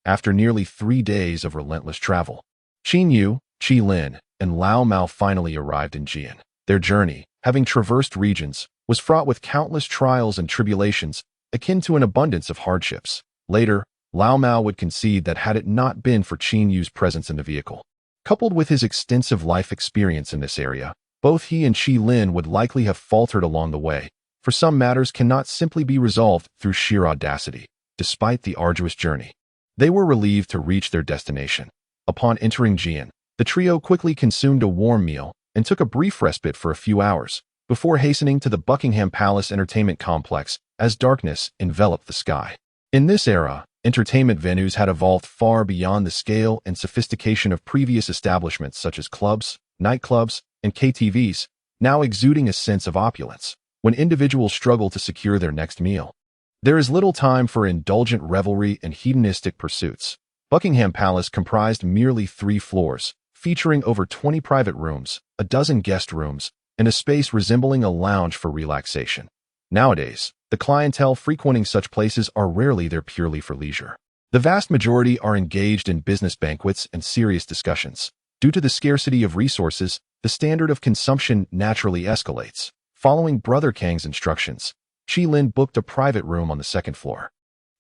After nearly 3 days of relentless travel, Qin Yu, Qi Lin, and Lao Mao finally arrived in Jian. Their journey, having traversed regions, was fraught with countless trials and tribulations, akin to an abundance of hardships. Later, Lao Mao would concede that had it not been for Qin Yu's presence in the vehicle, coupled with his extensive life experience in this area, both he and Qi Lin would likely have faltered along the way, for some matters cannot simply be resolved through sheer audacity. Despite the arduous journey, they were relieved to reach their destination. Upon entering Jian, the trio quickly consumed a warm meal and took a brief respite for a few hours, before hastening to the Buckingham Palace entertainment complex as darkness enveloped the sky. In this era, entertainment venues had evolved far beyond the scale and sophistication of previous establishments such as clubs, nightclubs, and KTVs, now exuding a sense of opulence. When individuals struggle to secure their next meal, there is little time for indulgent revelry and hedonistic pursuits. Buckingham Palace comprised merely 3 floors, featuring over 20 private rooms, a dozen guest rooms, and a space resembling a lounge for relaxation. Nowadays, the clientele frequenting such places are rarely there purely for leisure. The vast majority are engaged in business banquets and serious discussions. Due to the scarcity of resources, the standard of consumption naturally escalates. Following Brother Kang's instructions, Qi Lin booked a private room on the 2nd floor,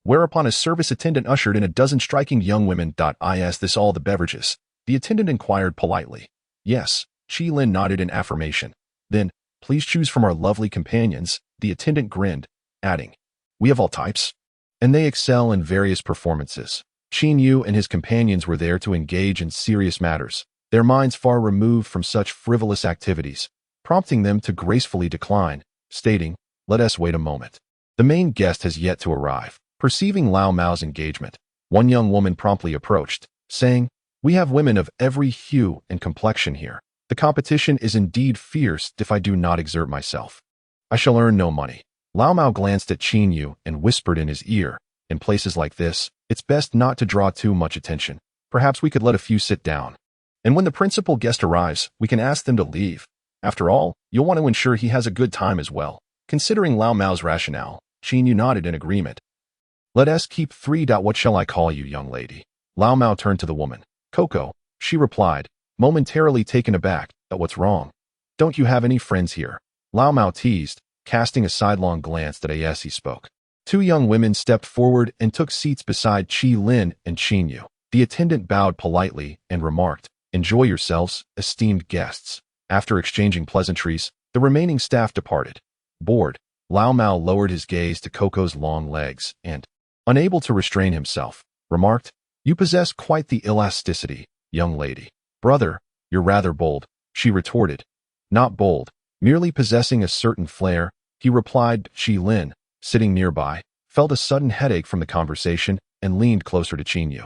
whereupon a service attendant ushered in a dozen striking young women. Is this all the beverages? The attendant inquired politely. Yes, Qi Lin nodded in affirmation. Then, please choose from our lovely companions. The attendant grinned, adding, we have all types, and they excel in various performances. Qin Yu and his companions were there to engage in serious matters, their minds far removed from such frivolous activities, prompting them to gracefully decline, stating, let us wait a moment. The main guest has yet to arrive. Perceiving Lao Mao's engagement, one young woman promptly approached, saying, we have women of every hue and complexion here. The competition is indeed fierce if I do not exert myself. I shall earn no money. Lao Mao glanced at Qin Yu and whispered in his ear, in places like this, it's best not to draw too much attention. Perhaps we could let a few sit down. And when the principal guest arrives, we can ask them to leave. After all, you'll want to ensure he has a good time as well. Considering Lao Mao's rationale, Qin Yu nodded in agreement. Let us keep 3. What shall I call you, young lady? Lao Mao turned to the woman. Coco, she replied, momentarily taken aback. What's wrong? Don't you have any friends here? Lao Mao teased, casting a sidelong glance at as he spoke. 2 young women stepped forward and took seats beside Qi Lin and Qin Yu. The attendant bowed politely and remarked, enjoy yourselves, esteemed guests. After exchanging pleasantries, the remaining staff departed. Bored, Lao Mao lowered his gaze to Coco's long legs and, unable to restrain himself, remarked, you possess quite the elasticity, young lady. Brother, you're rather bold, she retorted. Not bold, merely possessing a certain flair, he replied. Qi Lin, sitting nearby, felt a sudden headache from the conversation and leaned closer to Qin Yu.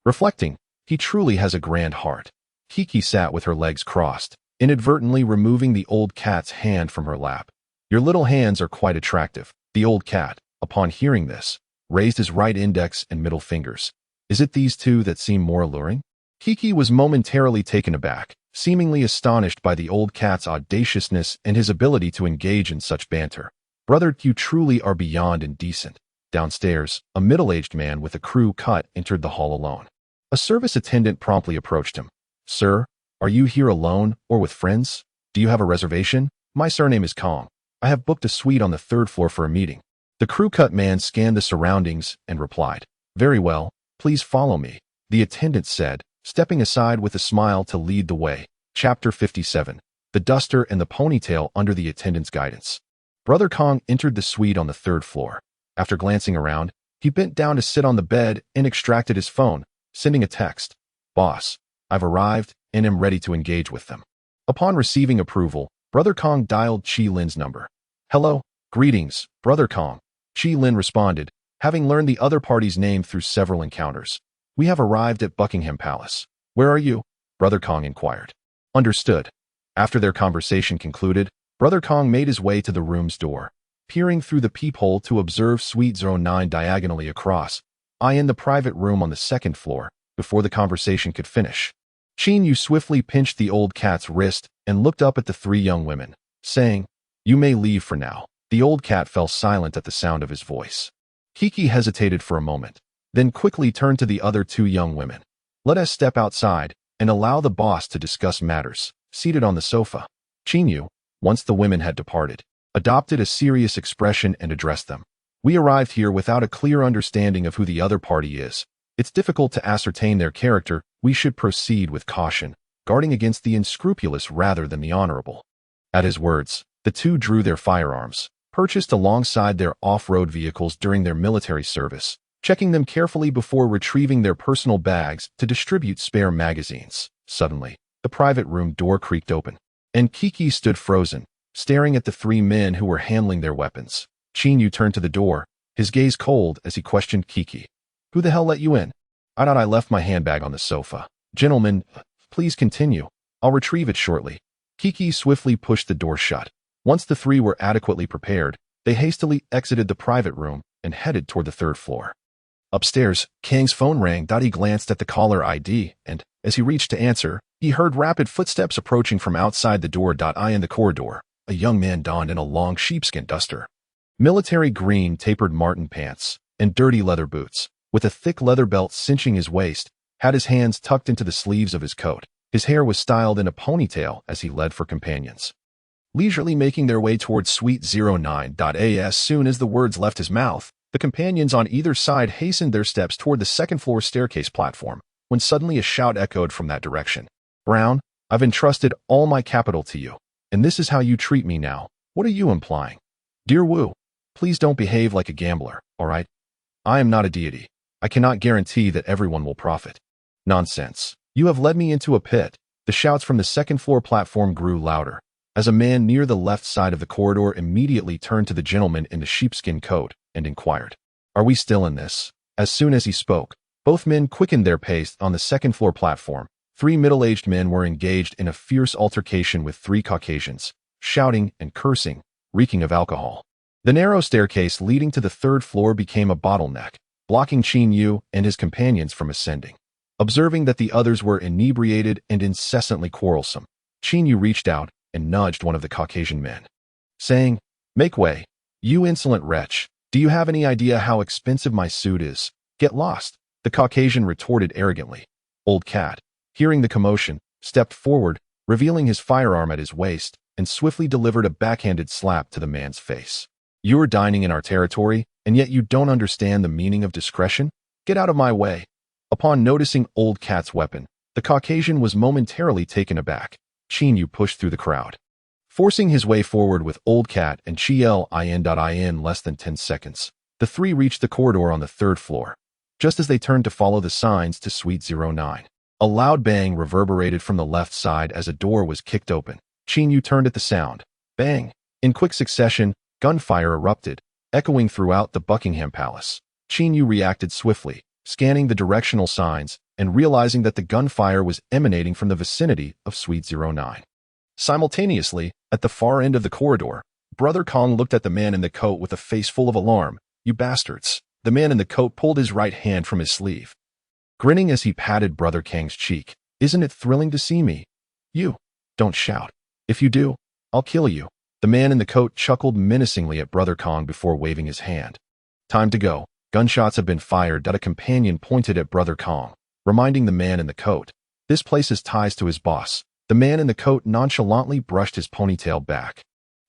Reflecting, he truly has a grand heart. Kiki sat with her legs crossed, inadvertently removing the old cat's hand from her lap. Your little hands are quite attractive. The old cat, upon hearing this, raised his right index and middle fingers. Is it these 2 that seem more alluring? Kiki was momentarily taken aback, seemingly astonished by the old cat's audaciousness and his ability to engage in such banter. Brother, you truly are beyond indecent. Downstairs, a middle-aged man with a crew cut entered the hall alone. A service attendant promptly approached him. Sir, are you here alone or with friends? Do you have a reservation? My surname is Kong. I have booked a suite on the 3rd floor for a meeting. The crew-cut man scanned the surroundings and replied, very well, please follow me, the attendant said, stepping aside with a smile to lead the way. Chapter 57. The Duster and the Ponytail under the attendant's guidance. Brother Kong entered the suite on the 3rd floor. After glancing around, he bent down to sit on the bed and extracted his phone, sending a text. Boss, I've arrived and am ready to engage with them. Upon receiving approval, Brother Kong dialed Qi Lin's number. Hello, greetings, Brother Kong. Qi Lin responded, having learned the other party's name through several encounters. We have arrived at Buckingham Palace. Where are you? Brother Kong inquired. Understood. After their conversation concluded, Brother Kong made his way to the room's door, peering through the peephole to observe Suite 09 diagonally across, eyeing the private room on the second floor, before the conversation could finish. Qin Yu swiftly pinched the old cat's wrist and looked up at the three young women, saying, "You may leave for now." The old cat fell silent at the sound of his voice. Kiki hesitated for a moment, then quickly turned to the other two young women. "Let us step outside and allow the boss to discuss matters." Seated on the sofa, Qin Yu, once the women had departed, adopted a serious expression and addressed them. "We arrived here without a clear understanding of who the other party is. It's difficult to ascertain their character. We should proceed with caution, guarding against the unscrupulous rather than the honorable." At his words, the two drew their firearms, purchased alongside their off-road vehicles during their military service, checking them carefully before retrieving their personal bags to distribute spare magazines. Suddenly, the private room door creaked open, and Kiki stood frozen, staring at the three men who were handling their weapons. Qin Yu turned to the door, his gaze cold as he questioned Kiki. "Who the hell let you in?" "I thought I left my handbag on the sofa." "Gentlemen, please continue. I'll retrieve it shortly." Kiki swiftly pushed the door shut. Once the three were adequately prepared, they hastily exited the private room and headed toward the third floor. Upstairs, Kang's phone rang. He glanced at the caller ID, and, as he reached to answer, he heard rapid footsteps approaching from outside the door. In the corridor, a young man donned in a long sheepskin duster, military green tapered marten pants, and dirty leather boots, with a thick leather belt cinching his waist, had his hands tucked into the sleeves of his coat. His hair was styled in a ponytail as he led for companions, leisurely making their way towards Suite 09. As soon as the words left his mouth, the companions on either side hastened their steps toward the second-floor staircase platform, when suddenly a shout echoed from that direction. "Brown, I've entrusted all my capital to you, and this is how you treat me now. What are you implying?" "Dear Wu, please don't behave like a gambler, all right? I am not a deity. I cannot guarantee that everyone will profit." "Nonsense. You have led me into a pit." The shouts from the second-floor platform grew louder, as a man near the left side of the corridor immediately turned to the gentleman in the sheepskin coat and inquired, "Are we still in this?" As soon as he spoke, both men quickened their pace on the second-floor platform. Three middle-aged men were engaged in a fierce altercation with three Caucasians, shouting and cursing, reeking of alcohol. The narrow staircase leading to the third floor became a bottleneck, blocking Qin Yu and his companions from ascending. Observing that the others were inebriated and incessantly quarrelsome, Qin Yu reached out and nudged one of the Caucasian men, saying, "Make way, you insolent wretch. Do you have any idea how expensive my suit is? Get lost." The Caucasian retorted arrogantly. Old Cat, hearing the commotion, stepped forward, revealing his firearm at his waist, and swiftly delivered a backhanded slap to the man's face. "You're dining in our territory, and yet you don't understand the meaning of discretion? Get out of my way." Upon noticing Old Cat's weapon, the Caucasian was momentarily taken aback. Qin Yu pushed through the crowd, forcing his way forward with Old Cat and in less than 10 seconds. The three reached the corridor on the third floor. Just as they turned to follow the signs to Suite 09, a loud bang reverberated from the left side as a door was kicked open. Qin Yu turned at the sound. Bang! In quick succession, gunfire erupted, echoing throughout the Buckingham Palace. Qin Yu reacted swiftly, scanning the directional signs and realizing that the gunfire was emanating from the vicinity of Suite 09. Simultaneously, at the far end of the corridor, Brother Kong looked at the man in the coat with a face full of alarm. "You bastards." The man in the coat pulled his right hand from his sleeve, grinning as he patted Brother Kang's cheek. "Isn't it thrilling to see me? You. Don't shout. If you do, I'll kill you." The man in the coat chuckled menacingly at Brother Kong before waving his hand. "Time to go. Gunshots have been fired." A companion pointed at Brother Kong, reminding the man in the coat, "This places ties to his boss." The man in the coat nonchalantly brushed his ponytail back,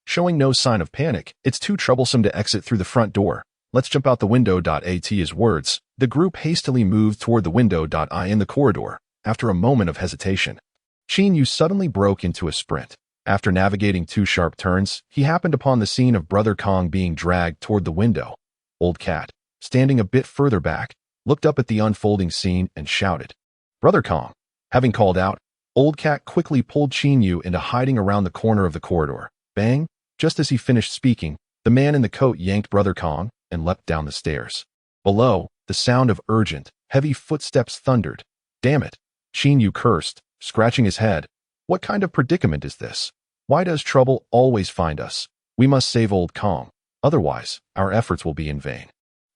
showing no sign of panic. "It's too troublesome to exit through the front door. Let's jump out the window." At his words, the group hastily moved toward the window. In the corridor, after a moment of hesitation, Qin Yu suddenly broke into a sprint. After navigating 2 sharp turns, he happened upon the scene of Brother Kong being dragged toward the window. Old Cat, standing a bit further back, looked up at the unfolding scene and shouted, "Brother Kong!" Having called out, Old Cat quickly pulled Qin Yu into hiding around the corner of the corridor. Bang! Just as he finished speaking, the man in the coat yanked Brother Kong and leapt down the stairs. Below, the sound of urgent, heavy footsteps thundered. "Damn it!" Qin Yu cursed, scratching his head. What kind of predicament is this? Why does trouble always find us? We must save old Kong. Otherwise, our efforts will be in vain.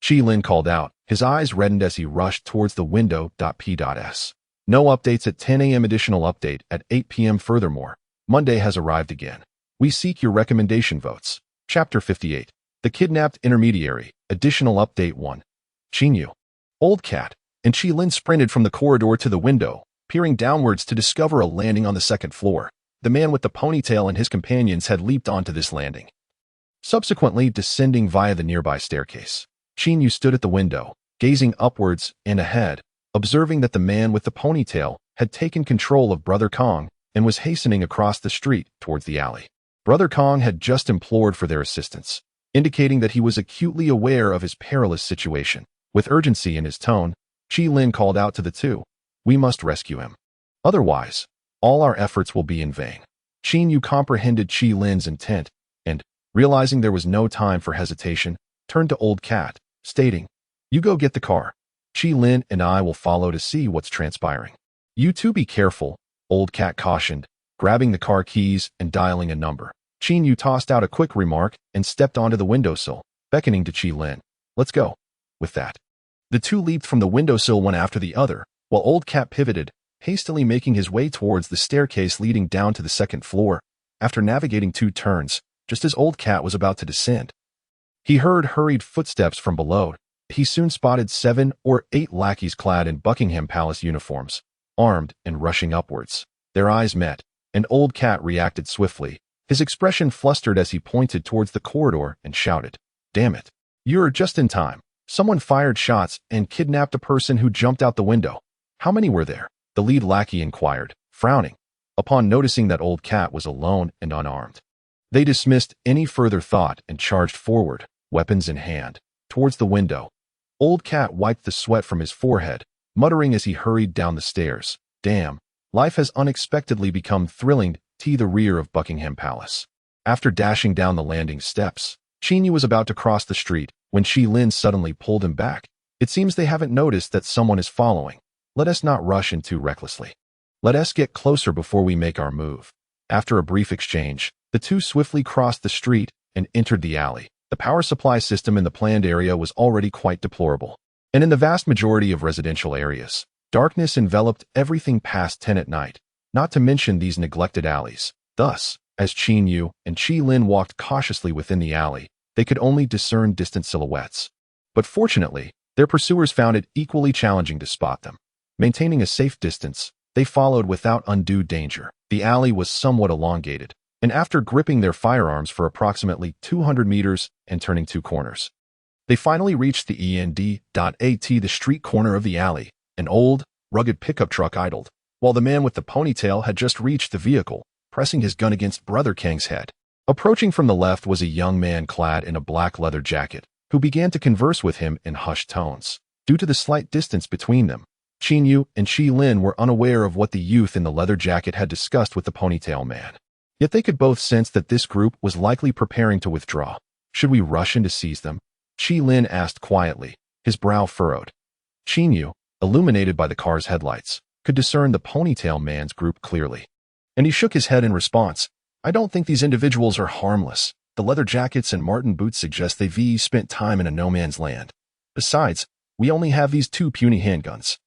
Qilin called out, his eyes reddened as he rushed towards the window. P.S. No updates at 10 a.m. Additional update at 8 p.m. Furthermore, Monday has arrived again. We seek your recommendation votes. Chapter 58. The Kidnapped Intermediary. Additional update 1. Qin Yu. Old Cat and Qilin sprinted from the corridor to the window, peering downwards to discover a landing on the second floor. The man with the ponytail and his companions had leaped onto this landing, subsequently descending via the nearby staircase. Qin Yu stood at the window, gazing upwards and ahead, observing that the man with the ponytail had taken control of Brother Kong and was hastening across the street towards the alley. Brother Kong had just implored for their assistance, indicating that he was acutely aware of his perilous situation. With urgency in his tone, Qilin called out to the two, "We must rescue him. Otherwise, all our efforts will be in vain." Qin Yu comprehended Qilin's intent and, realizing there was no time for hesitation, turned to Old Cat, stating, "You go get the car. Qilin and I will follow to see what's transpiring." "You two be careful," Old Cat cautioned, grabbing the car keys and dialing a number. Qin Yu tossed out a quick remark and stepped onto the windowsill, beckoning to Qilin. "Let's go." With that, the two leaped from the windowsill one after the other, while Old Cat pivoted, hastily making his way towards the staircase leading down to the second floor. After navigating 2 turns, just as Old Cat was about to descend, he heard hurried footsteps from below. He soon spotted 7 or 8 lackeys clad in Buckingham Palace uniforms, armed and rushing upwards. Their eyes met, and Old Cat reacted swiftly, his expression flustered as he pointed towards the corridor and shouted, "Damn it! You're just in time. Someone fired shots and kidnapped a person who jumped out the window." "How many were there?" the lead lackey inquired, frowning, upon noticing that Old Cat was alone and unarmed. They dismissed any further thought and charged forward, weapons in hand, towards the window. Old Cat wiped the sweat from his forehead, muttering as he hurried down the stairs, "Damn, life has unexpectedly become thrilling." The rear of Buckingham Palace. After dashing down the landing steps, Qin Yu was about to cross the street when Qilin suddenly pulled him back. "It seems they haven't noticed that someone is following. Let us not rush in too recklessly. Let us get closer before we make our move." After a brief exchange, the two swiftly crossed the street and entered the alley. The power supply system in the planned area was already quite deplorable, and in the vast majority of residential areas, darkness enveloped everything past 10 at night, not to mention these neglected alleys. Thus, as Qin Yu and Qilin walked cautiously within the alley, they could only discern distant silhouettes. But fortunately, their pursuers found it equally challenging to spot them. Maintaining a safe distance, they followed without undue danger. The alley was somewhat elongated, and after gripping their firearms for approximately 200 meters and turning 2 corners, they finally reached the end.at, the street corner of the alley. An old, rugged pickup truck idled, while the man with the ponytail had just reached the vehicle, pressing his gun against Brother Kang's head. Approaching from the left was a young man clad in a black leather jacket, who began to converse with him in hushed tones. Due to the slight distance between them, Qin Yu and Qilin were unaware of what the youth in the leather jacket had discussed with the ponytail man. Yet they could both sense that this group was likely preparing to withdraw. "Should we rush in to seize them?" Qilin asked quietly, his brow furrowed. Qin Yu, illuminated by the car's headlights, could discern the ponytail man's group clearly, and he shook his head in response. "I don't think these individuals are harmless. The leather jackets and Martin boots suggest they've spent time in a no-man's land. Besides, we only have these 2 puny handguns.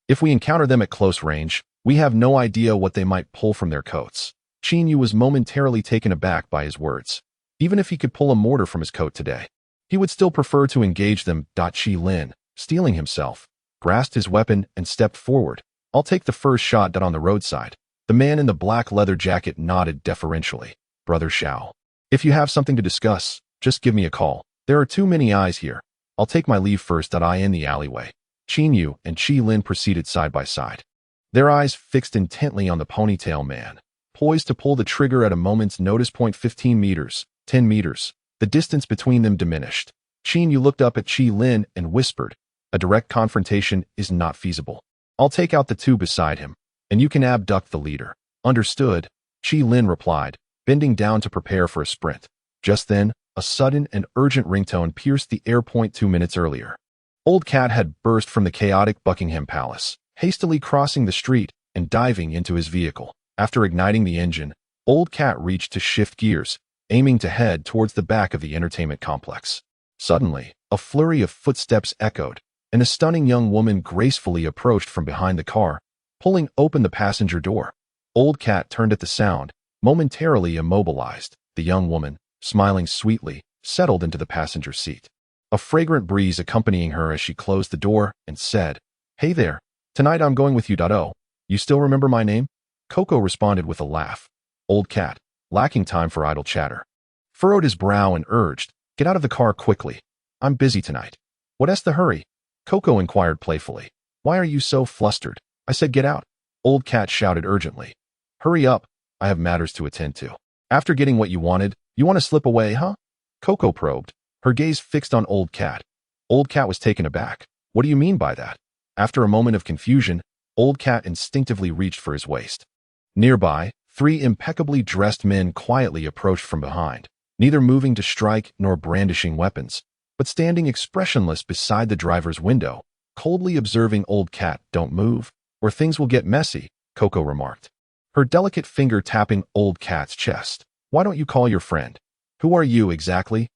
If we encounter them at close range, we have no idea what they might pull from their coats." Qin Yu was momentarily taken aback by his words. Even if he could pull a mortar from his coat today, he would still prefer to engage them. Qilin, steeling himself, grasped his weapon and stepped forward. "I'll take the first shot on the roadside." The man in the black leather jacket nodded deferentially. "Brother Shao, if you have something to discuss, just give me a call. There are too many eyes here. I'll take my leave first. I in the alleyway." Qin Yu and Qilin proceeded side by side, their eyes fixed intently on the ponytail man, poised to pull the trigger at a moment's notice. 15 meters, 10 meters. The distance between them diminished. Qin Yu looked up at Qilin and whispered, "A direct confrontation is not feasible. I'll take out the 2 beside him, and you can abduct the leader." "Understood," Qilin replied, bending down to prepare for a sprint. Just then, a sudden and urgent ringtone pierced the air. 2 minutes earlier, Old Cat had burst from the chaotic Buckingham Palace, hastily crossing the street and diving into his vehicle. After igniting the engine, Old Cat reached to shift gears, aiming to head towards the back of the entertainment complex. Suddenly, a flurry of footsteps echoed, and a stunning young woman gracefully approached from behind the car, pulling open the passenger door. Old Cat turned at the sound, momentarily immobilized. The young woman, smiling sweetly, settled into the passenger seat. A fragrant breeze accompanying her as she closed the door and said, "Hey there, tonight I'm going with you. You still remember my name?" Coco responded with a laugh. Old Cat, lacking time for idle chatter, furrowed his brow and urged, "Get out of the car quickly. I'm busy tonight." "What's the hurry?" Coco inquired playfully. "Why are you so flustered? I said get out." Old Cat shouted urgently. "Hurry up, I have matters to attend to." "After getting what you wanted, you want to slip away, huh?" Coco probed, her gaze fixed on Old Cat. Old Cat was taken aback. "What do you mean by that?" After a moment of confusion, Old Cat instinctively reached for his waist. Nearby, 3 impeccably dressed men quietly approached from behind, neither moving to strike nor brandishing weapons, but standing expressionless beside the driver's window, coldly observing Old Cat. "Don't move, or things will get messy," Coco remarked, her delicate finger tapping Old Cat's chest. "Why don't you call your friend?" "Who are you exactly?"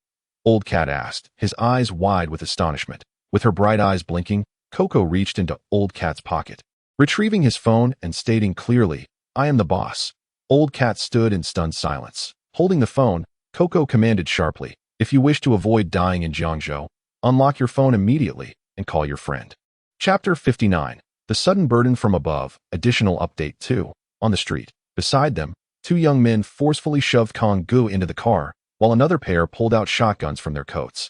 Old Cat asked, his eyes wide with astonishment. With her bright eyes blinking, Coco reached into Old Cat's pocket, retrieving his phone and stating clearly, "I am the boss." Old Cat stood in stunned silence. Holding the phone, Coco commanded sharply, "If you wish to avoid dying in Jiangzhou, unlock your phone immediately and call your friend." Chapter 59. The Sudden Burden from Above. Additional update 2. On the street, beside them, 2 young men forcefully shoved Qin Yu into the car, while another pair pulled out shotguns from their coats.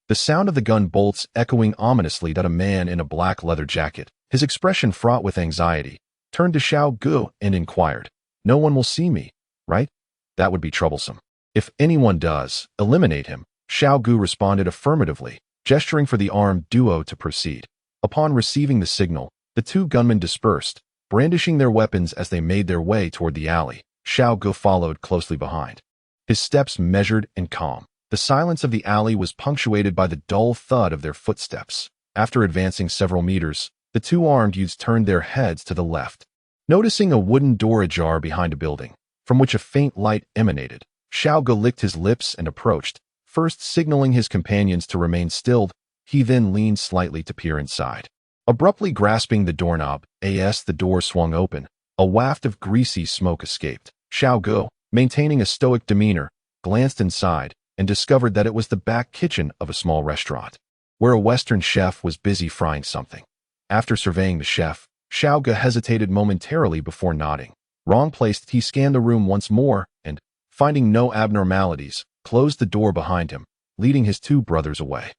The sound of the gun bolts echoing ominously that a man in a black leather jacket, his expression fraught with anxiety, turned to Xiao Gu and inquired, "No one will see me, right?" "That would be troublesome. If anyone does, eliminate him." Xiao Gu responded affirmatively, gesturing for the armed duo to proceed. Upon receiving the signal, the 2 gunmen dispersed, brandishing their weapons as they made their way toward the alley. Xiao Gu followed closely behind, his steps measured and calm. The silence of the alley was punctuated by the dull thud of their footsteps. After advancing several meters, the 2 armed youths turned their heads to the left. Noticing a wooden door ajar behind a building, from which a faint light emanated, Xiao Gu licked his lips and approached, first signaling his companions to remain still. He then leaned slightly to peer inside. Abruptly grasping the doorknob, the door swung open. A waft of greasy smoke escaped. Xiao Gu, maintaining a stoic demeanor, glanced inside and discovered that it was the back kitchen of a small restaurant, where a Western chef was busy frying something. After surveying the chef, Xiao Gu hesitated momentarily before nodding. Wrong place, he scanned the room once more and, finding no abnormalities, closed the door behind him, leading his 2 brothers away.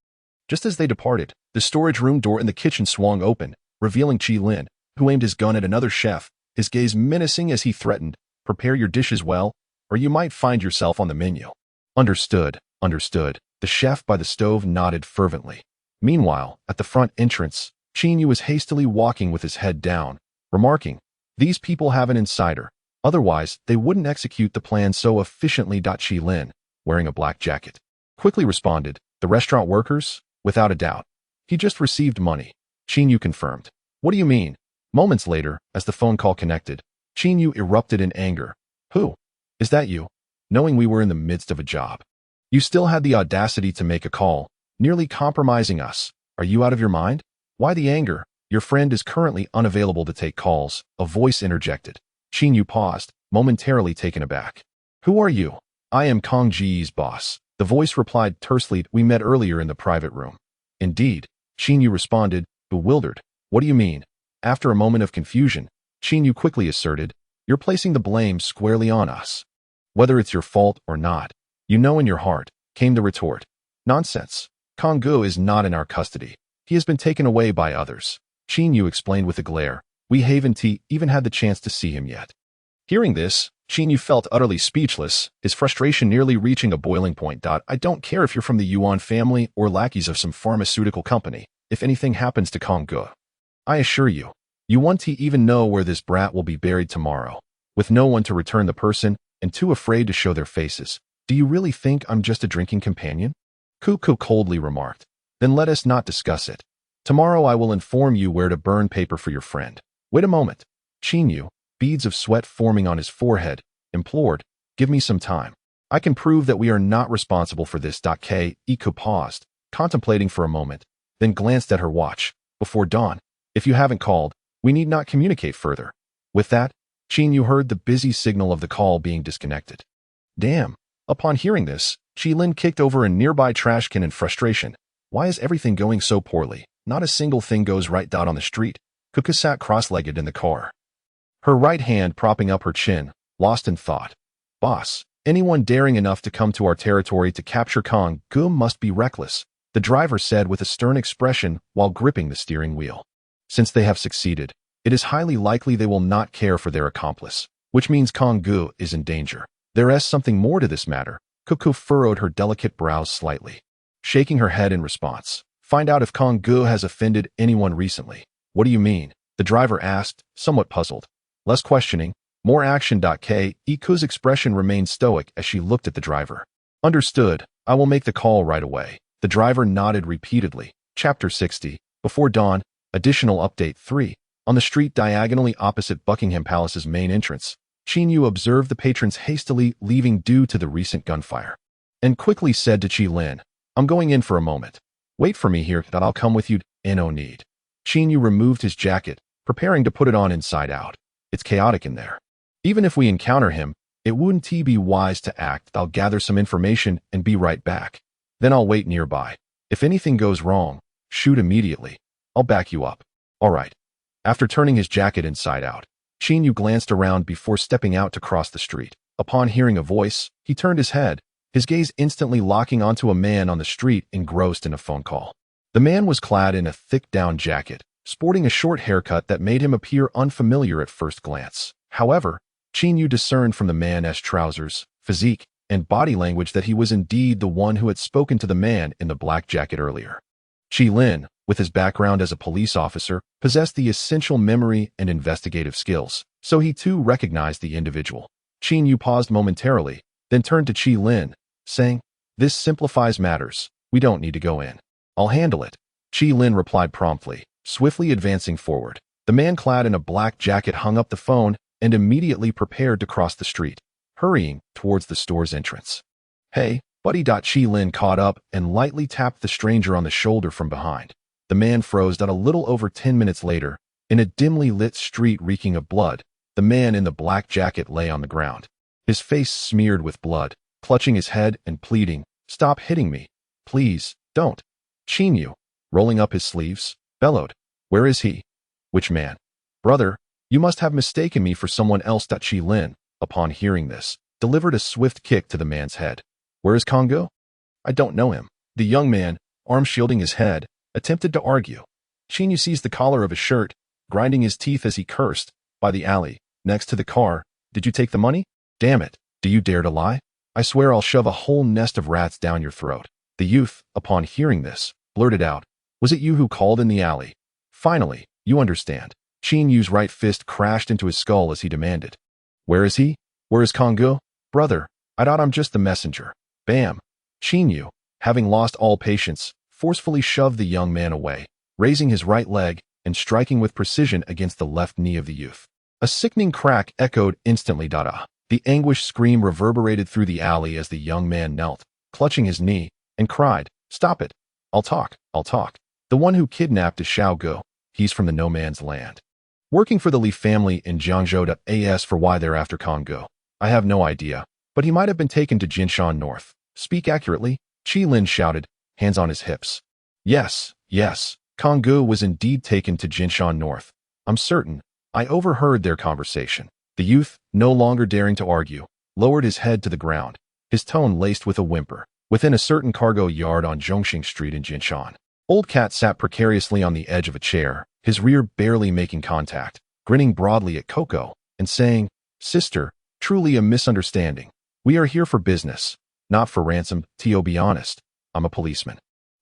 Just as they departed, the storage room door in the kitchen swung open, revealing Qi Lin, who aimed his gun at another chef, his gaze menacing as he threatened, "Prepare your dishes well, or you might find yourself on the menu." Understood. The chef by the stove nodded fervently. Meanwhile, at the front entrance, Qin Yu was hastily walking with his head down, remarking, "These people have an insider. Otherwise, they wouldn't execute the plan so efficiently." Qi Lin, wearing a black jacket, quickly responded, "The restaurant workers? Without a doubt. He just received money." Qin Yu confirmed. "What do you mean?" Moments later, as the phone call connected, Qin Yu erupted in anger. "Who? Is that you? Knowing we were in the midst of a job, you still had the audacity to make a call, nearly compromising us. Are you out of your mind?" "Why the anger? Your friend is currently unavailable to take calls," a voice interjected. Qin Yu paused, momentarily taken aback. "Who are you?" "I am Kong Ji's boss," the voice replied tersely. "We met earlier in the private room." "Indeed," Qin Yu responded, bewildered. "What do you mean?" After a moment of confusion, Qin Yu quickly asserted, "You're placing the blame squarely on us. Whether it's your fault or not, you know in your heart," came the retort. "Nonsense. Kong Yu is not in our custody. He has been taken away by others," Qin Yu explained with a glare. "We haven't even had the chance to see him yet." Hearing this, Qin Yu felt utterly speechless, his frustration nearly reaching a boiling point. "I don't care if you're from the Yuan family or lackeys of some pharmaceutical company. If anything happens to Kong Yu, I assure you, you won't even know where this brat will be buried tomorrow, with no one to return the person and too afraid to show their faces. Do you really think I'm just a drinking companion?" Cuckoo coldly remarked. "Then let us not discuss it. Tomorrow I will inform you where to burn paper for your friend." "Wait a moment." Qin Yu, beads of sweat forming on his forehead, implored, "Give me some time. I can prove that we are not responsible for this." Qin Yu paused, contemplating for a moment, then glanced at her watch. "Before dawn. If you haven't called, we need not communicate further." With that, Qin Yu heard the busy signal of the call being disconnected. Damn. Upon hearing this, Qilin kicked over a nearby trash can in frustration. Why is everything going so poorly? Not a single thing goes right. On the street, Kuka sat cross-legged in the car, her right hand propping up her chin, lost in thought. "Boss, anyone daring enough to come to our territory to capture Kong Gu must be reckless," the driver said with a stern expression while gripping the steering wheel. "Since they have succeeded, it is highly likely they will not care for their accomplice, which means Kong Gu is in danger. There is something more to this matter." Kuku furrowed her delicate brows slightly, shaking her head in response. "Find out if Kong Gu has offended anyone recently." "What do you mean?" the driver asked, somewhat puzzled. Less questioning, more action. Qin Yu's expression remained stoic as she looked at the driver. "Understood. I will make the call right away." The driver nodded repeatedly. Chapter 60. Before dawn. Additional update 3. On the street diagonally opposite Buckingham Palace's main entrance, Qin Yu observed the patrons hastily leaving due to the recent gunfire, and quickly said to Qilin, "I'm going in for a moment. Wait for me here, that I'll come with you." "No need." Qin Yu removed his jacket, preparing to put it on inside out. "It's chaotic in there. Even if we encounter him, it wouldn't be wise to act. I'll gather some information and be right back. Then I'll wait nearby. If anything goes wrong, shoot immediately. I'll back you up." "All right." After turning his jacket inside out, Qin Yu glanced around before stepping out to cross the street. Upon hearing a voice, he turned his head, his gaze instantly locking onto a man on the street engrossed in a phone call. The man was clad in a thick down jacket, sporting a short haircut that made him appear unfamiliar at first glance. However, Qin Yu discerned from the man's trousers, physique, and body language that he was indeed the one who had spoken to the man in the black jacket earlier. Qilin, with his background as a police officer, possessed the essential memory and investigative skills, so he too recognized the individual. Qin Yu paused momentarily, then turned to Qilin, saying, "This simplifies matters. We don't need to go in. I'll handle it." Qilin replied promptly, swiftly advancing forward. The man clad in a black jacket hung up the phone and immediately prepared to cross the street, hurrying towards the store's entrance. "Hey, buddy." Qilin caught up and lightly tapped the stranger on the shoulder from behind. The man froze. A little over 10 minutes later, in a dimly lit street reeking of blood, the man in the black jacket lay on the ground, his face smeared with blood, clutching his head and pleading, "Stop hitting me. Please, don't." Qin Yu, rolling up his sleeves, bellowed, "Where is he?" "Which man?" "Brother, you must have mistaken me for someone else." Qilin, upon hearing this, delivered a swift kick to the man's head. "Where is Kong Gu?" "I don't know him." The young man, arm shielding his head, attempted to argue. Qin Yu seized the collar of his shirt, grinding his teeth as he cursed. "By the alley, next to the car. Did you take the money? Damn it. Do you dare to lie? I swear I'll shove a whole nest of rats down your throat." The youth, upon hearing this, blurted out, "Was it you who called in the alley? Finally, you understand." Qin Yu's right fist crashed into his skull as he demanded, "Where is he? Where is Kong Gu?" "Brother, I thought I'm just the messenger." Bam! Qin Yu, having lost all patience, forcefully shoved the young man away, raising his right leg and striking with precision against the left knee of the youth. A sickening crack echoed instantly. The anguished scream reverberated through the alley as the young man knelt, clutching his knee, and cried, "Stop it. I'll talk. The one who kidnapped is Xiao Gu. He's from the no man's land, working for the Li family in Jiangzhou. As for why they're after Kong Gu, I have no idea, but he might have been taken to Jinshan North." "Speak accurately," Qilin shouted, hands on his hips. Yes, Kong Gu was indeed taken to Jinshan North. I'm certain. I overheard their conversation." The youth, no longer daring to argue, lowered his head to the ground, his tone laced with a whimper. Within a certain cargo yard on Zhongxing Street in Jinshan, Old Cat sat precariously on the edge of a chair, his rear barely making contact, grinning broadly at Coco and saying, "Sister, truly a misunderstanding. We are here for business, not for ransom. To be honest, I'm a policeman.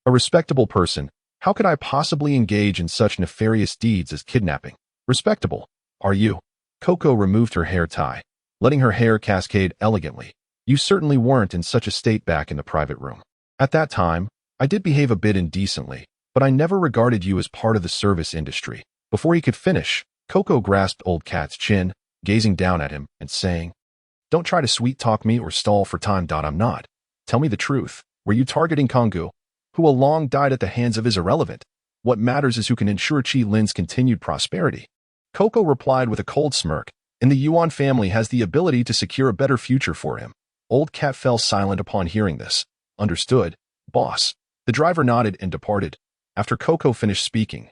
A respectable person. How could I possibly engage in such nefarious deeds as kidnapping?" "Respectable, are you?" Coco removed her hair tie, letting her hair cascade elegantly. "You certainly weren't in such a state back in the private room. At that time, I did behave a bit indecently, but I never regarded you as part of the service industry." Before he could finish, Coco grasped Old Cat's chin, gazing down at him and saying, "Don't try to sweet-talk me or stall for time. I'm not. Tell me the truth. Were you targeting Kongu, who long died at the hands of his irrelevant? What matters is who can ensure Qi Lin's continued prosperity." Coco replied with a cold smirk, "And the Yuan family has the ability to secure a better future for him." Old Cat fell silent upon hearing this. "Understood, boss." The driver nodded and departed. After Coco finished speaking,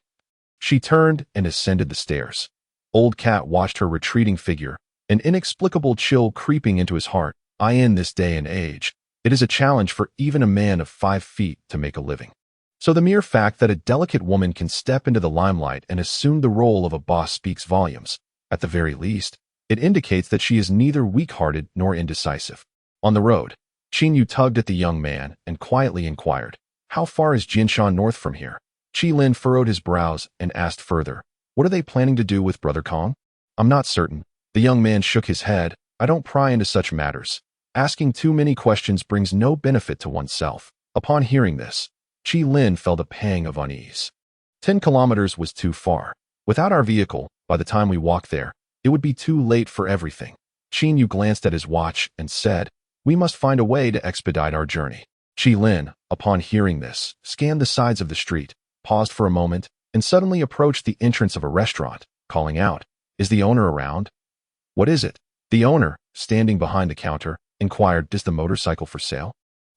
she turned and ascended the stairs. Old Cat watched her retreating figure, an inexplicable chill creeping into his heart. In this day and age, it is a challenge for even a man of 5 feet to make a living. So the mere fact that a delicate woman can step into the limelight and assume the role of a boss speaks volumes. At the very least, it indicates that she is neither weak-hearted nor indecisive. On the road, Qin Yu tugged at the young man and quietly inquired, "How far is Jinshan north from here?" Qi Lin furrowed his brows and asked further, "What are they planning to do with Brother Kong?" "I'm not certain." The young man shook his head. "I don't pry into such matters. Asking too many questions brings no benefit to oneself." Upon hearing this, Qi Lin felt a pang of unease. 10 kilometers was too far. Without our vehicle, by the time we walked there, it would be too late for everything. Qin Yu glanced at his watch and said, "We must find a way to expedite our journey." Qi Lin, upon hearing this, scanned the sides of the street, paused for a moment, and suddenly approached the entrance of a restaurant, calling out, "Is the owner around?" "What is it?" The owner, standing behind the counter, inquired, "Is the motorcycle for sale?"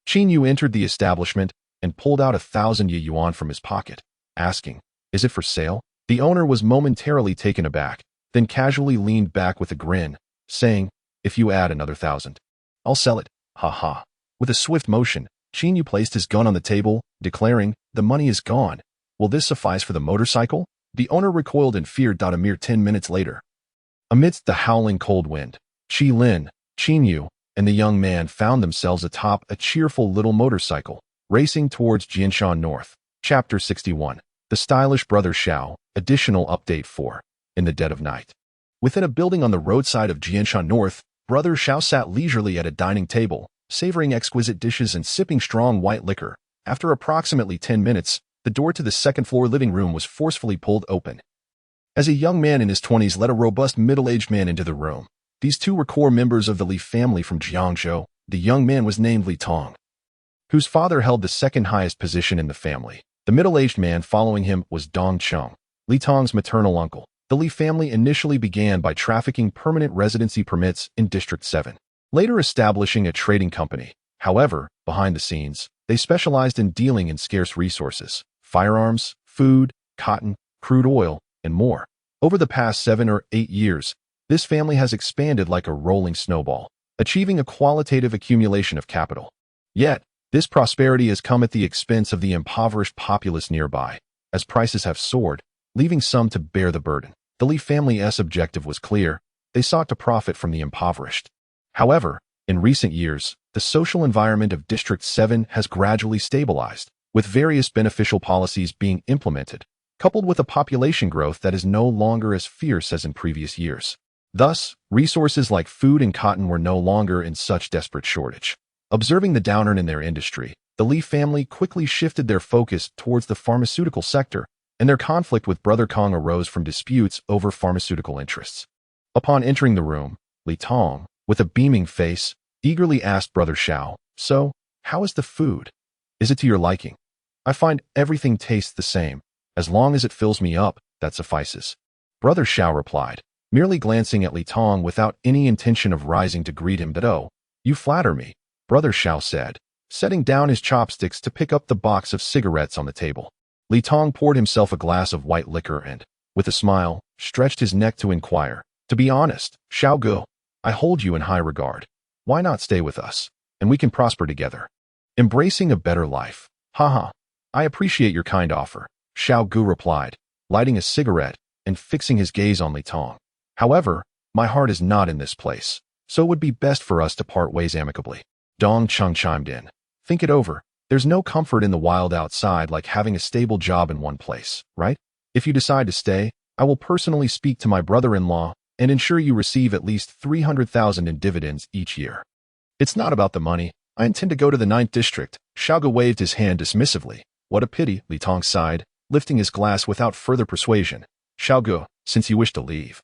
Qin Yu entered the establishment and pulled out 1,000 yuan from his pocket, asking, "Is it for sale?" The owner was momentarily taken aback, then casually leaned back with a grin, saying, "If you add another 1,000, I'll sell it. Ha ha." With a swift motion, Qin Yu placed his gun on the table, declaring, "The money is gone. Will this suffice for the motorcycle?" The owner recoiled in fear. A mere 10 minutes later, amidst the howling cold wind, Qi Lin, Qin Yu, and the young man found themselves atop a cheerful little motorcycle, racing towards Jinshan North. Chapter 61. The Stylish Brother Xiao. Additional Update 4. In the dead of night. Within a building on the roadside of Jinshan North, Brother Xiao sat leisurely at a dining table, savoring exquisite dishes and sipping strong white liquor. After approximately 10 minutes, the door to the second-floor living room was forcefully pulled open. As a young man in his 20s led a robust middle-aged man into the room. These two were core members of the Li family from Jiangzhou. The young man was named Li Tong, whose father held the second highest position in the family. The middle-aged man following him was Dong Cheng, Li Tong's maternal uncle. The Li family initially began by trafficking permanent residency permits in District 7, later establishing a trading company. However, behind the scenes, they specialized in dealing in scarce resources, firearms, food, cotton, crude oil, and more. Over the past 7 or 8 years, this family has expanded like a rolling snowball, achieving a qualitative accumulation of capital. Yet, this prosperity has come at the expense of the impoverished populace nearby, as prices have soared, leaving some to bear the burden. The Li family's objective was clear. They sought to profit from the impoverished. However, in recent years, the social environment of District 7 has gradually stabilized, with various beneficial policies being implemented, coupled with a population growth that is no longer as fierce as in previous years. Thus, resources like food and cotton were no longer in such desperate shortage. Observing the downturn in their industry, the Li family quickly shifted their focus towards the pharmaceutical sector, and their conflict with Brother Kong arose from disputes over pharmaceutical interests. Upon entering the room, Li Tong, with a beaming face, eagerly asked Brother Xiao, "So, how is the food? Is it to your liking?" "I find everything tastes the same. As long as it fills me up, that suffices." Brother Xiao replied, merely glancing at Li Tong without any intention of rising to greet him. "Oh, you flatter me," Brother Xiao said, setting down his chopsticks to pick up the box of cigarettes on the table. Li Tong poured himself a glass of white liquor and, with a smile, stretched his neck to inquire, "To be honest, Xiao Gu, I hold you in high regard. Why not stay with us, and we can prosper together? Embracing a better life." "Haha, I appreciate your kind offer," Xiao Gu replied, lighting a cigarette and fixing his gaze on Li Tong. "However, my heart is not in this place, so it would be best for us to part ways amicably." Dong Cheng chimed in. "Think it over. There's no comfort in the wild outside like having a stable job in one place, right? If you decide to stay, I will personally speak to my brother-in-law and ensure you receive at least 300,000 in dividends each year." "It's not about the money. I intend to go to the 9th district." Xiaogu waved his hand dismissively. "What a pity," Li Tong sighed, lifting his glass without further persuasion. "Xiaogu, since you wish to leave,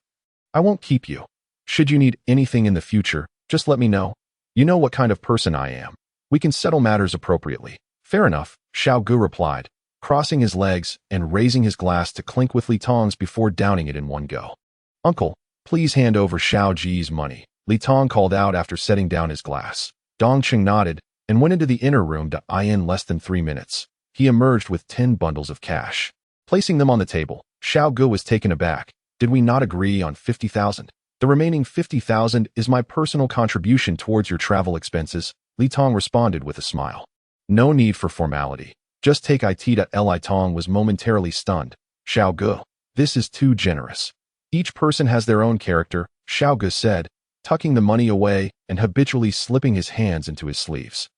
I won't keep you." Should you need anything in the future, just let me know. You know what kind of person I am. We can settle matters appropriately. Fair enough, Xiao Gu replied, crossing his legs and raising his glass to clink with Li Tong's before downing it in one go. Uncle, please hand over Xiao Ji's money, Li Tong called out after setting down his glass. Dongqing nodded and went into the inner room to in less than 3 minutes. He emerged with 10 bundles of cash. Placing them on the table, Xiao Gu was taken aback. Did we not agree on 50,000? The remaining 50,000 is my personal contribution towards your travel expenses, Li Tong responded with a smile. No need for formality. Just take it. Li Tong was momentarily stunned. Xiao Gu, this is too generous. Each person has their own character, Xiao Gu said, tucking the money away and habitually slipping his hands into his sleeves.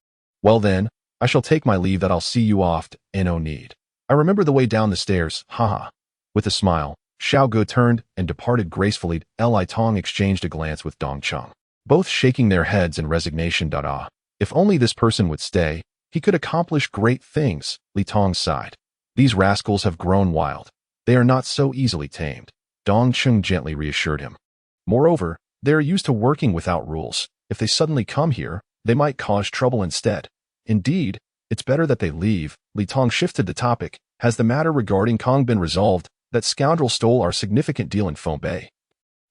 Well then, I shall take my leave. That I'll see you oft, no need. I remember the way down the stairs, haha. With a smile, Xiao Gu turned and departed gracefully. Li Tong exchanged a glance with Dongqing, both shaking their heads in resignation. If only this person would stay, he could accomplish great things, Li Tong sighed. These rascals have grown wild. They are not so easily tamed. Dongqing gently reassured him. Moreover, they are used to working without rules. If they suddenly come here, they might cause trouble instead. Indeed, it's better that they leave. Li Tong shifted the topic. Has the matter regarding Kong been resolved? That scoundrel stole our significant deal in Feng Bei,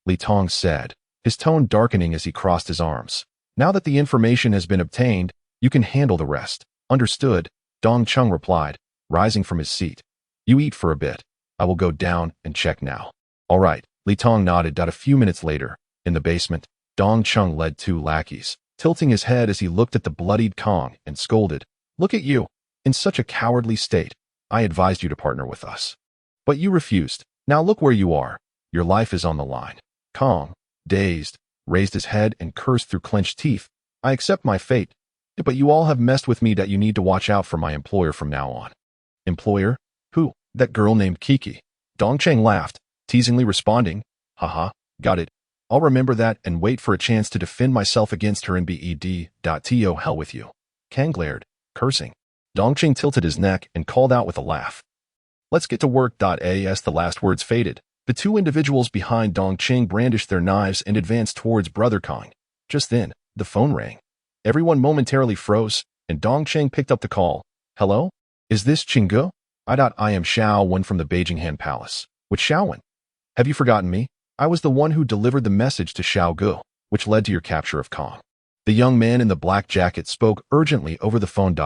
Li Tong said, his tone darkening as he crossed his arms. Now that the information has been obtained, you can handle the rest. Understood, Dongqing replied, rising from his seat. You eat for a bit. I will go down and check now. All right, Li Tong nodded. A few minutes later, in the basement, Dongqing led 2 lackeys, tilting his head as he looked at the bloodied Kong and scolded. Look at you, in such a cowardly state. I advised you to partner with us. But you refused. Now look where you are. Your life is on the line. Kong, dazed, raised his head and cursed through clenched teeth. I accept my fate. But you all have messed with me. That you need to watch out for my employer from now on. Employer? Who? That girl named Kiki. Dongqing laughed, teasingly responding. Haha, got it. I'll remember that and wait for a chance to defend myself against her. And bed.to hell with you. Kang glared, cursing. Dongqing tilted his neck and called out with a laugh. Let's get to work. As the last words faded, the 2 individuals behind Dongqing brandished their knives and advanced towards Brother Kong. Just then, the phone rang. Everyone momentarily froze, and Dongqing picked up the call. Hello? Is this Qinggu? I am Xiao Wen from the Beijing Han Palace. Which Xiao Wen? Have you forgotten me? I was the one who delivered the message to Xiao Gu, which led to your capture of Kong. The young man in the black jacket spoke urgently over the phone.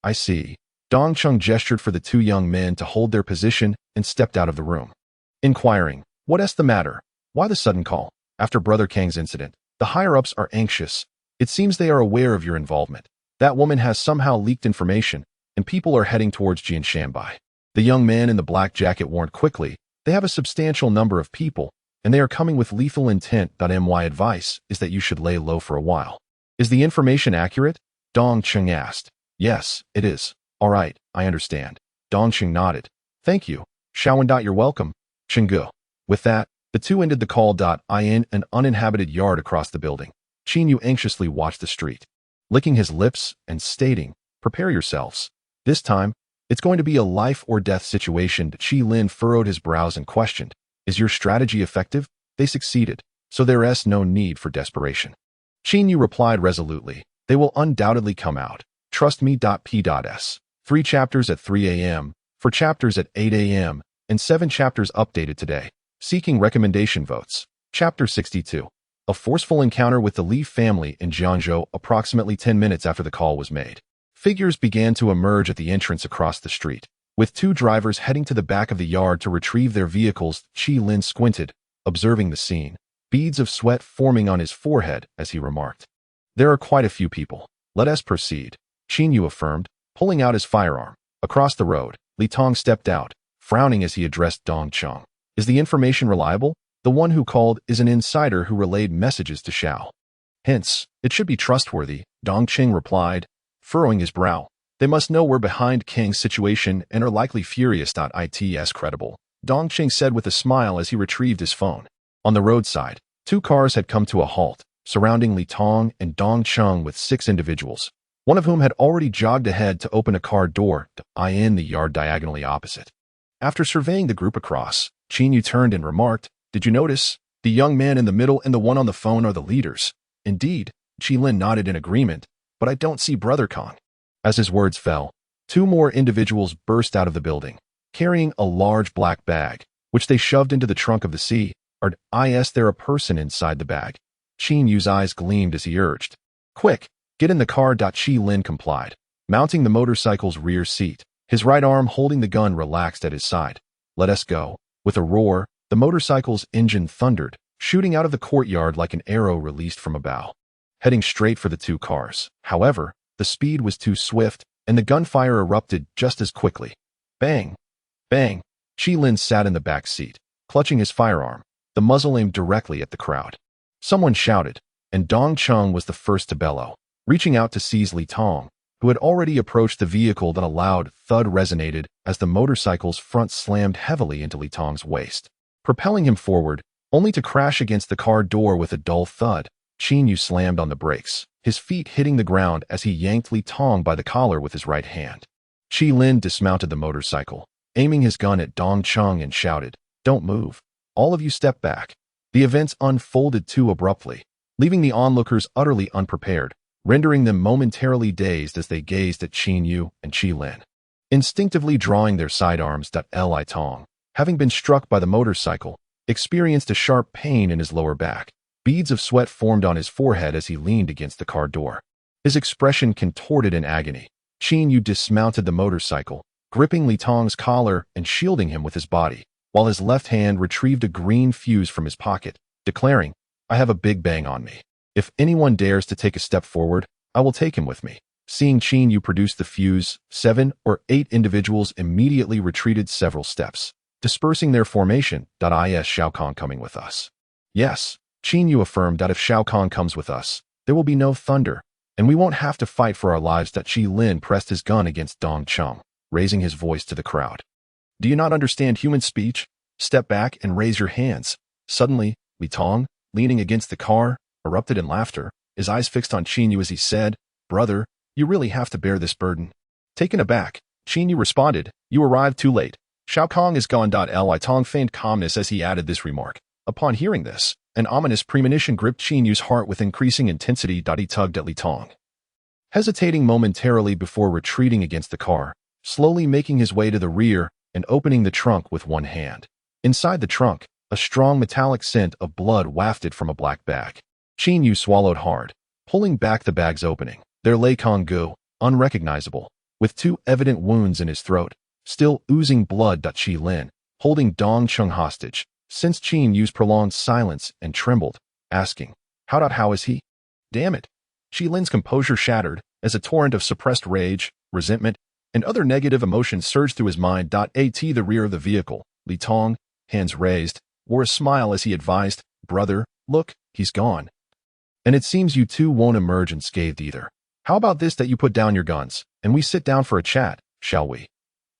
I see. Dongqing gestured for the 2 young men to hold their position and stepped out of the room. Inquiring, what's the matter? Why the sudden call? After Brother Kang's incident, the higher-ups are anxious. It seems they are aware of your involvement. That woman has somehow leaked information, and people are heading towards Jianshanbai. The young man in the black jacket warned quickly. They have a substantial number of people, and they are coming with lethal intent. My advice is that you should lay low for a while. Is the information accurate? Dongqing asked. Yes, it is. All right, I understand. Dongqing nodded. Thank you. Xiaowen. You're welcome. Qinggu. With that, the 2 ended the call. In an uninhabited yard across the building, Qin Yu anxiously watched the street, licking his lips and stating, prepare yourselves. This time, it's going to be a life or death situation. Qi Lin furrowed his brows and questioned, is your strategy effective? They succeeded, so there's no need for desperation. Qin Yu replied resolutely, they will undoubtedly come out. Trust me. P.S. 3 chapters at 3 a.m., 4 chapters at 8 a.m., and 7 chapters updated today. Seeking recommendation votes. Chapter 62. A forceful encounter with the Li family in Jiangzhou approximately 10 minutes after the call was made. Figures began to emerge at the entrance across the street, with 2 drivers heading to the back of the yard to retrieve their vehicles. Qi Lin squinted, observing the scene, beads of sweat forming on his forehead as he remarked. There are quite a few people. Let us proceed, Qin Yu affirmed, pulling out his firearm. Across the road, Li Tong stepped out, frowning as he addressed Dongqing. Is the information reliable? The one who called is an insider who relayed messages to Xiao. Hence, it should be trustworthy, Dongqing replied, furrowing his brow. They must know we're behind King's situation and are likely furious. It's credible, Dongqing said with a smile as he retrieved his phone. On the roadside, 2 cars had come to a halt, surrounding Li Tong and Dongqing with 6 individuals, one of whom had already jogged ahead to open a car door in the yard diagonally opposite. After surveying the group across, Qin Yu turned and remarked, Did you notice? The young man in the middle and the one on the phone are the leaders. Indeed, Qilin nodded in agreement, but I don't see Brother Kong. As his words fell, two more individuals burst out of the building, carrying a large black bag, which they shoved into the trunk of the sea. Is there a person inside the bag? Qin Yu's eyes gleamed as he urged. Quick, get in the car. Qilin complied, mounting the motorcycle's rear seat, his right arm holding the gun relaxed at his side. Let us go. With a roar, the motorcycle's engine thundered, shooting out of the courtyard like an arrow released from a bow, heading straight for the two cars. However, the speed was too swift, and the gunfire erupted just as quickly. Bang! Bang! Qilin sat in the back seat, clutching his firearm, the muzzle aimed directly at the crowd. Someone shouted, and Dong Cheng was the first to bellow, reaching out to seize Li Tong, who had already approached the vehicle. Then a loud thud resonated as the motorcycle's front slammed heavily into Li Tong's waist, propelling him forward, only to crash against the car door with a dull thud. Qin Yu slammed on the brakes, his feet hitting the ground as he yanked Li Tong by the collar with his right hand. Qilin dismounted the motorcycle, aiming his gun at Dong Cheng, and shouted, "Don't move. All of you step back." The events unfolded too abruptly, leaving the onlookers utterly unprepared, rendering them momentarily dazed as they gazed at Qin Yu and Qilin, instinctively drawing their sidearms. Li Tong, having been struck by the motorcycle, experienced a sharp pain in his lower back. Beads of sweat formed on his forehead as he leaned against the car door, his expression contorted in agony. Qin Yu dismounted the motorcycle, gripping Li Tong's collar and shielding him with his body, while his left hand retrieved a green fuse from his pocket, declaring, "I have a big bang on me. If anyone dares to take a step forward, I will take him with me." Seeing Qin Yu produce the fuse, 7 or 8 individuals immediately retreated several steps, dispersing their formation. Is Shao Kahn coming with us? Yes, Qin Yu affirmed. If Shao Kahn comes with us, there will be no thunder, and we won't have to fight for our lives. Qilin pressed his gun against Dong Cheng, raising his voice to the crowd. Do you not understand human speech? Step back and raise your hands. Suddenly, Li Tong, leaning against the car, erupted in laughter, his eyes fixed on Qin Yu as he said, "Brother, you really have to bear this burden." Taken aback, Qin Yu responded, "You arrived too late. Shao Kahn is gone." Li Tong feigned calmness as he added this remark. Upon hearing this, an ominous premonition gripped Qin Yu's heart with increasing intensity. He tugged at Li Tong, hesitating momentarily before retreating against the car, slowly making his way to the rear and opening the trunk with one hand. Inside the trunk, a strong metallic scent of blood wafted from a black bag. Qin Yu swallowed hard, pulling back the bag's opening. There lay Kong Gu, unrecognizable, with 2 evident wounds in his throat, still oozing blood. Qilin, holding Dong Cheng hostage, sensed Qin Yu's prolonged silence and trembled, asking, How is he?" Damn it. Qilin's composure shattered as a torrent of suppressed rage, resentment, and other negative emotions surged through his mind. At the rear of the vehicle, Li Tong, hands raised, wore a smile as he advised, "Brother, look, he's gone. And it seems you two won't emerge unscathed either. How about this, that you put down your guns, and we sit down for a chat, shall we?"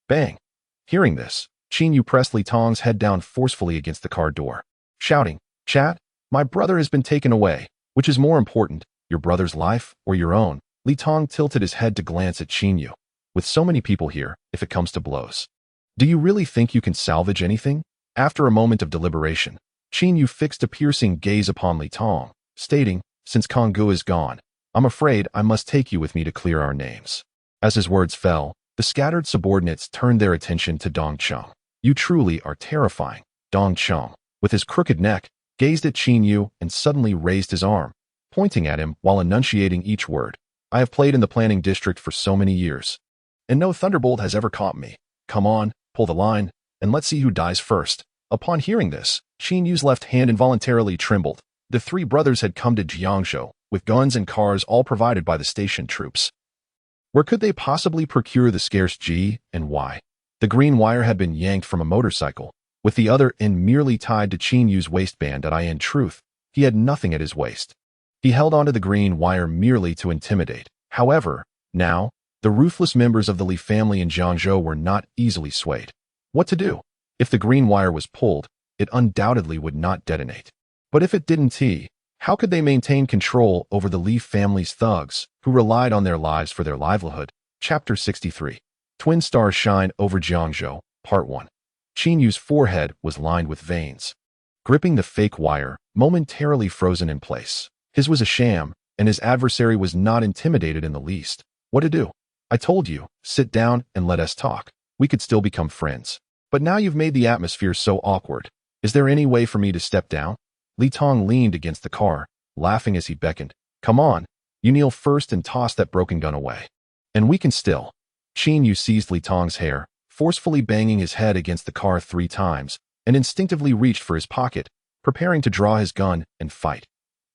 Bang! Hearing this, Qin Yu pressed Li Tong's head down forcefully against the car door, shouting, "Chat? My brother has been taken away. Which is more important, your brother's life or your own?" Li Tong tilted his head to glance at Qin Yu. "With so many people here, if it comes to blows, do you really think you can salvage anything?" After a moment of deliberation, Qin Yu fixed a piercing gaze upon Li Tong, stating, "Since Kong Gu is gone, I'm afraid I must take you with me to clear our names." As his words fell, the scattered subordinates turned their attention to Dong Cheng. "You truly are terrifying." Dong Cheng, with his crooked neck, gazed at Qin Yu and suddenly raised his arm, pointing at him while enunciating each word. "I have played in the planning district for so many years, and no thunderbolt has ever caught me. Come on, pull the line, and let's see who dies first." Upon hearing this, Qin Yu's left hand involuntarily trembled. The 3 brothers had come to Jiangzhou with guns and cars all provided by the station troops. Where could they possibly procure the scarce G and Y? The green wire had been yanked from a motorcycle, with the other end merely tied to Qin Yu's waistband. In truth, he had nothing at his waist. He held onto the green wire merely to intimidate. However, now, the ruthless members of the Li family in Jiangzhou were not easily swayed. What to do? If the green wire was pulled, it undoubtedly would not detonate. But if it didn't, how could they maintain control over the Li family's thugs, who relied on their lives for their livelihood? Chapter 63. Twin Stars Shine Over Jiangzhou, Part 1. Qin Yu's forehead was lined with veins. gripping the fake wire, momentarily frozen in place. His was a sham, and his adversary was not intimidated in the least. What to do? I told you, sit down and let us talk. We could still become friends. But now you've made the atmosphere so awkward. Is there any way for me to step down? Li Tong leaned against the car, laughing as he beckoned. Come on, you kneel first and toss that broken gun away. And we can still. Qin Yu seized Li Tong's hair, forcefully banging his head against the car 3 times, and instinctively reached for his pocket, preparing to draw his gun and fight.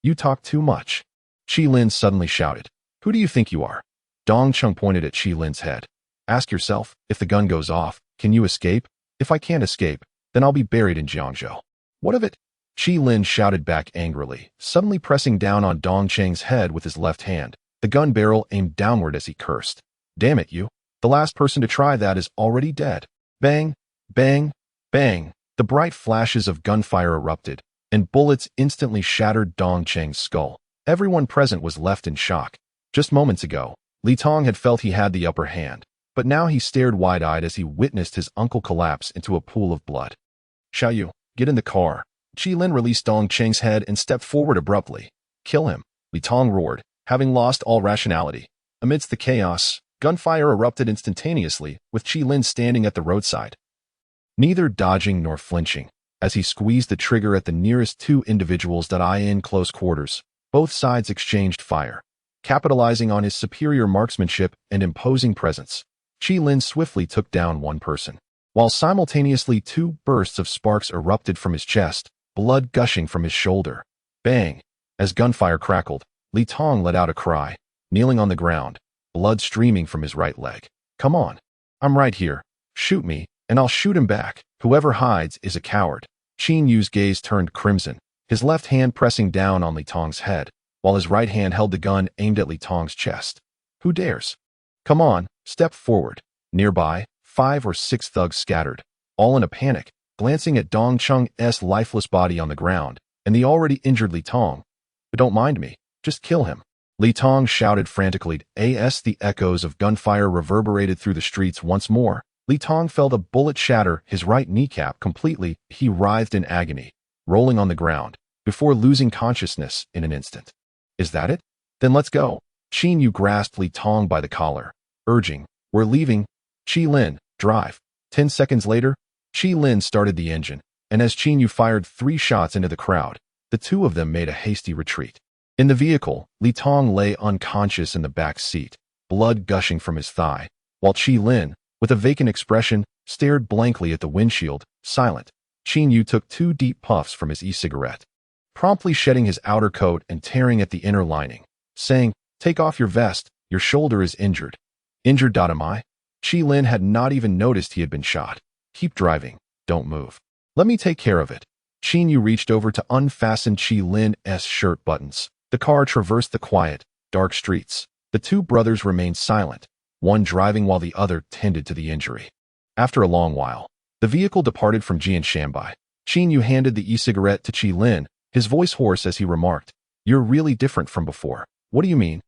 You talk too much. Qi Lin suddenly shouted. Who do you think you are? Dong Chung pointed at Qi Lin's head. Ask yourself, if the gun goes off, can you escape? If I can't escape, then I'll be buried in Jiangzhou. What of it? Qi Lin shouted back angrily, suddenly pressing down on Dong Cheng's head with his left hand, the gun barrel aimed downward as he cursed. Damn it, you. The last person to try that is already dead. Bang, bang, bang. The bright flashes of gunfire erupted, and bullets instantly shattered Dong Cheng's skull. Everyone present was left in shock. Just moments ago, Li Tong had felt he had the upper hand, but now he stared wide-eyed as he witnessed his uncle collapse into a pool of blood. Xiaoyu, get in the car. Qi Lin released Dong Cheng's head and stepped forward abruptly. Kill him, Li Tong roared, having lost all rationality. Amidst the chaos, gunfire erupted instantaneously, with Qi Lin standing at the roadside, neither dodging nor flinching. As he squeezed the trigger at the nearest 2 individuals in close quarters, both sides exchanged fire. Capitalizing on his superior marksmanship and imposing presence, Qi Lin swiftly took down one person, while simultaneously 2 bursts of sparks erupted from his chest, blood gushing from his shoulder. Bang! As gunfire crackled, Li Tong let out a cry, kneeling on the ground, blood streaming from his right leg. Come on. I'm right here. Shoot me, and I'll shoot him back. Whoever hides is a coward. Qin Yu's gaze turned crimson, his left hand pressing down on Li Tong's head, while his right hand held the gun aimed at Li Tong's chest. Who dares? Come on, step forward. Nearby, 5 or 6 thugs scattered, all in a panic, glancing at Dong Cheng's lifeless body on the ground, and the already injured Li Tong. But don't mind me, just kill him. Li Tong shouted frantically. As the echoes of gunfire reverberated through the streets once more, Li Tong felt a bullet shatter his right kneecap completely. He writhed in agony, rolling on the ground, before losing consciousness in an instant. Is that it? Then let's go. Qin Yu grasped Li Tong by the collar, urging, we're leaving. Qi Lin, drive. 10 seconds later, Qi Lin started the engine, and as Qin Yu fired 3 shots into the crowd, the 2 of them made a hasty retreat. In the vehicle, Li Tong lay unconscious in the back seat, blood gushing from his thigh, while Qi Lin, with a vacant expression, stared blankly at the windshield, silent. Qin Yu took 2 deep puffs from his e-cigarette, promptly shedding his outer coat and tearing at the inner lining, saying, take off your vest, your shoulder is injured. Injured, am I? Qi Lin had not even noticed he had been shot. Keep driving, don't move. Let me take care of it. Qin Yu reached over to unfasten Qi Lin's shirt buttons. The car traversed the quiet, dark streets. The 2 brothers remained silent, one driving while the other tended to the injury. After a long while, the vehicle departed from Jianshanbai. Qin Yu handed the e-cigarette to Qi Lin, his voice hoarse as he remarked, you're really different from before. What do you mean?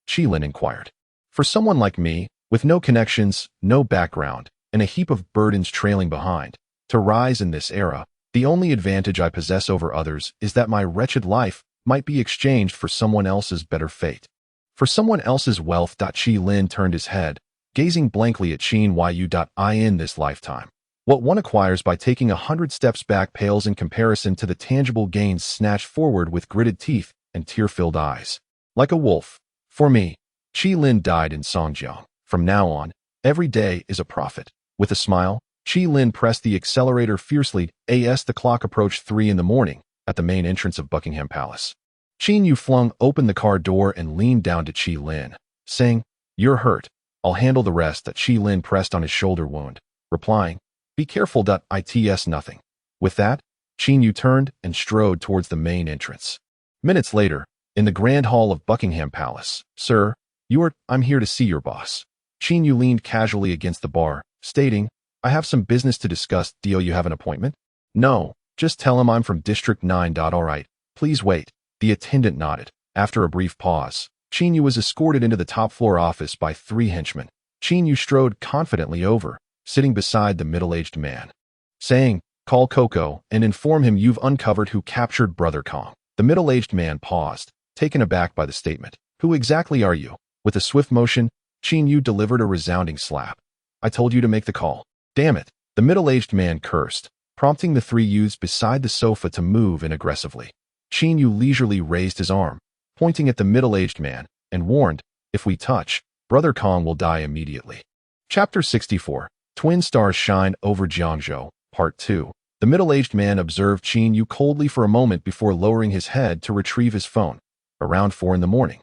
Qi Lin inquired. For someone like me, with no connections, no background, and a heap of burdens trailing behind, to rise in this era, the only advantage I possess over others is that my wretched life might be exchanged for someone else's better fate. For someone else's wealth. Qi Lin turned his head, gazing blankly at Qin Yu. In this lifetime, what one acquires by taking 100 steps back pales in comparison to the tangible gains snatched forward with gritted teeth and tear-filled eyes. Like a wolf. For me, Qi Lin died in Songjiang. From now on, every day is a profit. With a smile, Qi Lin pressed the accelerator fiercely. As the clock approached 3 in the morning, at the main entrance of Buckingham Palace, Qin Yu flung open the car door and leaned down to Qi Lin, saying, you're hurt. I'll handle the rest. Qi Lin pressed on his shoulder wound, replying, be careful. It's nothing. With that, Qin Yu turned and strode towards the main entrance. Minutes later, in the grand hall of Buckingham Palace, sir, I'm here to see your boss. Qin Yu leaned casually against the bar, stating, I have some business to discuss. Do you have an appointment? No, just tell him I'm from District 9. All right, please wait. The attendant nodded. After a brief pause, Qin Yu was escorted into the top-floor office by 3 henchmen. Qin Yu strode confidently over, sitting beside the middle-aged man, saying, Call Coco and inform him you've uncovered who captured Brother Kong. The middle-aged man paused, taken aback by the statement. Who exactly are you? With a swift motion, Qin Yu delivered a resounding slap. I told you to make the call. Damn it. The middle-aged man cursed, prompting the three youths beside the sofa to move in aggressively. Qin Yu leisurely raised his arm, pointing at the middle-aged man, and warned, if we touch, Brother Kong will die immediately. Chapter 64. Twin Stars Shine Over Jiangzhou, Part 2. The middle-aged man observed Qin Yu coldly for a moment before lowering his head to retrieve his phone. Around 4 in the morning.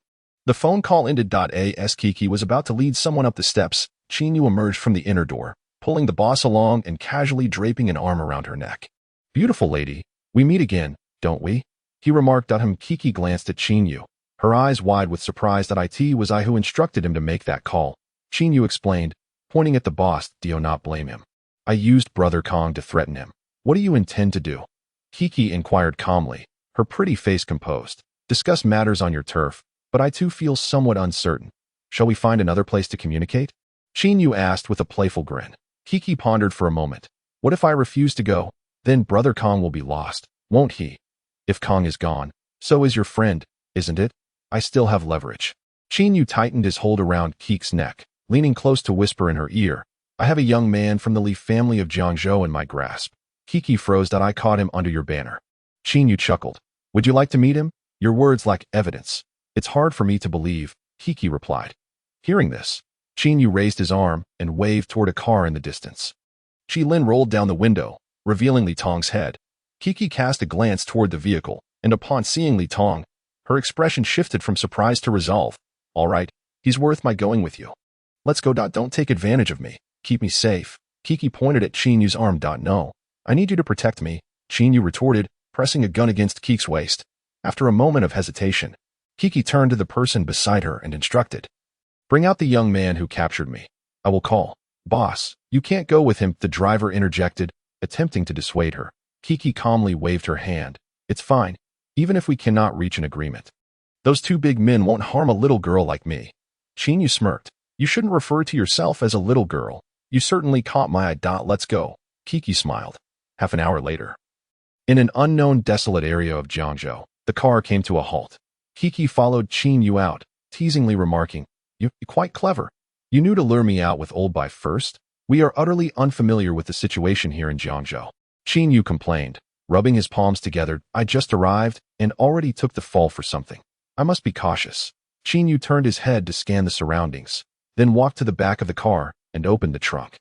The phone call ended. As Kiki was about to lead someone up the steps, Qin Yu emerged from the inner door, pulling the boss along and casually draping an arm around her neck. Beautiful lady, we meet again, don't we? He remarked at him. Kiki glanced at Qin Yu, her eyes wide with surprise that it was I who instructed him to make that call. Qin Yu explained, pointing at the boss. Do you not blame him? I used Brother Kong to threaten him. What do you intend to do? Kiki inquired calmly, her pretty face composed. Discuss matters on your turf, but I too feel somewhat uncertain. Shall we find another place to communicate? Qin Yu asked with a playful grin. Kiki pondered for a moment. What if I refuse to go? Then Brother Kong will be lost, won't he? If Kong is gone, so is your friend, isn't it? I still have leverage. Qin Yu tightened his hold around Kiki's neck, leaning close to whisper in her ear. I have a young man from the Li family of Jiangzhou in my grasp. Kiki froze. I caught him under your banner. Qin Yu chuckled. Would you like to meet him? Your words lack evidence. It's hard for me to believe, Kiki replied. Hearing this, Qin Yu raised his arm and waved toward a car in the distance. Qi Lin rolled down the window, revealing Li Tong's head. Kiki cast a glance toward the vehicle, and upon seeing Li Tong, her expression shifted from surprise to resolve. All right, he's worth my going with you. Let's go. Don't take advantage of me. Keep me safe. Kiki pointed at Qin Yu's arm. No, I need you to protect me, Qin Yu retorted, pressing a gun against Kiki's waist. After a moment of hesitation, Kiki turned to the person beside her and instructed. Bring out the young man who captured me. I will call. Boss, you can't go with him, the driver interjected, attempting to dissuade her. Kiki calmly waved her hand. It's fine, even if we cannot reach an agreement. Those two big men won't harm a little girl like me. Qin Yu smirked. You shouldn't refer to yourself as a little girl. You certainly caught my eye. Let's go. Kiki smiled. Half an hour later. In an unknown desolate area of Jiangzhou, the car came to a halt. Kiki followed Qin Yu out, teasingly remarking, You're quite clever. You knew to lure me out with old Bai first? We are utterly unfamiliar with the situation here in Jiangzhou. Qin Yu complained, rubbing his palms together. I just arrived and already took the fall for something. I must be cautious. Qin Yu turned his head to scan the surroundings, then walked to the back of the car and opened the trunk.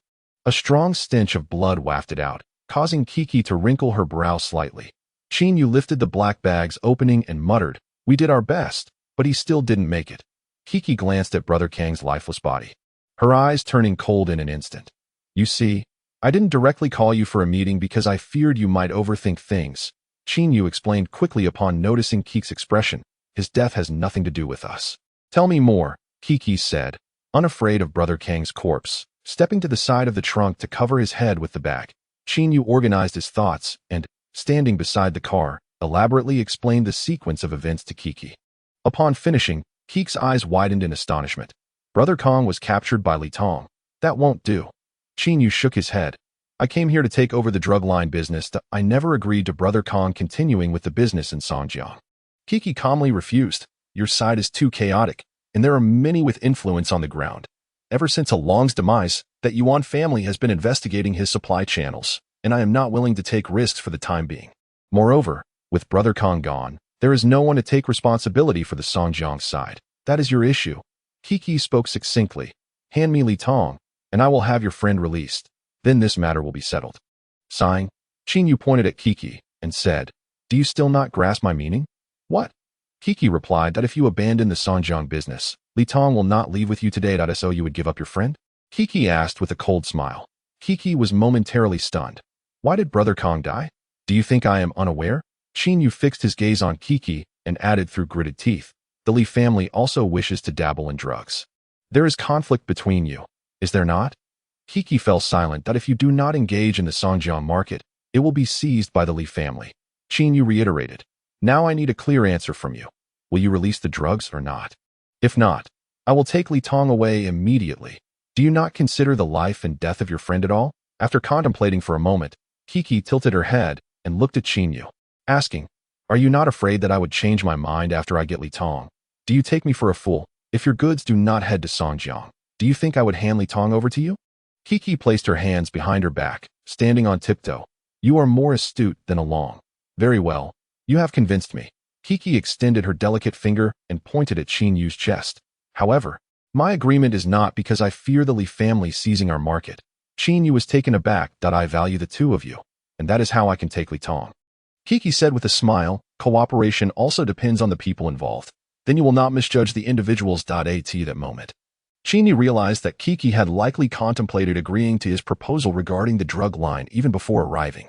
A strong stench of blood wafted out, causing Kiki to wrinkle her brow slightly. Qin Yu lifted the black bag's opening and muttered, We did our best, but he still didn't make it. Kiki glanced at Brother Kang's lifeless body, her eyes turning cold in an instant. You see, I didn't directly call you for a meeting because I feared you might overthink things, Qin Yu explained quickly upon noticing Kiki's expression. His death has nothing to do with us. Tell me more, Kiki said, unafraid of Brother Kang's corpse. Stepping to the side of the trunk to cover his head with the bag, Qin Yu organized his thoughts and, standing beside the car, elaborately explained the sequence of events to Kiki. Upon finishing, Kiki's eyes widened in astonishment. Brother Kong was captured by Li Tong. That won't do. Qin Yu shook his head. I came here to take over the drug line business. I never agreed to Brother Kong continuing with the business in Songjiang. Kiki calmly refused. Your side is too chaotic, and there are many with influence on the ground. Ever since Along's demise, that Yuan family has been investigating his supply channels, and I am not willing to take risks for the time being. Moreover, with Brother Kong gone, there is no one to take responsibility for the Songjiang side. That is your issue. Kiki spoke succinctly. Hand me Li Tong, and I will have your friend released. Then this matter will be settled. Sighing, Qin Yu pointed at Kiki and said, Do you still not grasp my meaning? What? Kiki replied that if you abandon the Songjiang business, Li Tong will not leave with you today. So you would give up your friend? Kiki asked with a cold smile. Kiki was momentarily stunned. Why did Brother Kong die? Do you think I am unaware? Qin Yu fixed his gaze on Kiki and added through gritted teeth. The Li family also wishes to dabble in drugs. There is conflict between you, is there not? Kiki fell silent. That if you do not engage in the Songjiang market, it will be seized by the Li family. Qin Yu reiterated. Now I need a clear answer from you. Will you release the drugs or not? If not, I will take Li Tong away immediately. Do you not consider the life and death of your friend at all? After contemplating for a moment, Kiki tilted her head and looked at Qin Yu, asking, "Are you not afraid that I would change my mind after I get Li Tong? Do you take me for a fool? If your goods do not head to Songjiang, do you think I would hand Li Tong over to you?" Kiki placed her hands behind her back, standing on tiptoe. "You are more astute than Along. Very well, you have convinced me." Kiki extended her delicate finger and pointed at Qin Yu's chest. "However, my agreement is not because I fear the Li family seizing our market. Qin Yu was taken aback that I value the two of you, and that is how I can take Li Tong." Kiki said with a smile, "Cooperation also depends on the people involved. Then you will not misjudge the individuals. At that moment, Qin Yu realized that Kiki had likely contemplated agreeing to his proposal regarding the drug line even before arriving.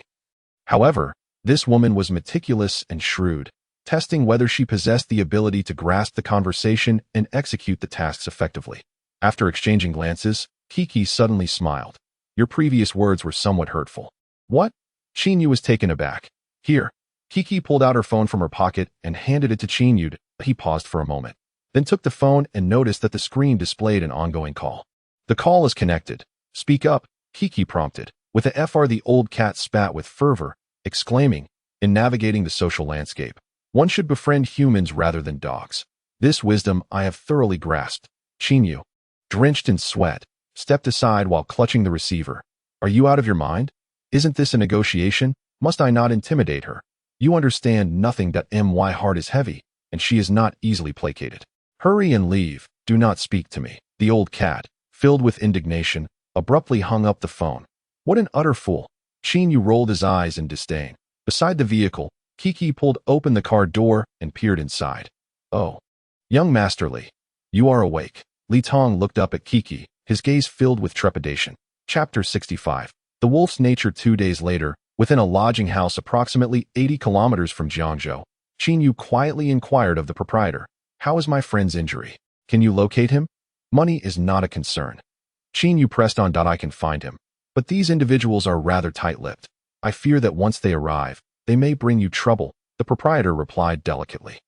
However, this woman was meticulous and shrewd, testing whether she possessed the ability to grasp the conversation and execute the tasks effectively. After exchanging glances, Kiki suddenly smiled. "Your previous words were somewhat hurtful." "What?" Qin Yu was taken aback. "Here." Kiki pulled out her phone from her pocket and handed it to Qin Yu. He paused for a moment, then took the phone and noticed that the screen displayed an ongoing call. "The call is connected. Speak up," Kiki prompted. With a FR, the old cat spat with fervor, exclaiming, "In navigating the social landscape, one should befriend humans rather than dogs. This wisdom I have thoroughly grasped." Qin Yu, drenched in sweat, stepped aside while clutching the receiver. "Are you out of your mind? Isn't this a negotiation? Must I not intimidate her? You understand nothing. My heart is heavy, and she is not easily placated. Hurry and leave. Do not speak to me." The old cat, filled with indignation, abruptly hung up the phone. "What an utter fool." Qin Yu rolled his eyes in disdain. Beside the vehicle, Kiki pulled open the car door and peered inside. "Oh, young Master Li, you are awake." Li Tong looked up at Kiki, his gaze filled with trepidation. Chapter 65. The Wolf's Nature. 2 days later, within a lodging house approximately 80 kilometers from Jiangzhou, Qin Yu quietly inquired of the proprietor, "How is my friend's injury? Can you locate him?" "Money is not a concern." Qin Yu pressed on. "I can find him. But these individuals are rather tight-lipped. I fear that once they arrive, they may bring you trouble," the proprietor replied delicately.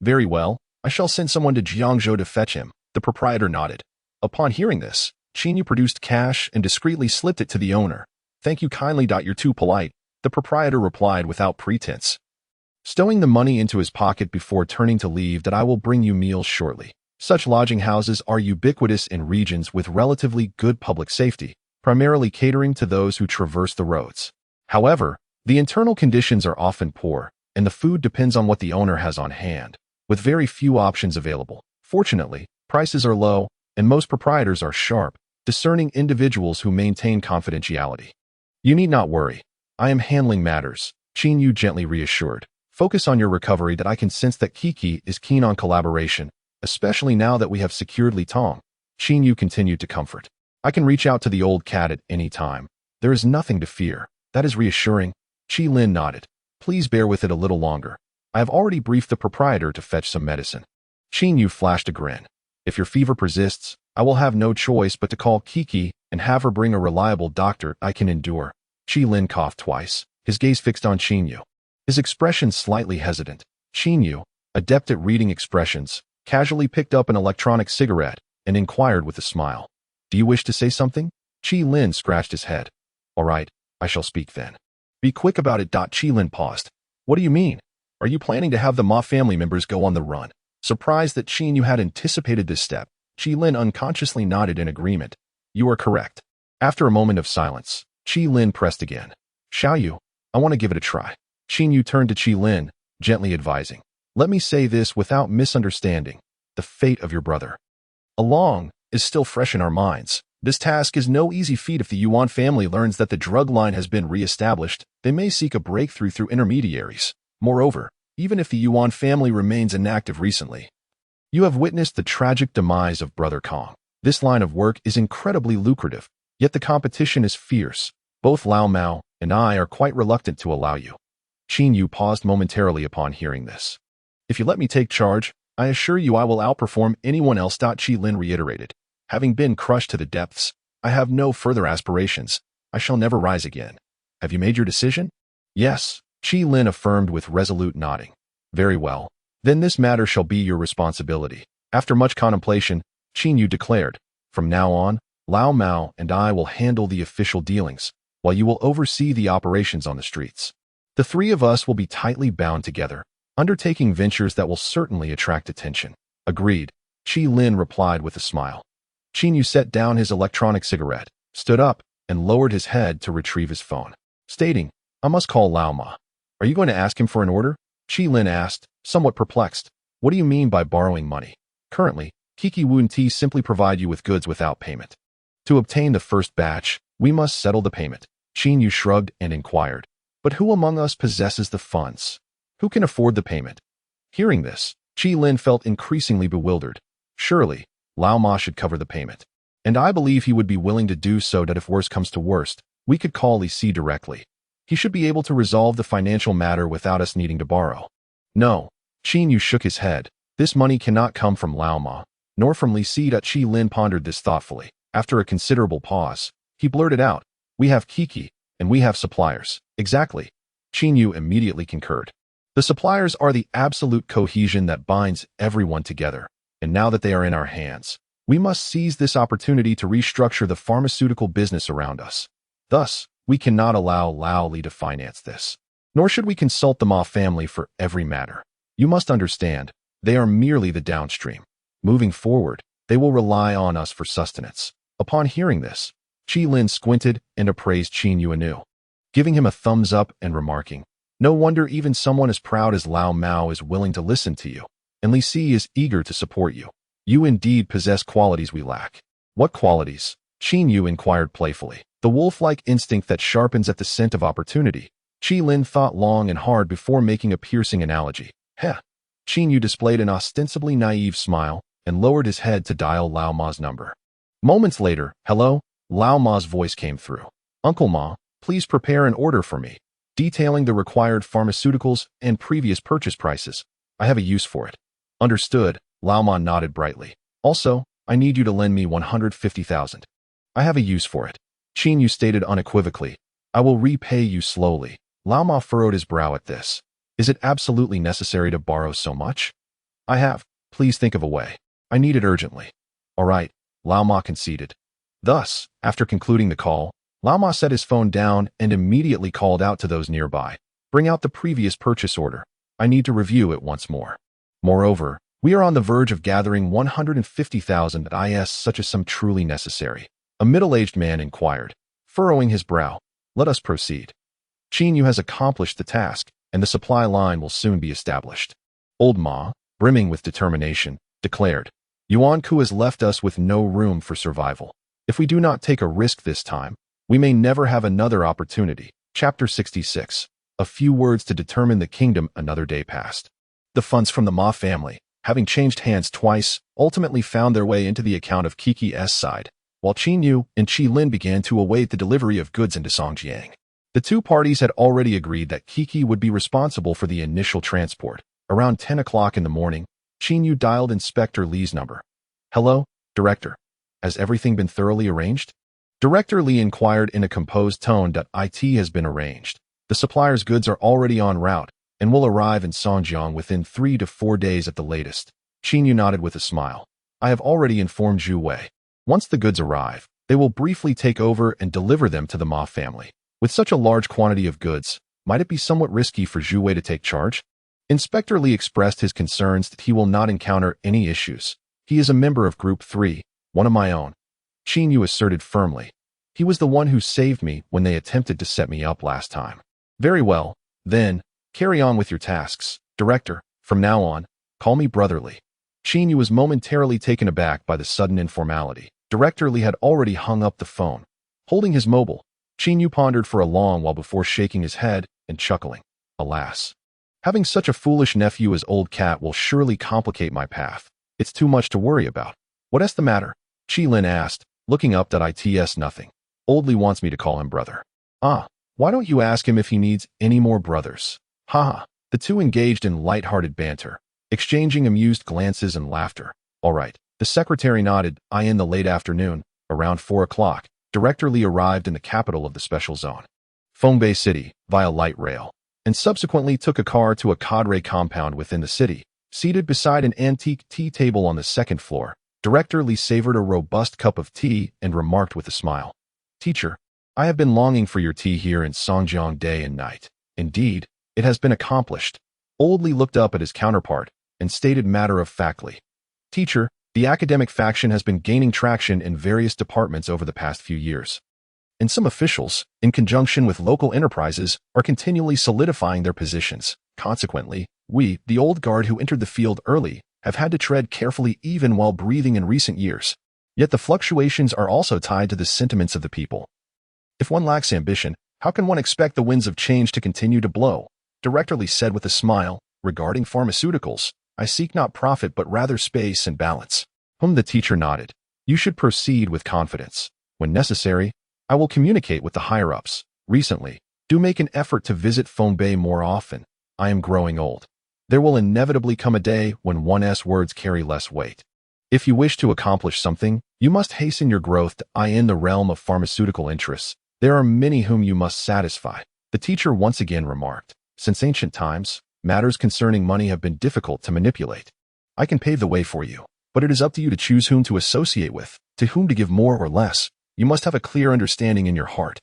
"Very well, I shall send someone to Jiangzhou to fetch him." The proprietor nodded. Upon hearing this, Qin Yu produced cash and discreetly slipped it to the owner. "Thank you kindly. You're too polite," the proprietor replied without pretense, stowing the money into his pocket before turning to leave. "I will bring you meals shortly." Such lodging houses are ubiquitous in regions with relatively good public safety, primarily catering to those who traverse the roads. However, the internal conditions are often poor, and the food depends on what the owner has on hand, with very few options available. Fortunately, prices are low, and most proprietors are sharp, discerning individuals who maintain confidentiality. "You need not worry. I am handling matters," Qin Yu gently reassured. "Focus on your recovery. I can sense that Kiki is keen on collaboration, especially now that we have secured Li Tong." Qin Yu continued to comfort. "I can reach out to the old cat at any time. There is nothing to fear." "That is reassuring." Qi Lin nodded. "Please bear with it a little longer. I have already briefed the proprietor to fetch some medicine." Qin Yu flashed a grin. "If your fever persists, I will have no choice but to call Kiki and have her bring a reliable doctor. I can endure." Qi Lin coughed twice, his gaze fixed on Qin Yu, his expression slightly hesitant. Qin Yu, adept at reading expressions, casually picked up an electronic cigarette and inquired with a smile, "Do you wish to say something?" Qi Lin scratched his head. "All right, I shall speak then." "Be quick about it." Qi Lin paused. "What do you mean? Are you planning to have the Ma family members go on the run?" Surprised that Qin Yu had anticipated this step, Qi Lin unconsciously nodded in agreement. "You are correct." After a moment of silence, Qi Lin pressed again. "Xiao Yu, I want to give it a try." Qin Yu turned to Qi Lin, gently advising, "Let me say this without misunderstanding. The fate of your brother Along is still fresh in our minds. This task is no easy feat. If the Yuan family learns that the drug line has been re-established, they may seek a breakthrough through intermediaries. Moreover, even if the Yuan family remains inactive recently, you have witnessed the tragic demise of Brother Kong. This line of work is incredibly lucrative, yet the competition is fierce. Both Lao Mao and I are quite reluctant to allow you." Qin Yu paused momentarily upon hearing this. "If you let me take charge, I assure you I will outperform anyone else." Qi Lin reiterated. "Having been crushed to the depths, I have no further aspirations. I shall never rise again." "Have you made your decision?" "Yes," Qi Lin affirmed with resolute nodding. "Very well. Then this matter shall be your responsibility." After much contemplation, Qin Yu declared, "From now on, Lao Mao and I will handle the official dealings. while you will oversee the operations on the streets. The three of us will be tightly bound together, undertaking ventures that will certainly attract attention. Agreed, Qin replied with a smile. Qin Yu set down his electronic cigarette, stood up, and lowered his head to retrieve his phone, stating, I must call Lao Ma. Are you going to ask him for an order? Qin asked, somewhat perplexed. What do you mean by borrowing money? Currently, Kiki Wu and T simply provide you with goods without payment. To obtain the first batch, we must settle the payment. Qin Yu shrugged and inquired, but who among us possesses the funds? Who can afford the payment? Hearing this, Qin felt increasingly bewildered. Surely, Lao Ma should cover the payment. And I believe he would be willing to do so that if worse comes to worst, we could call Li Si directly. He should be able to resolve the financial matter without us needing to borrow. No, Qin Yu shook his head. This money cannot come from Lao Ma, nor from Li Si. Qin pondered this thoughtfully. After a considerable pause, he blurted out, we have Kiki, and we have suppliers. Exactly. Qin Yu immediately concurred. The suppliers are the absolute cohesion that binds everyone together, and now that they are in our hands, we must seize this opportunity to restructure the pharmaceutical business around us. Thus, we cannot allow Lao Li to finance this. Nor should we consult the Ma family for every matter. You must understand, they are merely the downstream. Moving forward, they will rely on us for sustenance. Upon hearing this, Qin squinted and appraised Qin Yu anew, giving him a thumbs up and remarking, no wonder even someone as proud as Lao Mao is willing to listen to you, and Li Si is eager to support you. You indeed possess qualities we lack. What qualities? Qin Yu inquired playfully. The wolf-like instinct that sharpens at the scent of opportunity. Qin thought long and hard before making a piercing analogy. Heh. Qin Yu displayed an ostensibly naive smile and lowered his head to dial Lao Ma's number. Moments later, hello, Lao Ma's voice came through. Uncle Ma, please prepare an order for me, detailing the required pharmaceuticals and previous purchase prices. I have a use for it. Understood, Lao Ma nodded brightly. Also, I need you to lend me 150,000. I have a use for it. Qin Yu stated unequivocally. I will repay you slowly. Lao Ma furrowed his brow at this. Is it absolutely necessary to borrow so much? I have. Please think of a way. I need it urgently. All right, Lao Ma conceded. Thus, after concluding the call, Lao Ma set his phone down and immediately called out to those nearby. Bring out the previous purchase order. I need to review it once more. Moreover, we are on the verge of gathering 150,000 is such a sum truly necessary. A middle-aged man inquired, furrowing his brow. Let us proceed. Qin Yu has accomplished the task, and the supply line will soon be established. Old Ma, brimming with determination, declared, Yuan Ku has left us with no room for survival. If we do not take a risk this time, we may never have another opportunity. Chapter 66. A few words to determine the kingdom. Another day passed. The funds from the Ma family, having changed hands twice, ultimately found their way into the account of Kiki's side, while Qin Yu and Qin began to await the delivery of goods into Songjiang. The two parties had already agreed that Kiki would be responsible for the initial transport. Around 10 o'clock in the morning, Qin Yu dialed Inspector Li's number. Hello, Director. Has everything been thoroughly arranged? Director Li inquired in a composed tone. It has been arranged. The supplier's goods are already en route and will arrive in Songjiang within 3 to 4 days at the latest. Qin Yu nodded with a smile. I have already informed Zhu Wei. Once the goods arrive, they will briefly take over and deliver them to the Ma family. With such a large quantity of goods, might it be somewhat risky for Zhu Wei to take charge? Inspector Li expressed his concerns that he will not encounter any issues. He is a member of Group 3, one of my own. Qin Yu asserted firmly. He was the one who saved me when they attempted to set me up last time. Very well, then, carry on with your tasks, Director. From now on, call me Brotherly. Qin Yu was momentarily taken aback by the sudden informality. Director Li had already hung up the phone. Holding his mobile, Qin Yu pondered for a long while before shaking his head and chuckling. Alas, having such a foolish nephew as Old Cat will surely complicate my path. It's too much to worry about. What's the matter? Qin asked, looking up. It's nothing. Old Li wants me to call him brother. Ah, why don't you ask him if he needs any more brothers? Haha. The two engaged in light-hearted banter, exchanging amused glances and laughter. All right. The secretary nodded. In the late afternoon, around 4 o'clock, Director Li arrived in the capital of the special zone, Fongbei City, via light rail, and subsequently took a car to a cadre compound within the city. Seated beside an antique tea table on the second floor, Director Li savored a robust cup of tea and remarked with a smile. Teacher, I have been longing for your tea here in Songjiang day and night. Indeed, it has been accomplished. Old Li looked up at his counterpart and stated matter-of-factly, Teacher, the academic faction has been gaining traction in various departments over the past few years. And some officials, in conjunction with local enterprises, are continually solidifying their positions. Consequently, we, the old guard who entered the field early, have had to tread carefully even while breathing in recent years. Yet the fluctuations are also tied to the sentiments of the people. If one lacks ambition, how can one expect the winds of change to continue to blow? Director Li said with a smile, regarding pharmaceuticals, I seek not profit but rather space and balance. The teacher nodded. You should proceed with confidence. When necessary, I will communicate with the higher-ups. Recently, do make an effort to visit Fonbei more often. I am growing old. There will inevitably come a day when one's words carry less weight. If you wish to accomplish something, you must hasten your growth in the realm of pharmaceutical interests. There are many whom you must satisfy. The teacher once again remarked, since ancient times, matters concerning money have been difficult to manipulate. I can pave the way for you, but it is up to you to choose whom to associate with, to whom to give more or less. You must have a clear understanding in your heart.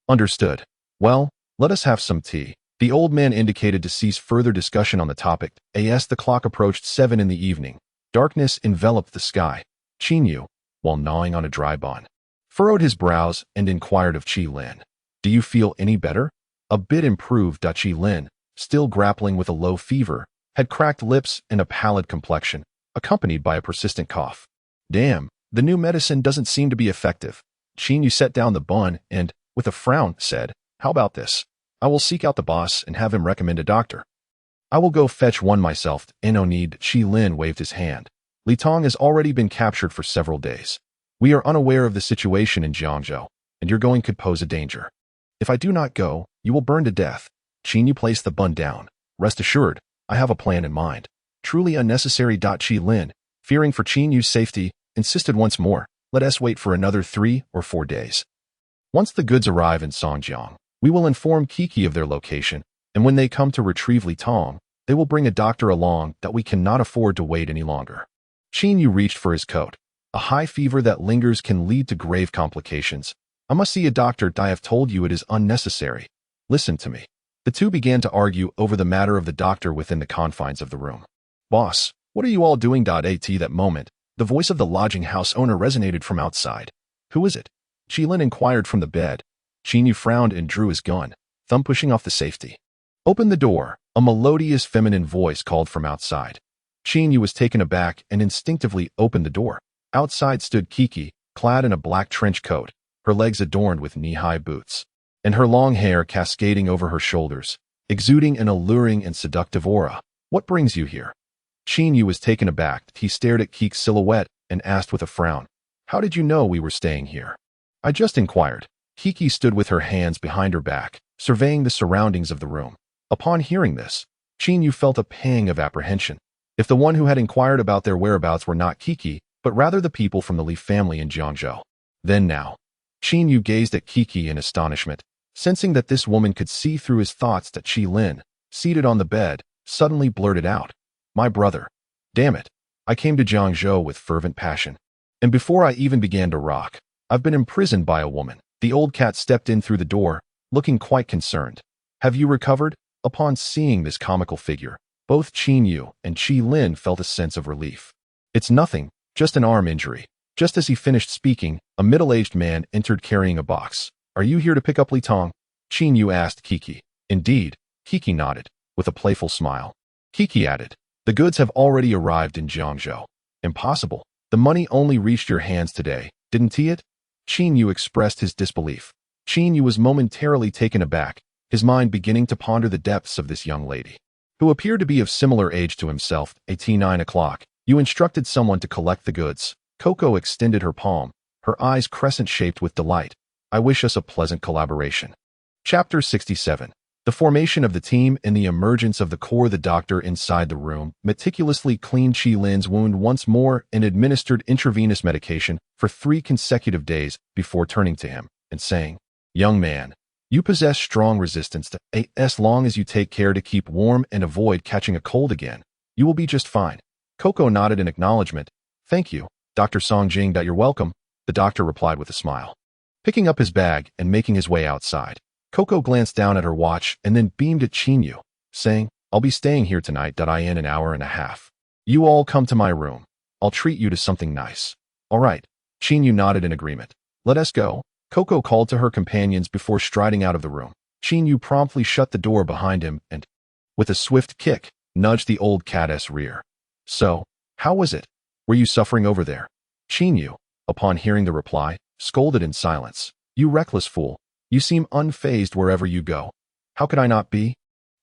Understood. Well, let us have some tea. The old man indicated to cease further discussion on the topic. As the clock approached 7 in the evening, darkness enveloped the sky. Qin Yu, while gnawing on a dry bun, furrowed his brows and inquired of Qi Lin. Do you feel any better? A bit improved. Qi Lin, still grappling with a low fever, had cracked lips and a pallid complexion, accompanied by a persistent cough. Damn, the new medicine doesn't seem to be effective. Qin Yu set down the bun and, with a frown, said, How about this? I will seek out the boss and have him recommend a doctor. I will go fetch one myself. No need. Qi Lin waved his hand. Li Tong has already been captured for several days. We are unaware of the situation in Jiangzhou, and your going could pose a danger. If I do not go, you will burn to death. Qin Yu placed the bun down. Rest assured, I have a plan in mind. Truly unnecessary. Qi Lin, fearing for Qin Yu's safety, insisted once more, let us wait for another 3 or 4 days. Once the goods arrive in Songjiang, we will inform Kiki of their location, and when they come to retrieve Li Tong, they will bring a doctor along that we cannot afford to wait any longer. Qin Yu reached for his coat. A high fever that lingers can lead to grave complications. I must see a doctor. I have told you it is unnecessary. Listen to me. The two began to argue over the matter of the doctor within the confines of the room. Boss, what are you all doing? At that moment, the voice of the lodging house owner resonated from outside. Who is it? Qi Lin inquired from the bed. Qin Yu frowned and drew his gun, thumb pushing off the safety. Open the door, a melodious feminine voice called from outside. Qin Yu was taken aback and instinctively opened the door. Outside stood Kiki, clad in a black trench coat, her legs adorned with knee-high boots, and her long hair cascading over her shoulders, exuding an alluring and seductive aura. What brings you here? Qin Yu was taken aback. He stared at Kiki's silhouette and asked with a frown, How did you know we were staying here? I just inquired. Kiki stood with her hands behind her back, surveying the surroundings of the room. Upon hearing this, Qin Yu felt a pang of apprehension. If the one who had inquired about their whereabouts were not Kiki, but rather the people from the Li family in Jiangzhou. Then now, Qin Yu gazed at Kiki in astonishment, sensing that this woman could see through his thoughts. That Qi Lin, seated on the bed, suddenly blurted out, My brother. Damn it. I came to Jiangzhou with fervent passion. And before I even began to rock, I've been imprisoned by a woman. The old cat stepped in through the door, looking quite concerned. Have you recovered? Upon seeing this comical figure, both Qin Yu and Qi Lin felt a sense of relief. It's nothing, just an arm injury. Just as he finished speaking, a middle-aged man entered carrying a box. Are you here to pick up Li Tong? Qin Yu asked Kiki. Indeed, Kiki nodded, with a playful smile. Kiki added, The goods have already arrived in Jiangzhou. Impossible. The money only reached your hands today, didn't it? Qin Yu expressed his disbelief. Qin Yu was momentarily taken aback, his mind beginning to ponder the depths of this young lady, who appeared to be of similar age to himself. At 9 o'clock, you instructed someone to collect the goods. Coco extended her palm, her eyes crescent-shaped with delight. I wish us a pleasant collaboration. Chapter 67. The formation of the team and the emergence of the core. The doctor inside the room meticulously cleaned Qi Lin's wound once more and administered intravenous medication for 3 consecutive days before turning to him and saying, Young man, you possess strong resistance to as long as you take care to keep warm and avoid catching a cold again, you will be just fine. Coco nodded in acknowledgement. Thank you, Dr. Songjing. You're welcome, the doctor replied with a smile. Picking up his bag and making his way outside, Coco glanced down at her watch and then beamed at Qin Yu, saying, "I'll be staying here tonight. In an hour and a half. You all come to my room. I'll treat you to something nice." "All right." Qin Yu nodded in agreement. "Let us go," Coco called to her companions before striding out of the room. Qin Yu promptly shut the door behind him and, with a swift kick, nudged the old cat's rear. "So, how was it? Were you suffering over there?" Qin Yu, upon hearing the reply, scolded in silence. "You reckless fool. You seem unfazed wherever you go. How could I not be?"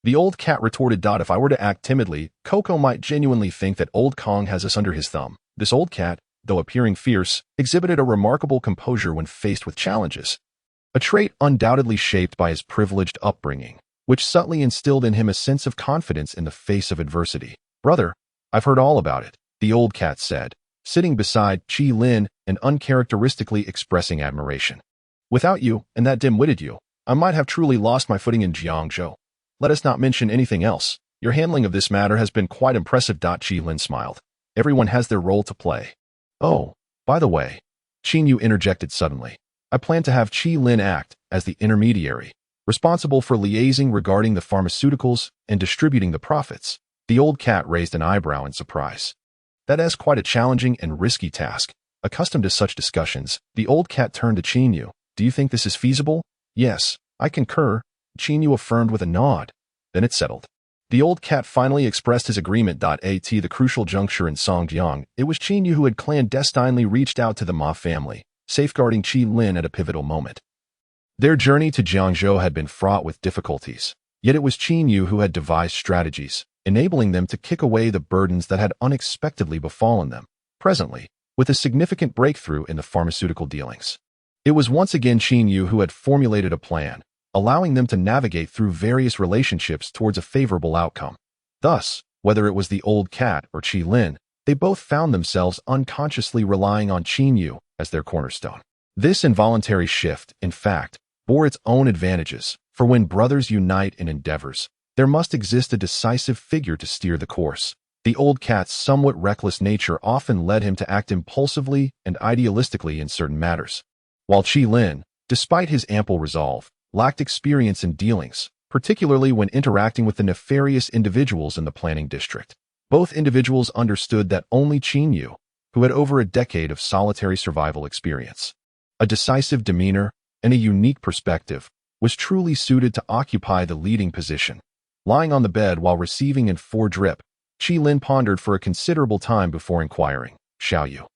The old cat retorted. "If I were to act timidly, Coco might genuinely think that old Kong has us under his thumb." This old cat, though appearing fierce, exhibited a remarkable composure when faced with challenges, a trait undoubtedly shaped by his privileged upbringing, which subtly instilled in him a sense of confidence in the face of adversity. "Brother, I've heard all about it," the old cat said, sitting beside Qi Lin and uncharacteristically expressing admiration. "Without you and that dim-witted you, I might have truly lost my footing in Jiangzhou. Let us not mention anything else. Your handling of this matter has been quite impressive." Qi Lin smiled. "Everyone has their role to play." "Oh, by the way," Qin Yu interjected suddenly, "I plan to have Qi Lin act as the intermediary, responsible for liaising regarding the pharmaceuticals and distributing the profits." The old cat raised an eyebrow in surprise. "That is quite a challenging and risky task." Accustomed to such discussions, the old cat turned to Qin Yu. "Do you think this is feasible?" "Yes, I concur," Qin Yu affirmed with a nod. Then it settled. The old cat finally expressed his agreement. At the crucial juncture in Songjiang, it was Qin Yu who had clandestinely reached out to the Ma family, safeguarding Qi Lin at a pivotal moment. Their journey to Jiangzhou had been fraught with difficulties, yet it was Qin Yu who had devised strategies, enabling them to kick away the burdens that had unexpectedly befallen them. Presently, with a significant breakthrough in the pharmaceutical dealings, it was once again Qin Yu who had formulated a plan, allowing them to navigate through various relationships towards a favorable outcome. Thus, whether it was the old cat or Qi Lin, they both found themselves unconsciously relying on Qin Yu as their cornerstone. This involuntary shift, in fact, bore its own advantages, for when brothers unite in endeavors, there must exist a decisive figure to steer the course. The old cat's somewhat reckless nature often led him to act impulsively and idealistically in certain matters, while Qi Lin, despite his ample resolve, lacked experience in dealings, particularly when interacting with the nefarious individuals in the planning district. Both individuals understood that only Qin Yu, who had over a decade of solitary survival experience, a decisive demeanor, and a unique perspective, was truly suited to occupy the leading position. Lying on the bed while receiving in 4 drip, Qi Lin pondered for a considerable time before inquiring, "Xiao Yu,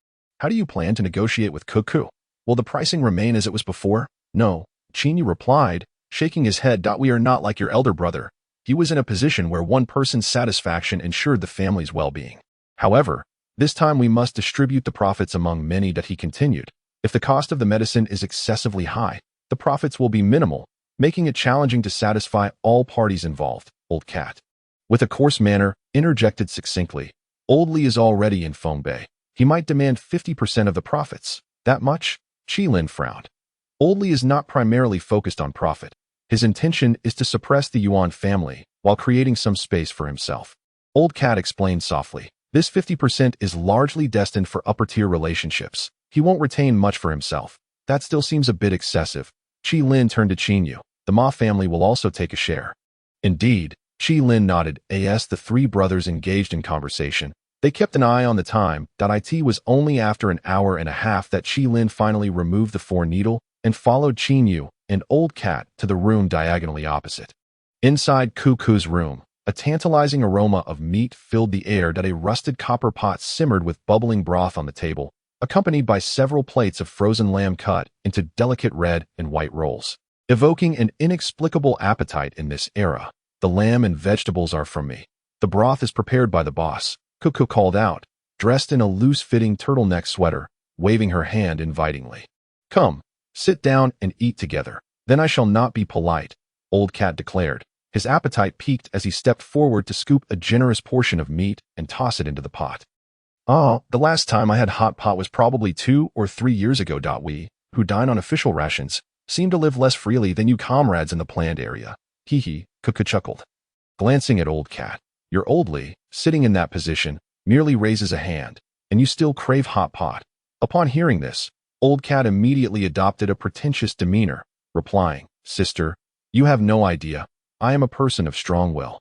how do you plan to negotiate with Cuckoo? Will the pricing remain as it was before?" "No," Qin Yu replied, shaking his head. "We are not like your elder brother. He was in a position where one person's satisfaction ensured the family's well-being. However, this time we must distribute the profits among many." He continued. "If the cost of the medicine is excessively high, the profits will be minimal, making it challenging to satisfy all parties involved." Old cat, with a coarse manner, interjected succinctly, "Old Li is already in Fengbei. He might demand 50% of the profits." "That much?" Qi Lin frowned. "Old Li is not primarily focused on profit. His intention is to suppress the Yuan family while creating some space for himself." Old cat explained softly, "This 50% is largely destined for upper-tier relationships. He won't retain much for himself." "That still seems a bit excessive." Qi Lin turned to Qin Yu. "The Ma family will also take a share." "Indeed," Qi Lin nodded. As the 3 brothers engaged in conversation, they kept an eye on the time. It was only after an hour and a half that Qi Lin finally removed the 4-needle and followed Qin Yu and Old Cat to the room diagonally opposite. Inside Cuckoo's room, a tantalizing aroma of meat filled the air. A rusted copper pot simmered with bubbling broth on the table, accompanied by several plates of frozen lamb cut into delicate red and white rolls, evoking an inexplicable appetite in this era. "The lamb and vegetables are from me. The broth is prepared by the boss," Cuckoo called out, dressed in a loose-fitting turtleneck sweater, waving her hand invitingly. "Come, sit down and eat together." "Then I shall not be polite," Old Cat declared. His appetite piqued as he stepped forward to scoop a generous portion of meat and toss it into the pot. "Oh, the last time I had hot pot was probably 2 or 3 years ago. We, who dine on official rations, seem to live less freely than you comrades in the planned area." "Hee," Cuckoo chuckled. Glancing at Old Cat, "Your Old Li, sitting in that position, merely raises a hand, and you still crave hot pot." Upon hearing this, Old Cat immediately adopted a pretentious demeanor, replying, "Sister, you have no idea. I am a person of strong will.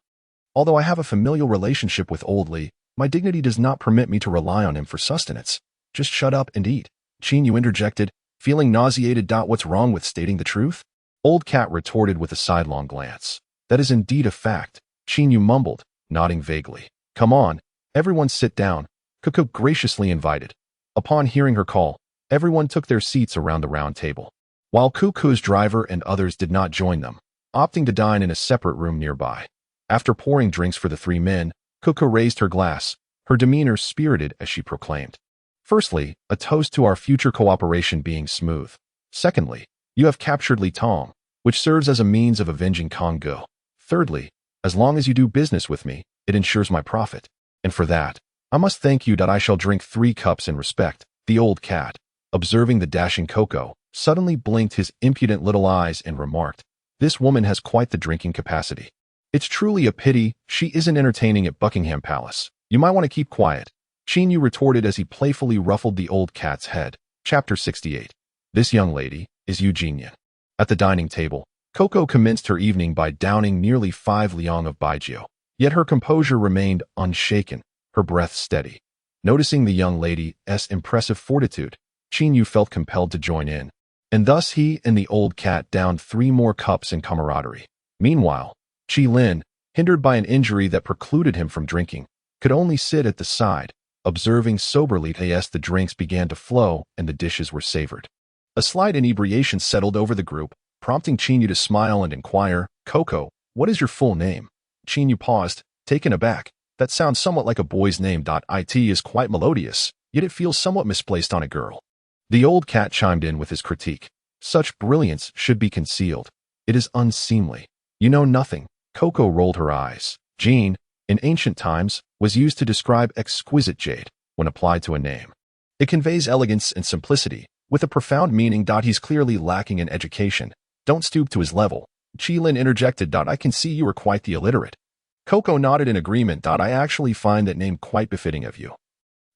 Although I have a familial relationship with Old Li, my dignity does not permit me to rely on him for sustenance. Just shut up and eat." Qin Yu interjected, feeling nauseated. "What's wrong with stating the truth?" Old Cat retorted with a sidelong glance. "That is indeed a fact," Qin Yu mumbled, nodding vaguely. "Come on, everyone sit down," Coco graciously invited. Upon hearing her call, everyone took their seats around the round table, while Cuckoo's driver and others did not join them, opting to dine in a separate room nearby. After pouring drinks for the three men, Cuckoo raised her glass, her demeanor spirited as she proclaimed, "Firstly, a toast to our future cooperation being smooth. Secondly, you have captured Li Tong, which serves as a means of avenging Kong Go. Thirdly, as long as you do business with me, it ensures my profit. And for that, I must thank you. I shall drink 3 cups in respect." The old cat, observing the dashing Coco, suddenly blinked his impudent little eyes and remarked, "This woman has quite the drinking capacity. It's truly a pity she isn't entertaining at Buckingham Palace. You might want to keep quiet," Qin Yu retorted as he playfully ruffled the old cat's head. Chapter 68. This young lady is Eugenian. At the dining table, Coco commenced her evening by downing nearly 5 liang of baijiu, yet her composure remained unshaken, her breath steady. Noticing the young lady's impressive fortitude, Qin Yu felt compelled to join in, and thus he and the old cat downed 3 more cups in camaraderie. Meanwhile, Qi Lin, hindered by an injury that precluded him from drinking, could only sit at the side, observing soberly as the drinks began to flow and the dishes were savored. A slight inebriation settled over the group, prompting Qin Yu to smile and inquire, "Coco, what is your full name?" Qin Yu paused, taken aback. "That sounds somewhat like a boy's name. It is quite melodious, yet it feels somewhat misplaced on a girl." The old cat chimed in with his critique. "Such brilliance should be concealed. It is unseemly. You know nothing." Coco rolled her eyes. "Jean, in ancient times, was used to describe exquisite jade when applied to a name. It conveys elegance and simplicity, with a profound meaning. He's clearly lacking in education. Don't stoop to his level." Qilin interjected. "I can see you are quite the illiterate." Coco nodded in agreement. "I actually find that name quite befitting of you,"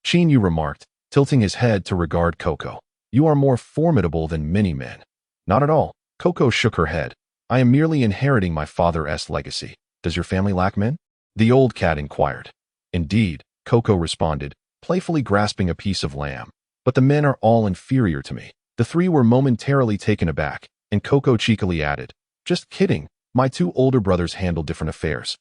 Qin Yu remarked, tilting his head to regard Coco. "You are more formidable than many men." "Not at all." Coco shook her head. "I am merely inheriting my father's legacy. Does your family lack men?" The old cat inquired. "Indeed," Coco responded, playfully grasping a piece of lamb. "But the men are all inferior to me." The 3 were momentarily taken aback, and Coco cheekily added, "Just kidding. My 2 older brothers handle different affairs."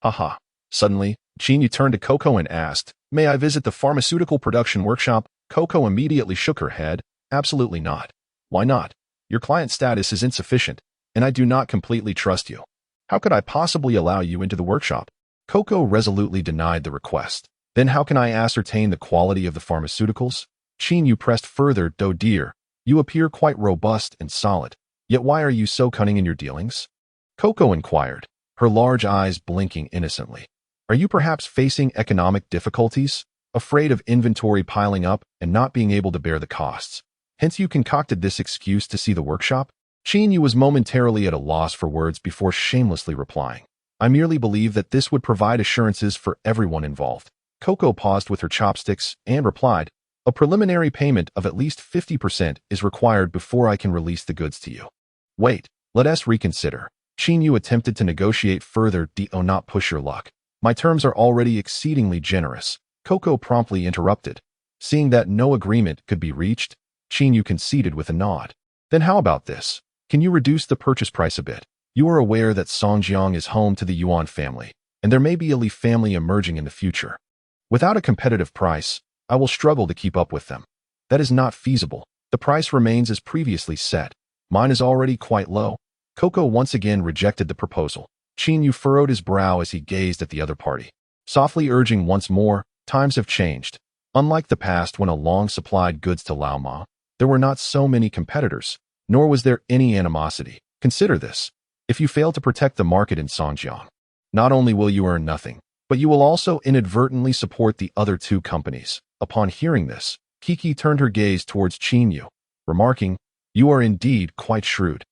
Haha. Suddenly, Qin Yu turned to Coco and asked, "May I visit the pharmaceutical production workshop?" Coco immediately shook her head. "Absolutely not." "Why not?" "Your client status is insufficient, and I do not completely trust you. How could I possibly allow you into the workshop?" Coco resolutely denied the request. "Then how can I ascertain the quality of the pharmaceuticals?" Qin Yu pressed further. "Oh dear, you appear quite robust and solid. Yet why are you so cunning in your dealings?" Coco inquired, her large eyes blinking innocently. "Are you perhaps facing economic difficulties? Afraid of inventory piling up and not being able to bear the costs? Hence you concocted this excuse to see the workshop?" Qin Yu was momentarily at a loss for words before shamelessly replying, "I merely believe that this would provide assurances for everyone involved." Coco paused with her chopsticks and replied, "A preliminary payment of at least 50% is required before I can release the goods to you." "Wait, let us reconsider." Qin Yu attempted to negotiate further. "Do not push your luck. My terms are already exceedingly generous." Coco promptly interrupted. Seeing that no agreement could be reached, Qin Yu conceded with a nod. "Then how about this? Can you reduce the purchase price a bit? You are aware that Songjiang is home to the Yuan family, and there may be a Li family emerging in the future. Without a competitive price, I will struggle to keep up with them. That is not feasible. The price remains as previously set. Mine is already quite low." Coco once again rejected the proposal. Qin Yu furrowed his brow as he gazed at the other party, softly urging once more, "Times have changed. Unlike the past when Along supplied goods to Lao Ma, there were not so many competitors, nor was there any animosity. Consider this. If you fail to protect the market in Songjiang, not only will you earn nothing, but you will also inadvertently support the other 2 companies." Upon hearing this, Kiki turned her gaze towards Qin Yu, remarking, "You are indeed quite shrewd.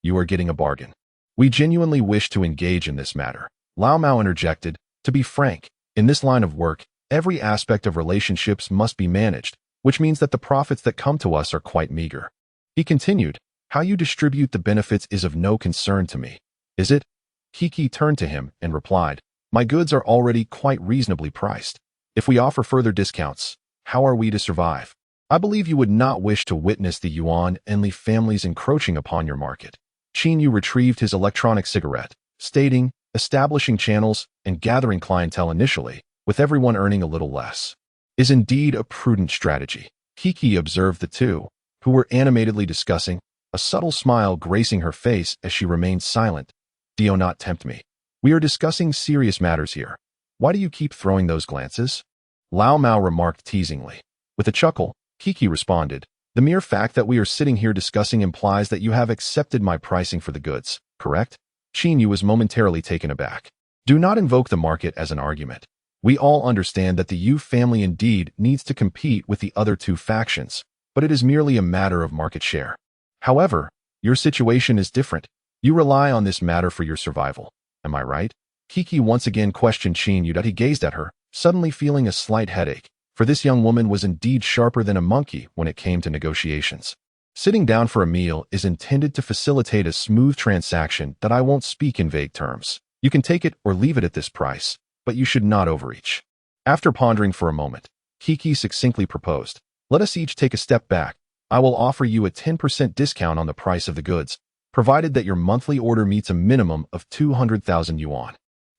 You are getting a bargain." "We genuinely wish to engage in this matter," Lao Mao interjected. "To be frank, in this line of work, every aspect of relationships must be managed, which means that the profits that come to us are quite meager. He continued, how you distribute the benefits is of no concern to me, is it? Kiki turned to him and replied, my goods are already quite reasonably priced. If we offer further discounts, how are we to survive? I believe you would not wish to witness the Yuan and Li families encroaching upon your market. Qin Yu retrieved his electronic cigarette, stating, establishing channels and gathering clientele initially, with everyone earning a little less, is indeed a prudent strategy. Kiki observed the two, who were animatedly discussing, a subtle smile gracing her face as she remained silent. Do not tempt me. We are discussing serious matters here. Why do you keep throwing those glances? Lao Mao remarked teasingly. With a chuckle, Kiki responded, the mere fact that we are sitting here discussing implies that you have accepted my pricing for the goods, correct? Qin Yu was momentarily taken aback. Do not invoke the market as an argument. We all understand that the Yu family indeed needs to compete with the other two factions, but it is merely a matter of market share. However, your situation is different. You rely on this matter for your survival. Am I right? Kiki once again questioned Qin Yu. He gazed at her, suddenly feeling a slight headache, for this young woman was indeed sharper than a monkey when it came to negotiations. Sitting down for a meal is intended to facilitate a smooth transaction that I won't speak in vague terms. You can take it or leave it at this price, but you should not overreach. After pondering for a moment, Kiki succinctly proposed, let us each take a step back. I will offer you a 10% discount on the price of the goods, provided that your monthly order meets a minimum of 200,000 yuan.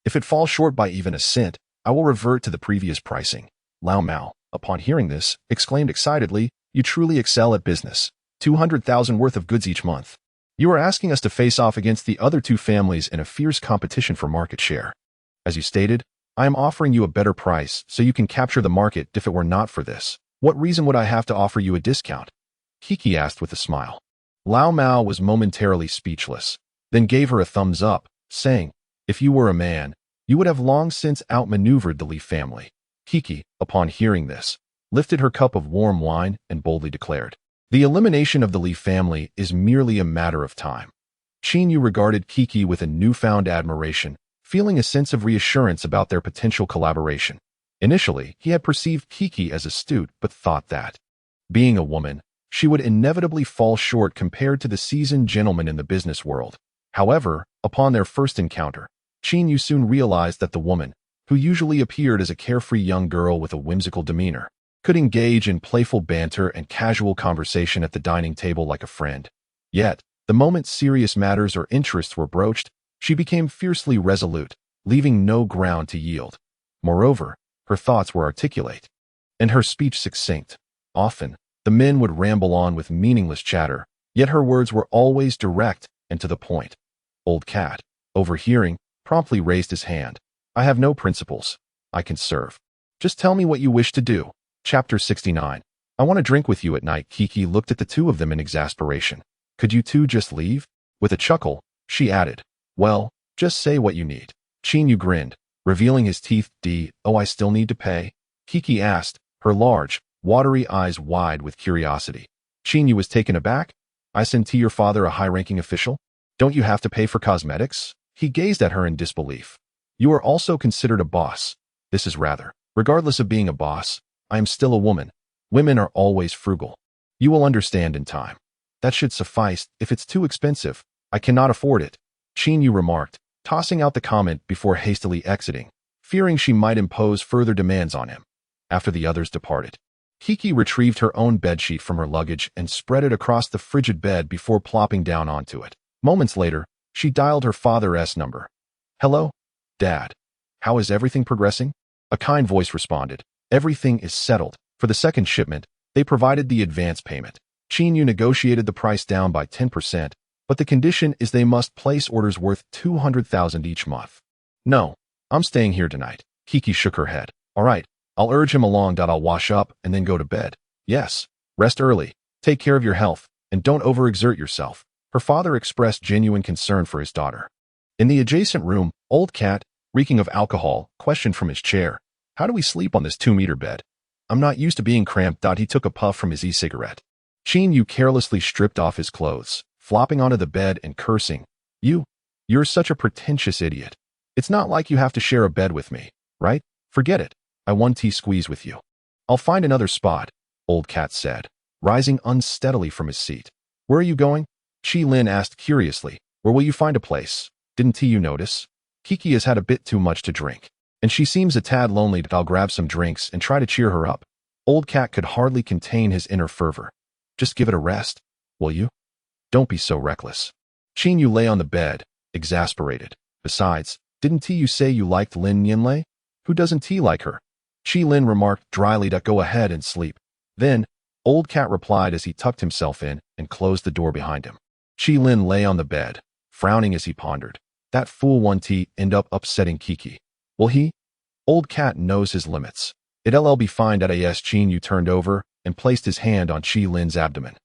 If it falls short by even a cent, I will revert to the previous pricing. Lao Mao, upon hearing this, exclaimed excitedly, you truly excel at business. 200,000 worth of goods each month. You are asking us to face off against the other two families in a fierce competition for market share. As you stated, I am offering you a better price so you can capture the market. If it were not for this, what reason would I have to offer you a discount? Kiki asked with a smile. Lao Mao was momentarily speechless, then gave her a thumbs up, saying, if you were a man, you would have long since outmaneuvered the Li family. Kiki, upon hearing this, lifted her cup of warm wine and boldly declared, the elimination of the Li family is merely a matter of time. Qin Yu regarded Kiki with a newfound admiration, feeling a sense of reassurance about their potential collaboration. Initially, he had perceived Kiki as astute but thought that, being a woman, she would inevitably fall short compared to the seasoned gentleman in the business world. However, upon their first encounter, Qin Yu soon realized that the woman, who usually appeared as a carefree young girl with a whimsical demeanor, could engage in playful banter and casual conversation at the dining table like a friend. Yet, the moment serious matters or interests were broached, she became fiercely resolute, leaving no ground to yield. Moreover, her thoughts were articulate, and her speech succinct. Often, the men would ramble on with meaningless chatter, yet her words were always direct and to the point. Old Cat, overhearing, promptly raised his hand. I have no principles. I can serve. Just tell me what you wish to do. Chapter 69. I want to drink with you at night. Kiki looked at the two of them in exasperation. Could you two just leave? With a chuckle, she added, well, just say what you need. Qin Yu grinned, revealing his teeth. Oh, I still need to pay? Kiki asked, her large, watery eyes wide with curiosity. Qin Yu was taken aback. I sent to your father a high-ranking official? Don't you have to pay for cosmetics? He gazed at her in disbelief. You are also considered a boss. This is rather. Regardless of being a boss, I am still a woman. Women are always frugal. You will understand in time. That should suffice. If it's too expensive, I cannot afford it. Qin Yu remarked, tossing out the comment before hastily exiting, fearing she might impose further demands on him. After the others departed, Kiki retrieved her own bedsheet from her luggage and spread it across the frigid bed before plopping down onto it. Moments later, she dialed her father's number. Hello? Dad. How is everything progressing? A kind voice responded. Everything is settled. For the second shipment, they provided the advance payment. Qin Yu negotiated the price down by 10%, but the condition is they must place orders worth 200,000 each month. No, I'm staying here tonight. Kiki shook her head. All right, I'll urge him along. I'll wash up and then go to bed. Yes, rest early, take care of your health, and don't overexert yourself. Her father expressed genuine concern for his daughter. In the adjacent room, Old Cat, reeking of alcohol, questioned from his chair, how do we sleep on this 2-meter bed? I'm not used to being cramped. He took a puff from his e-cigarette. Qin Yu carelessly stripped off his clothes, flopping onto the bed and cursing. You're such a pretentious idiot. It's not like you have to share a bed with me, right? Forget it. I want tea squeeze with you. I'll find another spot. Old Cat said, rising unsteadily from his seat. Where are you going? Qi Lin asked curiously. Where will you find a place? Didn't you notice? Kiki has had a bit too much to drink, and she seems a tad lonely. I'll grab some drinks and try to cheer her up. Old Cat could hardly contain his inner fervor. Just give it a rest, will you? Don't be so reckless. Qin Yu lay on the bed, exasperated. Besides, didn't you say you liked Lin Yinlei? Who doesn't like her? Qi Lin remarked dryly. Go ahead and sleep. Then, Old Cat replied as he tucked himself in and closed the door behind him. Qi Lin lay on the bed, frowning as he pondered. That fool won't end up upsetting Kiki. Will he? Old Cat knows his limits. It'll be fine. As Qin Yu turned over and placed his hand on Qi Lin's abdomen.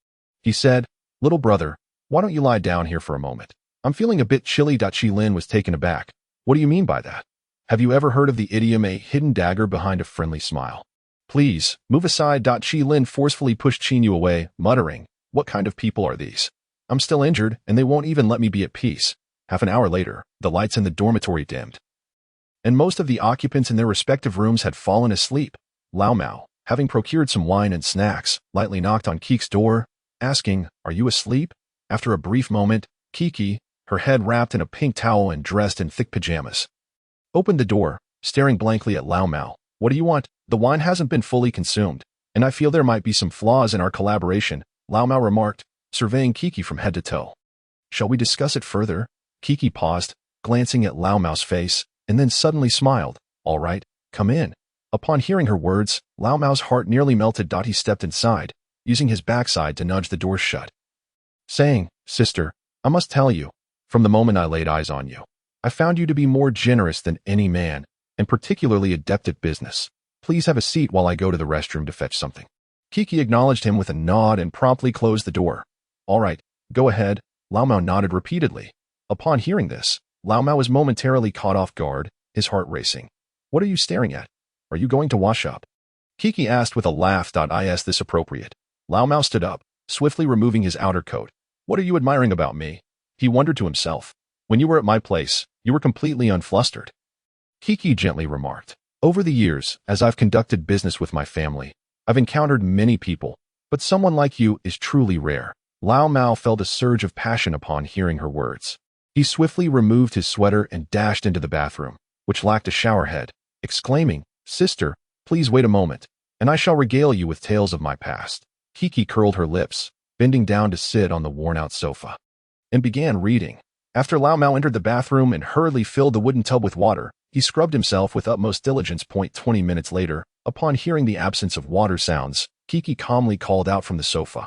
He said, Little brother, why don't you lie down here for a moment? I'm feeling a bit chilly. Qi Lin was taken aback. What do you mean by that? Have you ever heard of the idiom a hidden dagger behind a friendly smile? Please, move aside. Qi Lin forcefully pushed Qin Yu away, muttering, What kind of people are these? I'm still injured, and they won't even let me be at peace. Half an hour later, the lights in the dormitory dimmed, and most of the occupants in their respective rooms had fallen asleep. Lao Mao, having procured some wine and snacks, lightly knocked on Kiki's door, asking, Are you asleep? After a brief moment, Kiki, her head wrapped in a pink towel and dressed in thick pajamas, opened the door, staring blankly at Lao Mao. What do you want? The wine hasn't been fully consumed, and I feel there might be some flaws in our collaboration, Lao Mao remarked, surveying Kiki from head to toe. Shall we discuss it further? Kiki paused, glancing at Lao Mao's face, and then suddenly smiled. All right, come in. Upon hearing her words, Lao Mao's heart nearly melted. He stepped inside, using his backside to nudge the door shut, saying, Sister, I must tell you, from the moment I laid eyes on you, I found you to be more generous than any man, and particularly adept at business. Please have a seat while I go to the restroom to fetch something. Kiki acknowledged him with a nod and promptly closed the door. All right, go ahead. Lao Mao nodded repeatedly. Upon hearing this, Lao Mao was momentarily caught off guard, his heart racing. What are you staring at? Are you going to wash up? Kiki asked with a laugh. Is this appropriate? Lao Mao stood up, swiftly removing his outer coat. What are you admiring about me? He wondered to himself. When you were at my place, you were completely unflustered. Kiki gently remarked. Over the years, as I've conducted business with my family, I've encountered many people, but someone like you is truly rare. Lao Mao felt a surge of passion upon hearing her words. He swiftly removed his sweater and dashed into the bathroom, which lacked a shower head, exclaiming, Sister, please wait a moment, and I shall regale you with tales of my past. Kiki curled her lips, bending down to sit on the worn-out sofa, and began reading. After Lao Mao entered the bathroom and hurriedly filled the wooden tub with water, he scrubbed himself with utmost diligence. 20 minutes later, upon hearing the absence of water sounds, Kiki calmly called out from the sofa.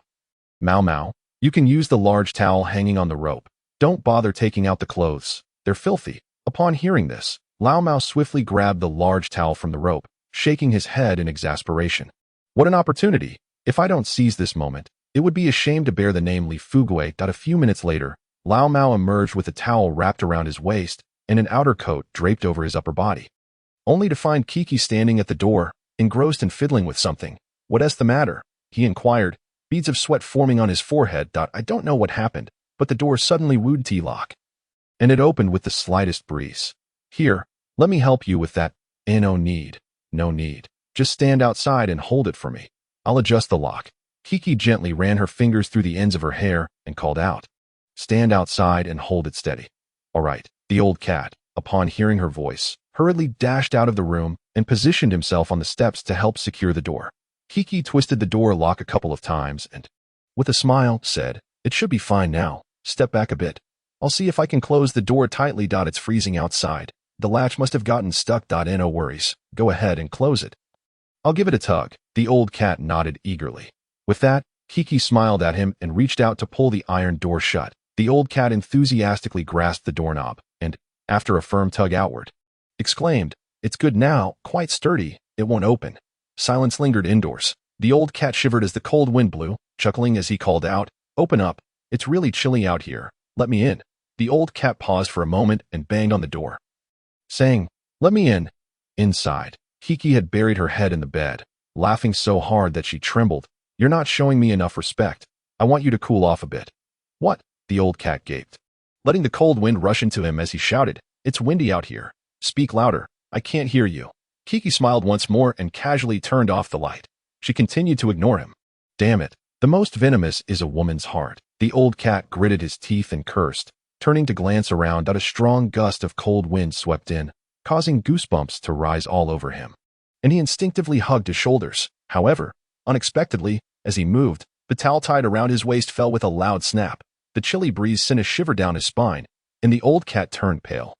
Mao Mao, you can use the large towel hanging on the rope. Don't bother taking out the clothes. They're filthy. Upon hearing this, Lao Mao swiftly grabbed the large towel from the rope, shaking his head in exasperation. What an opportunity! If I don't seize this moment, it would be a shame to bear the name Li Fugui. A few minutes later, Lao Mao emerged with a towel wrapped around his waist and an outer coat draped over his upper body, only to find Kiki standing at the door, engrossed and fiddling with something. What's the matter? He inquired, beads of sweat forming on his forehead. I don't know what happened, but the door suddenly would lock, and it opened with the slightest breeze. Here, let me help you with that. No need. Just stand outside and hold it for me. I'll adjust the lock. Kiki gently ran her fingers through the ends of her hair and called out. Stand outside and hold it steady. All right. The old cat, upon hearing her voice, hurriedly dashed out of the room and positioned himself on the steps to help secure the door. Kiki twisted the door lock a couple of times and, with a smile, said, It should be fine now. Step back a bit. I'll see if I can close the door tightly. It's freezing outside. The latch must have gotten stuck. No worries. Go ahead and close it. I'll give it a tug. The old cat nodded eagerly. With that, Kiki smiled at him and reached out to pull the iron door shut. The old cat enthusiastically grasped the doorknob and, after a firm tug outward, exclaimed, It's good now, quite sturdy, it won't open. Silence lingered indoors. The old cat shivered as the cold wind blew, chuckling as he called out, Open up, it's really chilly out here, let me in. The old cat paused for a moment and banged on the door, saying, Let me in. Inside, Kiki had buried her head in the bed, laughing so hard that she trembled. You're not showing me enough respect. I want you to cool off a bit. What? The old cat gaped, letting the cold wind rush into him as he shouted, It's windy out here. Speak louder. I can't hear you. Kiki smiled once more and casually turned off the light. She continued to ignore him. Damn it. The most venomous is a woman's heart. The old cat gritted his teeth and cursed, turning to glance around as a strong gust of cold wind swept in, causing goosebumps to rise all over him. And he instinctively hugged his shoulders. However, unexpectedly, as he moved, the towel tied around his waist fell with a loud snap. The chilly breeze sent a shiver down his spine, and the old cat turned pale.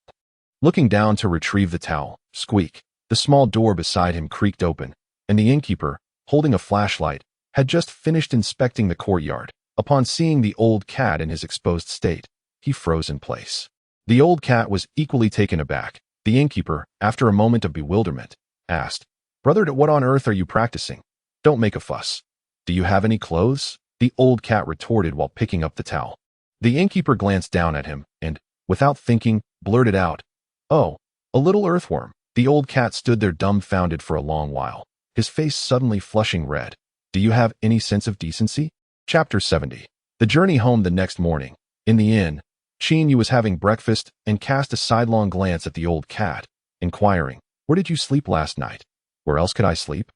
Looking down to retrieve the towel, squeak, the small door beside him creaked open, and the innkeeper, holding a flashlight, had just finished inspecting the courtyard. Upon seeing the old cat in his exposed state, he froze in place. The old cat was equally taken aback. The innkeeper, after a moment of bewilderment, asked, "Brother, what on earth are you practicing? Don't make a fuss. Do you have any clothes?" The old cat retorted while picking up the towel. The innkeeper glanced down at him and, without thinking, blurted out, "Oh, a little earthworm." The old cat stood there dumbfounded for a long while, his face suddenly flushing red. "Do you have any sense of decency?" Chapter 70. The journey home the next morning. In the inn, Qin Yu was having breakfast and cast a sidelong glance at the old cat, inquiring, "Where did you sleep last night?" "Where else could I sleep?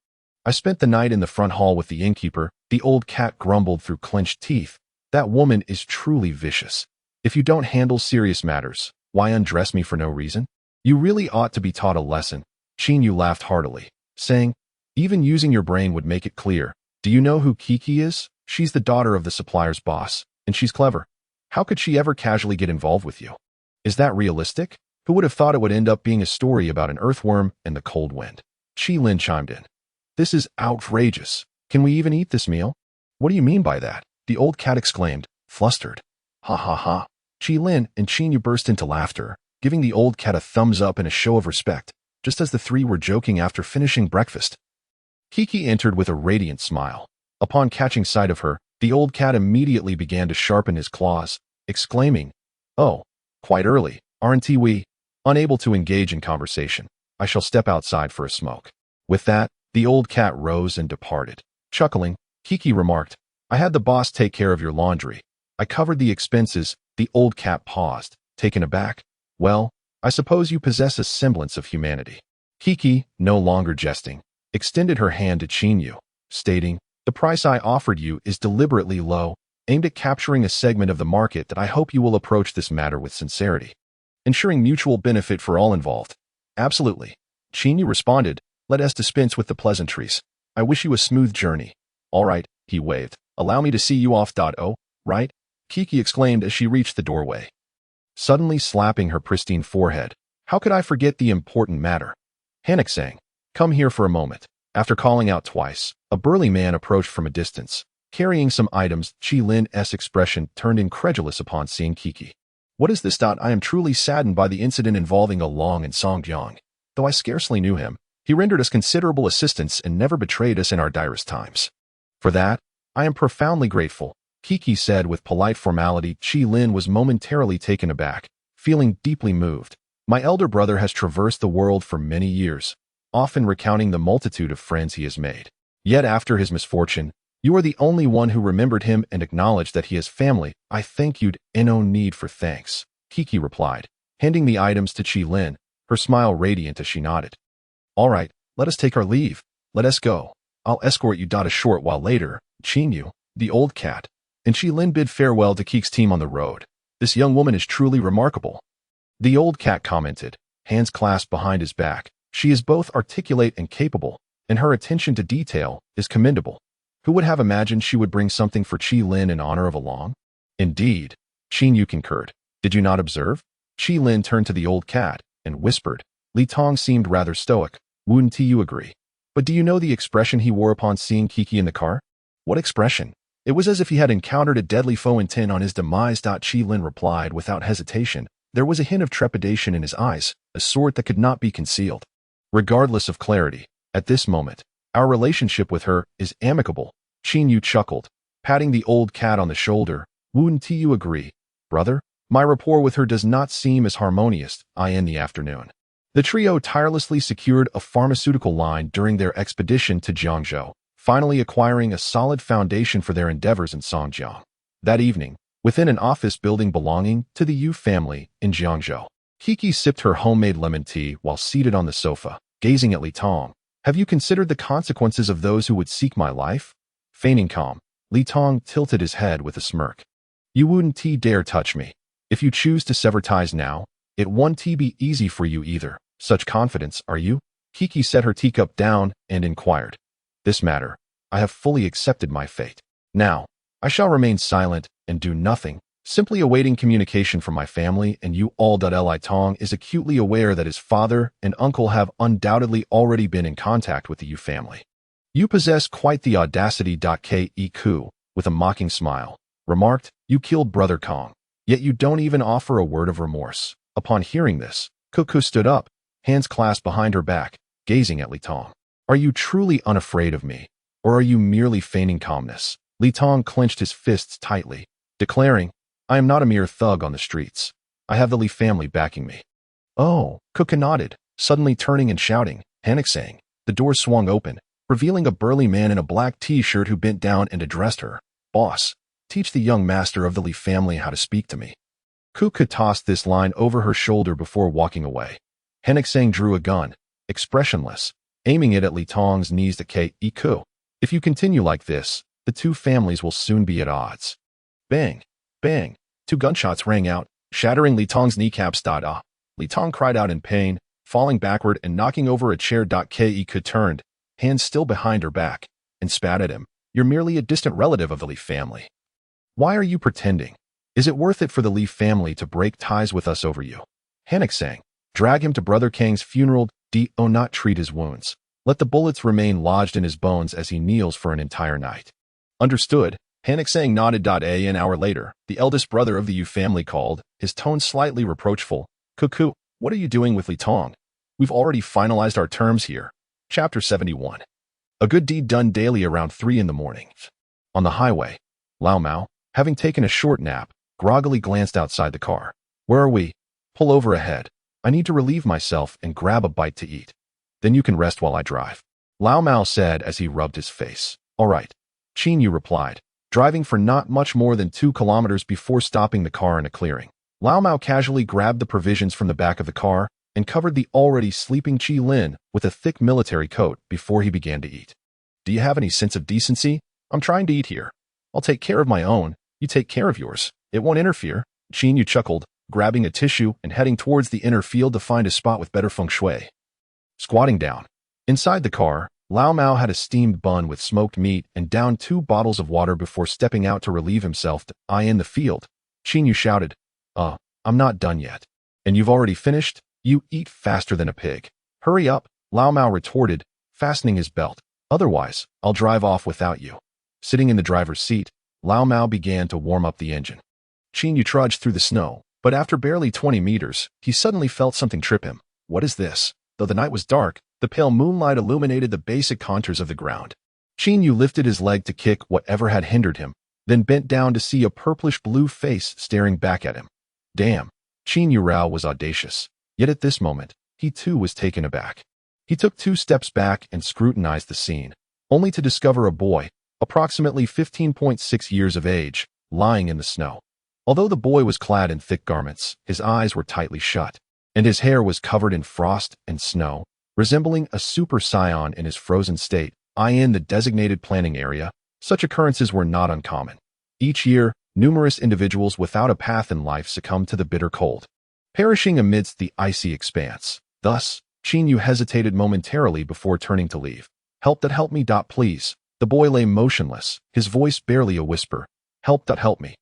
I spent the night in the front hall with the innkeeper." The old cat grumbled through clenched teeth. "That woman is truly vicious. If you don't handle serious matters, why undress me for no reason? You really ought to be taught a lesson." Qin Yu laughed heartily, saying, "Even using your brain would make it clear. Do you know who Kiki is? She's the daughter of the supplier's boss, and she's clever. How could she ever casually get involved with you? Is that realistic? Who would have thought it would end up being a story about an earthworm and the cold wind?" Lin chimed in. "This is outrageous. Can we even eat this meal?" "What do you mean by that?" the old cat exclaimed, flustered. "Ha ha ha." Lin and Qin Yu burst into laughter, giving the old cat a thumbs up in a show of respect, just as the three were joking after finishing breakfast. Kiki entered with a radiant smile. Upon catching sight of her, the old cat immediately began to sharpen his claws, exclaiming, "Oh, quite early, aren't we?" Unable to engage in conversation, "I shall step outside for a smoke." With that, the old cat rose and departed. Chuckling, Kiki remarked, "I had the boss take care of your laundry. I covered the expenses." The old cat paused, taken aback. "Well, I suppose you possess a semblance of humanity." Kiki, no longer jesting, extended her hand to Qin Yu, stating, "The price I offered you is deliberately low, aimed at capturing a segment of the market that I hope you will approach this matter with sincerity, ensuring mutual benefit for all involved." "Absolutely." Qin Yu responded, "Let us dispense with the pleasantries. I wish you a smooth journey." "All right," he waved. "Allow me to see you off. Oh, right?" Kiki exclaimed as she reached the doorway, suddenly slapping her pristine forehead. "How could I forget the important matter?" Hanok sang, "Come here for a moment." After calling out twice, a burly man approached from a distance, carrying some items. Lin's expression turned incredulous upon seeing Kiki. "What is this? I am truly saddened by the incident involving Along and Songjiang. Though I scarcely knew him, he rendered us considerable assistance and never betrayed us in our direst times. For that, I am profoundly grateful," Kiki said with polite formality. Lin was momentarily taken aback, feeling deeply moved. "My elder brother has traversed the world for many years, often recounting the multitude of friends he has made. Yet after his misfortune, you are the only one who remembered him and acknowledged that he has family." "I thank you'd no need for thanks," Kiki replied, handing the items to Lin, her smile radiant as she nodded. "All right, let us take our leave. Let us go. I'll escort you." A short while later, Qin Yu, the old cat, and Lin bid farewell to Kiki's team on the road. "This young woman is truly remarkable," the old cat commented, hands clasped behind his back. "She is both articulate and capable, and her attention to detail is commendable. Who would have imagined she would bring something for Lin in honor of Along?" "Indeed," Qin Yu concurred. "Did you not observe?" Lin turned to the old cat and whispered. "Li Tong seemed rather stoic. Wouldn't you agree? But do you know the expression he wore upon seeing Kiki in the car?" "What expression?" "It was as if he had encountered a deadly foe intent on his demise." Lin replied without hesitation. There was a hint of trepidation in his eyes, a sort that could not be concealed. "Regardless of clarity, at this moment, our relationship with her is amicable." Qin Yu chuckled, patting the old cat on the shoulder. "Wouldn't you agree, brother? My rapport with her does not seem as harmonious." In the afternoon, the trio tirelessly secured a pharmaceutical line during their expedition to Jiangzhou, finally acquiring a solid foundation for their endeavors in Songjiang. That evening, within an office building belonging to the Yu family in Jiangzhou, Kiki sipped her homemade lemon tea while seated on the sofa, gazing at Li Tong, Have you considered the consequences of those who would seek my life? Feigning calm, Li Tong tilted his head with a smirk. You wouldn't dare touch me. If you choose to sever ties now, it won't be easy for you either. Such confidence, are you? Kiki set her teacup down and inquired. This matter, I have fully accepted my fate. Now, I shall remain silent and do nothing, simply awaiting communication from my family, and you all. Li Tong is acutely aware that his father and uncle have undoubtedly already been in contact with the Yu family. You possess quite the audacity. Ke Ku, with a mocking smile, remarked, you killed Brother Kong, yet you don't even offer a word of remorse. Upon hearing this, Ku stood up, hands clasped behind her back, gazing at Li Tong. Are you truly unafraid of me, or are you merely feigning calmness? Li Tong clenched his fists tightly, declaring, I am not a mere thug on the streets. I have the Li family backing me. Oh, Ku nodded, suddenly turning and shouting, panic saying. The door swung open, revealing a burly man in a black t-shirt who bent down and addressed her. Boss, teach the young master of the Li family how to speak to me. Ku tossed this line over her shoulder before walking away. Henrik Sang drew a gun, expressionless, aiming it at Li Tong's knees. Ke Ku. If you continue like this, the two families will soon be at odds. Bang, bang, 2 gunshots rang out, shattering Li Tong's kneecaps. Li Tong cried out in pain, falling backward and knocking over a chair. Ke Ku turned, hands still behind her back, and spat at him. You're merely a distant relative of the Li family. Why are you pretending? Is it worth it for the Li family to break ties with us over you? Henrik sang. Drag him to Brother Kang's funeral. Do not treat his wounds. Let the bullets remain lodged in his bones as he kneels for an entire night. Understood. Henrik Sang nodded. An hour later, the eldest brother of the Yu family called, his tone slightly reproachful. Ku, what are you doing with Li Tong? We've already finalized our terms here. Chapter 71. A good deed done daily around 3 in the morning. On the highway, Lao Mao, having taken a short nap, groggily glanced outside the car. Where are we? Pull over ahead. I need to relieve myself and grab a bite to eat. Then you can rest while I drive. Lao Mao said as he rubbed his face. All right. Qin Yu replied, driving for not much more than 2 kilometers before stopping the car in a clearing. Lao Mao casually grabbed the provisions from the back of the car and covered the already sleeping Qi Lin with a thick military coat before he began to eat. Do you have any sense of decency? I'm trying to eat here. I'll take care of my own. You take care of yours. It won't interfere. Qin Yu chuckled, grabbing a tissue and heading towards the inner field to find a spot with better feng shui. Squatting down. Inside the car, Lao Mao had a steamed bun with smoked meat and downed 2 bottles of water before stepping out to relieve himself. I in the field. Qin Yu shouted, I'm not done yet. And you've already finished? You eat faster than a pig. Hurry up, Lao Mao retorted, fastening his belt. Otherwise, I'll drive off without you. Sitting in the driver's seat, Lao Mao began to warm up the engine. Qin Yu trudged through the snow, but after barely 20 meters, he suddenly felt something trip him. What is this? Though the night was dark, the pale moonlight illuminated the basic contours of the ground. Qin Yu lifted his leg to kick whatever had hindered him, then bent down to see a purplish-blue face staring back at him. Damn, Qin Yu Rao was audacious. Yet at this moment, he too was taken aback. He took 2 steps back and scrutinized the scene, only to discover a boy, approximately 15.6 years of age, lying in the snow. Although the boy was clad in thick garments, his eyes were tightly shut, and his hair was covered in frost and snow, resembling a super saiyan in his frozen state. In the designated planning area, such occurrences were not uncommon. Each year, numerous individuals without a path in life succumbed to the bitter cold, perishing amidst the icy expanse. Thus, Qin Yu hesitated momentarily before turning to leave. Help me, please. The boy lay motionless, his voice barely a whisper. Help me.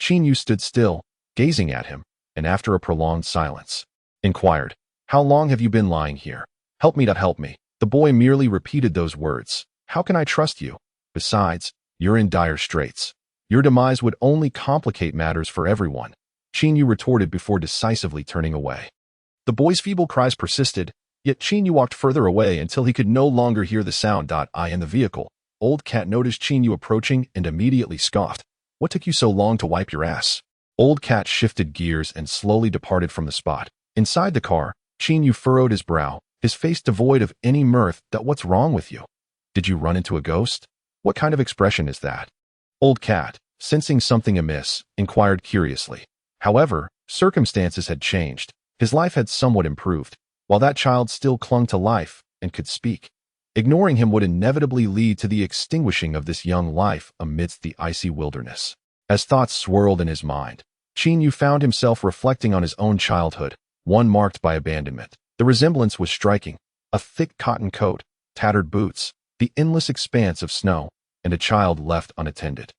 Qin Yu stood still, gazing at him, and after a prolonged silence, inquired, how long have you been lying here? Help me. The boy merely repeated those words. How can I trust you? Besides, you're in dire straits. Your demise would only complicate matters for everyone. Qin Yu retorted before decisively turning away. The boy's feeble cries persisted, yet Qin Yu walked further away until he could no longer hear the sound. In the vehicle, Old Cat noticed Qin Yu approaching and immediately scoffed. What took you so long to wipe your ass? Old Cat shifted gears and slowly departed from the spot. Inside the car, Qin Yu furrowed his brow, his face devoid of any mirth. What's wrong with you? Did you run into a ghost? What kind of expression is that? Old Cat, sensing something amiss, inquired curiously. However, circumstances had changed. His life had somewhat improved, while that child still clung to life and could speak. Ignoring him would inevitably lead to the extinguishing of this young life amidst the icy wilderness. As thoughts swirled in his mind, Qin Yu found himself reflecting on his own childhood, one marked by abandonment. The resemblance was striking: a thick cotton coat, tattered boots, the endless expanse of snow, and a child left unattended.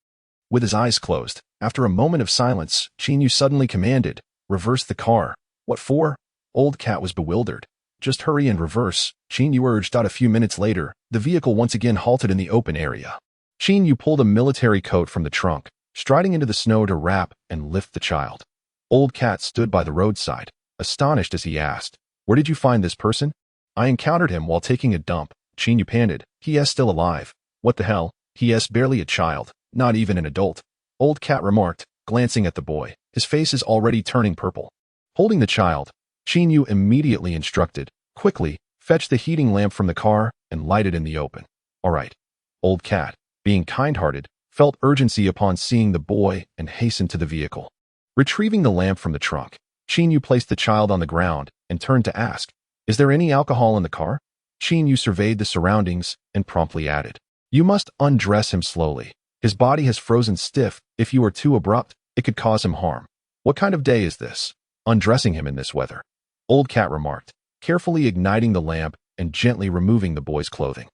With his eyes closed, after a moment of silence, Qin Yu suddenly commanded, "Reverse the car." "What for?" Old Cat was bewildered. "Just hurry and reverse," Qin Yu urged out. A few minutes later, the vehicle once again halted in the open area. Qin Yu pulled a military coat from the trunk, striding into the snow to wrap and lift the child. Old Cat stood by the roadside, astonished as he asked, "Where did you find this person?" "I encountered him while taking a dump," Qin Yu panted. "He is still alive." "What the hell? He is barely a child, not even an adult," Old Cat remarked, glancing at the boy. His face is already turning purple. Holding the child, Qin Yu immediately instructed, "Quickly, fetch the heating lamp from the car and light it in the open." "All right." Old Cat, being kind-hearted, felt urgency upon seeing the boy and hastened to the vehicle. Retrieving the lamp from the trunk, Qin Yu placed the child on the ground and turned to ask, "Is there any alcohol in the car?" Qin Yu surveyed the surroundings and promptly added, "You must undress him slowly. His body has frozen stiff. If you are too abrupt, it could cause him harm." "What kind of day is this? Undressing him in this weather?" Old Cat remarked, carefully igniting the lamp and gently removing the boy's clothing.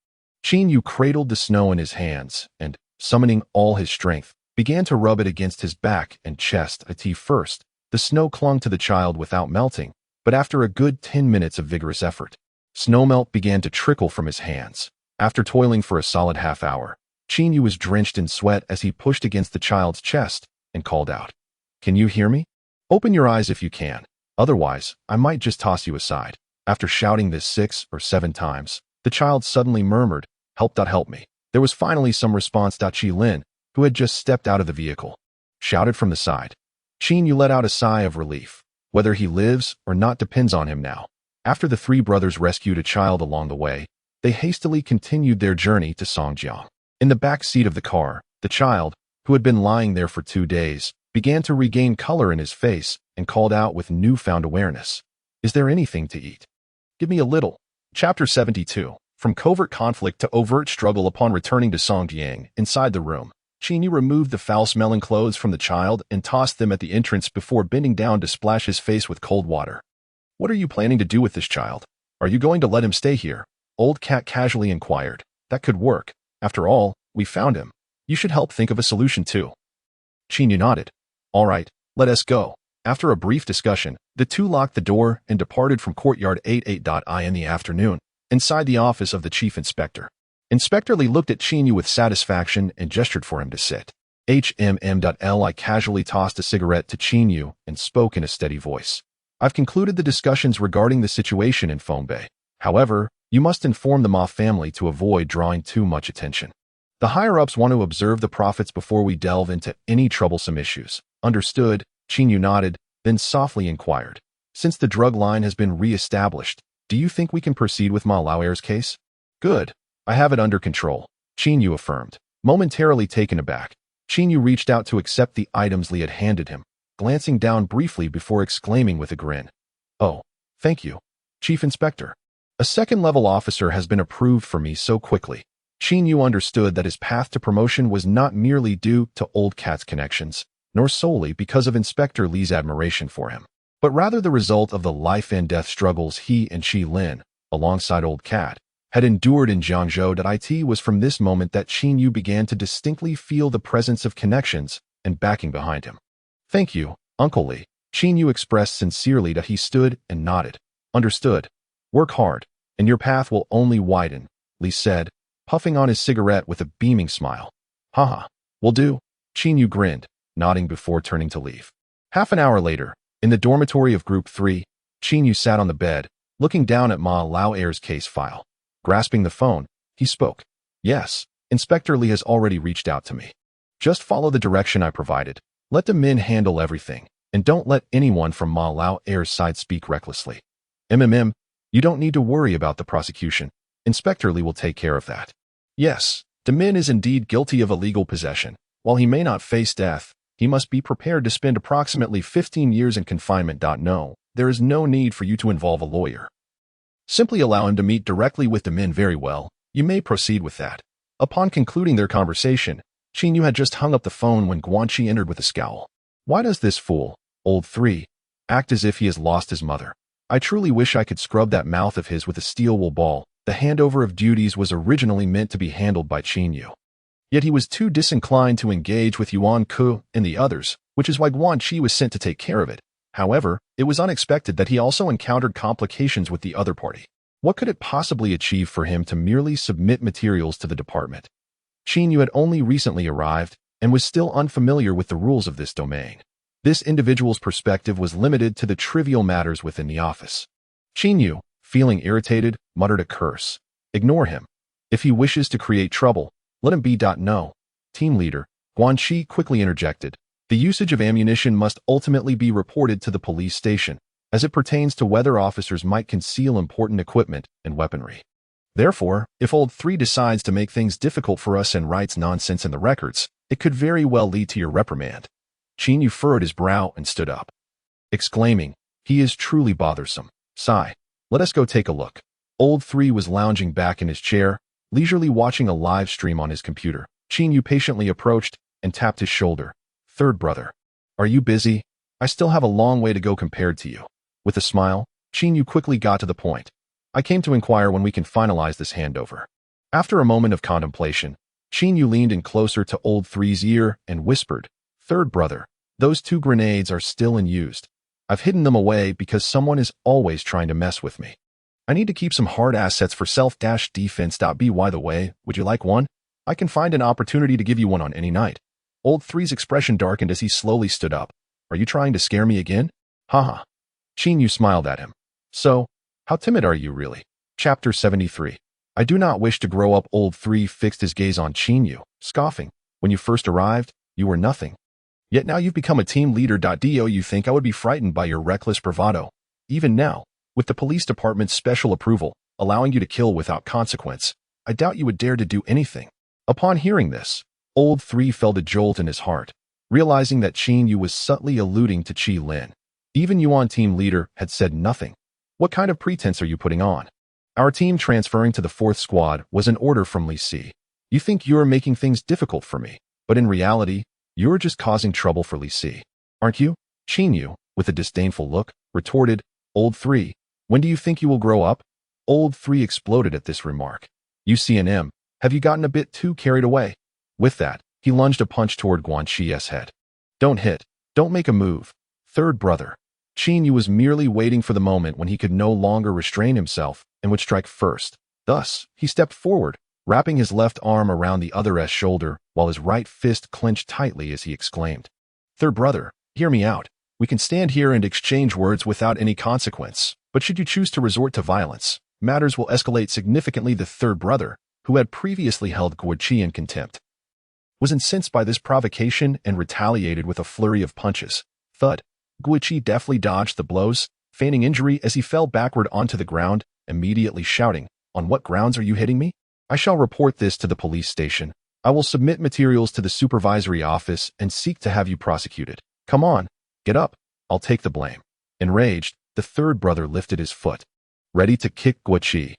Qin Yu cradled the snow in his hands and, summoning all his strength, began to rub it against his back and chest. At first, the snow clung to the child without melting, but after a good 10 minutes of vigorous effort, snowmelt began to trickle from his hands. After toiling for a solid half-hour, Qin Yu was drenched in sweat as he pushed against the child's chest and called out, "Can you hear me? Open your eyes if you can. Otherwise, I might just toss you aside." After shouting this 6 or 7 times, the child suddenly murmured, Help me." There was finally some response. Qi Lin, who had just stepped out of the vehicle, shouted from the side. Qin Yu let out a sigh of relief. Whether he lives or not depends on him now. After the 3 brothers rescued a child along the way, they hastily continued their journey to Songjiang. In the back seat of the car, the child, who had been lying there for 2 days, began to regain color in his face and called out with newfound awareness, "Is there anything to eat? Give me a little." Chapter 72. From covert conflict to overt struggle. Upon returning to Songjiang, inside the room, Qin Yu removed the foul-smelling clothes from the child and tossed them at the entrance before bending down to splash his face with cold water. "What are you planning to do with this child? Are you going to let him stay here?" Old Cat casually inquired. "That could work. After all, we found him. You should help think of a solution too." Qin Yu nodded. "All right, let us go." After a brief discussion, the two locked the door and departed from Courtyard 88I in the afternoon, inside the office of the Chief Inspector. Inspector Li looked at Qin Yu with satisfaction and gestured for him to sit. Li casually tossed a cigarette to Qin Yu and spoke in a steady voice. "I've concluded the discussions regarding the situation in Fongbei. However, you must inform the Ma family to avoid drawing too much attention. The higher-ups want to observe the profits before we delve into any troublesome issues." "Understood," Qin Yu nodded, then softly inquired, "Since the drug line has been re-established, do you think we can proceed with Ma Lauer's case?" "Good. I have it under control," Qin Yu affirmed. Momentarily taken aback, Qin Yu reached out to accept the items Li had handed him, glancing down briefly before exclaiming with a grin, "Oh, thank you, Chief Inspector. A second-level officer has been approved for me so quickly." Qin Yu understood that his path to promotion was not merely due to Old Cat's connections, nor solely because of Inspector Li's admiration for him, but rather the result of the life-and-death struggles he and Qi Lin, alongside Old Cat, had endured in Jiangzhou. It was from this moment that Qin Yu began to distinctly feel the presence of connections and backing behind him. "Thank you, Uncle Li," Qin Yu expressed sincerely. He stood and nodded. "Understood. Work hard, and your path will only widen," Li said, puffing on his cigarette with a beaming smile. "Haha, will do," Qin Yu grinned, nodding before turning to leave. Half an hour later, in the dormitory of Group 3, Qin Yu sat on the bed, looking down at Ma Lauer's case file. Grasping the phone, he spoke. "Yes, Inspector Li has already reached out to me. Just follow the direction I provided. Let the men handle everything, and don't let anyone from Ma Lauer's side speak recklessly. You don't need to worry about the prosecution. Inspector Li will take care of that." Yes, the Min is indeed guilty of illegal possession. While he may not face death, he must be prepared to spend approximately 15 years in confinement. No, there is no need for you to involve a lawyer. Simply allow him to meet directly with the Min. Very well, You may proceed with that. Upon concluding their conversation, Qin Yu had just hung up the phone when Guanxi entered with a scowl. Why does this fool, old 3, act as if he has lost his mother? I truly wish I could scrub that mouth of his with a steel wool ball. The handover of duties was originally meant to be handled by Qin Yu. Yet he was too disinclined to engage with Yuan Ku and the others, which is why Guanxi was sent to take care of it. However, it was unexpected that he also encountered complications with the other party. What could it possibly achieve for him to merely submit materials to the department? Qin Yu had only recently arrived and was still unfamiliar with the rules of this domain. This individual's perspective was limited to the trivial matters within the office. Qin Yu, feeling irritated, muttered a curse. Ignore him. If he wishes to create trouble, let him be. No. Team leader, Guanxi quickly interjected. The usage of ammunition must ultimately be reported to the police station, as it pertains to whether officers might conceal important equipment and weaponry. Therefore, if old 3 decides to make things difficult for us and writes nonsense in the records, it could very well lead to your reprimand. Qin Yu furrowed his brow and stood up, exclaiming, he is truly bothersome. Sigh. Let us go take a look. Old 3 was lounging back in his chair, leisurely watching a live stream on his computer. Qin Yu patiently approached and tapped his shoulder. Third brother. Are you busy? I still have a long way to go compared to you. With a smile, Qin Yu quickly got to the point. I came to inquire when we can finalize this handover. After a moment of contemplation, Qin Yu leaned in closer to old 3's ear and whispered, Third brother, those 2 grenades are still unused. I've hidden them away because someone is always trying to mess with me. I need to keep some hard assets for self-defense. By the way, would you like one? I can find an opportunity to give you one on any night. Old 3's expression darkened as he slowly stood up. Are you trying to scare me again? Haha. Qin Yu smiled at him. So, how timid are you really? Chapter 73. I do not wish to grow up. Old 3 fixed his gaze on Qin Yu, scoffing. When you first arrived, you were nothing. Yet now you've become a team leader. Do you think I would be frightened by your reckless bravado? Even now, with the police department's special approval, allowing you to kill without consequence, I doubt you would dare to do anything. Upon hearing this, old 3 felt a jolt in his heart, realizing that Qin Yu was subtly alluding to Qi Lin. Even Yuan team leader had said nothing. What kind of pretense are you putting on? Our team transferring to the 4th squad was an order from Li Si. You think you're making things difficult for me, but in reality, you're just causing trouble for Li Si. Aren't you? Qin Yu, with a disdainful look, retorted, Old 3, when do you think you will grow up? Old 3 exploded at this remark. You C&M, have you gotten a bit too carried away? With that, he lunged a punch toward Guanxi's head. Don't hit. Don't make a move. Third brother. Qin Yu was merely waiting for the moment when he could no longer restrain himself and would strike first. Thus, he stepped forward, wrapping his left arm around the other's shoulder while his right fist clenched tightly as he exclaimed, Third brother, hear me out. We can stand here and exchange words without any consequence, but should you choose to resort to violence, matters will escalate significantly. The third brother, who had previously held Guanxi in contempt, was incensed by this provocation and retaliated with a flurry of punches. Thud. Guanxi deftly dodged the blows, feigning injury as he fell backward onto the ground, immediately shouting, On what grounds are you hitting me? I shall report this to the police station. I will submit materials to the supervisory office and seek to have you prosecuted. Come on, get up. I'll take the blame. Enraged, the third brother lifted his foot, ready to kick Guanxi.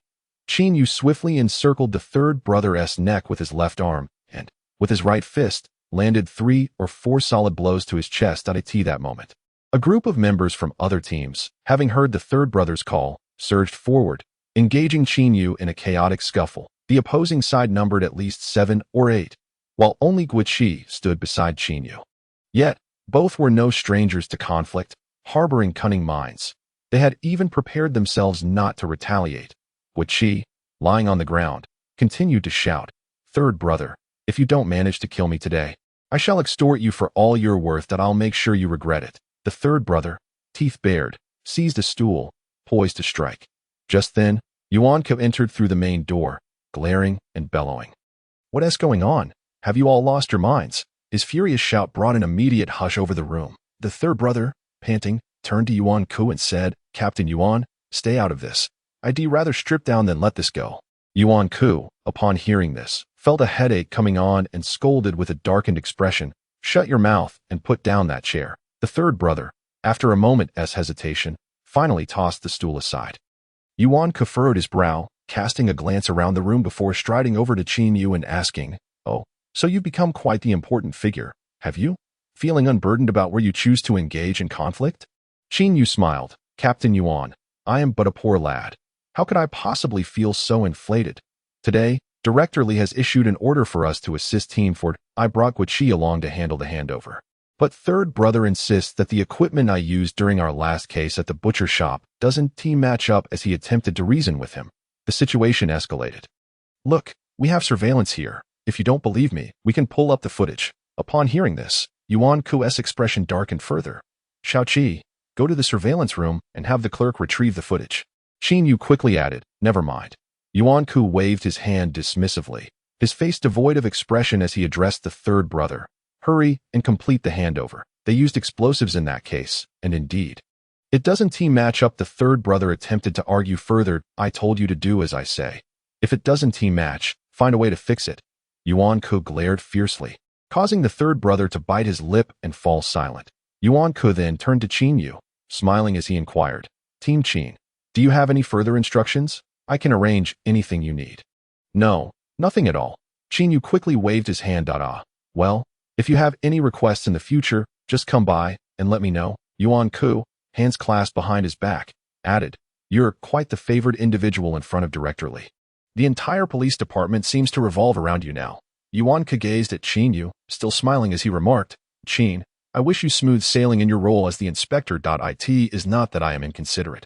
Qin Yu swiftly encircled the third brother's neck with his left arm and, with his right fist, landed 3 or 4 solid blows to his chest at that moment. A group of members from other teams, having heard the third brother's call, surged forward, engaging Qin Yu in a chaotic scuffle. The opposing side numbered at least 7 or 8, while only Guanxi stood beside Qin Yu. Yet, both were no strangers to conflict, harboring cunning minds. They had even prepared themselves not to retaliate. Guanxi, lying on the ground, continued to shout, Third brother, if you don't manage to kill me today, I shall extort you for all you're worth. I'll make sure you regret it. The third brother, teeth bared, seized a stool, poised to strike. Just then, Yuan Ke entered through the main door, glaring and bellowing. What is going on? Have you all lost your minds? His furious shout brought an immediate hush over the room. The third brother, panting, turned to Yuan Ke and said, Captain Yuan, stay out of this. I'd rather strip down than let this go. Yuan Ke, upon hearing this, felt a headache coming on and scolded with a darkened expression, Shut your mouth and put down that chair. The third brother, after a moment's hesitation, finally tossed the stool aside. Yuan Ke furrowed his brow, casting a glance around the room before striding over to Qin Yu and asking, "Oh, so you've become quite the important figure, have you? Feeling unburdened about where you choose to engage in conflict?" Qin Yu smiled. "Captain Yuan, I am but a poor lad. How could I possibly feel so inflated? Today, Director Li has issued an order for us to assist Team Ford. I brought Guichi along to handle the handover. But third brother insists that the equipment I used during our last case at the butcher shop doesn't match up as he attempted to reason with him. The situation escalated. Look, we have surveillance here. If you don't believe me, we can pull up the footage." Upon hearing this, Yuan Ku's expression darkened further. "Xiaoqi, go to the surveillance room and have the clerk retrieve the footage." Qin Yu quickly added, "Never mind." Yuan Ku waved his hand dismissively, his face devoid of expression as he addressed the third brother. "Hurry and complete the handover. They used explosives in that case, and indeed. It doesn't match up." The third brother attempted to argue further. "I told you to do as I say. If it doesn't match, find a way to fix it." Yuan Ku glared fiercely, causing the third brother to bite his lip and fall silent. Yuan Ku then turned to Qin Yu, smiling as he inquired, "Team Qin, do you have any further instructions? I can arrange anything you need." "No, nothing at all." Qin Yu quickly waved his hand. "Well, if you have any requests in the future, just come by and let me know." Yuan Ku, hands clasped behind his back, added, "You're quite the favored individual in front of Director Li. The entire police department seems to revolve around you now." Yuan Ku gazed at Qin Yu, still smiling as he remarked, "Qin, I wish you smooth sailing in your role as the inspector. It is not that I am inconsiderate.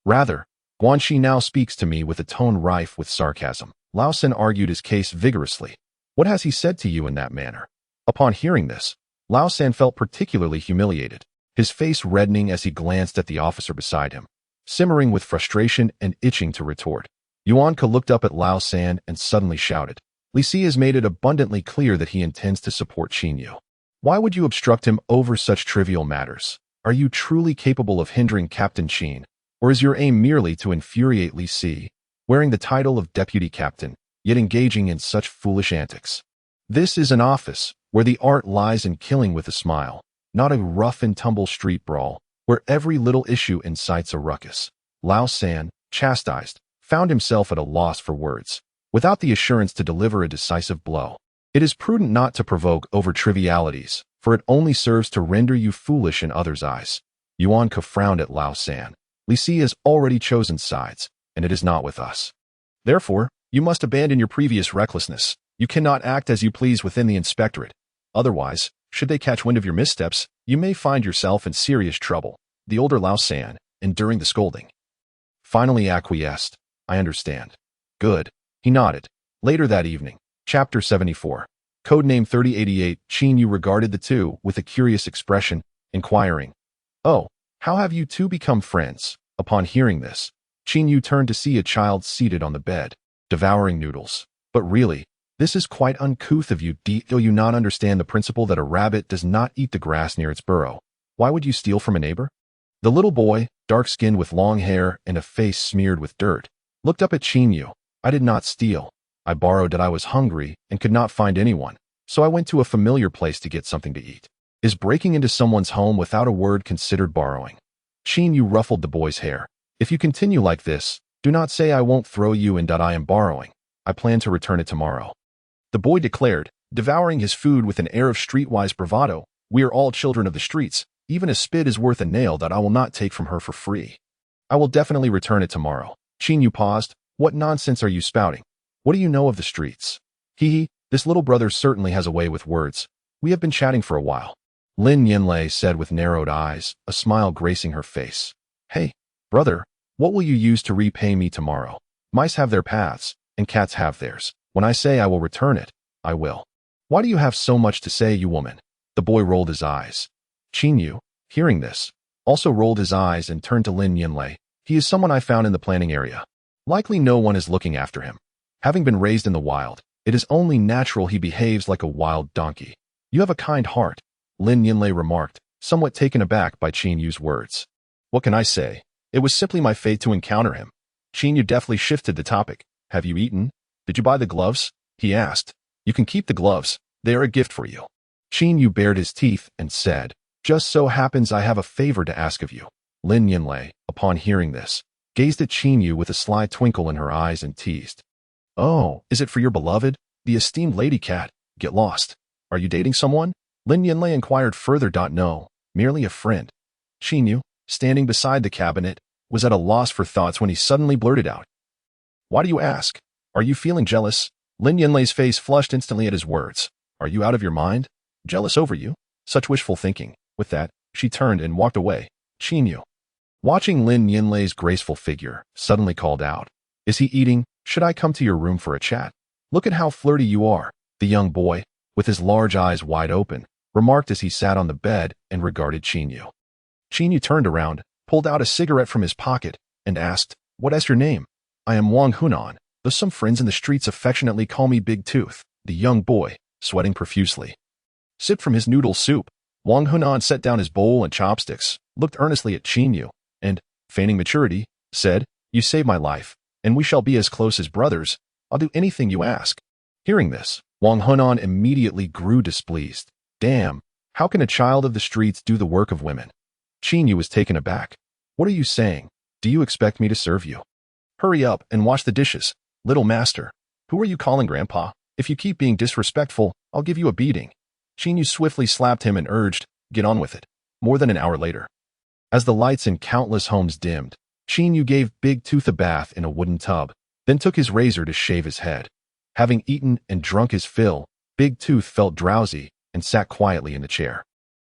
Rather, Guanxi now speaks to me with a tone rife with sarcasm." Lao Sen argued his case vigorously. "What has he said to you in that manner?" Upon hearing this, Lao Sen felt particularly humiliated, his face reddening as he glanced at the officer beside him, simmering with frustration and itching to retort. Yuan Ku looked up at Lao Sen and suddenly shouted, "Li Si has made it abundantly clear that he intends to support Qin Yu. Why would you obstruct him over such trivial matters? Are you truly capable of hindering Captain Qin, or is your aim merely to infuriate Li Si, wearing the title of deputy captain, yet engaging in such foolish antics? This is an office where the art lies in killing with a smile, not a rough-and-tumble street brawl where every little issue incites a ruckus." Lao San, chastised, found himself at a loss for words, without the assurance to deliver a decisive blow. It is prudent not to provoke over trivialities, for it only serves to render you foolish in others' eyes. Yuan Ku frowned at Lao San. "Li Si has already chosen sides, and it is not with us. Therefore, you must abandon your previous recklessness. You cannot act as you please within the inspectorate. Otherwise, should they catch wind of your missteps, you may find yourself in serious trouble." The older Lao San, enduring the scolding, finally acquiesced. "I understand." "Good." He nodded. Later that evening, Chapter 74, Codename 3088, Qin Yu regarded the two with a curious expression, inquiring, "Oh, how have you two become friends?" Upon hearing this, Qin Yu turned to see a child seated on the bed, devouring noodles. "But really, this is quite uncouth of you. Do you not understand the principle that a rabbit does not eat the grass near its burrow? Why would you steal from a neighbor?" The little boy, dark-skinned with long hair and a face smeared with dirt, looked up at Qin Yu. "I did not steal. I borrowed that I was hungry and could not find anyone, so I went to a familiar place to get something to eat. Is breaking into someone's home without a word considered borrowing?" Qin Yu ruffled the boy's hair. "If you continue like this, do not say I won't throw you in that I am borrowing. I plan to return it tomorrow." The boy declared, devouring his food with an air of streetwise bravado, "We are all children of the streets. Even a spit is worth a nail that I will not take from her for free. I will definitely return it tomorrow." Qin Yu paused. "What nonsense are you spouting? What do you know of the streets?" "Hee, this little brother certainly has a way with words. We have been chatting for a while." Lin Yinlei said with narrowed eyes, a smile gracing her face. "Hey, brother, what will you use to repay me tomorrow? Mice have their paths, and cats have theirs. When I say I will return it, I will." "Why do you have so much to say, you woman?" The boy rolled his eyes. Qin Yu, hearing this, also rolled his eyes and turned to Lin Yinlei. "He is someone I found in the planning area. Likely no one is looking after him. Having been raised in the wild, it is only natural he behaves like a wild donkey. You have a kind heart," Lin Yinlei remarked, somewhat taken aback by Qin Yu's words. "What can I say? It was simply my fate to encounter him." Qin Yu deftly shifted the topic. "Have you eaten? Did you buy the gloves?" he asked. "You can keep the gloves. They are a gift for you." Qin Yu bared his teeth and said, "Just so happens I have a favor to ask of you." Lin Yinlei, upon hearing this, gazed at Qin Yu with a sly twinkle in her eyes and teased. "Oh, is it for your beloved, the esteemed lady cat? Get lost. Are you dating someone?" Lin Yinlei inquired further. "No, merely a friend." Qin Yu, standing beside the cabinet, was at a loss for thoughts when he suddenly blurted out, "Why do you ask? Are you feeling jealous?" Lin Yinlei's face flushed instantly at his words. "Are you out of your mind? Jealous over you? Such wishful thinking." With that, she turned and walked away. Qin Yu, watching Lin Yinlei's graceful figure, suddenly called out, "Is he eating? Should I come to your room for a chat?" "Look at how flirty you are," the young boy, with his large eyes wide open, remarked as he sat on the bed and regarded Qin Yu. Qin Yu turned around, pulled out a cigarette from his pocket, and asked, "What is your name?" "I am Wang Hunan, though some friends in the streets affectionately call me Big Tooth," the young boy, sweating profusely, sipped from his noodle soup. Wang Hunan set down his bowl and chopsticks, looked earnestly at Qin Yu, and, feigning maturity, said, "You saved my life, and we shall be as close as brothers. I'll do anything you ask." Hearing this, Wang Hunan immediately grew displeased. "Damn, how can a child of the streets do the work of women?" Qin Yu was taken aback. "What are you saying? Do you expect me to serve you? Hurry up and wash the dishes, little master." "Who are you calling Grandpa? If you keep being disrespectful, I'll give you a beating." Qin Yu swiftly slapped him and urged, "Get on with it." More than an hour later, as the lights in countless homes dimmed, Qin Yu gave Big Tooth a bath in a wooden tub, then took his razor to shave his head. Having eaten and drunk his fill, Big Tooth felt drowsy and sat quietly in the chair.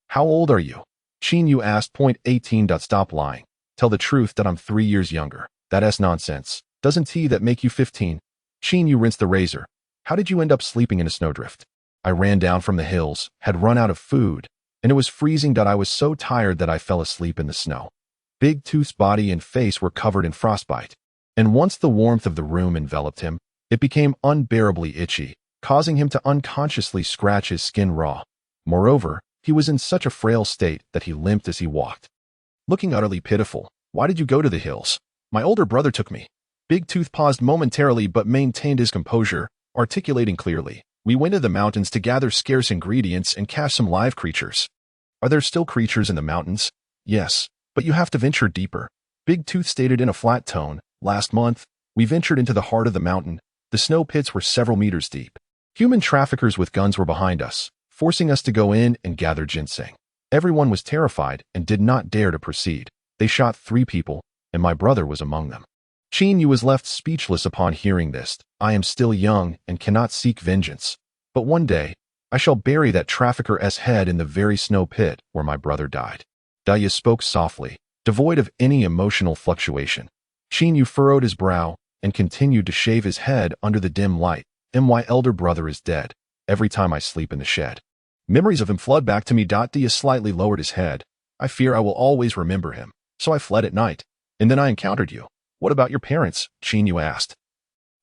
"How old are you?" Qin Yu asked. "18. Stop lying. Tell the truth that I'm 3 years younger." "That's nonsense. Doesn't tea that make you 15? Qin Yu rinsed the razor. "How did you end up sleeping in a snowdrift?" "I ran down from the hills, had run out of food, and it was freezing. I was so tired that I fell asleep in the snow." Big Tooth's body and face were covered in frostbite, and once the warmth of the room enveloped him, it became unbearably itchy, causing him to unconsciously scratch his skin raw. Moreover, he was in such a frail state that he limped as he walked. Looking utterly pitiful, "Why did you go to the hills?" "My older brother took me." Big Tooth paused momentarily but maintained his composure, articulating clearly, "We went to the mountains to gather scarce ingredients and catch some live creatures." "Are there still creatures in the mountains?" "Yes, but you have to venture deeper." Big Tooth stated in a flat tone, "Last month, we ventured into the heart of the mountain. The snow pits were several meters deep. Human traffickers with guns were behind us, forcing us to go in and gather ginseng. Everyone was terrified and did not dare to proceed. They shot 3 people, and my brother was among them." Qin Yu was left speechless upon hearing this. "I am still young and cannot seek vengeance, but one day, I shall bury that trafficker's head in the very snow pit where my brother died." Daya spoke softly, devoid of any emotional fluctuation. Qin Yu furrowed his brow and continued to shave his head under the dim light. "My elder brother is dead. Every time I sleep in the shed, memories of him flood back to me." Daya slightly lowered his head. "I fear I will always remember him, so I fled at night. And then I encountered you." "What about your parents?" Qin Yu asked,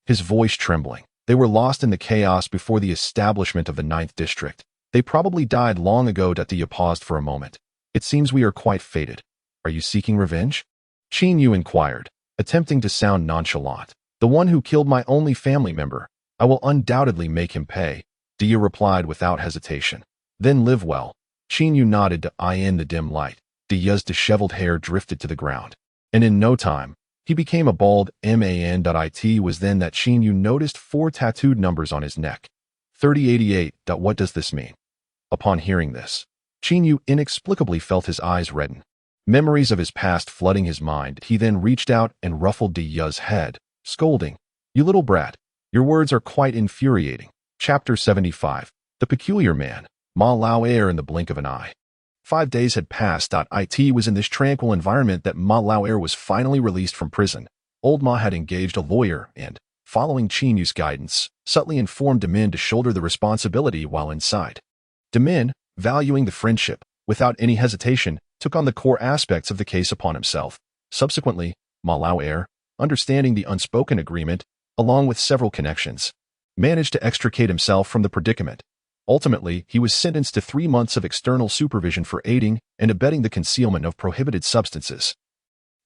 his voice trembling. "They were lost in the chaos before the establishment of the 9th District. They probably died long ago." Daya paused for a moment. "It seems we are quite fated. Are you seeking revenge?" Qin Yu inquired, attempting to sound nonchalant. "The one who killed my only family member. I will undoubtedly make him pay," Daya replied without hesitation. "Then live well." Qin Yu nodded to eye in the dim light. Daya's disheveled hair drifted to the ground, and in no time, he became a bald man. It was then that Qin Yu noticed 4 tattooed numbers on his neck. 3088. What does this mean? Upon hearing this, Qin Yu inexplicably felt his eyes redden, memories of his past flooding his mind. He then reached out and ruffled Daya's head, scolding, "You little brat, your words are quite infuriating." Chapter 75. The Peculiar Man. Ma Lao Air in the blink of an eye. 5 days had passed. It was in this tranquil environment that Ma Lao Air was finally released from prison. Old Ma had engaged a lawyer and, following Qin Yu's guidance, subtly informed Demin to shoulder the responsibility while inside. Demin, valuing the friendship, without any hesitation, took on the core aspects of the case upon himself. Subsequently, Ma Lao Air, understanding the unspoken agreement, along with several connections, managed to extricate himself from the predicament. Ultimately, he was sentenced to 3 months of external supervision for aiding and abetting the concealment of prohibited substances.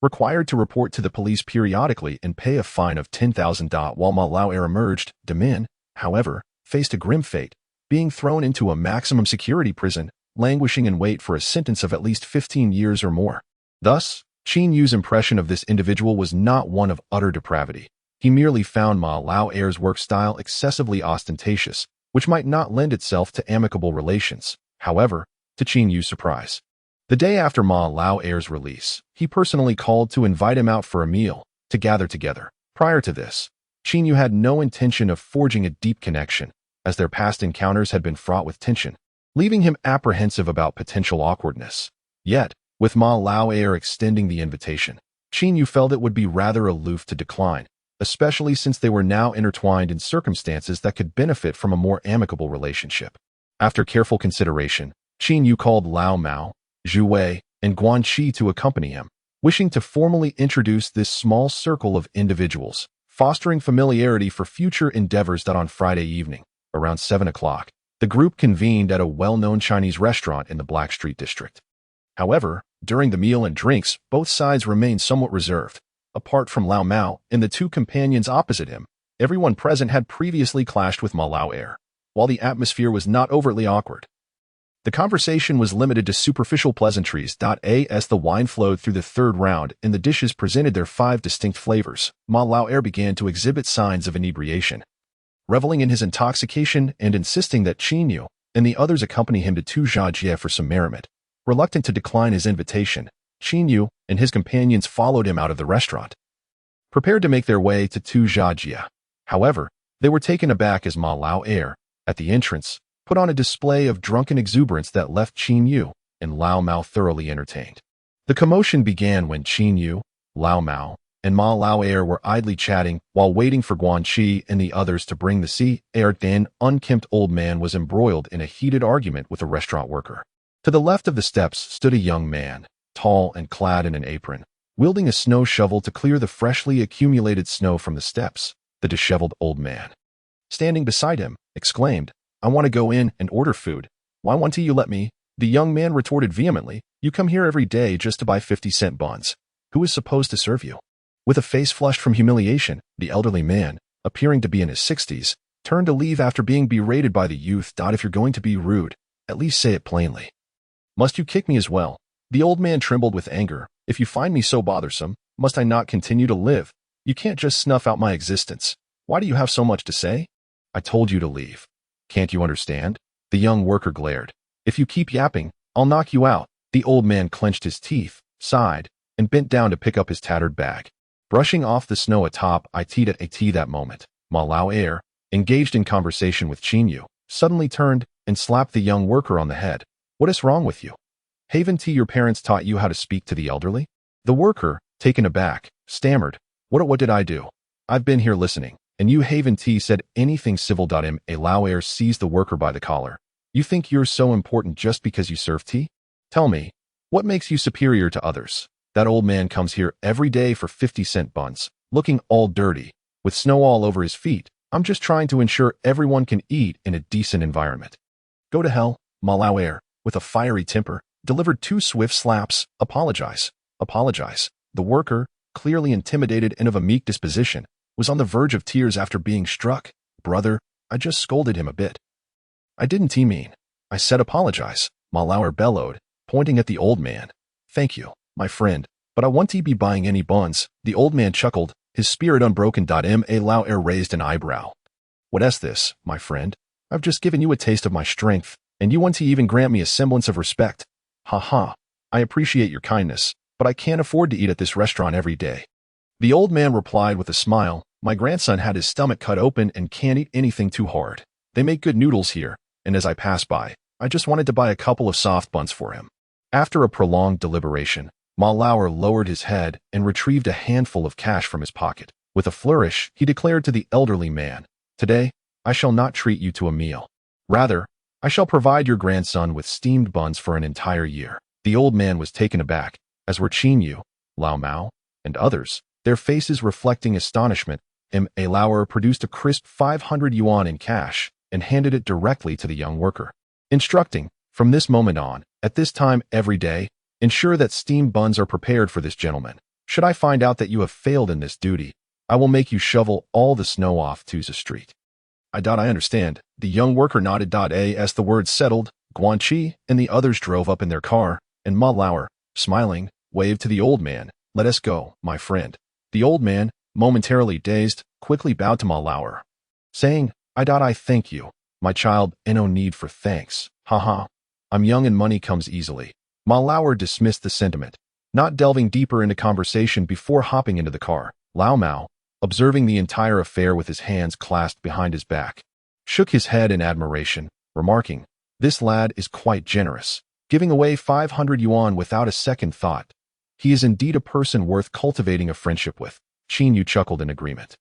Required to report to the police periodically and pay a fine of 10,000. While Ma Lao Air emerged, Demin, however, faced a grim fate, being thrown into a maximum security prison, languishing in wait for a sentence of at least 15 years or more. Thus, Qin Yu's impression of this individual was not one of utter depravity. He merely found Ma Lao Er's work style excessively ostentatious, which might not lend itself to amicable relations. However, to Qin Yu's surprise, the day after Ma Lao Er's release, he personally called to invite him out for a meal, to gather together. Prior to this, Qin Yu had no intention of forging a deep connection, as their past encounters had been fraught with tension, leaving him apprehensive about potential awkwardness. Yet, with Ma Lao Er extending the invitation, Qin Yu felt it would be rather aloof to decline, especially since they were now intertwined in circumstances that could benefit from a more amicable relationship. After careful consideration, Qin Yu called Lao Mao, Zhu Wei, and Guanqi to accompany him, wishing to formally introduce this small circle of individuals, fostering familiarity for future endeavors. On Friday evening, around 7 o'clock, the group convened at a well-known Chinese restaurant in the Blackstreet district. However, during the meal and drinks, both sides remained somewhat reserved. Apart from Lao Mao and the two companions opposite him, everyone present had previously clashed with Ma Lao Er. While the atmosphere was not overtly awkward, the conversation was limited to superficial pleasantries. As the wine flowed through the third round and the dishes presented their 5 distinct flavors, Ma Lao Er began to exhibit signs of inebriation, reveling in his intoxication and insisting that Qin Yu and the others accompany him to Tu Jia for some merriment. Reluctant to decline his invitation, Qin Yu and his companions followed him out of the restaurant, prepared to make their way to Tu Jia. However, they were taken aback as Ma Lao Er, at the entrance, put on a display of drunken exuberance that left Qin Yu and Lao Mao thoroughly entertained. The commotion began when Qin Yu, Lao Mao, and Ma Lao Er were idly chatting while waiting for Guanqi and the others to bring the sea. An unkempt old man was embroiled in a heated argument with a restaurant worker. To the left of the steps stood a young man, tall and clad in an apron, wielding a snow shovel to clear the freshly accumulated snow from the steps. The disheveled old man, standing beside him, exclaimed, "I want to go in and order food. Why won't you let me?" The young man retorted vehemently, "You come here every day just to buy 50-cent buns. Who is supposed to serve you?" With a face flushed from humiliation, the elderly man, appearing to be in his 60s, turned to leave after being berated by the youth. If you're going to be rude, at least say it plainly. Must you kick me as well? The old man trembled with anger. If you find me so bothersome, must I not continue to live? You can't just snuff out my existence. Why do you have so much to say? I told you to leave. Can't you understand? The young worker glared. If you keep yapping, I'll knock you out. The old man clenched his teeth, sighed, and bent down to pick up his tattered bag. Brushing off the snow atop it that moment, Ma Lao Er, engaged in conversation with Qin Yu, suddenly turned and slapped the young worker on the head. What is wrong with you? Haven't your parents taught you how to speak to the elderly? The worker, taken aback, stammered, What did I do? I've been here listening, and you haven't said anything civil. Ma Lao Er seized the worker by the collar. You think you're so important just because you serve tea? Tell me, what makes you superior to others? That old man comes here every day for 50-cent buns, looking all dirty, with snow all over his feet. I'm just trying to ensure everyone can eat in a decent environment. Go to hell. Ma Lao Er, with a fiery temper, delivered 2 swift slaps. Apologize. Apologize. The worker, clearly intimidated and of a meek disposition, was on the verge of tears after being struck. Brother, I just scolded him a bit. I didn't mean. I said apologize. Ma Lao Er bellowed, pointing at the old man. Thank you, my friend, but I won't be buying any buns. The old man chuckled, his spirit unbroken. Ma Lao Er raised an eyebrow. What's this, my friend? I've just given you a taste of my strength, and you want to even grant me a semblance of respect. Ha ha. I appreciate your kindness, but I can't afford to eat at this restaurant every day. The old man replied with a smile, My grandson had his stomach cut open and can't eat anything too hard. They make good noodles here, and as I passed by, I just wanted to buy a couple of soft buns for him. After a prolonged deliberation, Ma Lao Er lowered his head and retrieved a handful of cash from his pocket. With a flourish, he declared to the elderly man, Today, I shall not treat you to a meal. Rather, I shall provide your grandson with steamed buns for an entire year. The old man was taken aback, as were Qin Yu, Lao Mao, and others, their faces reflecting astonishment. Ma Lao Er produced a crisp 500 yuan in cash and handed it directly to the young worker, instructing, from this moment on, at this time every day, ensure that steamed buns are prepared for this gentleman. Should I find out that you have failed in this duty, I will make you shovel all the snow off Tuza Street. I understand. The young worker nodded. As the words settled, Guanqi and the others drove up in their car, and Ma Lao Er, smiling, waved to the old man. Let us go, my friend. The old man, momentarily dazed, quickly bowed to Ma Lauer, saying, I thank you, my child, and no need for thanks. Haha. I'm young and money comes easily. Ma Lauer dismissed the sentiment, not delving deeper into conversation before hopping into the car. Lao Mao, observing the entire affair with his hands clasped behind his back, shook his head in admiration, remarking, this lad is quite generous, giving away 500 yuan without a second thought. He is indeed a person worth cultivating a friendship with. Qin Yu chuckled in agreement.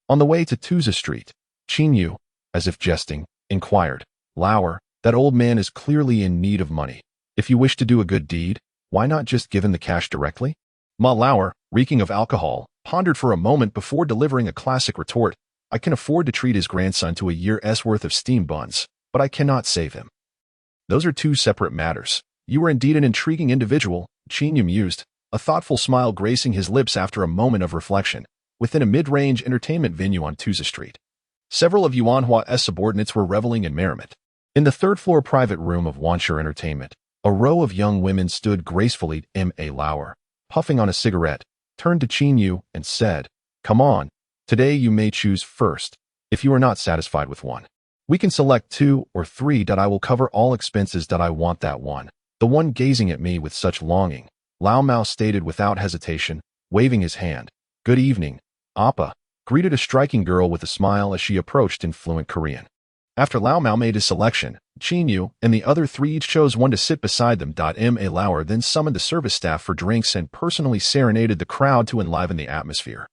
On the way to Tuza Street, Qin Yu, as if jesting, inquired, Lauer, that old man is clearly in need of money. If you wish to do a good deed, why not just give him the cash directly? Ma Lauer, reeking of alcohol, pondered for a moment before delivering a classic retort. I can afford to treat his grandson to a year's worth of steam buns, but I cannot save him. Those are two separate matters. You are indeed an intriguing individual, Qin Yu mused, a thoughtful smile gracing his lips after a moment of reflection, within a mid-range entertainment venue on Tuza Street. Several of Yuanhua's subordinates were reveling in merriment. In the third-floor private room of Wanshur Entertainment, a row of young women stood gracefully. Ma Lauer, puffing on a cigarette, turned to Qin Yu and said, Come on, today you may choose first. If you are not satisfied with one, we can select 2 or 3. I will cover all expenses. I want that one. The one gazing at me with such longing, Lao Mao stated without hesitation, waving his hand. Good evening, Appa, greeted a striking girl with a smile as she approached in fluent Korean. After Lao Mao made his selection, Qin Yu and the other 3 each chose one to sit beside them. Ma Lauer then summoned the service staff for drinks and personally serenaded the crowd to enliven the atmosphere.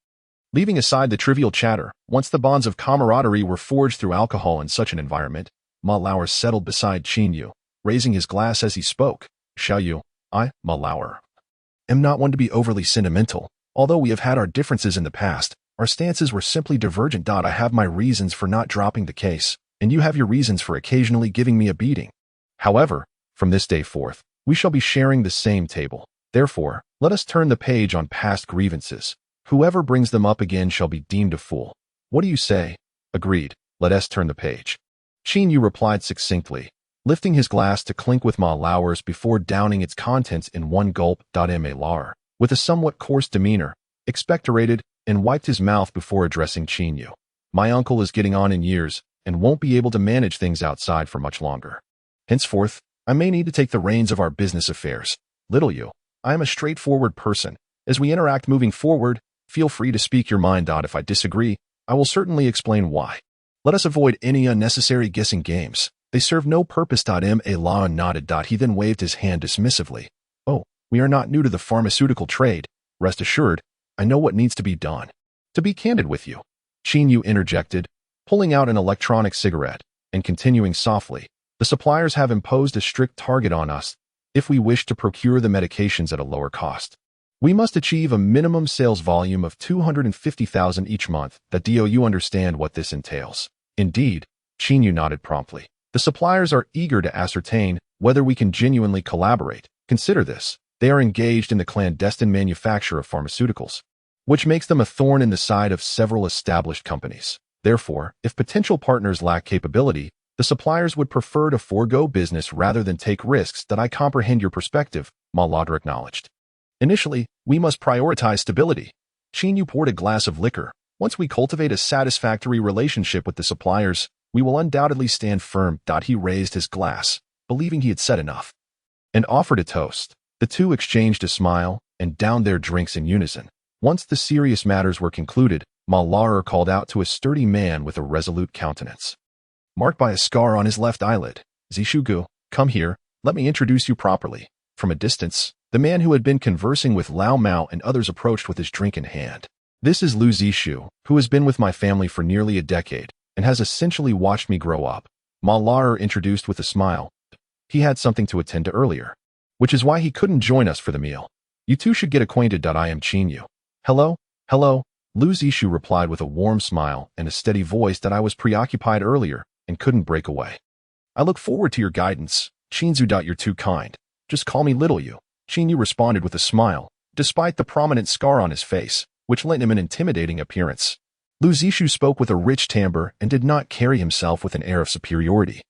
Leaving aside the trivial chatter, once the bonds of camaraderie were forged through alcohol in such an environment, Ma Lauer settled beside Qin Yu, raising his glass as he spoke. Xiao Yu, I, Ma Lauer, am not one to be overly sentimental. Although we have had our differences in the past, our stances were simply divergent. I have my reasons for not dropping the case, and you have your reasons for occasionally giving me a beating. However, from this day forth, we shall be sharing the same table. Therefore, let us turn the page on past grievances. Whoever brings them up again shall be deemed a fool. What do you say? Agreed. Let us turn the page. Qin Yu replied succinctly, lifting his glass to clink with Ma Lauer's before downing its contents in one gulp. Ma Lauer, with a somewhat coarse demeanor, expectorated and wiped his mouth before addressing Qin Yu. My uncle is getting on in years and won't be able to manage things outside for much longer. Henceforth, I may need to take the reins of our business affairs. Little Yu, I am a straightforward person. As we interact moving forward, feel free to speak your mind. If I disagree, I will certainly explain why. Let us avoid any unnecessary guessing games. They serve no purpose. Ma Lauer nodded. He then waved his hand dismissively. Oh, we are not new to the pharmaceutical trade. Rest assured, I know what needs to be done. To be candid with you, Qin Yu interjected, pulling out an electronic cigarette, and continuing softly, the suppliers have imposed a strict target on us if we wish to procure the medications at a lower cost. We must achieve a minimum sales volume of 250,000 each month. Do you understand what this entails? Indeed, Qin Yu nodded promptly. The suppliers are eager to ascertain whether we can genuinely collaborate. Consider this. They are engaged in the clandestine manufacture of pharmaceuticals, which makes them a thorn in the side of several established companies. Therefore, if potential partners lack capability, the suppliers would prefer to forego business rather than take risks. I comprehend your perspective, Ma Lauer acknowledged. Initially, we must prioritize stability. Qin Yu poured a glass of liquor. Once we cultivate a satisfactory relationship with the suppliers, we will undoubtedly stand firm. He raised his glass, believing he had said enough, and offered a toast. The two exchanged a smile and downed their drinks in unison. Once the serious matters were concluded, Ma Lauer called out to a sturdy man with a resolute countenance, marked by a scar on his left eyelid. Zishugu, come here, let me introduce you properly. From a distance, the man who had been conversing with Lao Mao and others approached with his drink in hand. This is Lu Zishu, who has been with my family for nearly a decade, and has essentially watched me grow up. Ma Lauer introduced with a smile. He had something to attend to earlier, which is why he couldn't join us for the meal. You two should get acquainted. I am Qin Yu. Hello, hello, Lu Zishu replied with a warm smile and a steady voice. I was preoccupied earlier and couldn't break away. I look forward to your guidance. Qinzu. You're too kind. Just call me Little Yu. Qin Yu responded with a smile, despite the prominent scar on his face, which lent him an intimidating appearance. Lu Zishu spoke with a rich timbre and did not carry himself with an air of superiority,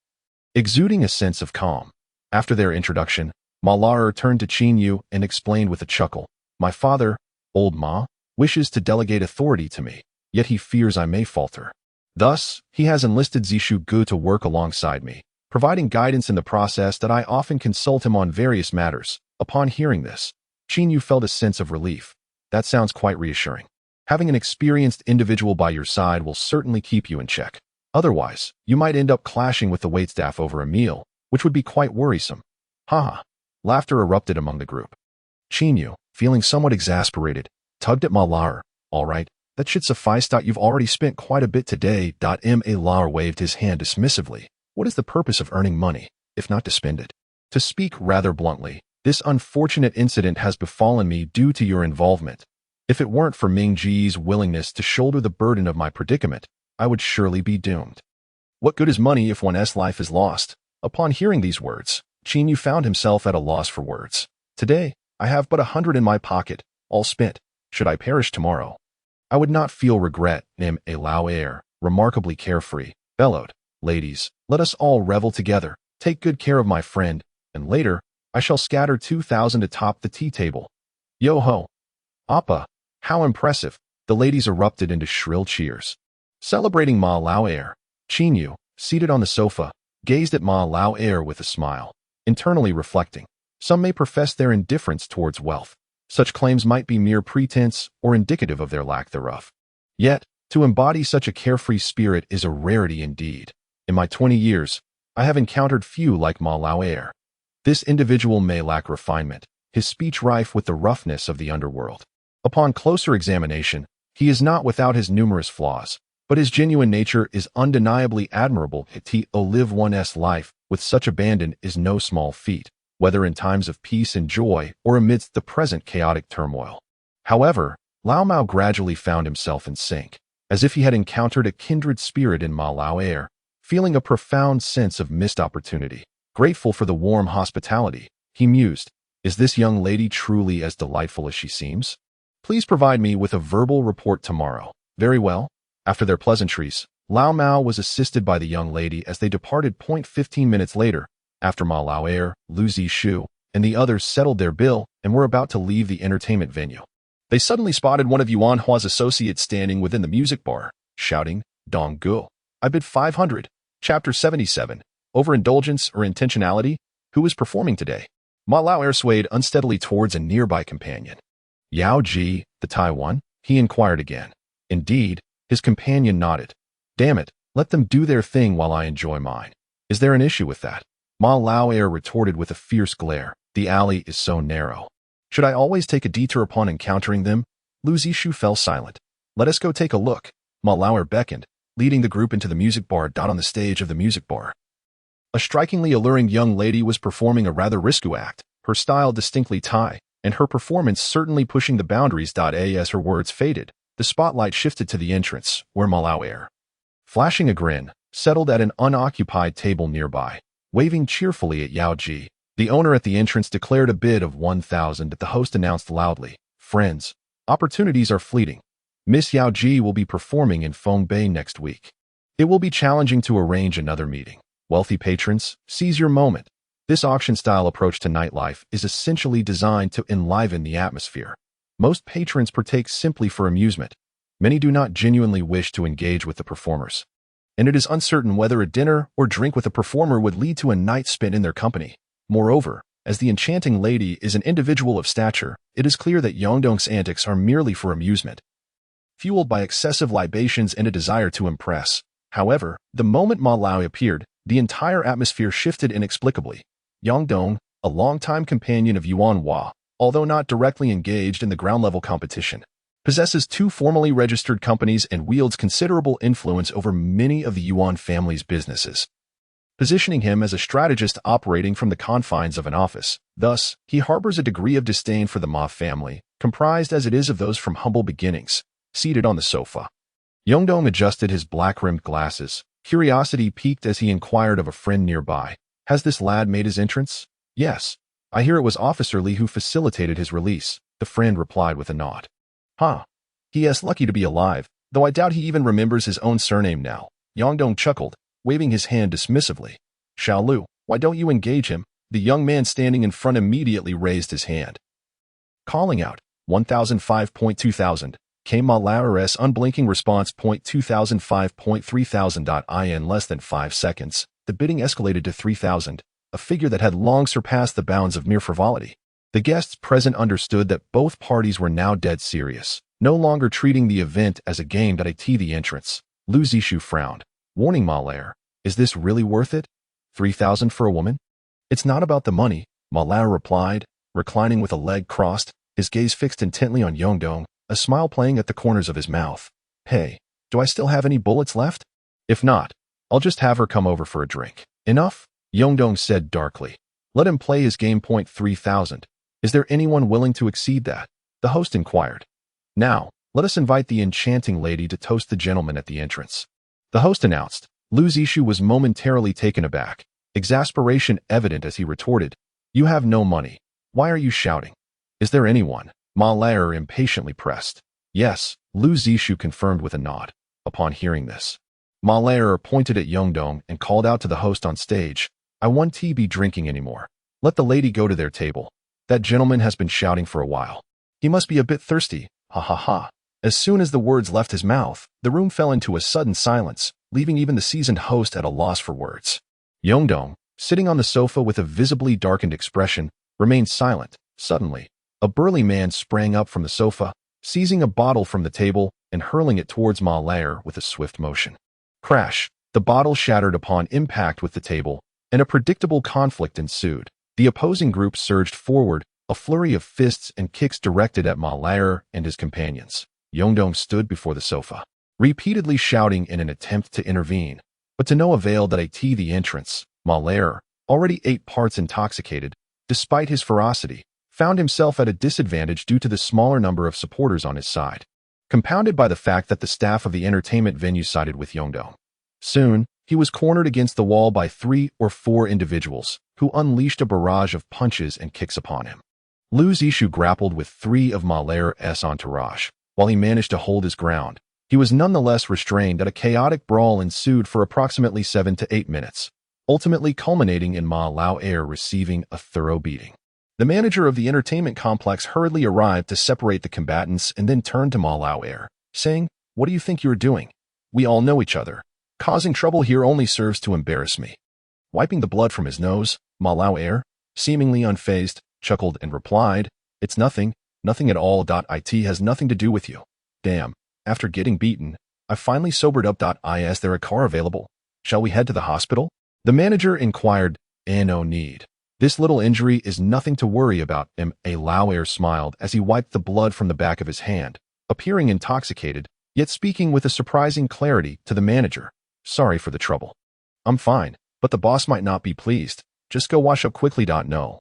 exuding a sense of calm. After their introduction, Ma Lao turned to Qin Yu and explained with a chuckle, "My father, old Ma, wishes to delegate authority to me, yet he fears I may falter. Thus, he has enlisted Zishu Gu to work alongside me, providing guidance in the process that I often consult him on various matters." Upon hearing this, Qin Yu felt a sense of relief. That sounds quite reassuring. Having an experienced individual by your side will certainly keep you in check. Otherwise, you might end up clashing with the waitstaff over a meal, which would be quite worrisome. Haha. Laughter erupted among the group. Qin Yu, feeling somewhat exasperated, tugged at Ma Lao. "All right, that should suffice. You've already spent quite a bit today." Ma Lao waved his hand dismissively. "What is the purpose of earning money, if not to spend it? To speak rather bluntly, this unfortunate incident has befallen me due to your involvement. If it weren't for Ming Ji's willingness to shoulder the burden of my predicament, I would surely be doomed. What good is money if one's life is lost?" Upon hearing these words, Qin Yu found himself at a loss for words. "Today, I have but 100 in my pocket, all spent. Should I perish tomorrow, I would not feel regret." Ma Lao, remarkably carefree, bellowed, "Ladies, let us all revel together. Take good care of my friend, and later, I shall scatter 2,000 atop the tea table." "Yo-ho! Appa, how impressive!" The ladies erupted into shrill cheers. Celebrating Ma Lao, Qin Yu, seated on the sofa, gazed at Ma Lao with a smile, internally reflecting. Some may profess their indifference towards wealth. Such claims might be mere pretense or indicative of their lack thereof. Yet, to embody such a carefree spirit is a rarity indeed. In my 20 years, I have encountered few like Ma Lao. This individual may lack refinement, his speech rife with the roughness of the underworld. Upon closer examination, he is not without his numerous flaws, but his genuine nature is undeniably admirable. To live one's life with such abandon is no small feat, whether in times of peace and joy or amidst the present chaotic turmoil. However, Lao Mao gradually found himself in sync, as if he had encountered a kindred spirit in Ma Lao, feeling a profound sense of missed opportunity. Grateful for the warm hospitality, he mused, "Is this young lady truly as delightful as she seems? Please provide me with a verbal report tomorrow." "Very well." After their pleasantries, Lao Mao was assisted by the young lady as they departed. 15 minutes later, after Ma Lao, Lu Zishu, and the others settled their bill and were about to leave the entertainment venue, they suddenly spotted one of Yuan Hua's associates standing within the music bar, shouting, "Dong Gu, I bid 500. Chapter 77, Overindulgence or Intentionality? Who is performing today?" Ma Lao swayed unsteadily towards a nearby companion. "Yao Ji, the Taiwan?" he inquired again. Indeed, his companion nodded. "Damn it, let them do their thing while I enjoy mine. Is there an issue with that?" Ma Lao retorted with a fierce glare. "The alley is so narrow. Should I always take a detour upon encountering them?" Lu Zishu fell silent. "Let us go take a look." Ma Lao beckoned, leading the group into the music bar. On the stage of the music bar, a strikingly alluring young lady was performing a rather risky act, her style distinctly Thai, and her performance certainly pushing the boundaries. As her words faded, the spotlight shifted to the entrance, where Ma Lao, flashing a grin, settled at an unoccupied table nearby. Waving cheerfully at Yao Ji, the owner at the entrance declared a bid of 1,000. The host announced loudly, "Friends, opportunities are fleeting. Miss Yao Ji will be performing in Fongbei next week. It will be challenging to arrange another meeting. Wealthy patrons, seize your moment." This auction-style approach to nightlife is essentially designed to enliven the atmosphere. Most patrons partake simply for amusement. Many do not genuinely wish to engage with the performers, and it is uncertain whether a dinner or drink with a performer would lead to a night spent in their company. Moreover, as the enchanting lady is an individual of stature, it is clear that Yongdong's antics are merely for amusement, fueled by excessive libations and a desire to impress. However, the moment Ma Lao appeared, the entire atmosphere shifted inexplicably. Yongdong, a longtime companion of Yuan Hua, although not directly engaged in the ground-level competition, possesses 2 formally registered companies and wields considerable influence over many of the Yuan family's businesses, positioning him as a strategist operating from the confines of an office. Thus, he harbors a degree of disdain for the Ma family, comprised as it is of those from humble beginnings. Seated on the sofa, Yongdong adjusted his black-rimmed glasses. Curiosity piqued as he inquired of a friend nearby, "Has this lad made his entrance?" "Yes. I hear it was Officer Li who facilitated his release," the friend replied with a nod. "Huh. He is lucky to be alive, though I doubt he even remembers his own surname now." Yongdong chuckled, waving his hand dismissively. "Xiao Lu, why don't you engage him? The young man standing in front immediately raised his hand, calling out, 1005.2000, came Malauer's unblinking response, 2005.3000. In less than 5 seconds, the bidding escalated to 3,000, a figure that had long surpassed the bounds of mere frivolity. The guests present understood that both parties were now dead serious, no longer treating the event as a game. At the entrance, Lu Zishu frowned, warning Malauer, is this really worth it? 3,000 for a woman? It's not about the money, Malauer replied, reclining with a leg crossed, his gaze fixed intently on Yongdong, a smile playing at the corners of his mouth. Hey, do I still have any bullets left? If not, I'll just have her come over for a drink. Enough? Yongdong said darkly. Let him play his game. 3,000. Is there anyone willing to exceed that? The host inquired. Now, let us invite the enchanting lady to toast the gentleman at the entrance. The host announced. Lu Zishu was momentarily taken aback, exasperation evident as he retorted, You have no money. Why are you shouting? Is there anyone? Malauer impatiently pressed. Yes, Lu Zishu confirmed with a nod. Upon hearing this, Malauer pointed at Yongdong and called out to the host on stage, I won't be drinking anymore. Let the lady go to their table. That gentleman has been shouting for a while. He must be a bit thirsty, ha ha ha. As soon as the words left his mouth, the room fell into a sudden silence, leaving even the seasoned host at a loss for words. Yongdong, sitting on the sofa with a visibly darkened expression, remained silent. Suddenly, a burly man sprang up from the sofa, seizing a bottle from the table and hurling it towards Malauer with a swift motion. Crash! The bottle shattered upon impact with the table, and a predictable conflict ensued. The opposing group surged forward, a flurry of fists and kicks directed at Malauer and his companions. Yongdong stood before the sofa, repeatedly shouting in an attempt to intervene, but to no avail. At the entrance, Malauer, already 8 parts intoxicated, despite his ferocity, found himself at a disadvantage due to the smaller number of supporters on his side, compounded by the fact that the staff of the entertainment venue sided with Yongdong. Soon, he was cornered against the wall by 3 or 4 individuals, who unleashed a barrage of punches and kicks upon him. Lu Zishu grappled with 3 of Malauer's entourage. While he managed to hold his ground, he was nonetheless restrained. A chaotic brawl ensued for approximately 7 to 8 minutes, ultimately culminating in Malauer receiving a thorough beating. The manager of the entertainment complex hurriedly arrived to separate the combatants and then turned to Malauer, saying, What do you think you're doing? We all know each other. Causing trouble here only serves to embarrass me. Wiping the blood from his nose, Malauer, seemingly unfazed, chuckled and replied, It's nothing. Nothing at all. It has nothing to do with you. Damn, after getting beaten, I finally sobered up. Is there a car available? Shall we head to the hospital? The manager inquired. No need. This little injury is nothing to worry about. Malauer smiled as he wiped the blood from the back of his hand, appearing intoxicated, yet speaking with a surprising clarity to the manager. Sorry for the trouble. I'm fine, but the boss might not be pleased. Just go wash up quickly. No,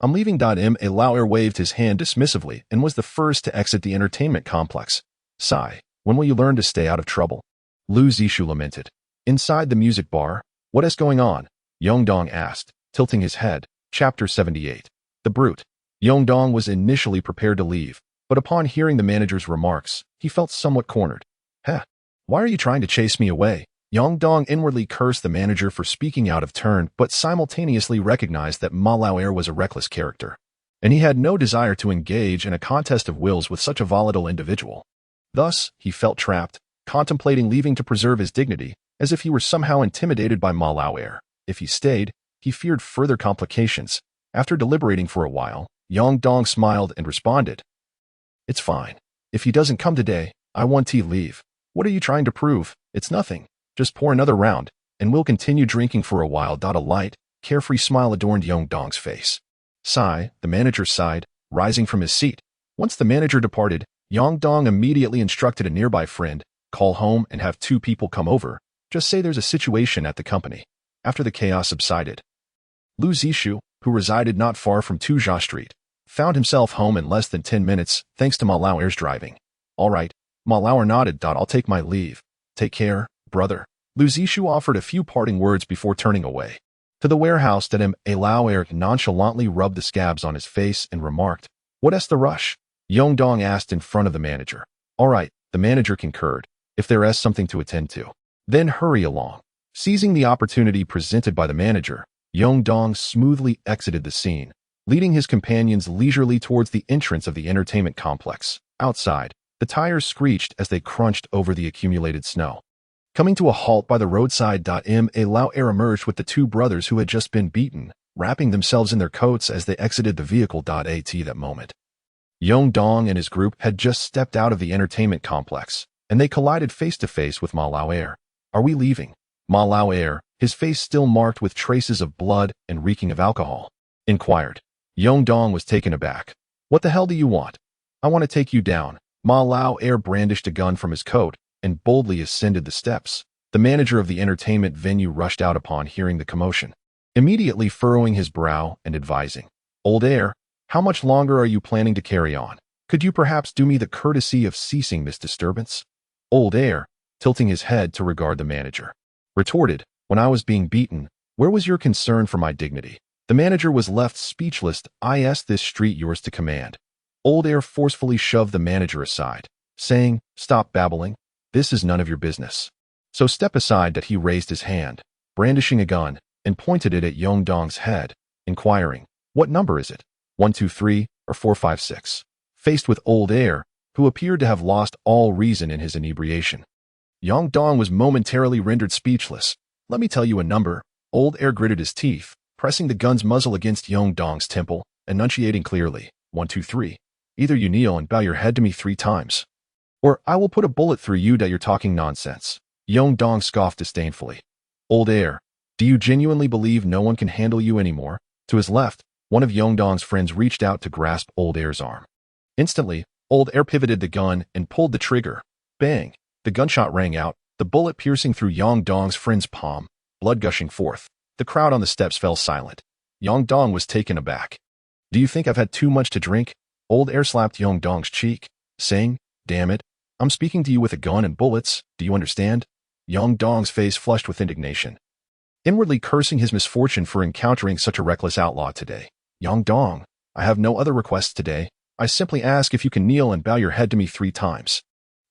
I'm leaving. Malauer waved his hand dismissively and was the first to exit the entertainment complex. Sigh, when will you learn to stay out of trouble? Lu Zishu lamented. Inside the music bar, what is going on? Yongdong asked, tilting his head. Chapter 78. The Brute. Yongdong was initially prepared to leave, but upon hearing the manager's remarks, he felt somewhat cornered. Heh, why are you trying to chase me away? Yongdong inwardly cursed the manager for speaking out of turn, but simultaneously recognized that Malauer was a reckless character, and he had no desire to engage in a contest of wills with such a volatile individual. Thus, he felt trapped, contemplating leaving to preserve his dignity, as if he were somehow intimidated by Malauer. If he stayed, he feared further complications. After deliberating for a while, Yongdong smiled and responded, It's fine. If he doesn't come today, I want to leave. What are you trying to prove? It's nothing. Just pour another round, and we'll continue drinking for a while. A light, carefree smile adorned Yongdong's face. Sigh, the manager sighed, rising from his seat. Once the manager departed, Yongdong immediately instructed a nearby friend, call home and have 2 people come over. Just say there's a situation at the company. After the chaos subsided, Lu Zishu, who resided not far from Tuzha Street, found himself home in less than 10 minutes thanks to Malauer's driving. All right, Malauer nodded. I'll take my leave. Take care, brother. Lu Zishu offered a few parting words before turning away. To the warehouse, Malauer nonchalantly rubbed the scabs on his face and remarked, What's the rush? Yongdong asked in front of the manager. All right, the manager concurred. If there is something to attend to, then hurry along. Seizing the opportunity presented by the manager, Dong smoothly exited the scene, leading his companions leisurely towards the entrance of the entertainment complex. Outside, the tires screeched as they crunched over the accumulated snow. Coming to a halt by the roadside, Lao Air emerged with the two brothers who had just been beaten, wrapping themselves in their coats as they exited the vehicle. At that moment, Dong and his group had just stepped out of the entertainment complex, and they collided face-to-face with Ma Lao Air. "Are we leaving?" Ma Lao Air, his face still marked with traces of blood and reeking of alcohol, inquired. Dong was taken aback. "What the hell do you want?" "I want to take you down." Ma Lao Air brandished a gun from his coat and boldly ascended the steps. The manager of the entertainment venue rushed out upon hearing the commotion, immediately furrowing his brow and advising, "Old Air, how much longer are you planning to carry on? Could you perhaps do me the courtesy of ceasing this disturbance?" Old Air, tilting his head to regard the manager, retorted, "When I was being beaten, where was your concern for my dignity?" The manager was left speechless. "Is this street yours to command?" Old Air forcefully shoved the manager aside, saying, "Stop babbling. This is none of your business." So step aside. That he raised his hand, brandishing a gun, and pointed it at Dong's head, inquiring, "What number is it? 123 or 456? Faced with Old Air, who appeared to have lost all reason in his inebriation, Dong was momentarily rendered speechless. "Let me tell you a number." Old Air gritted his teeth, pressing the gun's muzzle against Dong's temple, enunciating clearly, 123. Either you kneel and bow your head to me 3 times, or I will put a bullet through you. You're talking nonsense. Dong scoffed disdainfully. "Old Air, do you genuinely believe no one can handle you anymore?" To his left, one of Dong's friends reached out to grasp Old Air's arm. Instantly, Old Air pivoted the gun and pulled the trigger. Bang! The gunshot rang out, the bullet piercing through Dong's friend's palm, blood gushing forth. The crowd on the steps fell silent. Dong was taken aback. "Do you think I've had too much to drink?" Old Air slapped Dong's cheek, saying, "Damn it, I'm speaking to you with a gun and bullets. Do you understand?" Dong's face flushed with indignation, inwardly cursing his misfortune for encountering such a reckless outlaw today. "Dong, I have no other requests today. I simply ask if you can kneel and bow your head to me 3 times.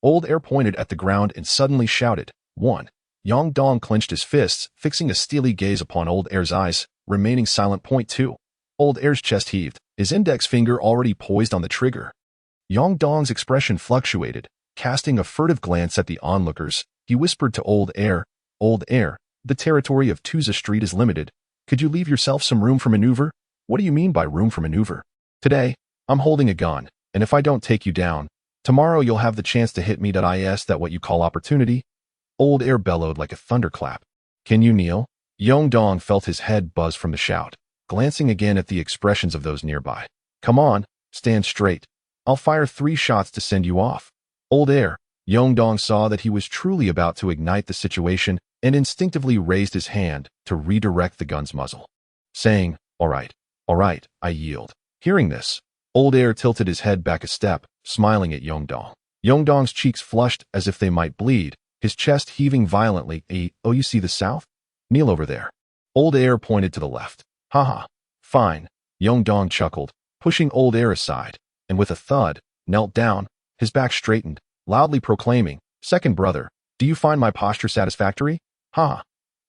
Old Air pointed at the ground and suddenly shouted, 1. Dong clenched his fists, fixing a steely gaze upon Old Air's eyes, remaining silent. 2. Old Air's chest heaved, his index finger already poised on the trigger. Dong's expression fluctuated. Casting a furtive glance at the onlookers, he whispered to Old Air, "Old Air, the territory of Tuza Street is limited. Could you leave yourself some room for maneuver?" "What do you mean by room for maneuver?" "Today, I'm holding a gun, and if I don't take you down, tomorrow you'll have the chance to hit me. Is that what you call opportunity?" Old Air bellowed like a thunderclap. "Can you kneel?" Dong felt his head buzz from the shout, glancing again at the expressions of those nearby. "Come on, stand straight. I'll fire 3 shots to send you off." Old Air, Dong saw that he was truly about to ignite the situation and instinctively raised his hand to redirect the gun's muzzle, saying, all right, I yield." Hearing this, Old Air tilted his head back a step, smiling at Dong. Dong's cheeks flushed as if they might bleed, his chest heaving violently. "Oh, you see the south? Kneel over there." Old Air pointed to the left. "Haha, fine." Dong chuckled, pushing Old Air aside, and with a thud, knelt down, his back straightened, loudly proclaiming, "Second brother, do you find my posture satisfactory?" "Ha!"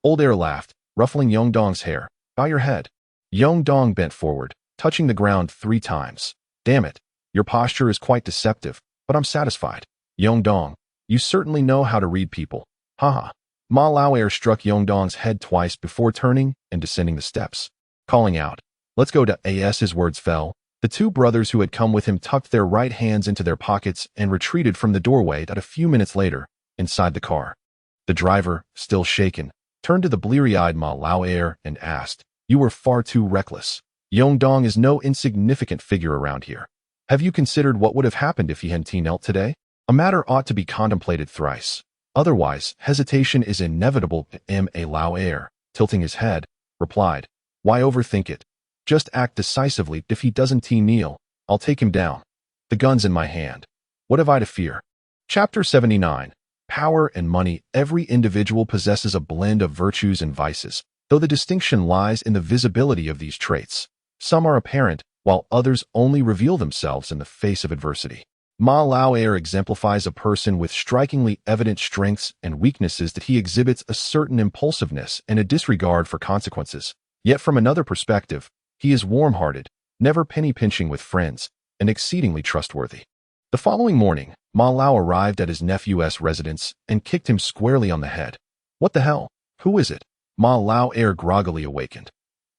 Old Air laughed, ruffling Dong's hair. "Bow your head." Dong bent forward, touching the ground 3 times. "Damn it, your posture is quite deceptive, but I'm satisfied." "Dong, you certainly know how to read people." "Haha." Ma Lao Air struck Dong's head twice before turning and descending the steps, calling out, "Let's go to." As his words fell, the 2 brothers who had come with him tucked their right hands into their pockets and retreated from the doorway. A few minutes later, inside the car, the driver, still shaken, turned to the bleary-eyed Ma Lao Air and asked, "You were far too reckless. Dong is no insignificant figure around here. Have you considered what would have happened if he hadn't knelt today? A matter ought to be contemplated thrice. Otherwise, hesitation is inevitable." Ma Lao Air, tilting his head, replied, "Why overthink it? Just act decisively. If he doesn't kneel, I'll take him down. The gun's in my hand. What have I to fear?" Chapter 79. Power and money. Every individual possesses a blend of virtues and vices, though the distinction lies in the visibility of these traits. Some are apparent, while others only reveal themselves in the face of adversity. Ma Lao Air exemplifies a person with strikingly evident strengths and weaknesses. That he exhibits a certain impulsiveness and a disregard for consequences. Yet from another perspective, he is warm-hearted, never penny-pinching with friends, and exceedingly trustworthy. The following morning, Ma Lao arrived at his nephew's residence and kicked him squarely on the head. "What the hell? Who is it?" Ma Lao air groggily awakened.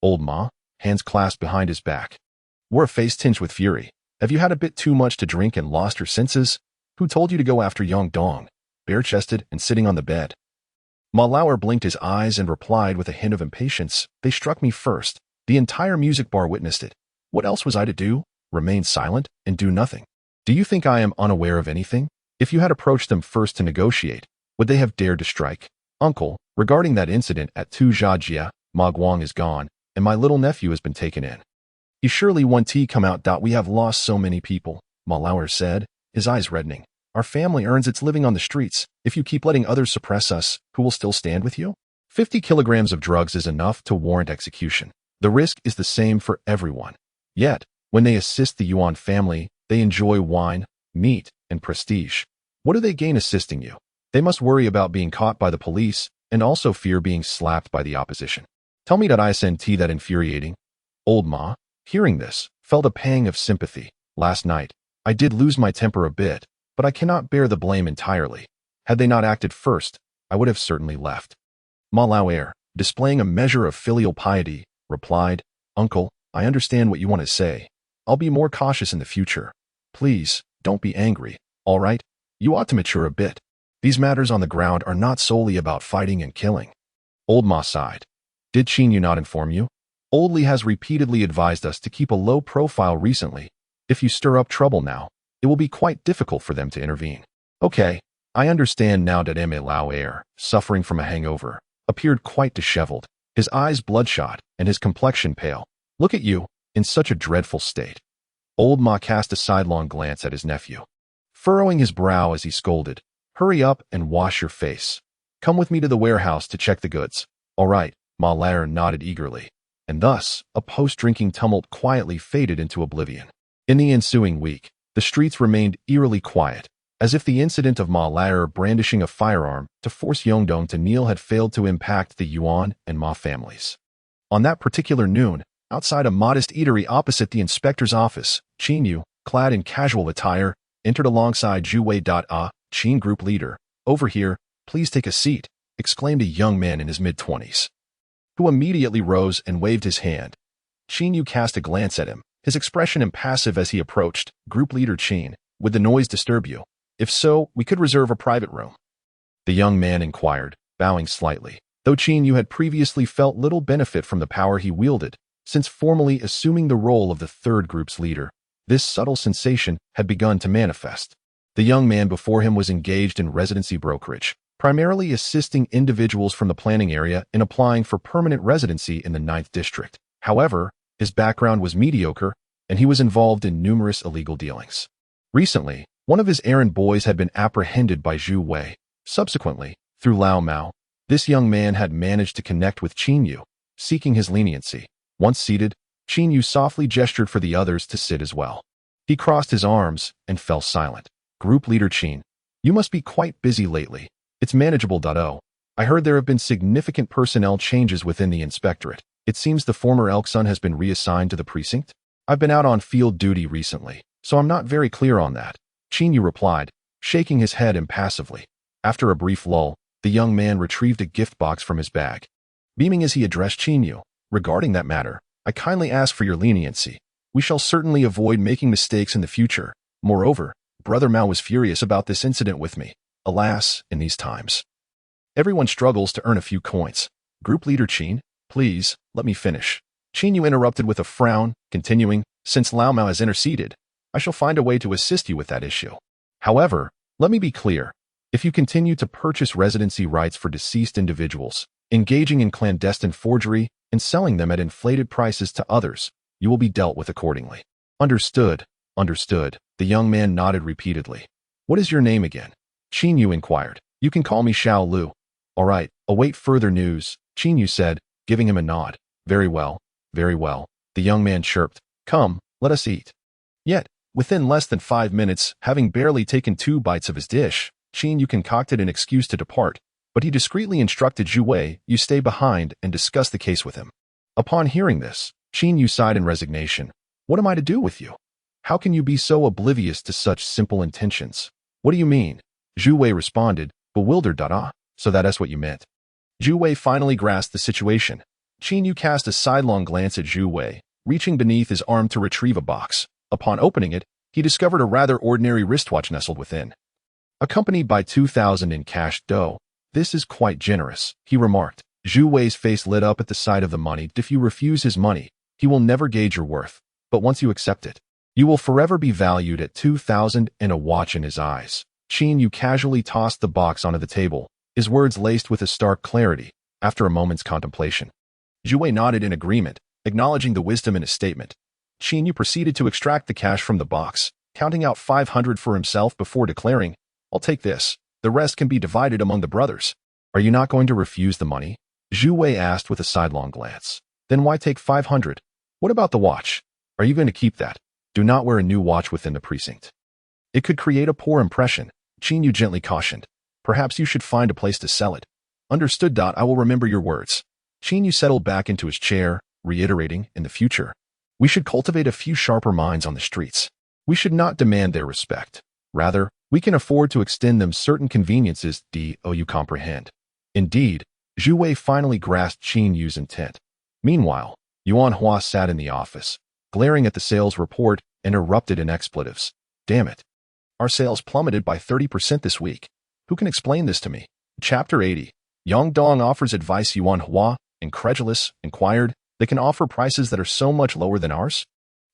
"Old Ma," hands clasped behind his back. Wore a face tinged with fury. "Have you had a bit too much to drink and lost your senses? Who told you to go after Yong Dong, bare-chested and sitting on the bed?" Ma Lauer blinked his eyes and replied with a hint of impatience, "They struck me first. The entire music bar witnessed it. What else was I to do? Remain silent and do nothing. Do you think I am unaware of anything? If you had approached them first to negotiate, would they have dared to strike? Uncle, regarding that incident at Tujiajia, Ma Guang is gone, and my little nephew has been taken in. You surely want to come out. We have lost so many people," Ma Lauer said, his eyes reddening. "Our family earns its living on the streets. If you keep letting others suppress us, who will still stand with you? 50 kilograms of drugs is enough to warrant execution. The risk is the same for everyone. Yet, when they assist the Yuan family, they enjoy wine, meat, and prestige. What do they gain assisting you? They must worry about being caught by the police and also fear being slapped by the opposition. Tell me that isn't that infuriating?" Old Ma, hearing this, felt a pang of sympathy. "Last night, I did lose my temper a bit, but I cannot bear the blame entirely. Had they not acted first, I would have certainly left." Ma Lauer, displaying a measure of filial piety, replied, "Uncle, I understand what you want to say. I'll be more cautious in the future. Please, don't be angry, all right? You ought to mature a bit. These matters on the ground are not solely about fighting and killing." Old Ma sighed. "Did Qin Yu not inform you? Old Li has repeatedly advised us to keep a low profile recently. If you stir up trouble now, it will be quite difficult for them to intervene." "Okay, I understand now." that Ma Lauer, suffering from a hangover, appeared quite disheveled, his eyes bloodshot and his complexion pale. "Look at you, in such a dreadful state." Old Ma cast a sidelong glance at his nephew, furrowing his brow as he scolded, "Hurry up and wash your face. Come with me to the warehouse to check the goods." "All right," Ma Lauer nodded eagerly, and thus a post-drinking tumult quietly faded into oblivion. In the ensuing week, the streets remained eerily quiet, as if the incident of Ma Lauer brandishing a firearm to force Yongdong to kneel had failed to impact the Yuan and Ma families. On that particular noon, outside a modest eatery opposite the inspector's office, Qin Yu, clad in casual attire, entered alongside Zhu Wei. Qin group leader, "Over here, please take a seat," exclaimed a young man in his mid-20s, who immediately rose and waved his hand. Qin Yu cast a glance at him, his expression impassive as he approached. "Group leader Qin, would the noise disturb you? If so, we could reserve a private room." The young man inquired, bowing slightly, though Qin Yu had previously felt little benefit from the power he wielded. Since formally assuming the role of the third group's leader, this subtle sensation had begun to manifest. The young man before him was engaged in residency brokerage, primarily assisting individuals from the planning area in applying for permanent residency in the 9th District. However, his background was mediocre, and he was involved in numerous illegal dealings. Recently, one of his errand boys had been apprehended by Zhu Wei. Subsequently, through Lao Mao, this young man had managed to connect with Qin Yu, seeking his leniency. Once seated, Qin Yu softly gestured for the others to sit as well. He crossed his arms and fell silent. "Group leader Qin, you must be quite busy lately. It's manageable. I heard there have been significant personnel changes within the inspectorate. It seems the former Elkson has been reassigned to the precinct. I've been out on field duty recently, so I'm not very clear on that," Qin Yu replied, shaking his head impassively. After a brief lull, the young man retrieved a gift box from his bag. Beaming as he addressed Qin Yu, "Regarding that matter, I kindly ask for your leniency. We shall certainly avoid making mistakes in the future. Moreover, Brother Mao was furious about this incident with me. Alas, in these times, everyone struggles to earn a few coins." "Group leader Qin, please, let me finish." Qin Yu interrupted with a frown, continuing, "Since Lao Mao has interceded, I shall find a way to assist you with that issue. However, let me be clear. If you continue to purchase residency rights for deceased individuals, engaging in clandestine forgery, and selling them at inflated prices to others, you will be dealt with accordingly." "Understood, understood," the young man nodded repeatedly. "What is your name again?" Qin Yu inquired. "You can call me Xiao Lu." "All right, await further news," Qin Yu said, giving him a nod. Very well, the young man chirped. "Come, let us eat." Yet, within less than 5 minutes, having barely taken 2 bites of his dish, Qin Yu concocted an excuse to depart, but he discreetly instructed Zhu Wei, "You stay behind and discuss the case with him." Upon hearing this, Qin Yu sighed in resignation. What am I to do with you? How can you be so oblivious to such simple intentions? What do you mean? Zhu Wei responded, bewildered. So that's what you meant. Zhu Wei finally grasped the situation. Qin Yu cast a sidelong glance at Zhu Wei, reaching beneath his arm to retrieve a box. Upon opening it, he discovered a rather ordinary wristwatch nestled within. Accompanied by 2,000 in cash dough. This is quite generous, he remarked. Zhu Wei's face lit up at the sight of the money. If you refuse his money, he will never gauge your worth. But once you accept it, you will forever be valued at 2,000 and a watch in his eyes. Qin Yu casually tossed the box onto the table, his words laced with a stark clarity. After a moment's contemplation, Zhu Wei nodded in agreement, acknowledging the wisdom in his statement. Qin Yu proceeded to extract the cash from the box, counting out 500 for himself before declaring, I'll take this. The rest can be divided among the brothers. Are you not going to refuse the money? Zhu Wei asked with a sidelong glance. Then why take 500? What about the watch? Are you going to keep that? Do not wear a new watch within the precinct. It could create a poor impression, Qin Yu gently cautioned. Perhaps you should find a place to sell it. Understood. I will remember your words. Qin Yu settled back into his chair, reiterating, in the future, we should cultivate a few sharper minds on the streets. We should not demand their respect. Rather, we can afford to extend them certain conveniences. You comprehend. Indeed, Zhu Wei finally grasped Qin Yu's intent. Meanwhile, Yuan Hua sat in the office, glaring at the sales report and erupted in expletives. Damn it. Our sales plummeted by 30% this week. Who can explain this to me? Chapter 80. Yang Dong offers advice. Yuan Hua, incredulous, inquired, they can offer prices that are so much lower than ours?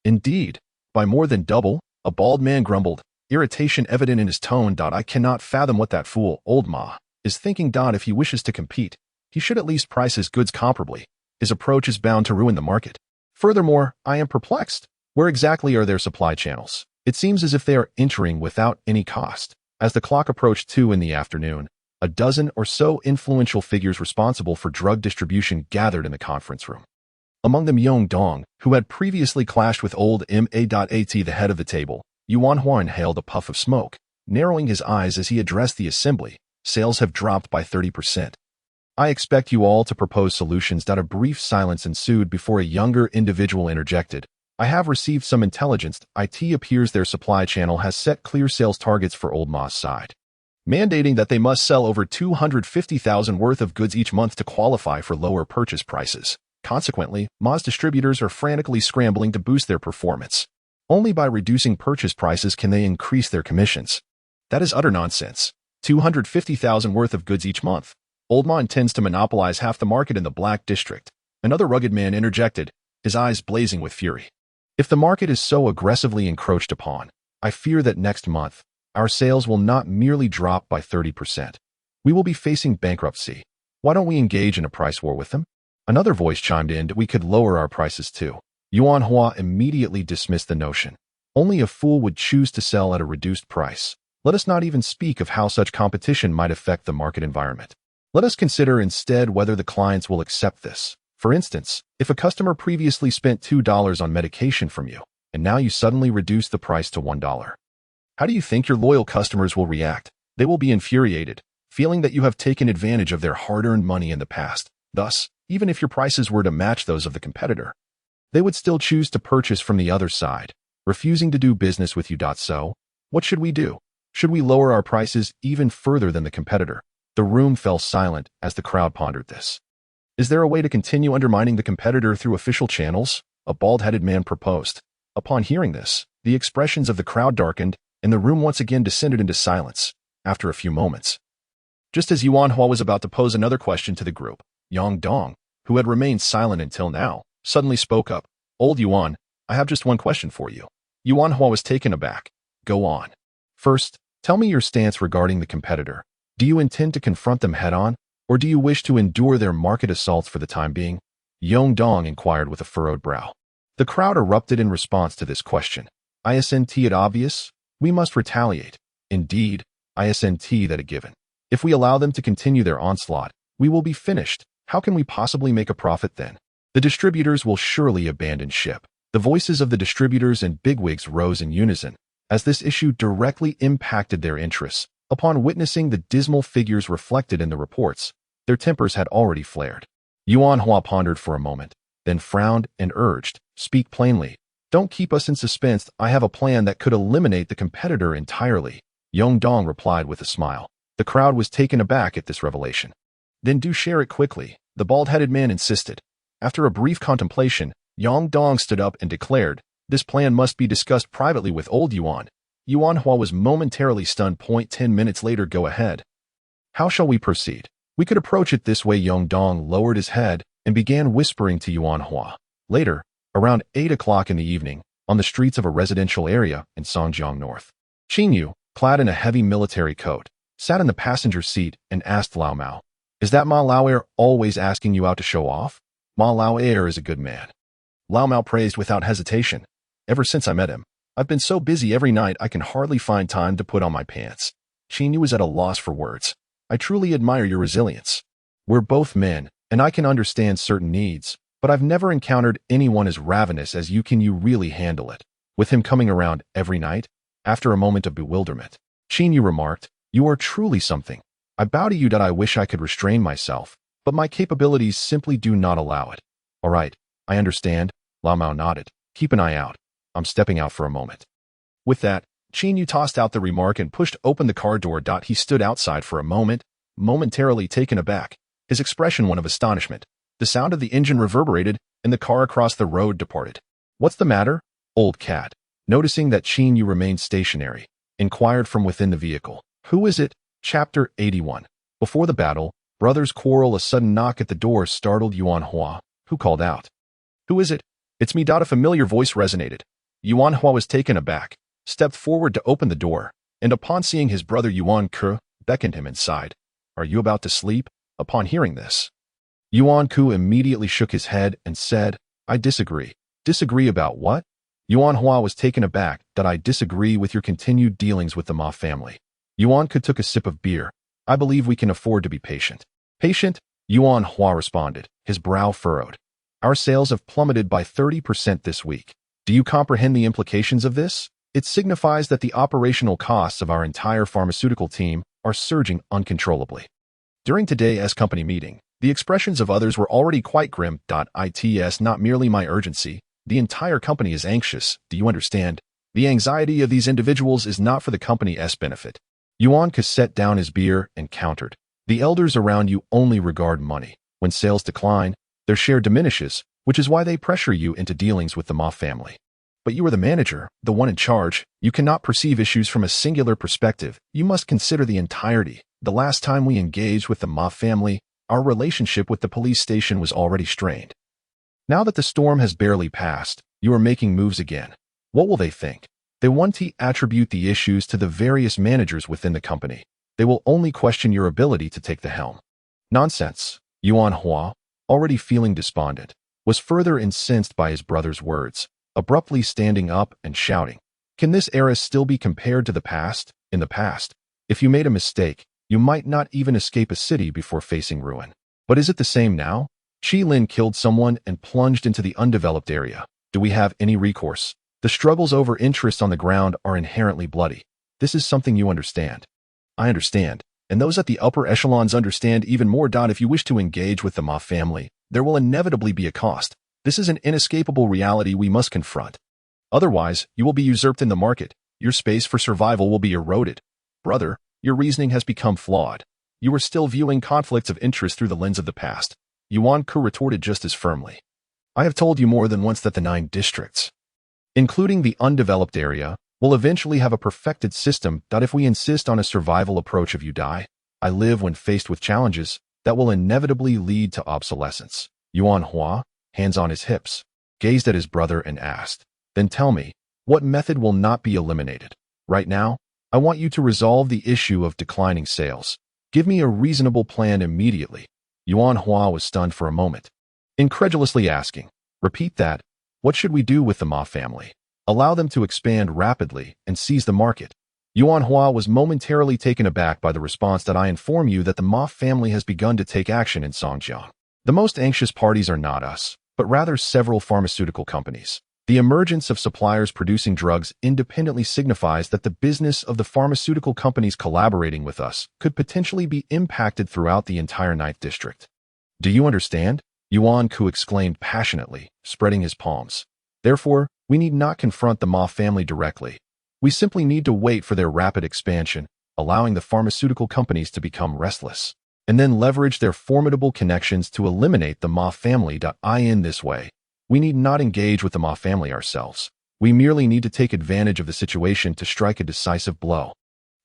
Indeed, by more than double, a bald man grumbled, irritation evident in his tone. I cannot fathom what that fool, old Ma, is thinking. If he wishes to compete, he should at least price his goods comparably. His approach is bound to ruin the market. Furthermore, I am perplexed. Where exactly are their supply channels? It seems as if they are entering without any cost. As the clock approached 2 in the afternoon, a dozen or so influential figures responsible for drug distribution gathered in the conference room. Among them Yong Dong, who had previously clashed with old Ma.At, the head of the table. Yuan Hua inhaled a puff of smoke, narrowing his eyes as he addressed the assembly. Sales have dropped by 30%. I expect you all to propose solutions. A brief silence ensued before a younger individual interjected. I have received some intelligence. It appears their supply channel has set clear sales targets for Old Ma's side, mandating that they must sell over 250,000 worth of goods each month to qualify for lower purchase prices. Consequently, Ma's distributors are frantically scrambling to boost their performance. Only by reducing purchase prices can they increase their commissions. That is utter nonsense. 250,000 worth of goods each month. Old Ma intends to monopolize half the market in the Black District. Another rugged man interjected, his eyes blazing with fury. If the market is so aggressively encroached upon, I fear that next month, our sales will not merely drop by 30%. We will be facing bankruptcy. Why don't we engage in a price war with them? Another voice chimed in that we could lower our prices too. Yuan Hua immediately dismissed the notion. Only a fool would choose to sell at a reduced price. Let us not even speak of how such competition might affect the market environment. Let us consider instead whether the clients will accept this. For instance, if a customer previously spent $2 on medication from you, and now you suddenly reduce the price to $1. How do you think your loyal customers will react? They will be infuriated, feeling that you have taken advantage of their hard-earned money in the past. Thus, even if your prices were to match those of the competitor, they would still choose to purchase from the other side, refusing to do business with you. So, what should we do? Should we lower our prices even further than the competitor? The room fell silent as the crowd pondered this. Is there a way to continue undermining the competitor through official channels? A bald-headed man proposed. Upon hearing this, the expressions of the crowd darkened, and the room once again descended into silence. After a few moments, just as Yuan Hua was about to pose another question to the group, Yang Dong, who had remained silent until now, suddenly spoke up. Old Yuan, I have just one question for you. Yuan Hua was taken aback. Go on. First, tell me your stance regarding the competitor. Do you intend to confront them head-on, or do you wish to endure their market assaults for the time being? Yong Dong inquired with a furrowed brow. The crowd erupted in response to this question. Isn't it obvious? We must retaliate. Indeed, isn't that a given? If we allow them to continue their onslaught, we will be finished. How can we possibly make a profit then? The distributors will surely abandon ship. The voices of the distributors and bigwigs rose in unison, as this issue directly impacted their interests. Upon witnessing the dismal figures reflected in the reports, their tempers had already flared. Yuan Hua pondered for a moment, then frowned and urged, "Speak plainly. Don't keep us in suspense. I have a plan that could eliminate the competitor entirely." Dong replied with a smile. The crowd was taken aback at this revelation. "Then do share it quickly," the bald-headed man insisted. After a brief contemplation, Dong stood up and declared, "This plan must be discussed privately with old Yuan." Hua was momentarily stunned. 10 minutes later, go ahead. "How shall we proceed?" "We could approach it this way." Dong lowered his head and began whispering to Hua. Later, around 8 o'clock in the evening, on the streets of a residential area in Songjiang North, Qin Yu, clad in a heavy military coat, sat in the passenger seat and asked Lao Mao, "Is that Ma Lao always asking you out to show off?" "Ma Lao is a good man," Lao Mao praised without hesitation. "Ever since I met him, I've been so busy every night I can hardly find time to put on my pants." Qin Yu was at a loss for words. "I truly admire your resilience. We're both men, and I can understand certain needs, but I've never encountered anyone as ravenous as you. Can you really handle it, with him coming around every night?" After a moment of bewilderment, Qin Yu remarked, "You are truly something. I bow to you that I wish I could restrain myself, but my capabilities simply do not allow it." "All right, I understand," Lao Mao nodded. "Keep an eye out. I'm stepping out for a moment." With that, Qin Yu tossed out the remark and pushed open the car door. He stood outside for a moment, momentarily taken aback, his expression one of astonishment. The sound of the engine reverberated, and the car across the road departed. "What's the matter, old cat?" Noticing that Qin Yu remained stationary, inquired from within the vehicle. "Who is it?" Chapter 81. Before the battle, brothers quarrel. A sudden knock at the door startled Hua, who called out, "Who is it?" "It's me." A familiar voice resonated. Hua was taken aback, stepped forward to open the door, and upon seeing his brother Ku, beckoned him inside. "Are you about to sleep?" Upon hearing this, Ku immediately shook his head and said, "I disagree." "Disagree about what?" Hua was taken aback. "I disagree with your continued dealings with the Ma family." Ku took a sip of beer. "I believe we can afford to be patient." "Patient?" Hua responded, his brow furrowed. "Our sales have plummeted by 30% this week. Do you comprehend the implications of this? It signifies that the operational costs of our entire pharmaceutical team are surging uncontrollably." During today's company meeting, the expressions of others were already quite grim. "It's not merely my urgency. The entire company is anxious. Do you understand? The anxiety of these individuals is not for the company's benefit." Ku set down his beer and countered, "The elders around you only regard money. When sales decline, their share diminishes, which is why they pressure you into dealings with the Ma family. But you are the manager, the one in charge. You cannot perceive issues from a singular perspective. You must consider the entirety. The last time we engaged with the Ma family, our relationship with the police station was already strained. Now that the storm has barely passed, you are making moves again. What will they think? They want to attribute the issues to the various managers within the company. They will only question your ability to take the helm." "Nonsense." Hua, already feeling despondent, was further incensed by his brother's words, abruptly standing up and shouting, "Can this era still be compared to the past? In the past, if you made a mistake, you might not even escape a city before facing ruin. But is it the same now? Qi Lin killed someone and plunged into the undeveloped area. Do we have any recourse? The struggles over interest on the ground are inherently bloody. This is something you understand." "I understand, and those at the upper echelons understand even more. If you wish to engage with the Ma family, there will inevitably be a cost. This is an inescapable reality we must confront. Otherwise, you will be usurped in the market. Your space for survival will be eroded. Brother, your reasoning has become flawed. You are still viewing conflicts of interest through the lens of the past." Ku retorted just as firmly. "I have told you more than once that the 9 districts, including the undeveloped area, will eventually have a perfected system. If we insist on a survival approach of you die, I live when faced with challenges that will inevitably lead to obsolescence." Hua, hands on his hips, gazed at his brother and asked, "Then tell me, what method will not be eliminated? Right now, I want you to resolve the issue of declining sales. Give me a reasonable plan immediately." Hua was stunned for a moment, incredulously asking, "Repeat that. What should we do with the Ma family? Allow them to expand rapidly and seize the market?" Hua was momentarily taken aback by the response. "I inform you that the Ma family has begun to take action in Songjiang. The most anxious parties are not us, but rather several pharmaceutical companies. The emergence of suppliers producing drugs independently signifies that the business of the pharmaceutical companies collaborating with us could potentially be impacted throughout the entire 9th district. Do you understand?" Yuan Ku exclaimed passionately, spreading his palms. Therefore, we need not confront the Ma family directly. We simply need to wait for their rapid expansion, allowing the pharmaceutical companies to become restless, and then leverage their formidable connections to eliminate the Ma family. In this way, we need not engage with the Ma family ourselves. We merely need to take advantage of the situation to strike a decisive blow,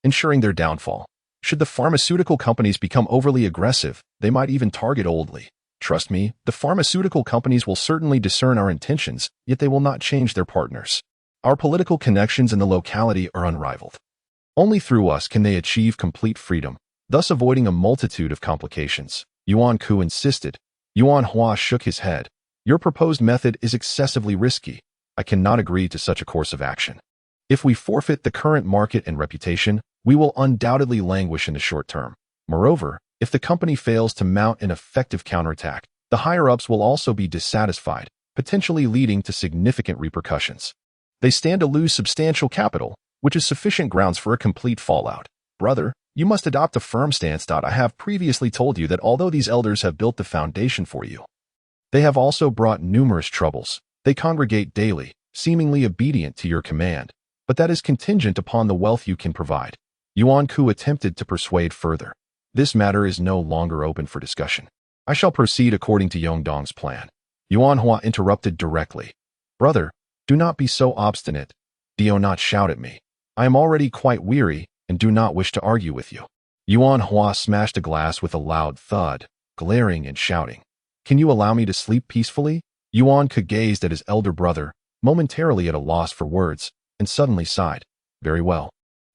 ensuring their downfall. Should the pharmaceutical companies become overly aggressive, they might even target Oldly. Trust me, the pharmaceutical companies will certainly discern our intentions, yet they will not change their partners. Our political connections in the locality are unrivaled. Only through us can they achieve complete freedom, thus avoiding a multitude of complications. Yuan Ku insisted. Yuan Hua shook his head. Your proposed method is excessively risky. I cannot agree to such a course of action. If we forfeit the current market and reputation, we will undoubtedly languish in the short term. Moreover, if the company fails to mount an effective counterattack, the higher-ups will also be dissatisfied, potentially leading to significant repercussions. They stand to lose substantial capital, which is sufficient grounds for a complete fallout. Brother, you must adopt a firm stance. I have previously told you that although these elders have built the foundation for you, they have also brought numerous troubles. They congregate daily, seemingly obedient to your command, but that is contingent upon the wealth you can provide. Yuan Ku attempted to persuade further. This matter is no longer open for discussion. I shall proceed according to Yongdong's plan. Yuan Hua interrupted directly. Brother, do not be so obstinate. Do not shout at me. I am already quite weary and do not wish to argue with you. Yuan Hua smashed a glass with a loud thud, glaring and shouting. Can you allow me to sleep peacefully? Yuan Ku gazed at his elder brother, momentarily at a loss for words, and suddenly sighed. Very well.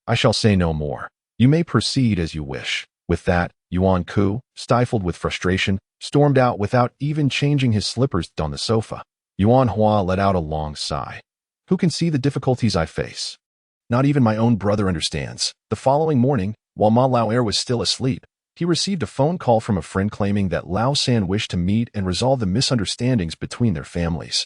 I shall say no more. You may proceed as you wish. With that, Yuan Ku, stifled with frustration, stormed out without even changing his slippers on the sofa. Yuan Hua let out a long sigh. Who can see the difficulties I face? Not even my own brother understands. The following morning, while Ma Lao'er was still asleep, he received a phone call from a friend claiming that Lao San wished to meet and resolve the misunderstandings between their families,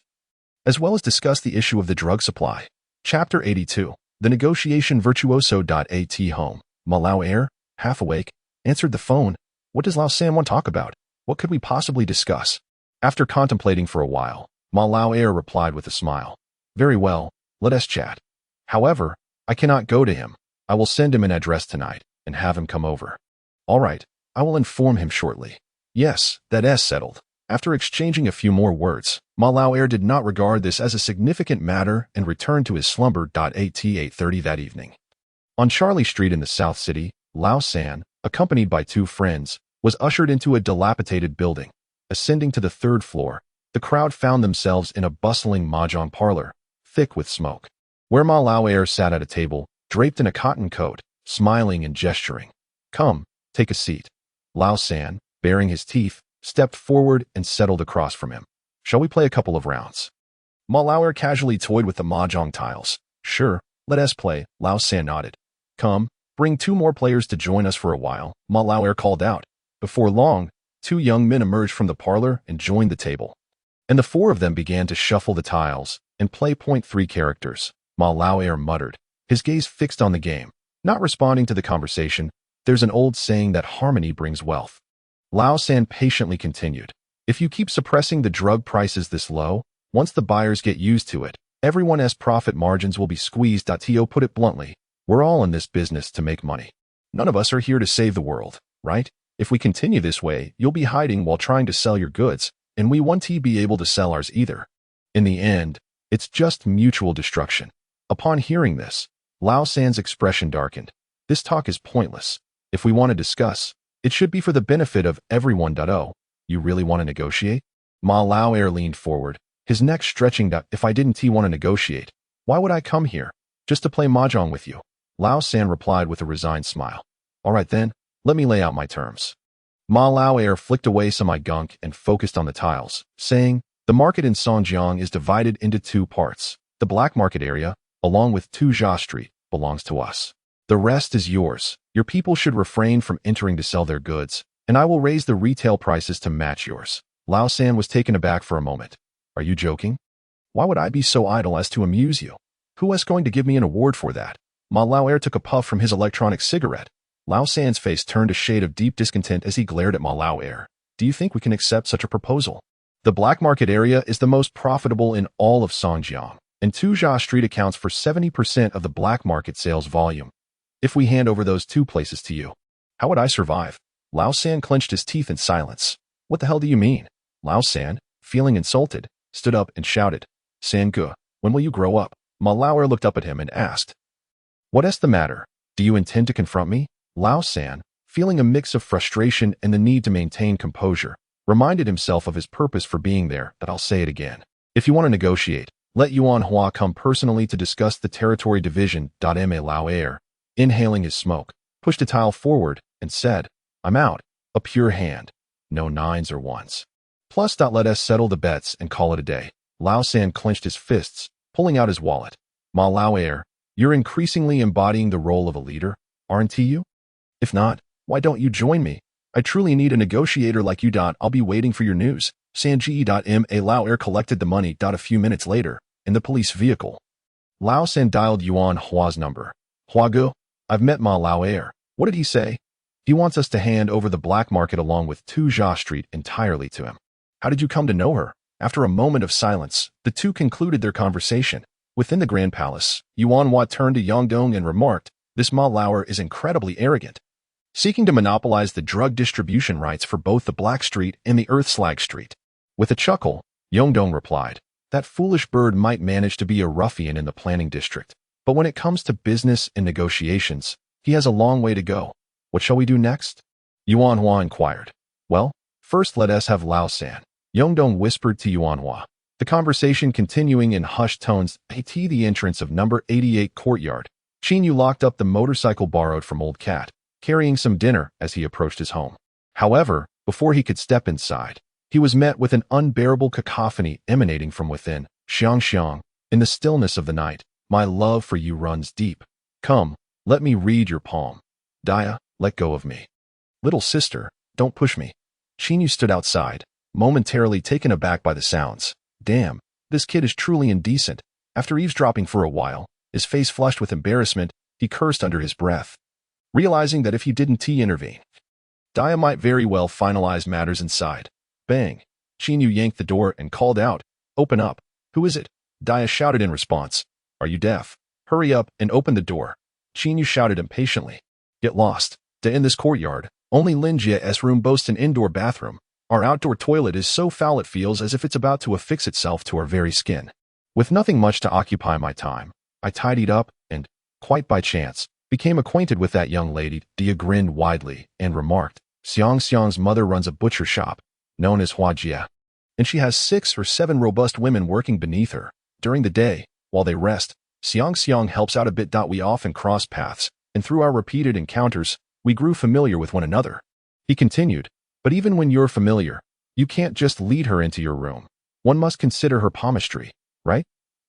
as well as discuss the issue of the drug supply. Chapter 82. The Negotiation Virtuoso. At home, Ma Lao'er, half awake, answered the phone. What does Lao San want to talk about? What could we possibly discuss? After contemplating for a while, Ma Lao'er replied with a smile. Very well, let us chat. However, I cannot go to him. I will send him an address tonight and have him come over. All right, I will inform him shortly. Yes, that is settled. After exchanging a few more words, Ma Lao'er did not regard this as a significant matter and returned to his slumber. At 8:30 that evening. On Charlie Street in the South City, Lao San, accompanied by two friends, was ushered into a dilapidated building. Ascending to the third floor, the crowd found themselves in a bustling mahjong parlor, thick with smoke, where Ma Lao'er sat at a table, draped in a cotton coat, smiling and gesturing. Come, take a seat. Lao San, baring his teeth, stepped forward and settled across from him. Shall we play a couple of rounds? Ma Lao'er casually toyed with the mahjong tiles. Sure, let us play, Lao San nodded. Come, bring two more players to join us for a while, Ma Lao'er called out. Before long, two young men emerged from the parlor and joined the table, and the four of them began to shuffle the tiles and play point three characters. Ma Lao'er muttered, his gaze fixed on the game, not responding to the conversation. There's an old saying that harmony brings wealth. Lao San patiently continued. If you keep suppressing the drug prices this low, once the buyers get used to it, everyone's profit margins will be squeezed. To put it bluntly, we're all in this business to make money. None of us are here to save the world, right? If we continue this way, you'll be hiding while trying to sell your goods, and we won't be able to sell ours either. In the end, it's just mutual destruction. Upon hearing this, Lao San's expression darkened. This talk is pointless. If we want to discuss, it should be for the benefit of everyone. Oh, you really want to negotiate? Ma Lao'er leaned forward, his neck stretching. If I didn't want to negotiate, why would I come here? Just to play mahjong with you. Lao San replied with a resigned smile. All right then, let me lay out my terms. Ma Lao'er flicked away some eye gunk and focused on the tiles, saying, the market in Songjiang is divided into two parts. The black market area, along with Tuzha Street, belongs to us. The rest is yours. Your people should refrain from entering to sell their goods, and I will raise the retail prices to match yours. Lao San was taken aback for a moment. Are you joking? Why would I be so idle as to amuse you? Who is going to give me an award for that? Ma Lao'er took a puff from his electronic cigarette. Lao San's face turned a shade of deep discontent as he glared at Ma Lao'er. Do you think we can accept such a proposal? The black market area is the most profitable in all of Songjiang, and Tuzhou Street accounts for 70% of the black market sales volume. If we hand over those two places to you, how would I survive? Lao San clenched his teeth in silence. What the hell do you mean? Lao San, feeling insulted, stood up and shouted, San Ge, when will you grow up? Ma Laoer looked up at him and asked, what is the matter? Do you intend to confront me? Lao San, feeling a mix of frustration and the need to maintain composure, reminded himself of his purpose for being there. That I'll say it again. If you want to negotiate, let Yuan Hua come personally to discuss the territory division. Ma Laoer, inhaling his smoke, pushed a tile forward and said, I'm out. A pure hand. No nines or ones. Plus. Let us settle the bets and call it a day. Lao San clenched his fists, pulling out his wallet. Ma Laoer, you're increasingly embodying the role of a leader, aren't you? If not, why don't you join me? I truly need a negotiator like you. I'll be waiting for your news. Sanji. Ma Laoer collected the money. A few minutes later, in the police vehicle, Lao San dialed Yuan Hua's number. Huagu, I've met Ma Laoer. What did he say? He wants us to hand over the black market along with Tuzhou Street entirely to him. How did you come to know her? After a moment of silence, the two concluded their conversation. Within the Grand Palace, Yuan Hua turned to Yongdong and remarked, this Ma Laoer is incredibly arrogant, seeking to monopolize the drug distribution rights for both the Black Street and the Earthslag Street. With a chuckle, Yongdong replied, that foolish bird might manage to be a ruffian in the planning district, but when it comes to business and negotiations, he has a long way to go. What shall we do next? Yuan Hua inquired. Well, first let us have Lao San, Yongdong whispered to Yuan Hua. The conversation continuing in hushed tones. At the entrance of number 88 courtyard, Qin Yu locked up the motorcycle borrowed from Old Cat, carrying some dinner as he approached his home. However, before he could step inside, he was met with an unbearable cacophony emanating from within. Xiang, in the stillness of the night, my love for you runs deep. Come, let me read your palm. Dia, let go of me. Little sister, don't push me. Qin Yu stood outside, momentarily taken aback by the sounds. Damn, this kid is truly indecent. After eavesdropping for a while, his face flushed with embarrassment, he cursed under his breath, realizing that if he didn't intervene, Dia might very well finalize matters inside. Bang! Qin Yu yanked the door and called out, open up. Who is it? Dia shouted in response. Are you deaf? Hurry up and open the door. Qin Yu shouted impatiently. Get lost. In this courtyard, only Lin Jia's room boasts an indoor bathroom. Our outdoor toilet is so foul it feels as if it's about to affix itself to our very skin. With nothing much to occupy my time, I tidied up and, quite by chance, became acquainted with that young lady. Dia grinned widely and remarked, Xiang's mother runs a butcher shop, known as Hua Jia, and she has 6 or 7 robust women working beneath her. During the day, while they rest, Xiang helps out a bit. We often cross paths, and through our repeated encounters, we grew familiar with one another. He continued, but even when you're familiar, you can't just lead her into your room. One must consider her palmistry, right?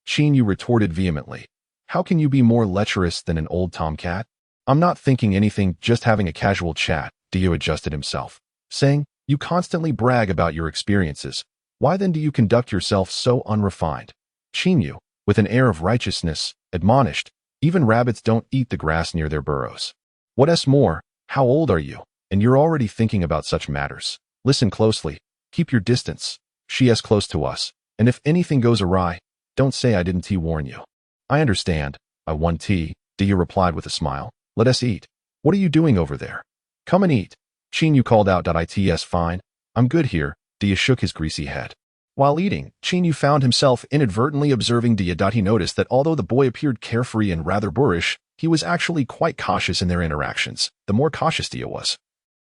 Qin Yu retorted vehemently. How can you be more lecherous than an old tomcat? I'm not thinking anything, just having a casual chat. Dia adjusted himself, saying, you constantly brag about your experiences. Why then do you conduct yourself so unrefined? Qin Yu, with an air of righteousness, admonished, even rabbits don't eat the grass near their burrows. What's more, how old are you? And you're already thinking about such matters. Listen closely. Keep your distance. She is close to us. And if anything goes awry, don't say I didn't warn you. I understand. I won tea, Dia replied with a smile. Let us eat. What are you doing over there? Come and eat. Qin Yu called out. It's fine. I'm good here. Dia shook his greasy head. While eating, Qin Yu found himself inadvertently observing Dia. He noticed that although the boy appeared carefree and rather boorish, he was actually quite cautious in their interactions. The more cautious Dia was,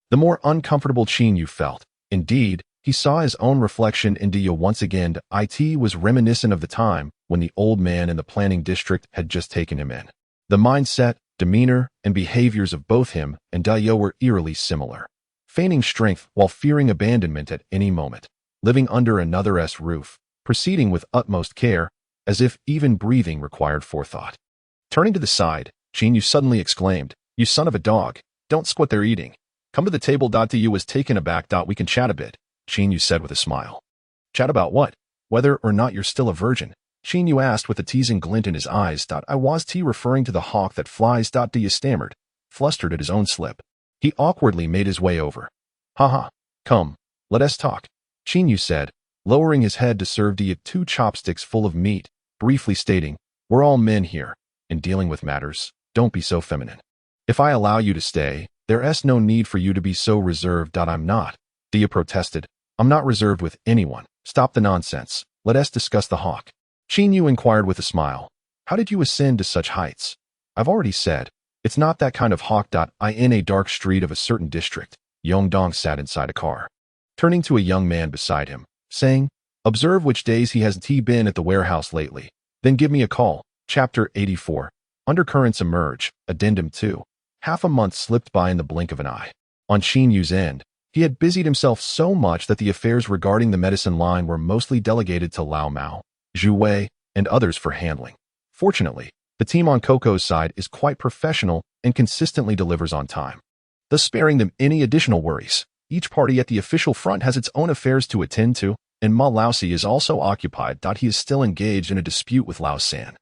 the more uncomfortable Qin Yu felt. Indeed, he saw his own reflection in Dia once again. It was reminiscent of the time when the old man in the planning district had just taken him in. The mindset, demeanor, and behaviors of both him and Dia were eerily similar. Feigning strength while fearing abandonment at any moment. Living under another's roof, proceeding with utmost care, as if even breathing required forethought. Turning to the side, Qin Yu suddenly exclaimed, you son of a dog, don't squat there eating. Come to the table. Dia was taken aback. We can chat a bit, Qin Yu said with a smile. Chat about what? Whether or not you're still a virgin, Qin Yu asked with a teasing glint in his eyes. I was referring to the hawk that flies. Dia stammered, flustered at his own slip. He awkwardly made his way over. Haha, come, let us talk, Qin Yu said, lowering his head to serve Dia 2 chopsticks full of meat, briefly stating, "We're all men here. In dealing with matters, don't be so feminine. If I allow you to stay, there's no need for you to be so reserved." "I'm not," Dia protested. "I'm not reserved with anyone. Stop the nonsense. Let us discuss the hawk." Qin Yu inquired with a smile. "How did you ascend to such heights?" "I've already said. It's not that kind of hawk. In a dark street of a certain district, Yongdong sat inside a car, turning to a young man beside him, saying, "Observe which days he has been at the warehouse lately. Then give me a call." Chapter 84. Undercurrents emerge. Addendum 2. Half a month slipped by in the blink of an eye. On Qin Yu's end, he had busied himself so much that the affairs regarding the medicine line were mostly delegated to Lao Mao, Zhu Wei, and others for handling. Fortunately, the team on Coco's side is quite professional and consistently delivers on time, thus sparing them any additional worries. Each party at the official front has its own affairs to attend to, and Ma Laosi is also occupied. He is still engaged in a dispute with Lao San,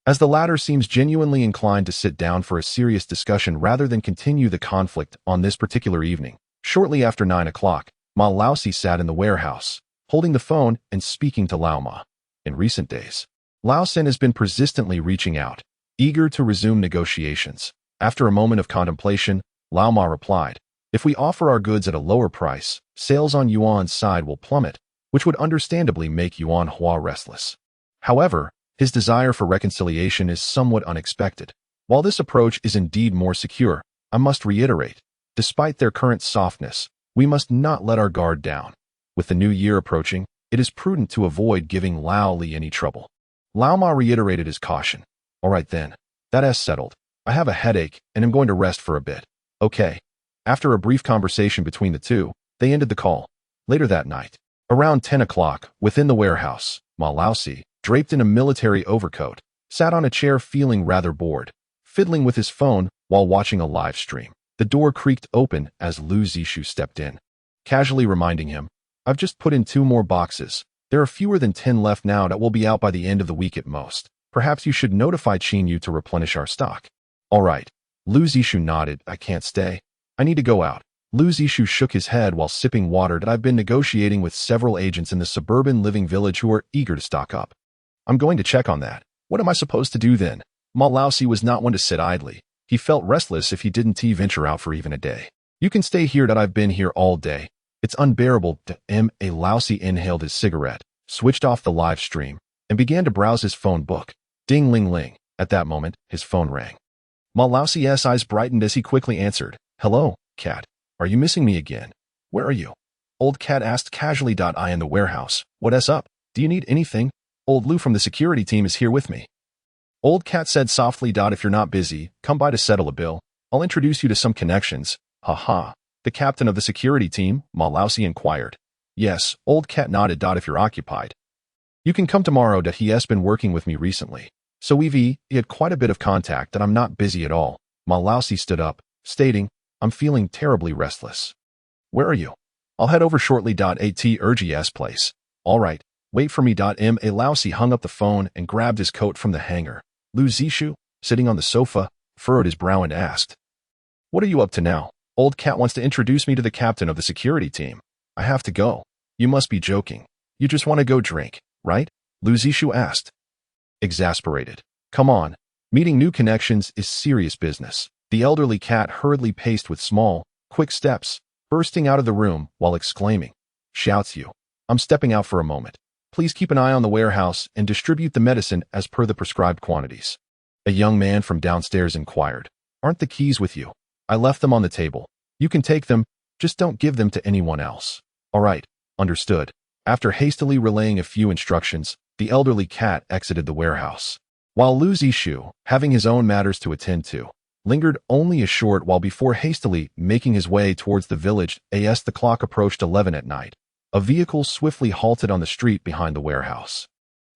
as the latter seems genuinely inclined to sit down for a serious discussion rather than continue the conflict on this particular evening. Shortly after 9 o'clock, Ma Laosi sat in the warehouse, holding the phone and speaking to Lao Ma. In recent days, Lao San has been persistently reaching out, eager to resume negotiations. After a moment of contemplation, Lao Ma replied, "If we offer our goods at a lower price, sales on Yuan's side will plummet, which would understandably make Yuan Hua restless." However, his desire for reconciliation is somewhat unexpected. While this approach is indeed more secure, I must reiterate, despite their current softness, we must not let our guard down. With the new year approaching, it is prudent to avoid giving Lao Li any trouble. Lao Ma reiterated his caution. "All right then, that's settled. I have a headache and am going to rest for a bit." "Okay." After a brief conversation between the two, they ended the call. Later that night, around 10 o'clock, within the warehouse, Ma Laosi, draped in a military overcoat, sat on a chair feeling rather bored, fiddling with his phone while watching a live stream. The door creaked open as Lu Zishu stepped in, casually reminding him, "I've just put in 2 more boxes. There are fewer than 10 left now that will be out by the end of the week at most. Perhaps you should notify Qin Yu to replenish our stock." "All right." Lu Zishu nodded. "I can't stay. I need to go out." Lu Zishu shook his head while sipping water. "I've been negotiating with several agents in the suburban living village who are eager to stock up. I'm going to check on that." "What am I supposed to do then?" Ma Laosi was not one to sit idly. He felt restless if he didn't venture out for even a day. "You can stay here. I've been here all day. It's unbearable." Ma Laosi inhaled his cigarette, switched off the live stream, and began to browse his phone book. Ding ling ling. At that moment, his phone rang. Ma Laosi's eyes brightened as he quickly answered. "Hello, Cat. Are you missing me again?" "Where are you?" Old Cat asked casually. "I in the warehouse." "What's up? Do you need anything?" "Old Lou from the security team is here with me." Old Cat said softly. "If you're not busy, come by to settle a bill. I'll introduce you to some connections." "Ha ha. The captain of the security team?" Ma Laosi inquired. "Yes." Old Cat nodded. "If you're occupied, you can come tomorrow. He has been working with me recently, so we had quite a bit of contact. I'm not busy at all." Ma Laosi stood up, stating, "I'm feeling terribly restless." "Where are you?" "I'll head over shortly. At Urgi's place." "All right. Wait for me." Ma Laosi hung up the phone and grabbed his coat from the hanger. Lu Zishu, sitting on the sofa, furrowed his brow and asked, "What are you up to now?" "Old Cat wants to introduce me to the captain of the security team." "I have to go." "You must be joking. You just want to go drink, right?" Lu Zishu asked, exasperated. "Come on. Meeting new connections is serious business." The elderly cat hurriedly paced with small, quick steps, bursting out of the room while exclaiming, "Shouts you. I'm stepping out for a moment. Please keep an eye on the warehouse and distribute the medicine as per the prescribed quantities." A young man from downstairs inquired, "Aren't the keys with you?" "I left them on the table. You can take them, just don't give them to anyone else." "All right, understood." After hastily relaying a few instructions, the elderly cat exited the warehouse, while Lu Zishu, having his own matters to attend to, lingered only a short while before hastily making his way towards the village. As the clock approached 11 at night, a vehicle swiftly halted on the street behind the warehouse.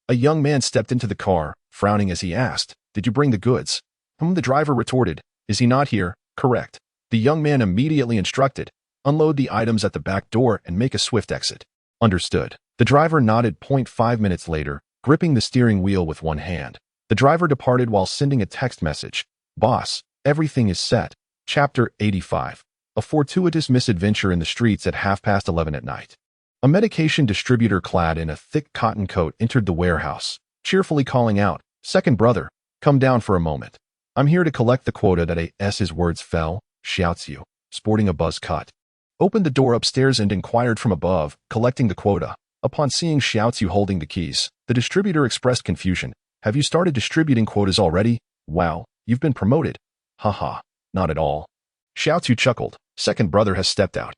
A young man stepped into the car, frowning as he asked, "Did you bring the goods?" The driver retorted, "Is he not here?" "Correct." The young man immediately instructed, "Unload the items at the back door and make a swift exit." "Understood." The driver nodded. 5 minutes later, gripping the steering wheel with one hand, the driver departed while sending a text message. "Boss, everything is set." Chapter 85. A fortuitous misadventure in the streets at 11:30 at night. A medication distributor clad in a thick cotton coat entered the warehouse, cheerfully calling out, "Second brother, come down for a moment. I'm here to collect the quota that His words fell, Xiaozu, sporting a buzz cut, opened the door upstairs and inquired from above, collecting the quota. Upon seeing Xiaozu holding the keys, the distributor expressed confusion. Have you started distributing quotas already? Wow, you've been promoted. Haha, not at all. Xiaozu chuckled. Second brother has stepped out.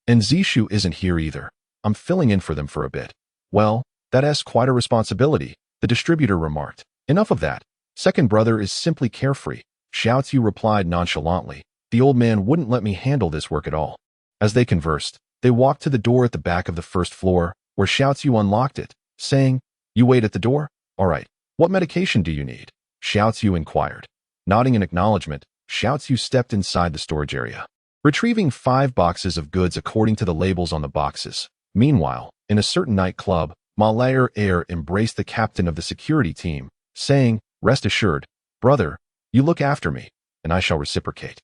And Zishu isn't here either. I'm filling in for them for a bit. Well, that's quite a responsibility, the distributor remarked. Enough of that. Second brother is simply carefree. Xiaozu replied nonchalantly. The old man wouldn't let me handle this work at all. As they conversed, they walked to the door at the back of the first floor, where Xiaozu unlocked it, saying, "You wait at the door? All right. What medication do you need?" Xiaozu inquired. Nodding in acknowledgement, Xiaozu stepped inside the storage area, retrieving 5 boxes of goods according to the labels on the boxes. Meanwhile, in a certain nightclub, Malayer Air embraced the captain of the security team, saying, "Rest assured, brother, you look after me, and I shall reciprocate."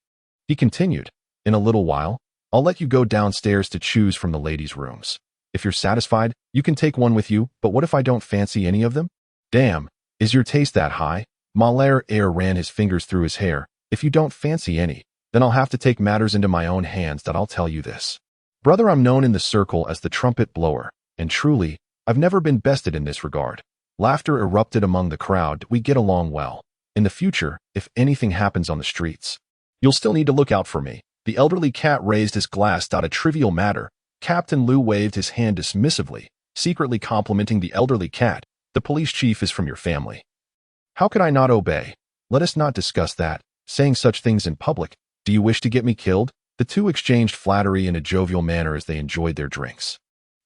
He continued, "In a little while, I'll let you go downstairs to choose from the ladies' rooms. If you're satisfied, you can take one with you, but what if I don't fancy any of them?" "Damn, is your taste that high?" Malayer Air ran his fingers through his hair. "If you don't fancy any, then I'll have to take matters into my own hands, that I'll tell you this. Brother, I'm known in the circle as the trumpet blower, and truly, I've never been bested in this regard." Laughter erupted among the crowd. "We get along well. In the future, if anything happens on the streets, you'll still need to look out for me." The elderly cat raised his glass. "A trivial matter." Captain Liu waved his hand dismissively, secretly complimenting the elderly cat. "The police chief is from your family. How could I not obey? Let us not discuss that, saying such things in public. Do you wish to get me killed?" The two exchanged flattery in a jovial manner as they enjoyed their drinks.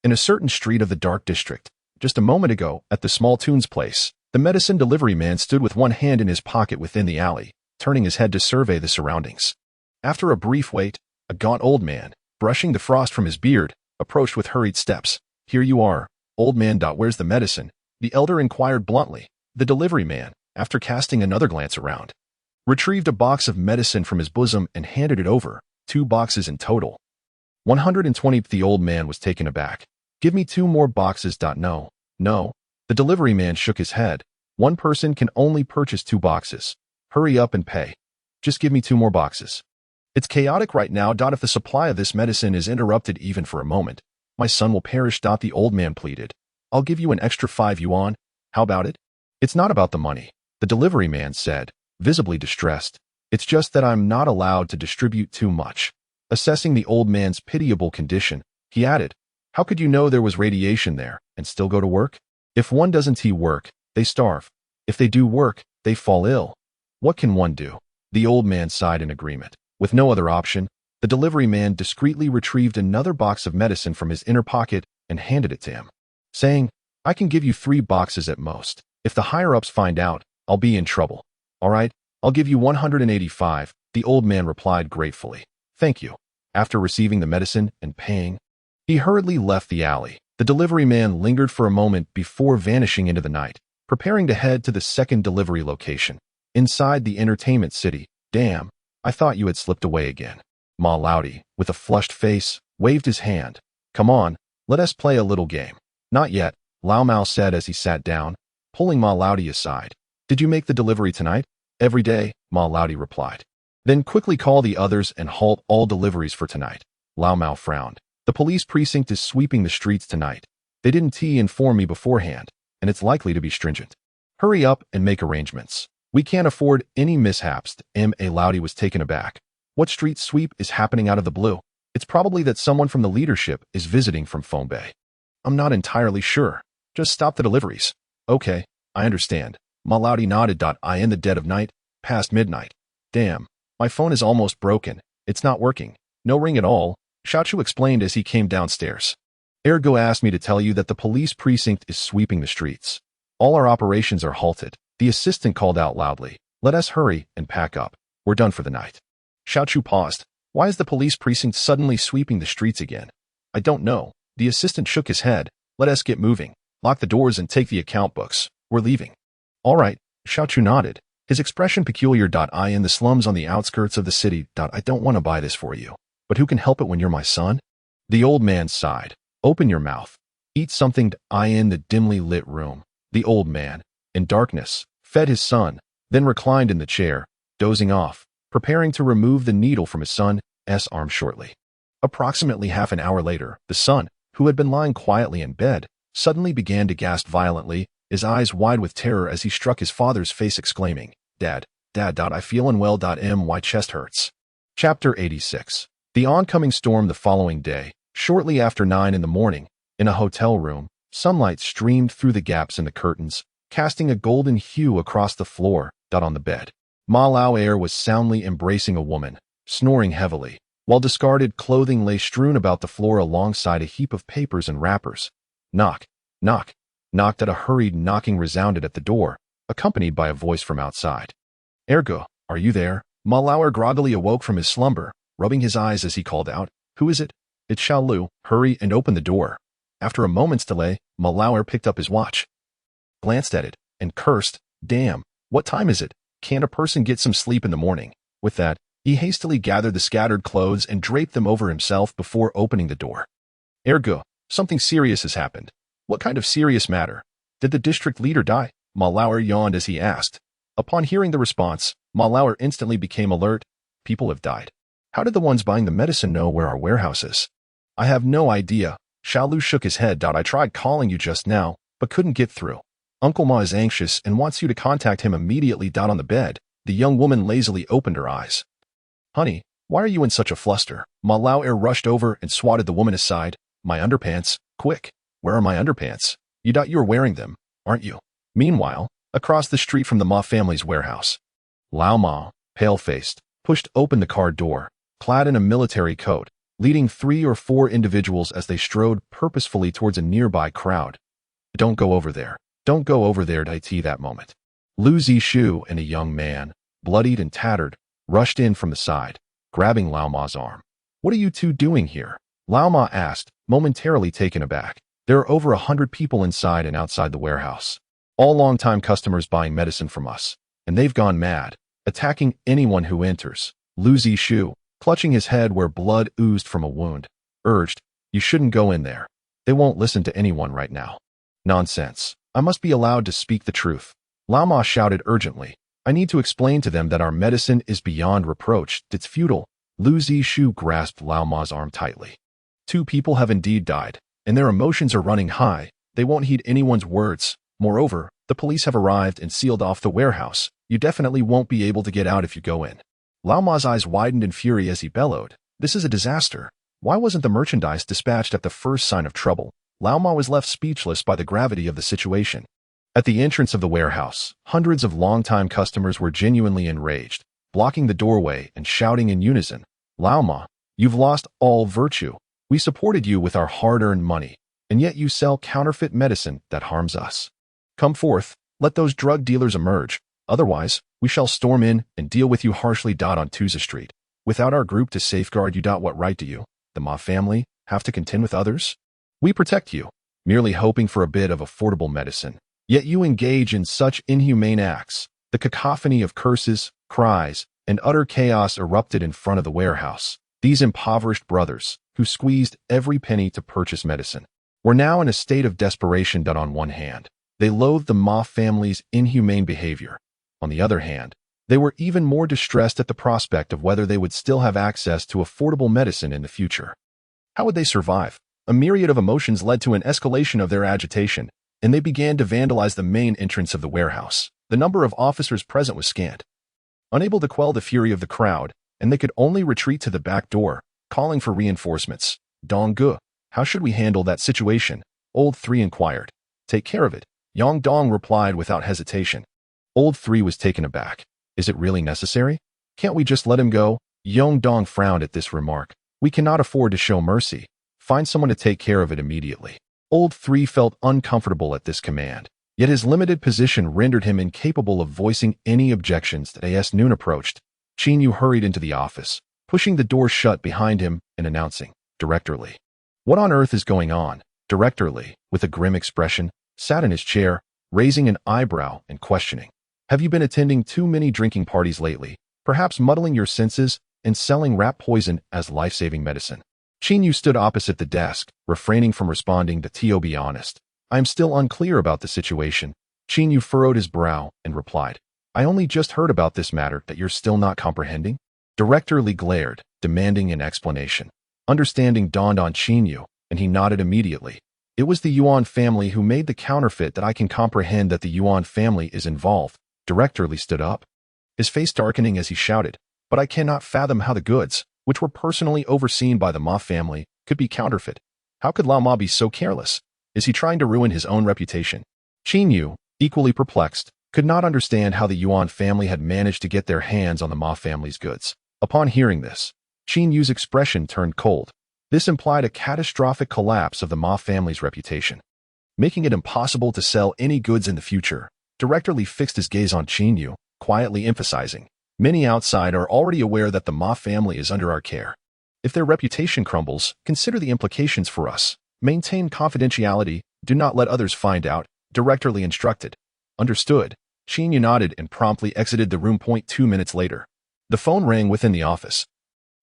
In a certain street of the dark district, just a moment ago, at the small tune's place, the medicine delivery man stood with one hand in his pocket within the alley, turning his head to survey the surroundings. After a brief wait, a gaunt old man, brushing the frost from his beard, approached with hurried steps. "Here you are, old man. Where's the medicine?" the elder inquired bluntly. The delivery man, after casting another glance around, retrieved a box of medicine from his bosom and handed it over. 2 boxes in total. 120. The old man was taken aback. "Give me 2 more boxes." "No, no." The delivery man shook his head. "One person can only purchase 2 boxes. Hurry up and pay. Just give me 2 more boxes. It's chaotic right now. If the supply of this medicine is interrupted even for a moment, my son will perish." The old man pleaded. "I'll give you an extra 5 yuan. How about it?" "It's not about the money," the delivery man said, visibly distressed. "It's just that I'm not allowed to distribute too much." Assessing the old man's pitiable condition, he added, "How could you know there was radiation there and still go to work? If one doesn't work, they starve. If they do work, they fall ill. What can one do?" The old man sighed in agreement. With no other option, the delivery man discreetly retrieved another box of medicine from his inner pocket and handed it to him, saying, "I can give you 3 boxes at most. If the higher-ups find out, I'll be in trouble." "All right, I'll give you 185, the old man replied gratefully. "Thank you." After receiving the medicine and paying, he hurriedly left the alley. The delivery man lingered for a moment before vanishing into the night, preparing to head to the second delivery location. Inside the entertainment city, "Damn, I thought you had slipped away again." Ma Laudi, with a flushed face, waved his hand. "Come on, let us play a little game." "Not yet," Lao Mao said as he sat down, pulling Ma Laudi aside. "Did you make the delivery tonight?" "Every day," Ma Laudi replied. "Then quickly call the others and halt all deliveries for tonight." Lao Mao frowned. "The police precinct is sweeping the streets tonight. They didn't inform me beforehand, and it's likely to be stringent. Hurry up and make arrangements. We can't afford any mishaps." Ma Laudi was taken aback. "What street sweep is happening out of the blue?" "It's probably that someone from the leadership is visiting from Bay. I'm not entirely sure. Just stop the deliveries." "Okay, I understand." Ma Laudi nodded. In the dead of night, past midnight. "Damn, my phone is almost broken. It's not working. No ring at all," Xiaochu explained as he came downstairs. "Ergo asked me to tell you that the police precinct is sweeping the streets. All our operations are halted." The assistant called out loudly. "Let us hurry and pack up. We're done for the night." Xiaochu paused. "Why is the police precinct suddenly sweeping the streets again?" "I don't know." The assistant shook his head. "Let us get moving. Lock the doors and take the account books. We're leaving." "All right," Xiaochu nodded, his expression peculiar. In the slums on the outskirts of the city. "I don't want to buy this for you, but who can help it when you're my son?" The old man sighed. Open your mouth. Eat something to eye in the dimly lit room. The old man, in darkness, fed his son, then reclined in the chair, dozing off, preparing to remove the needle from his son's arm shortly. Approximately half an hour later, the son, who had been lying quietly in bed, suddenly began to gasp violently, his eyes wide with terror as he struck his father's face, exclaiming, Dad, Dad, I feel unwell, my chest hurts. Chapter 86. The oncoming storm. The following day, shortly after 9 in the morning, in a hotel room, sunlight streamed through the gaps in the curtains, casting a golden hue across the floor. On the bed, Ma Lao Er was soundly embracing a woman, snoring heavily, while discarded clothing lay strewn about the floor alongside a heap of papers and wrappers. Knock, knock, knocked. At a hurried knocking resounded at the door, accompanied by a voice from outside. Ergo, are you there? Ma Lao Er groggily awoke from his slumber, rubbing his eyes as he called out, Who is it? It's Xiao Lu. Hurry and open the door. After a moment's delay, Ma Lao Er picked up his watch, glanced at it, and cursed, Damn, what time is it? Can't a person get some sleep in the morning? With that, he hastily gathered the scattered clothes and draped them over himself before opening the door. Ergo, something serious has happened. What kind of serious matter? Did the district leader die? Ma Lao Er yawned as he asked. Upon hearing the response, Ma Lao Er instantly became alert. People have died. How did the ones buying the medicine know where our warehouse is? I have no idea. Xiao Lu shook his head. I tried calling you just now, but couldn't get through. Uncle Ma is anxious and wants you to contact him immediately. On the bed, the young woman lazily opened her eyes. Honey, why are you in such a fluster? Ma Lao Er rushed over and swatted the woman aside. My underpants, quick. Where are my underpants? You're wearing them, aren't you? Meanwhile, across the street from the Ma family's warehouse, Lao Ma, pale-faced, pushed open the car door, clad in a military coat, leading 3 or 4 individuals as they strode purposefully towards a nearby crowd. Don't go over there. Don't go over there. That moment, Lu Zishu and a young man, bloodied and tattered, rushed in from the side, grabbing Lao Ma's arm. What are you two doing here? Lao Ma asked, momentarily taken aback. There are over 100 people inside and outside the warehouse, all long-time customers buying medicine from us, and they've gone mad, attacking anyone who enters. Lu Zishu, clutching his head where blood oozed from a wound, urged, You shouldn't go in there. They won't listen to anyone right now. Nonsense. I must be allowed to speak the truth. Lao Ma shouted urgently. I need to explain to them that our medicine is beyond reproach. It's futile. Lu Zishu grasped Lao Ma's arm tightly. 2 people have indeed died, and their emotions are running high. They won't heed anyone's words. Moreover, the police have arrived and sealed off the warehouse. You definitely won't be able to get out if you go in. Lao Ma's eyes widened in fury as he bellowed. This is a disaster. Why wasn't the merchandise dispatched at the first sign of trouble? Lao Ma was left speechless by the gravity of the situation. At the entrance of the warehouse, hundreds of longtime customers were genuinely enraged, blocking the doorway and shouting in unison, Lao Ma, you've lost all virtue. We supported you with our hard-earned money, and yet you sell counterfeit medicine that harms us. Come forth, let those drug dealers emerge. Otherwise, we shall storm in and deal with you harshly. On Tuza Street. Without our group to safeguard you. What right do you, the Ma family, have to contend with others? We protect you, merely hoping for a bit of affordable medicine. Yet you engage in such inhumane acts. The cacophony of curses, cries, and utter chaos erupted in front of the warehouse. These impoverished brothers, who squeezed every penny to purchase medicine, were now in a state of desperation. On one hand, they loathed the Ma family's inhumane behavior. On the other hand, they were even more distressed at the prospect of whether they would still have access to affordable medicine in the future. How would they survive? A myriad of emotions led to an escalation of their agitation, and they began to vandalize the main entrance of the warehouse. The number of officers present was scant. Unable to quell the fury of the crowd, and they could only retreat to the back door, calling for reinforcements. Dong Gu, how should we handle that situation? Old 3 inquired. Take care of it, Yang Dong replied without hesitation. Old 3 was taken aback. Is it really necessary? Can't we just let him go? Yang Dong frowned at this remark. We cannot afford to show mercy. Find someone to take care of it immediately. Old 3 felt uncomfortable at this command, yet his limited position rendered him incapable of voicing any objections. As noon approached, Qin Yu hurried into the office, pushing the door shut behind him and announcing, Director Li. What on earth is going on? Director Li, with a grim expression, sat in his chair, raising an eyebrow and questioning. Have you been attending too many drinking parties lately, perhaps muddling your senses and selling rat poison as life-saving medicine? Qin Yu stood opposite the desk, refraining from responding to be honest. I am still unclear about the situation. Qin Yu furrowed his brow and replied, I only just heard about this matter that you're still not comprehending? Director Li glared, demanding an explanation. Understanding dawned on Qin Yu, and he nodded immediately. It was the Yuan family who made the counterfeit. That I can comprehend that the Yuan family is involved. Director Li stood up, his face darkening as he shouted, but I cannot fathom how the goods, which were personally overseen by the Ma family, could be counterfeit. How could Lao Ma be so careless? Is he trying to ruin his own reputation? Qin Yu, equally perplexed, could not understand how the Yuan family had managed to get their hands on the Ma family's goods. Upon hearing this, Qin Yu's expression turned cold. This implied a catastrophic collapse of the Ma family's reputation, making it impossible to sell any goods in the future. Director Li fixed his gaze on Qin Yu, quietly emphasizing, many outside are already aware that the Ma family is under our care. If their reputation crumbles, consider the implications for us. Maintain confidentiality, do not let others find out, Director Li instructed. Understood. Qin Yu nodded and promptly exited the room. 2 minutes later, the phone rang within the office,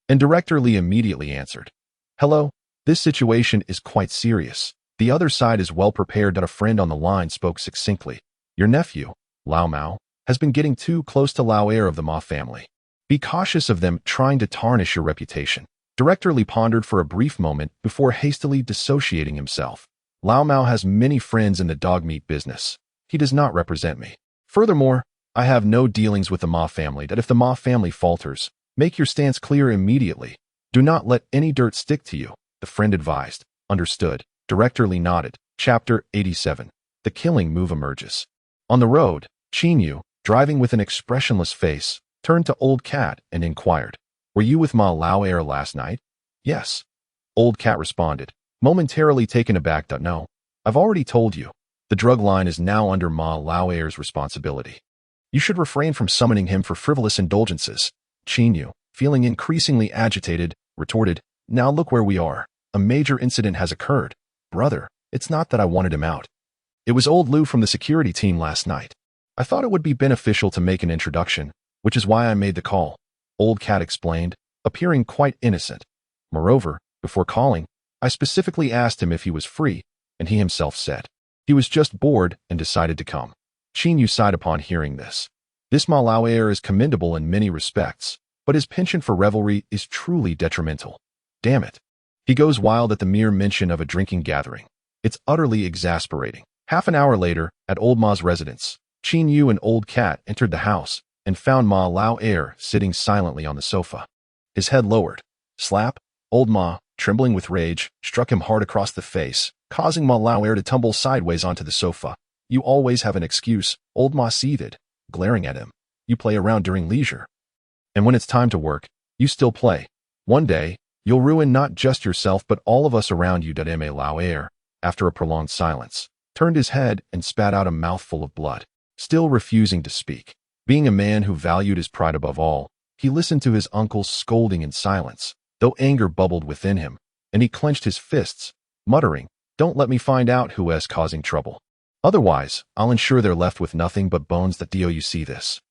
and Director Li immediately answered. Hello, this situation is quite serious. The other side is well prepared. A friend on the line spoke succinctly. Your nephew, Lao Mao, has been getting too close to Lao heir of the Ma family. Be cautious of them trying to tarnish your reputation. Director Li pondered for a brief moment before hastily dissociating himself. Lao Mao has many friends in the dog meat business. He does not represent me. Furthermore, I have no dealings with the Ma family. That if the Ma family falters, make your stance clear immediately. Do not let any dirt stick to you, the friend advised. Understood. Director Li nodded. Chapter 87. The killing move emerges. On the road, Qin Yu, driving with an expressionless face, turned to Old Cat and inquired, Were you with Ma Lao heir last night? Yes. Old Cat responded, momentarily taken aback. No. I've already told you. The drug line is now under Ma Lao heir's responsibility. You should refrain from summoning him for frivolous indulgences. Qin Yu, feeling increasingly agitated, retorted, Now look where we are. A major incident has occurred. Brother, it's not that I wanted him out. It was old Lu from the security team last night. I thought it would be beneficial to make an introduction, which is why I made the call. Old Cat explained, appearing quite innocent. Moreover, before calling, I specifically asked him if he was free, and he himself said he was just bored and decided to come. Qin Yu sighed upon hearing this. This Ma Lao heir is commendable in many respects, but his penchant for revelry is truly detrimental. Damn it. He goes wild at the mere mention of a drinking gathering. It's utterly exasperating. Half an hour later, at Old Ma's residence, Qin Yu and Old Cat entered the house and found Ma Lao heir sitting silently on the sofa, his head lowered. Slap! Old Ma, trembling with rage, struck him hard across the face, causing Ma Lao heir to tumble sideways onto the sofa. You always have an excuse, Old Ma seethed, glaring at him. You play around during leisure. And when it's time to work, you still play. One day, you'll ruin not just yourself but all of us around you. Ma Lao heir, after a prolonged silence, turned his head and spat out a mouthful of blood. Still refusing to speak, being a man who valued his pride above all, he listened to his uncle's scolding in silence, though anger bubbled within him, and he clenched his fists, muttering, Don't let me find out who is causing trouble. Otherwise, I'll ensure they're left with nothing but bones. Do you see this?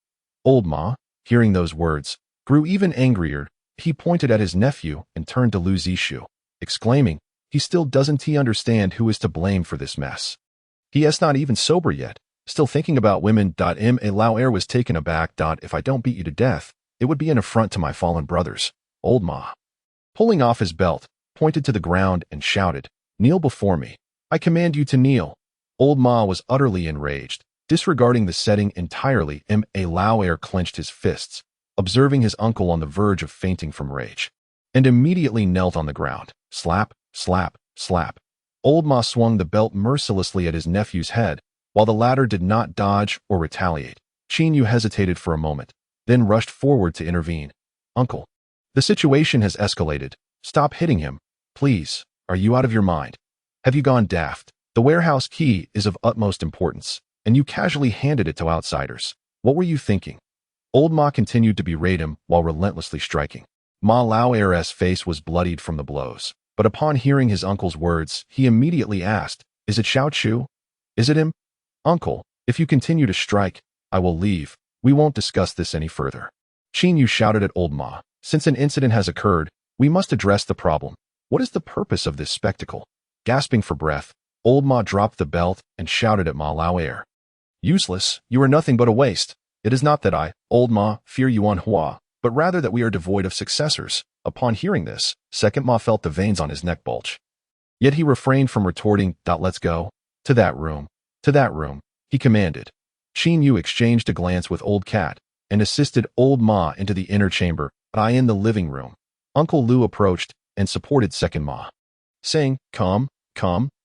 Old Ma, hearing those words, grew even angrier. He pointed at his nephew and turned to Lu Zishu, exclaiming, He still doesn't understand who is to blame for this mess. He is not even sober yet, still thinking about women. Ma Lao heir was taken aback. If I don't beat you to death, it would be an affront to my fallen brothers. Old Ma, pulling off his belt, pointed to the ground and shouted, Kneel before me. I command you to kneel. Old Ma was utterly enraged, disregarding the setting entirely. Ma Lao heir clenched his fists, observing his uncle on the verge of fainting from rage, and immediately knelt on the ground. Slap, slap, slap. Old Ma swung the belt mercilessly at his nephew's head, while the latter did not dodge or retaliate. Qin Yu hesitated for a moment, then rushed forward to intervene. Uncle, the situation has escalated. Stop hitting him, please. Are you out of your mind? Have you gone daft? The warehouse key is of utmost importance, and you casually handed it to outsiders. What were you thinking? Old Ma continued to berate him while relentlessly striking. Ma Lao heir's face was bloodied from the blows, but upon hearing his uncle's words, he immediately asked, Is it Xiao Chu? Is it him? Uncle, if you continue to strike, I will leave. We won't discuss this any further. Qin Yu shouted at Old Ma, Since an incident has occurred, we must address the problem. What is the purpose of this spectacle? Gasping for breath, old Ma dropped the belt and shouted at Ma Lauer. Useless, you are nothing but a waste. It is not that I, old Ma, fear you on Hua, but rather that we are devoid of successors. Upon hearing this, second Ma felt the veins on his neck bulge. Yet he refrained from retorting, "Let's go. To that room. To that room," he commanded. Qin Yu exchanged a glance with old Cat and assisted old Ma into the inner chamber. I in the living room. Uncle Lu approached and supported second Ma, saying, Come,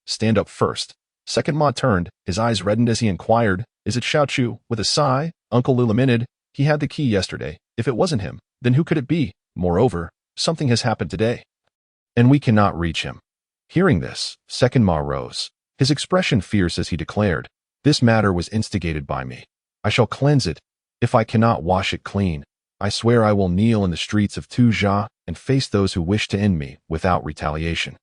stand up first." Second Ma turned, his eyes reddened as he inquired, "Is it Xiao Chu?" With a sigh, Uncle Lu lamented, "He had the key yesterday. If it wasn't him, then who could it be? Moreover, something has happened today, and we cannot reach him." Hearing this, second Ma rose, his expression fierce as he declared, "This matter was instigated by me. I shall cleanse it. If I cannot wash it clean, I swear I will kneel in the streets of Tuzha and face those who wish to end me without retaliation."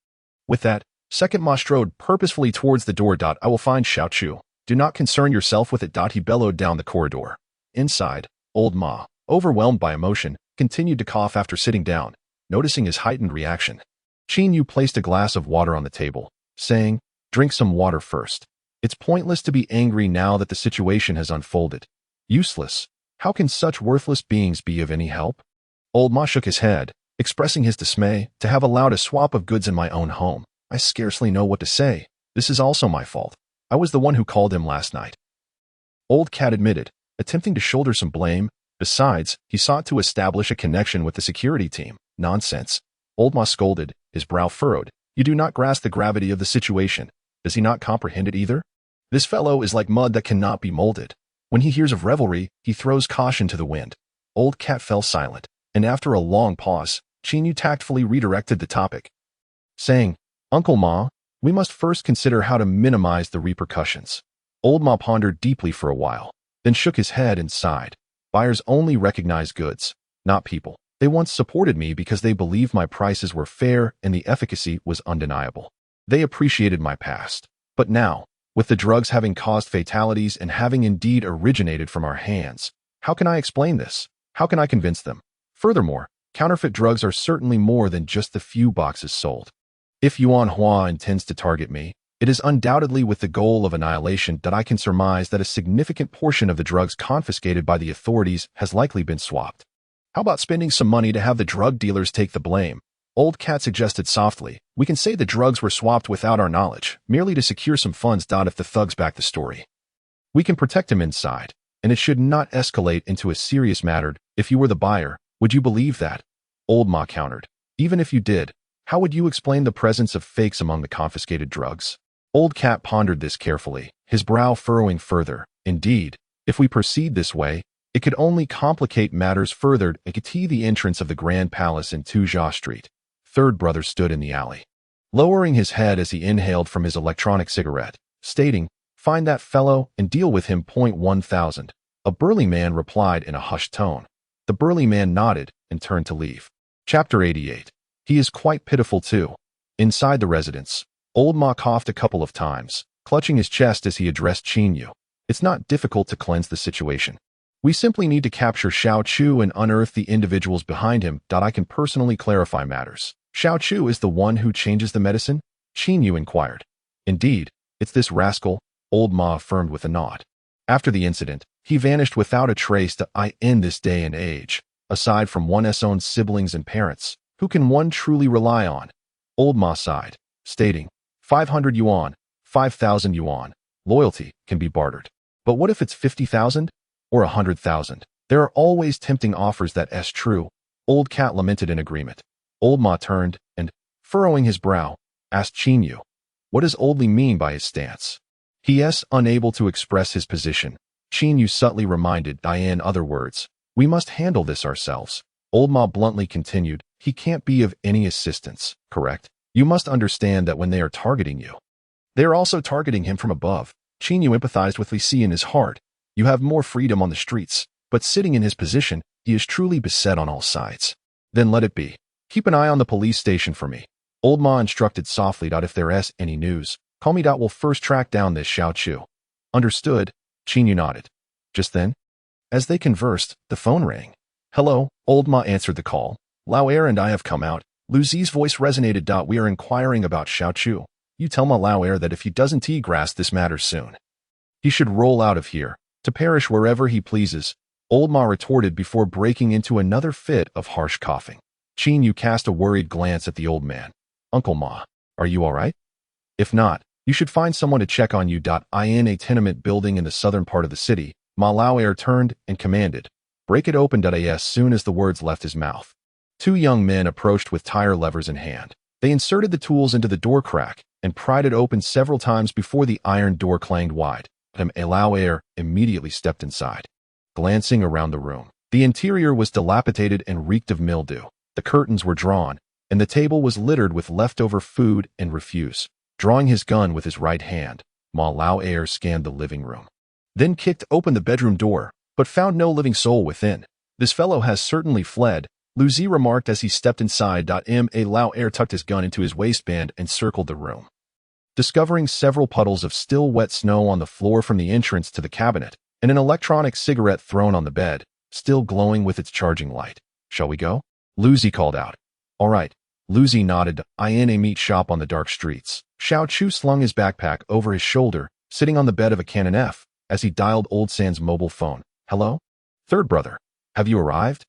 With that, second Ma strode purposefully towards the door. "I will find Xiao Chu. Do not concern yourself with it." He bellowed down the corridor. Inside, old Ma, overwhelmed by emotion, continued to cough after sitting down. Noticing his heightened reaction, Qin Yu placed a glass of water on the table, saying, "Drink some water first. It's pointless to be angry now that the situation has unfolded. Useless. How can such worthless beings be of any help?" Old Ma shook his head, expressing his dismay to have allowed a swap of goods in my own home. "I scarcely know what to say. This is also my fault. I was the one who called him last night." Old Cat admitted, attempting to shoulder some blame. Besides, he sought to establish a connection with the security team. "Nonsense." Old Ma scolded, his brow furrowed. "You do not grasp the gravity of the situation. Does he not comprehend it either? This fellow is like mud that cannot be molded. When he hears of revelry, he throws caution to the wind." Old Cat fell silent, and after a long pause, Qin Yu tactfully redirected the topic, saying, "Uncle Ma, we must first consider how to minimize the repercussions." Old Ma pondered deeply for a while, then shook his head and sighed. "Buyers only recognize goods, not people. They once supported me because they believed my prices were fair and the efficacy was undeniable. They appreciated my past. But now, with the drugs having caused fatalities and having indeed originated from our hands, how can I explain this? How can I convince them? Furthermore, counterfeit drugs are certainly more than just the few boxes sold. If Yuan Hua intends to target me, it is undoubtedly with the goal of annihilation. I can surmise that a significant portion of the drugs confiscated by the authorities has likely been swapped. How about spending some money to have the drug dealers take the blame?" Old Cat suggested softly. "We can say the drugs were swapped without our knowledge, merely to secure some funds. If the thugs back the story, we can protect him inside, and it should not escalate into a serious matter. If you were the buyer, would you believe that?" Old Ma countered. "Even if you did, how would you explain the presence of fakes among the confiscated drugs?" Old Cat pondered this carefully, his brow furrowing further. "Indeed, if we proceed this way, it could only complicate matters further." The entrance of the Grand Palace in Tuzha Street. Third brother stood in the alley, lowering his head as he inhaled from his electronic cigarette, stating, "Find that fellow and deal with him. 1000. A burly man replied in a hushed tone. The burly man nodded and turned to leave. Chapter 88. He is quite pitiful too. Inside the residence, old Ma coughed a couple of times, clutching his chest as he addressed Qin Yu. "It's not difficult to cleanse the situation. We simply need to capture Xiao Chu and unearth the individuals behind him. I can personally clarify matters." "Xiao Chu is the one who changes the medicine?" Qin Yu inquired. "Indeed, it's this rascal," old Ma affirmed with a nod. "After the incident, he vanished without a trace. In this day and age, aside from one's own siblings and parents, who can one truly rely on?" Old Ma sighed, stating, 500 yuan, 5,000 yuan, loyalty can be bartered. But what if it's 50,000? Or 100,000? There are always tempting offers. That's true. Old Cat lamented in agreement. Old Ma turned and, furrowing his brow, asked Qin Yu, "What does Old Li mean by his stance?" He is unable to express his position. Qin Yu subtly reminded, in other words, "We must handle this ourselves." Old Ma bluntly continued, "He can't be of any assistance, correct? You must understand that when they are targeting you, they are also targeting him from above." Qin Yu empathized with Li Si in his heart. "You have more freedom on the streets, but sitting in his position, he is truly beset on all sides." "Then let it be. Keep an eye on the police station for me." Old Ma instructed softly. "If there's any news, call me. We'll first track down this Xiao Chu." "Understood." Qin Yu nodded. Just then, as they conversed, the phone rang. "Hello," Old Ma answered the call. "Lauer and I have come out. Lu Zi's voice resonated. We are inquiring about Xiao Chu. You tell Ma Lao Air that if he doesn't grasp this matter soon, he should roll out of here, to perish wherever he pleases, old Ma retorted before breaking into another fit of harsh coughing. Qin Yu cast a worried glance at the old man. Uncle Ma, are you all right? If not, you should find someone to check on you. In a tenement building in the southern part of the city, Ma Lao Air turned and commanded, break it open. As soon as the words left his mouth, two young men approached with tire levers in hand. They inserted the tools into the door crack and pried it open several times before the iron door clanged wide. Lao Air immediately stepped inside. Glancing around the room, the interior was dilapidated and reeked of mildew. The curtains were drawn, and the table was littered with leftover food and refuse. Drawing his gun with his right hand, Ma Lao Air scanned the living room, then kicked open the bedroom door, but found no living soul within. This fellow has certainly fled, Lu Zi remarked as he stepped inside. Ma Lao Air tucked his gun into his waistband and circled the room, discovering several puddles of still wet snow on the floor from the entrance to the cabinet, and an electronic cigarette thrown on the bed, still glowing with its charging light. Shall we go? Lu Zi called out. All right. Lu Zi nodded. In a meat shop on the dark streets, Xiao Chu slung his backpack over his shoulder, sitting on the bed of a Canon F, as he dialed Old San's mobile phone. Hello? Third brother. Have you arrived?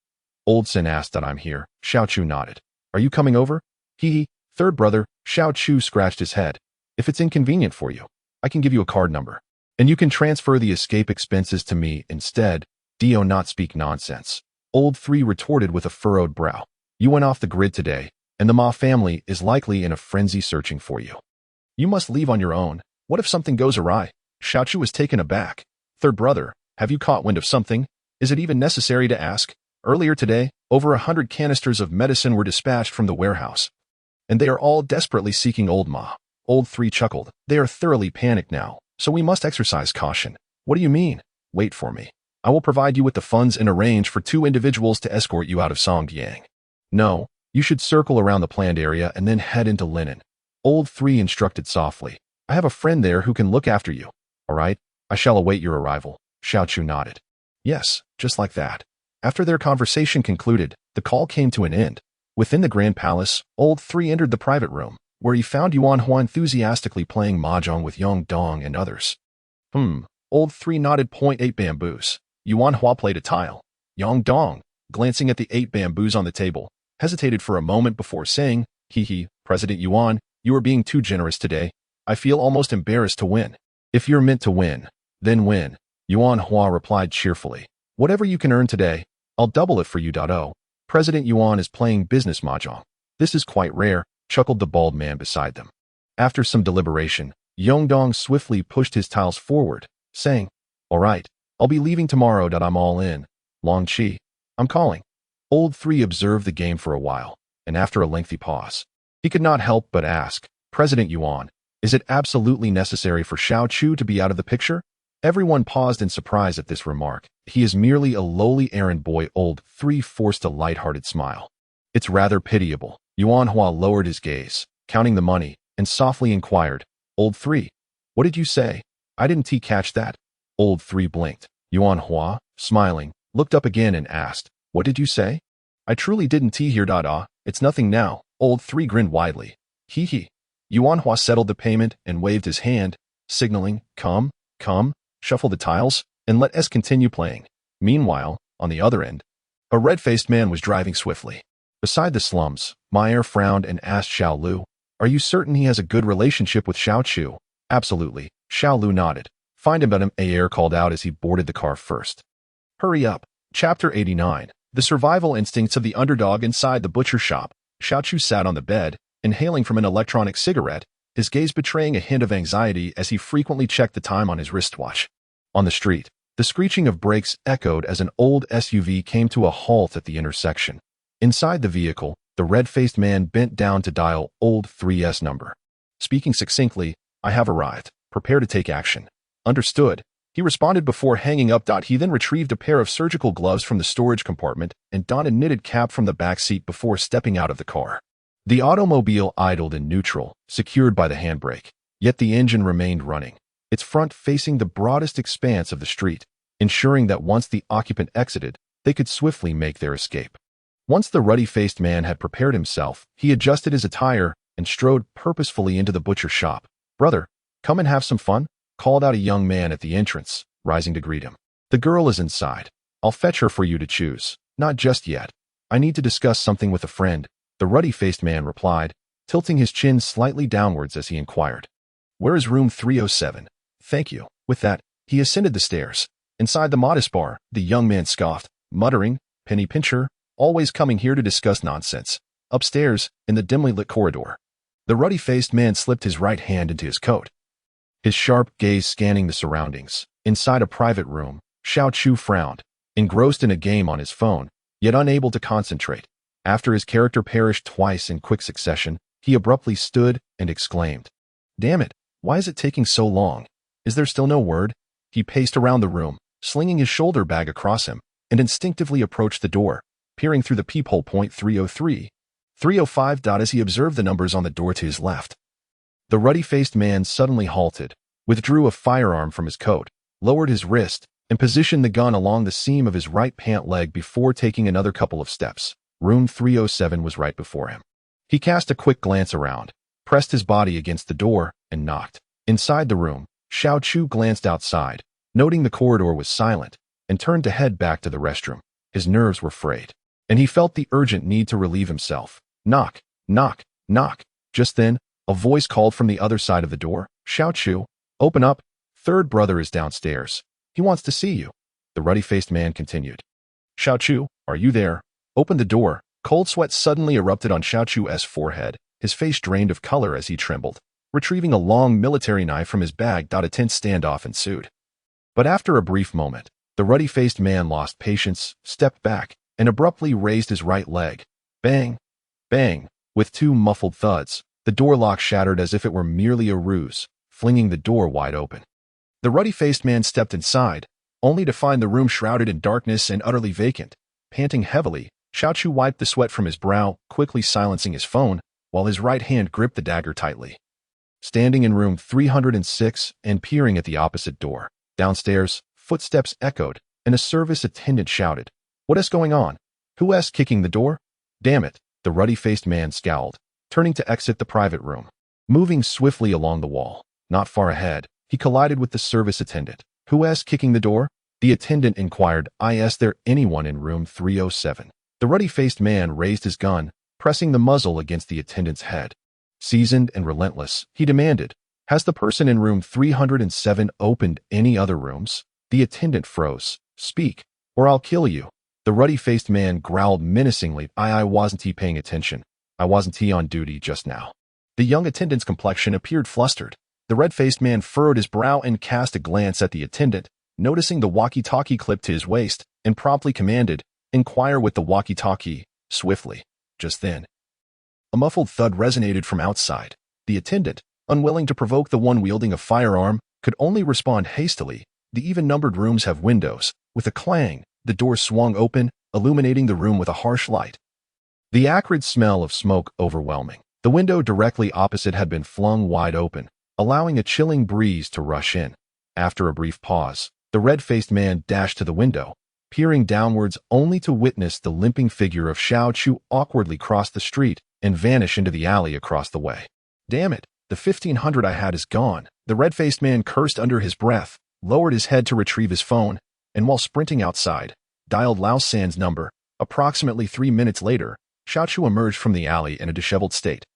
Old San asked. I'm here. Xiao Chu nodded. Are you coming over? Hee. Third brother. Xiao Chu scratched his head. If it's inconvenient for you, I can give you a card number, and you can transfer the escape expenses to me instead. Do not speak nonsense. Old 3 retorted with a furrowed brow. You went off the grid today, and the Ma family is likely in a frenzy searching for you. You must leave on your own. What if something goes awry? Xiao Chu was taken aback. Third brother, have you caught wind of something? Is it even necessary to ask? Earlier today, over 100 canisters of medicine were dispatched from the warehouse, and they are all desperately seeking old Ma. Old 3 chuckled. They are thoroughly panicked now, so we must exercise caution. What do you mean? Wait for me. I will provide you with the funds and arrange for 2 individuals to escort you out of Songjiang. No, you should circle around the planned area and then head into Linen. Old 3 instructed softly. I have a friend there who can look after you. All right, I shall await your arrival. Xiao Chu nodded. Yes, just like that. After their conversation concluded, the call came to an end. Within the Grand Palace, Old 3 entered the private room, where he found Yuan Hua enthusiastically playing mahjong with Yong Dong and others. Old 3 nodded. 8 bamboos. Yuan Hua played a tile. Yong Dong, glancing at the 8 bamboos on the table, hesitated for a moment before saying, President Yuan, you are being too generous today. I feel almost embarrassed to win. If you're meant to win, then win. Yuan Hua replied cheerfully. Whatever you can earn today, I'll double it for you. President Yuan is playing business mahjong. This is quite rare, chuckled the bald man beside them. After some deliberation, Yongdong swiftly pushed his tiles forward, saying, All right, I'll be leaving tomorrow. I'm all in. Long Chi, I'm calling. Old 3 observed the game for a while, and after a lengthy pause, he could not help but ask, President Yuan, is it absolutely necessary for Xiao Chu to be out of the picture? Everyone paused in surprise at this remark. He is merely a lowly errand boy. Old 3 forced a light-hearted smile. It's rather pitiable. Yuan Hua lowered his gaze, counting the money, and softly inquired, Old 3, what did you say? I didn't catch that. Old 3 blinked. Yuan Hua, smiling, looked up again and asked, What did you say? I truly didn't hear. It's nothing now. Old 3 grinned widely. Yuan Hua settled the payment and waved his hand, signaling, Come, shuffle the tiles, and let us continue playing. Meanwhile, on the other end, a red-faced man was driving swiftly. Beside the slums, Meyer frowned and asked Xiao Lu, Are you certain he has a good relationship with Xiao Chu? Absolutely. Xiao Lu nodded. Find him. Ayer called out as he boarded the car first. Hurry up. Chapter 89. The survival instincts of the underdog inside the butcher shop. Xiao Chu sat on the bed, inhaling from an electronic cigarette, his gaze betraying a hint of anxiety as he frequently checked the time on his wristwatch. On the street, the screeching of brakes echoed as an old SUV came to a halt at the intersection. Inside the vehicle, the red-faced man bent down to dial Old 3's number. Speaking succinctly, I have arrived. Prepare to take action. Understood. He responded before hanging up. He then retrieved a pair of surgical gloves from the storage compartment and donned a knitted cap from the back seat before stepping out of the car. The automobile idled in neutral, secured by the handbrake, yet the engine remained running, its front facing the broadest expanse of the street, ensuring that once the occupant exited, they could swiftly make their escape. Once the ruddy-faced man had prepared himself, he adjusted his attire and strode purposefully into the butcher shop. "Brother, come and have some fun," called out a young man at the entrance, rising to greet him. "The girl is inside. I'll fetch her for you to choose." "Not just yet. I need to discuss something with a friend," the ruddy-faced man replied, tilting his chin slightly downwards as he inquired. "Where is room 307? "Thank you." With that, he ascended the stairs. Inside the modest bar, the young man scoffed, muttering, "Penny pincher, always coming here to discuss nonsense." Upstairs, in the dimly lit corridor, the ruddy-faced man slipped his right hand into his coat, his sharp gaze scanning the surroundings. Inside a private room, Xiao Chu frowned, engrossed in a game on his phone, yet unable to concentrate. After his character perished twice in quick succession, he abruptly stood and exclaimed, "Damn it, why is it taking so long? Is there still no word?" He paced around the room, slinging his shoulder bag across him, and instinctively approached the door, peering through the peephole. 303, 305. As he observed the numbers on the door to his left, the ruddy-faced man suddenly halted, withdrew a firearm from his coat, lowered his wrist, and positioned the gun along the seam of his right pant leg before taking another couple of steps. Room 307 was right before him. He cast a quick glance around, pressed his body against the door, and knocked. Inside the room, Xiao Chu glanced outside, noting the corridor was silent, and turned to head back to the restroom. His nerves were frayed, and he felt the urgent need to relieve himself. Knock, knock, knock. Just then, a voice called from the other side of the door, "Xiao Chu, open up. Third brother is downstairs. He wants to see you," the ruddy-faced man continued. "Xiao Chu, are you there? Open the door." Cold sweat suddenly erupted on Xiao Chu's forehead. His face drained of color as he trembled, retrieving a long military knife from his bag. A tense standoff ensued. But after a brief moment, the ruddy-faced man lost patience, stepped back, and abruptly raised his right leg. Bang! Bang! With two muffled thuds, the door lock shattered as if it were merely a ruse, flinging the door wide open. The ruddy-faced man stepped inside, only to find the room shrouded in darkness and utterly vacant. Panting heavily, Xiao Chu wiped the sweat from his brow, quickly silencing his phone, while his right hand gripped the dagger tightly. Standing in room 306 and peering at the opposite door, downstairs, footsteps echoed, and a service attendant shouted, "What is going on? Who is kicking the door?" "Damn it," the ruddy-faced man scowled, turning to exit the private room. Moving swiftly along the wall, not far ahead, he collided with the service attendant. "Who is kicking the door?" the attendant inquired. "Is there anyone in room 307? The ruddy-faced man raised his gun, pressing the muzzle against the attendant's head. Seasoned and relentless, he demanded, "Has the person in room 307 opened any other rooms?" The attendant froze. "Speak, or I'll kill you." The ruddy-faced man growled menacingly. I wasn't he paying attention. I wasn't he on duty just now." The young attendant's complexion appeared flustered. The red-faced man furrowed his brow and cast a glance at the attendant, noticing the walkie-talkie clipped to his waist, and promptly commanded, "Inquire with the walkie-talkie," swiftly. Just then, a muffled thud resonated from outside. The attendant, unwilling to provoke the one wielding a firearm, could only respond hastily. The even-numbered rooms have windows. With a clang, the door swung open, illuminating the room with a harsh light. The acrid smell of smoke overwhelming. The window directly opposite had been flung wide open, allowing a chilling breeze to rush in. After a brief pause, the red-faced man dashed to the window, peering downwards only to witness the limping figure of Xiao Chu awkwardly cross the street and vanish into the alley across the way. "Damn it, the 1500 I had is gone." The red-faced man cursed under his breath, lowered his head to retrieve his phone, and while sprinting outside, dialed Lao San's number. Approximately 3 minutes later, Xiao Chu emerged from the alley in a disheveled state,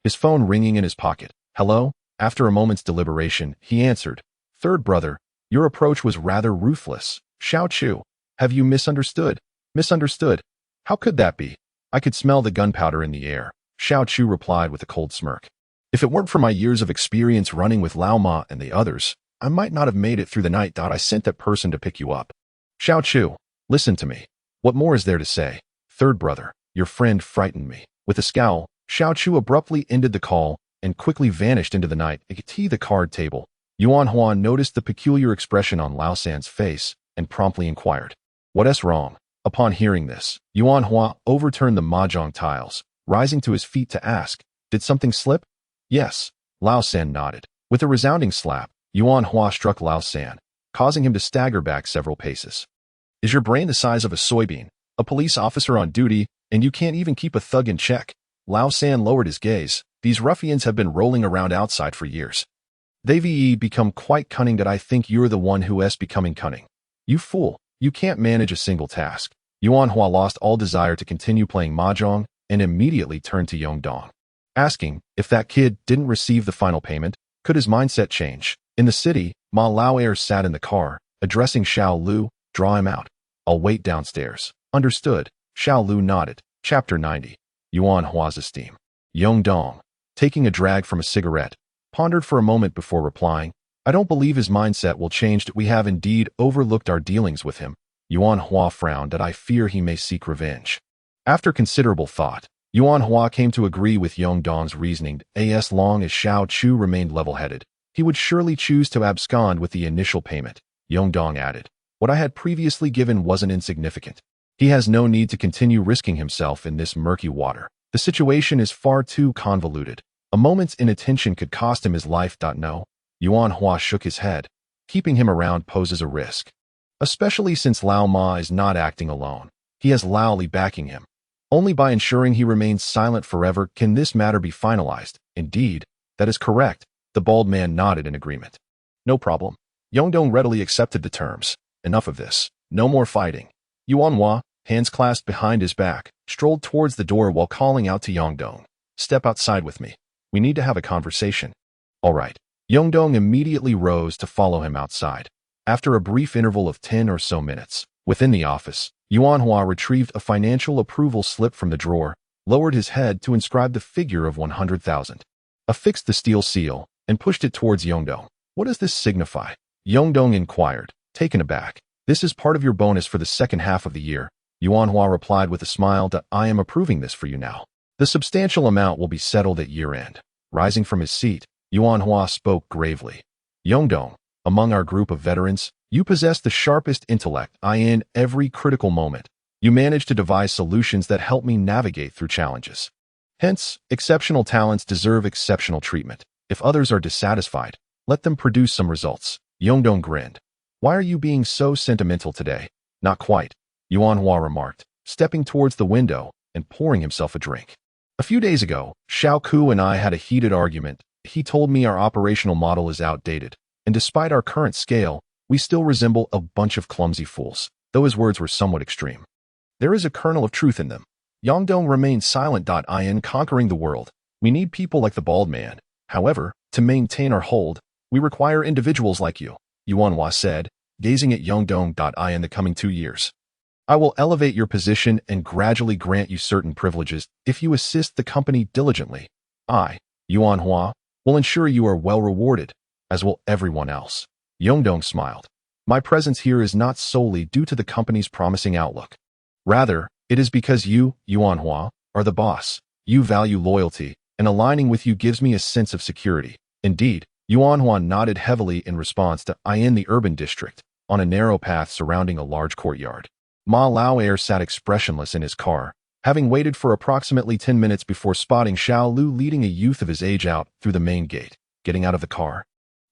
his phone ringing in his pocket. "Hello?" After a moment's deliberation, he answered, "Third brother, your approach was rather ruthless." "Xiao Chu, have you misunderstood?" "Misunderstood? How could that be? I could smell the gunpowder in the air," Xiao Chu replied with a cold smirk. "If it weren't for my years of experience running with Lao Ma and the others, I might not have made it through the night. I sent that person to pick you up." "Xiao Chu, listen to me. What more is there to say? Third brother, your friend frightened me." With a scowl, Xiao Chu abruptly ended the call and quickly vanished into the night. At the card table, Yuan Huan noticed the peculiar expression on Lao San's face and promptly inquired, "What is wrong?" Upon hearing this, Yuan Hua overturned the mahjong tiles, rising to his feet to ask, "Did something slip?" "Yes," Lao San nodded. With a resounding slap, Yuan Hua struck Lao San, causing him to stagger back several paces. "Is your brain the size of a soybean?" A police officer on duty, and you can't even keep a thug in check. Lao San lowered his gaze. These ruffians have been rolling around outside for years. They've become quite cunning that I think you're the one who's becoming cunning. You fool, you can't manage a single task. Yuan Hua lost all desire to continue playing mahjong and immediately turned to Yongdong, asking if that kid didn't receive the final payment, could his mindset change? In the city, Ma Lao sat in the car, addressing Xiao Lu, draw him out. I'll wait downstairs. Understood. Xiao Lu nodded. Chapter 90. Yuan Hua's esteem. Yongdong, taking a drag from a cigarette, pondered for a moment before replying, I don't believe his mindset will change. We have indeed overlooked our dealings with him. Yuan Hua frowned that I fear he may seek revenge. After considerable thought, Yuan Hua came to agree with Yongdong's reasoning. As long as Xiao Chu remained level-headed, he would surely choose to abscond with the initial payment. Yongdong added, what I had previously given wasn't insignificant. He has no need to continue risking himself in this murky water. The situation is far too convoluted. A moment's inattention could cost him his life. No. Yuan Hua shook his head. Keeping him around poses a risk. Especially since Lao Ma is not acting alone. He has Lao Li backing him. Only by ensuring he remains silent forever can this matter be finalized. Indeed, that is correct. The bald man nodded in agreement. No problem. Yongdong readily accepted the terms. Enough of this. No more fighting. Yuan Hua, hands clasped behind his back, strolled towards the door while calling out to Yongdong. Step outside with me. We need to have a conversation. All right. Yongdong immediately rose to follow him outside. After a brief interval of 10 or so minutes, within the office, Yuan Hua retrieved a financial approval slip from the drawer, lowered his head to inscribe the figure of 100,000, affixed the steel seal, and pushed it towards Yongdong. What does this signify? Yongdong inquired, taken aback. This is part of your bonus for the second half of the year. Yuan Hua replied with a smile that I am approving this for you now. The substantial amount will be settled at year-end. Rising from his seat, Yuan Hua spoke gravely. Yongdong, among our group of veterans, you possess the sharpest intellect. In every critical moment, you manage to devise solutions that help me navigate through challenges. Hence, exceptional talents deserve exceptional treatment. If others are dissatisfied, let them produce some results. Yongdong grinned. Why are you being so sentimental today? Not quite, Yuan Hua remarked, stepping towards the window and pouring himself a drink. A few days ago, Xiao Ku and I had a heated argument. He told me our operational model is outdated, and despite our current scale, we still resemble a bunch of clumsy fools, though his words were somewhat extreme. There is a kernel of truth in them. Yongdong remained silent. In conquering the world, we need people like the bald man. However, to maintain our hold, we require individuals like you, Yuan Hua said, gazing at Yongdong. In the coming 2 years, I will elevate your position and gradually grant you certain privileges if you assist the company diligently. I, Yuan Hua, will ensure you are well rewarded, as will everyone else. Yongdong smiled. My presence here is not solely due to the company's promising outlook. Rather, it is because you, Yuan Hua, are the boss. You value loyalty, and aligning with you gives me a sense of security. Indeed, Yuan Hua nodded heavily in response to in the urban district, on a narrow path surrounding a large courtyard. Ma Lao sat expressionless in his car, having waited for approximately 10 minutes before spotting Xiao Lu leading a youth of his age out through the main gate. Getting out of the car,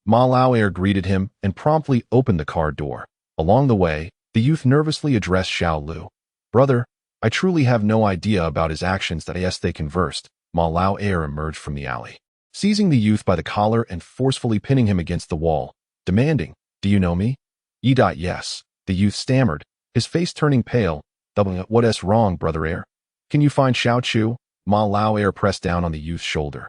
Ma Lao greeted him and promptly opened the car door. Along the way, the youth nervously addressed Xiao Lu. Brother, I truly have no idea about his actions. As they conversed, Ma Lao emerged from the alley, seizing the youth by the collar and forcefully pinning him against the wall, demanding, do you know me? Yes, the youth stammered, his face turning pale. What's wrong, brother? Can you find Xiao Chu? Ma Lao pressed down on the youth's shoulder,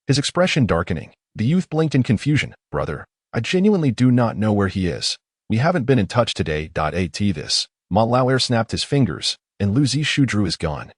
his expression darkening. The youth blinked in confusion. Brother, I genuinely do not know where he is. We haven't been in touch today. This. Ma Lao snapped his fingers, and Lu Zishu drew his gun,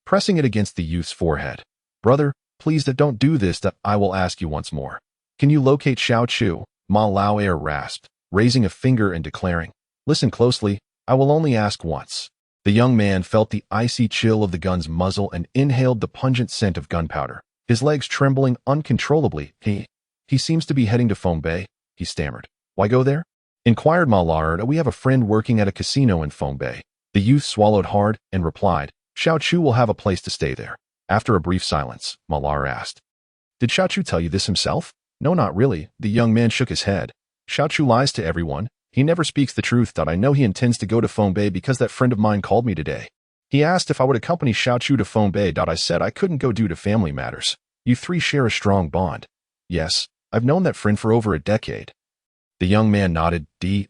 pressing it against the youth's forehead. Brother, please don't do this. I will ask you once more. Can you locate Xiao Chu? Ma Lao rasped, raising a finger and declaring, listen closely, I will only ask once. The young man felt the icy chill of the gun's muzzle and inhaled the pungent scent of gunpowder, his legs trembling uncontrollably. He seems to be heading to Feng Bei, he stammered. Why go there? Inquired Ma Lao. We have a friend working at a casino in Feng Bei. The youth swallowed hard and replied, Xiao Chu will have a place to stay there. After a brief silence, Ma Lao asked, did Xiao Chu tell you this himself? No, not really. The young man shook his head. Xiao Chu lies to everyone. He never speaks the truth. I know he intends to go to Fongbei because that friend of mine called me today. He asked if I would accompany Xiaochu to Fongbei. I said I couldn't go due to family matters. You three share a strong bond. Yes, I've known that friend for over a decade. The young man nodded.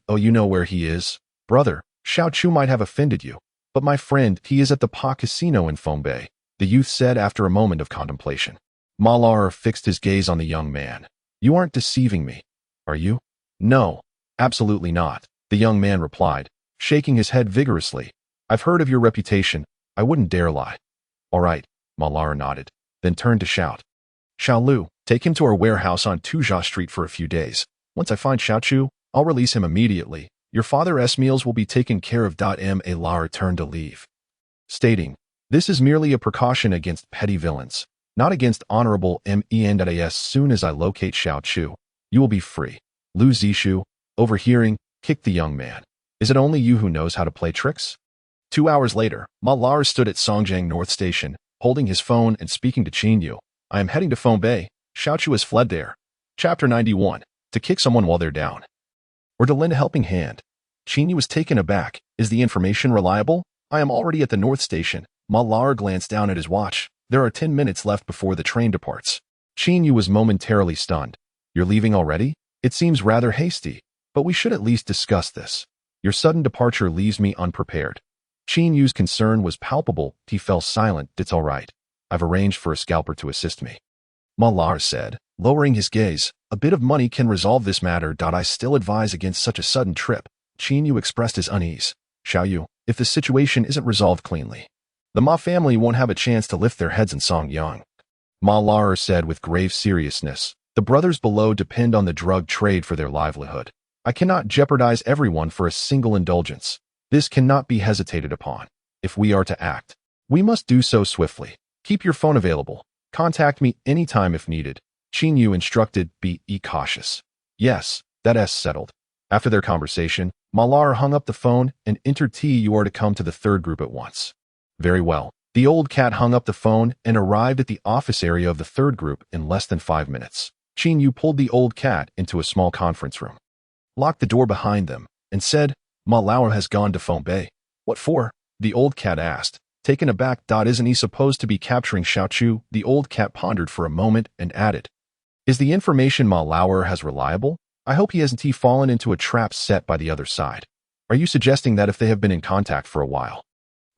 Oh, you know where he is? Brother, Xiaochu might have offended you. But my friend, he is at the Pa Casino in Fongbei, the youth said after a moment of contemplation. Malar fixed his gaze on the young man. You aren't deceiving me, are you? No, absolutely not, the young man replied, shaking his head vigorously. I've heard of your reputation. I wouldn't dare lie. All right, Malar nodded, then turned to shout. Xiaolu, take him to our warehouse on Tuzha Street for a few days. Once I find Xiaochu, I'll release him immediately. Your father's meals will be taken care of. Malar turned to leave, stating, this is merely a precaution against petty villains, not against honorable men. As soon as I locate Xiaochu, you will be free. Lu Zishu, overhearing, kicked the young man. Is it only you who knows how to play tricks? 2 hours later, Malar stood at Songjiang North Station, holding his phone and speaking to Qin Yu. I am heading to Fongbei. Xiaochu has fled there. Chapter 91. To kick someone while they're down. Or to lend a helping hand. Qin Yu was taken aback. Is the information reliable? I am already at the North Station. Malar glanced down at his watch. There are 10 minutes left before the train departs. Qin Yu was momentarily stunned. You're leaving already? It seems rather hasty, but we should at least discuss this. Your sudden departure leaves me unprepared. Qin Yu's concern was palpable. He fell silent. It's all right. I've arranged for a scalper to assist me. Malar said, lowering his gaze. A bit of money can resolve this matter. I still advise against such a sudden trip. Qin Yu expressed his unease. Xiaoyu, if the situation isn't resolved cleanly, the Ma family won't have a chance to lift their heads in Songyang. Malar said with grave seriousness. The brothers below depend on the drug trade for their livelihood. I cannot jeopardize everyone for a single indulgence. This cannot be hesitated upon. If we are to act, we must do so swiftly. Keep your phone available. Contact me anytime if needed. Qin Yu instructed. Be cautious. Yes, that's settled. After their conversation, Malar hung up the phone and entered. You are to come to the third group at once. Very well. The old cat hung up the phone and arrived at the office area of the third group in less than 5 minutes. Qin Yu pulled the old cat into a small conference room, locked the door behind them, and said, Malar has gone to Fongbei. What for? The old cat asked, taken aback. Isn't he supposed to be capturing Xiaochu? The old cat pondered for a moment and added, is the information Malar has reliable? I hope he hasn't fallen into a trap set by the other side. Are you suggesting that if they have been in contact for a while,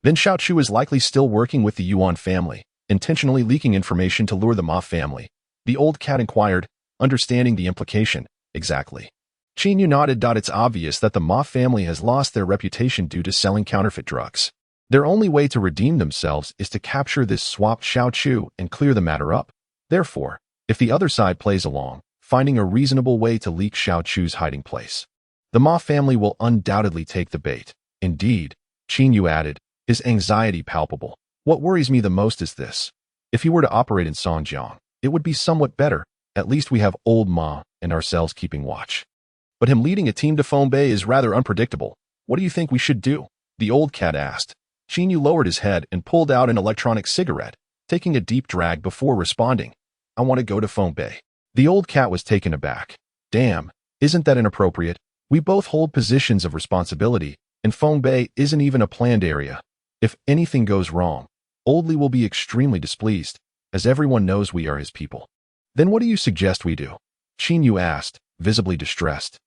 then Xiaochu is likely still working with the Yuan family, intentionally leaking information to lure the Ma family? The old cat inquired, understanding the implication. Exactly. Qin Yu nodded. It's obvious that the Ma family has lost their reputation due to selling counterfeit drugs. Their only way to redeem themselves is to capture this swapped Xiaochu and clear the matter up. Therefore, if the other side plays along, finding a reasonable way to leak Xiaochu's hiding place, the Ma family will undoubtedly take the bait. Indeed, Qin Yu added, his anxiety palpable. What worries me the most is this. If he were to operate in Songjiang, it would be somewhat better. At least we have old Ma and ourselves keeping watch. But him leading a team to Fongbei is rather unpredictable. What do you think we should do? The old cat asked. Qin Yu lowered his head and pulled out an electronic cigarette, taking a deep drag before responding. I want to go to Fongbei. The old cat was taken aback. Damn, isn't that inappropriate? We both hold positions of responsibility, and Fongbei isn't even a planned area. If anything goes wrong, Old Li will be extremely displeased, as everyone knows we are his people. Then what do you suggest we do? Qin Yu asked, visibly distressed.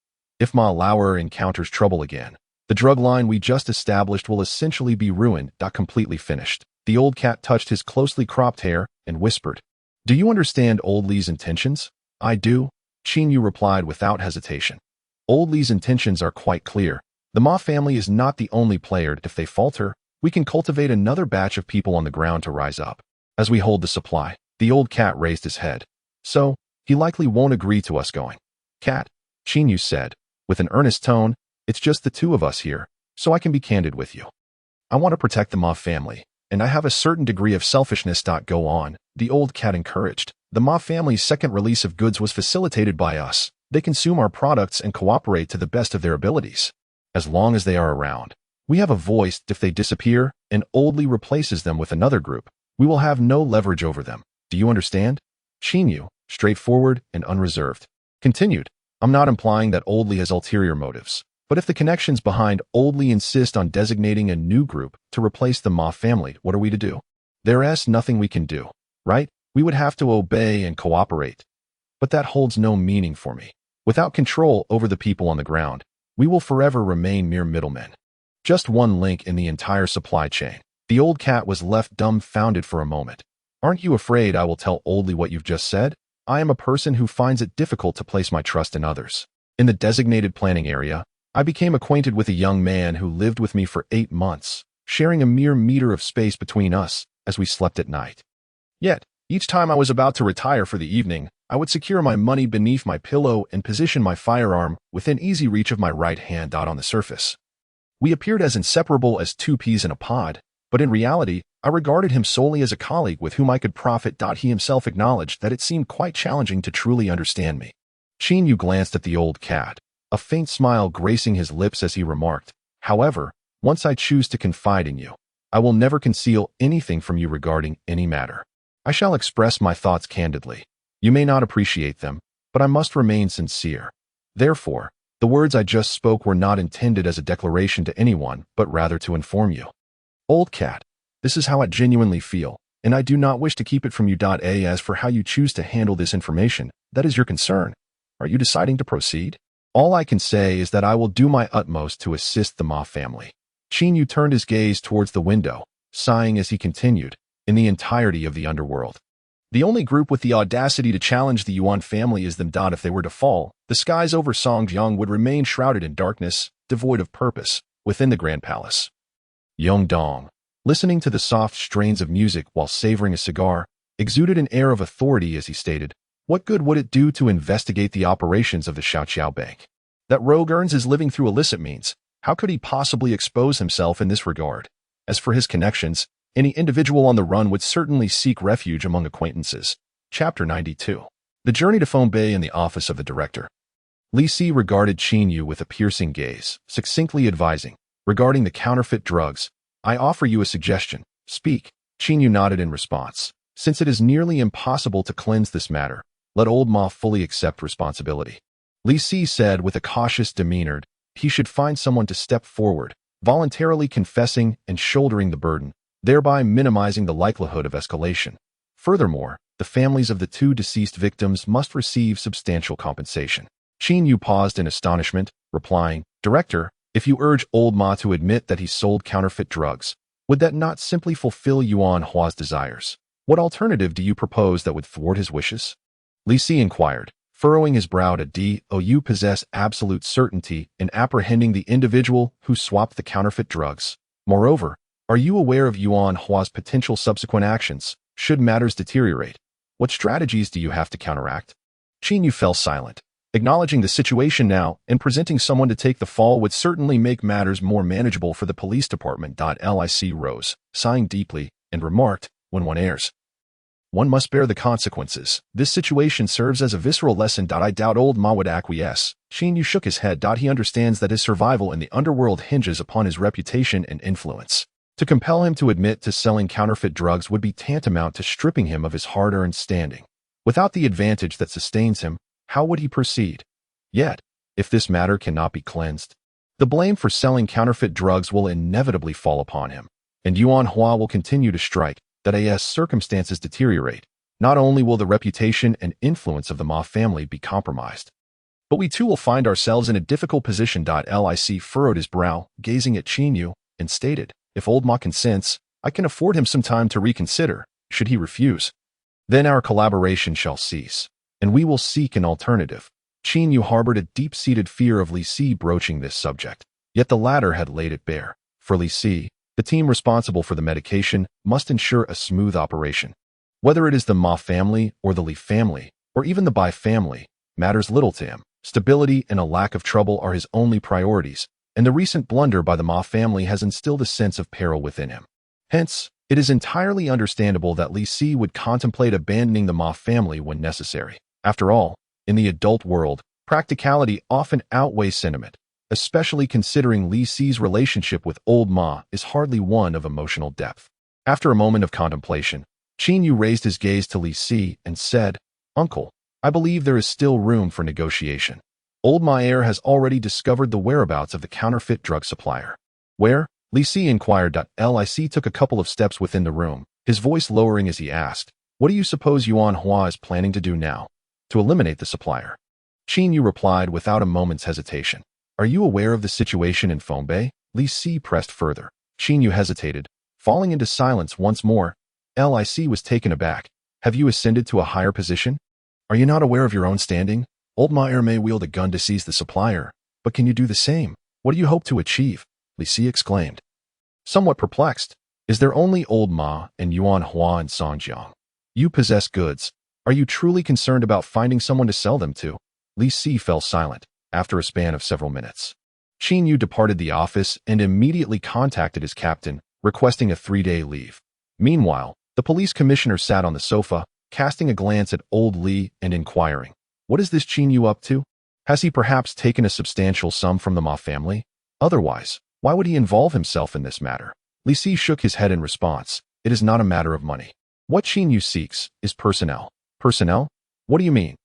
If Ma Lauer encounters trouble again, the drug line we just established will essentially be ruined. Completely finished. The old cat touched his closely cropped hair and whispered, do you understand Old Li's intentions? I do, Qin Yu replied without hesitation. Old Li's intentions are quite clear. The Ma family is not the only player. If they falter, we can cultivate another batch of people on the ground to rise up. As we hold the supply, the old cat raised his head. So, he likely won't agree to us going. Cat, Qin Yu said, with an earnest tone, it's just the two of us here, so I can be candid with you. I want to protect the Ma family, and I have a certain degree of selfishness. Go on, the old cat encouraged. The Ma family's second release of goods was facilitated by us. They consume our products and cooperate to the best of their abilities. As long as they are around, we have a voice. If they disappear and Old Li replaces them with another group, we will have no leverage over them. Do you understand? Qin Yu, straightforward and unreserved, continued. I'm not implying that Old Li has ulterior motives. But if the connections behind Old Li insist on designating a new group to replace the Ma family, what are we to do? There's nothing we can do, right? We would have to obey and cooperate. But that holds no meaning for me. Without control over the people on the ground, we will forever remain mere middlemen. Just one link in the entire supply chain. The old cat was left dumbfounded for a moment. Aren't you afraid I will tell Old Li what you've just said? I am a person who finds it difficult to place my trust in others. In the designated planning area, I became acquainted with a young man who lived with me for 8 months, sharing a mere meter of space between us as we slept at night. Yet, each time I was about to retire for the evening, I would secure my money beneath my pillow and position my firearm within easy reach of my right hand. On the surface, we appeared as inseparable as 2 peas in a pod, but in reality, I regarded him solely as a colleague with whom I could profit. He himself acknowledged that it seemed quite challenging to truly understand me. Qin Yu glanced at the old cat, a faint smile gracing his lips as he remarked, "However, once I choose to confide in you, I will never conceal anything from you regarding any matter. I shall express my thoughts candidly. You may not appreciate them, but I must remain sincere. Therefore, the words I just spoke were not intended as a declaration to anyone, but rather to inform you. Old cat, this is how I genuinely feel, and I do not wish to keep it from you. As for how you choose to handle this information, that is your concern. Are you deciding to proceed? All I can say is that I will do my utmost to assist the Ma family." Qin Yu turned his gaze towards the window, sighing as he continued, "In the entirety of the underworld, the only group with the audacity to challenge the Yuan family is them. If they were to fall, the skies over Songjiang would remain shrouded in darkness, devoid of purpose, within the Grand Palace." Yongdong, listening to the soft strains of music while savoring a cigar, exuded an air of authority as he stated, "What good would it do to investigate the operations of the Xiaoqiao Bank? That rogue earns his living through illicit means. How could he possibly expose himself in this regard? As for his connections, any individual on the run would certainly seek refuge among acquaintances." Chapter 92. The journey to Fongbei and the office of the director. Li Si regarded Qin Yu with a piercing gaze, succinctly advising, "Regarding the counterfeit drugs, I offer you a suggestion. Speak." Qin Yu nodded in response. "Since it is nearly impossible to cleanse this matter, let old Ma fully accept responsibility." Li Si said with a cautious demeanor he should find someone to step forward, voluntarily confessing and shouldering the burden, thereby minimizing the likelihood of escalation. Furthermore, the families of the 2 deceased victims must receive substantial compensation. Qin Yu paused in astonishment, replying, "Director, if you urge old Ma to admit that he sold counterfeit drugs, would that not simply fulfill Yuan Hua's desires? What alternative do you propose that would thwart his wishes?" Li Si inquired, furrowing his brow. "Do you possess absolute certainty in apprehending the individual who swapped the counterfeit drugs? Moreover, are you aware of Yuan Hua's potential subsequent actions, should matters deteriorate? What strategies do you have to counteract?" Qin Yu fell silent, acknowledging the situation now, and presenting someone to take the fall would certainly make matters more manageable for the police department. Lic rose, sighing deeply, and remarked, "When one errs, one must bear the consequences. This situation serves as a visceral lesson. I doubt old Ma would acquiesce." Qin Yu shook his head. He understands that his survival in the underworld hinges upon his reputation and influence. To compel him to admit to selling counterfeit drugs would be tantamount to stripping him of his hard-earned standing. Without the advantage that sustains him, how would he proceed? Yet, if this matter cannot be cleansed, the blame for selling counterfeit drugs will inevitably fall upon him, and Yuan Hua will continue to strike. As circumstances deteriorate, not only will the reputation and influence of the Ma family be compromised, but we too will find ourselves in a difficult position. Lic furrowed his brow, gazing at Qin Yu, and stated, "If old Ma consents, I can afford him some time to reconsider. Should he refuse, then our collaboration shall cease, and we will seek an alternative." Qin Yu harbored a deep-seated fear of Li Si broaching this subject, yet the latter had laid it bare. For Li Si, the team responsible for the medication must ensure a smooth operation. Whether it is the Ma family or the Li family, or even the Bai family, matters little to him. Stability and a lack of trouble are his only priorities, and the recent blunder by the Ma family has instilled a sense of peril within him. Hence, it is entirely understandable that Li Si would contemplate abandoning the Ma family when necessary. After all, in the adult world, practicality often outweighs sentiment, especially considering Li Si's relationship with old Ma is hardly one of emotional depth. After a moment of contemplation, Qin Yu raised his gaze to Li Si and said, "Uncle, I believe there is still room for negotiation. Old Maier has already discovered the whereabouts of the counterfeit drug supplier. Where? Li Si inquired. Lic took a couple of steps within the room, his voice lowering as he asked, "What do you suppose Yuan Hua is planning to do now? To eliminate the supplier?" Qin Yu replied without a moment's hesitation. "Are you aware of the situation in Fongbei?" Li Si pressed further. Qin Yu hesitated, falling into silence once more. Lic was taken aback. "Have you ascended to a higher position? Are you not aware of your own standing? Old Maier may wield a gun to seize the supplier, but can you do the same? What do you hope to achieve?" Li Si exclaimed. Somewhat perplexed, "Is there only Old Ma and Yuan Hua and Songjiang? You possess goods. Are you truly concerned about finding someone to sell them to?" Li Si fell silent, after a span of several minutes. Qin Yu departed the office and immediately contacted his captain, requesting a 3-day leave. Meanwhile, the police commissioner sat on the sofa, casting a glance at old Li and inquiring, "What is this Qin Yu up to? Has he perhaps taken a substantial sum from the Ma family? Otherwise, why would he involve himself in this matter?" Li Si shook his head in response. "It is not a matter of money. What Qin Yu seeks is personnel." "Personnel? What do you mean?"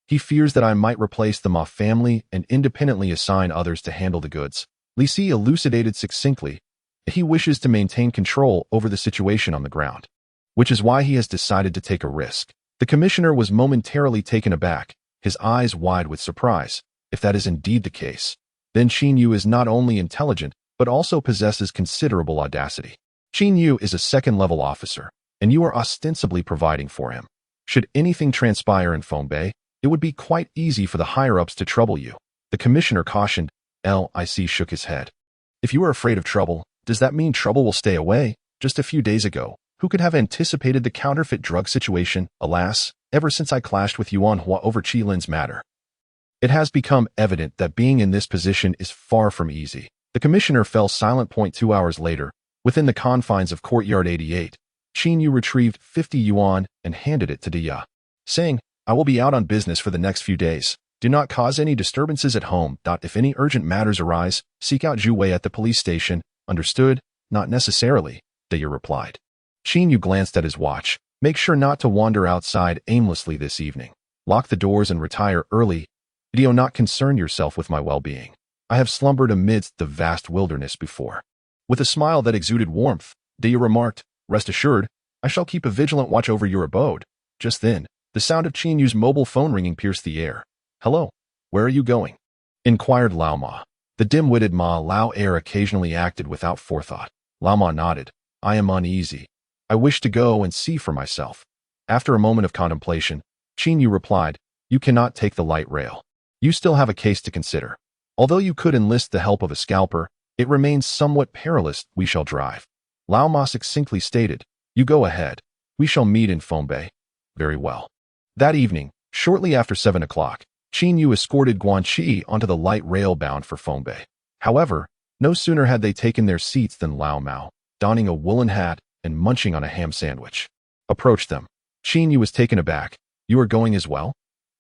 "He fears that I might replace the Ma family and independently assign others to handle the goods." Li Si elucidated succinctly. "He wishes to maintain control over the situation on the ground, which is why he has decided to take a risk." The commissioner was momentarily taken aback, his eyes wide with surprise. If that is indeed the case, then Qin Yu is not only intelligent, but also possesses considerable audacity. Qin Yu is a second-level officer, and you are ostensibly providing for him. Should anything transpire in Fongbei, it would be quite easy for the higher-ups to trouble you. The commissioner cautioned. Lic shook his head. "If you are afraid of trouble, does that mean trouble will stay away? Just a few days ago, who could have anticipated the counterfeit drug situation? Alas, ever since I clashed with Yuan Hua over Qilin's matter, it has become evident that being in this position is far from easy." The commissioner fell silent. 2 hours later, within the confines of Courtyard 88, Qin Yu retrieved 50 yuan and handed it to Dia, saying, "I will be out on business for the next few days. Do not cause any disturbances at home. If any urgent matters arise, seek out Zhu Wei at the police station." "Understood?" "Not necessarily," Dia replied. Qin Yu glanced at his watch. "Make sure not to wander outside aimlessly this evening. Lock the doors and retire early. Do not concern yourself with my well-being. I have slumbered amidst the vast wilderness before." With a smile that exuded warmth, Dia remarked, "Rest assured, I shall keep a vigilant watch over your abode." Just then, the sound of Qin Yu's mobile phone ringing pierced the air. "Hello, where are you going?" inquired Lao Ma. The dim-witted Ma Lao heir occasionally acted without forethought. Lao Ma nodded. "I am uneasy. I wish to go and see for myself." After a moment of contemplation, Qin Yu replied, "You cannot take the light rail. You still have a case to consider. Although you could enlist the help of a scalper, it remains somewhat perilous. We shall drive." Lao Ma succinctly stated, "You go ahead. We shall meet in Fongbei." "Very well." That evening, shortly after 7 o'clock, Qin Yu escorted Guanqi onto the light rail bound for Fongbei. However, no sooner had they taken their seats than Lao Mao, donning a woolen hat and munching on a ham sandwich, approached them. Qin Yu was taken aback. "You are going as well?"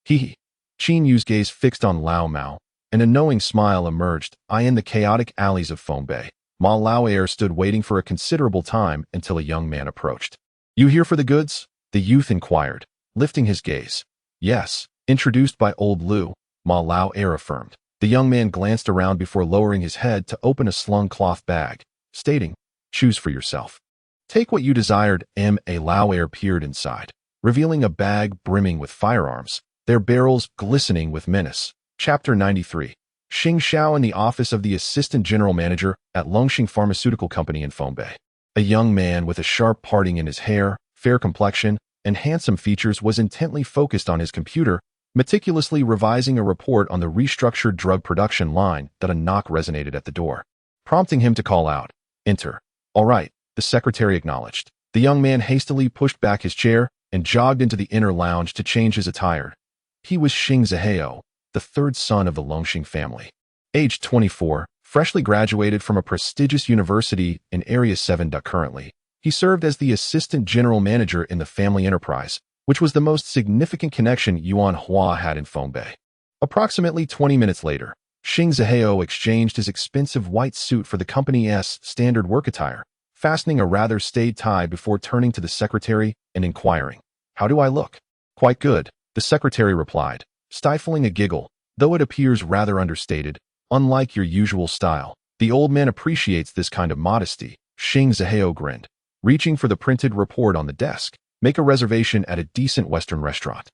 "Hee." Qin Yu's gaze fixed on Lao Mao, and a knowing smile emerged. In the chaotic alleys of Fongbei, Ma Lao heir stood waiting for a considerable time until a young man approached. "You here for the goods?" the youth inquired, lifting his gaze. "Yes." Introduced by old Lu, Ma Lao heir affirmed. The young man glanced around before lowering his head to open a slung cloth bag, stating, "Choose for yourself. Take what you desired." A Lao heir peered inside, revealing a bag brimming with firearms, their barrels glistening with menace. Chapter 93. Xing Xiao in the office of the Assistant General Manager at Longxing Pharmaceutical Company in Fongbei. A young man with a sharp parting in his hair, fair complexion, and handsome features was intently focused on his computer, meticulously revising a report on the restructured drug production line. That a knock resonated at the door, prompting him to call out, "Enter." "All right," the secretary acknowledged. The young man hastily pushed back his chair and jogged into the inner lounge to change his attire. He was Xing Zihao, the third son of the Longxing family. Aged 24, freshly graduated from a prestigious university in Area 7. Currently, he served as the assistant general manager in the family enterprise, which was the most significant connection Yuan Hua had in Fongbei. Approximately 20 minutes later, Xing Zihao exchanged his expensive white suit for the company's standard work attire, fastening a rather staid tie before turning to the secretary and inquiring, "How do I look?" "Quite good," the secretary replied, stifling a giggle. though it appears rather understated. Unlike your usual style, the old man appreciates this kind of modesty. Xing Zihao grinned, reaching for the printed report on the desk. Make a reservation at a decent Western restaurant.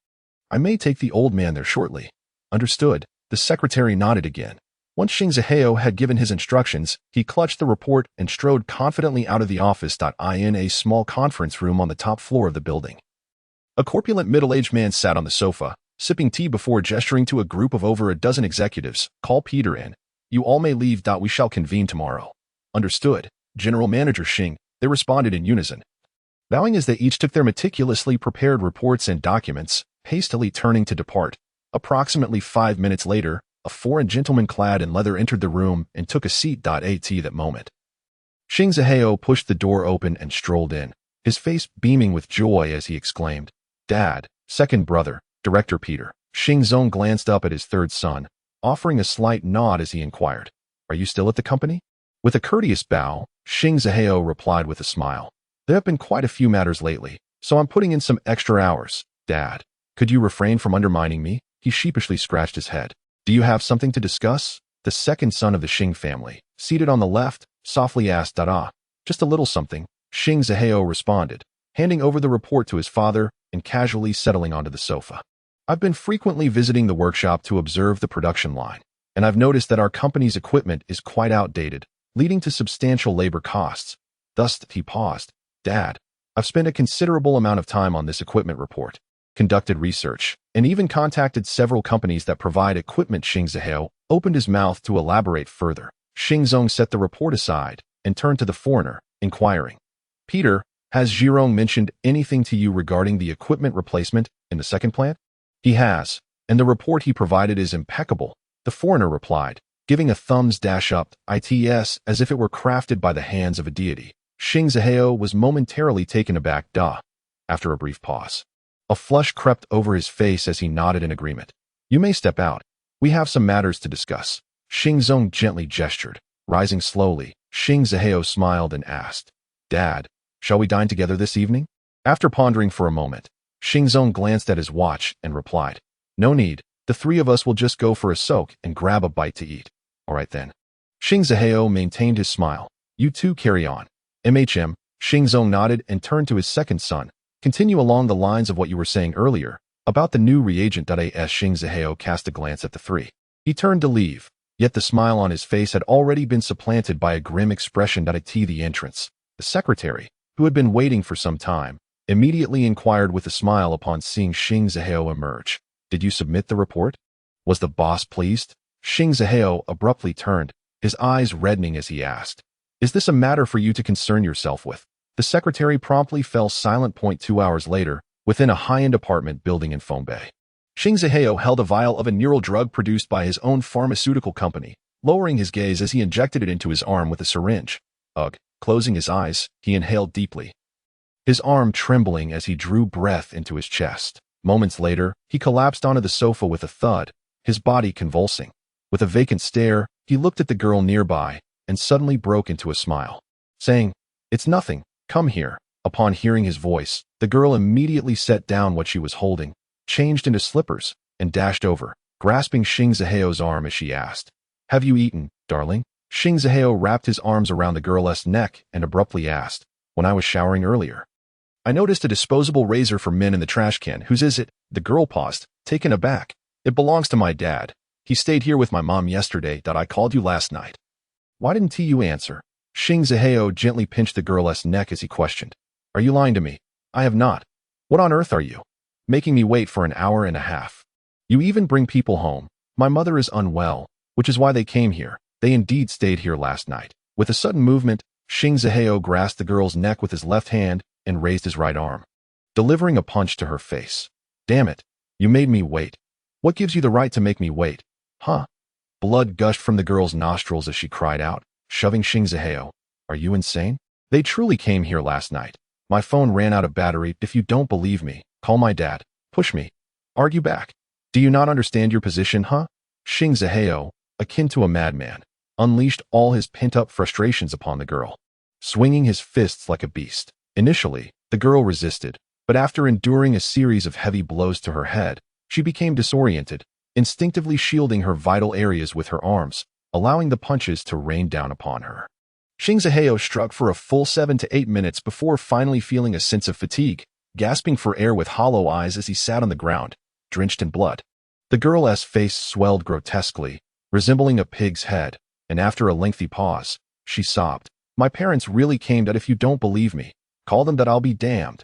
I may take the old man there shortly. Understood. The secretary nodded again. Once Xing Zihao had given his instructions, he clutched the report and strode confidently out of the office. In a small conference room on the top floor of the building. A corpulent middle-aged man sat on the sofa, sipping tea before gesturing to a group of over a dozen executives. Call Peter in. You all may leave. We shall convene tomorrow. Understood. General Manager Xing, they responded in unison. Bowing as they each took their meticulously prepared reports and documents, hastily turning to depart. Approximately 5 minutes later, a foreign gentleman clad in leather entered the room and took a seat. At that moment, Xing Zihao pushed the door open and strolled in, his face beaming with joy as he exclaimed, Dad, second brother, Director Peter. Xing Zong glanced up at his third son, offering a slight nod as he inquired, Are you still at the company? With a courteous bow, Xing Zihao replied with a smile, There have been quite a few matters lately, so I'm putting in some extra hours. Dad, could you refrain from undermining me? He sheepishly scratched his head. Do you have something to discuss? The second son of the Xing family, seated on the left, softly asked. Just a little something, Xing Zihao responded, handing over the report to his father and casually settling onto the sofa. I've been frequently visiting the workshop to observe the production line, and I've noticed that our company's equipment is quite outdated, leading to substantial labor costs. Thus, he paused. Dad, I've spent a considerable amount of time on this equipment report, conducted research, and even contacted several companies that provide equipment. Xing Zihao opened his mouth to elaborate further. Xing Zong set the report aside and turned to the foreigner, inquiring, Peter, has Zhirong mentioned anything to you regarding the equipment replacement in the second plant? He has, and the report he provided is impeccable, the foreigner replied, giving a thumbs up, its as if it were crafted by the hands of a deity. Xing Zihao was momentarily taken aback. After a brief pause, a flush crept over his face as he nodded in agreement. You may step out. We have some matters to discuss. Xing Zong gently gestured. Rising slowly, Xing Zihao smiled and asked, Dad, shall we dine together this evening? After pondering for a moment, Xing Zong glanced at his watch and replied, No need. The three of us will just go for a soak and grab a bite to eat. All right then. Xing Zihao maintained his smile. You two carry on. Xing Zong nodded and turned to his second son. Continue along the lines of what you were saying earlier, about the new reagent. Xing Zihao cast a glance at the three. He turned to leave, yet the smile on his face had already been supplanted by a grim expression. At the entrance, the secretary, who had been waiting for some time, immediately inquired with a smile upon seeing Xing Zihao emerge. Did you submit the report? Was the boss pleased? Xing Zihao abruptly turned, his eyes reddening as he asked, Is this a matter for you to concern yourself with? The secretary promptly fell silent. 2 hours later, within a high-end apartment building in Fongbei, Xing Zihao held a vial of a neural drug produced by his own pharmaceutical company, lowering his gaze as he injected it into his arm with a syringe. Closing his eyes, he inhaled deeply, his arm trembling as he drew breath into his chest. Moments later, he collapsed onto the sofa with a thud, his body convulsing. With a vacant stare, he looked at the girl nearby and suddenly broke into a smile, saying, It's nothing, come here. Upon hearing his voice, the girl immediately set down what she was holding, changed into slippers, and dashed over, grasping Xing Zihao's arm as she asked, Have you eaten, darling? Xing Zihao wrapped his arms around the girl's neck and abruptly asked, When I was showering earlier, I noticed a disposable razor for men in the trash can. Whose is it? The girl paused, taken aback. It belongs to my dad. He stayed here with my mom yesterday. I called you last night. Why didn't you answer? Xing Zihao gently pinched the girl's neck as he questioned. Are you lying to me? I have not. What on earth are you? Making me wait for an hour and a half. You even bring people home. My mother is unwell, which is why they came here. They indeed stayed here last night. With a sudden movement, Xing Zihao grasped the girl's neck with his left hand and raised his right arm, delivering a punch to her face. Damn it. You made me wait. What gives you the right to make me wait? Huh? Blood gushed from the girl's nostrils as she cried out, shoving Xing Zihao. Are you insane? They truly came here last night. My phone ran out of battery. If you don't believe me, call my dad. Push me. Argue back. Do you not understand your position, huh? Xing Zihao, akin to a madman, unleashed all his pent-up frustrations upon the girl, swinging his fists like a beast. Initially, the girl resisted, but after enduring a series of heavy blows to her head, she became disoriented, instinctively shielding her vital areas with her arms, allowing the punches to rain down upon her. Xing Zihao struck for a full 7 to 8 minutes before finally feeling a sense of fatigue, gasping for air with hollow eyes as he sat on the ground, drenched in blood. The girl's face swelled grotesquely, resembling a pig's head, and after a lengthy pause, she sobbed, "My parents really came that if you don't believe me, call them that I'll be damned."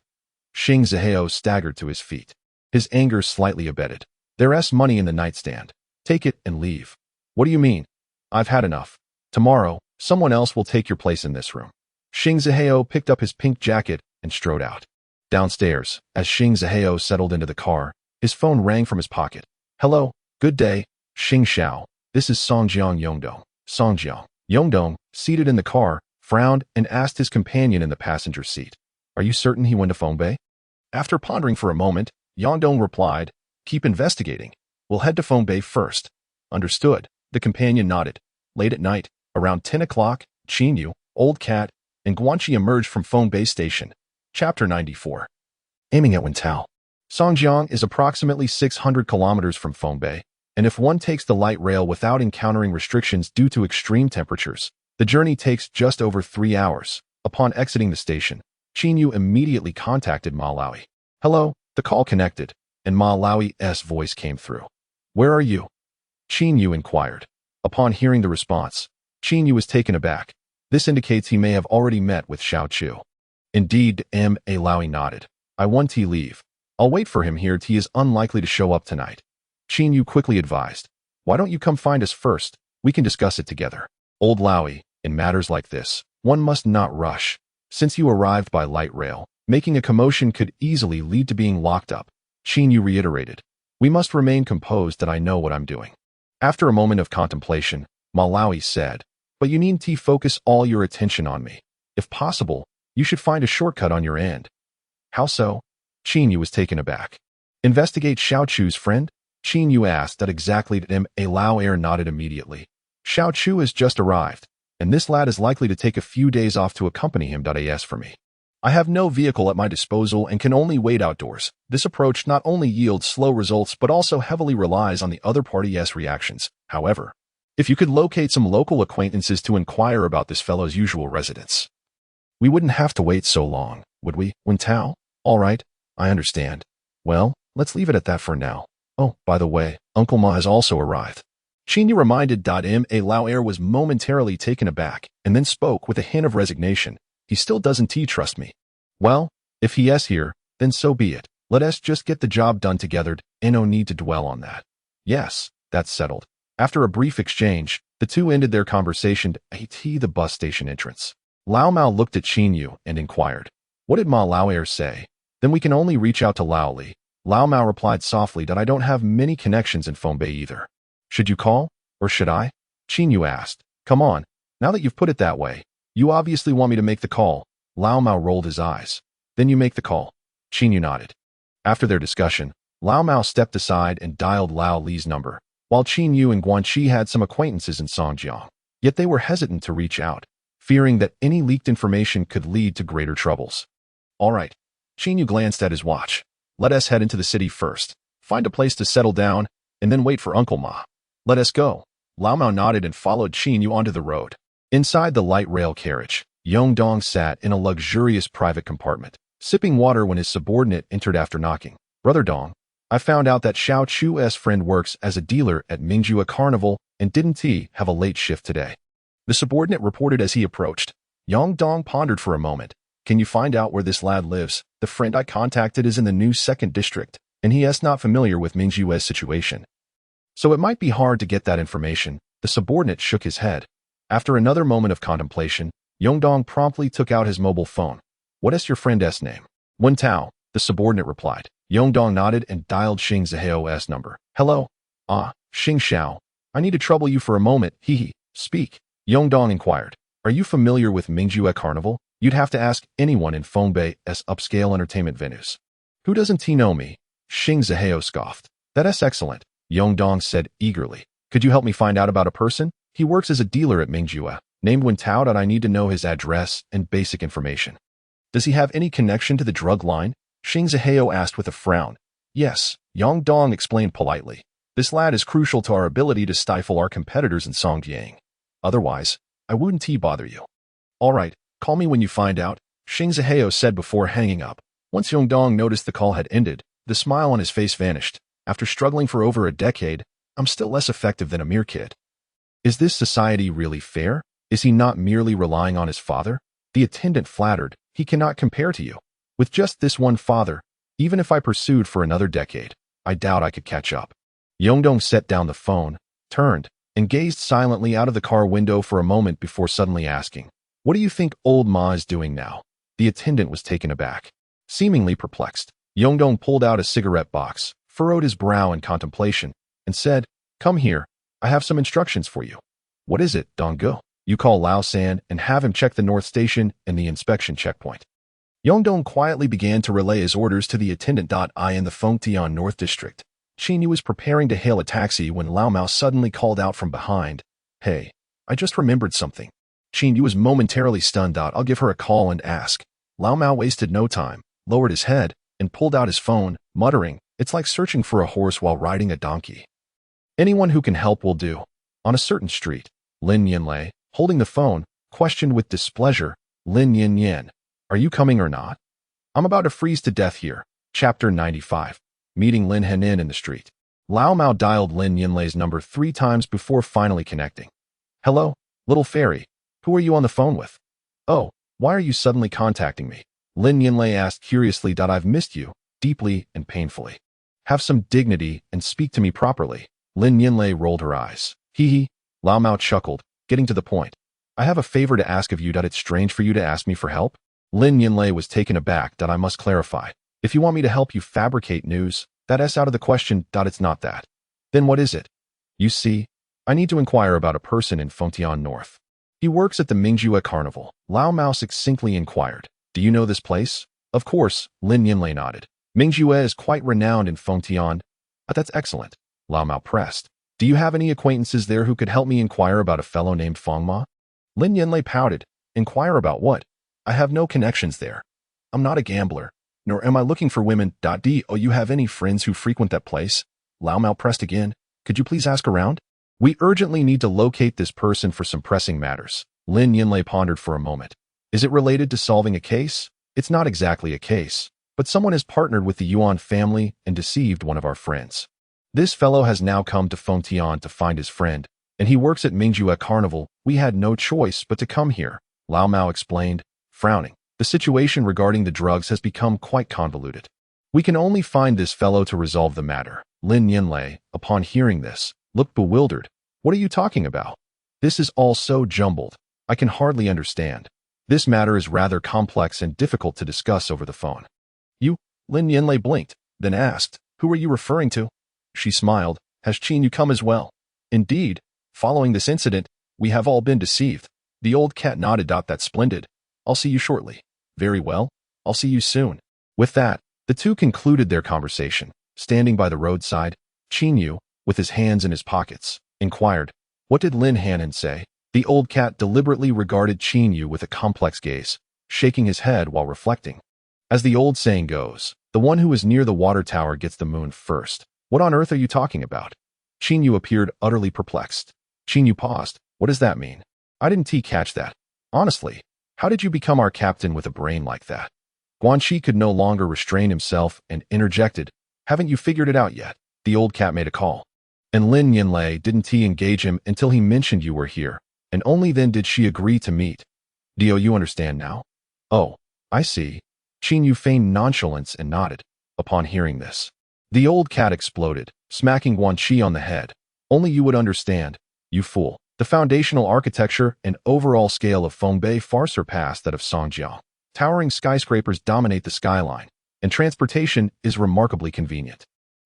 Xing Zihao staggered to his feet, his anger slightly abated. "There's money in the nightstand. Take it and leave." "What do you mean? I've had enough. Tomorrow, someone else will take your place in this room." Xing Zihao picked up his pink jacket and strode out. Downstairs, as Xing Zihao settled into the car, his phone rang from his pocket. "Hello, good day, Xing Xiao. This is Songjiang Yongdong." Songjiang Yongdong, seated in the car, frowned and asked his companion in the passenger seat, "Are you certain he went to Fongbei?" After pondering for a moment, Yongdong replied, "Keep investigating. We'll head to Fongbei first." "Understood." The companion nodded. Late at night, around 10 o'clock, Qin Yu, Old Cat, and Guanqi emerged from Fongbei Station. Chapter 94. Aiming at Wentao. Songjiang is approximately 600 kilometers from Fongbei, and if one takes the light rail without encountering restrictions due to extreme temperatures, the journey takes just over 3 hours. Upon exiting the station, Qin Yu immediately contacted Ma Laoyi. "Hello," the call connected, and Ma Laoyi's voice came through. "Where are you?" Qin Yu inquired. Upon hearing the response, Qin Yu was taken aback. This indicates he may have already met with Xiao Chu. Indeed, Ma Laoyi nodded. "I want to leave. I'll wait for him here. He is unlikely to show up tonight." Qin Yu quickly advised, "Why don't you come find us first? We can discuss it together." "Old Laoyi, in matters like this, one must not rush. Since you arrived by light rail, making a commotion could easily lead to being locked up." Qin Yu reiterated, "We must remain composed that I know what I'm doing." After a moment of contemplation, Ma Laoyi said, "But you need to focus all your attention on me. If possible, you should find a shortcut on your end." "How so?" Qin Yu was taken aback. "Investigate Xiao Chu's friend?" Qin Yu asked that exactly to Ma Laoyi nodded immediately. "Xiao Chu has just arrived, and this lad is likely to take a few days off to accompany him. As for me, I have no vehicle at my disposal and can only wait outdoors. This approach not only yields slow results but also heavily relies on the other party's reactions. However, if you could locate some local acquaintances to inquire about this fellow's usual residence, we wouldn't have to wait so long, would we, Wentao?" "All right, I understand. Well, let's leave it at that for now. Oh, by the way, Uncle Ma has also arrived." Qin Yu reminded Ma Laoyi was momentarily taken aback and then spoke with a hint of resignation. "He still doesn't trust me." "Well, if he is here, then so be it. Let us just get the job done together, and no need to dwell on that." "Yes, that's settled." After a brief exchange, the two ended their conversation at the bus station entrance. Lao Mao looked at Qin Yu and inquired, "What did Ma Laoyi say?" "Then we can only reach out to Lao Li." Lao Mao replied softly that I don't have many connections in Fongbei either. "Should you call, or should I?" Qin Yu asked. "Come on, now that you've put it that way, you obviously want me to make the call." Lao Mao rolled his eyes. "Then you make the call." Qin Yu nodded. After their discussion, Lao Mao stepped aside and dialed Lao Li's number, while Qin Yu and Guanqi had some acquaintances in Songjiang. Yet they were hesitant to reach out, fearing that any leaked information could lead to greater troubles. "All right." Qin Yu glanced at his watch. "Let us head into the city first, find a place to settle down, and then wait for Uncle Ma." "Let us go." Lao Mao nodded and followed Qin Yu onto the road. Inside the light rail carriage, Yongdong sat in a luxurious private compartment, sipping water when his subordinate entered after knocking. "Brother Dong, I found out that Xiao Chu's friend works as a dealer at Mingjua Carnival and didn't he have a late shift today?" the subordinate reported as he approached. Yongdong pondered for a moment. "Can you find out where this lad lives? The friend I contacted is in the new 2nd district, and he is not familiar with Mingjue's situation. So it might be hard to get that information." The subordinate shook his head. After another moment of contemplation, Yongdong promptly took out his mobile phone. "What is your friend's name?" "Wentao," the subordinate replied. Yongdong nodded and dialed Xing Zihao's number. "Hello? Ah, Xing Xiao. I need to trouble you for a moment. Hee. Speak." Yongdong inquired. "Are you familiar with Mingjue Carnival? You'd have to ask anyone in Fongbei's upscale entertainment venues." "Who doesn't he know me?" Xing Zihao scoffed. "That is excellent," Yongdong said eagerly. "Could you help me find out about a person? He works as a dealer at Mingjue, named Wentao. I need to know his address and basic information." "Does he have any connection to the drug line?" Xing Zihao asked with a frown. "Yes," Yongdong explained politely. This lad is crucial to our ability to stifle our competitors in Songjiang. Otherwise, I wouldn't bother you. All right, call me when you find out, Xing Zihao said before hanging up. Once Yongdong noticed the call had ended, the smile on his face vanished. After struggling for over a decade, I'm still less effective than a mere kid. Is this society really fair? Is he not merely relying on his father? The attendant flattered. He cannot compare to you. With just this one father, even if I pursued for another decade, I doubt I could catch up. Yongdong set down the phone, turned, and gazed silently out of the car window for a moment before suddenly asking, "What do you think old Ma is doing now?" The attendant was taken aback. Seemingly perplexed, Yongdong pulled out a cigarette box, furrowed his brow in contemplation, and said, "Come here, I have some instructions for you." "What is it, Donggu?" "You call Lao San and have him check the North Station and the inspection checkpoint." Yongdong quietly began to relay his orders to the attendant. In the Fengtian North District, Qin Yu was preparing to hail a taxi when Lao Mao suddenly called out from behind, "Hey, I just remembered something." Qin Yu was momentarily stunned. "I'll give her a call and ask." Lao Mao wasted no time, lowered his head, and pulled out his phone, muttering, "It's like searching for a horse while riding a donkey. Anyone who can help will do." On a certain street, Lin Yinlei, holding the phone, questioned with displeasure, "Lin Yin, are you coming or not? I'm about to freeze to death here." Chapter 95. Meeting Lin Henin in the street. Lao Mao dialed Lin Yinlei's number 3 times before finally connecting. "Hello, little fairy. Who are you on the phone with?" "Oh, why are you suddenly contacting me?" Lin Yinlei asked curiously. "I've missed you, deeply and painfully. Have some dignity and speak to me properly." Lin Yinlei rolled her eyes. "Hee." Lao Mao chuckled, getting to the point. "I have a favor to ask of you. It's strange for you to ask me for help." Lin Yinlei was taken aback. "I must clarify. If you want me to help you fabricate news, that's out of the question. It's not that." "Then what is it?" "You see, I need to inquire about a person in Fengtian North. He works at the Mingjue Carnival." Lao Mao succinctly inquired. "Do you know this place?" "Of course," Lin Yinlei nodded. "Mingjue is quite renowned in Fengtian." "That's excellent," Lao Mao pressed. "Do you have any acquaintances there who could help me inquire about a fellow named Fengma?" Lin Yinlei pouted. "Inquire about what? I have no connections there. I'm not a gambler, nor am I looking for women. Do you have any friends who frequent that place?" Lao Mao pressed again. "Could you please ask around? We urgently need to locate this person for some pressing matters." Lin Yinlei pondered for a moment. "Is it related to solving a case?" "It's not exactly a case, but someone has partnered with the Yuan family and deceived one of our friends. This fellow has now come to Fengtian to find his friend, and he works at Mingjue Carnival. We had no choice but to come here," Lao Mao explained, frowning. "The situation regarding the drugs has become quite convoluted. We can only find this fellow to resolve the matter." Lin Yinlei, upon hearing this, looked bewildered. "What are you talking about? This is all so jumbled. I can hardly understand. This matter is rather complex and difficult to discuss over the phone." "You?" Lin Yinlei blinked, then asked, "Who are you referring to?" She smiled. "Has Qin Yu come as well?" "Indeed. Following this incident, we have all been deceived." The old cat nodded. "That's splendid. I'll see you shortly." "Very well. I'll see you soon." With that, the two concluded their conversation. Standing by the roadside, Qin Yu, with his hands in his pockets, inquired, "What did Lin Hanan say?" The old cat deliberately regarded Qin Yu with a complex gaze, shaking his head while reflecting. As the old saying goes, the one who is near the water tower gets the moon first. "What on earth are you talking about?" Qin Yu appeared utterly perplexed. Qin Yu paused. "What does that mean? I didn't catch that. Honestly, how did you become our captain with a brain like that?" Guanxi could no longer restrain himself and interjected, "Haven't you figured it out yet?" The old cat made a call. "And Lin Yinlei didn't engage him until he mentioned you were here, and only then did she agree to meet. Do you understand now?" "Oh, I see." Qin Yu feigned nonchalance and nodded. Upon hearing this, the old cat exploded, smacking Guanxi on the head. "Only you would understand, you fool. The foundational architecture and overall scale of Fengbei far surpass that of Songjiang. Towering skyscrapers dominate the skyline, and transportation is remarkably convenient.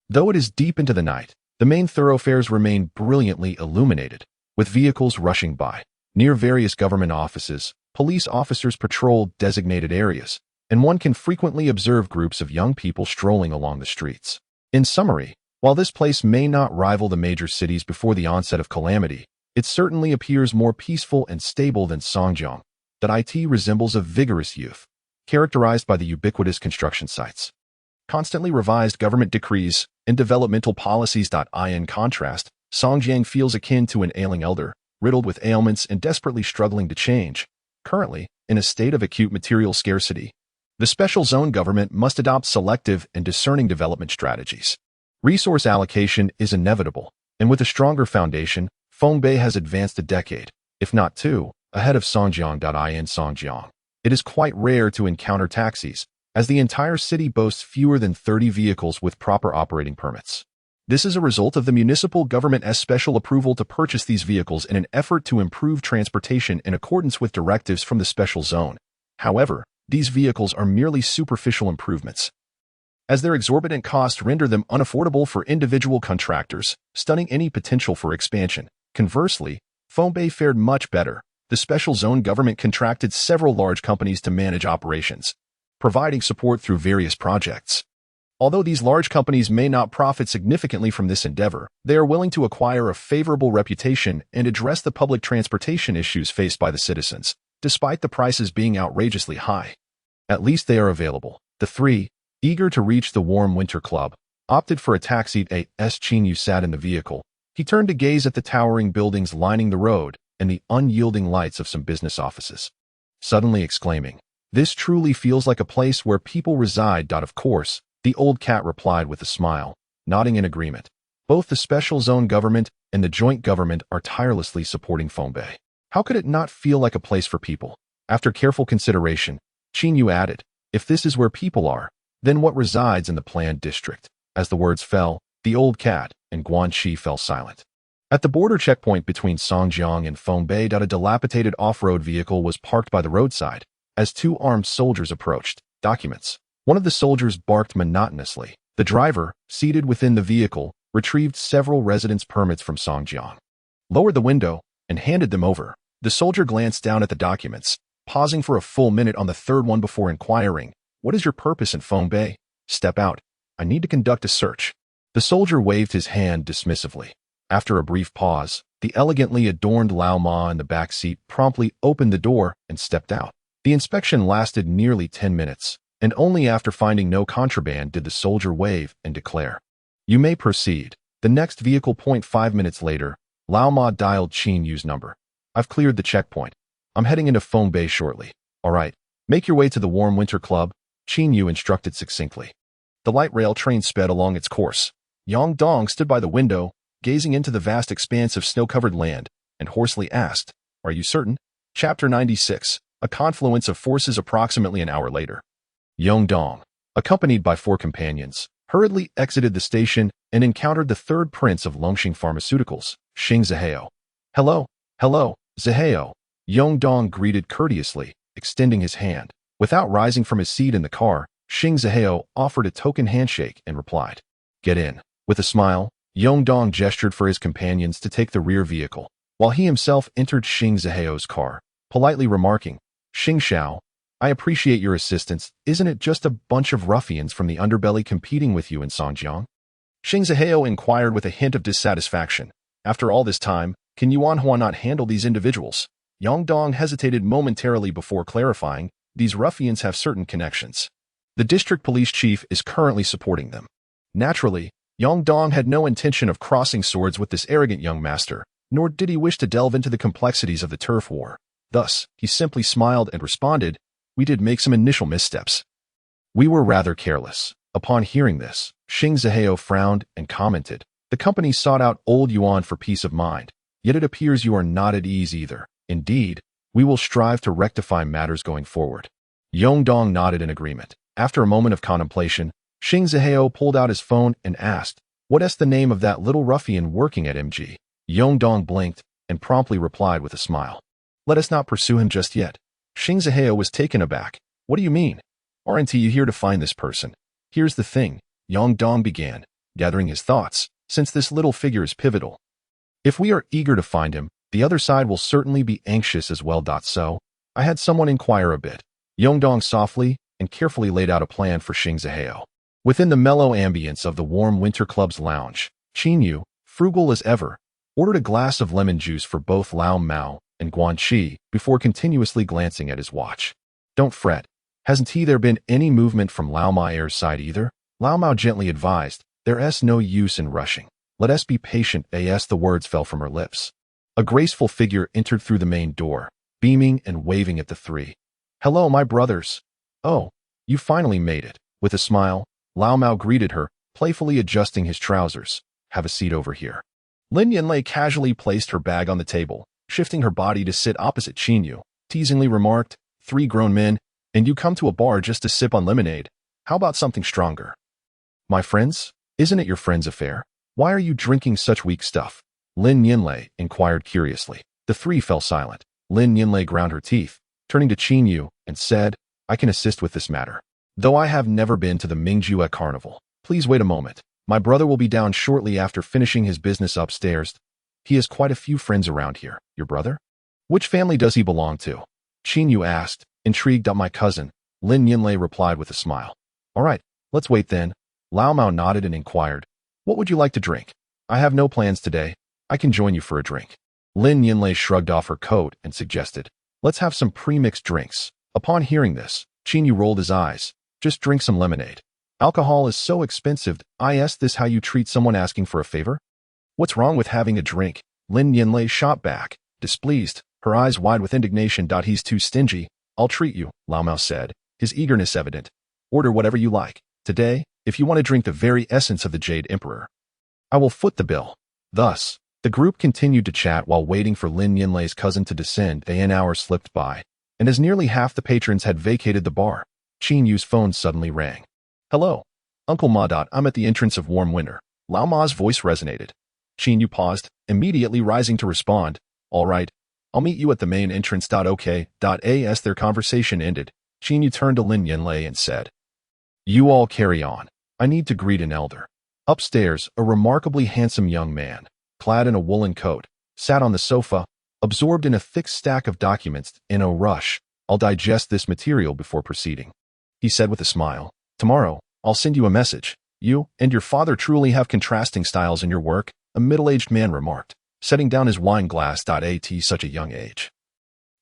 Though it is deep into the night, the main thoroughfares remain brilliantly illuminated, with vehicles rushing by. Near various government offices, police officers patrol designated areas, and one can frequently observe groups of young people strolling along the streets. In summary, while this place may not rival the major cities before the onset of calamity, it certainly appears more peaceful and stable than Songjiang. That it resembles a vigorous youth, characterized by the ubiquitous construction sites. constantly revised government decrees, and developmental policies. In contrast, Songjiang feels akin to an ailing elder, riddled with ailments and desperately struggling to change, currently in a state of acute material scarcity. The special zone government must adopt selective and discerning development strategies. Resource allocation is inevitable, and with a stronger foundation, Fongbei has advanced a decade, if not two, ahead of Songjiang. In Songjiang, it is quite rare to encounter taxis, as the entire city boasts fewer than 30 vehicles with proper operating permits. This is a result of the municipal government's special approval to purchase these vehicles in an effort to improve transportation in accordance with directives from the special zone. However, these vehicles are merely superficial improvements, as their exorbitant costs render them unaffordable for individual contractors, stunning any potential for expansion. Conversely, Fongbei fared much better. The special zone government contracted several large companies to manage operations, providing support through various projects. Although these large companies may not profit significantly from this endeavor, they are willing to acquire a favorable reputation and address the public transportation issues faced by the citizens, despite the prices being outrageously high. At least they are available. The three, eager to reach the warm winter club, opted for a taxi. As Qin Yu sat in the vehicle, he turned to gaze at the towering buildings lining the road and the unyielding lights of some business offices, suddenly exclaiming, "This truly feels like a place where people reside." Of course, the old cat replied with a smile, nodding in agreement. Both the special zone government and the joint government are tirelessly supporting Fongbei. How could it not feel like a place for people? After careful consideration, Qin Yu added, "If this is where people are, then what resides in the planned district?" As the words fell, the old cat and Guanxi fell silent. At the border checkpoint between Songjiang and Fongbei, a dilapidated off-road vehicle was parked by the roadside. As two armed soldiers approached, documents. One of the soldiers barked monotonously. The driver, seated within the vehicle, retrieved several residence permits from Songjiang, lowered the window, and handed them over. The soldier glanced down at the documents, pausing for a full minute on the third one before inquiring, "What is your purpose in Fongbei?" "Step out. I need to conduct a search." The soldier waved his hand dismissively. After a brief pause, the elegantly adorned Lao Ma in the back seat promptly opened the door and stepped out. The inspection lasted nearly 10 minutes, and only after finding no contraband did the soldier wave and declare, "You may proceed." The next vehicle. 5 minutes later, Lao Ma dialed Qin Yu's number. "I've cleared the checkpoint. I'm heading into Fongbei shortly." "All right, make your way to the warm winter club," Qin Yu instructed succinctly. The light rail train sped along its course. Yang Dong stood by the window, gazing into the vast expanse of snow-covered land, and hoarsely asked, "Are you certain?" Chapter 96, A Confluence of Forces. Approximately an hour later, Yang Dong, accompanied by 4 companions, hurriedly exited the station and encountered the third prince of Longxing Pharmaceuticals, Xing Zihao. "Hello, Zihao," Yang Dong greeted courteously, extending his hand. Without rising from his seat in the car, Xing Zihao offered a token handshake and replied, "Get in." With a smile, Yang Dong gestured for his companions to take the rear vehicle, while he himself entered Xing Zihao's car, politely remarking, "Xing Xiao, I appreciate your assistance. Isn't it just a bunch of ruffians from the underbelly competing with you in Songjiang?" Xing Zihao inquired with a hint of dissatisfaction. After all this time, can Yuan Hua not handle these individuals? Yang Dong hesitated momentarily before clarifying, "These ruffians have certain connections. The district police chief is currently supporting them." Naturally, Yang Dong had no intention of crossing swords with this arrogant young master, nor did he wish to delve into the complexities of the turf war. Thus, he simply smiled and responded, "We did make some initial missteps. We were rather careless." Upon hearing this, Xing Zihao frowned and commented, "The company sought out old Yuan for peace of mind, yet it appears you are not at ease either. Indeed, we will strive to rectify matters going forward." Yang Dong nodded in agreement. After a moment of contemplation, Xing Zihao pulled out his phone and asked, "What's the name of that little ruffian working at MG?" Yang Dong blinked and promptly replied with a smile, "Let us not pursue him just yet." Xing Zihao was taken aback. "What do you mean? Aren't you here to find this person?" "Here's the thing," Yang Dong began, gathering his thoughts, "since this little figure is pivotal. If we are eager to find him, the other side will certainly be anxious as well. So, I had someone inquire a bit." Yang Dong softly and carefully laid out a plan for Xing Zihao. Within the mellow ambience of the warm winter club's lounge, Qin Yu, frugal as ever, ordered a glass of lemon juice for both Lao Mao and Guanxi before continuously glancing at his watch. "Don't fret. Hasn't there been any movement from Lao Ma's side either?" Lao Mao gently advised, "There's no use in rushing. Let us be patient." As the words fell from her lips, a graceful figure entered through the main door, beaming and waving at the three. "Hello, my brothers. Oh, you finally made it." With a smile, Lao Mao greeted her, playfully adjusting his trousers. "Have a seat over here." Lin Yanlei casually placed her bag on the table, shifting her body to sit opposite Qin Yu, teasingly remarked, "Three grown men, and you come to a bar just to sip on lemonade. How about something stronger?" "My friends? Isn't it your friend's affair? Why are you drinking such weak stuff?" Lin Yanlei inquired curiously. The three fell silent. Lin Yanlei ground her teeth, turning to Qin Yu, and said, "I can assist with this matter. Though I have never been to the Mingjue Carnival. Please wait a moment. My brother will be down shortly after finishing his business upstairs. He has quite a few friends around here." "Your brother? Which family does he belong to?" Qin Yu asked, intrigued. "My cousin," Lin Yanlei replied with a smile. "All right, let's wait then." Lao Mao nodded and inquired, "What would you like to drink?" "I have no plans today. I can join you for a drink." Lin Yanlei shrugged off her coat and suggested, "Let's have some pre-mixed drinks." Upon hearing this, Qin Yu rolled his eyes. "Just drink some lemonade. Alcohol is so expensive. Is this how you treat someone asking for a favor?" "What's wrong with having a drink?" Lin Yanlei shot back, displeased, her eyes wide with indignation. "He's too stingy." "I'll treat you," Lao Mao said, his eagerness evident. "Order whatever you like. Today, if you want to drink the very essence of the Jade Emperor, I will foot the bill." Thus, the group continued to chat while waiting for Lin Yanlei's cousin to descend. An hour slipped by, and as nearly half the patrons had vacated the bar, Qin Yu's phone suddenly rang. "Hello, Uncle Ma. I'm at the entrance of warm winter." Lao Ma's voice resonated. Qin Yu paused, immediately rising to respond, "All right, I'll meet you at the main entrance. Okay. As their conversation ended, Qin Yu turned to Lin Yanlei and said, "You all carry on. I need to greet an elder." Upstairs, a remarkably handsome young man, clad in a woolen coat, sat on the sofa, absorbed in a thick stack of documents. "In a rush, I'll digest this material before proceeding," he said with a smile. "Tomorrow, I'll send you a message. You and your father truly have contrasting styles in your work," a middle-aged man remarked, setting down his wine glass. At such a young age,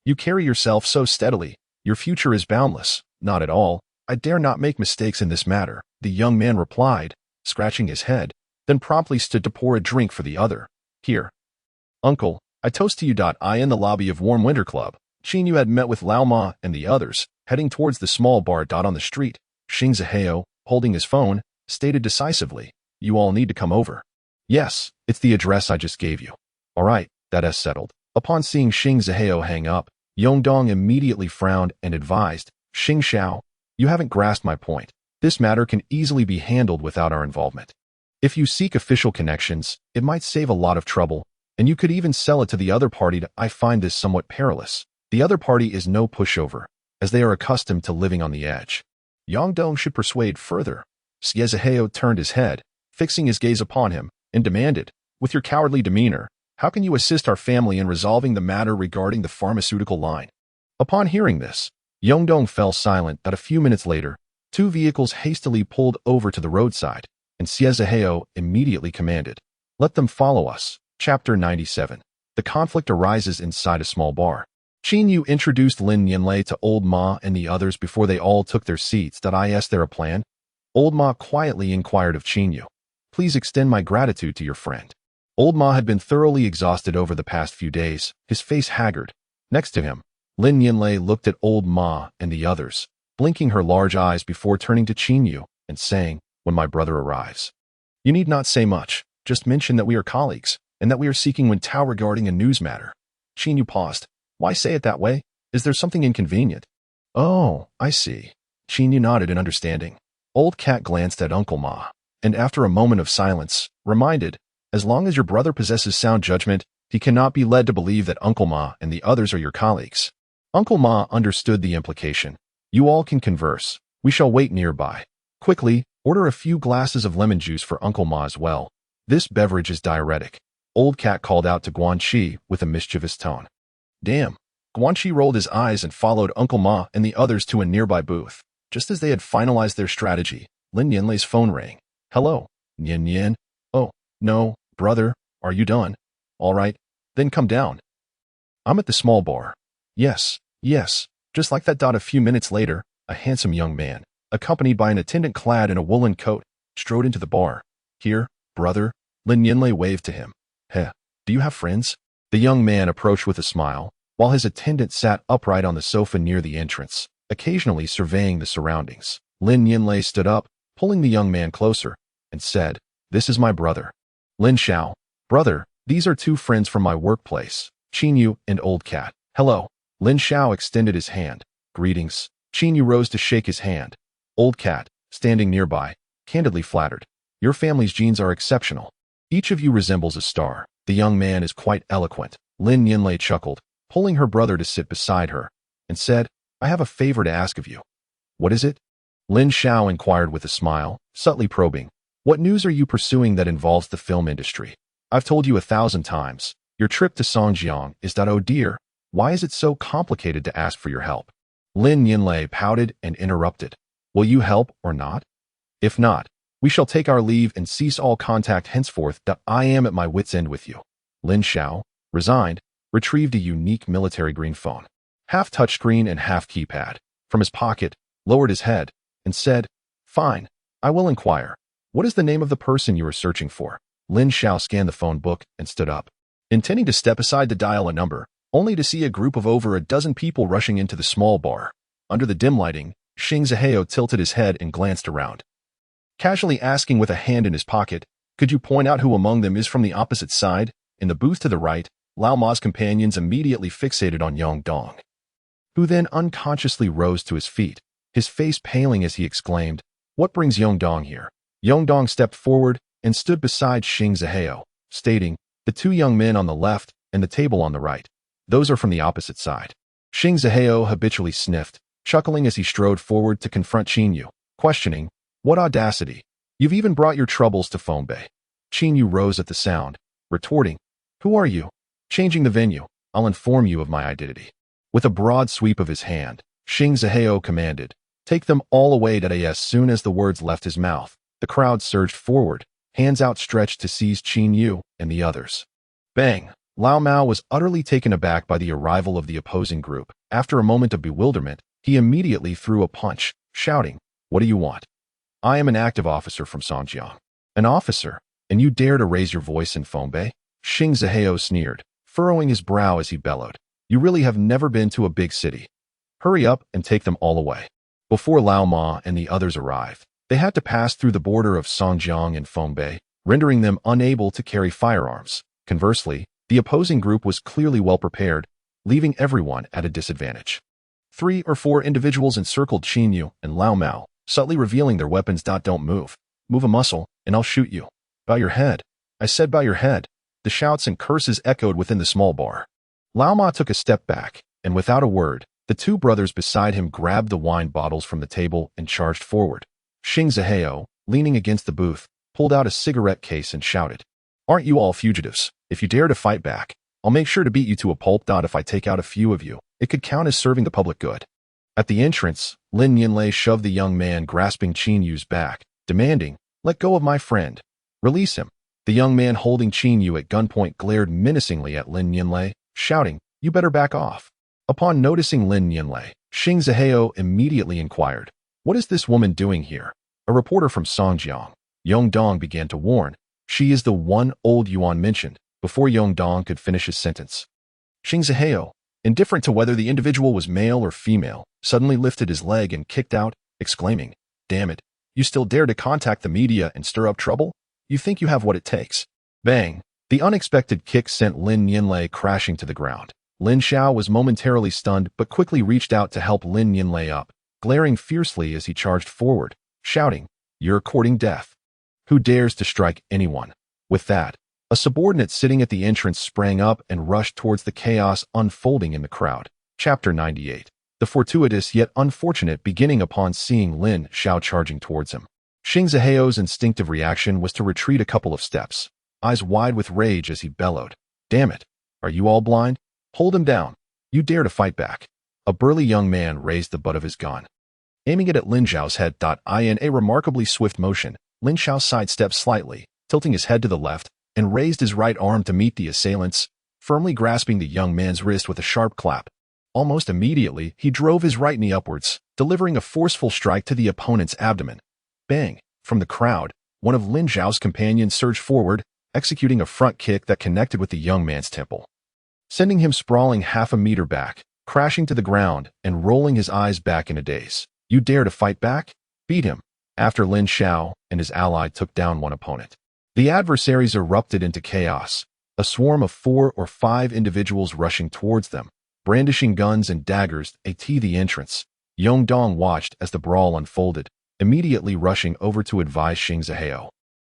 you carry yourself so steadily. Your future is boundless." "Not at all. I dare not make mistakes in this matter," the young man replied, scratching his head, then promptly stood to pour a drink for the other. "Here, uncle, I toast to you." In the lobby of Warm Winter Club, Qin Yu had met with Lao Ma and the others, heading towards the small bar. On the street, Xing Zihao, holding his phone, stated decisively, "You all need to come over." "Yes, it's the address I just gave you." "All right, that's settled." Upon seeing Xing Zihao hang up, Yongdong immediately frowned and advised, "Xing Xiao, you haven't grasped my point. This matter can easily be handled without our involvement. If you seek official connections, it might save a lot of trouble, and you could even sell it to the other party. I find this somewhat perilous. The other party is no pushover, as they are accustomed to living on the edge." Yongdong should persuade further. Xie Zihao turned his head, fixing his gaze upon him, and demanded, "With your cowardly demeanor, how can you assist our family in resolving the matter regarding the pharmaceutical line?" Upon hearing this, Yongdong fell silent. A few minutes later, two vehicles hastily pulled over to the roadside, and Xie Zihao immediately commanded, "Let them follow us." Chapter 97. The conflict arises inside a small bar. Qin Yu introduced Lin Yanlei to Old Ma and the others before they all took their seats. Is there a plan? Old Ma quietly inquired of Qin Yu. "Please extend my gratitude to your friend." Old Ma had been thoroughly exhausted over the past few days, his face haggard. Next to him, Lin Yanlei looked at Old Ma and the others, blinking her large eyes before turning to Qin Yu and saying, "When my brother arrives, you need not say much. Just mention that we are colleagues, and that we are seeking Wen Tao regarding a news matter." Qin Yu paused. "Why say it that way? Is there something inconvenient?" "Oh, I see." Qin Yu nodded in understanding. Old Cat glanced at Uncle Ma, and after a moment of silence, reminded, "As long as your brother possesses sound judgment, he cannot be led to believe that Uncle Ma and the others are your colleagues." Uncle Ma understood the implication. "You all can converse. We shall wait nearby. Quickly, order a few glasses of lemon juice for Uncle Ma as well. This beverage is diuretic." Old Cat called out to Guanxi with a mischievous tone. "Damn." Guanxi rolled his eyes and followed Uncle Ma and the others to a nearby booth. Just as they had finalized their strategy, Lin Yanlei's phone rang. "Hello, Nian Nian." "Oh, no, brother, are you done?" "All right, then come down. I'm at the small bar." Yes, just like that." A few minutes later, a handsome young man, accompanied by an attendant clad in a woolen coat, strode into the bar. "Here, brother." Lin Yinlei waved to him. "Heh, do you have friends?" The young man approached with a smile, while his attendant sat upright on the sofa near the entrance, occasionally surveying the surroundings. Lin Yinlei stood up, pulling the young man closer, and said, "This is my brother, Lin Xiao." "Brother, these are two friends from my workplace, Qin Yu and Old Cat." "Hello." Lin Xiao extended his hand. "Greetings." Qin Yu rose to shake his hand. Old Cat, standing nearby, candidly flattered. "Your family's genes are exceptional. Each of you resembles a star. The young man is quite eloquent." Lin Yinlei chuckled, pulling her brother to sit beside her, and said, "I have a favor to ask of you." "What is it?" Lin Xiao inquired with a smile, subtly probing. "What news are you pursuing that involves the film industry? I've told you 1,000 times. Your trip to Songjiang is that, oh dear, why is it so complicated to ask for your help?" Lin Yinlei pouted and interrupted. "Will you help or not? If not, we shall take our leave and cease all contact henceforth. That I am at my wit's end with you." Lin Xiao, resigned, retrieved a unique military green phone, half touchscreen and half keypad, from his pocket, lowered his head, and said, "Fine, I will inquire. What is the name of the person you are searching for?" Lin Xiao scanned the phone book and stood up, intending to step aside to dial a number, only to see a group of over a dozen people rushing into the small bar. Under the dim lighting, Xing Zihao tilted his head and glanced around, casually asking with a hand in his pocket, "Could you point out who among them is from the opposite side?" In the booth to the right, Lao Ma's companions immediately fixated on Yongdong, who then unconsciously rose to his feet, his face paling as he exclaimed, "What brings Yongdong here?" Yongdong stepped forward and stood beside Xing Zihao, stating, "The two young men on the left and the table on the right. Those are from the opposite side." Xing Zihao habitually sniffed, chuckling as he strode forward to confront Qin Yu, questioning, "What audacity! You've even brought your troubles to Fengbei." Qin Yu rose at the sound, retorting, "Who are you?" "Changing the venue. I'll inform you of my identity." With a broad sweep of his hand, Xing Zihao commanded, "Take them all away." As soon as the words left his mouth, the crowd surged forward, hands outstretched to seize Qin Yu and the others. Bang! Lao Mao was utterly taken aback by the arrival of the opposing group. After a moment of bewilderment, he immediately threw a punch, shouting, "What do you want?" "I am an active officer from Songjiang." "An officer? And you dare to raise your voice in Fengbei?" Xing Zihao sneered, furrowing his brow as he bellowed. "You really have never been to a big city. Hurry up and take them all away." Before Lao Ma and the others arrived, they had to pass through the border of Songjiang and Fengbei, rendering them unable to carry firearms. Conversely, the opposing group was clearly well prepared, leaving everyone at a disadvantage. 3 or 4 individuals encircled Qin Yu and Lao Mao, subtly revealing their weapons. "Don't move. Move a muscle, and I'll shoot you." "Bow your head." "I said bow your head." The shouts and curses echoed within the small bar. Lao Ma took a step back, and without a word, the two brothers beside him grabbed the wine bottles from the table and charged forward. Xing Zihao, leaning against the booth, pulled out a cigarette case and shouted, "Aren't you all fugitives? If you dare to fight back, I'll make sure to beat you to a pulp. If I take out a few of you, it could count as serving the public good." At the entrance, Lin Yinlei shoved the young man grasping Qin Yu's back, demanding, "Let go of my friend. Release him." The young man holding Qin Yu at gunpoint glared menacingly at Lin Yinlei, shouting, "You better back off." Upon noticing Lin Yinlei, Xing Zihao immediately inquired, "What is this woman doing here?" "A reporter from Songjiang." Yongdong began to warn, "She is the one old Yuan mentioned," before Yongdong could finish his sentence. Xing Zihao, indifferent to whether the individual was male or female, suddenly lifted his leg and kicked out, exclaiming, "Damn it, you still dare to contact the media and stir up trouble? You think you have what it takes." Bang! The unexpected kick sent Lin Yinlei crashing to the ground. Lin Xiao was momentarily stunned but quickly reached out to help Lin Yinlei up, glaring fiercely as he charged forward, shouting, "You're courting death. Who dares to strike anyone?" With that, a subordinate sitting at the entrance sprang up and rushed towards the chaos unfolding in the crowd. Chapter 98. The fortuitous yet unfortunate beginning upon seeing Lin Xiao charging towards him. Xing Zihao's instinctive reaction was to retreat a couple of steps, eyes wide with rage as he bellowed, "Damn it! Are you all blind? Hold him down. You dare to fight back." A burly young man raised the butt of his gun, aiming it at Lin Xiao's head. In a remarkably swift motion, Lin Xiao sidestepped slightly, tilting his head to the left, and raised his right arm to meet the assailants, firmly grasping the young man's wrist with a sharp clap. Almost immediately, he drove his right knee upwards, delivering a forceful strike to the opponent's abdomen. Bang! From the crowd, one of Lin Zhao's companions surged forward, executing a front kick that connected with the young man's temple, sending him sprawling half a meter back, crashing to the ground and rolling his eyes back in a daze. You dare to fight back? Beat him. After Lin Zhao and his ally took down one opponent, the adversaries erupted into chaos, a swarm of 4 or 5 individuals rushing towards them, brandishing guns and daggers at the entrance. Yongdong watched as the brawl unfolded, immediately rushing over to advise Xing Zihao.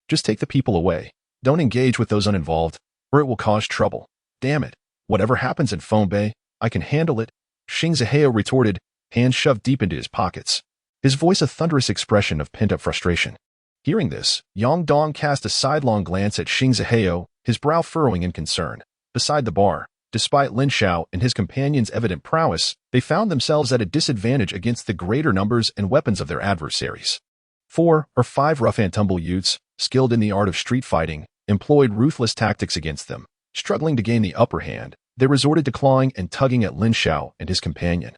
Just take the people away. Don't engage with those uninvolved, or it will cause trouble. Damn it. Whatever happens in Fengbei, I can handle it. Xing Zihao retorted, hands shoved deep into his pockets, his voice a thunderous expression of pent-up frustration. Hearing this, Yongdong cast a sidelong glance at Xing Zihao, his brow furrowing in concern. Beside the bar, despite Lin Zhao and his companions' evident prowess, they found themselves at a disadvantage against the greater numbers and weapons of their adversaries. 4 or 5 rough-and-tumble youths, skilled in the art of street fighting, employed ruthless tactics against them. Struggling to gain the upper hand, they resorted to clawing and tugging at Lin Zhao and his companion,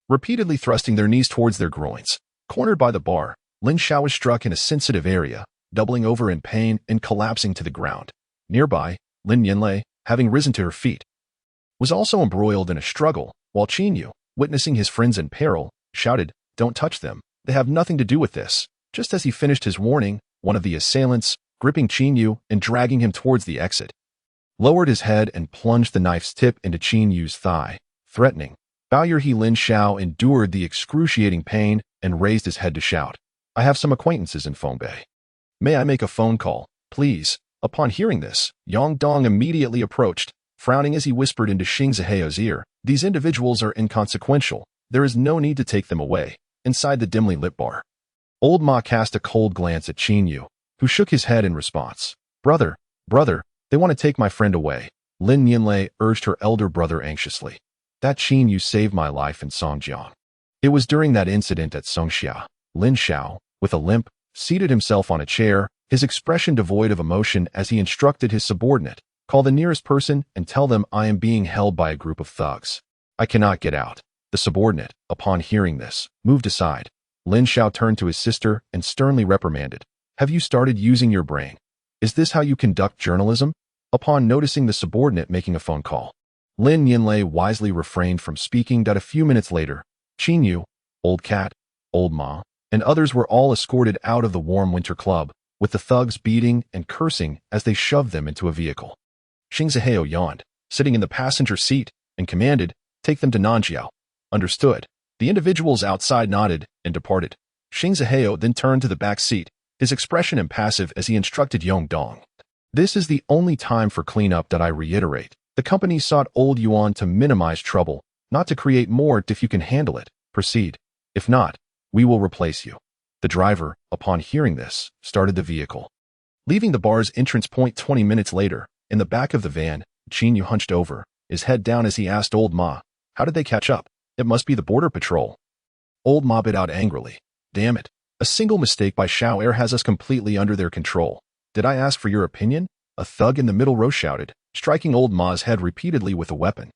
repeatedly thrusting their knees towards their groins. Cornered by the bar, Lin Zhao was struck in a sensitive area, doubling over in pain and collapsing to the ground. Nearby, Lin Yanlei, having risen to her feet, was also embroiled in a struggle, while Qin Yu, witnessing his friends in peril, shouted, "Don't touch them. They have nothing to do with this." Just as he finished his warning, one of the assailants, gripping Qin Yu and dragging him towards the exit, lowered his head and plunged the knife's tip into Qin Yu's thigh, threatening. Lin Zhao endured the excruciating pain and raised his head to shout, "I have some acquaintances in Fengbei. May I make a phone call, please?" Upon hearing this, Yongdong immediately approached, frowning as he whispered into Xing Zihao's ear, "These individuals are inconsequential. There is no need to take them away." Inside the dimly lit bar, Old Ma cast a cold glance at Qin Yu, who shook his head in response. Brother, they want to take my friend away." Lin Yanlei urged her elder brother anxiously. "That Qin Yu saved my life in Songjiang. It was during that incident at Songxia." Lin Zhao, with a limp, seated himself on a chair, his expression devoid of emotion as he instructed his subordinate, "Call the nearest person and tell them I am being held by a group of thugs. I cannot get out." The subordinate, upon hearing this, moved aside. Lin Zhao turned to his sister and sternly reprimanded, "Have you started using your brain? Is this how you conduct journalism?" Upon noticing the subordinate making a phone call, Lin Yanlei wisely refrained from speaking. A few minutes later, Qin Yu, Old Cat, Old Ma, and others were all escorted out of the warm winter club, with the thugs beating and cursing as they shoved them into a vehicle. Xing Zihao yawned, sitting in the passenger seat, and commanded, "Take them to Nanjiao." Understood. The individuals outside nodded and departed. Xing Zihao then turned to the back seat, his expression impassive as he instructed Yongdong. "This is the only time for cleanup. I reiterate. The company sought Old Yuan to minimize trouble, not to create more. If you can handle it, proceed. If not, we will replace you." The driver, upon hearing this, started the vehicle. Leaving the bar's entrance point 20 minutes later, in the back of the van, Qin Yu hunched over, his head down as he asked Old Ma, "How did they catch up? It must be the border patrol." Old Ma bit out angrily, "Damn it. A single mistake by Xiao Air has us completely under their control. Did I ask for your opinion?" A thug in the middle row shouted, striking Old Ma's head repeatedly with a weapon.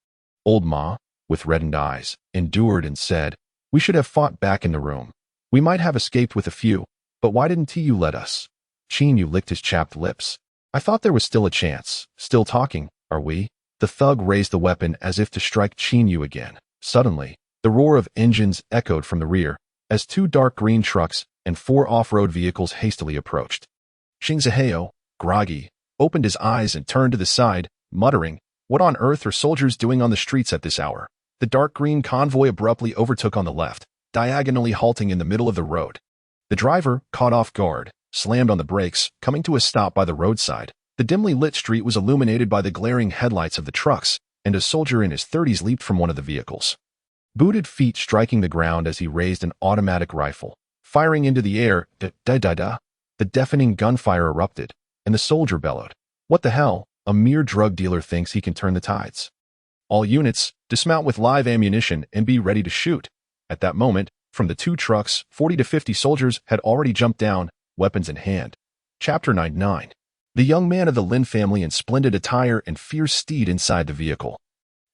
Old Ma, with reddened eyes, endured and said, "We should have fought back in the room. We might have escaped with a few, but why didn't you let us?" Qin Yu licked his chapped lips. "I thought there was still a chance. Still talking, are we?" The thug raised the weapon as if to strike Qin Yu again. Suddenly, the roar of engines echoed from the rear, as 2 dark green trucks and 4 off-road vehicles hastily approached. Xing Zihao, groggy, opened his eyes and turned to the side, muttering, "What on earth are soldiers doing on the streets at this hour?" The dark green convoy abruptly overtook on the left, diagonally halting in the middle of the road. The driver, caught off guard, slammed on the brakes, coming to a stop by the roadside. The dimly lit street was illuminated by the glaring headlights of the trucks, and a soldier in his 30s leaped from one of the vehicles, booted feet striking the ground as he raised an automatic rifle, firing into the air. Da-da-da-da. The deafening gunfire erupted, and the soldier bellowed, "What the hell? A mere drug dealer thinks he can turn the tides. All units, dismount with live ammunition and be ready to shoot." At that moment, from the 2 trucks, 40 to 50 soldiers had already jumped down, weapons in hand. Chapter 99. The young man of the Lin family in splendid attire and fierce steed inside the vehicle.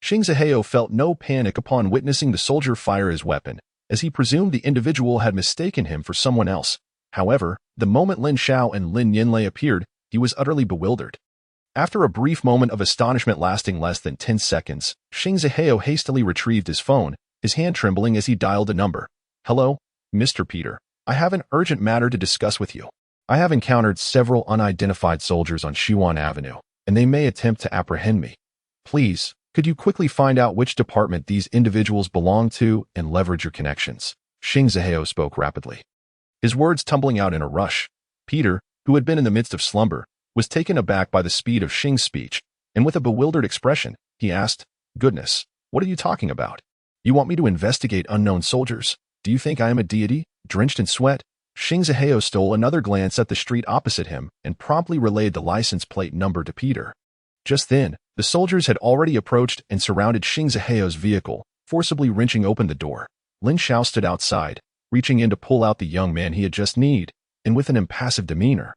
Xing Zihao felt no panic upon witnessing the soldier fire his weapon, as he presumed the individual had mistaken him for someone else. However, the moment Lin Xiao and Lin Yinlei appeared, he was utterly bewildered. After a brief moment of astonishment lasting less than 10 seconds, Xing Zihao hastily retrieved his phone, his hand trembling as he dialed a number. "Hello, Mr. Peter. I have an urgent matter to discuss with you. I have encountered several unidentified soldiers on Xiwan Avenue, and they may attempt to apprehend me. Please, could you quickly find out which department these individuals belong to and leverage your connections?" Xing Zihao spoke rapidly, his words tumbling out in a rush. Peter, who had been in the midst of slumber, was taken aback by the speed of Xing's speech, and with a bewildered expression, he asked, "Goodness, what are you talking about? You want me to investigate unknown soldiers? Do you think I am a deity, drenched in sweat?" Xing Zihao stole another glance at the street opposite him and promptly relayed the license plate number to Peter. Just then, the soldiers had already approached and surrounded Xing Zihao's vehicle, forcibly wrenching open the door. Lin Xiao stood outside, reaching in to pull out the young man he had just kneed, and with an impassive demeanor,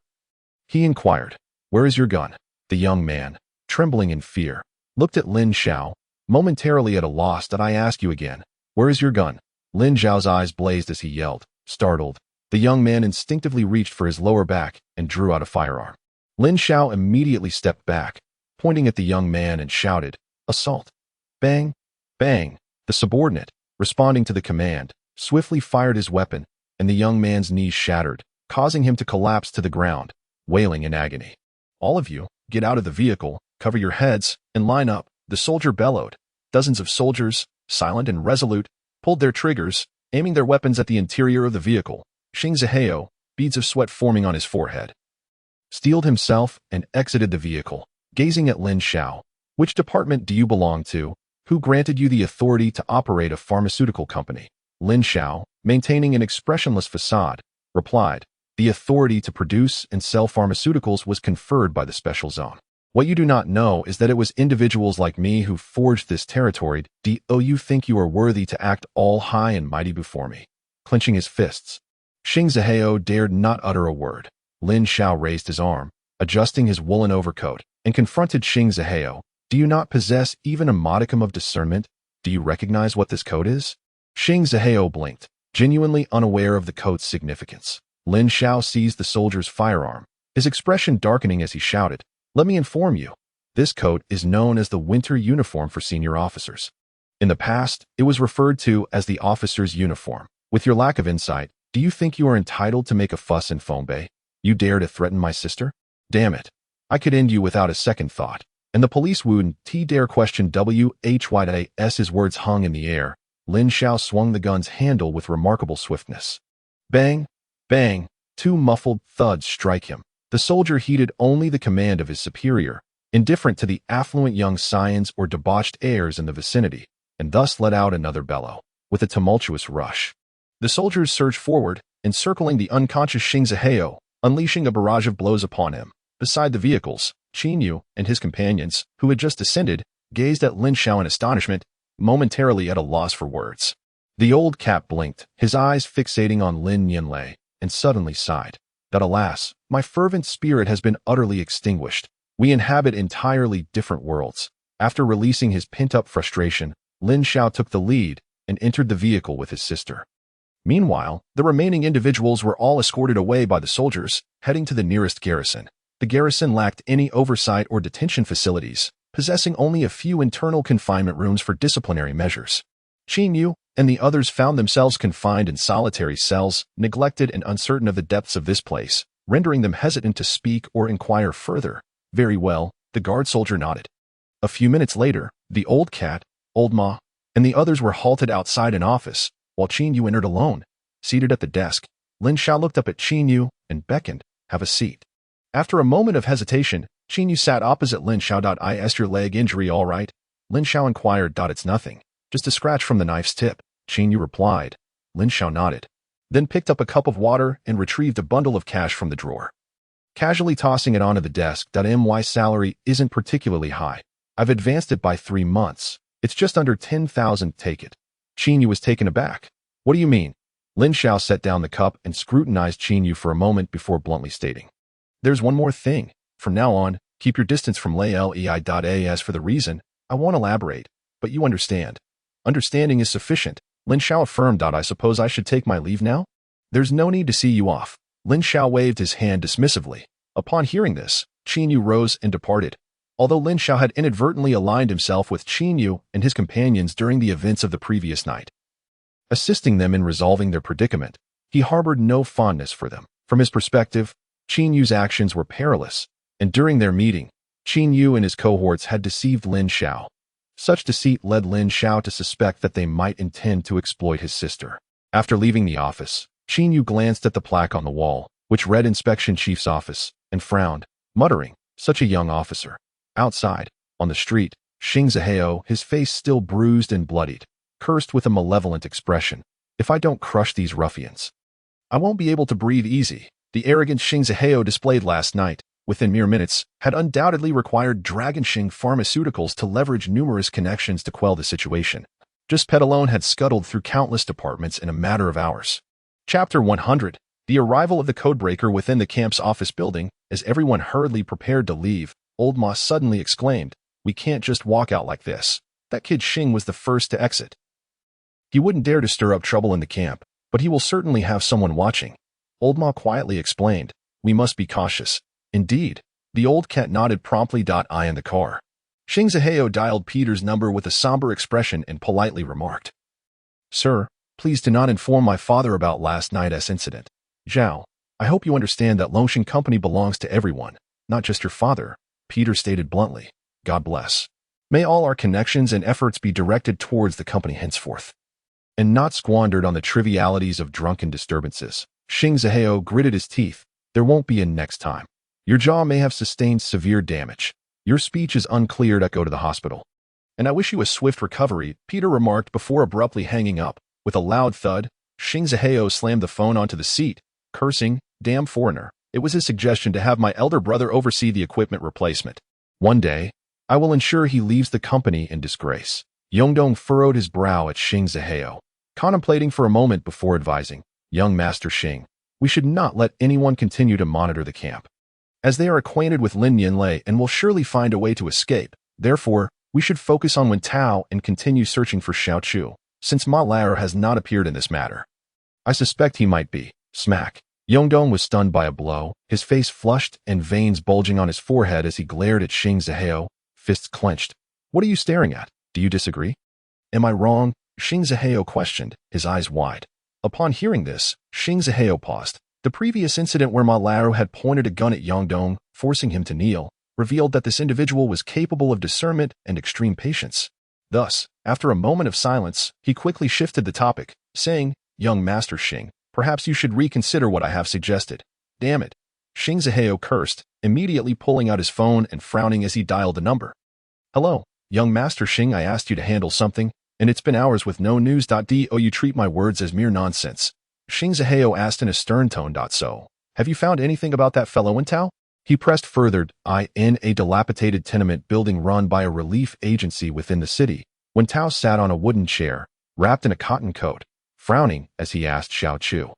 he inquired, "Where is your gun?" The young man, trembling in fear, looked at Lin Xiao, momentarily at a loss. "Did I ask you again? Where is your gun?" Lin Xiao's eyes blazed as he yelled, startled. The young man instinctively reached for his lower back and drew out a firearm. Lin Xiao immediately stepped back, pointing at the young man and shouted, "Assault!" Bang! Bang! The subordinate, responding to the command, swiftly fired his weapon, and the young man's knees shattered, causing him to collapse to the ground, wailing in agony. "All of you, get out of the vehicle, cover your heads, and line up," the soldier bellowed. Dozens of soldiers, silent and resolute, pulled their triggers, aiming their weapons at the interior of the vehicle. Xing Zihao, beads of sweat forming on his forehead, steeled himself and exited the vehicle, gazing at Lin Xiao. "Which department do you belong to? Who granted you the authority to operate a pharmaceutical company?" Lin Xiao, maintaining an expressionless facade, replied, "The authority to produce and sell pharmaceuticals was conferred by the Special Zone. What you do not know is that it was individuals like me who forged this territory. Do you think you are worthy to act all high and mighty before me?" Clenching his fists, Xing Zihao dared not utter a word. Lin Xiao raised his arm, adjusting his woolen overcoat, and confronted Xing Zihao. "Do you not possess even a modicum of discernment? Do you recognize what this coat is?" Xing Zihao blinked, genuinely unaware of the coat's significance. Lin Xiao seized the soldier's firearm, his expression darkening as he shouted, "Let me inform you. This coat is known as the winter uniform for senior officers. In the past, it was referred to as the officer's uniform. With your lack of insight, do you think you are entitled to make a fuss in Fongbei? You dare to threaten my sister? Damn it. I could end you without a second thought." And the police wouldn't dare question WHYS. His words hung in the air. Lin Xiao swung the gun's handle with remarkable swiftness. Bang! Bang! Two muffled thuds strike him. The soldier heeded only the command of his superior, indifferent to the affluent young scions or debauched airs in the vicinity, and thus let out another bellow, with a tumultuous rush. The soldiers surged forward, encircling the unconscious Xing Zihao, unleashing a barrage of blows upon him. Beside the vehicles, Qin Yu and his companions, who had just descended, gazed at Lin Xiao in astonishment, momentarily at a loss for words. The old cat blinked, his eyes fixating on Lin Yinlei, and suddenly sighed, that alas, my fervent spirit has been utterly extinguished. We inhabit entirely different worlds. After releasing his pent-up frustration, Lin Xiao took the lead and entered the vehicle with his sister. Meanwhile, the remaining individuals were all escorted away by the soldiers, heading to the nearest garrison. The garrison lacked any oversight or detention facilities, possessing only a few internal confinement rooms for disciplinary measures. Qin Yu and the others found themselves confined in solitary cells, neglected and uncertain of the depths of this place, rendering them hesitant to speak or inquire further. "Very well," the guard soldier nodded. A few minutes later, the old cat, old Ma, and the others were halted outside an office, while Qin Yu entered alone. Seated at the desk, Lin Xiao looked up at Qin Yu and beckoned, "Have a seat." After a moment of hesitation, Qin Yu sat opposite Lin Xiao. "Is your leg injury all right?" Lin Xiao inquired. "It's nothing. Just a scratch from the knife's tip," Qin Yu replied. Lin Xiao nodded, then picked up a cup of water and retrieved a bundle of cash from the drawer, casually tossing it onto the desk. "My salary isn't particularly high. I've advanced it by 3 months. It's just under 10,000. Take it." Qin Yu was taken aback. "What do you mean?" Lin Xiao set down the cup and scrutinized Qin Yu for a moment before bluntly stating, "There's one more thing. From now on, keep your distance from Lei. As for the reason, I won't elaborate, but you understand." "Understanding is sufficient," Lin Xiao affirmed. "I suppose I should take my leave now?" "There's no need to see you off." Lin Xiao waved his hand dismissively. Upon hearing this, Qin Yu rose and departed. Although Lin Xiao had inadvertently aligned himself with Qin Yu and his companions during the events of the previous night, assisting them in resolving their predicament, he harbored no fondness for them. From his perspective, Qin Yu's actions were perilous, and during their meeting, Qin Yu and his cohorts had deceived Lin Xiao. Such deceit led Lin Xiao to suspect that they might intend to exploit his sister. After leaving the office, Qin Yu glanced at the plaque on the wall, which read Inspection Chief's Office, and frowned, muttering, "Such a young officer." Outside, on the street, Xing Zihao, his face still bruised and bloodied, cursed with a malevolent expression. "If I don't crush these ruffians, I won't be able to breathe easy." The arrogant Xing Zihao displayed last night, within mere minutes, had undoubtedly required Dragon Xing Pharmaceuticals to leverage numerous connections to quell the situation. Just Pet alone had scuttled through countless departments in a matter of hours. Chapter 100. The arrival of the codebreaker within the camp's office building. As everyone hurriedly prepared to leave, Old Ma suddenly exclaimed, "We can't just walk out like this." That kid Xing was the first to exit. He wouldn't dare to stir up trouble in the camp, but he will certainly have someone watching. Old Ma quietly explained, "We must be cautious." Indeed, the old cat nodded promptly. "I in the car." Xing Zihao dialed Peter's number with a somber expression and politely remarked, "Sir, please do not inform my father about last night's incident. Zhao, I hope you understand that Longshan Company belongs to everyone, not just your father," Peter stated bluntly. "God bless. May all our connections and efforts be directed towards the company henceforth, and not squandered on the trivialities of drunken disturbances." Xing Zihao gritted his teeth. "There won't be a next time. Your jaw may have sustained severe damage. Your speech is unclear. Go to the hospital. And I wish you a swift recovery," Peter remarked before abruptly hanging up. With a loud thud, Xing Zihao slammed the phone onto the seat, cursing, "Damn foreigner. It was his suggestion to have my elder brother oversee the equipment replacement. One day, I will ensure he leaves the company in disgrace." Yongdong furrowed his brow at Xing Zihao, contemplating for a moment before advising, "Young Master Xing, we should not let anyone continue to monitor the camp, as they are acquainted with Lin Yanlei and will surely find a way to escape. Therefore, we should focus on Wen Tao and continue searching for Xiao Chu, since Ma Lao has not appeared in this matter. I suspect he might be." Smack. Yongdong was stunned by a blow, his face flushed and veins bulging on his forehead as he glared at Xing Zihao, fists clenched. "What are you staring at? Do you disagree?" "Am I wrong?" Xing Zihao questioned, his eyes wide. Upon hearing this, Xing Zihao paused. The previous incident where Ma Lao had pointed a gun at Yongdong, forcing him to kneel, revealed that this individual was capable of discernment and extreme patience. Thus, after a moment of silence, he quickly shifted the topic, saying, "Young Master Xing, perhaps you should reconsider what I have suggested." "Damn it." Xing Zihao cursed, immediately pulling out his phone and frowning as he dialed the number. "Hello, young Master Xing, I asked you to handle something, and it's been hours with no news. Do you treat my words as mere nonsense?" Xing Zihao asked in a stern tone. "So, have you found anything about that fellow Wen Tao?" He pressed further. In a dilapidated tenement building run by a relief agency within the city, Wen Tao sat on a wooden chair, wrapped in a cotton coat, frowning as he asked Xiao Chu,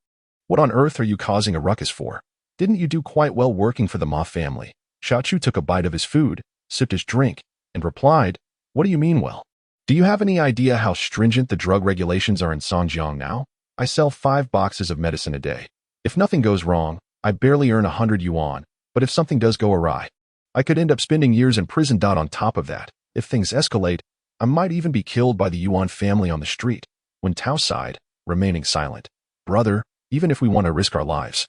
"What on earth are you causing a ruckus for? Didn't you do quite well working for the Ma family?" Xiao Chu took a bite of his food, sipped his drink, and replied, "What do you mean well? Do you have any idea how stringent the drug regulations are in Songjiang now? I sell 5 boxes of medicine a day. If nothing goes wrong, I barely earn 100 yuan, but if something does go awry, I could end up spending years in prison. On top of that, if things escalate, I might even be killed by the Yuan family on the street." Wen Tao sighed, remaining silent. "Brother, even if we want to risk our lives,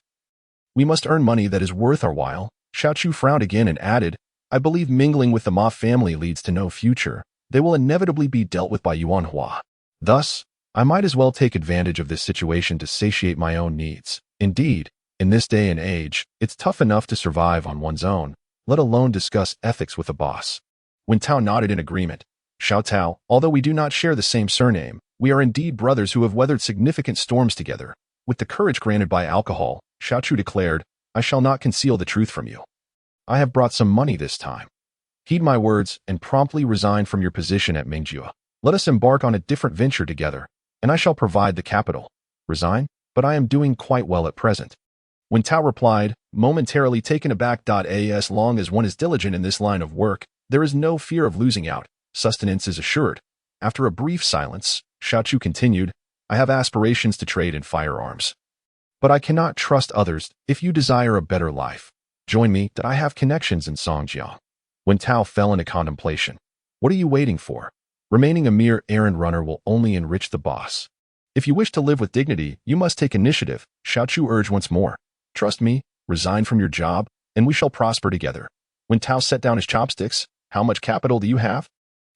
we must earn money that is worth our while." Xiao Chu frowned again and added, "I believe mingling with the Ma family leads to no future. They will inevitably be dealt with by Yuan Hua. Thus, I might as well take advantage of this situation to satiate my own needs. Indeed, in this day and age, it's tough enough to survive on one's own, let alone discuss ethics with a boss." Wen Tao nodded in agreement. "Xiao Tao, although we do not share the same surname, we are indeed brothers who have weathered significant storms together." With the courage granted by alcohol, Xiao Chu declared, "I shall not conceal the truth from you. I have brought some money this time. Heed my words and promptly resign from your position at Mingjue. Let us embark on a different venture together, and I shall provide the capital." "Resign? But I am doing quite well at present." Wen Tao replied, momentarily taken aback. As long as one is diligent in this line of work, there is no fear of losing out. Sustenance is assured. After a brief silence, Xiao Chu continued, "I have aspirations to trade in firearms. But I cannot trust others if you desire a better life. Join me that I have connections in Songjiang. Wen Tao fell into contemplation. What are you waiting for? Remaining a mere errand runner will only enrich the boss. If you wish to live with dignity, you must take initiative, Xiao Chu urged once more. Trust me, resign from your job, and we shall prosper together. Wen Tao set down his chopsticks. How much capital do you have?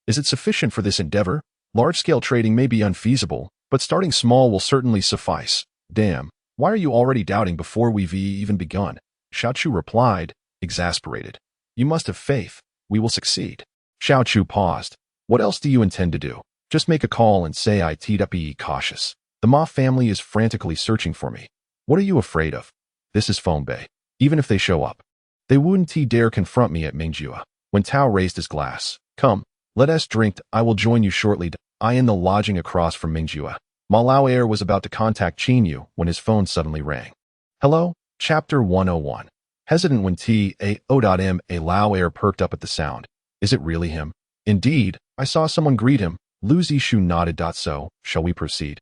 Is it sufficient for this endeavor? Large-scale trading may be unfeasible, but starting small will certainly suffice. Damn, why are you already doubting before we've even begun? Xiao Chu replied, exasperated. You must have faith. We will succeed. Xiao Chu paused. What else do you intend to do? Just make a call and say be cautious. The Ma family is frantically searching for me. What are you afraid of? This is Fengbei. Even if they show up, they wouldn't dare confront me at Mingjua. Wen Tao raised his glass. Come, let us drink. I will join you shortly. I in the lodging across from Mingjua. Ma Lao was about to contact Qin Yu when his phone suddenly rang. Hello? Chapter 101. Hesitant when A Lao perked up at the sound. Is it really him? Indeed, I saw someone greet him. Lu Zishu nodded. So, shall we proceed?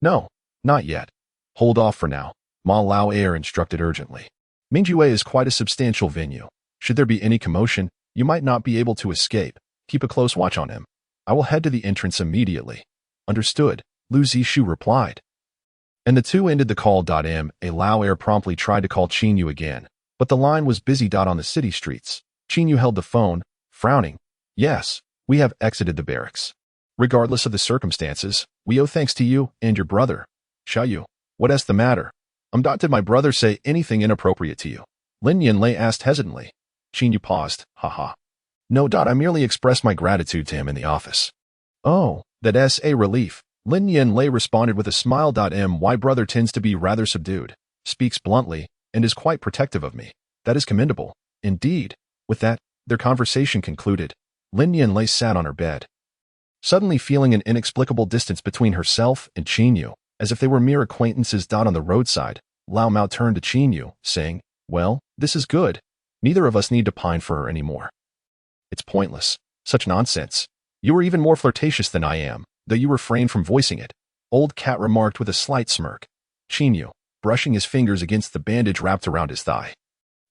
No, not yet. Hold off for now. Ma Lao instructed urgently. Mingjue is quite a substantial venue. Should there be any commotion, you might not be able to escape. Keep a close watch on him. I will head to the entrance immediately. Understood, Lu Zishu replied. And the two ended the call. A Lao promptly tried to call Qin Yu again, but the line was busy. On the city streets, Qin Yu held the phone, frowning. Yes, we have exited the barracks. Regardless of the circumstances, we owe thanks to you and your brother. Xiao Yu, what is the matter? Did my brother say anything inappropriate to you? Lin Yanlei asked hesitantly. Qin Yu paused. Haha. No. I merely expressed my gratitude to him in the office. Oh, that's a relief. Lin Yanlei responded with a smile. My brother tends to be rather subdued, speaks bluntly, and is quite protective of me. That is commendable. Indeed. With that, their conversation concluded. Lin Yanlei sat on her bed, suddenly feeling an inexplicable distance between herself and Qin Yu, as if they were mere acquaintances. On the roadside, Lao Mao turned to Qin Yu, saying, well, this is good. Neither of us need to pine for her anymore. It's pointless. Such nonsense. You are even more flirtatious than I am, though you refrain from voicing it. Old Cat remarked with a slight smirk. Qin Yu, brushing his fingers against the bandage wrapped around his thigh,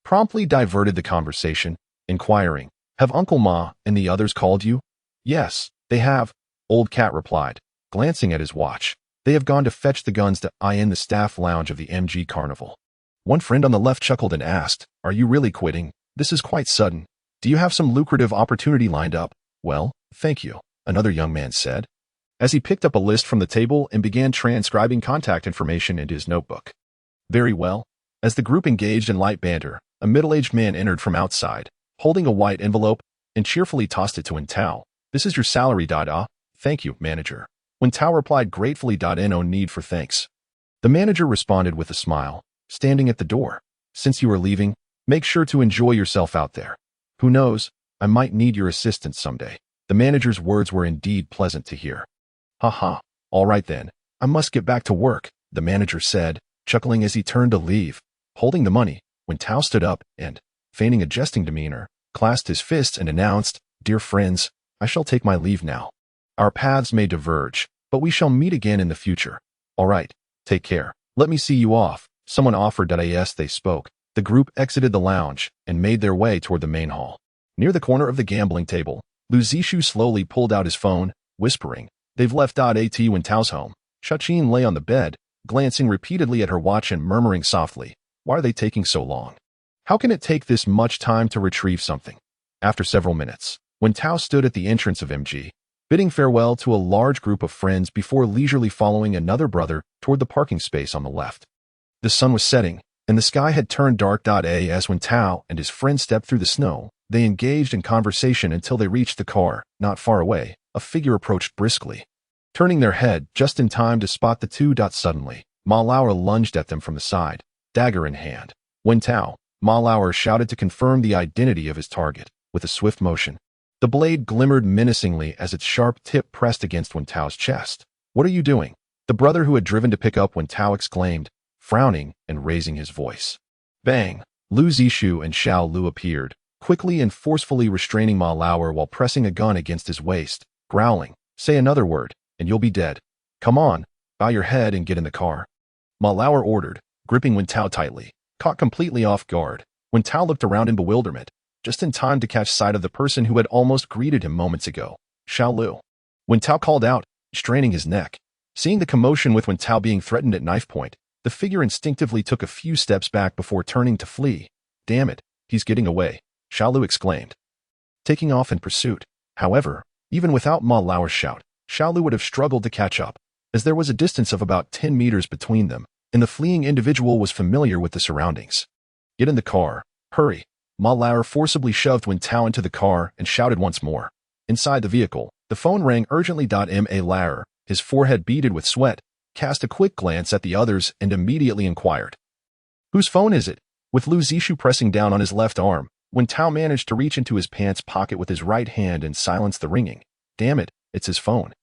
promptly diverted the conversation, inquiring, have Uncle Ma and the others called you? Yes, they have, Old Cat replied, glancing at his watch. They have gone to fetch the guns in the staff lounge of the MG Carnival. One friend on the left chuckled and asked, are you really quitting? This is quite sudden. Do you have some lucrative opportunity lined up? Well, thank you, another young man said, as he picked up a list from the table and began transcribing contact information into his notebook. Very well. As the group engaged in light banter, a middle-aged man entered from outside, holding a white envelope, and cheerfully tossed it to Wen Tao. This is your salary. Thank you, manager. Wen Tao replied gratefully. No need for thanks. The manager responded with a smile, standing at the door. Since you are leaving, make sure to enjoy yourself out there. Who knows, I might need your assistance someday. The manager's words were indeed pleasant to hear. Haha, all right then, I must get back to work, the manager said, chuckling as he turned to leave. Holding the money, Wen Tao stood up and, feigning a jesting demeanor, clasped his fists and announced, Dear friends, I shall take my leave now. Our paths may diverge, but we shall meet again in the future. All right, take care. Let me see you off. Someone offered. As they spoke, the group exited the lounge and made their way toward the main hall. Near the corner of the gambling table, Lu Zishu slowly pulled out his phone, whispering, They've left. Wen Tao's home. Shaqin lay on the bed, glancing repeatedly at her watch and murmuring softly, Why are they taking so long? How can it take this much time to retrieve something? After several minutes, Wen Tao stood at the entrance of MG, bidding farewell to a large group of friends before leisurely following another brother toward the parking space on the left. The sun was setting, and the sky had turned dark. As Wen Tao and his friend stepped through the snow, they engaged in conversation until they reached the car. Not far away, a figure approached briskly, turning their head just in time to spot the two. Suddenly, Ma Lao lunged at them from the side, dagger in hand. Wen Tao, Ma Lao shouted to confirm the identity of his target. With a swift motion, the blade glimmered menacingly as its sharp tip pressed against Wen Tao's chest. What are you doing? The brother who had driven to pick up Wen Tao exclaimed, frowning and raising his voice. Bang! Lu Zishu and Xiao Lu appeared, quickly and forcefully restraining Ma Lao while pressing a gun against his waist, growling, Say another word, and you'll be dead. Come on, bow your head and get in the car. Ma Lao ordered, gripping Wen Tao tightly. Caught completely off guard, Wen Tao looked around in bewilderment, just in time to catch sight of the person who had almost greeted him moments ago, Xiao Lu. Wen Tao called out, straining his neck. Seeing the commotion with Wen Tao being threatened at knife point, the figure instinctively took a few steps back before turning to flee. Damn it, he's getting away, Xiao Lu exclaimed, taking off in pursuit. However, even without Ma Lauer's shout, Xiao Lu would have struggled to catch up, as there was a distance of about 10 meters between them, and the fleeing individual was familiar with the surroundings. Get in the car, hurry. Ma Lauer forcibly shoved Wen Tao into the car and shouted once more. Inside the vehicle, the phone rang urgently. Ma Lauer, his forehead beaded with sweat, cast a quick glance at the others and immediately inquired, "Whose phone is it?" With Lu Zishu pressing down on his left arm, Wen Tao managed to reach into his pants pocket with his right hand and silence the ringing. Damn it, it's his phone.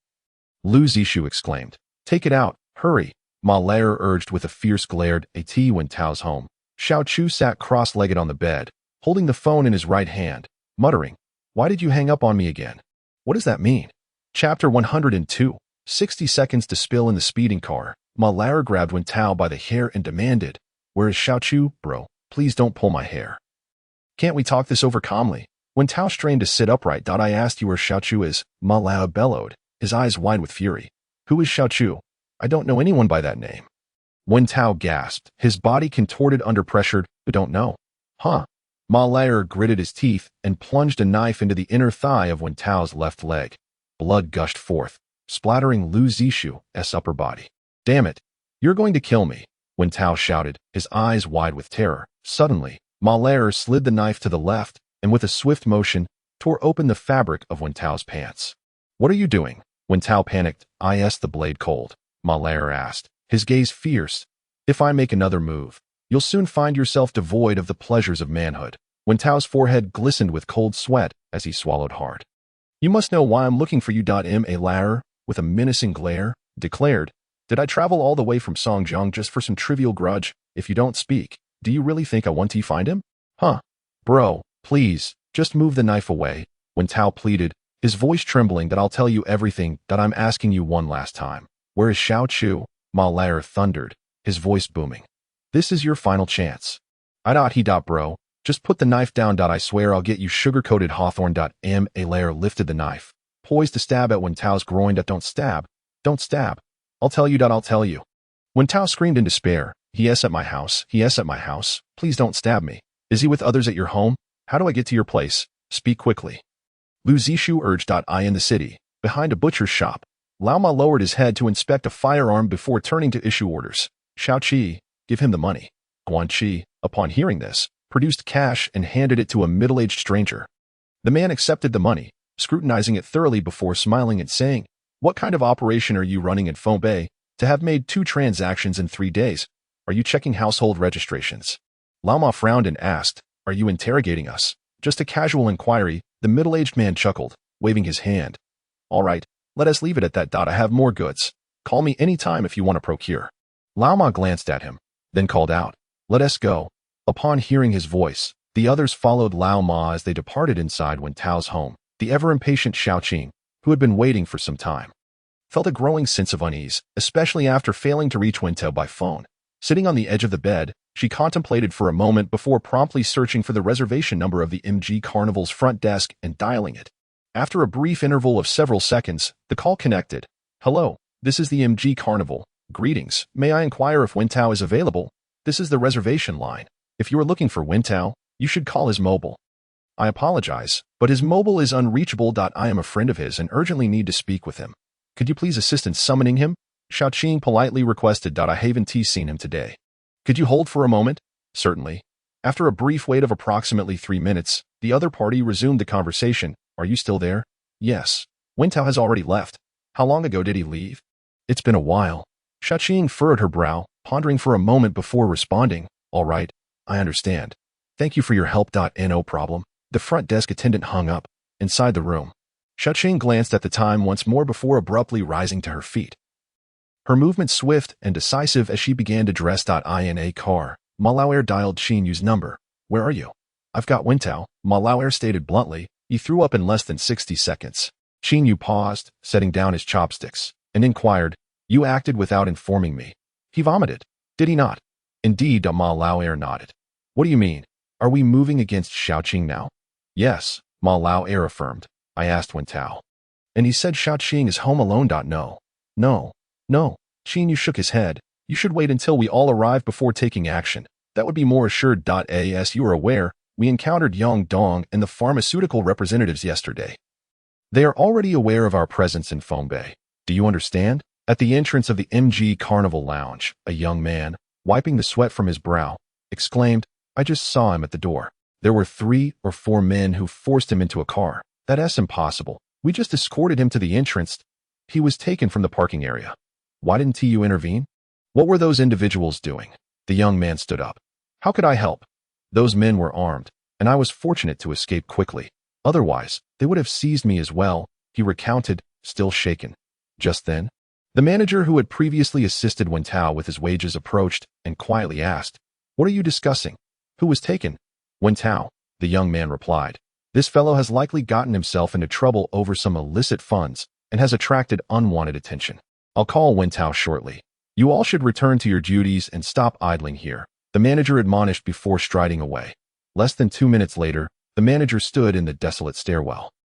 Lu Zishu exclaimed. Take it out, hurry, Ma Lauer urged with a fierce glare at Wen Tao's home. Xiao Chu sat cross-legged on the bed, holding the phone in his right hand, muttering, "Why did you hang up on me again? What does that mean?" Chapter 102, 60 seconds to spill in the speeding car. Ma Lauer grabbed Wen Tao by the hair and demanded, "Where is Xiao Chu, bro? Please don't pull my hair. Can't we talk this over calmly?" Wen Tao strained to sit upright. I asked you where Xiao Chu is, Ma Lauer bellowed, his eyes wide with fury. Who is Xiao Chu? I don't know anyone by that name. Wen Tao gasped, his body contorted under pressure. You don't know? Huh? Ma Lauer gritted his teeth and plunged a knife into the inner thigh of Wen Tao's left leg. Blood gushed forth, splattering Lu Zishu's upper body. Damn it! You're going to kill me, Wen Tao shouted, his eyes wide with terror. Suddenly, Ma Lauer slid the knife to the left and with a swift motion, tore open the fabric of Wen Tao's pants. What are you doing? Wen Tao panicked. Is the blade cold? Ma Lauer asked, his gaze fierce. If I make another move, you'll soon find yourself devoid of the pleasures of manhood. Wen Tao's forehead glistened with cold sweat as he swallowed hard. You must know why I'm looking for you. Ma Lauer, with a menacing glare, declared, did I travel all the way from Songjiang just for some trivial grudge? If you don't speak, do you really think I want to find him? Huh? Bro, please, just move the knife away, Wen Tao pleaded, his voice trembling. That I'll tell you everything. That I'm asking you one last time. Where is Xiao Chu? Ma Lauer thundered, his voice booming. This is your final chance. Bro, just put the knife down. I swear I'll get you sugar-coated Hawthorne. Ma Lauer lifted the knife, poised to stab at Wen Tao's groin. Don't stab. Don't stab. I'll tell you. I'll tell you. Wen Tao screamed in despair. He is at my house. He is at my house. Please don't stab me. Is he with others at your home? How do I get to your place? Speak quickly. Lu Zishu urged. I in the city, behind a butcher's shop. Lao Ma lowered his head to inspect a firearm before turning to issue orders. Xiao Qi, give him the money. Guan Qi, upon hearing this, produced cash and handed it to a middle-aged stranger. The man accepted the money, scrutinizing it thoroughly before smiling and saying, What kind of operation are you running in Fobei to have made 2 transactions in 3 days? Are you checking household registrations? Lao Ma frowned and asked, Are you interrogating us? Just a casual inquiry, the middle-aged man chuckled, waving his hand. All right, let us leave it at that. I have more goods. Call me any time if you want to procure. Lao Ma glanced at him, then called out, Let us go. Upon hearing his voice, the others followed Lao Ma as they departed inside Wen Tao's home. The ever-impatient Xiao Qing, who had been waiting for some time, felt a growing sense of unease, especially after failing to reach Wen Tao by phone. Sitting on the edge of the bed, she contemplated for a moment before promptly searching for the reservation number of the MG Carnival's front desk and dialing it. After a brief interval of several seconds, the call connected. Hello, this is the MG Carnival. Greetings, may I inquire if Wen Tao is available? This is the reservation line. If you are looking for Wen Tao, you should call his mobile. I apologize, but his mobile is unreachable. I am a friend of his and urgently need to speak with him. Could you please assist in summoning him? Xiao Qing politely requested. I haven't seen him today. Could you hold for a moment? Certainly. After a brief wait of approximately 3 minutes, the other party resumed the conversation. Are you still there? Yes. Wen Tao has already left. How long ago did he leave? It's been a while. Xiao Qing furrowed her brow, pondering for a moment before responding. All right, I understand. Thank you for your help. No problem. The front desk attendant hung up. Inside the room, Xiao Qing glanced at the time once more before abruptly rising to her feet. Her movement swift and decisive as she began to dress. In a car, Ma Lauer dialed Qin Yu's number. Where are you? I've got Wen Tao, Ma Lauer stated bluntly. He threw up in less than 60 seconds. Qin Yu paused, setting down his chopsticks, and inquired, You acted without informing me. He vomited, did he not? Indeed, Ma Lao nodded. What do you mean? Are we moving against Shaoqing now? Yes, Ma Lao affirmed. I asked Wen Tao. And he said Shaoqing is home alone. No. No. No. Qin Yu shook his head. You should wait until we all arrive before taking action. That would be more assured. As you are aware, we encountered Yang Dong and the pharmaceutical representatives yesterday. They are already aware of our presence in Fongbei. Do you understand? At the entrance of the MG Carnival Lounge, a young man, wiping the sweat from his brow, exclaimed, I just saw him at the door. There were 3 or 4 men who forced him into a car. That's impossible. We just escorted him to the entrance. He was taken from the parking area. Why didn't you intervene? What were those individuals doing? The young man stood up. How could I help? Those men were armed, and I was fortunate to escape quickly. Otherwise, they would have seized me as well, he recounted, still shaken. Just then, the manager who had previously assisted Wen Tao with his wages approached and quietly asked, What are you discussing? Who was taken? Wen Tao, the young man replied. This fellow has likely gotten himself into trouble over some illicit funds and has attracted unwanted attention. I'll call Wen Tao shortly. You all should return to your duties and stop idling here, the manager admonished before striding away. Less than 2 minutes later, the manager stood in the desolate stairwell.